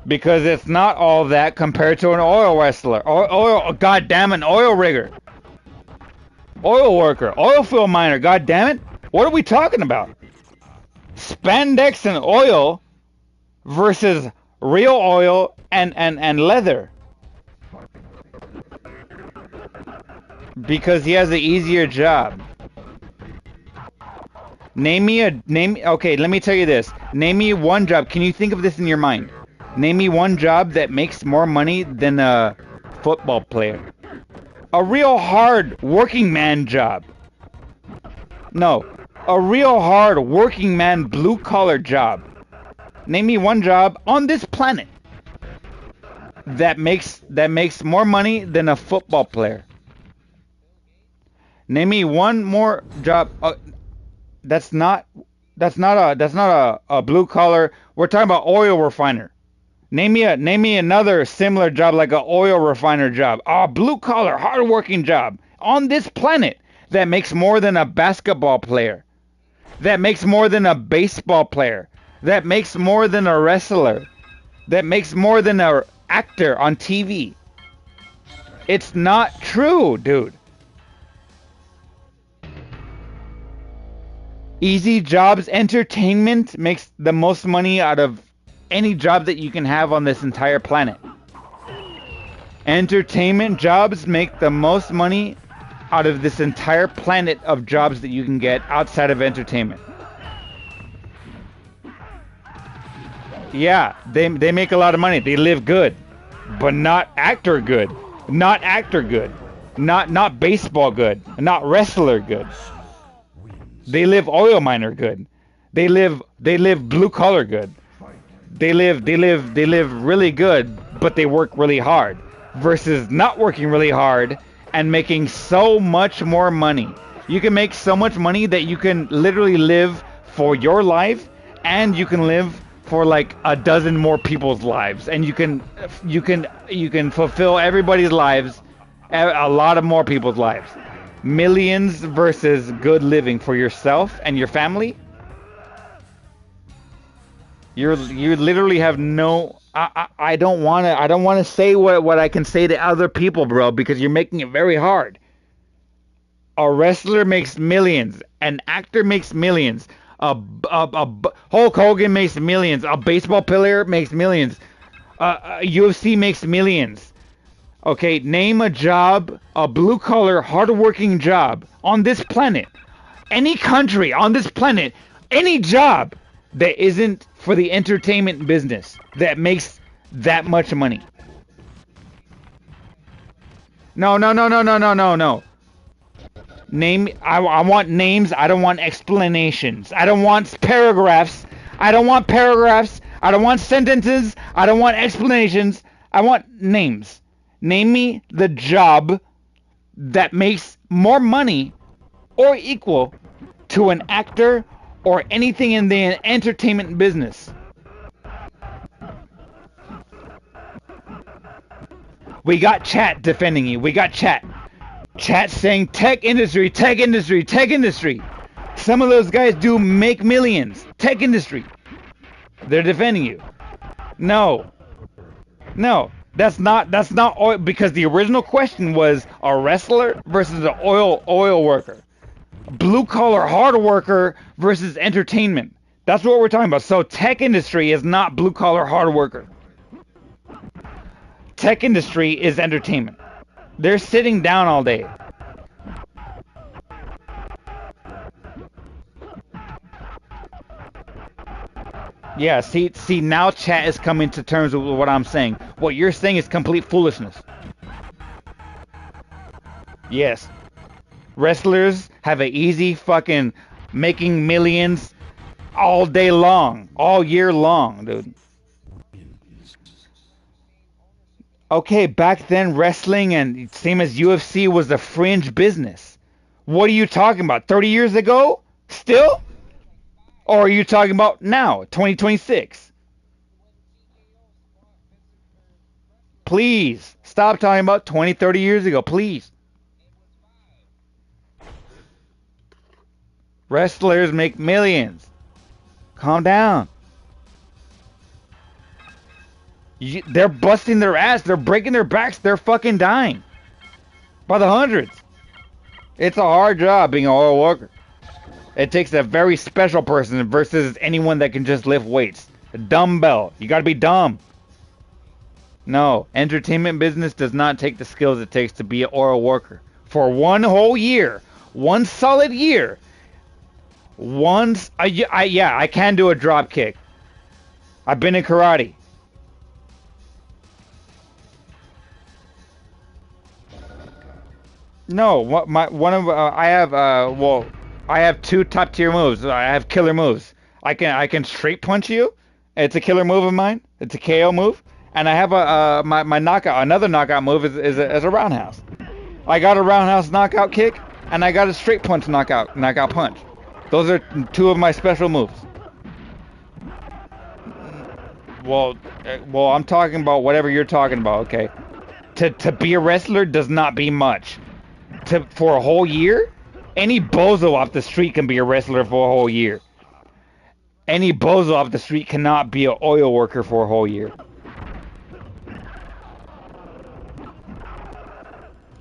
Because it's not all that compared to an oil wrestler. Goddamn, an oil rigger. Oil worker. Oil field miner. Goddamn it. What are we talking about? Spandex and oil versus real oil and leather. Because he has an easier job. Okay, let me tell you this. Name me one job. Can you think of this in your mind? Name me one job that makes more money than a football player. A real hard working man job. No, a real hard working man blue collar job. Name me one job on this planet that makes more money than a football player. Name me one more job. That's not a blue collar. We're talking about oil refiner. Name me another similar job like an oil refiner job. Blue collar, hardworking job on this planet that makes more than a basketball player, that makes more than a baseball player, that makes more than a wrestler, that makes more than an actor on TV. It's not true, dude. Easy Jobs Entertainment makes the most money out of any job that you can have on this entire planet. Entertainment jobs make the most money out of this entire planet of jobs that you can get outside of entertainment. Yeah, they make a lot of money. They live good, but not actor good. Not actor good. Not baseball good. Not wrestler good. They live oil miner good. They live blue collar good. They live really good, but they work really hard versus not working really hard and making so much more money. You can make so much money that you can literally live for your life and you can live for like a dozen more people's lives, and you can fulfill everybody's lives, a lot of more people's lives. Millions versus good living for yourself and your family. You literally have no. I don't want to say what I can say to other people, bro, because you're making it very hard. A wrestler makes millions. An actor makes millions. Hulk Hogan makes millions. A baseball player makes millions. UFC makes millions. Okay, name a job, a blue-collar, hard-working job on this planet. Any country on this planet, any job that isn't for the entertainment business that makes that much money. No. Name. I want names. I don't want explanations. I don't want paragraphs. I don't want paragraphs. I don't want sentences. I don't want explanations. I want names. Name me the job that makes more money or equal to an actor or anything in the entertainment business. We got chat defending you. We got chat. Chat saying tech industry, tech industry, tech industry. Some of those guys do make millions. Tech industry. They're defending you. No. That's not oil, because the original question was a wrestler versus an oil worker. Blue collar hard worker versus entertainment. That's what we're talking about. So tech industry is not blue collar hard worker. Tech industry is entertainment. They're sitting down all day. Yeah, see now chat is coming to terms with what I'm saying. What you're saying is complete foolishness. Yes. Wrestlers have an easy fucking making millions all day long, all year long, dude. Okay, back then wrestling and same as UFC was a fringe business. What are you talking about? 30 years ago? Still? Or are you talking about now, 2026? Please, stop talking about 20, 30 years ago, please. Wrestlers make millions. Calm down. They're busting their ass. They're breaking their backs. They're fucking dying. By the hundreds. It's a hard job being an oil worker. It takes a very special person versus anyone that can just lift weights. A dumbbell. You gotta be dumb. No. Entertainment business does not take the skills it takes to be an oil worker. For one whole year. One solid year. I can do a drop kick. I've been in karate. No, I have two top tier moves. I have killer moves. I can straight punch you. It's a killer move of mine. It's a KO move, and I have my knockout. Another knockout move is a roundhouse. I got a roundhouse knockout kick, and I got a straight punch knockout punch. Those are two of my special moves. Well, I'm talking about whatever you're talking about. Okay, to be a wrestler does not be much. For a whole year, any bozo off the street can be a wrestler for a whole year. Any bozo off the street cannot be an oil worker for a whole year.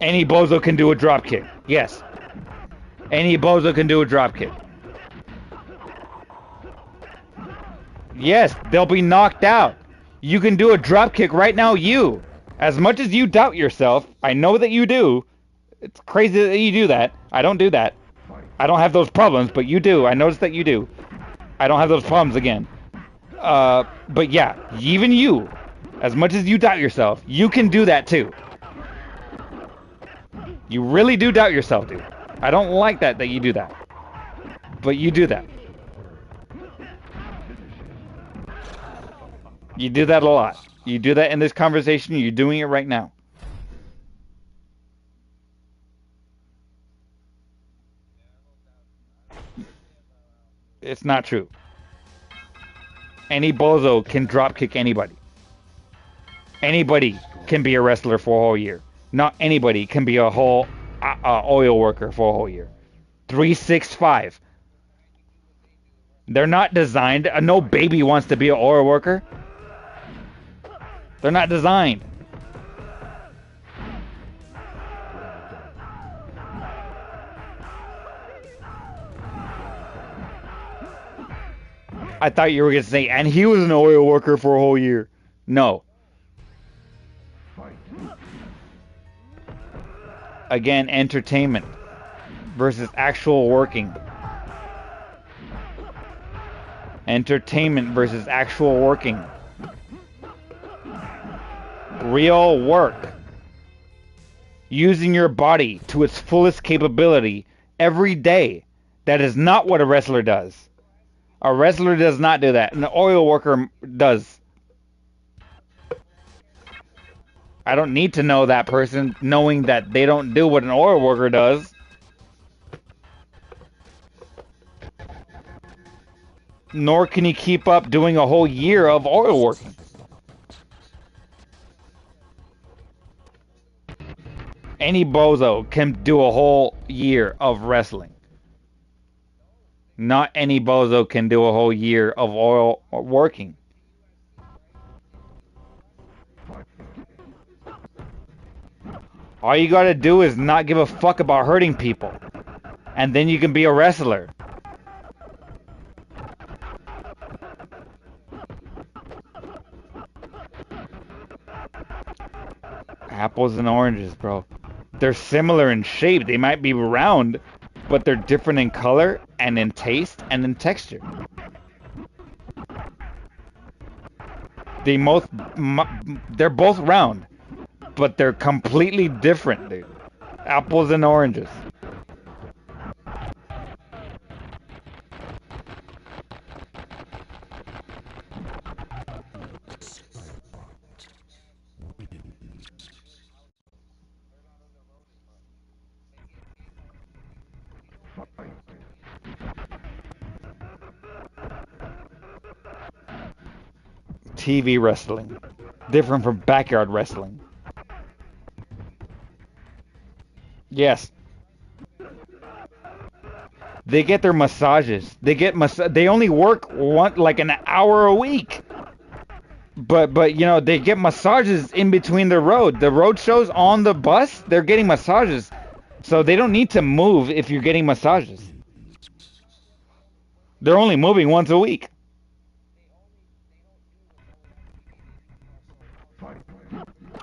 Any bozo can do a drop kick. Yes. Any bozo can do a drop kick. Yes, they'll be knocked out. You can do a drop kick right now, you. As much as you doubt yourself, I know that you do. It's crazy that you do that. I don't do that. I don't have those problems, but you do. I noticed that you do. I don't have those problems again. But yeah, even you, as much as you doubt yourself, you can do that too. You really do doubt yourself, dude. I don't like that you do that. But you do that. You do that a lot. You do that in this conversation. You're doing it right now. It's not true. Any bozo can drop kick anybody. Anybody can be a wrestler for a whole year. Not anybody can be a whole oil worker for a whole year. 365. They're not designed. No baby wants to be an oil worker. They're not designed. I thought you were going to say, and he was an oil worker for a whole year. No. Again, entertainment versus actual working. Entertainment versus actual working. Real work. Using your body to its fullest capability every day. That is not what a wrestler does. A wrestler does not do that. An oil worker does. I don't need to know that person knowing that they don't do what an oil worker does. Nor can he keep up doing a whole year of oil working. Any bozo can do a whole year of wrestling. Not any bozo can do a whole year of oil working. All you gotta do is not give a fuck about hurting people. And then you can be a wrestler. Apples and oranges, bro. They're similar in shape. They might be round, but they're different in color and in taste and in texture. They're both round, but they're completely different, dude. Apples and oranges. TV wrestling. Different from backyard wrestling. Yes. They get their massages. They only work like an hour a week. But you know, they get massages in between the road shows on the bus. They're getting massages. So they don't need to move if you're getting massages. They're only moving once a week.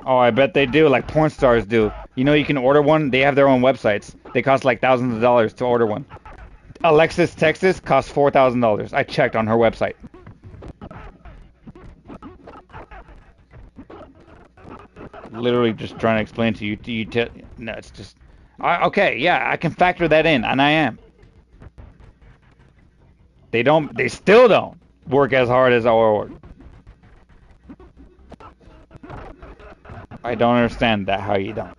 Oh, I bet they do, like porn stars do. You know, you can order one. They have their own websites. They cost like thousands of dollars to order one. Alexis, Texas costs $4,000. I checked on her website. Literally just trying to explain to you. No, it's just... okay, yeah, I can factor that in, and I am. They still don't work as hard as our work. I don't understand that, how you don't.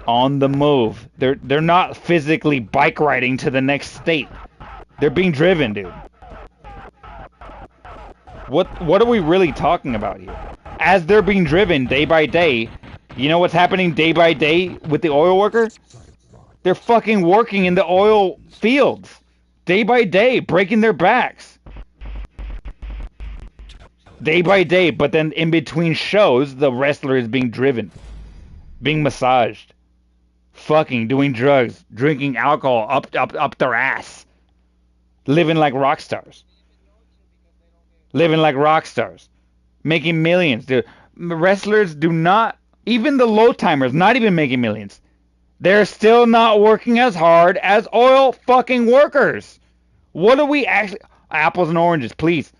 On the move. They're not physically bike riding to the next state. They're being driven, dude. What are we really talking about here? As they're being driven day by day, you know what's happening day by day with the oil worker? They're fucking working in the oil fields. Day by day, breaking their backs. Day by day, but then in between shows, the wrestler is being driven. Being massaged. Fucking, doing drugs. Drinking alcohol up their ass. Living like rock stars. Living like rock stars. Making millions, dude. Wrestlers do not, even the low timers, not even making millions. They're still not working as hard as oil fucking workers. What are we actually... Apples and oranges, please.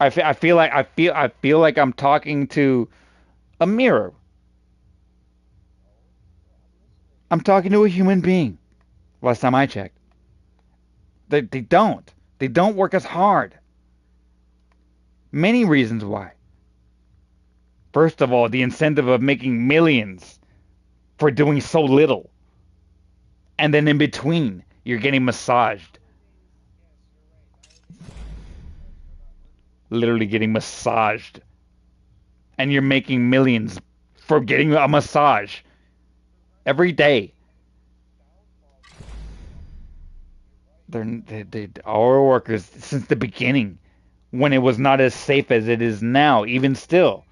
I feel like I'm talking to a mirror. I'm talking to a human being. Last time I checked. They don't. They don't work as hard. Many reasons why. First of all, the incentive of making millions for doing so little. And then in between, you're getting massaged. Literally getting massaged. And you're making millions for getting a massage. Every day. Our workers, since the beginning, when it was not as safe as it is now, even still.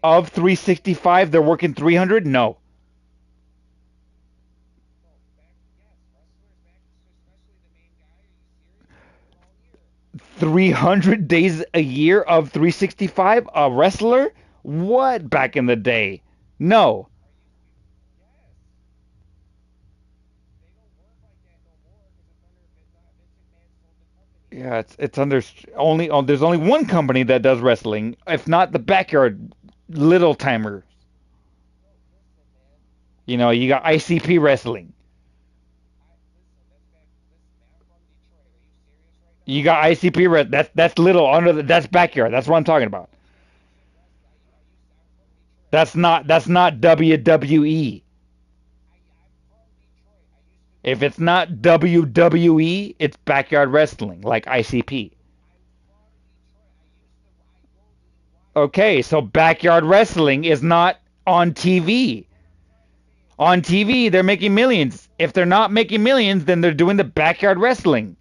of 365, they're working 300? No. 300 days a year of 365? A wrestler? What back in the day? No. Yeah, it's under only there's only one company that does wrestling, if not the backyard little timer. You know, you got ICP wrestling. You got ICP that's little under that's backyard. That's what I'm talking about. That's not WWE. If it's not WWE, it's backyard wrestling like ICP. Okay, so backyard wrestling is not on TV. On TV, they're making millions. If they're not making millions, then they're doing the backyard wrestling.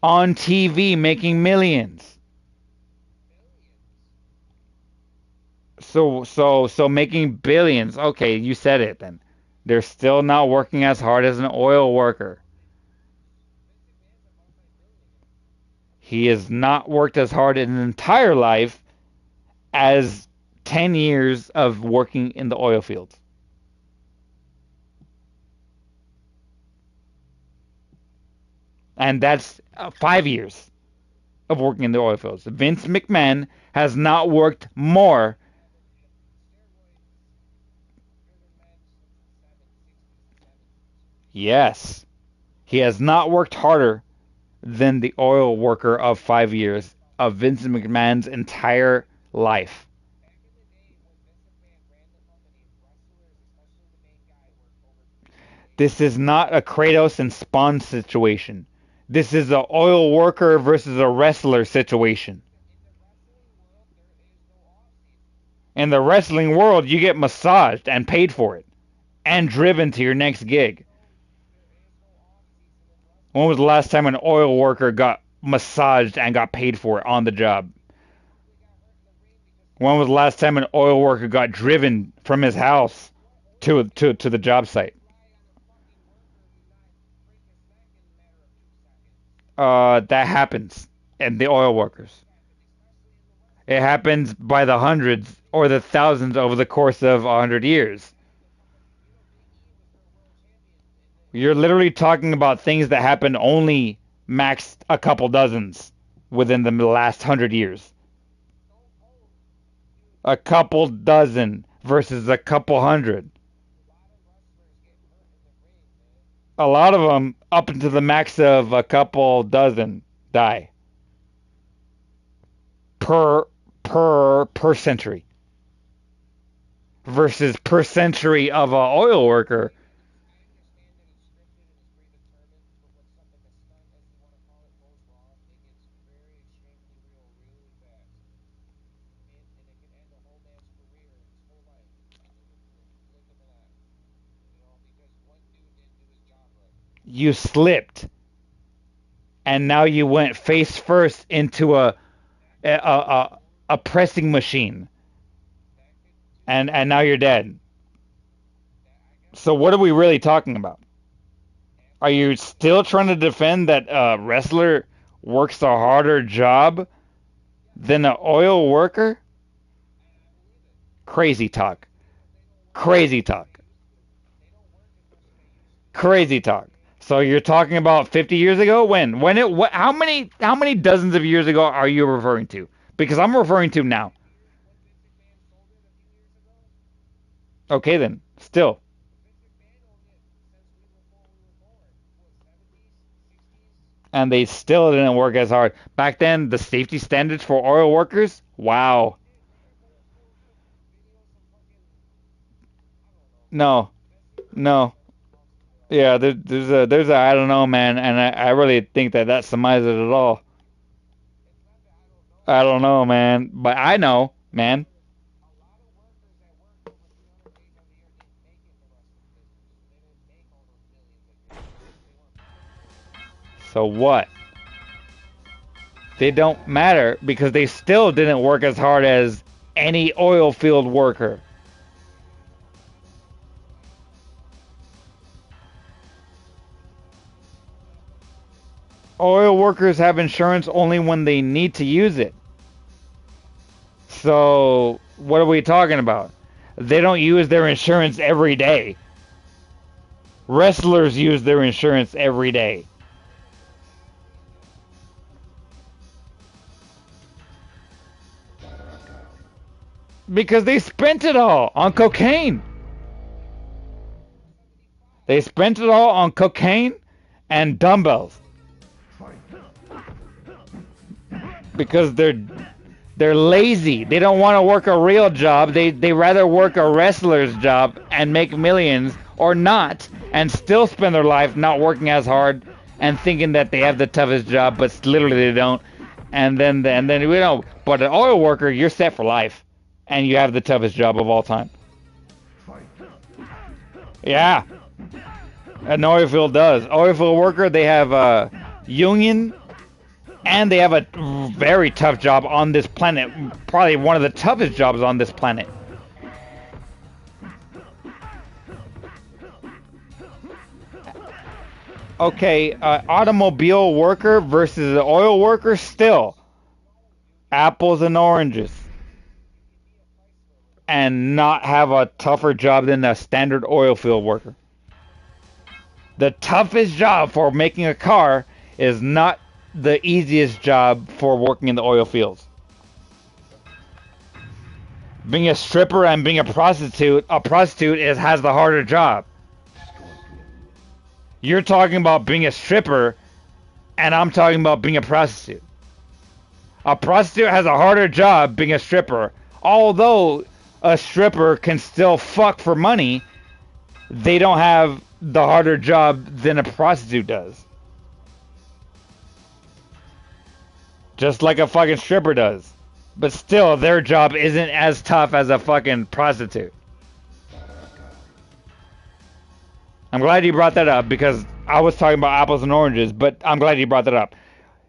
On TV, making millions. So making billions. Okay, you said it then. They're still not working as hard as an oil worker. He has not worked as hard in his entire life as 10 years of working in the oil fields. And that's 5 years of working in the oil fields. Vince McMahon has not worked more. Yes. He has not worked harder than the oil worker of 5 years of Vince McMahon's entire life. This is not a Kratos and Spawn situation. This is an oil worker versus a wrestler situation. In the wrestling world, you get massaged and paid for it and driven to your next gig. When was the last time an oil worker got massaged and got paid for it on the job? When was the last time an oil worker got driven from his house to the job site? That happens in the oil workers. It happens by the hundreds or the thousands over the course of 100 years. You're literally talking about things that happened only max a couple dozens within the last 100 years. A couple dozen versus a couple hundred. A lot of them, up into the max of a couple dozen, die per century. Versus per century of an oil worker. You slipped, and now you went face first into a pressing machine, and now you're dead. So what are we really talking about? Are you still trying to defend that a wrestler works a harder job than an oil worker? Crazy talk. Crazy talk. Crazy talk. So you're talking about 50 years ago? When? When it? What? How many dozens of years ago are you referring to? Because I'm referring to now. Okay then. Still. And they still didn't work as hard. Back then, the safety standards for oil workers? Wow. No. No. Yeah, there's a I don't know, man, and I really think that summarizes it at all. I don't know, man, but I know, man. So what? They don't matter because they still didn't work as hard as any oil field worker. Oil workers have insurance only when they need to use it. So, what are we talking about? They don't use their insurance every day. Wrestlers use their insurance every day. Because they spent it all on cocaine. They spent it all on cocaine and dumbbells. Because they're lazy. They don't want to work a real job. They rather work a wrestler's job and make millions, or not, and still spend their life not working as hard and thinking that they have the toughest job, but literally they don't. And then we know. But an oil worker, you're set for life, and you have the toughest job of all time. Yeah, an oil field does. Oil field worker, they have a union. And they have a very tough job on this planet. Probably one of the toughest jobs on this planet. Okay, automobile worker versus an oil worker, still. Apples and oranges. And not have a tougher job than a standard oil field worker. The toughest job for making a car is not the easiest job for working in the oil fields. Being a stripper and being a prostitute has the harder job. You're talking about being a stripper, and I'm talking about being a prostitute. A prostitute has a harder job being a stripper. Although a stripper can still fuck for money, they don't have the harder job than a prostitute does. Just like a fucking stripper does. But still, their job isn't as tough as a fucking prostitute. I'm glad you brought that up, because I was talking about apples and oranges, but I'm glad you brought that up.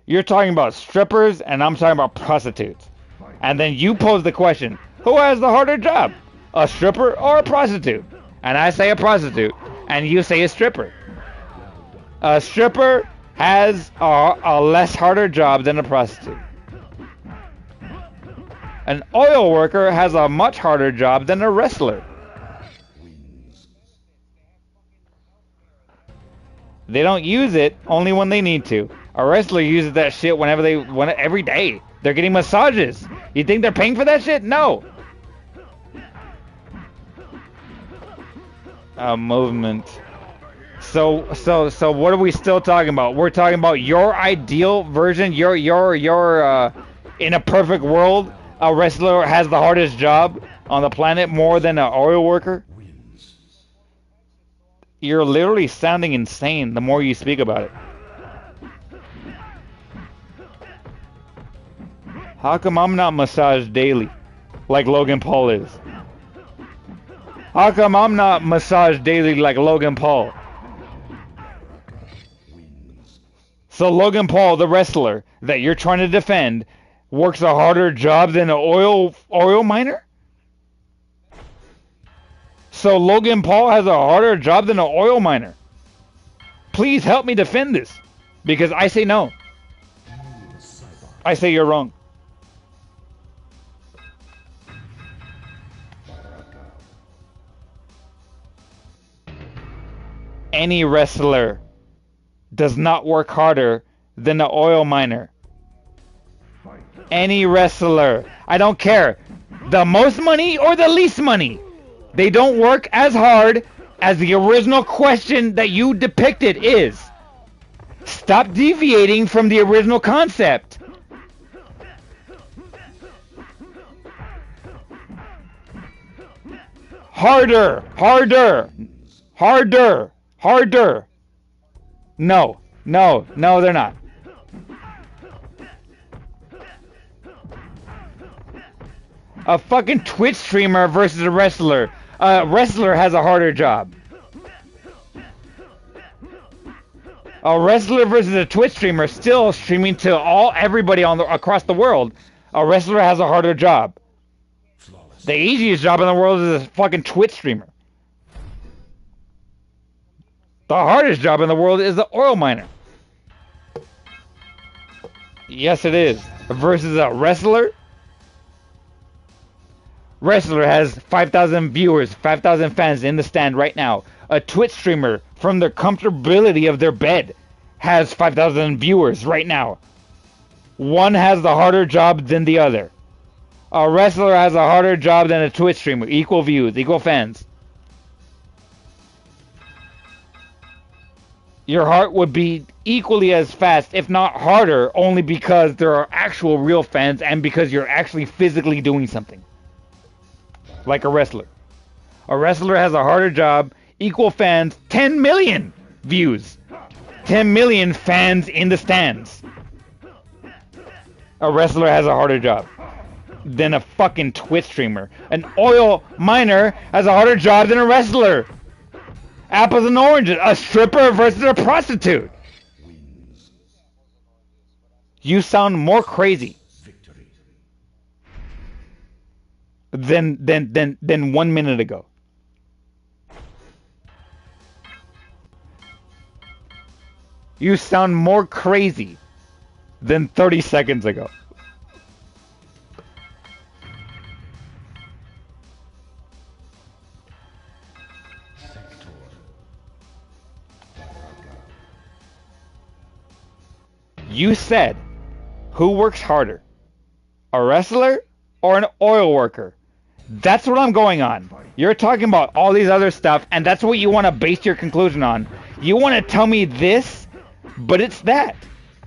You're talking about strippers, and I'm talking about prostitutes. And then you pose the question, who has the harder job? A stripper or a prostitute? And I say a prostitute, and you say a stripper. A stripper has a less harder job than a prostitute. An oil worker has a much harder job than a wrestler. They don't use it only when they need to. A wrestler uses that shit every day. They're getting massages. You think they're paying for that shit? No. A movement. So what are we still talking about? We're talking about your ideal version. Your in a perfect world, a wrestler has the hardest job on the planet more than an oil worker. You're literally sounding insane the more you speak about it. How come I'm not massaged daily like Logan Paul is? How come I'm not massaged daily like Logan Paul? So Logan Paul, the wrestler that you're trying to defend, works a harder job than an oil miner? So Logan Paul has a harder job than an oil miner? Please help me defend this, because I say no. I say you're wrong. Any wrestler does not work harder than an oil miner. Any wrestler. I don't care. The most money or the least money. They don't work as hard as the original question that you depicted is. Stop deviating from the original concept. Harder, harder, harder, harder. No, they're not. A fucking Twitch streamer versus a wrestler. A wrestler has a harder job. A wrestler versus a Twitch streamer still streaming to everybody across the world. A wrestler has a harder job. The easiest job in the world is a fucking Twitch streamer. The hardest job in the world is the oil miner. Yes, it is. Versus a wrestler. Wrestler has 5,000 viewers, 5,000 fans in the stand right now. A Twitch streamer, from the comfortability of their bed, has 5,000 viewers right now. One has the harder job than the other. A wrestler has a harder job than a Twitch streamer. Equal views, equal fans. Your heart would beat equally as fast, if not harder, only because there are actual real fans and because you're actually physically doing something. Like a wrestler. A wrestler has a harder job, equal fans, 10 million views. 10 million fans in the stands. A wrestler has a harder job than a fucking Twitch streamer. An oil miner has a harder job than a wrestler. Apples and oranges. A stripper versus a prostitute. You sound more crazy than 1 minute ago. You sound more crazy than 30 seconds ago. You said, who works harder? A wrestler or an oil worker? That's what I'm going on. You're talking about all these other stuff, and that's what you want to base your conclusion on. You want to tell me this, but it's that.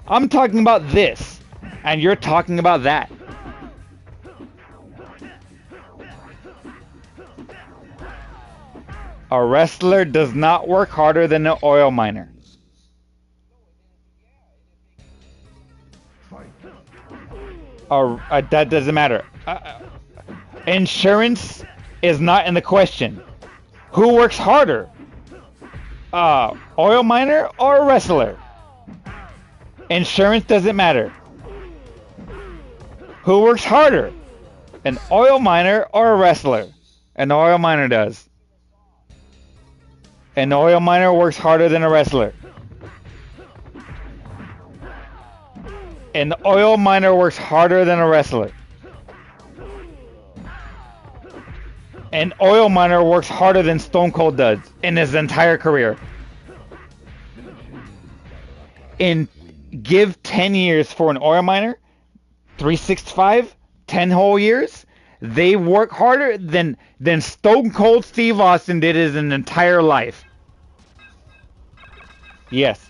I'm talking about this, and you're talking about that. A wrestler does not work harder than an oil miner. That doesn't matter. Insurance is not in the question. Who works harder? Oil miner or a wrestler? Insurance doesn't matter. Who works harder? An oil miner or a wrestler? An oil miner does. An oil miner works harder than a wrestler. An oil miner works harder than a wrestler. An oil miner works harder than Stone Cold does in his entire career. Give 10 years for an oil miner, 365, 10 whole years, they work harder than Stone Cold Steve Austin did his entire life. Yes.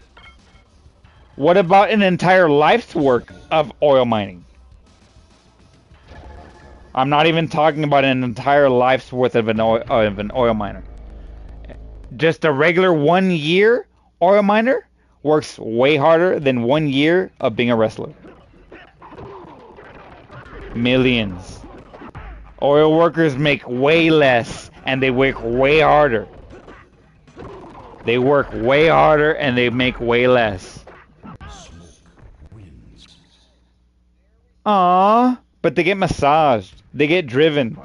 What about an entire life's work of oil mining? I'm not even talking about an entire life's worth of an oil miner. Just a regular 1 year oil miner works way harder than 1 year of being a wrestler. Millions. Oil workers make way less and they work way harder. They work way harder and they make way less. Aww, but they get massaged. They get driven.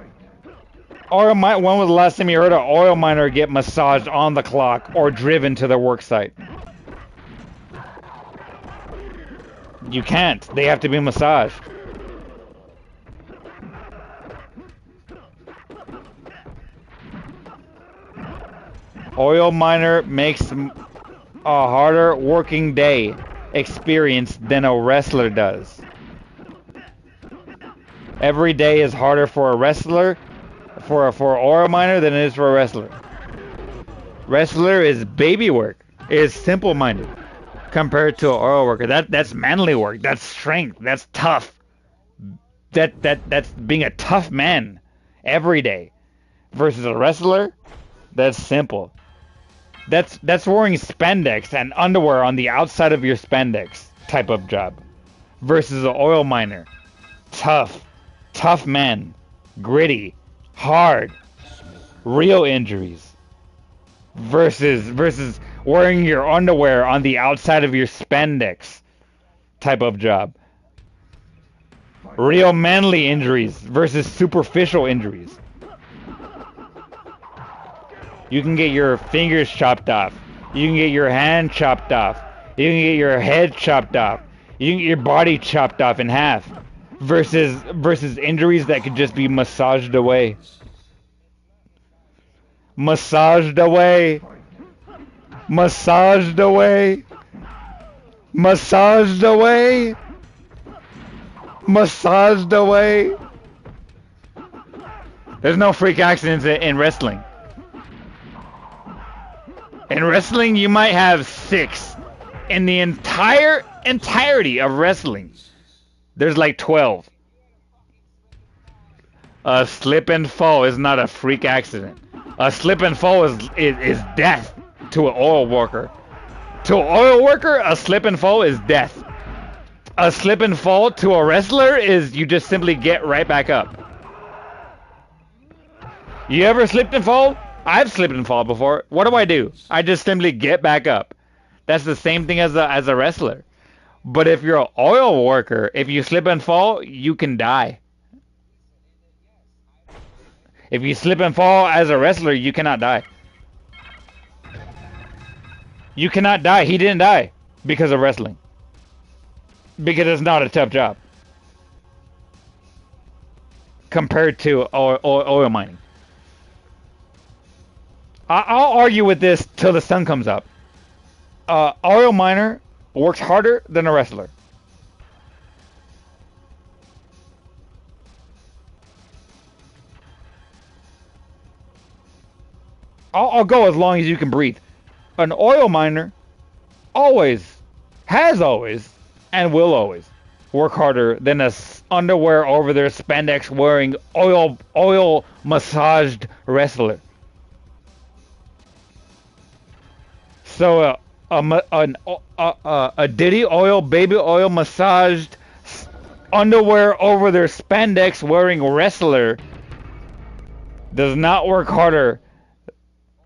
When was the last time you heard an oil miner get massaged on the clock or driven to their work site? You can't. They have to be massaged. Oil miner makes a harder working day experience than a wrestler does. Every day is harder for a wrestler, for an oil miner than it is for a wrestler. Wrestler is baby work, is simple-minded compared to an oil worker. That's manly work. That's strength. That's tough. That's being a tough man every day. Versus a wrestler, that's simple. That's wearing spandex and underwear on the outside of your spandex type of job. Versus an oil miner, tough man, gritty, hard, real injuries. versus wearing your underwear on the outside of your spandex type of job. Real manly injuries versus superficial injuries. You can get your fingers chopped off. You can get your hand chopped off. You can get your head chopped off. You can get your body chopped off in half. Versus injuries that could just be massaged away. Massaged away. Massaged away. Massaged away. Massaged away. There's no freak accidents in wrestling. In wrestling, you might have 6. In the entirety of wrestling, there's like 12. A slip and fall is not a freak accident. A slip and fall is death to an oil worker. To an oil worker, a slip and fall is death. A slip and fall to a wrestler is you just simply get right back up. You ever slipped and fall? I've slipped and fall before. What do? I just simply get back up. That's the same thing as a wrestler. But if you're an oil worker, if you slip and fall, you can die. If you slip and fall as a wrestler, you cannot die. You cannot die. He didn't die because of wrestling. Because it's not a tough job. Compared to oil mining. I'll argue with this till the sun comes up. Oil miner works harder than a wrestler. I'll go as long as you can breathe. An oil miner has always, and will always work harder than a underwear over their spandex wearing oil massaged wrestler. So a Diddy oil, baby oil massaged underwear over their spandex wearing wrestler does not work harder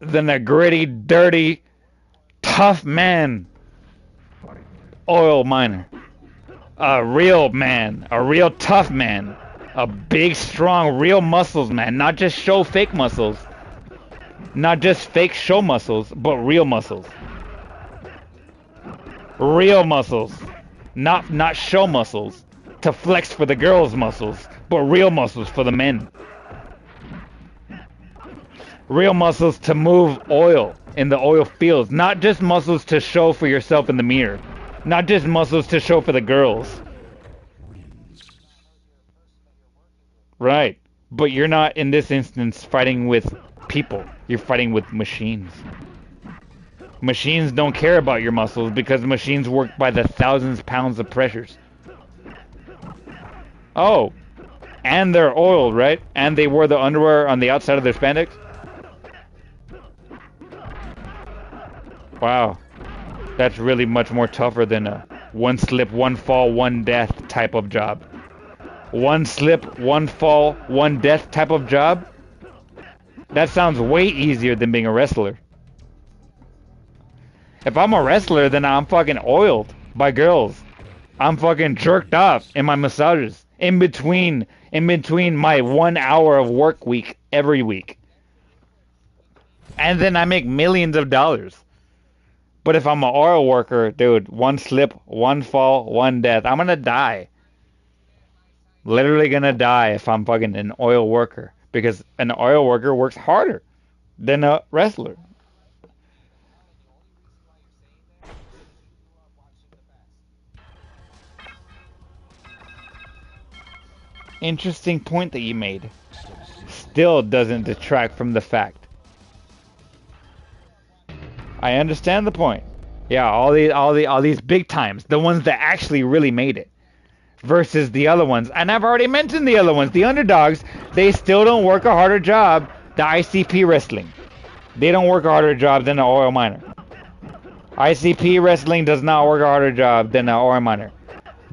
than a gritty, dirty, tough man oil miner. A real man, a real tough man, a big, strong, real muscles man, not just show fake muscles. Not just fake show muscles, but real muscles. Real muscles. Not show muscles to flex for the girls' muscles, but real muscles for the men. Real muscles to move oil in the oil fields, not just muscles to show for yourself in the mirror. Not just muscles to show for the girls. Right. But you're not, in this instance, fighting with people. You're fighting with machines. Machines don't care about your muscles because machines work by the thousands of pounds of pressures. Oh. And they're oiled, right? And they wore the underwear on the outside of their spandex? Wow. That's really much more tougher than a one slip, one fall, one death type of job. One slip, one fall, one death type of job? That sounds way easier than being a wrestler. If I'm a wrestler, then I'm fucking oiled by girls. I'm fucking jerked off in my massages. In between my 1 hour of work week every week. And then I make millions of dollars. But if I'm an oil worker, dude, one slip, one fall, one death, I'm gonna die. Literally gonna die if I'm fucking an oil worker. Because an oil worker works harder than a wrestler. Interesting point that you made. Still doesn't detract from the fact. I understand the point. Yeah, all these big times, the ones that actually really made it, versus the other ones. And I've already mentioned the other ones, the underdogs. They still don't work a harder job. The ICP wrestling, they don't work a harder job than an oil miner. ICP wrestling does not work a harder job than an oil miner.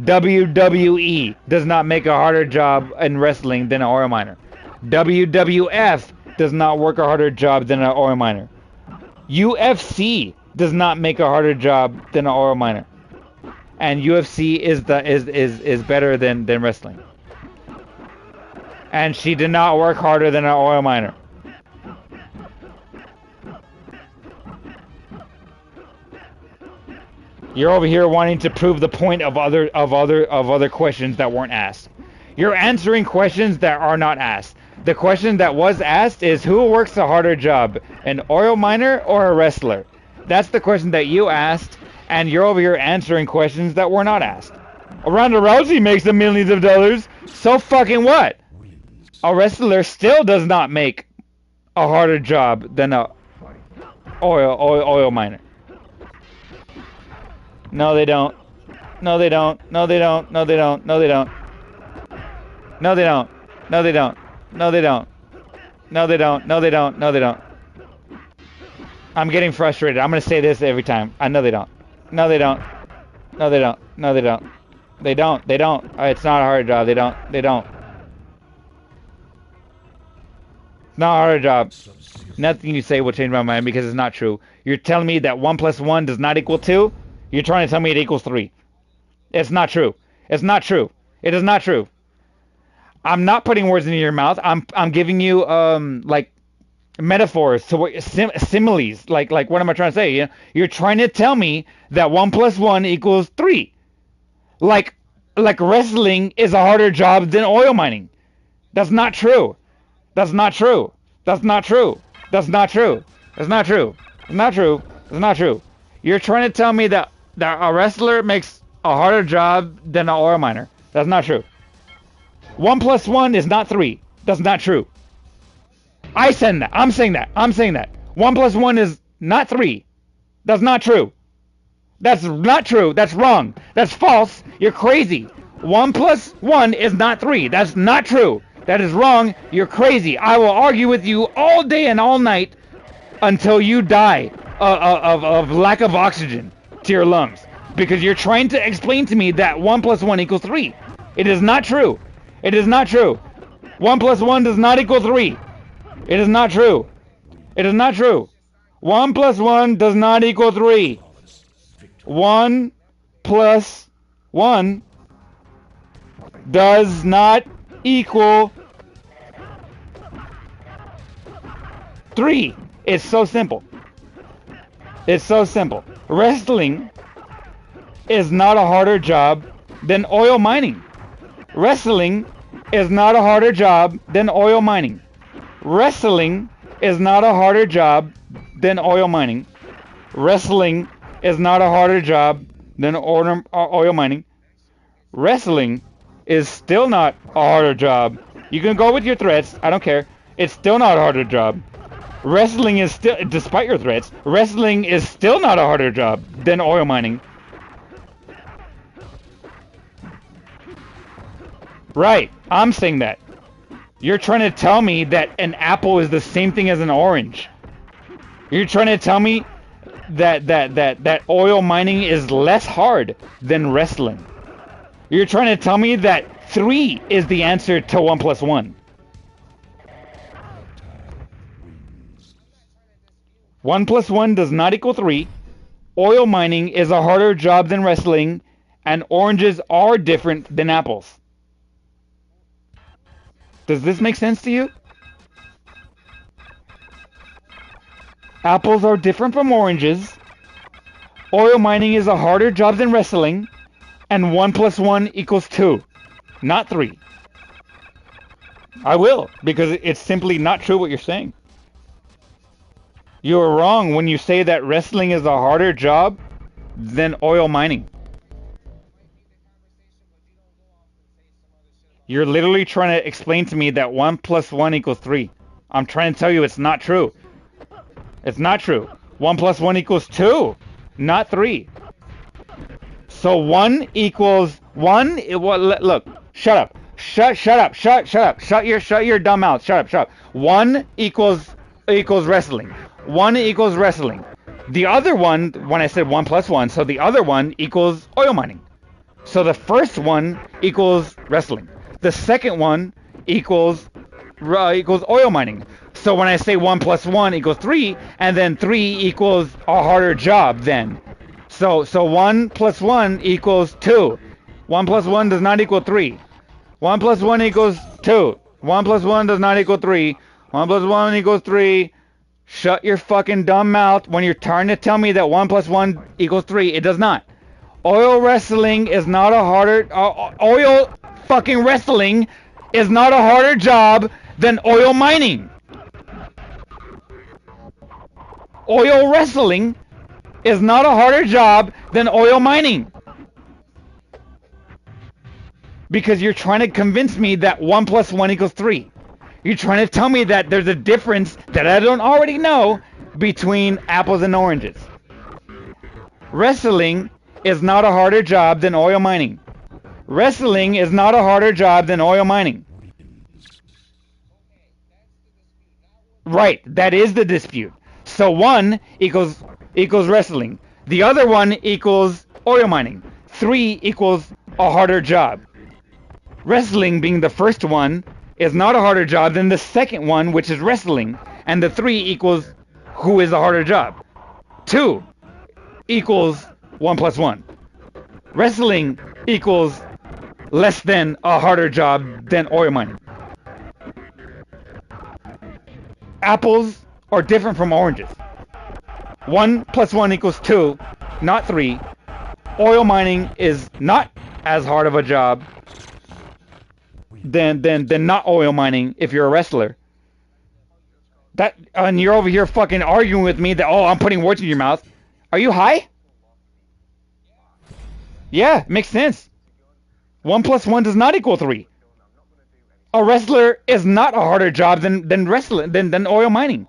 WWE does not make a harder job in wrestling than an oil miner. WWF does not work a harder job than an oil miner. UFC does not make a harder job than an oil miner. And UFC is better than wrestling. And she did not work harder than an oil miner. You're over here wanting to prove the point of other questions that weren't asked. You're answering questions that are not asked. The question that was asked is, who works a harder job, an oil miner or a wrestler? That's the question that you asked, and you're over here answering questions that were not asked. Ronda Rousey makes the millions of dollars. So fucking what? A wrestler still does not make a harder job than a oil miner. No, they don't. No, they don't. No, they don't. No, they don't. No, they don't. No, they don't. No, they don't. No, they don't. No, they don't. No, they don't. No, they don't. I'm getting frustrated. I'm going to say this every time. I know they don't. No, they don't. No, they don't. No, they don't. They don't. They don't. It's not a hard job. They don't. They don't. It's not a hard job. Nothing you say will change my mind because it's not true. You're telling me that 1 + 1 does not equal 2? You're trying to tell me it equals 3. It's not true. It's not true. It is not true. I'm not putting words into your mouth. I'm giving you like metaphors to similes. Like what am I trying to say? You're trying to tell me that 1 + 1 equals 3. Like wrestling is a harder job than oil mining. That's not true. That's not true. That's not true. That's not true. That's not true. It's not true. It's not true. You're trying to tell me that a wrestler makes a harder job than an oil miner. That's not true. 1 + 1 is not 3. That's not true. I said that. I'm saying that. I'm saying that. 1 + 1 is not 3. That's not true. That's not true. That's wrong. That's false. You're crazy. 1 + 1 is not 3. That's not true. That is wrong. You're crazy. I will argue with you all day and all night until you die of lack of oxygen to your lungs. Because you're trying to explain to me that 1 + 1 equals 3. It is not true. It is not true. 1 + 1 does not equal 3. It is not true. It is not true. 1 + 1 does not equal 3. 1 + 1 does not equal 3. It's so simple. It's so simple. Wrestling is not a harder job than oil mining. Wrestling is not a harder job than oil mining. Wrestling is not a harder job than oil mining. Wrestling is not a harder job than oil mining. Wrestling is still not a harder job. You can go with your threats. I don't care. It's still not a harder job. Wrestling is still, despite your threats, wrestling is still not a harder job than oil mining. Right, I'm saying that. You're trying to tell me that an apple is the same thing as an orange. You're trying to tell me that oil mining is less hard than wrestling. You're trying to tell me that 3 is the answer to 1 + 1. 1 + 1 does not equal 3. Oil mining is a harder job than wrestling, and oranges are different than apples. Does this make sense to you? Apples are different from oranges. Oil mining is a harder job than wrestling, and 1 + 1 equals 2, not 3. I will, because it's simply not true what you're saying. You are wrong when you say that wrestling is a harder job than oil mining. You're literally trying to explain to me that 1 + 1 equals 3. I'm trying to tell you it's not true. It's not true. 1 + 1 equals 2, not 3. So 1 equals 1. Look, shut up. Shut up. Shut up. Shut your dumb mouth. Shut up. 1 equals wrestling. 1 equals wrestling. The other one, when I said 1 + 1, so the other one equals oil mining. So the first one equals wrestling. The second one equals equals oil mining. So when I say 1 plus 1 equals 3, and then 3 equals a harder job then. So 1 plus 1 equals 2. 1 plus 1 does not equal 3. 1 plus 1 equals 2. 1 plus 1 does not equal 3. 1 plus 1 equals 3. Shut your fucking dumb mouth when you're trying to tell me that 1 plus 1 equals 3. It does not. Oil wrestling is not a harder... oil fucking wrestling is not a harder job than oil mining. Oil wrestling is not a harder job than oil mining. Because you're trying to convince me that 1 plus 1 equals 3. You're trying to tell me that there's a difference that I don't already know between apples and oranges. Wrestling is not a harder job than oil mining. Wrestling is not a harder job than oil mining. Right, that is the dispute. So 1 equals wrestling. The other one equals oil mining. 3 equals a harder job. Wrestling being the first one is not a harder job than the second one, which is wrestling. And the 3 equals who is a harder job. 2 equals 1 plus 1. Wrestling equals less than a harder job than oil mining. Apples are different from oranges. 1 plus 1 equals 2, not 3. Oil mining is not as hard of a job than not oil mining if you're a wrestler. That and you're over here fucking arguing with me that, oh, I'm putting words in your mouth. Are you high? Yeah, makes sense. 1 plus 1 does not equal 3. A wrestler is not a harder job than oil mining.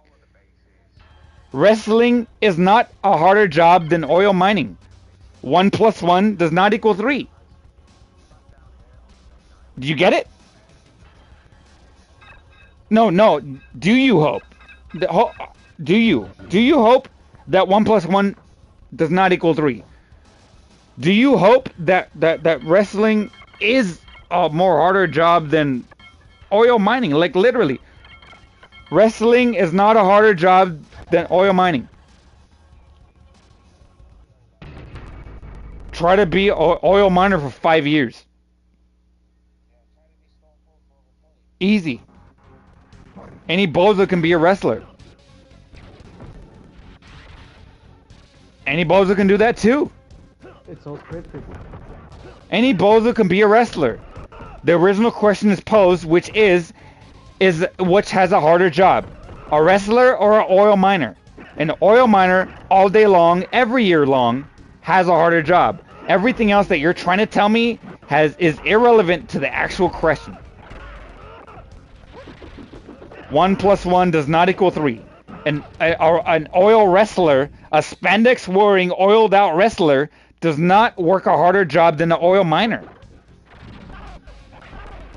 Wrestling is not a harder job than oil mining. 1 plus 1 does not equal 3. Do you get it? No. Do you hope? Do you hope that 1 plus 1 does not equal 3? Do you hope that wrestling is a more harder job than oil mining? Like literally, wrestling is not a harder job than oil mining. Try to be an oil miner for 5 years. Easy. Any bozo can be a wrestler. Any bozo can do that too. It's all scripted. Any bozo can be a wrestler. The original question is posed, which is which has a harder job? A wrestler or an oil miner? An oil miner all day long, every year long, has a harder job. Everything else that you're trying to tell me is irrelevant to the actual question. 1 plus 1 does not equal 3. An oil wrestler, a spandex wearing, oiled out wrestler, does not work a harder job than an oil miner.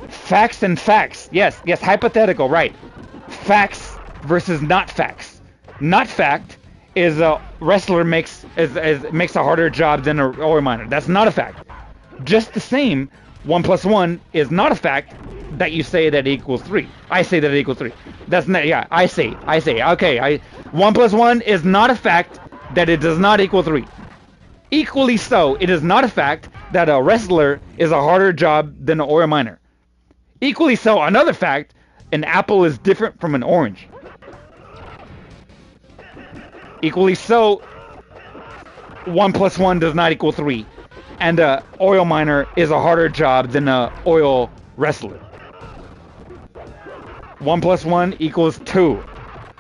Facts and facts. Yes, hypothetical, right. Facts versus not facts. Not fact is a wrestler makes a harder job than an oil miner. That's not a fact. Just the same, 1 plus 1 is not a fact that you say that it equals 3. I say that it equals 3. That's not, yeah, I say. Okay, 1 plus 1 is not a fact that it does not equal 3. Equally so, it is not a fact that a wrestler is a harder job than an oil miner. Equally so, another fact, an apple is different from an orange. Equally so, 1 plus 1 does not equal 3. And an oil miner is a harder job than an oil wrestler. 1 plus 1 equals 2,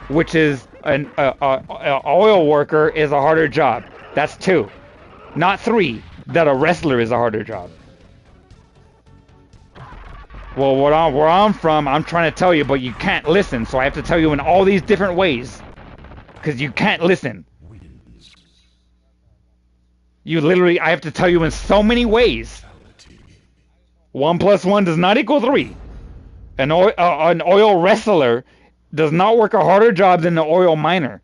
which is an oil worker is a harder job. That's 2. Not 3, that a wrestler is a harder job. Well, where I'm from, I'm trying to tell you, but you can't listen, so I have to tell you in all these different ways. Because you can't listen. You literally, I have to tell you in so many ways. 1 plus 1 does not equal 3. An oil wrestler does not work a harder job than an oil miner.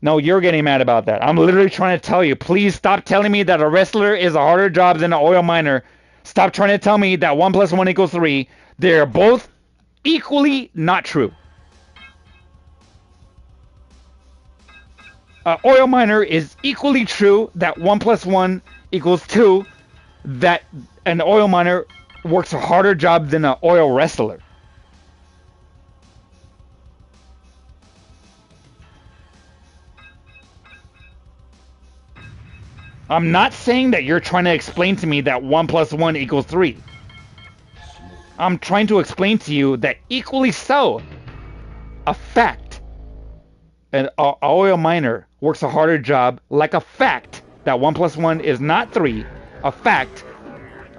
No, you're getting mad about that. I'm literally trying to tell you, please stop telling me that a wrestler is a harder job than an oil miner. Stop trying to tell me that 1 plus 1 equals 3. They're both equally not true. Oil miner is equally true that 1 + 1 = 2, that an oil miner works a harder job than an oil wrestler. I'm not saying that you're trying to explain to me that 1 + 1 = 3. I'm trying to explain to you that equally so, a fact, an oil miner works a harder job, like a fact that 1 + 1 is not 3. A fact,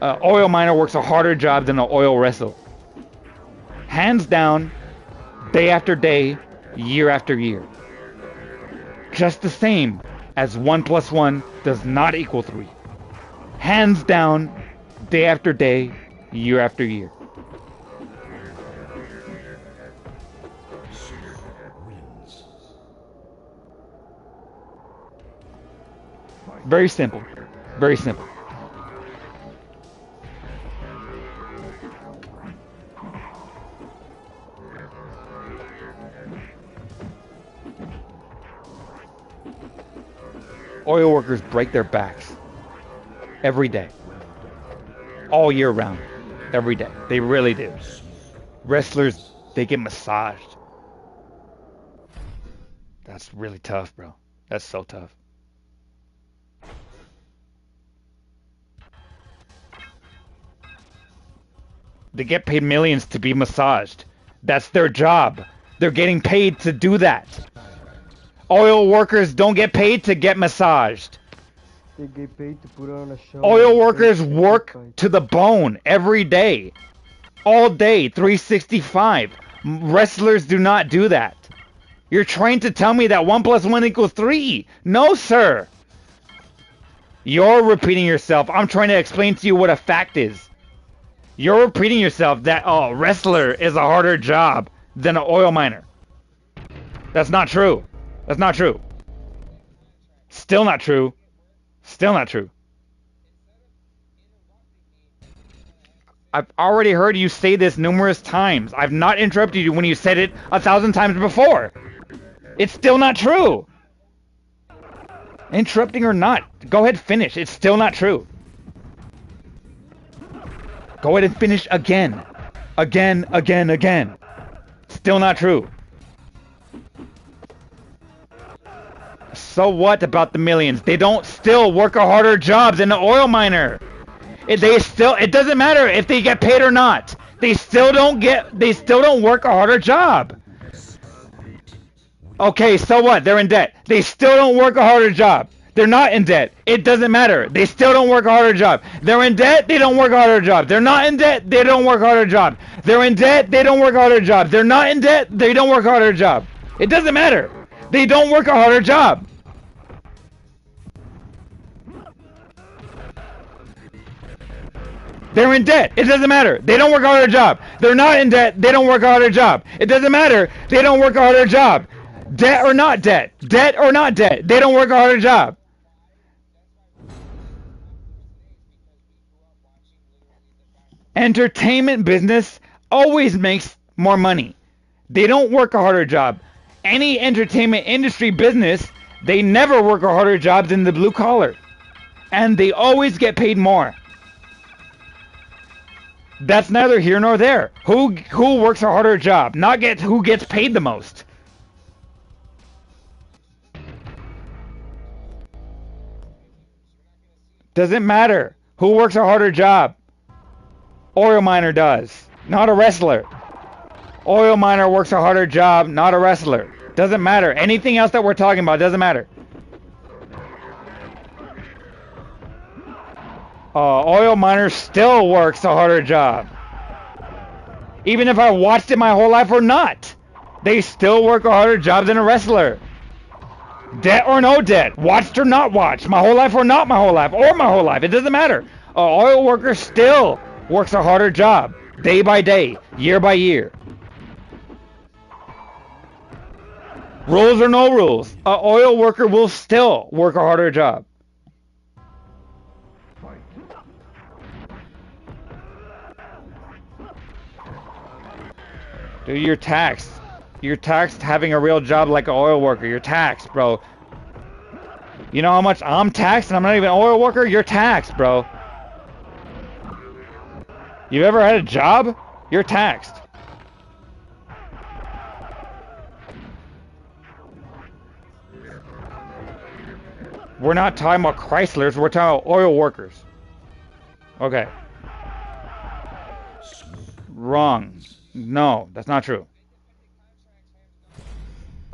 oil miner works a harder job than an oil wrestler. Hands down, day after day, year after year. Just the same as 1 + 1 does not equal 3. Hands down, day after day, year after year. Very simple. Very simple. Oil workers break their backs every day, all year round, every day. They really do. Wrestlers, they get massaged. That's really tough, bro. That's so tough. They get paid millions to be massaged. That's their job. They're getting paid to do that. Oil workers don't get paid to get massaged. They get paid to put on a show. Oil workers work to the bone every day. All day, 365. Wrestlers do not do that. You're trying to tell me that 1 + 1 = 3. No, sir. You're repeating yourself. I'm trying to explain to you what a fact is. You're repeating yourself that, oh, wrestler is a harder job than an oil miner. That's not true. That's not true. Still not true. Still not true. I've already heard you say this numerous times. I've not interrupted you when you said it 1,000 times before. It's still not true. Interrupting or not, go ahead, finish. It's still not true. Go ahead and finish again. Again, again, again. Still not true. So what about the millions? They don't still work a harder job than an oil miner. It doesn't matter if they get paid or not. They still don't work a harder job. Okay, so what? They're in debt. They still don't work a harder job. They're not in debt. It doesn't matter. They still don't work a harder job. They're in debt. They don't work a harder job. They're not in debt. They don't work a harder job. They're in debt. They don't work a harder job. They're not in debt. They don't work a harder job. It doesn't matter. They don't work a harder job. They're in debt. It doesn't matter. They don't work a harder job. They're not in debt. They don't work a harder job. It doesn't matter. They don't work a harder job. Debt or not debt. Debt or not debt. They don't work a harder job. Entertainment business always makes more money. They don't work a harder job. Any entertainment industry business, they never work a harder job than the blue collar. And they always get paid more. That's neither here nor there. Who works a harder job? Not who gets paid the most. Doesn't matter who works a harder job. Oil miner does, not a wrestler. Oil miner works a harder job, not a wrestler. Doesn't matter. Anything else that we're talking about doesn't matter. Oil miner still works a harder job. Even if I watched it my whole life or not, they still work a harder job than a wrestler. Debt or no debt, watched or not watched, my whole life or not my whole life, or my whole life, it doesn't matter. An oil worker still works a harder job, day by day, year by year. Rules or no rules, an oil worker will still work a harder job. Dude, you're taxed. You're taxed having a real job like an oil worker. You're taxed, bro. You know how much I'm taxed and I'm not even an oil worker? You're taxed, bro. You've ever had a job? You're taxed. We're not talking about Chryslers, we're talking about oil workers. Okay. Wrong. No, that's not true.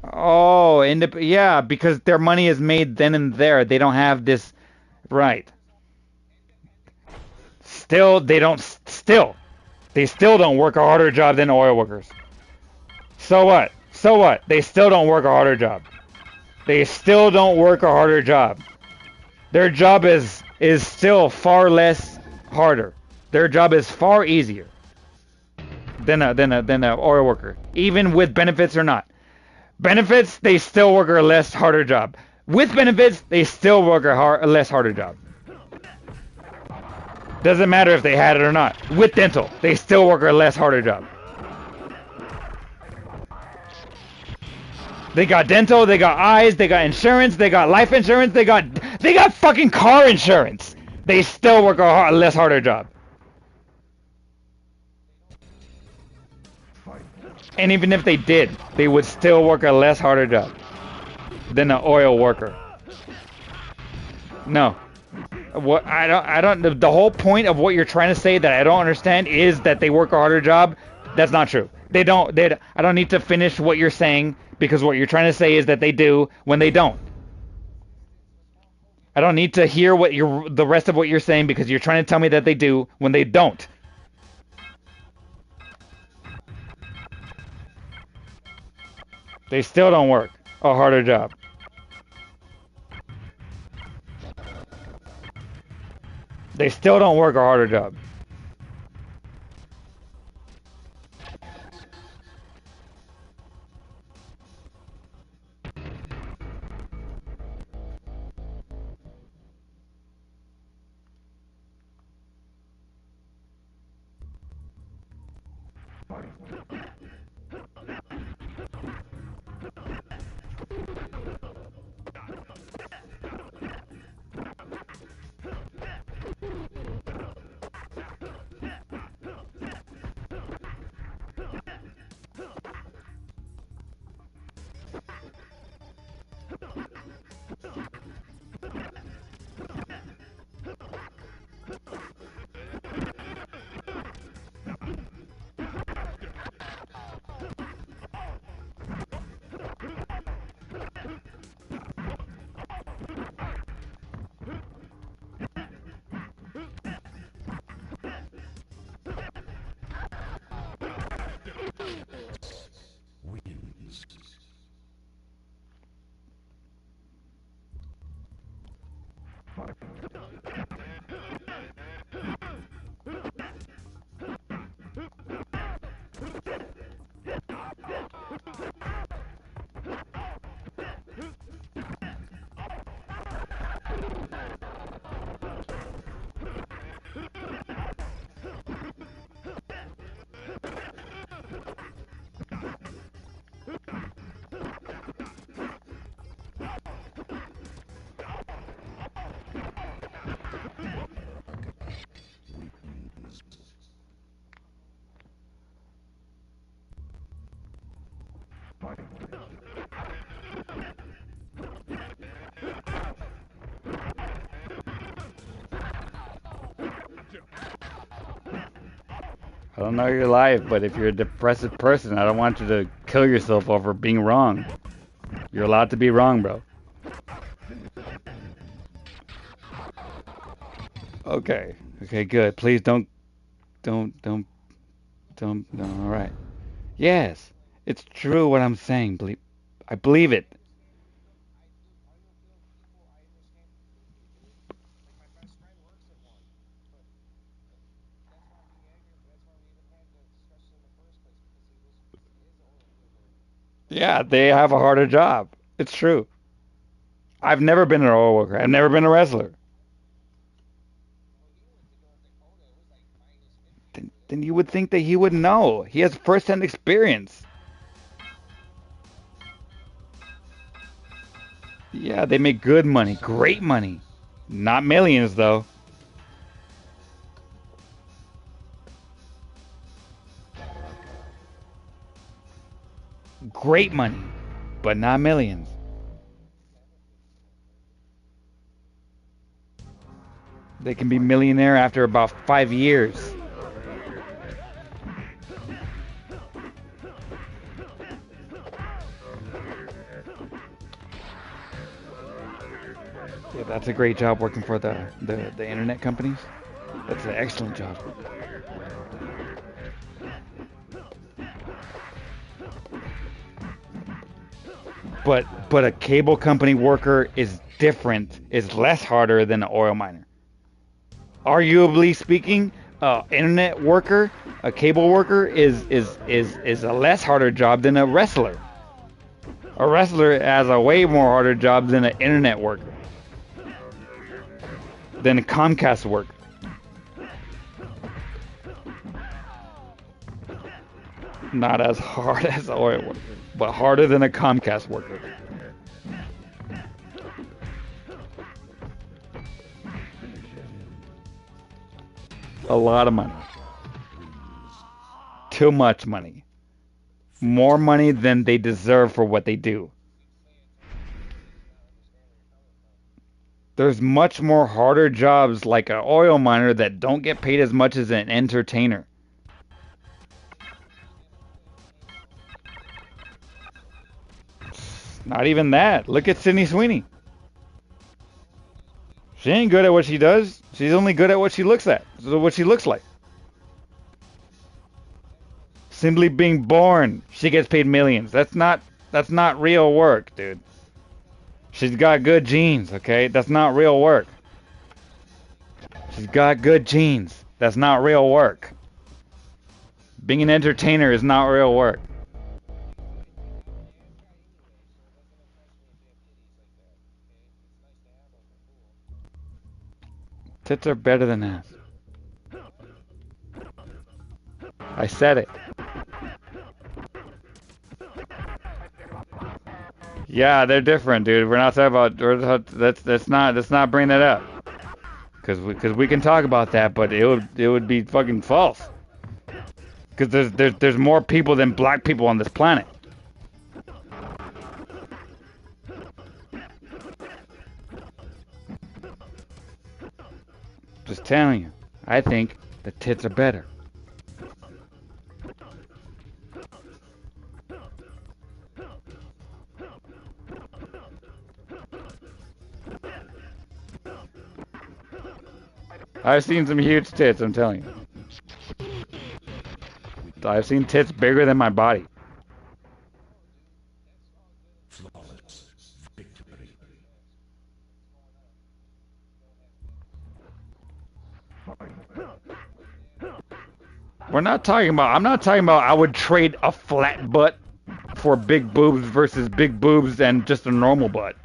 Oh, yeah, because their money is made then and there. They don't have this right. They still don't work a harder job than oil workers. So what? So what? They still don't work a harder job. They still don't work a harder job. Their job is still far less harder. Their job is far easier than a oil worker, even with benefits or not. Benefits, they still work a less harder job. With benefits, they still work a less harder job. Doesn't matter if they had it or not. With dental, they still work a less harder job. They got dental, they got eyes, they got insurance, they got life insurance, they got fucking car insurance. They still work a less harder job. And even if they did, they would still work a less harder job than an oil worker. No. What I don't the whole point of what you're trying to say that I don't understand is that they work a harder job. That's not true. I don't need to finish what you're saying because what you're trying to say is that they do when they don't. I don't need to hear the rest of what you're saying because you're trying to tell me that they do when they don't. They still don't work a harder job. They still don't work a harder job. Wins. I don't know your life, but if you're a depressive person, I don't want you to kill yourself over being wrong. You're allowed to be wrong, bro. Okay. Okay, good. Please don't. No, all right. Yes, it's true what I'm saying. I believe it. Yeah, they have a harder job. It's true. I've never been an oil worker. I've never been a wrestler. then you would think that he would know. He has first-hand experience. Yeah, they make good money, great money. Not millions, though. Great money, but not millions. They can be millionaire after about 5 years. Yeah, that's a great job working for the internet companies. That's an excellent job. But a cable company worker is different, is less harder than an oil miner. Arguably speaking, internet worker, a cable worker is a less harder job than a wrestler. A wrestler has a way more harder job than an internet worker. Than a Comcast worker. Not as hard as an oil worker, but harder than a Comcast worker. A lot of money. Too much money. More money than they deserve for what they do. There's much more harder jobs like an oil miner that don't get paid as much as an entertainer. Not even that. Look at Sydney Sweeney. She ain't good at what she does. She's only good at what she looks at. So what she looks like. Simply being born, she gets paid millions. That's not real work, dude. She's got good genes, okay? That's not real work. She's got good genes. That's not real work. Being an entertainer is not real work. Tits are better than ass. I said it. Yeah, they're different, dude. We're not talking about. Let's not bring that up. Because we can talk about that, but it would be fucking false. Because there's more people than black people on this planet. Just telling you, I think the tits are better. I've seen some huge tits, I'm telling you. I've seen tits bigger than my body. Flawless victory. I'm not talking about I would trade a flat butt for big boobs versus big boobs and just a normal butt.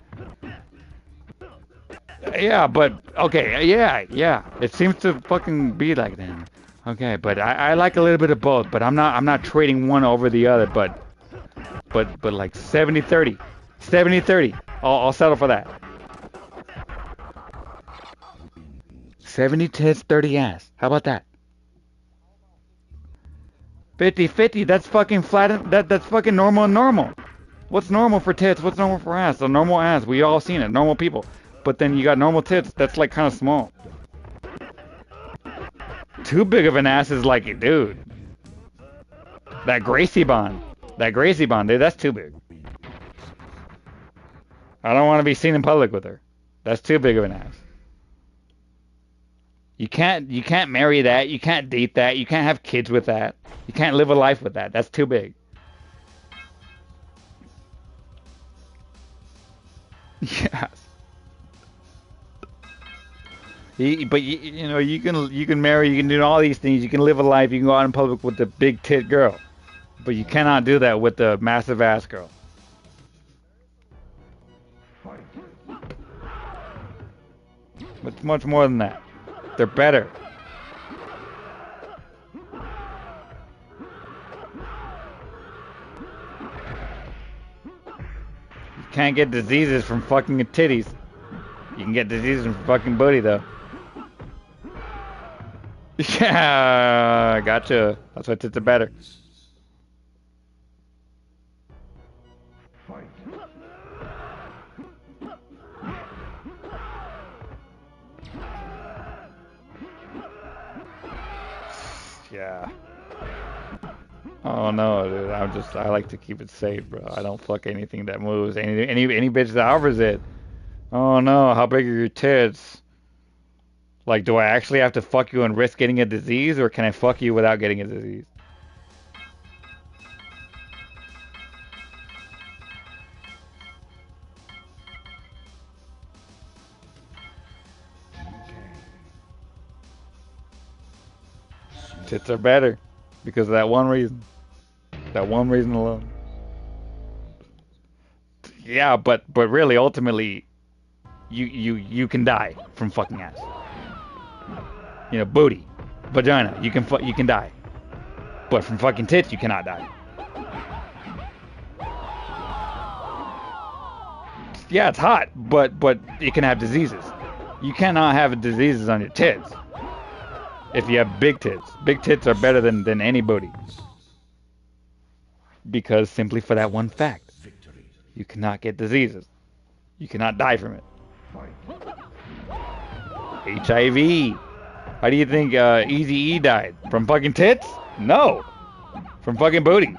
Yeah, but okay, yeah. It seems to fucking be like that. Okay, but I like a little bit of both, but I'm not trading one over the other, but like 70-30. 70-30. I'll settle for that. 70 tits, 30 ass. How about that? 50-50. That's fucking flat. That's fucking normal and normal. What's normal for tits? What's normal for ass? A normal ass. We all seen it. Normal people. But then you got normal tits. That's like kind of small. Too big of an ass is like, dude. That Gracie Bond. Dude, that's too big. I don't want to be seen in public with her. That's too big of an ass. You can't marry that. You can't date that. You can't have kids with that. You can't live a life with that. That's too big. Yes. But you know, you can marry, you can do all these things. You can live a life. You can go out in public with the big tit girl, but you cannot do that with the massive ass girl. It's much more than that. They're better. can't get diseases from fucking titties. You can get diseases from fucking booty though. Yeah, gotcha. That's why tits are better. Yeah. Oh no, dude. I like to keep it safe, bro. I don't fuck anything that moves. Any bitch that offers it. Oh no, how big are your tits? Like, do I actually have to fuck you and risk getting a disease, or can I fuck you without getting a disease? Tits are better because of that one reason. That one reason alone. Yeah, but really, ultimately, you can die from fucking ass. You know, booty, vagina, you can die. But from fucking tits, you cannot die. Yeah, it's hot, but you can have diseases. You cannot have diseases on your tits. If you have big tits. Big tits are better than any booty. Because simply for that one fact. You cannot get diseases. You cannot die from it. HIV. How do you think Eazy-E died? From fucking tits? No. From fucking booty.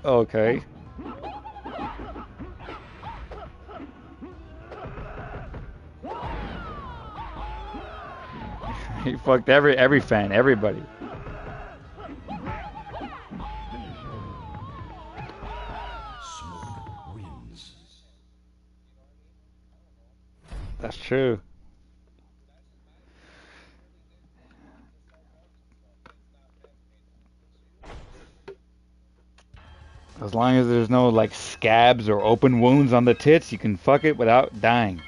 Okay. He fucked every fan, everybody. Smoke wins. That's true. As long as there's no like scabs or open wounds on the tits, you can fuck it without dying.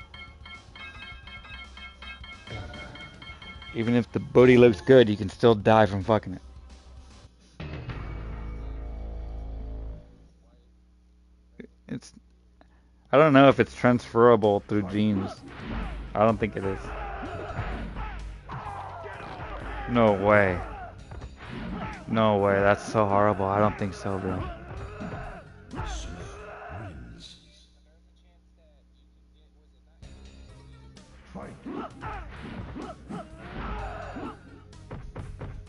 Even if the booty looks good, you can still die from fucking it. I don't know if it's transferable through genes. I don't think it is. No way. No way, that's so horrible. I don't think so, bro.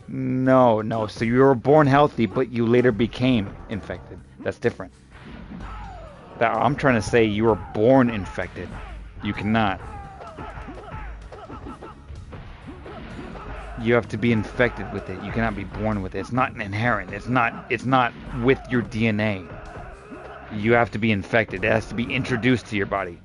No. So you were born healthy, but you later became infected. That's different. I'm trying to say you were born infected. You cannot. You have to be infected with it. You cannot be born with it. It's not inherent. It's not with your DNA. You have to be infected. It has to be introduced to your body.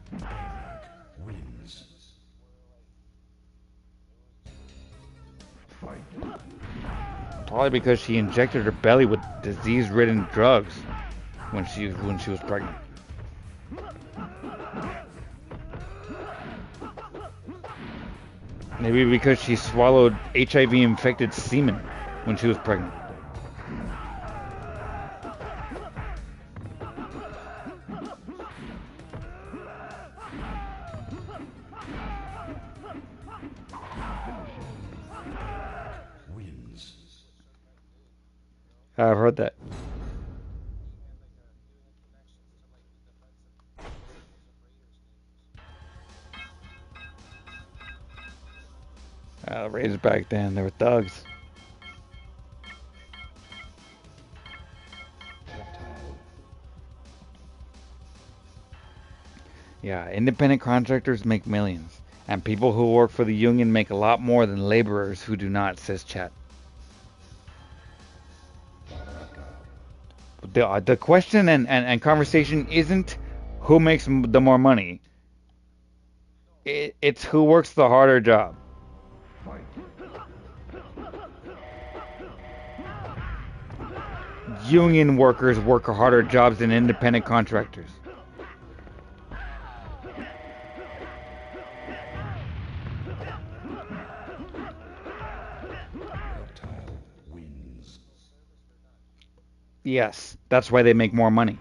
Probably because she injected her belly with disease-ridden drugs when she was pregnant. Maybe because she swallowed HIV-infected semen when she was pregnant. I've heard that. Raiders back then, they were thugs. Yeah, independent contractors make millions, and people who work for the union make a lot more than laborers who do not, says chat. The question and conversation isn't who makes the more money. It's who works the harder job. Union workers work harder jobs than independent contractors. Yes, that's why they make more money.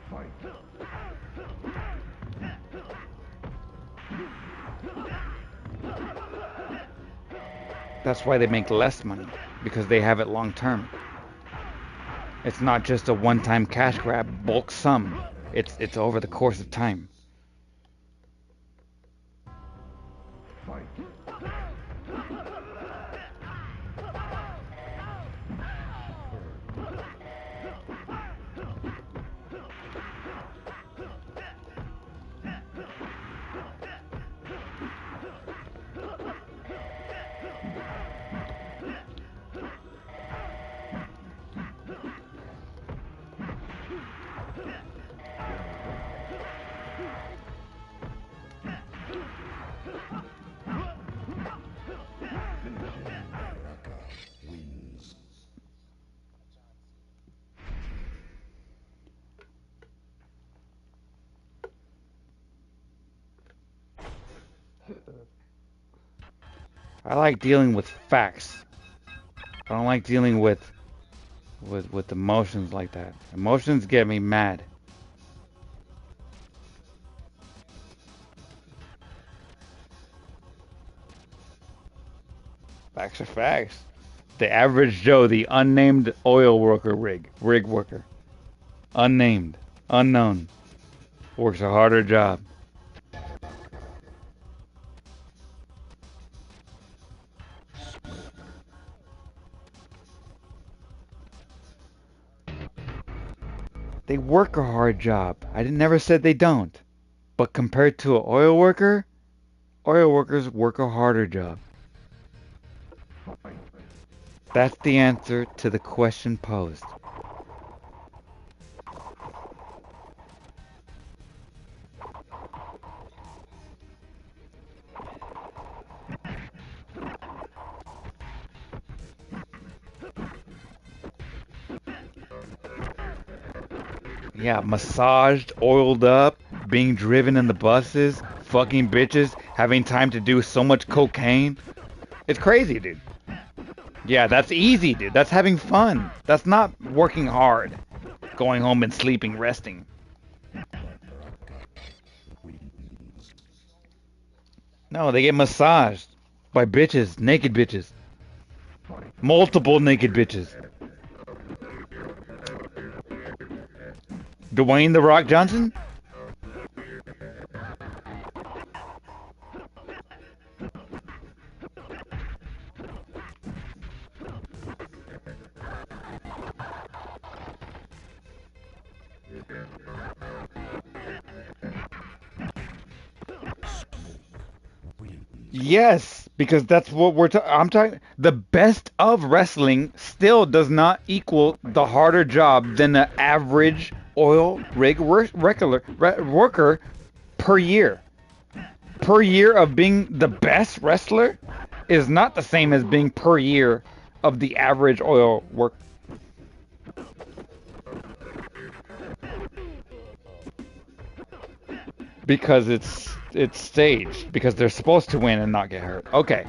That's why they make less money, because they have it long term. It's not just a one-time cash grab, bulk sum. It's over the course of time. I like dealing with facts. I don't like dealing with emotions like that. Emotions get me mad. Facts are facts. The average Joe, the unnamed oil worker rig worker, unnamed, unknown, works a harder job. They work a hard job. I never said they don't. But compared to an oil workers work a harder job. That's the answer to the question posed. Yeah, massaged, oiled up, being driven in the buses, fucking bitches, having time to do so much cocaine. It's crazy, dude. Yeah, that's easy, dude. That's having fun. That's not working hard. Going home and sleeping, resting. No, they get massaged by bitches, naked bitches. Multiple naked bitches. Dwayne The Rock Johnson? Yes, because that's what I'm talking. The best of wrestling still does not equal the harder job than the average oil rig worker per year. Per year of being the best wrestler is not the same as being per year of the average oil work. Because it's staged, because they're supposed to win and not get hurt. Okay.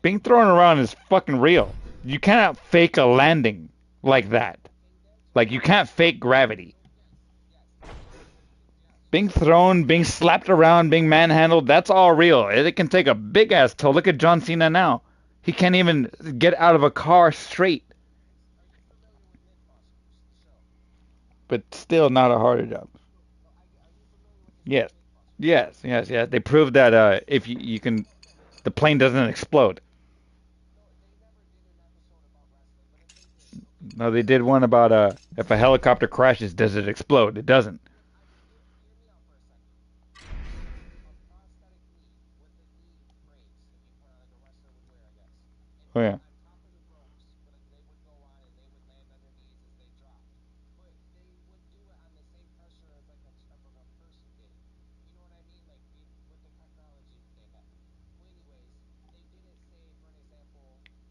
Being thrown around is fucking real. You cannot fake a landing like that. Like, you can't fake gravity. Being thrown, being slapped around, being manhandled, that's all real. It can take a big ass toll. Look at John Cena now. He can't even get out of a car straight. But still not a harder job. Yes. Yes. They proved that if you can, the plane doesn't explode. No, they did one about if a helicopter crashes, does it explode? It doesn't. Oh yeah.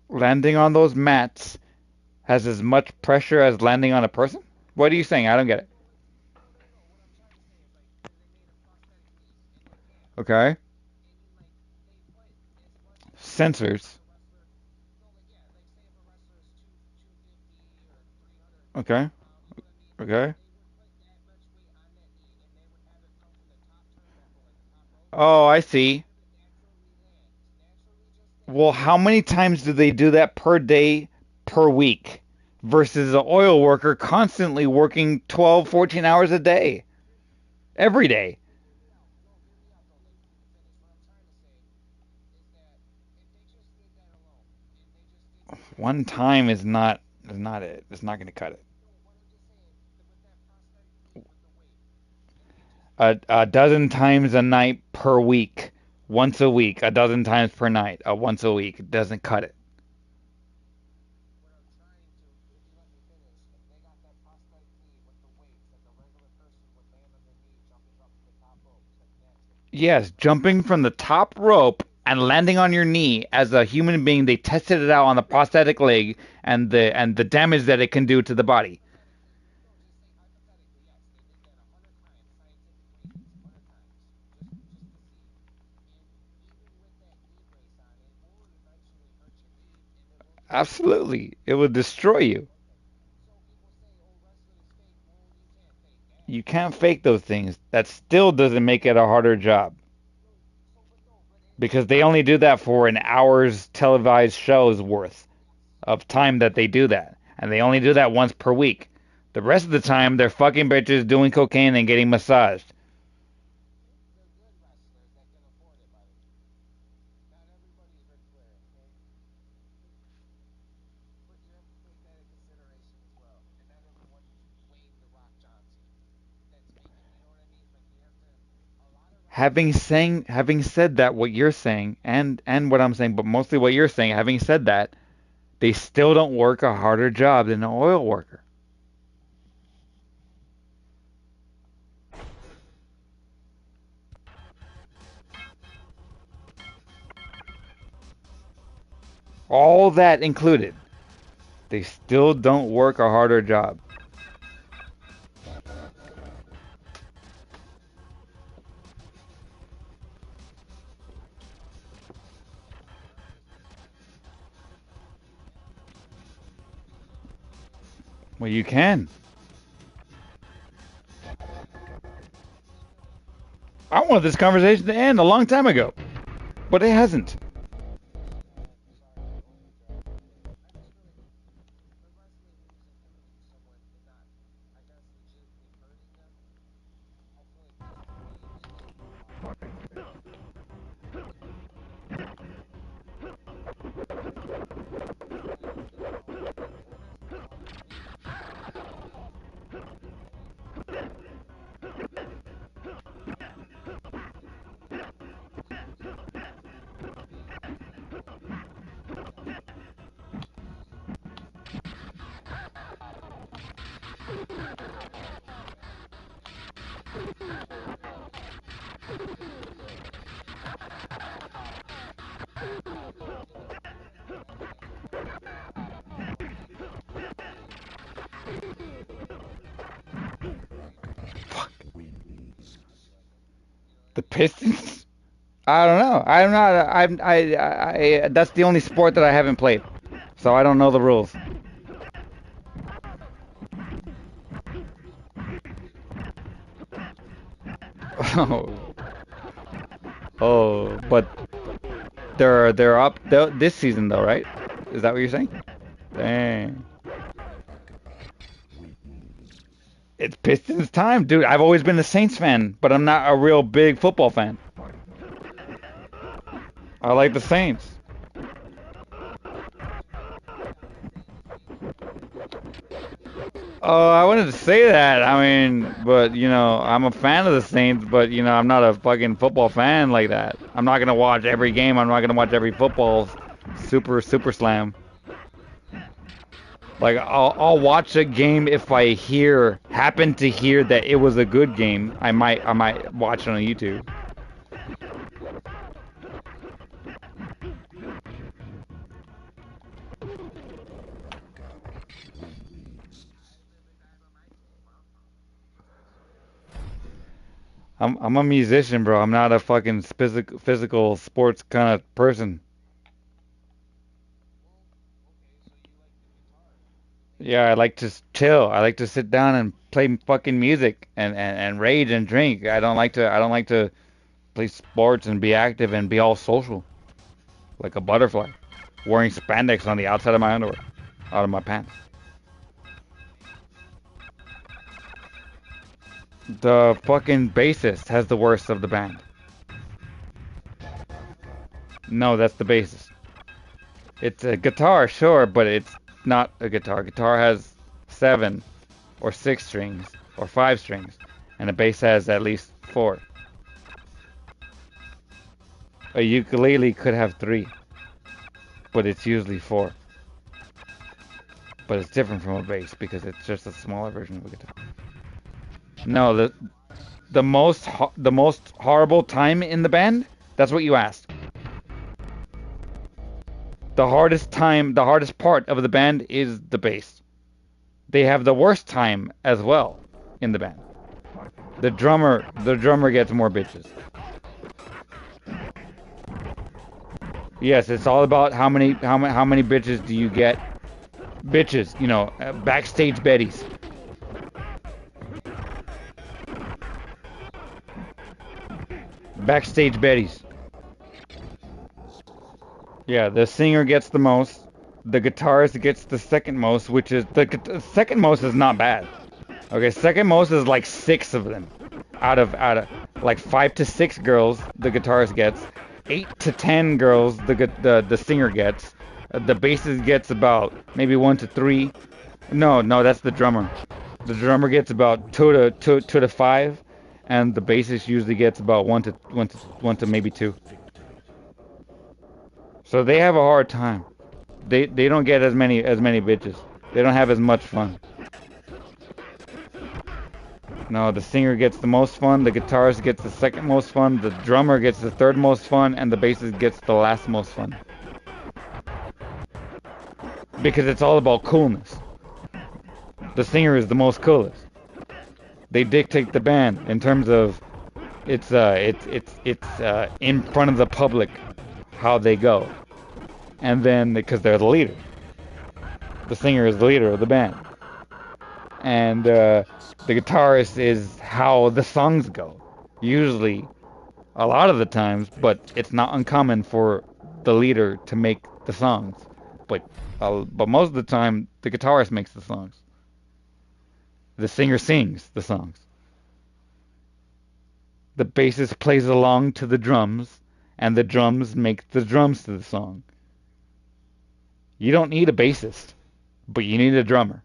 Landing on those mats has as much pressure as landing on a person? What are you saying? I don't get it. Okay. Sensors. Okay. Okay. Oh, I see. Well, how many times do they do that per day, per week? Versus an oil worker constantly working 12, 14 hours a day, every day. One time is not it. It's not going to cut it. A dozen times a night per week, once a week, a dozen times per night, once a week. It doesn't cut it. Yes, jumping from the top rope and landing on your knee as a human being, they tested it out on the prosthetic leg and the damage that it can do to the body. Absolutely. It will destroy you. You can't fake those things. That still doesn't make it a harder job because they only do that for an hour's televised show's worth of time that they do that. And they only do that once per week. The rest of the time, they're fucking bitches doing cocaine and getting massaged. Having said that, what you're saying and what I'm saying, but mostly what you're saying, having said that, they still don't work a harder job than an oil worker. All that included, they still don't work a harder job. Well, you can. I wanted this conversation to end a long time ago, but it hasn't. The Pistons? I don't know. I'm not. I. That's the only sport that I haven't played, so I don't know the rules. Oh, oh, but they're up this season though, right? Is that what you're saying? Dang. It's Pistons time, dude. I've always been a Saints fan, but I'm not a real big football fan. I like the Saints. Oh, I wanted to say that. I mean, but I'm a fan of the Saints, but I'm not a fucking football fan like that. I'm not gonna watch every game. I'm not gonna watch every football super slam. Like I'll watch a game if I happen to hear that it was a good game. I might watch it on YouTube. I'm a musician, bro. I'm not a fucking physical sports kind of person. Yeah, I like to chill. I like to sit down and play fucking music and rage and drink. I don't like to play sports and be active and be all social like a butterfly, wearing spandex on the outside of my underwear, out of my pants. The fucking bassist has the worst of the band. No, that's the bassist. It's a guitar, sure, but it's not a guitar. Guitar has 7 or 6 strings or 5 strings, and a bass has at least 4. A ukulele could have 3, but it's usually 4. But it's different from a bass because it's just a smaller version of a guitar. No, the most horrible time in the band. That's what you asked. The hardest part of the band is the bass. They have the worst time as well in the band. The drummer gets more bitches. Yes, it's all about how many bitches do you get? Bitches, backstage betties. Backstage betties. Yeah, the singer gets the most. The guitarist gets the second most, which is second most is not bad. Okay, second most is like 6 of them, out of like 5 to 6 girls the guitarist gets, 8 to 10 girls the singer gets. The bassist gets about maybe 1 to 3. No, that's the drummer. The drummer gets about 2 to 5, and the bassist usually gets about 1 to maybe 2. So they have a hard time. They don't get as many bitches. They don't have as much fun. No, the singer gets the most fun, the guitarist gets the second most fun, the drummer gets the third most fun, and the bassist gets the last most fun. Because it's all about coolness. The singer is the most coolest. They dictate the band in terms of it's in front of the public how they go. And then because they're the leader. The singer is the leader of the band. And the guitarist is how the songs go. Usually, a lot of the times, but it's not uncommon for the leader to make the songs. But most of the time, the guitarist makes the songs. The singer sings the songs. The bassist plays along to the drums, and the drums make the drums to the song. You don't need a bassist, but you need a drummer.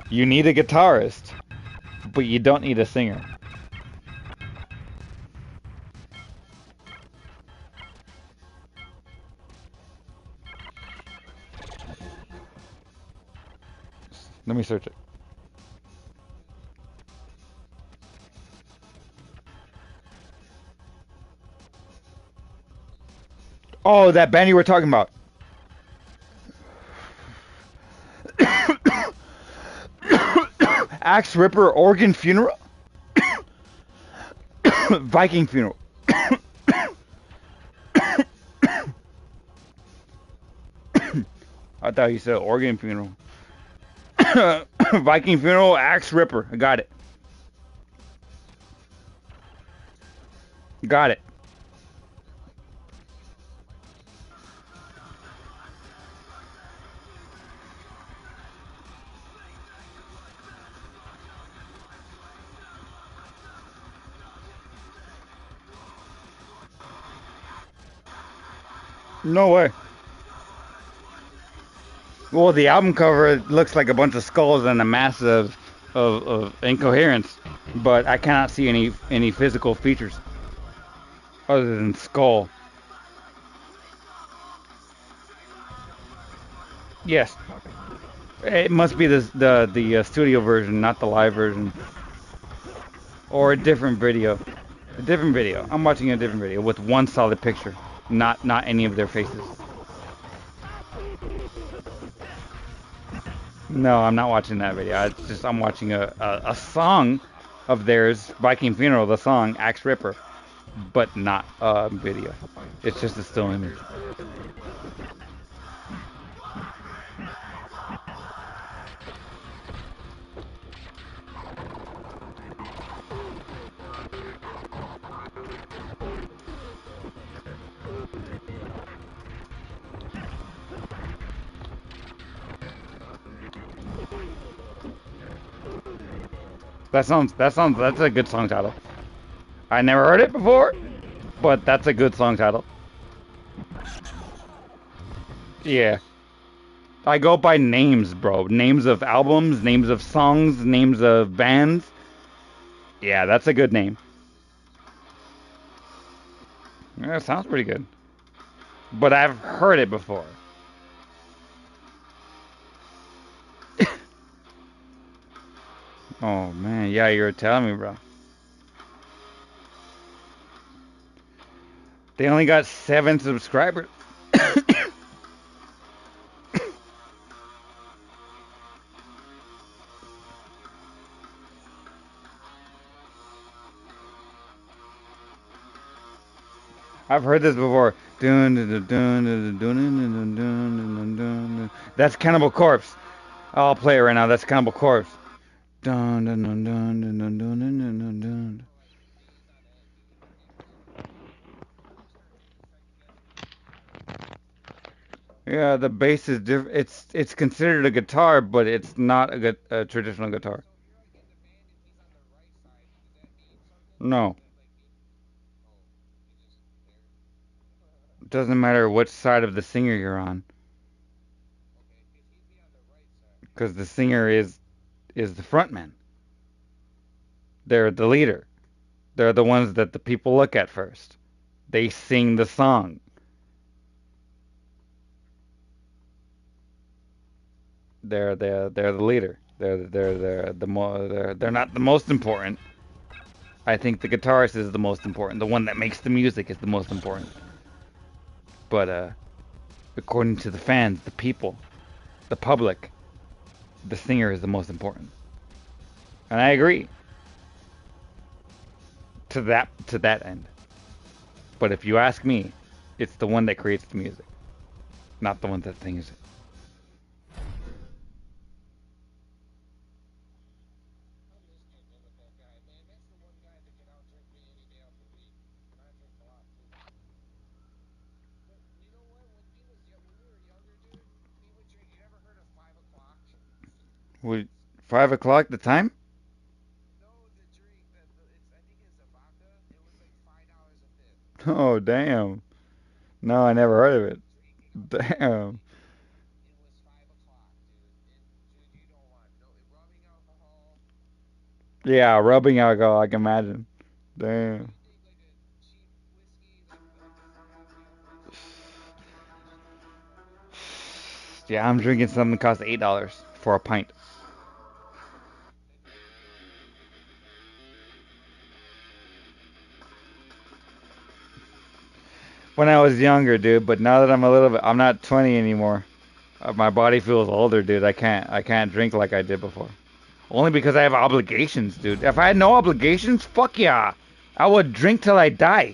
You need a guitarist, but you don't need a singer. Let me search it. Oh, that band you were talking about. Axe Ripper, Organ Funeral? Viking Funeral. I thought you said Organ Funeral. Viking Funeral, Axe Ripper. I got it. Got it. No way. Well, the album cover looks like a bunch of skulls and a mass of incoherence, but I cannot see any physical features other than skull. Yes, it must be the studio version, not the live version, or a different video. A different video. I'm watching a different video with one solid picture, not any of their faces. No, I'm not watching that video. It's just I'm watching a song of theirs, Viking Funeral, the song Axe Ripper, but not a video. It's just a still image. That's a good song title. I never heard it before, but that's a good song title. Yeah. I go by names, bro. Names of albums, names of songs, names of bands. Yeah, that's a good name. Yeah, it sounds pretty good. But I've heard it before. Oh man, yeah, you're telling me, bro. They only got 7 subscribers. I've heard this before. That's Cannibal Corpse. I'll play it right now. That's Cannibal Corpse. Yeah, the bass is different. It's considered a guitar, but it's not a traditional guitar. No, it doesn't matter which side of the singer you're on, because the singer is the frontman. They're the leader. They're the ones that the people look at first. They sing the song. They're the leader. They're not the most important. I think the guitarist is the most important. The one that makes the music is the most important. But according to the fans, the people, the public, the singer is the most important. And I agree to that end. But if you ask me, it's the one that creates the music, not the one that sings it. Would 5 o'clock the time? Oh damn! No, I never heard of it. Damn. Yeah, rubbing alcohol. I can imagine. Damn. Yeah, I'm drinking something that costs $8 for a pint. When I was younger, dude, but now that I'm not 20 anymore. My body feels older, dude. I can't drink like I did before. Only because I have obligations, dude. If I had no obligations, fuck yeah. I would drink till I die.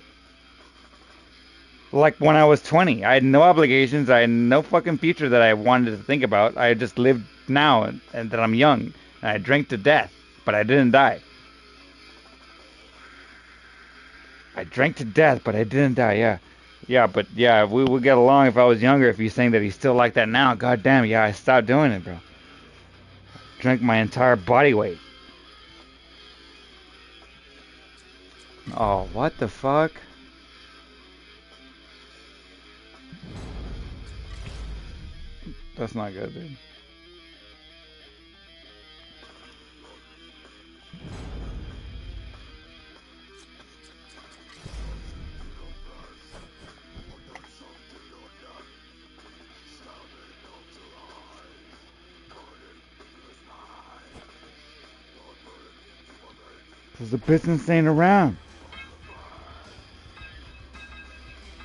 Like when I was 20. I had no obligations. I had no fucking future that I wanted to think about. I just lived now and that I'm young. And I drank to death, but I didn't die. I drank to death, but I didn't die, yeah. Yeah, but yeah, we would get along if I was younger. If you're saying that he's still like that now, god damn, yeah, I stopped doing it, bro. Drank my entire body weight. Oh, what the fuck? That's not good, dude. Cause the business ain't around.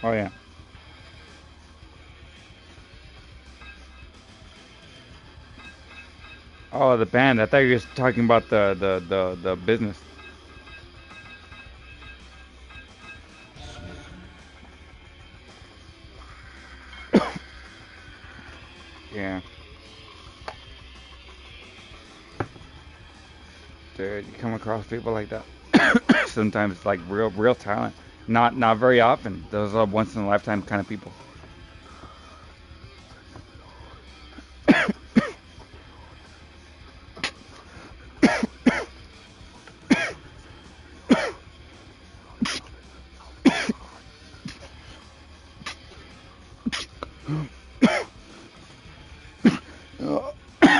Oh yeah. Oh, the band. I thought you were just talking about the business. Yeah. Dude, you come across people like that. Sometimes it's like real talent. Not very often. Those are once in a lifetime kind of people.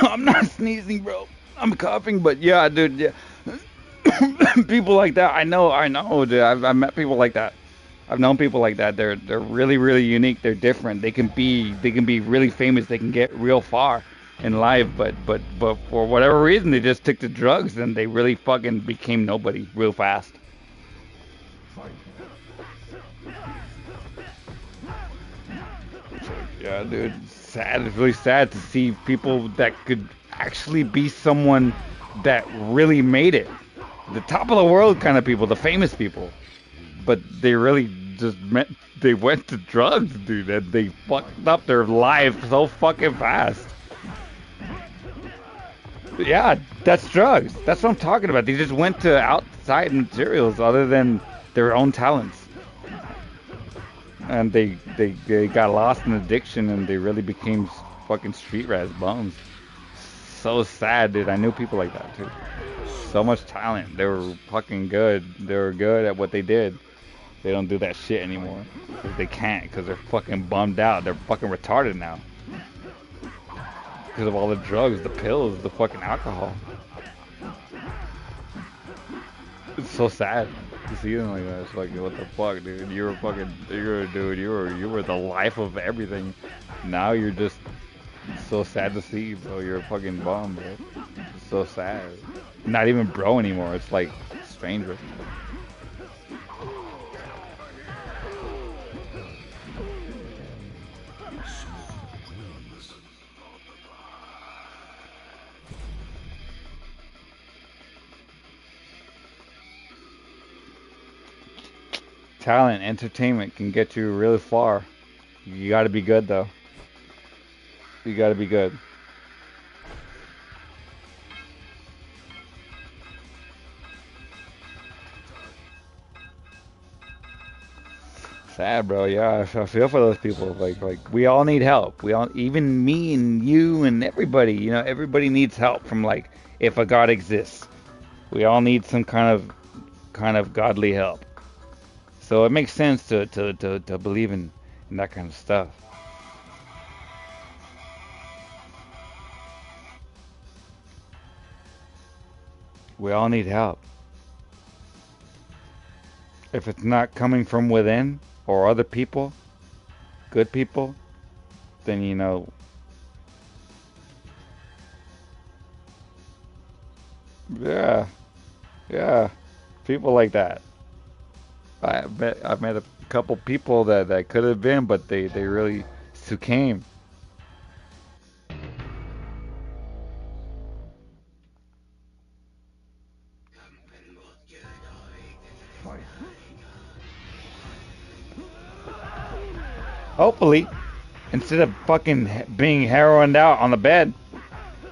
I'm not sneezing, bro. I'm coughing, but yeah, dude. Yeah. People like that. I know, dude. I've met people like that. I've known people like that. They're really unique. They're different. They can be really famous. They can get real far in life, but for whatever reason, they just took to drugs and they really fucking became nobody real fast. Yeah, dude. Sad. It's really sad to see people that could actually be someone that really made it. The top of the world kind of people, the famous people. But they really just they went to drugs, dude, and they fucked up their life so fucking fast. Yeah, that's drugs. That's what I'm talking about. They just went to outside materials other than their own talents. And they got lost in addiction and they really became fucking street rats bums. So sad, dude. I knew people like that too. So much talent. They were fucking good. They were good at what they did. They don't do that shit anymore. 'Cause they can't, because they're fucking bummed out. They're fucking retarded now. Because of all the drugs, the pills, the fucking alcohol. It's so sad to see them like that. It's like, what the fuck, dude? You were fucking, dude. You were the life of everything. Now you're just so sad to see, bro. You're a fucking bum, bro. It's so sad. Not even bro anymore. It's like stranger. Talent, entertainment can get you really far. You gotta be good though. You gotta be good. Sad, bro. Yeah, I feel for those people. Like we all need help. We all, even me and you and everybody. You know, everybody needs help from like if a God exists. We all need some kind of godly help. So it makes sense to believe in that kind of stuff. We all need help. If it's not coming from within or other people, good people, then yeah, yeah, people like that. I've met a couple people that could have been, but they really succumbed. Hopefully, instead of fucking being heroined out on the bed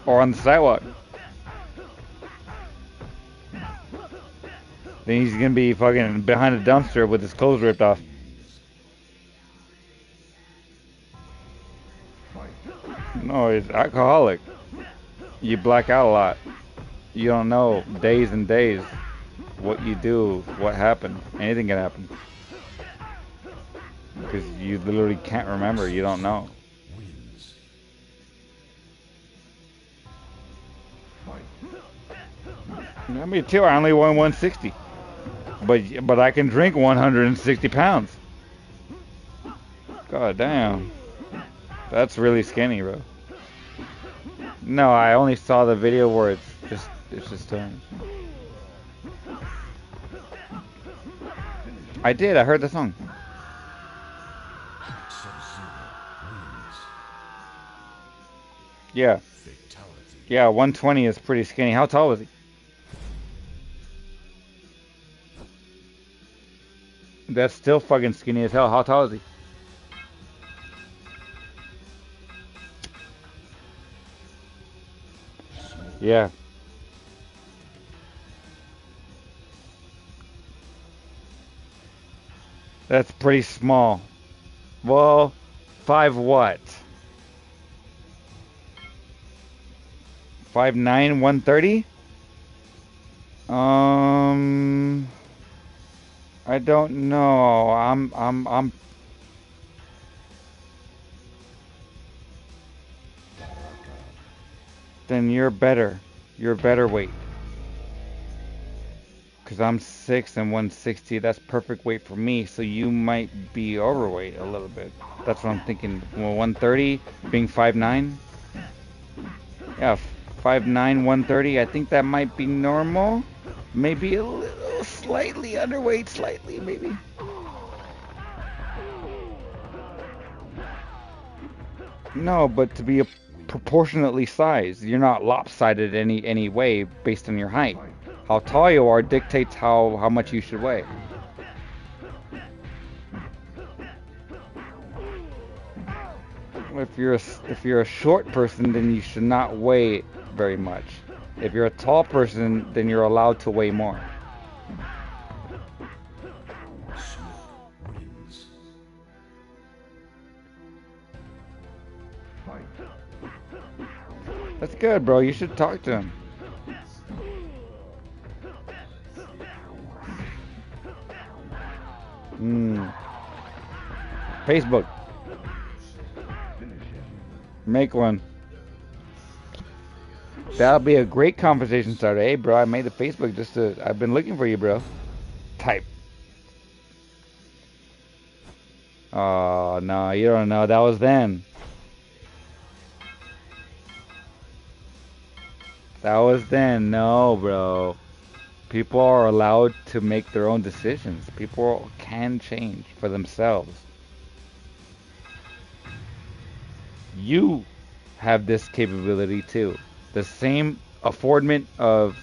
or on the sidewalk, then he's gonna be fucking behind a dumpster with his clothes ripped off. No, he's alcoholic. You black out a lot. You don't know days and days what you do, what happened. Anything can happen. Because you literally can't remember. You don't know. Me too. I only won 160. But I can drink 160 pounds. God damn. That's really skinny, bro. No, I only saw the video where it's just turns. I did. I heard the song. Yeah. Yeah, 120 is pretty skinny. How tall was he? That's still fucking skinny as hell. How tall is he? Yeah. That's pretty small. Well, 5 what? 5'9", 130? I don't know. I'm. Then you're better. You're better weight. Because I'm 6 and 160. That's perfect weight for me. So you might be overweight a little bit. That's what I'm thinking. Well, 130 being 5'9". Yeah, 5'9", 130. I think that might be normal. Maybe a little slightly underweight, slightly maybe. No, but to be a proportionately sized, you're not lopsided any way based on your height. How tall you are dictates how much you should weigh. If you're a short person, then you should not weigh very much. If you're a tall person, then you're allowed to weigh more. That's good, bro. You should talk to him. Facebook. Make one. That'll be a great conversation starter. Hey, bro, I made the Facebook just to... I've been looking for you, bro. Type. Oh, no, you don't know. That was then. That was then. No, bro. People are allowed to make their own decisions. People can change for themselves. You have this capability too. The same affordment of,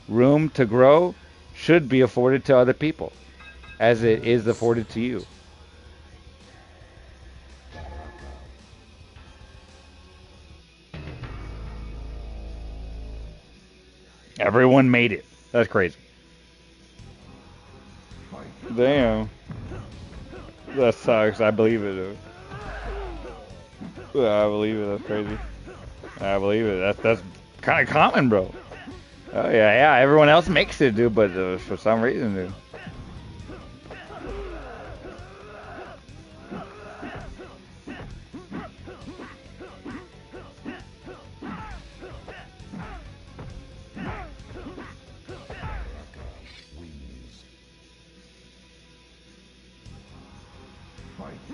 room to grow should be afforded to other people as it is afforded to you. Everyone made it. That's crazy. Damn. That sucks. I believe it. I believe it. That's crazy. I believe it. That's kind of common, bro. Oh yeah. Everyone else makes it, dude, but for some reason, dude.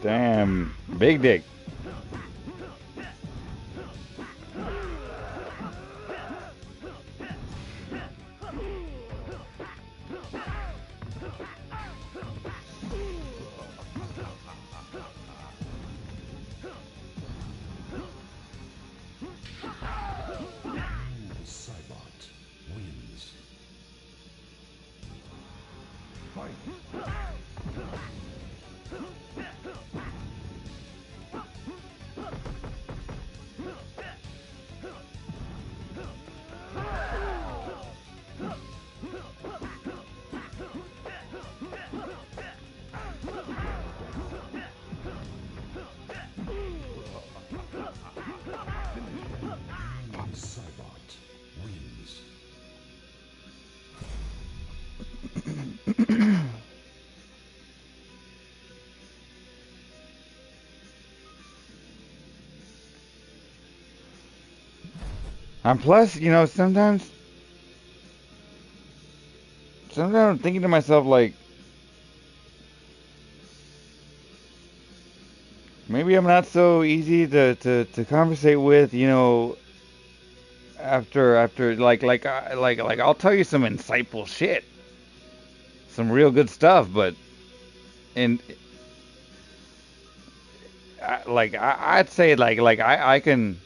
Damn, big dick. And plus, sometimes I'm thinking to myself, like, maybe I'm not so easy to conversate with, after like I'll tell you some insightful shit, some real good stuff, but and I'd say like I can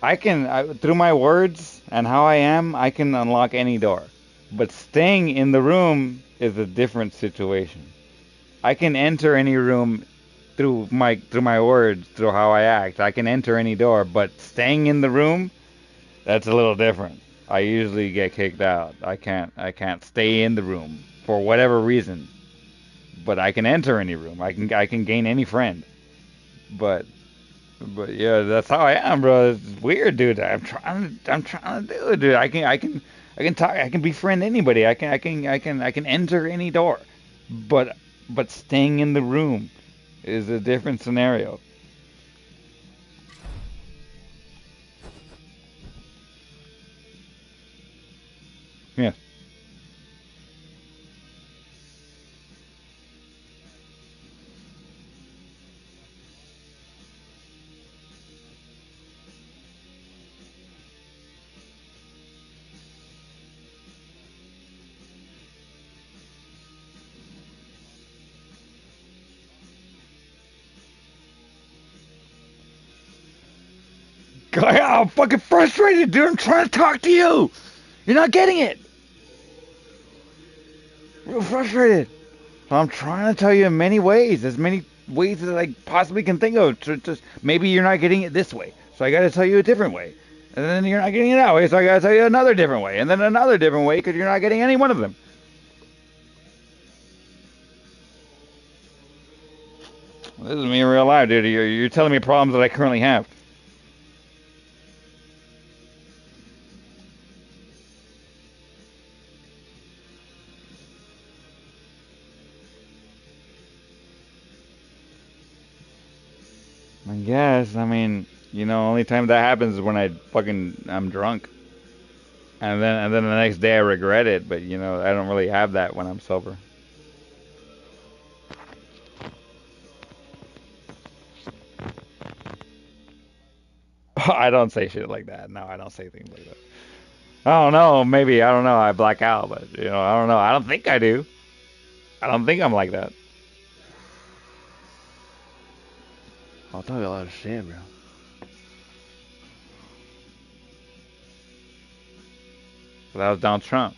through my words and how I am, I can unlock any door. But staying in the room is a different situation. I can enter any room through my words, through how I act. I can enter any door, but staying in the room, that's a little different. I usually get kicked out. I can't stay in the room for whatever reason. But I can enter any room. I can gain any friend. But yeah, that's how I am, bro. It's weird, dude. I'm trying to do it, dude. I can talk. I can befriend anybody. I can enter any door. But staying in the room is a different scenario. Yeah. God, I'm fucking frustrated, dude. I'm trying to talk to you. You're not getting it. Real frustrated. So I'm trying to tell you in many ways, as many ways as I possibly can think of. Just maybe you're not getting it this way, so I got to tell you a different way. And then you're not getting it that way, so I got to tell you another different way, and then another different way because you're not getting any one of them. This is me in real life, dude. You're telling me problems that I currently have. I guess. I mean, only time that happens is when I'm drunk, and then the next day I regret it. But I don't really have that when I'm sober. I don't say shit like that. No, I don't say things like that. I don't know. Maybe I don't know. I black out, but I don't know. I don't think I do. I don't think I'm like that. I'll talk a lot of shit, bro. But that was Donald Trump.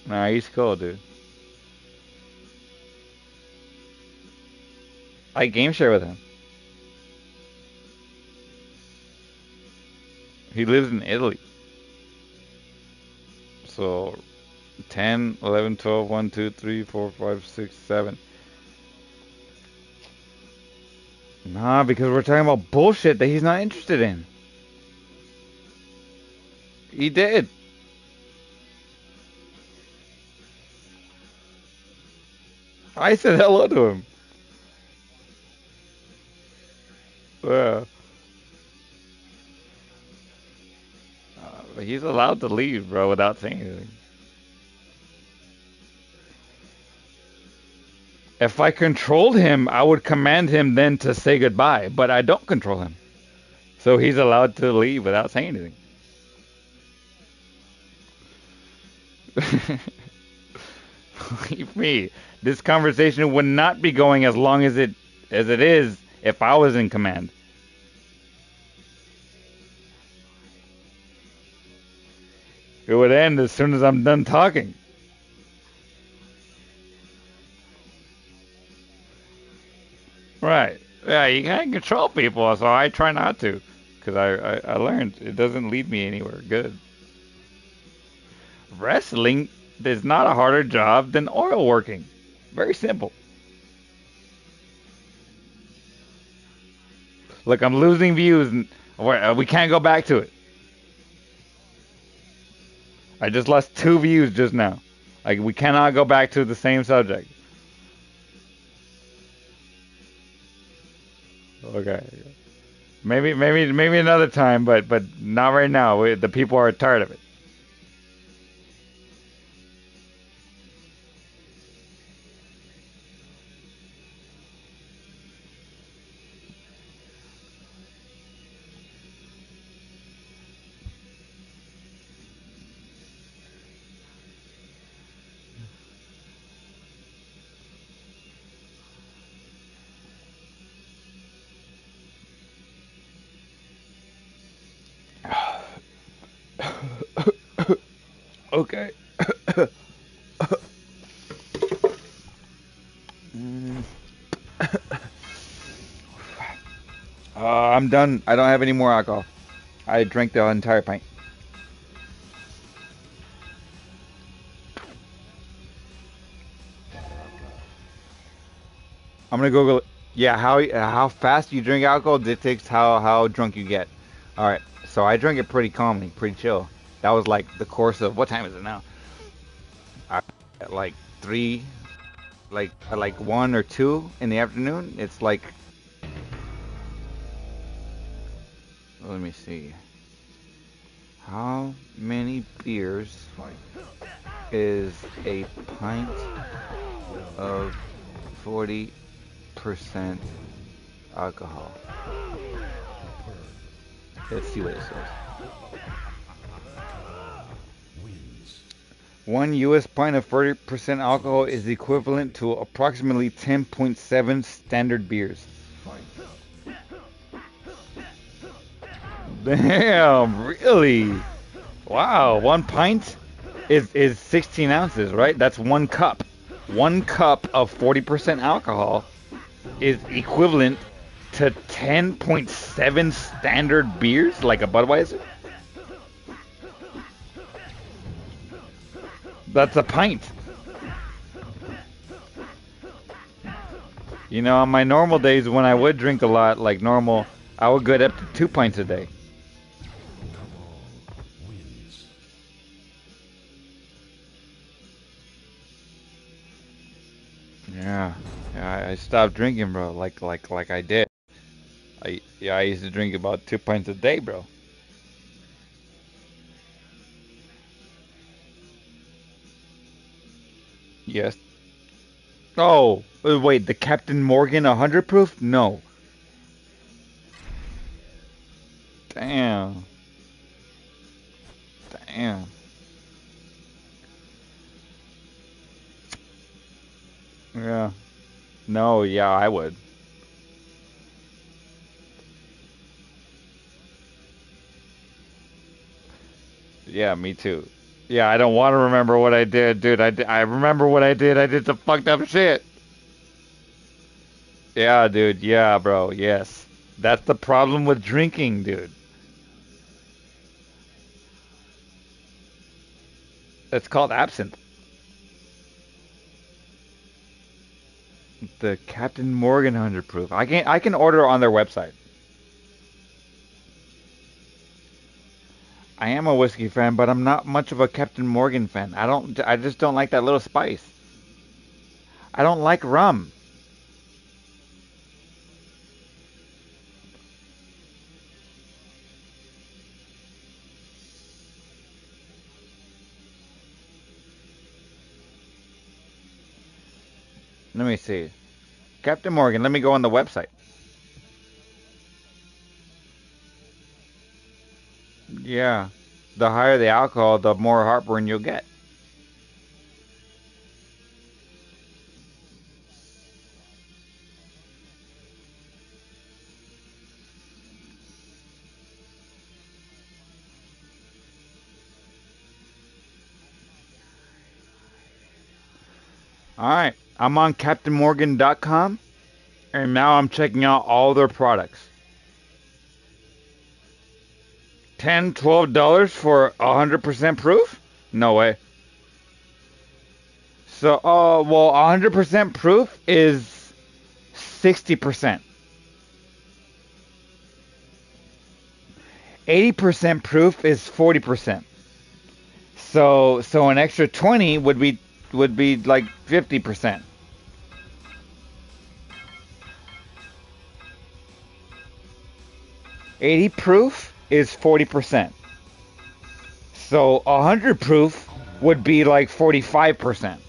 Nah, he's cool, dude. I game share with him. He lives in Italy. So 10, 11, 12, 1, 2, 3, 4, 5, 6, 7. Nah, because we're talking about bullshit that he's not interested in. He did. I said hello to him. Yeah. But he's allowed to leave, bro, without saying anything. If I controlled him, I would command him then to say goodbye, but I don't control him. So he's allowed to leave without saying anything. Believe me, this conversation would not be going as long as it is if I was in command. It would end as soon as I'm done talking. Right. Yeah, you can't control people, so I try not to. Because I learned it doesn't lead me anywhere good. Wrestling is not a harder job than oil working. Very simple. Look, I'm losing views, and we can't go back to it. I just lost 2 views just now. Like, we cannot go back to the same subject. Okay. Maybe another time, but not right now. The people are tired of it. Okay. Mm. I'm done. I don't have any more alcohol. I drank the entire pint. I'm gonna go. Yeah, how fast you drink alcohol dictates how drunk you get. All right, so I drank it pretty calmly, pretty chill. That was like the course of what time is it now? At like 3, like at like 1 or 2 in the afternoon. It's like, let me see. How many beers is a pint of 40% alcohol? Let's see what it says. 1 U.S. pint of 40% alcohol is equivalent to approximately 10.7 standard beers. Damn, really? Wow, 1 pint is 16 ounces, right? That's 1 cup. 1 cup of 40% alcohol is equivalent to 10.7 standard beers, like a Budweiser. That's a pint. You know, on my normal days when I would drink a lot, like normal, I would get up to 2 pints a day. Yeah, I stopped drinking, bro. Like I did. I used to drink about 2 pints a day, bro. Yes. Oh, wait, the Captain Morgan 100 proof? No. Damn. Damn. Yeah. No, yeah, I would. Yeah, me too. Yeah, I don't want to remember what I did, dude. I remember what I did. I did some fucked up shit. Yeah, dude. Yeah, bro. Yes. That's the problem with drinking, dude. It's called absinthe. The Captain Morgan 100 proof. I can order on their website. I am a whiskey fan, but I'm not much of a Captain Morgan fan. I just don't like that little spice. I don't like rum. Let me see. Captain Morgan, let me go on the website. Yeah. The higher the alcohol, the more heartburn you'll get. All right. I'm on CaptainMorgan.com, and now I'm checking out all their products. $10, $12 for 100% proof? No way. So, well, 100% proof is 60%. 80% proof is 40%. So an extra 20 would be like 50%. 80 proof is 40%. So 100 proof would be like 45%.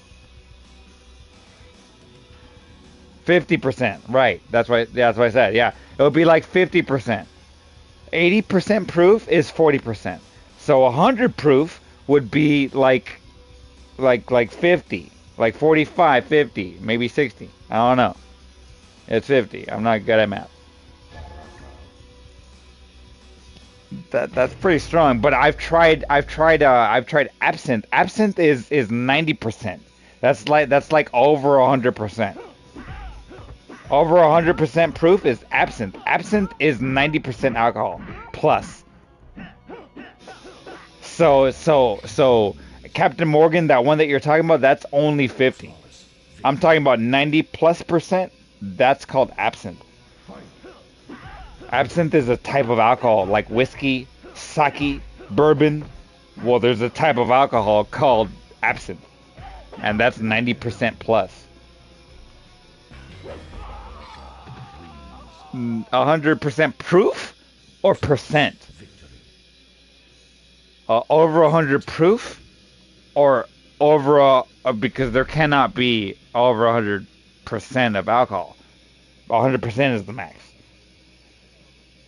50%, right. That's what I said. Yeah. It would be like 50%. 80% proof is 40%. So 100 proof would be like 50, like 45, 50, maybe 60. I don't know. It's 50. I'm not good at math. That's pretty strong. But I've tried absinthe. Absinthe is 90%. That's like over 100%. Over 100% proof is absinthe. Absinthe is 90% alcohol plus. So Captain Morgan, that one that you're talking about, that's only 50. I'm talking about 90+%. That's called absinthe. Absinthe is a type of alcohol like whiskey, sake, bourbon. Well, there's a type of alcohol called absinthe, and that's 90% plus. 100% proof or percent? Over 100 proof or over because there cannot be over 100% of alcohol. 100% is the max.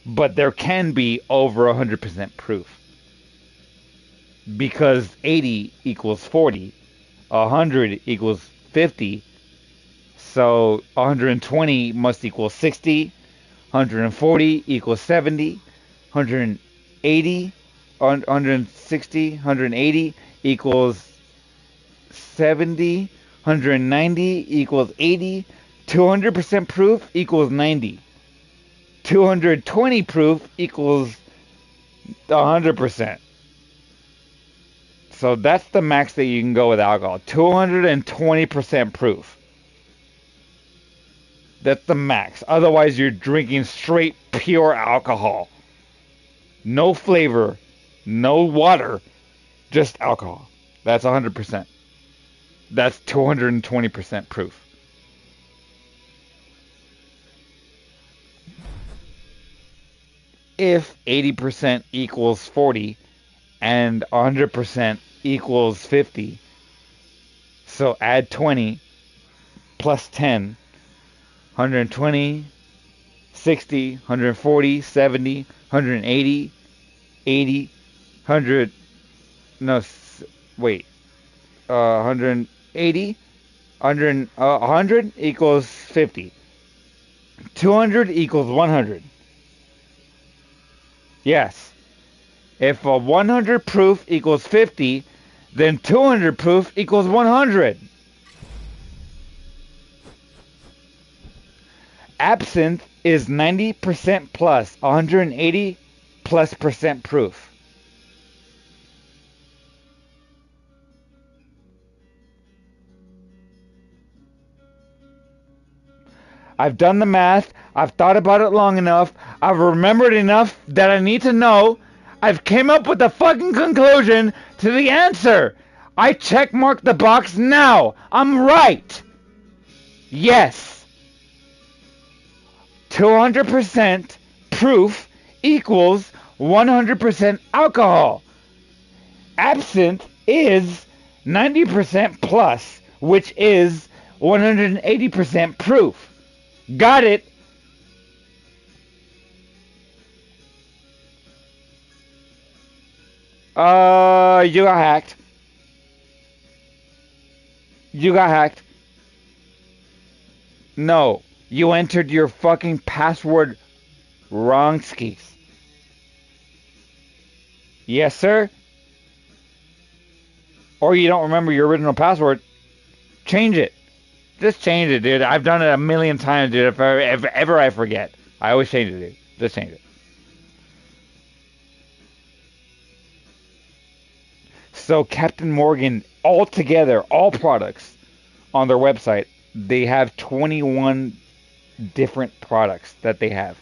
But there can be over 100% proof. Because 80 equals 40, 100 equals 50, so 120 must equal 60, 140 equals 70, 180, 160, 180 equals 70, 190 equals 80, 200% proof equals 90. 220 proof equals 100%. So that's the max that you can go with alcohol. 220% proof. That's the max. Otherwise, you're drinking straight pure alcohol. No flavor, no water, just alcohol. That's 100%. That's 220% proof. If 80% equals 40 and 100% equals 50, so add 20 plus 10, 120, 60, 140, 70, 180, 80, 100, no, wait, 180, 100 equals 50. 200 equals 100. Yes. If a 100 proof equals 50, then 200 proof equals 100. Absinthe is 90% plus 180 plus percent proof. I've done the math. I've thought about it long enough. I've remembered enough that I need to know. I've came up with the fucking conclusion to the answer. I checkmark the box now. I'm right. Yes. 200% proof equals 100% alcohol. Absinthe is 90% plus, which is 180% proof. Got it. You got hacked. You got hacked. No, you entered your fucking password wrong, skis. Yes, sir? Or you don't remember your original password. Change it. Just change it, dude. I've done it a million times, dude. If ever I forget, I always change it, dude. Just change it. So Captain Morgan, all together, all products on their website, they have 21 different products that they have.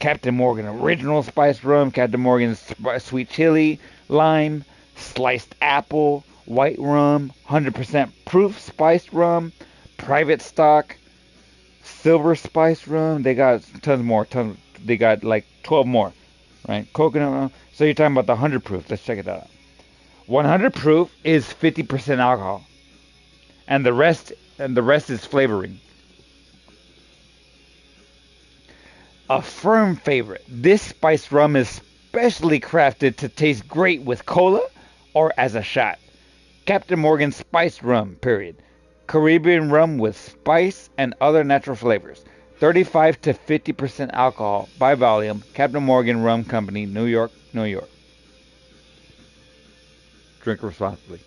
Captain Morgan Original Spiced Rum, Captain Morgan Sweet Chili, Lime, Sliced Apple, White Rum, 100% Proof Spiced Rum, Private Stock, Silver Spiced Rum. They got tons more. They got like 12 more, right? Coconut rum. So you're talking about the 100 proof. Let's check it out. 100 proof is 50% alcohol, and the rest is flavoring. A firm favorite. This spiced rum is specially crafted to taste great with cola or as a shot. Captain Morgan Spiced Rum, period. Caribbean rum with spice and other natural flavors. 35 to 50% alcohol by volume. Captain Morgan Rum Company, New York, New York. Drink responsibly.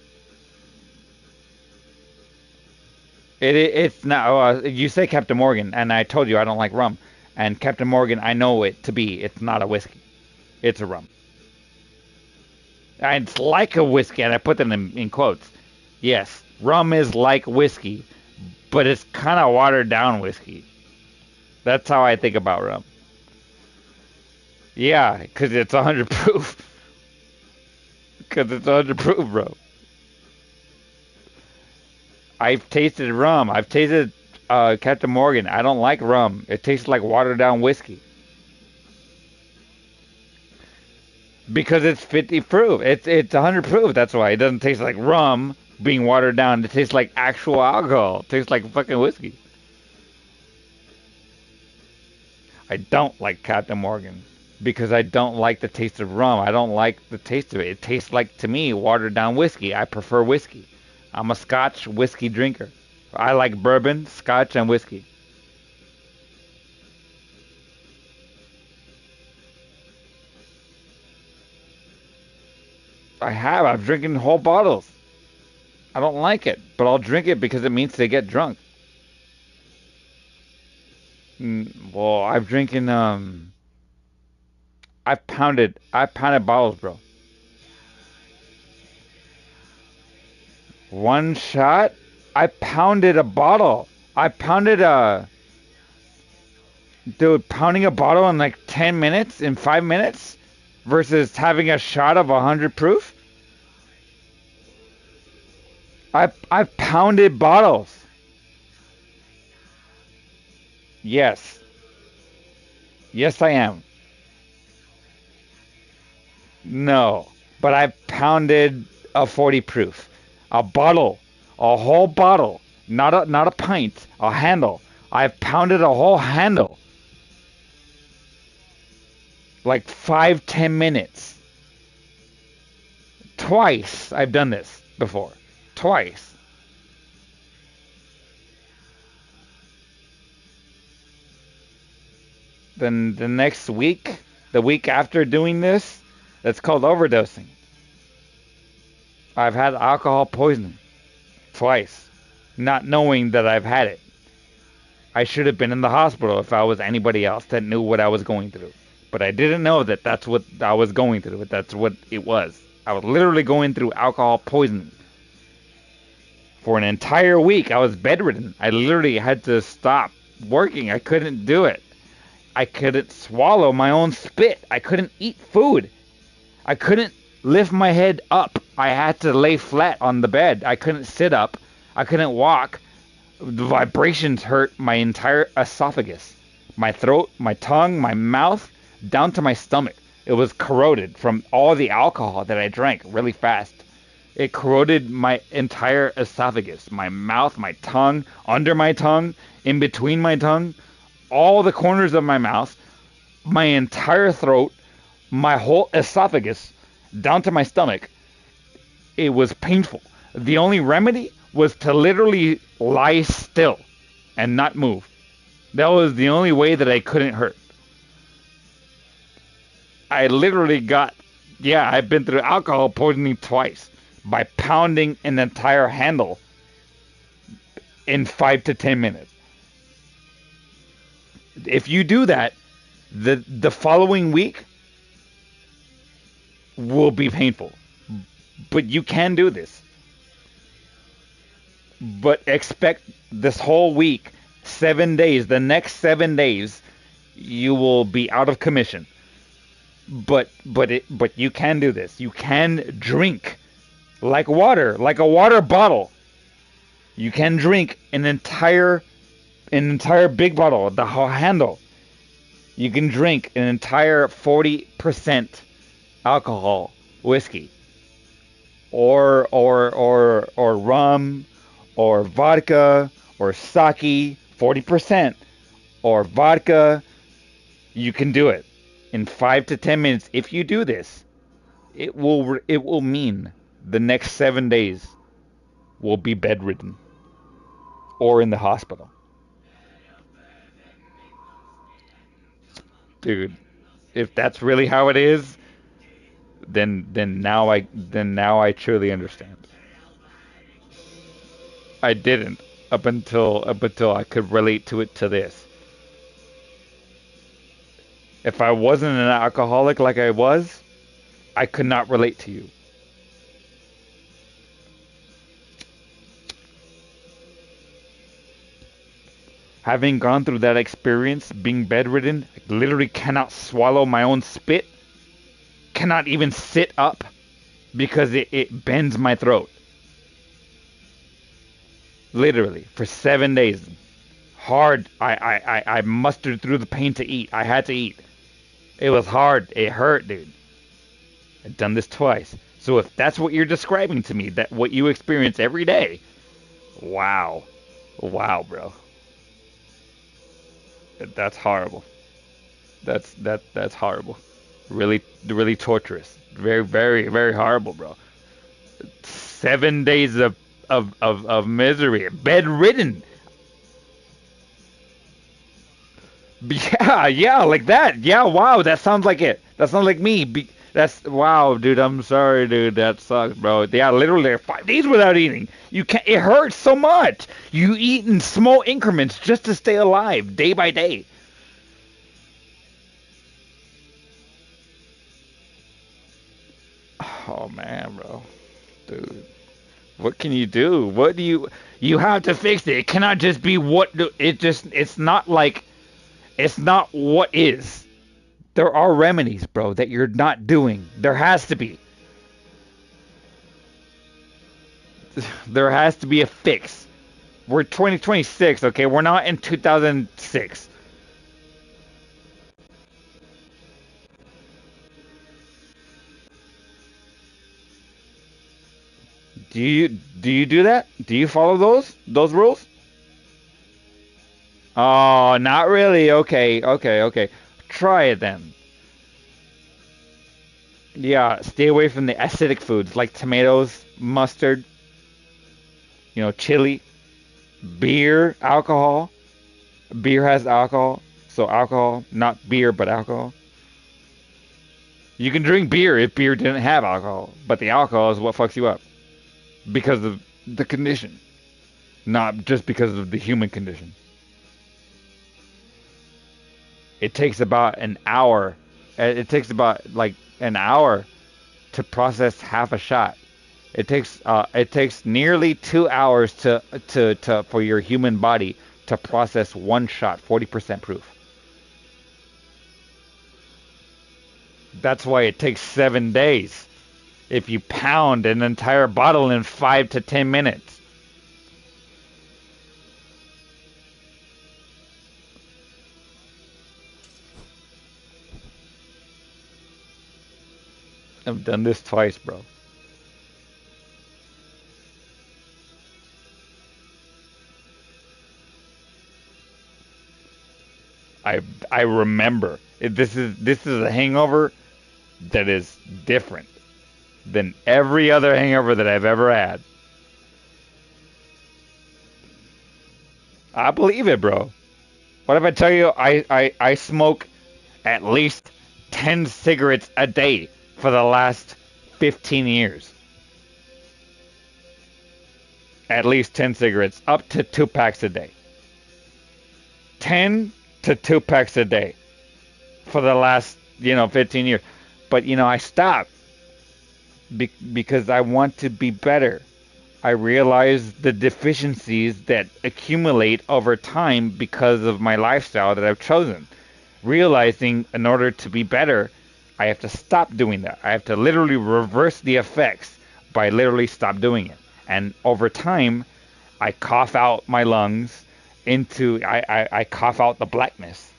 It's not. You say Captain Morgan, and I told you I don't like rum. And Captain Morgan, I know it to be. It's not a whiskey. It's a rum. And it's like a whiskey, and I put them in quotes. Yes, rum is like whiskey, but it's kind of watered down whiskey. That's how I think about rum. Yeah, because it's 100 proof. Because it's 100 proof, bro. I've tasted rum. I've tasted Captain Morgan. I don't like rum. It tastes like watered down whiskey. Because it's 50 proof. It's 100 proof. That's why it doesn't taste like rum being watered down. It tastes like actual alcohol. It tastes like fucking whiskey. I don't like Captain Morgan because I don't like the taste of rum. I don't like the taste of it. It tastes like, to me, watered down whiskey. I prefer whiskey. I'm a Scotch whiskey drinker. I like bourbon, Scotch, and whiskey. I have. I'm drinking whole bottles. I don't like it, but I'll drink it because it means to get drunk. Well, I've drinking I pounded bottles, bro. One shot? I pounded a bottle. I pounded a Dude, pounding a bottle in like 10 minutes, in 5 minutes versus having a shot of 100 proof? I pounded bottles. Yes. Yes, I am. No, but I pounded a 40 proof. A bottle, a whole bottle, not a pint, a handle. I've pounded a whole handle. Like 5-10 minutes. Twice I've done this before. Twice. Then the next week, the week after doing this, that's called overdosing. I've had alcohol poisoning. Twice. Not knowing that I've had it. I should have been in the hospital if I was anybody else that knew what I was going through. But I didn't know that that's what I was going through. But that's what it was. I was literally going through alcohol poisoning. For an entire week, I was bedridden. I literally had to stop working. I couldn't do it. I couldn't swallow my own spit. I couldn't eat food. I couldn't lift my head up. I had to lay flat on the bed. I couldn't sit up. I couldn't walk. The vibrations hurt my entire esophagus. My throat, my tongue, my mouth, down to my stomach. It was corroded from all the alcohol that I drank really fast. It corroded my entire esophagus, my mouth, my tongue, under my tongue, in between my tongue, all the corners of my mouth, my entire throat, my whole esophagus, down to my stomach. It was painful. The only remedy was to literally lie still and not move. That was the only way that I couldn't hurt. I literally I've been through alcohol poisoning twice by pounding an entire handle in 5 to 10 minutes. If you do that, the following week will be painful. But you can do this. But expect this whole week, 7 days, the next 7 days, you will be out of commission. But you can do this. You can drink like water, like a water bottle. You can drink an entire big bottle, the whole handle. You can drink an entire 40% alcohol whiskey, or rum, or vodka, or sake, 40%, or vodka. You can do it in 5 to 10 minutes. If you do this, it will mean the next 7 days will be bedridden or in the hospital. dude, if that's really how it is, then now I truly understand. I didn't up until I could relate to it to this. If I wasn't an alcoholic like I was, I could not relate to you. Having gone through that experience, being bedridden, I literally cannot swallow my own spit, cannot even sit up because it bends my throat. Literally, for 7 days. Hard. I mustered through the pain to eat. I had to eat. It was hard. It hurt, dude. I've done this twice. So if that's what you're describing to me, that what you experience every day, wow. Wow, bro. That's horrible. That's horrible. Really, really torturous. Very, very, very horrible, bro. 7 days of misery. Bedridden. Yeah, yeah, like that. Yeah, wow, that sounds like it. That sounds like me. That's wow, dude. I'm sorry, dude. That sucks, bro. Yeah, literally 5 days without eating. You can't. It hurts so much. You eat in small increments just to stay alive, day by day. Oh man, bro, dude. What can you do? What do you have to fix it? It cannot just be what it just. It's not like it's not what is. There are remedies, bro, that you're not doing. There has to be. There has to be a fix. We're 2026, okay? We're not in 2006. Do you do that? Do you follow those rules? Oh, not really. Okay, okay, okay. Try it then. Yeah, stay away from the acidic foods like tomatoes, mustard, chili, beer, alcohol. Beer has alcohol, so alcohol, not beer, but alcohol. You can drink beer if beer didn't have alcohol, but the alcohol is what fucks you up because of the condition, not just because of the human condition. It takes about an hour. It takes about like an hour to process half a shot. It takes nearly 2 hours to for your human body to process one shot, 40% proof. That's why it takes 7 days. If you pound an entire bottle in 5 to 10 minutes, I've done this twice, bro. I I remember. This is a hangover that is different than every other hangover that I've ever had. I believe it, bro. What if I tell you I smoke at least 10 cigarettes a day for the last 15 years? At least 10 cigarettes, up to 2 packs a day. 10 to 2 packs a day for the last, 15 years. But, I stopped because I want to be better. I realize the deficiencies that accumulate over time because of my lifestyle that I've chosen. Realizing in order to be better, I have to stop doing that. I have to literally reverse the effects by literally stop doing it. And over time, I cough out my lungs I cough out the blackness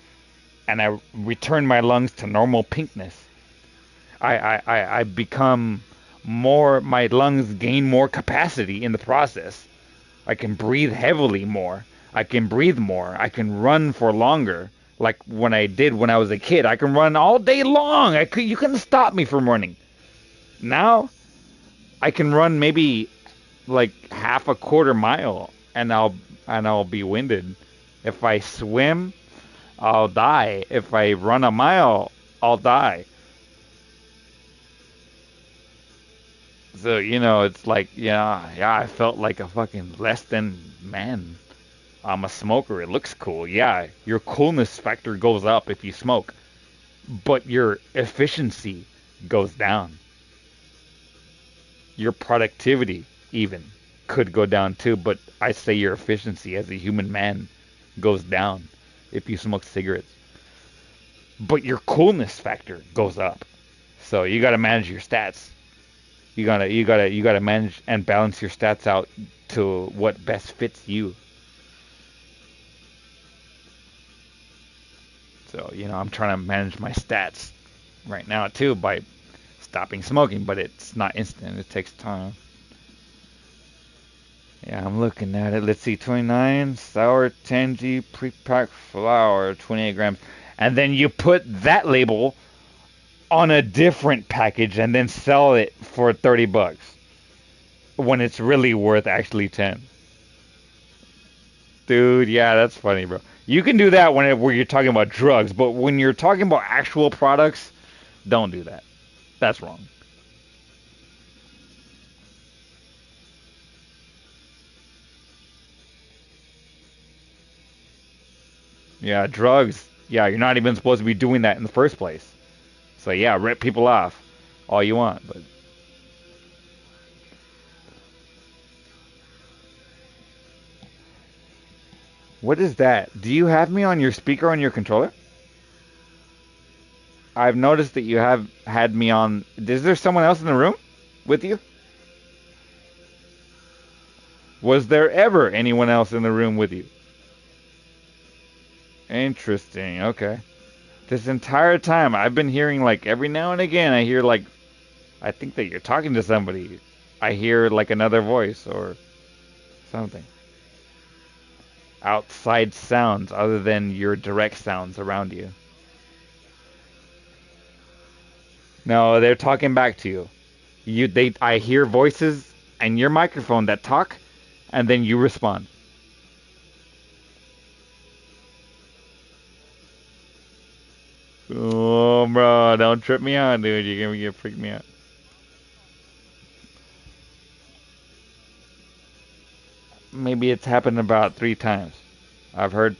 and I return my lungs to normal pinkness. I become my lungs gain more capacity in the process. I can breathe heavily more. I can breathe more. I can run for longer. Like when I was a kid. I can run all day long. You couldn't stop me from running. Now, I can run maybe like half a quarter mile and I'll be winded. If I swim, I'll die. If I run a mile, I'll die. So, you know, it's like, yeah, I felt like a fucking less than man. I'm a smoker. It looks cool. Yeah, your coolness factor goes up if you smoke, but your efficiency goes down. Your productivity even could go down too, but I say your efficiency as a human man goes down if you smoke cigarettes. But your coolness factor goes up. So you got to manage your stats. You gotta manage and balance your stats out to what best fits you. So, I'm trying to manage my stats right now too by stopping smoking, but it's not instant. It takes time. Yeah, I'm looking at it. Let's see, 29 sour tangy pre-packed flour, 28 grams, and then you put that label on a different package and then sell it for $30 when it's really worth actually 10. Dude, yeah, that's funny, bro. You can do that where you're talking about drugs, but when you're talking about actual products, don't do that. That's wrong. Yeah, drugs. Yeah, you're not even supposed to be doing that in the first place. So yeah, rip people off all you want, but what is that? Do you have me on your speaker on your controller? I've noticed that you have had me on. Is there someone else in the room with you? Was there ever anyone else in the room with you? Interesting. Okay. This entire time I've been hearing like every now and again I hear like I think that you're talking to somebody. I hear like another voice or something. Outside sounds other than your direct sounds around you. No, they're talking back to you. I hear voices and your microphone that talk, and then you respond. Oh, bro, don't trip me out, dude. You're gonna get freak me out. Maybe it's happened about 3 times. I've heard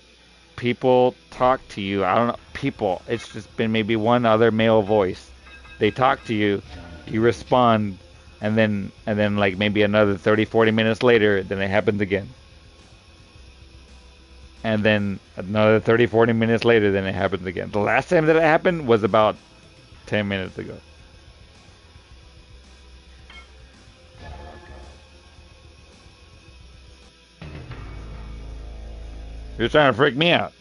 people talk to you. I don't know, people. It's just been maybe one other male voice. They talk to you, you respond, and then like maybe another 30, 40 minutes later, then it happens again. And then another 30, 40 minutes later, then it happens again. The last time that it happened was about 10 minutes ago. You're trying to freak me out.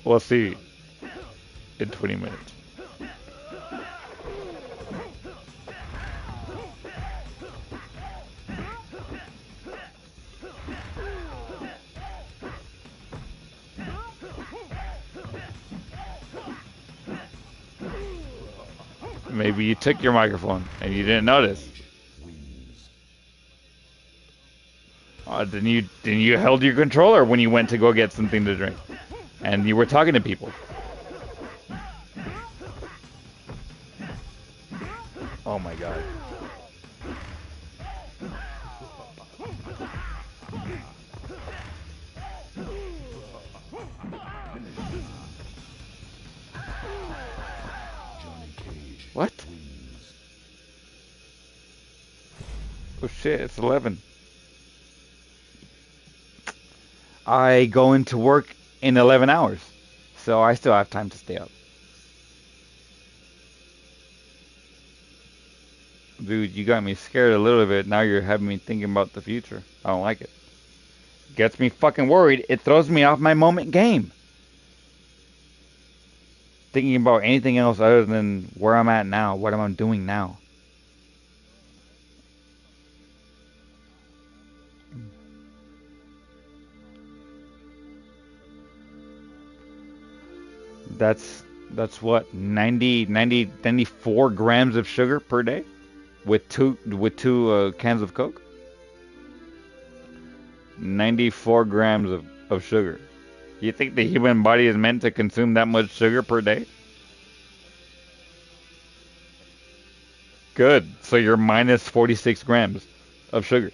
We'll see in 20 minutes. Maybe you took your microphone and you didn't notice. Then you held your controller when you went to go get something to drink, and you were talking to people. Oh my god. What? Oh shit, it's 11. I go into work in 11 hours, so I still have time to stay up. Dude, you got me scared a little bit. Now you're having me thinking about the future. I don't like it. Gets me fucking worried. It throws me off my moment game. Thinking about anything else other than where I'm at now, what am I doing now. That's what 94 grams of sugar per day with two cans of Coke. 94 grams of sugar. You think the human body is meant to consume that much sugar per day? Good. So you're minus 46 grams of sugar.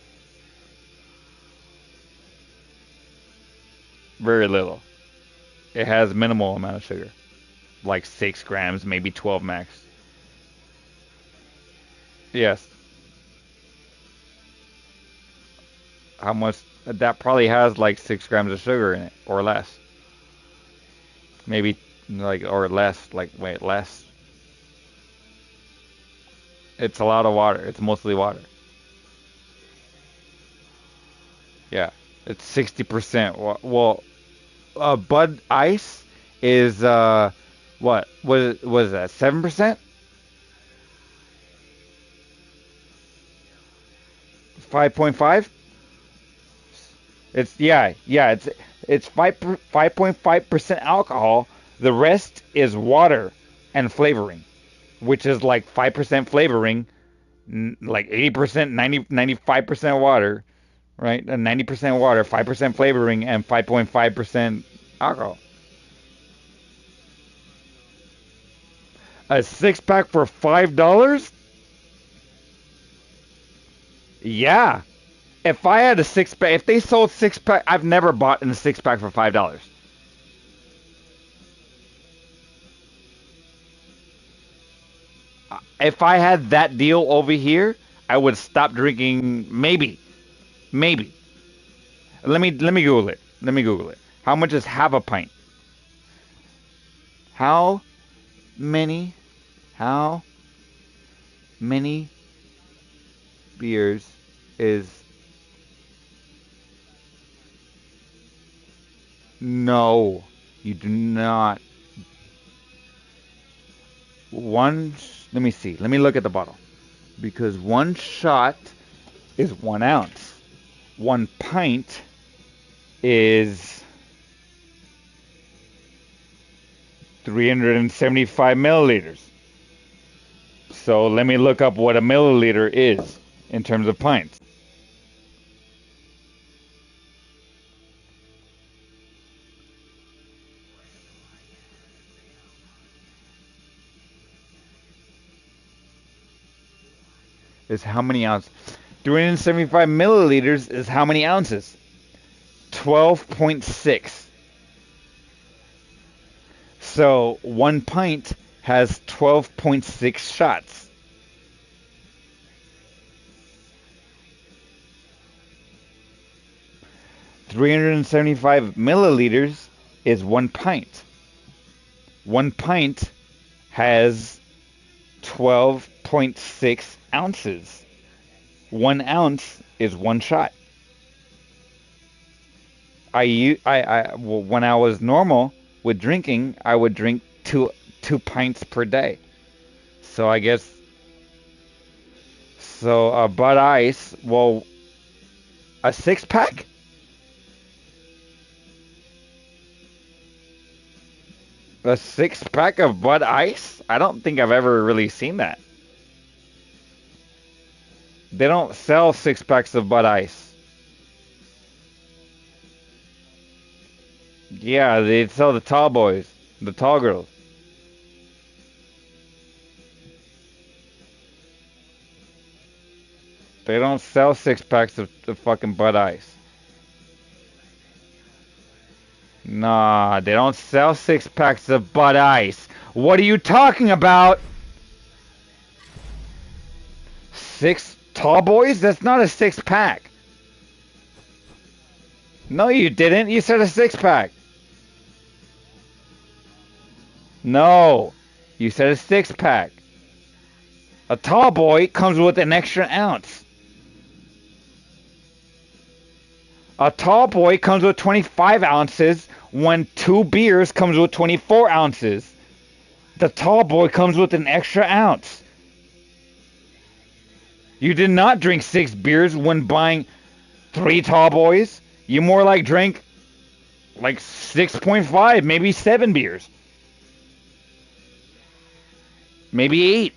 Very little. It has minimal amount of sugar. Like 6 grams, maybe 12 max. Yes. How much? That probably has like 6 grams of sugar in it, or less. Maybe, like, or less, like, wait, less. It's a lot of water. It's mostly water. Yeah. It's 60%. Well, Bud Ice is, what? Was that? 7%? 5.5? It's 5.5% alcohol. The rest is water and flavoring, which is like 5% flavoring, like 80%, 95% water, right? And 90% water, 5% flavoring, and 5.5% alcohol. A 6-pack for $5? Yeah. If I had a 6-pack, if they sold 6-pack, I've never bought in a 6-pack for $5. If I had that deal over here, I would stop drinking. Maybe. Let me Google it. How much is half a pint? How many beers is... No, you do not. Let me see. Let me look at the bottle. Because one shot is 1 ounce. 1 pint is 375 milliliters. So let me look up what a milliliter is in terms of pints. Is how many ounces? 375 milliliters is how many ounces? 12.6. So 1 pint has 12.6 shots. .375 milliliters is 1 pint. 1 pint has 12.6 ounces. 1 ounce is 1 shot. When I was normal with drinking, I would drink two pints per day. So I guess, so Bud Ice, well, a 6-pack? A 6-pack of Bud Ice? I don't think I've ever really seen that. They don't sell 6-packs of Bud Ice. Yeah, they sell the tall boys, the tall girls. They don't sell 6-packs of fucking Bud Ice. Nah, they don't sell 6-packs of Bud Ice. What are you talking about? 6 tall boys? That's not a 6-pack. No, you didn't. You said a 6-pack. No, you said a 6-pack. A tall boy comes with an extra ounce. A tall boy comes with 25 ounces when 2 beers comes with 24 ounces. The tall boy comes with an extra ounce. You did not drink 6 beers when buying 3 tall boys. You more like drank like 6.5, maybe 7 beers. Maybe 8.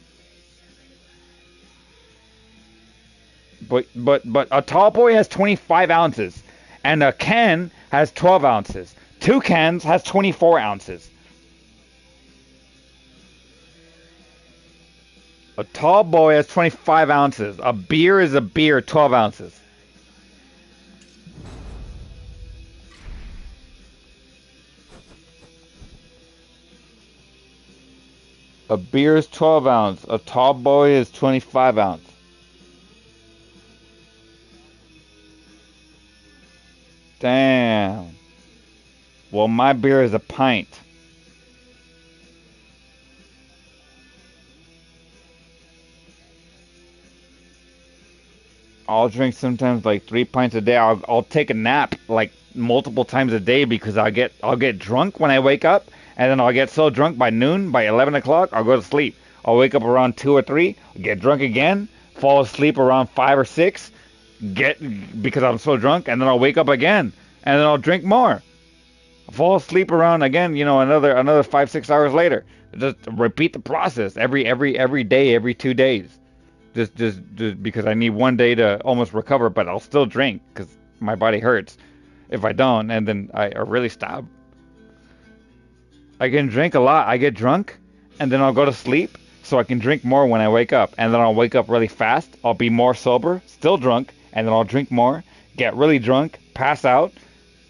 But a tall boy has 25 ounces. And a can has 12 ounces. 2 cans has 24 ounces. A tall boy has 25 ounces. A beer is a beer, 12 ounces. A beer is 12 ounce. A tall boy is 25 ounce. Damn. Well, my beer is a pint. I'll drink sometimes like 3 pints a day. I'll take a nap like multiple times a day because I'll get drunk when I wake up, and then I'll get so drunk by noon, by 11 o'clock, I'll go to sleep. I'll wake up around 2 or 3, get drunk again, fall asleep around 5 or 6, because I'm so drunk, and then I'll wake up again, and then I'll drink more. Fall asleep around again, another 5-6 hours later. Just repeat the process every day, every 2 days. Just because I need 1 day to almost recover, but I'll still drink because my body hurts if I don't, and then I really stop. I can drink a lot. I get drunk, and then I'll go to sleep, so I can drink more when I wake up, and then I'll wake up really fast. I'll be more sober, still drunk, and then I'll drink more, get really drunk, pass out,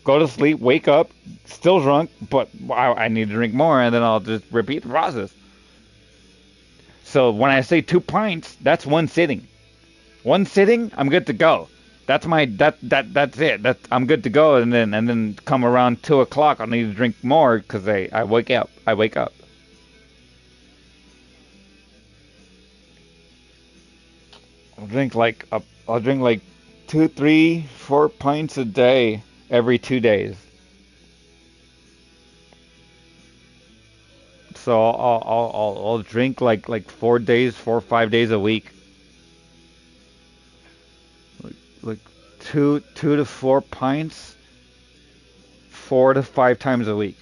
go to sleep, wake up, still drunk, but I need to drink more, and then I'll just repeat the process. So when I say 2 pints, that's 1 sitting. 1 sitting, I'm good to go. That's it. I'm good to go, and then come around 2 o'clock, I'll need to drink more because I wake up. I'll drink like 2, 3, 4 pints a day every 2 days. So I'll drink like 4 days, 4 or 5 days a week. Like 2 to 4 pints 4 to 5 times a week.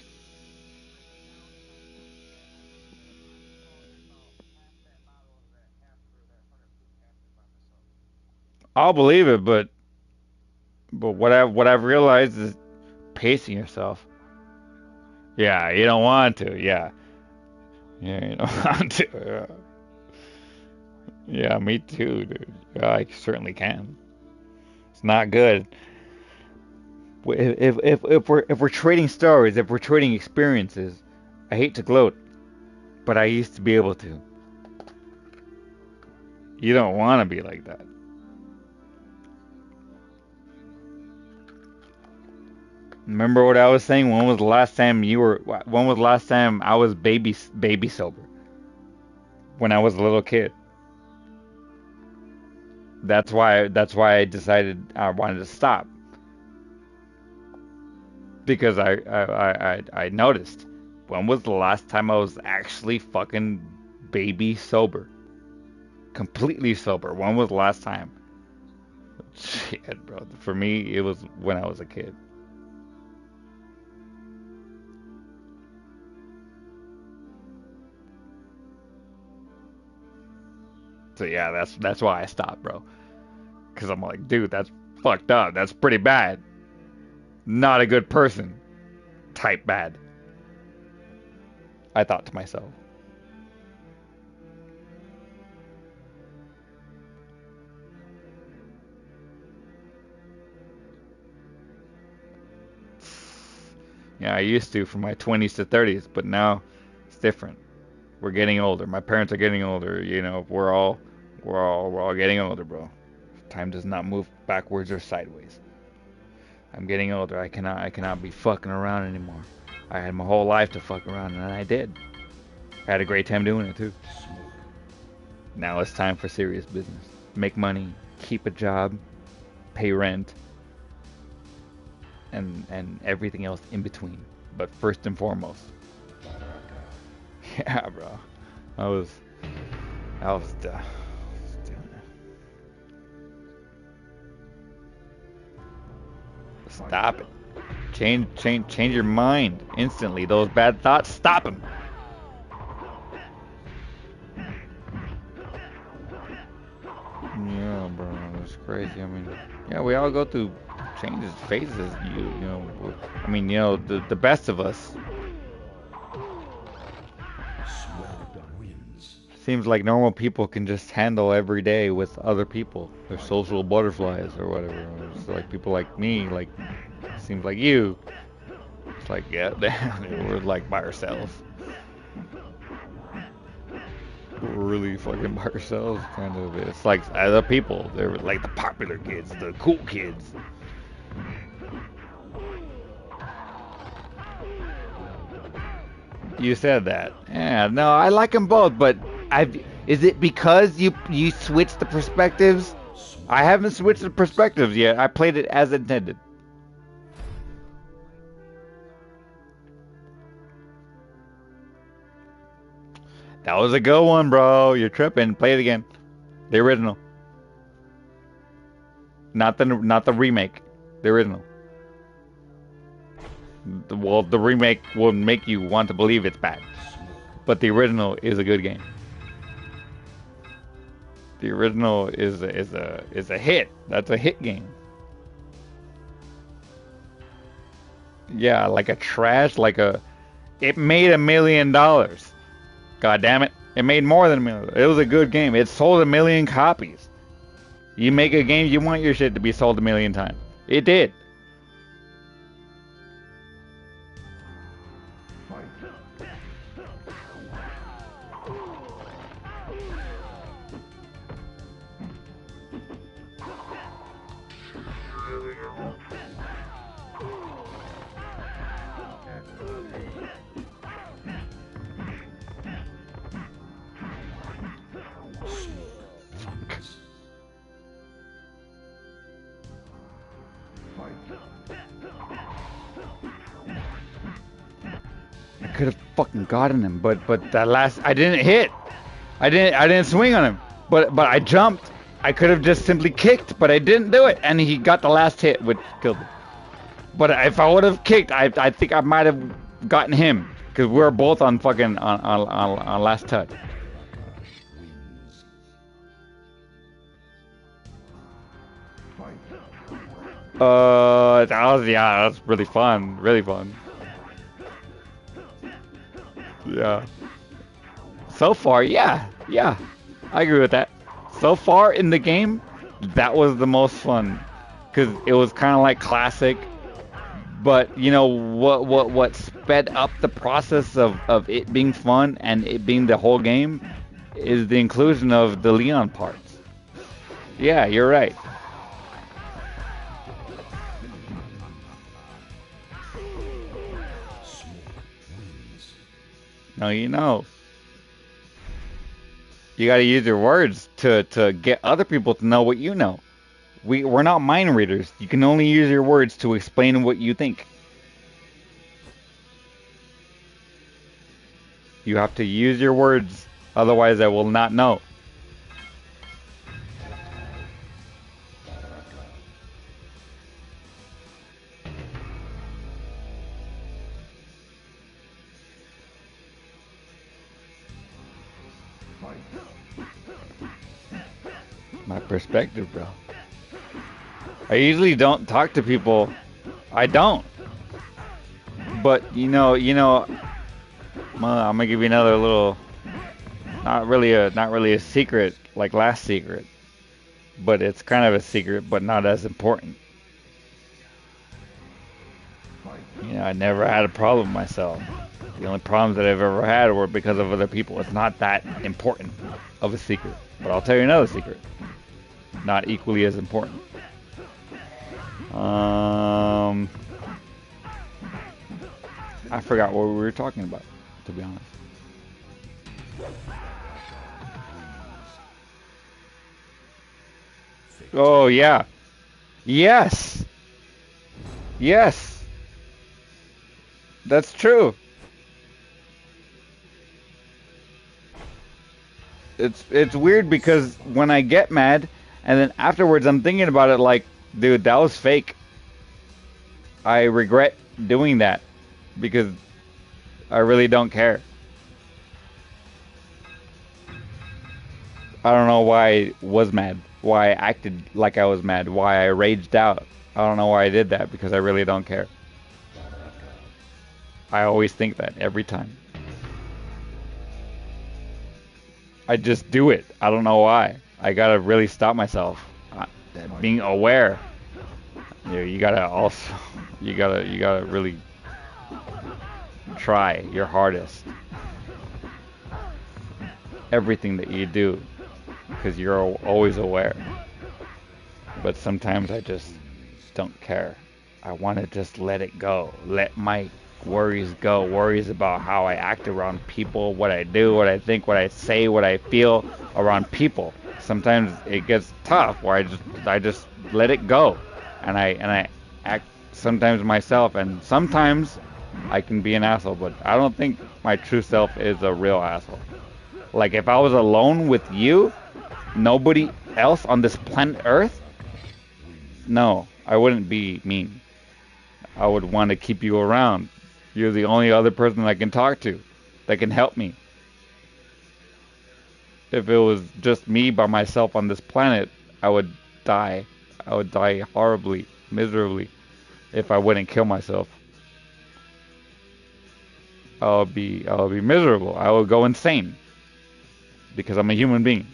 I'll believe it, but what I've realized is pacing yourself. Yeah, you don't want to. Yeah, you don't want to. Yeah, me too, dude. Yeah, I certainly can. It's not good. If we're trading stories, if we're trading experiences, I hate to gloat, but I used to be able to. You don't want to be like that. Remember what I was saying? When was the last time When was the last time I was baby sober? When I was a little kid. That's why I decided I wanted to stop. Because I noticed. When was the last time I was actually fucking baby sober? Completely sober. When was the last time? Shit, bro. For me, it was when I was a kid. So yeah, that's why I stopped, bro. Cause I'm like, dude, that's fucked up. That's pretty bad. Not a good person. Type bad. I thought to myself. Yeah, I used to from my 20s to 30s, but now it's different. We're getting older. My parents are getting older. We're all getting older, bro. Time does not move backwards or sideways. I'm getting older. I cannot be fucking around anymore. I had my whole life to fuck around, and I did. I had a great time doing it too. Now it's time for serious business. Make money, keep a job, pay rent, and everything else in between. But first and foremost, yeah, bro, I was doing it. Stop it. Change your mind instantly. Those bad thoughts, stop them. Yeah, bro, that's crazy. I mean, yeah, we all go through changes phases. You know, I mean, you know, the best of us. Sword wins. Seems like normal people can just handle every day with other people. They're social butterflies or whatever. It's like people like me, like, seems like you. It's like, yeah, we're like by ourselves. We're really fucking by ourselves, kind of. It's like other people. They're like the popular kids, the cool kids. You said that. Yeah, no, I like them both, but is it because you switched the perspectives? I haven't switched the perspectives yet. I played it as intended. That was a good one, bro. You're tripping. Play it again. The original. Not the remake. The original. Well, the remake will make you want to believe it's bad. But the original is a good game. The original is a hit. That's a hit game. Yeah, like a trash, it made $1 million. God damn it. It made more than $1 million. It was a good game. It sold 1 million copies. You make a game, you want your shit to be sold 1 million times. It did. I could have fucking gotten him, but that last I didn't hit. I didn't swing on him. But I jumped. I could have just simply kicked, but I didn't do it, and he got the last hit, which killed him. But if I would have kicked, I think I might have gotten him, because we were both on fucking on last touch. That's really fun, really fun. Yeah. So far, yeah, I agree with that. So far in the game, that was the most fun, because it was kind of like classic. But you know what sped up the process of it being fun and it being the whole game is the inclusion of the Leon parts. Yeah, you're right. No, you know. You gotta use your words to get other people to know what you know. We're not mind readers. You can only use your words to explain what you think. You have to use your words, otherwise I will not know. My perspective, bro. I usually don't talk to people. I don't. But you know, well, I'm gonna give you another little, not really a secret like last secret, but it's kind of a secret, but not as important. You know, I never had a problem myself. The only problems that I've ever had were because of other people. It's not that important of a secret. But I'll tell you another secret. Not equally as important. I forgot what we were talking about, to be honest. Oh, yeah. Yes. Yes. That's true. It's weird because when I get mad and then afterwards I'm thinking about it like, dude, that was fake. I regret doing that because I really don't care. I don't know why I was mad. why I acted like I was mad, why I raged out. I don't know why I did that, because I really don't care. I always think that every time. I just do it. I don't know why. I gotta really stop myself. Being aware. You gotta also, you gotta really try your hardest. Everything that you do, because you're always aware. But sometimes I just don't care. I want to just let it go. Let my worries go. Worries about how I act around people, what I do, what I think, what I say, what I feel around people. Sometimes it gets tough where I just let it go, and I act sometimes myself, and sometimes I can be an asshole. But I don't think my true self is a real asshole. Like, if I was alone with you, nobody else on this planet Earth, no, I wouldn't be mean. I would want to keep you around. You're the only other person I can talk to that can help me. If it was just me by myself on this planet, I would die. I would die horribly, miserably, if I wouldn't kill myself. I'll be miserable. I will go insane. Because I'm a human being.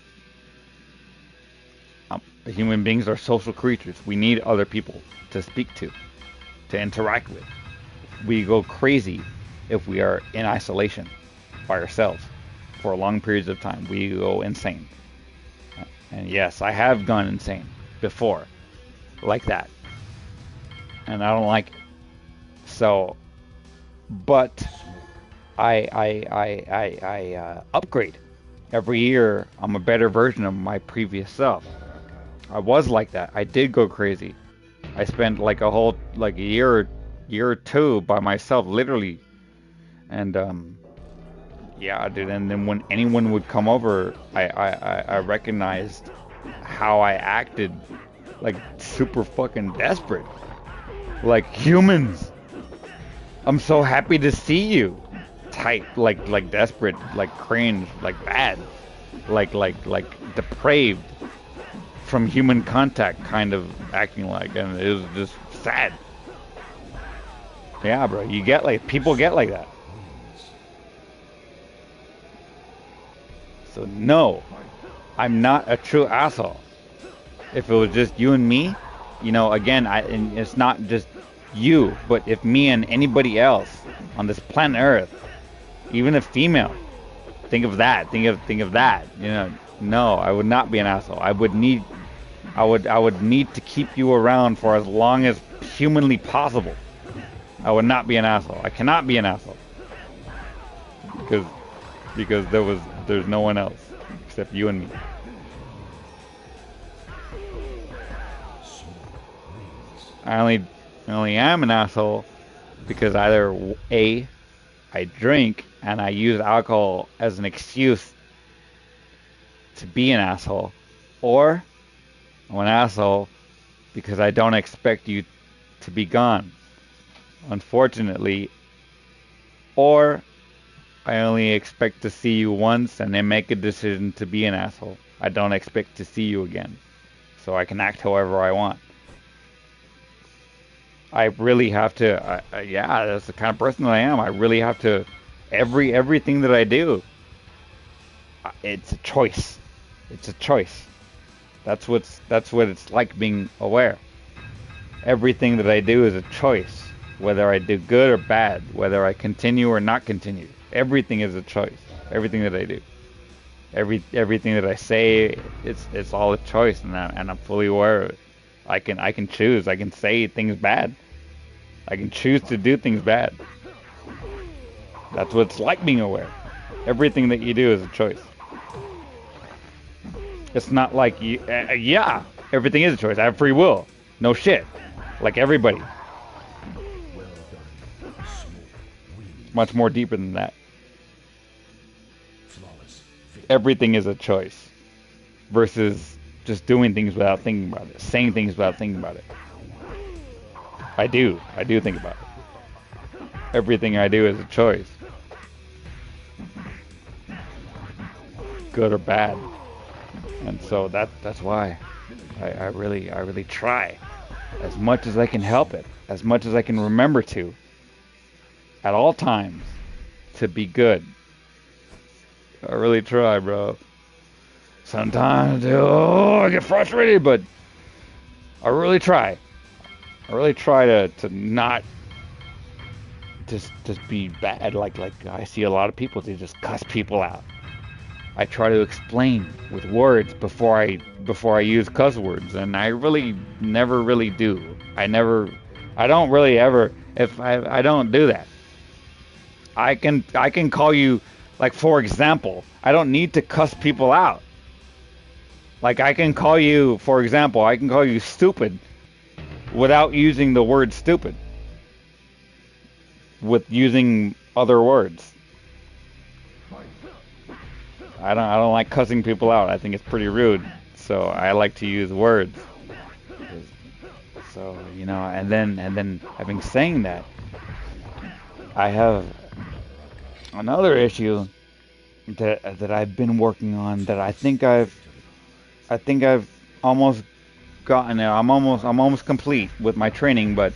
Human beings are social creatures. We need other people to speak to interact with. We go crazy if we are in isolation by ourselves for long periods of time. We go insane. And yes, I have gone insane before, like that. And I don't like it. So, but I upgrade. Every year, I'm a better version of my previous self. I was like that. I did go crazy. I spent like a year or two by myself, literally. And yeah, dude. And then when anyone would come over, I recognized how I acted, like super fucking desperate, like humans. I'm so happy to see you. Type like desperate, like cringe, like bad, like depraved from human contact, kind of acting like, and it was just sad. Yeah, bro, you get like, people get like that. So no, I'm not a true asshole. If it was just you and me, you know, again, and it's not just you, but if me and anybody else on this planet Earth, even a female, think of that, think of that, you know, no, I would not be an asshole. I would need to keep you around for as long as humanly possible. I would not be an asshole. I cannot be an asshole. Because there's no one else except you and me. I only am an asshole because either A, I drink and I use alcohol as an excuse to be an asshole, or I'm an asshole because I don't expect you to be gone, unfortunately, or I only expect to see you once and then make a decision to be an asshole. I don't expect to see you again, so I can act however I want. I really have to, yeah, that's the kind of person that I am. I really have to, everything that I do, it's a choice. It's a choice. That's what it's like being aware. Everything that I do is a choice. Whether I do good or bad, whether I continue or not continue. Everything is a choice. Everything that I do. Everything that I say, it's all a choice, and I'm fully aware of it. I can choose. I can say things bad. I can choose to do things bad. That's what it's like being aware. Everything that you do is a choice. It's not like you, yeah, everything is a choice. I have free will. No shit. Like everybody. Much more deeper than that. Everything is a choice. Versus just doing things without thinking about it. Saying things without thinking about it. I do think about it. Everything I do is a choice. Good or bad. And so that's why. I really try as much as I can help it, as much as I can remember to, at all times, to be good. I really try, bro. Sometimes, I get frustrated, but I really try. I really try to not just be bad. Like I see a lot of people, they just cuss people out. I try to explain with words before I use cuss words, and I really never really do. I don't really ever. If I don't do that, I can call you, like, for example, I don't need to cuss people out. Like, I can call you, for example, I can call you stupid without using the word stupid, with using other words. I don't like cussing people out. I think it's pretty rude. So I like to use words. So, and then having saying that, I have another issue that I've been working on, that I think I've almost gotten it. I'm almost complete with my training, but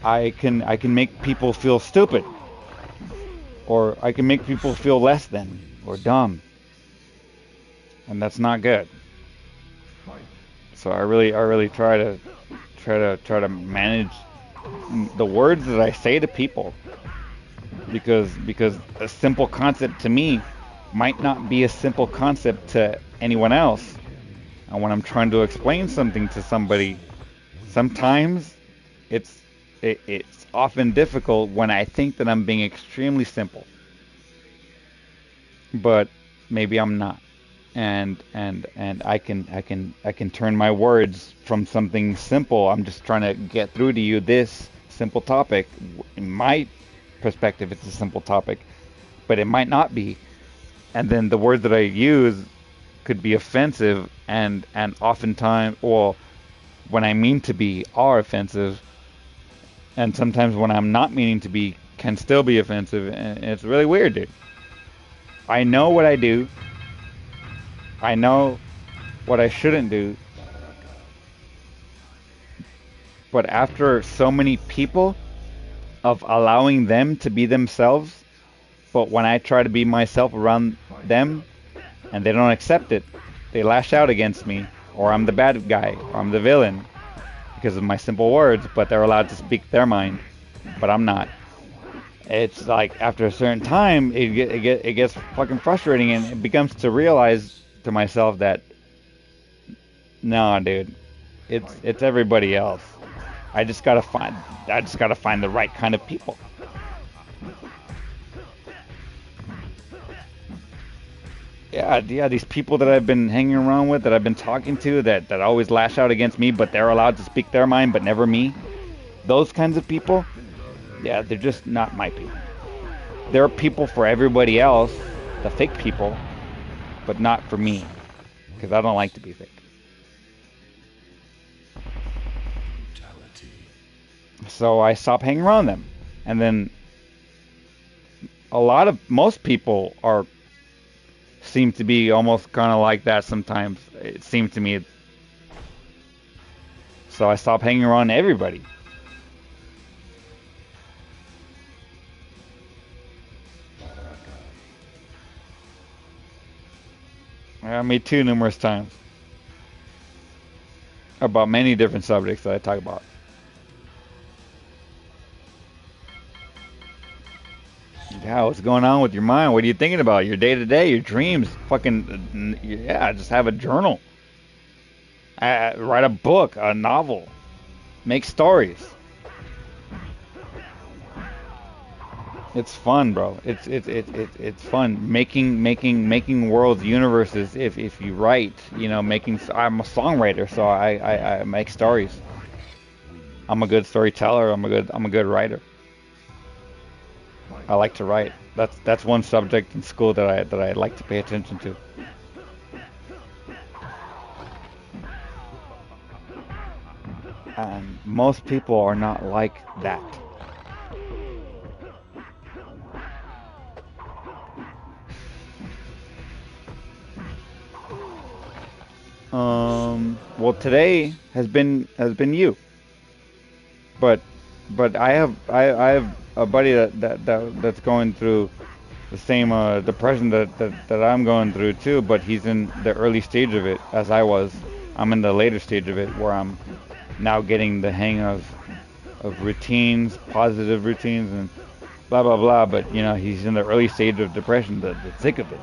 I can make people feel stupid, or I can make people feel less than or dumb, and that's not good. So I really try to manage the words that I say to people, because a simple concept to me might not be a simple concept to anyone else. And when I'm trying to explain something to somebody, sometimes it's often difficult when I think that I'm being extremely simple, but maybe I'm not. And I can turn my words from something simple. I'm just trying to get through to you this simple topic. In my perspective, it's a simple topic, but it might not be. And then the words that I use could be offensive, and oftentimes, well, when I mean to be, are offensive, and sometimes when I'm not meaning to be, can still be offensive, and it's really weird, dude. I know what I do. I know what I shouldn't do. But after so many people, of allowing them to be themselves, but when I try to be myself around them and they don't accept it, they lash out against me, or I'm the bad guy, or I'm the villain because of my simple words, but they're allowed to speak their mind, but I'm not. It's like, after a certain time, it gets fucking frustrating, and it becomes to realize to myself that, no, dude, it's everybody else. I just gotta find the right kind of people. Yeah, these people that I've been hanging around with, that I've been talking to, that always lash out against me, but they're allowed to speak their mind, but never me. Those kinds of people, yeah, they're just not my people. There are people for everybody else, the fake people, but not for me, because I don't like to be fake. So I stopped hanging around them. And then most people seem to be almost kind of like that sometimes, it seems to me. So I stopped hanging around everybody. Me too, numerous times. About many different subjects that I talk about. Yeah, what's going on with your mind? What are you thinking about? Your day-to-day, your dreams? Fucking, yeah, just have a journal. Write a book, a novel. Make stories. It's fun, bro. It's fun making worlds, universes. If you write, I'm a songwriter, so I make stories. I'm a good storyteller. I'm a good writer. I like to write. That's one subject in school that I like to pay attention to. And most people are not like that. Well, today has been you, but I have a buddy that's going through the same depression that I'm going through too, but he's in the early stage of it as I was. I'm in the later stage of it where I'm now getting the hang of routines, positive routines, and blah blah blah. But he's in the early stage of depression, the thick of it.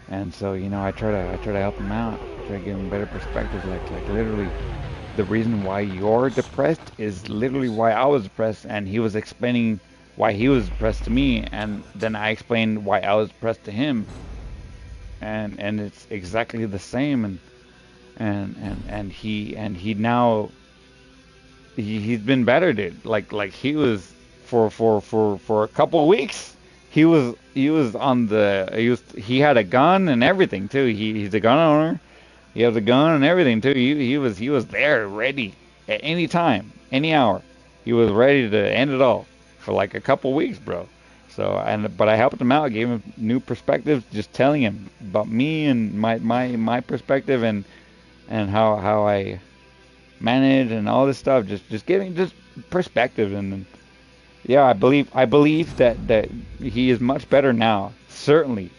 And so I try to help him out, try to give him better perspective. Like literally, the reason why you're depressed is literally why I was depressed, and he was explaining why he was depressed to me, and then I explained why I was depressed to him, and it's exactly the same, and he now he's been better, dude. Like he was for a couple of weeks. He was on the he had a gun and everything too. He's a gun owner. He has a gun and everything too. He was there, ready at any time, any hour. He was ready to end it all for like a couple weeks, bro. So but I helped him out, gave him new perspectives, just telling him about me and my perspective and how I manage and all this stuff. Just giving just perspective and yeah, I believe that he is much better now. Certainly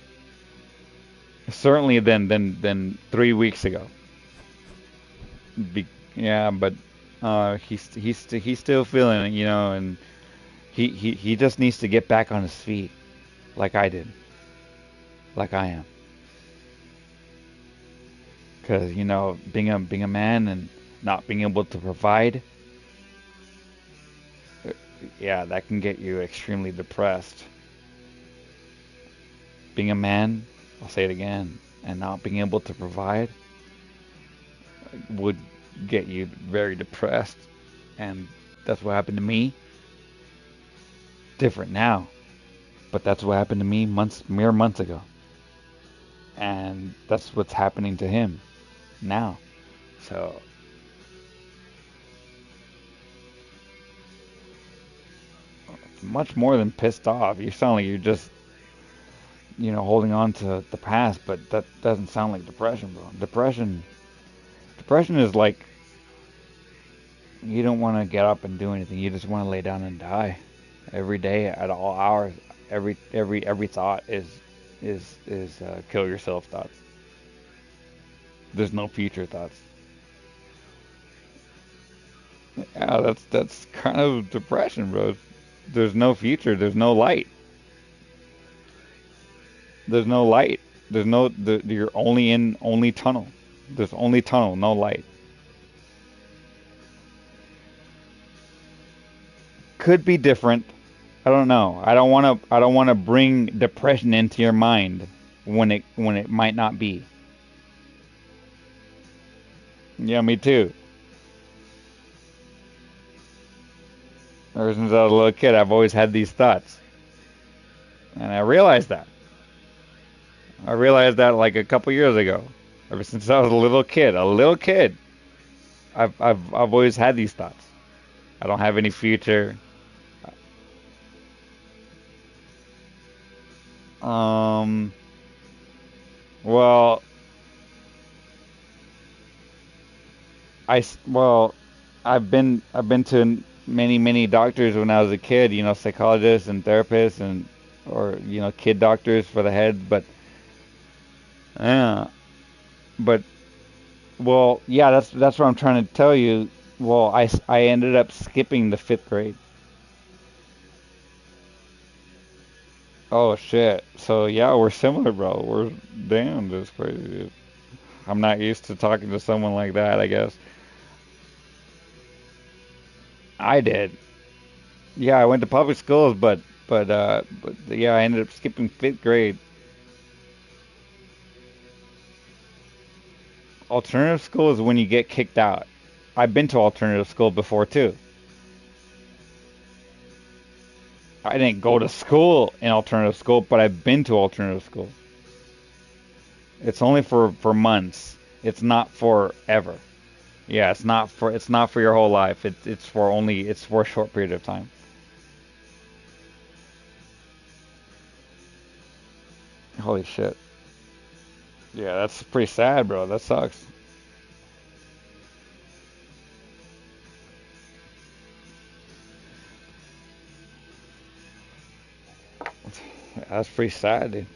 than 3 weeks ago. Yeah, but he's still feeling it, and he just needs to get back on his feet, like I did, like I am, because being a man and not being able to provide, yeah, that can get you extremely depressed. Being a man, I'll say it again, and not being able to provide would get you very depressed, and that's what happened to me. Different now, but that's what happened to me mere months ago. And that's what's happening to him now. So much more than pissed off. You sound like you're just holding on to the past, but that doesn't sound like depression, bro. Depression is like you don't want to get up and do anything. You just want to lay down and die every day at all hours. Every thought is kill yourself thoughts. There's no future thoughts. Yeah, that's kind of depression, bro. There's no future. There's no light. There's no light. You're only tunnel. There's only tunnel, no light. Could be different. I don't know. I don't want to bring depression into your mind when it might not be. Yeah, me too. Ever since I was a little kid, I've always had these thoughts, and I realized that. I realized that like a couple years ago. Ever since I was a little kid, I've always had these thoughts. I don't have any future. Um, well, well, I've been to many doctors when I was a kid. Psychologists and therapists and or kid doctors for the head. But yeah, but well, yeah, that's what I'm trying to tell you. Well, I ended up skipping the fifth grade. Oh shit. So yeah, we're similar, bro. We're damn, that's crazy, dude. I'm not used to talking to someone like that, I guess. I did. Yeah, I went to public schools, but yeah, I ended up skipping fifth grade. Alternative school is when you get kicked out. I've been to alternative school before too. I didn't go to school in alternative school, but I've been to alternative school. It's only for months. It's not forever. Yeah, it's not for your whole life. It's for a short period of time. Holy shit. Yeah, that's pretty sad, bro. That sucks. That's pretty sad, dude.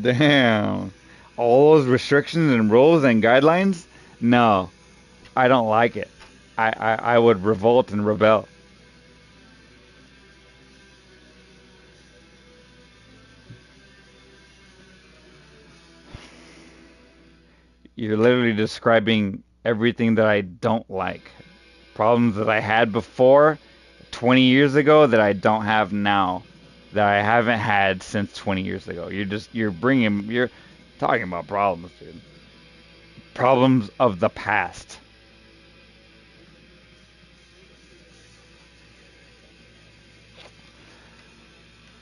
Damn. All those restrictions and rules and guidelines? No, I don't like it. I would revolt and rebel. You're literally describing everything that I don't like. Problems that I had before 20 years ago that I don't have now, that I haven't had since 20 years ago. You're talking about problems, dude. Problems of the past.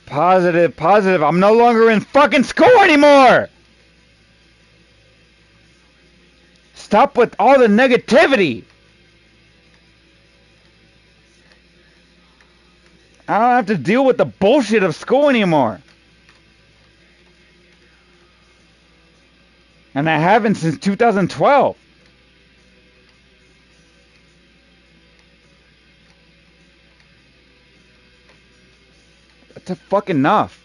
Positive, positive. I'm no longer in fucking school anymore. Stop with all the negativity. I don't have to deal with the bullshit of school anymore. And I haven't since 2012. That's fucking enough.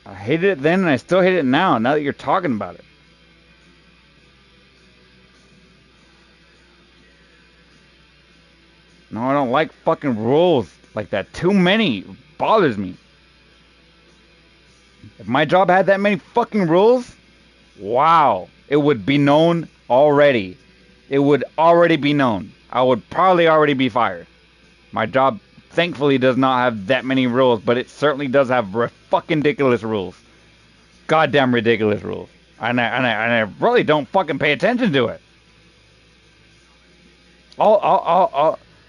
I hated it then and I still hate it now that you're talking about it. No, I don't like fucking rules like that. Too many bothers me. If my job had that many fucking rules, wow, it would be known already. It would already be known. I would probably already be fired. My job, thankfully, does not have that many rules, but it certainly does have fucking ridiculous rules. Goddamn ridiculous rules. And I really don't fucking pay attention to it.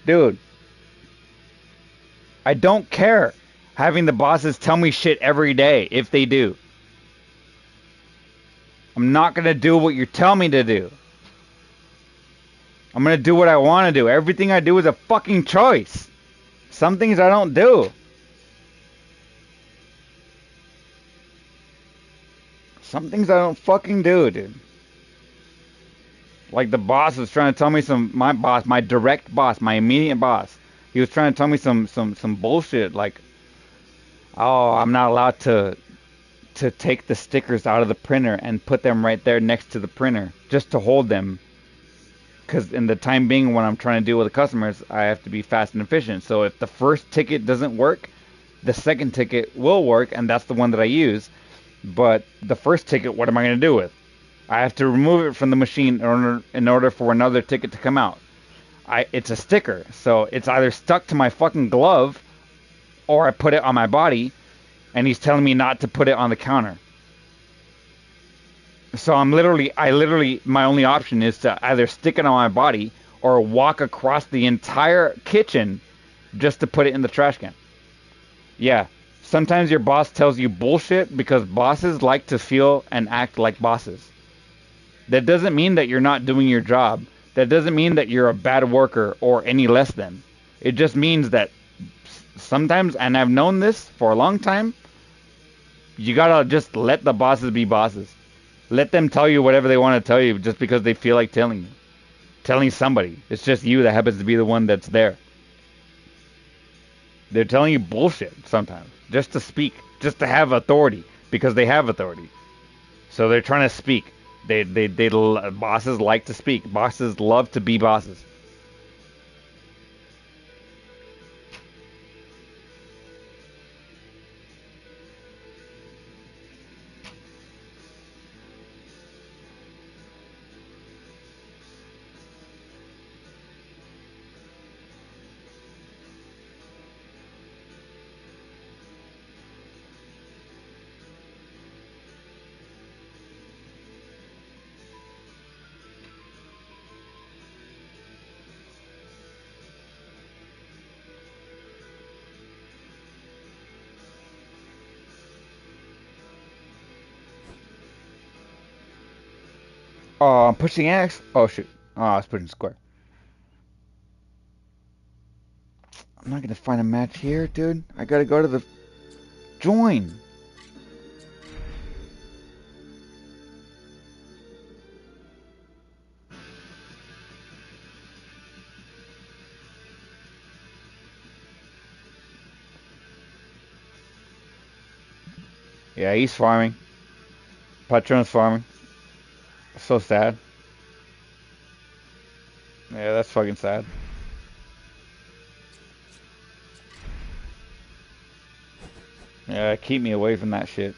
Dude, I don't care having the bosses tell me shit every day if they do. I'm not going to do what you tell me to do. I'm going to do what I want to do. Everything I do is a fucking choice. Some things I don't do. Some things I don't fucking do, dude. Like the boss was trying to tell me my boss, my direct boss, my immediate boss. He was trying to tell me some bullshit like, oh, I'm not allowed to take the stickers out of the printer and put them right there next to the printer just to hold them. Because in the time being when I'm trying to deal with the customers, I have to be fast and efficient. So if the first ticket doesn't work, the second ticket will work, and that's the one that I use. But the first ticket, what am I going to do with? I have to remove it from the machine in order for another ticket to come out. It's a sticker, so it's either stuck to my fucking glove, or I put it on my body, and he's telling me not to put it on the counter. So I literally, my only option is to either stick it on my body or walk across the entire kitchen just to put it in the trash can. Yeah, sometimes your boss tells you bullshit because bosses like to feel and act like bosses. That doesn't mean that you're not doing your job. That doesn't mean that you're a bad worker or any less than. It just means that sometimes, and I've known this for a long time, you gotta just let the bosses be bosses. Let them tell you whatever they want to tell you just because they feel like telling you. Telling somebody. It's just you that happens to be the one that's there. They're telling you bullshit sometimes. Just to speak. Just to have authority. Because they have authority. So they're trying to speak. Bosses like to speak. Bosses love to be bosses. Oh, I'm pushing X. Oh shit. Oh, I was pushing square. I'm not gonna find a match here, dude. I gotta go to the join. Yeah, he's farming. Patron's farming. So sad. Yeah, that's fucking sad. Yeah, keep me away from that shit.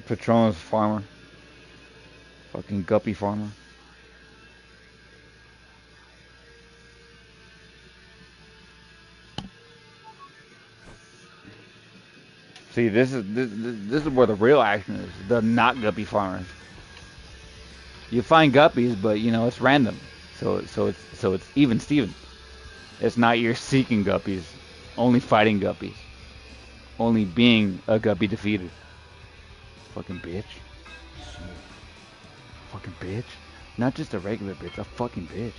Patron's farmer. Fucking guppy farmer. See, this is where the real action is. The not guppy farmers. You find guppies, but you know it's random. So it's even Steven. It's not you're seeking guppies, only fighting guppies, only being a guppy defeated. Fucking bitch. Fucking bitch. Not just a regular bitch, a fucking bitch.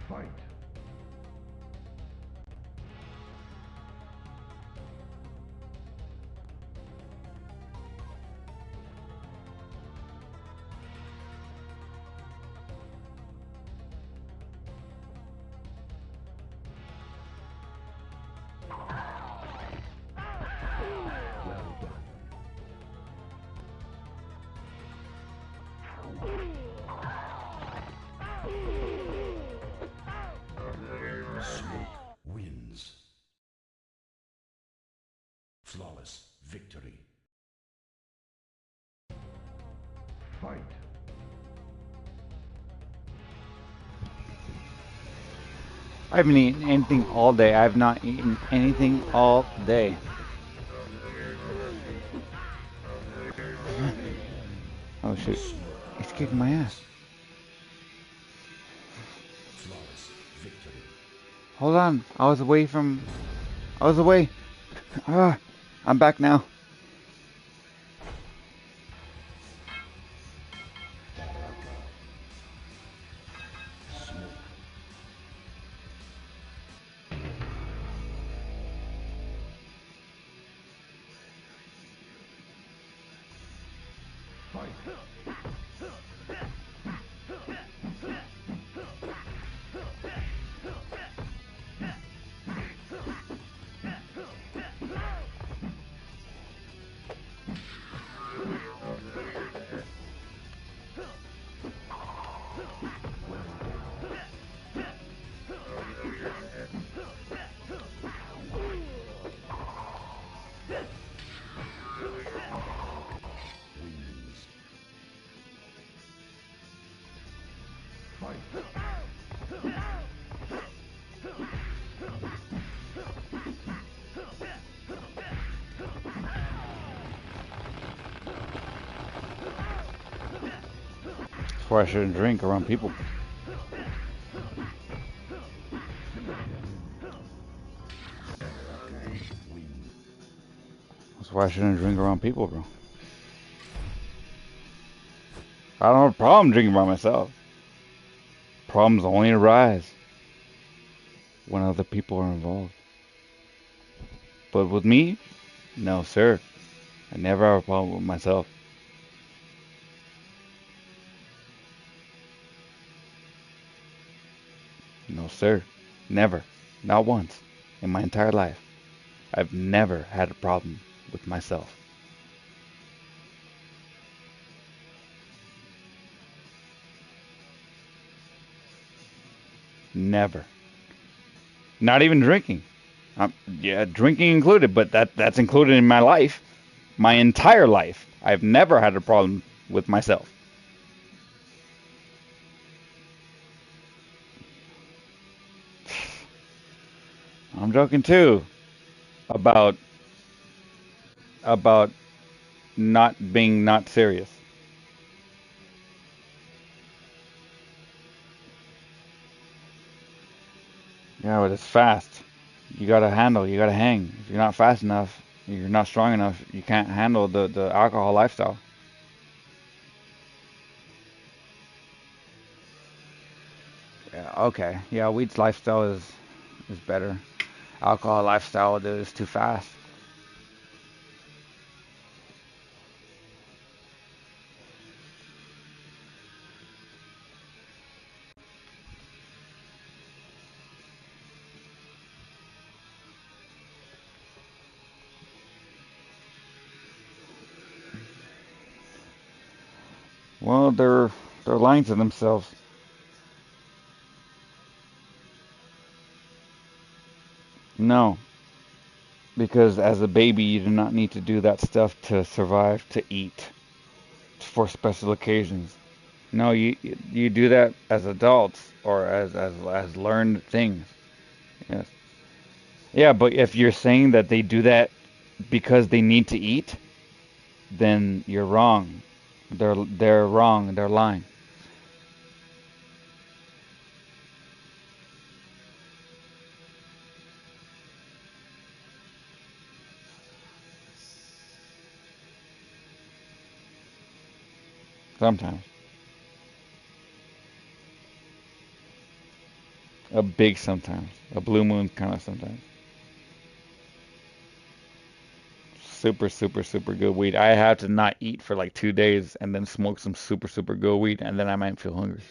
Fight. Well done. Smoke wins. Flawless victory. Fight. I haven't eaten anything all day. I have not eaten anything all day. Oh shit. He's kicking my ass. Flawless victory. Hold on. I was away. Ah, I'm back now. That's why I shouldn't drink around people. That's why I shouldn't drink around people, bro. I don't have a problem drinking by myself. Problems only arise when other people are involved. But with me, no, sir. I never have a problem with myself. No, sir. Never. Not once. In my entire life. I've never had a problem with myself. Never. Not even drinking. Yeah, drinking included, but that's included in my life. My entire life. I've never had a problem with myself. I'm joking too about about not being not serious. Yeah, but it's fast. You gotta handle, you gotta hang. If you're not fast enough, you're not strong enough, you can't handle the alcohol lifestyle. Yeah, okay. Yeah, weed's lifestyle is better. Alcohol lifestyle is too fast. Well, they're lying to themselves. No, because as a baby, you do not need to do that stuff to survive, to eat, for special occasions. No, you do that as adults or as learned things. Yes. Yeah, but if you're saying that they do that because they need to eat, then you're wrong. They're wrong. They're lying. Sometimes. A big sometimes. A blue moon kind of sometimes. Super, super, super good weed. I have to not eat for like 2 days and then smoke some super, super good weed, and then I might feel hungry.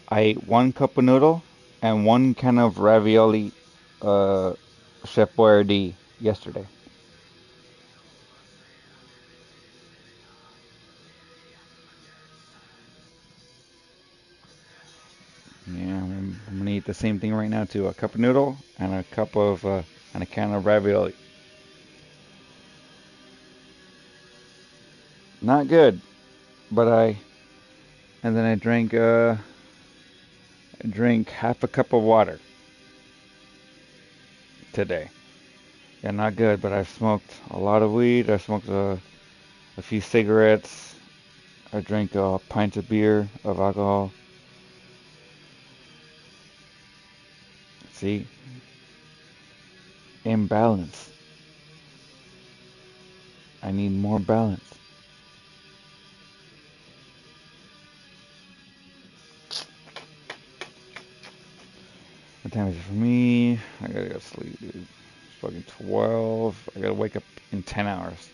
I ate 1 cup of noodle and 1 can of ravioli, uh, Chef Boyardee yesterday. Yeah, I'm gonna eat the same thing right now too. A cup of noodle and a cup of and a can of ravioli. Not good, but and then I drank half a cup of water today. Yeah, not good, but I've smoked a lot of weed. I smoked a few cigarettes. I drank a pint of beer of alcohol. See, imbalance. I need more balance. What time is it for me? I gotta go to sleep, dude. It's fucking 12. I gotta wake up in 10 hours.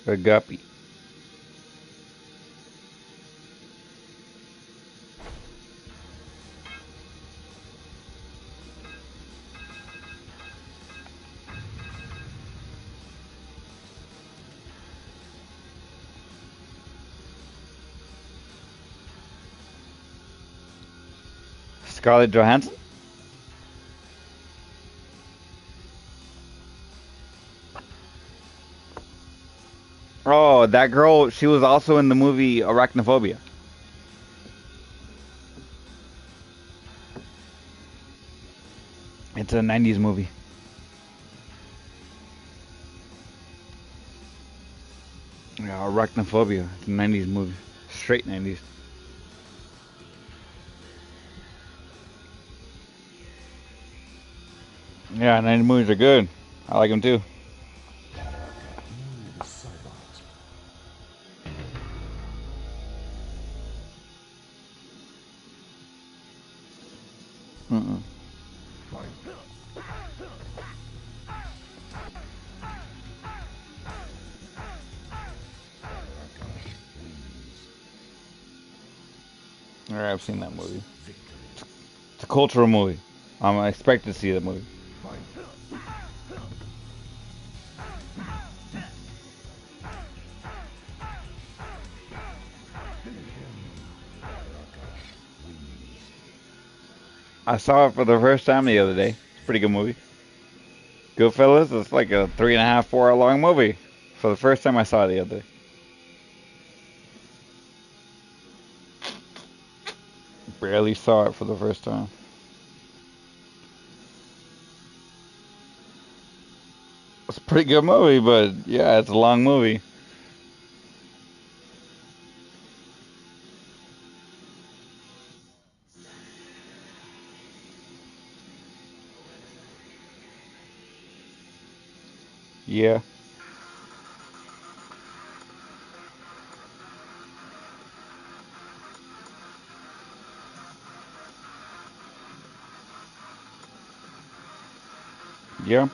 A guppy. Scarlett Johansson? Oh, that girl, she was also in the movie Arachnophobia. It's a 90s movie. Yeah, Arachnophobia. It's a 90s movie. Straight 90s. Yeah, 90s movies are good. I like them too. Mm-mm. Alright, I've seen that movie. It's a cultural movie. I expect to see that movie. I saw it for the first time the other day. It's a pretty good movie. Goodfellas, it's like a 3.5, 4 hour long movie. For the first time I saw it the other day. Barely saw it for the first time. It's a pretty good movie, but yeah, it's a long movie. Yeah. Yeah.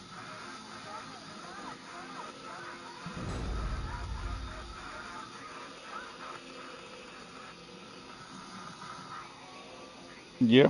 Yeah.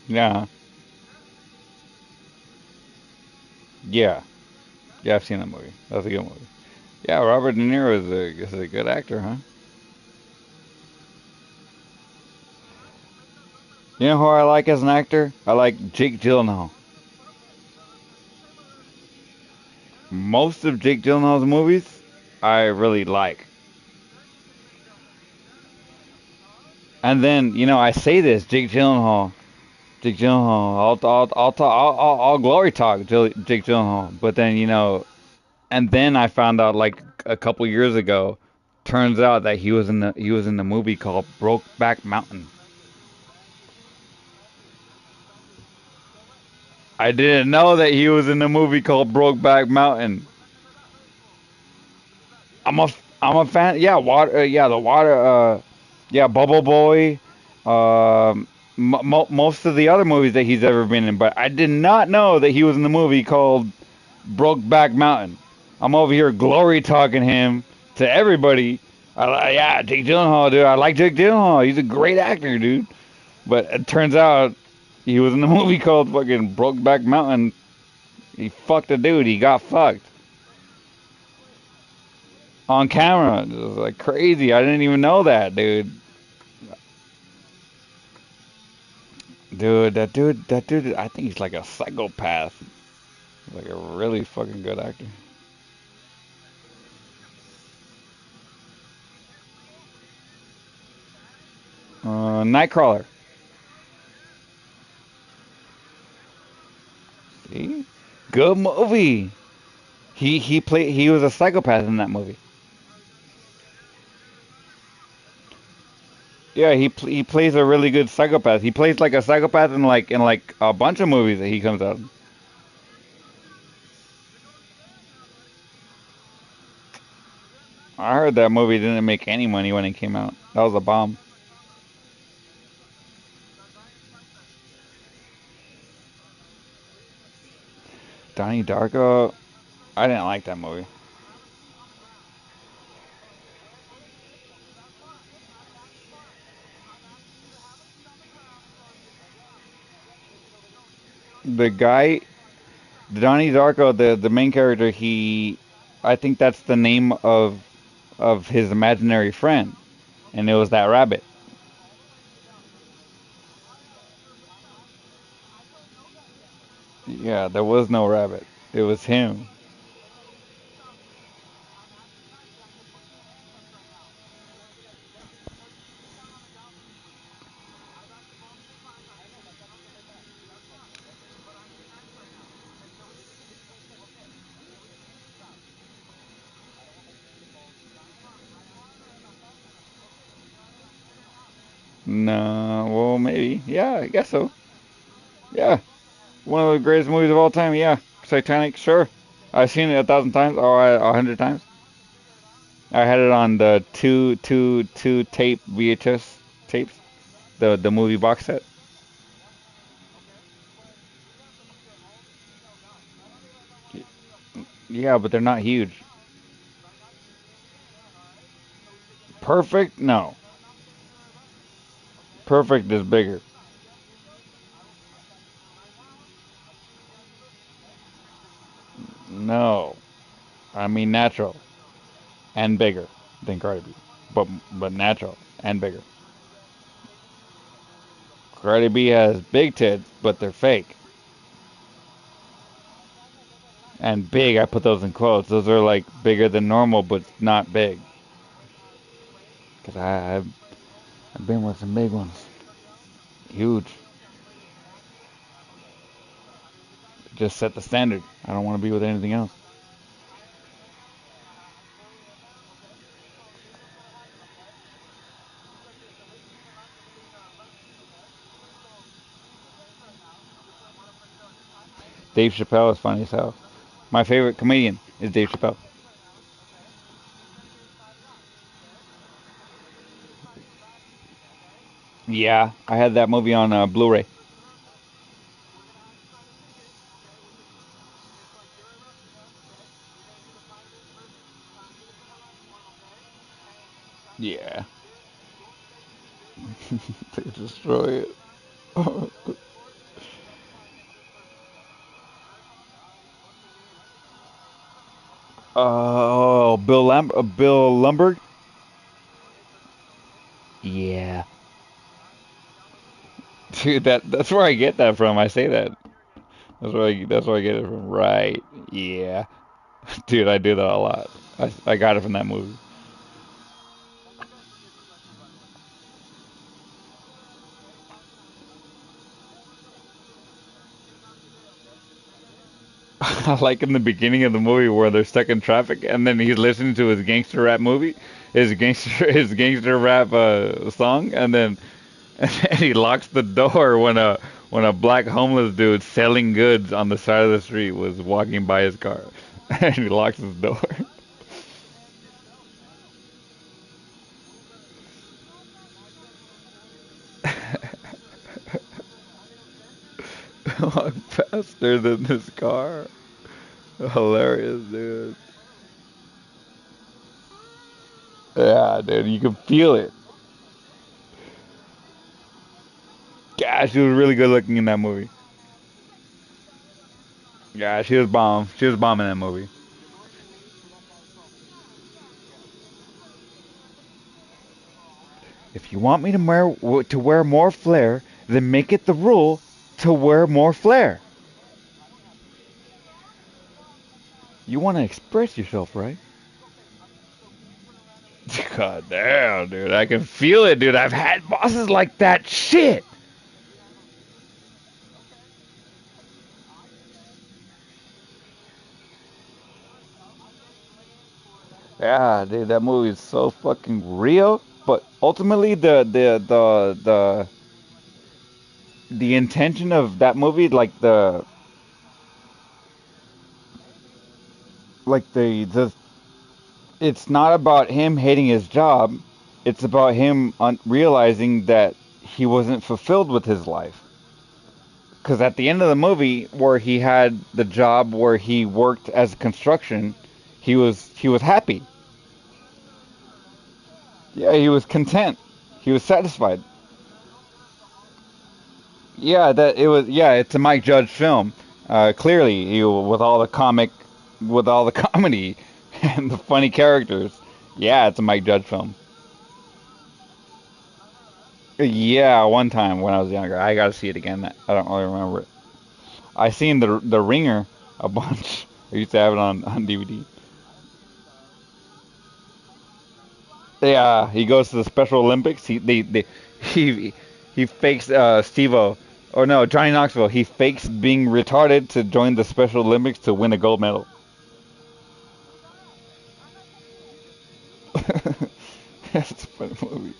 Yeah. Yeah. Yeah, I've seen that movie. That's a good movie. Yeah, Robert De Niro is a good actor, huh? You know who I like as an actor? I like Jake Gyllenhaal. Most of Jake Gyllenhaal's movies, I really like. And then, I say this, Jake Gyllenhaal, I'll glory talk Jake Gyllenhaal, but then, and then I found out like a couple years ago, turns out that he was in the movie called Brokeback Mountain. I didn't know that he was in the movie called Brokeback Mountain. I'm a I'm a fan. Yeah, water. Yeah, the water. Yeah, Bubble Boy. Most of the other movies that he's ever been in, but I did not know that he was in the movie called Brokeback Mountain. I'm over here glory talking him to everybody. Yeah, Jake Gyllenhaal, dude. I like Jake Gyllenhaal. He's a great actor, dude. But it turns out he was in a movie called fucking Brokeback Mountain. He fucked a dude. He got fucked on camera. It was like crazy. I didn't even know that, dude. That dude. I think he's like a psychopath. Like a really fucking good actor. Nightcrawler. See, good movie. He was a psychopath in that movie. Yeah, he plays a really good psychopath. He plays like a psychopath in like a bunch of movies that he comes out. I heard that movie didn't make any money when it came out. That was a bomb. Donnie Darko, I didn't like that movie. The guy, Donnie Darko, the main character, I think that's the name of his imaginary friend, and it was that rabbit. Yeah, there was no rabbit. It was him. No, well, maybe. Yeah, I guess so. Yeah, one of the greatest movies of all time. Yeah, Titanic. Sure, I've seen it 1,000 times or 100 times. I had it on the two tape VHS tapes, the movie box set. Yeah, but they're not huge. Perfect? No. Perfect is bigger. No, I mean natural and bigger than Cardi B, but natural and bigger. Cardi B has big tits, but they're fake. And big, I put those in quotes. Those are like bigger than normal, but not big. Cause I've been with some big ones, huge. Just set the standard. I don't want to be with anything else. Dave Chappelle is funny as hell. My favorite comedian is Dave Chappelle. Yeah, I had that movie on Blu-ray. Yeah, they destroy it. Oh, Bill Lumberg. Yeah, dude, that's where I get that from. I say that. That's where I get it from. Right. Yeah, dude, I do that a lot. I got it from that movie. I like in the beginning of the movie where they're stuck in traffic, and then he's listening to his gangster rap movie, his gangster rap song, and then and he locks the door when a black homeless dude selling goods on the side of the street was walking by his car, and he locks his door. Walk faster than this car. Hilarious, dude. Yeah, dude, you can feel it. Gosh, she was really good looking in that movie. Yeah, she was bomb. She was bomb in that movie. If you want me to wear more flair, then make it the rule to wear more flair. You want to express yourself, right? God damn, dude. I can feel it, dude. I've had bosses like that. Shit. Yeah, dude. That movie is so fucking real. But ultimately, the intention of that movie, the it's not about him hating his job. It's about him realizing that he wasn't fulfilled with his life. Because at the end of the movie, where he had the job where he worked as construction, he was happy. Yeah, he was content. He was satisfied. Yeah, that it was. Yeah, it's a Mike Judge film. Clearly, with all the comedy and the funny characters. Yeah, it's a Mike Judge film. Yeah, one time when I was younger, I got to see it again. I don't really remember it. I seen the Ringer a bunch. I used to have it on DVD. Yeah, he goes to the Special Olympics. He he fakes Steve-O, or no, Johnny Knoxville. He fakes being retarded to join the Special Olympics to win a gold medal. That's a funny movie.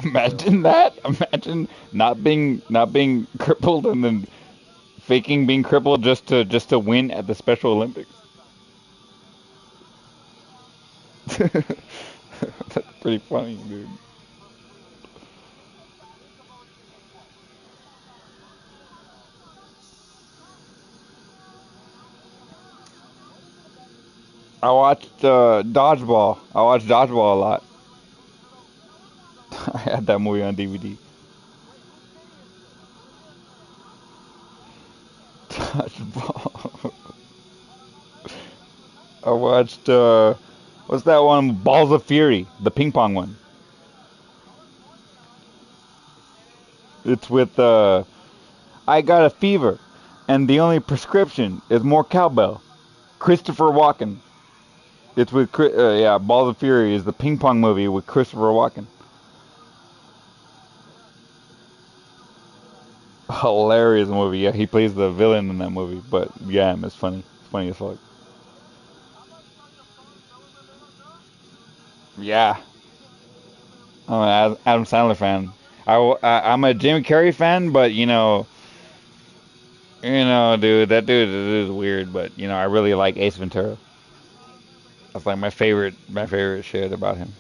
Imagine that. Imagine not being crippled and then faking being crippled just to win at the Special Olympics. That's pretty funny, dude. I watched Dodgeball. I watched Dodgeball a lot. I had that movie on DVD. Dodgeball. I watched what's that one? Balls of Fury, the ping pong one. It's with I got a fever, and the only prescription is more cowbell. Christopher Walken. It's with yeah, Balls of Fury is the ping pong movie with Christopher Walken. Hilarious movie. Yeah, he plays the villain in that movie, but yeah, it's funny. It's funny as fuck. Yeah, I'm an Adam Sandler fan. I'm a Jim Carrey fan, but dude, that dude is weird. But I really like Ace Ventura. That's like my favorite shit about him.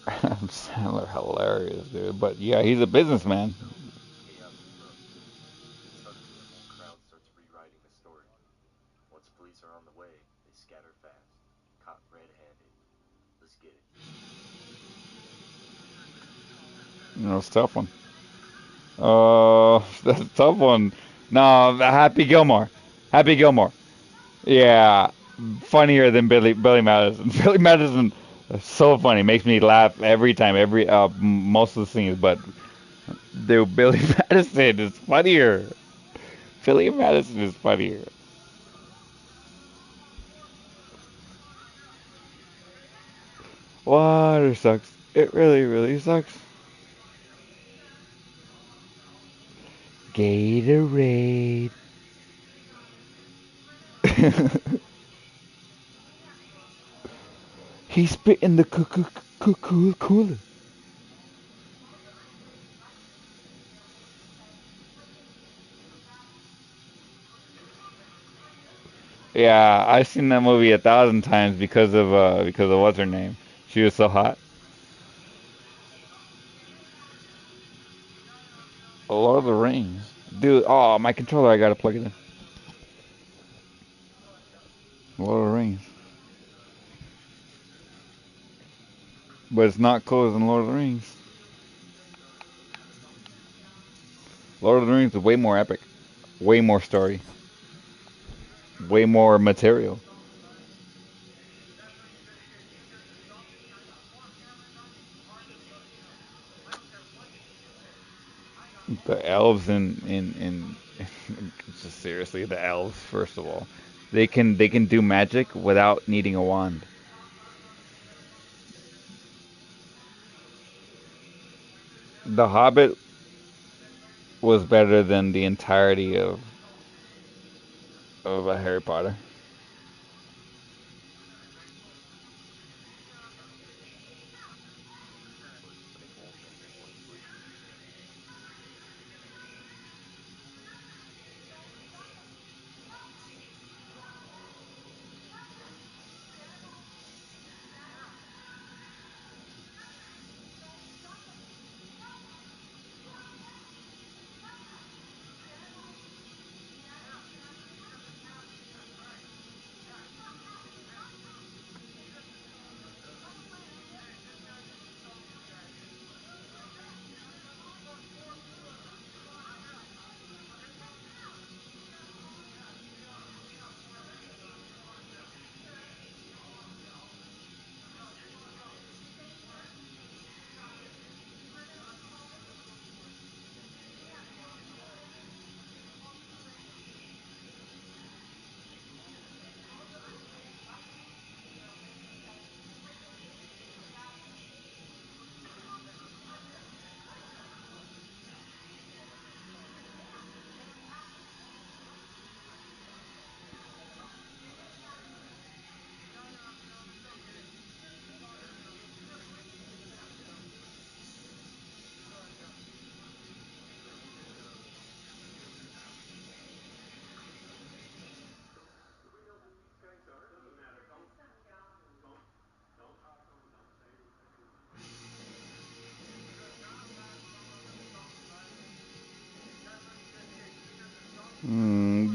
Adam Sandler, hilarious, dude. But yeah, he's a businessman. Chaos erupts. Suddenly, the whole crowd starts rewriting the story. Once police are on the way, they scatter fast, caught red-handed. Let's get it. It's a tough one. That's a tough one. No, Happy Gilmore. Happy Gilmore. Yeah, funnier than Billy Madison. Billy Madison is so funny. Makes me laugh every time. Every most of the scenes, but dude, Billy Madison is funnier. Billy Madison is funnier. Water sucks. It really, really sucks. Gatorade. He spit in the cooler. Yeah, I've seen that movie 1,000 times because of what's her name. She was so hot. Lord of the Rings, dude. Oh, my controller, I gotta plug it in. Lord of the Rings, but it's not cool as in Lord of the Rings. Lord of the Rings is way more epic, way more story, way more material. The elves in just seriously, the elves, first of all, they can do magic without needing a wand. The Hobbit was better than the entirety of of a Harry Potter.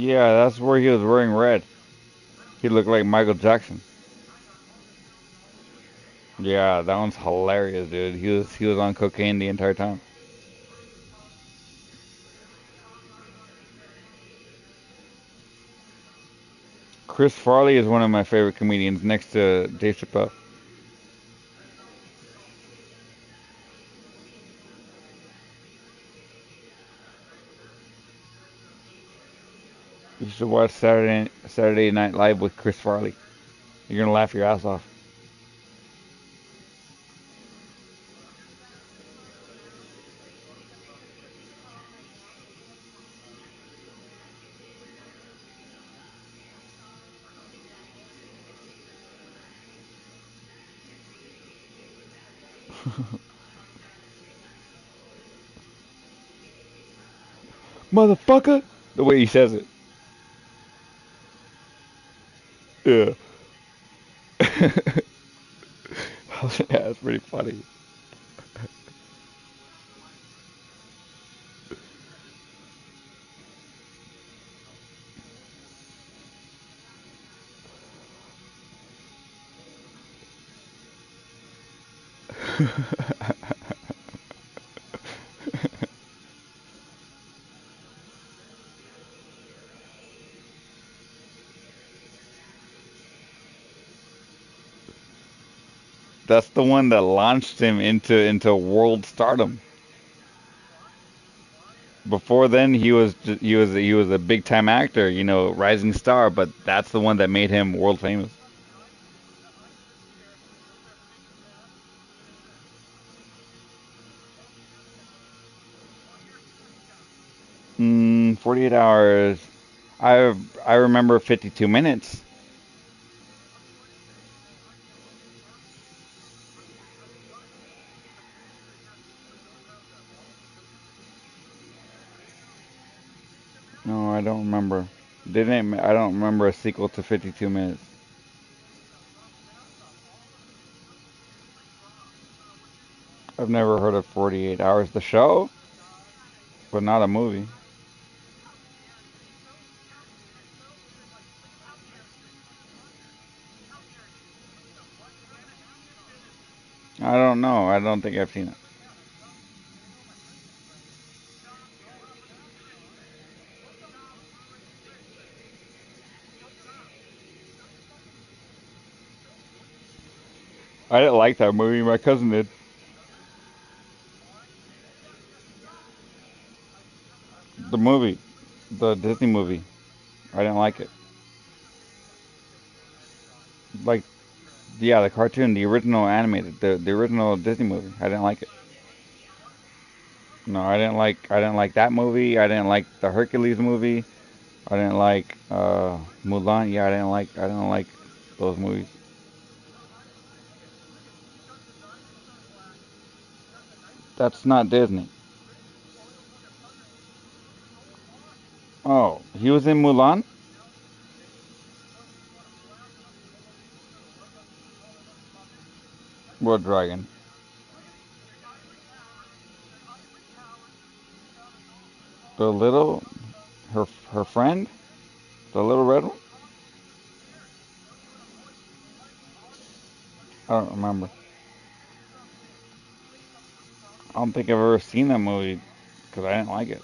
Yeah, that's where he was wearing red. He looked like Michael Jackson. Yeah, that one's hilarious, dude. He was on cocaine the entire time. Chris Farley is one of my favorite comedians next to Dave Chappelle. You should watch Saturday Night Live with Chris Farley. You're gonna laugh your ass off. Motherfucker! The way he says it. Yeah. Yeah, that's pretty funny. That's the one that launched him into world stardom. Before then, he was a big time actor, rising star. But that's the one that made him world famous. 48 hours. I remember 52 minutes. No, I don't remember. Didn't I don't remember a sequel to 52 minutes. I've never heard of 48 hours. The show, but not a movie. I don't know. I don't think I've seen it. I didn't like that movie. My cousin did. The movie, the Disney movie. I didn't like it. Like, yeah, the cartoon, the original animated, the original Disney movie. I didn't like it. No, I didn't like that movie. I didn't like the Hercules movie. I didn't like Mulan. Yeah, I didn't like those movies. That's not Disney. Oh, he was in Mulan? What dragon? The little her friend? The little red one? I don't remember. I don't think I've ever seen that movie because I didn't like it.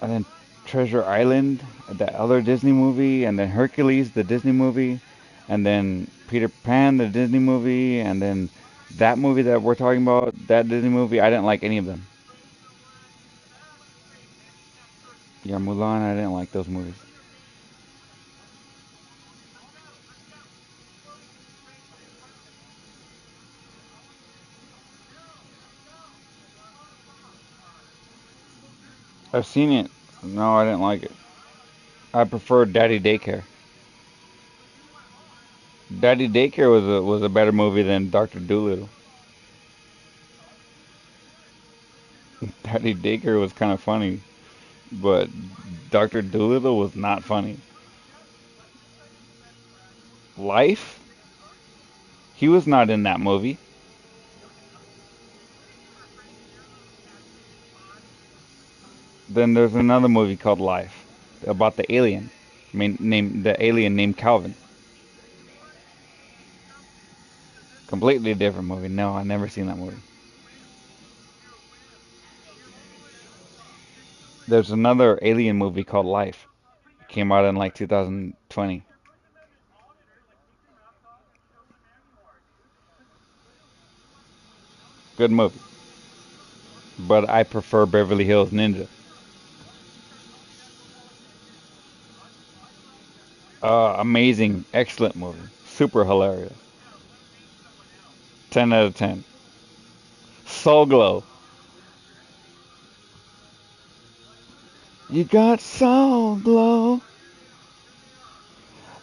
And then Treasure Island, the other Disney movie, and then Hercules, the Disney movie, and then Peter Pan, the Disney movie, and then that movie that we're talking about, that Disney movie. I didn't like any of them. Yeah, Mulan, I didn't like those movies. I've seen it. No, I didn't like it. I prefer Daddy Daycare. Daddy Daycare was a better movie than Doctor Dolittle. Daddy Daycare was kind of funny, but Doctor Dolittle was not funny. Life? He was not in that movie. Then there's another movie called Life about the alien, named the alien named Calvin. Completely different movie. No, I never seen that movie. There's another alien movie called Life. It came out in like 2020. Good movie. But I prefer Beverly Hills Ninja. Amazing, excellent movie. Super hilarious. 10 out of 10. Soul Glow. You got soul glow.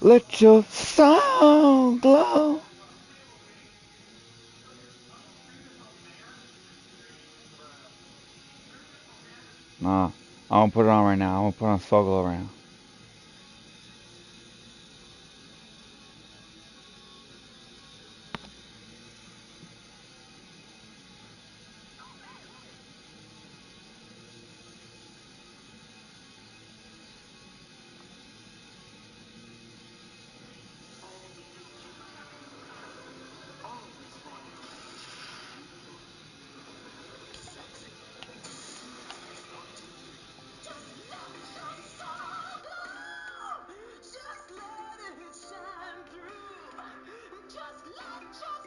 Let your soul glow. Nah, I'm gonna put it on right now. I'm gonna put on Soul Glow right now.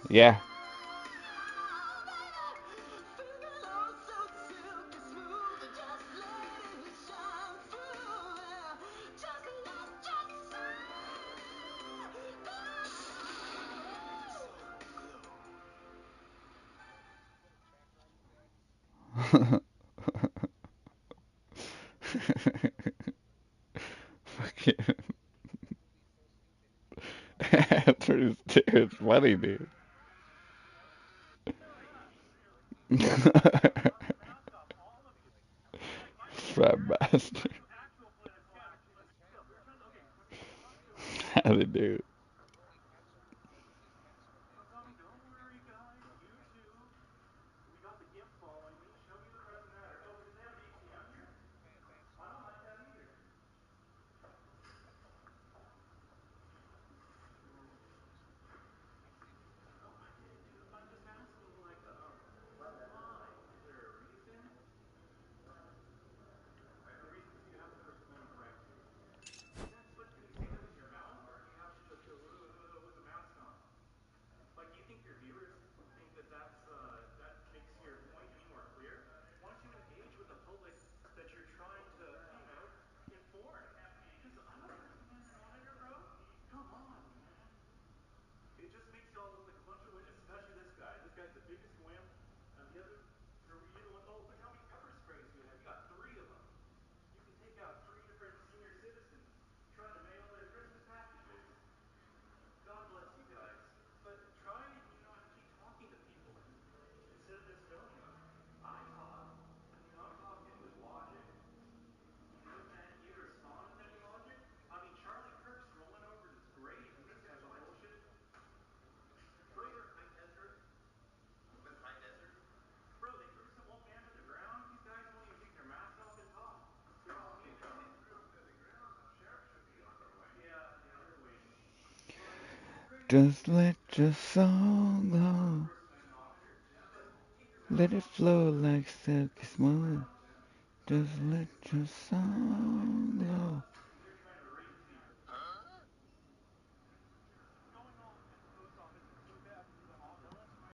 Yeah. Fucking. It's funny, dude. Fat bastard. How they do? Just let your song glow. Let it flow like silky smooth. Just let your song glow.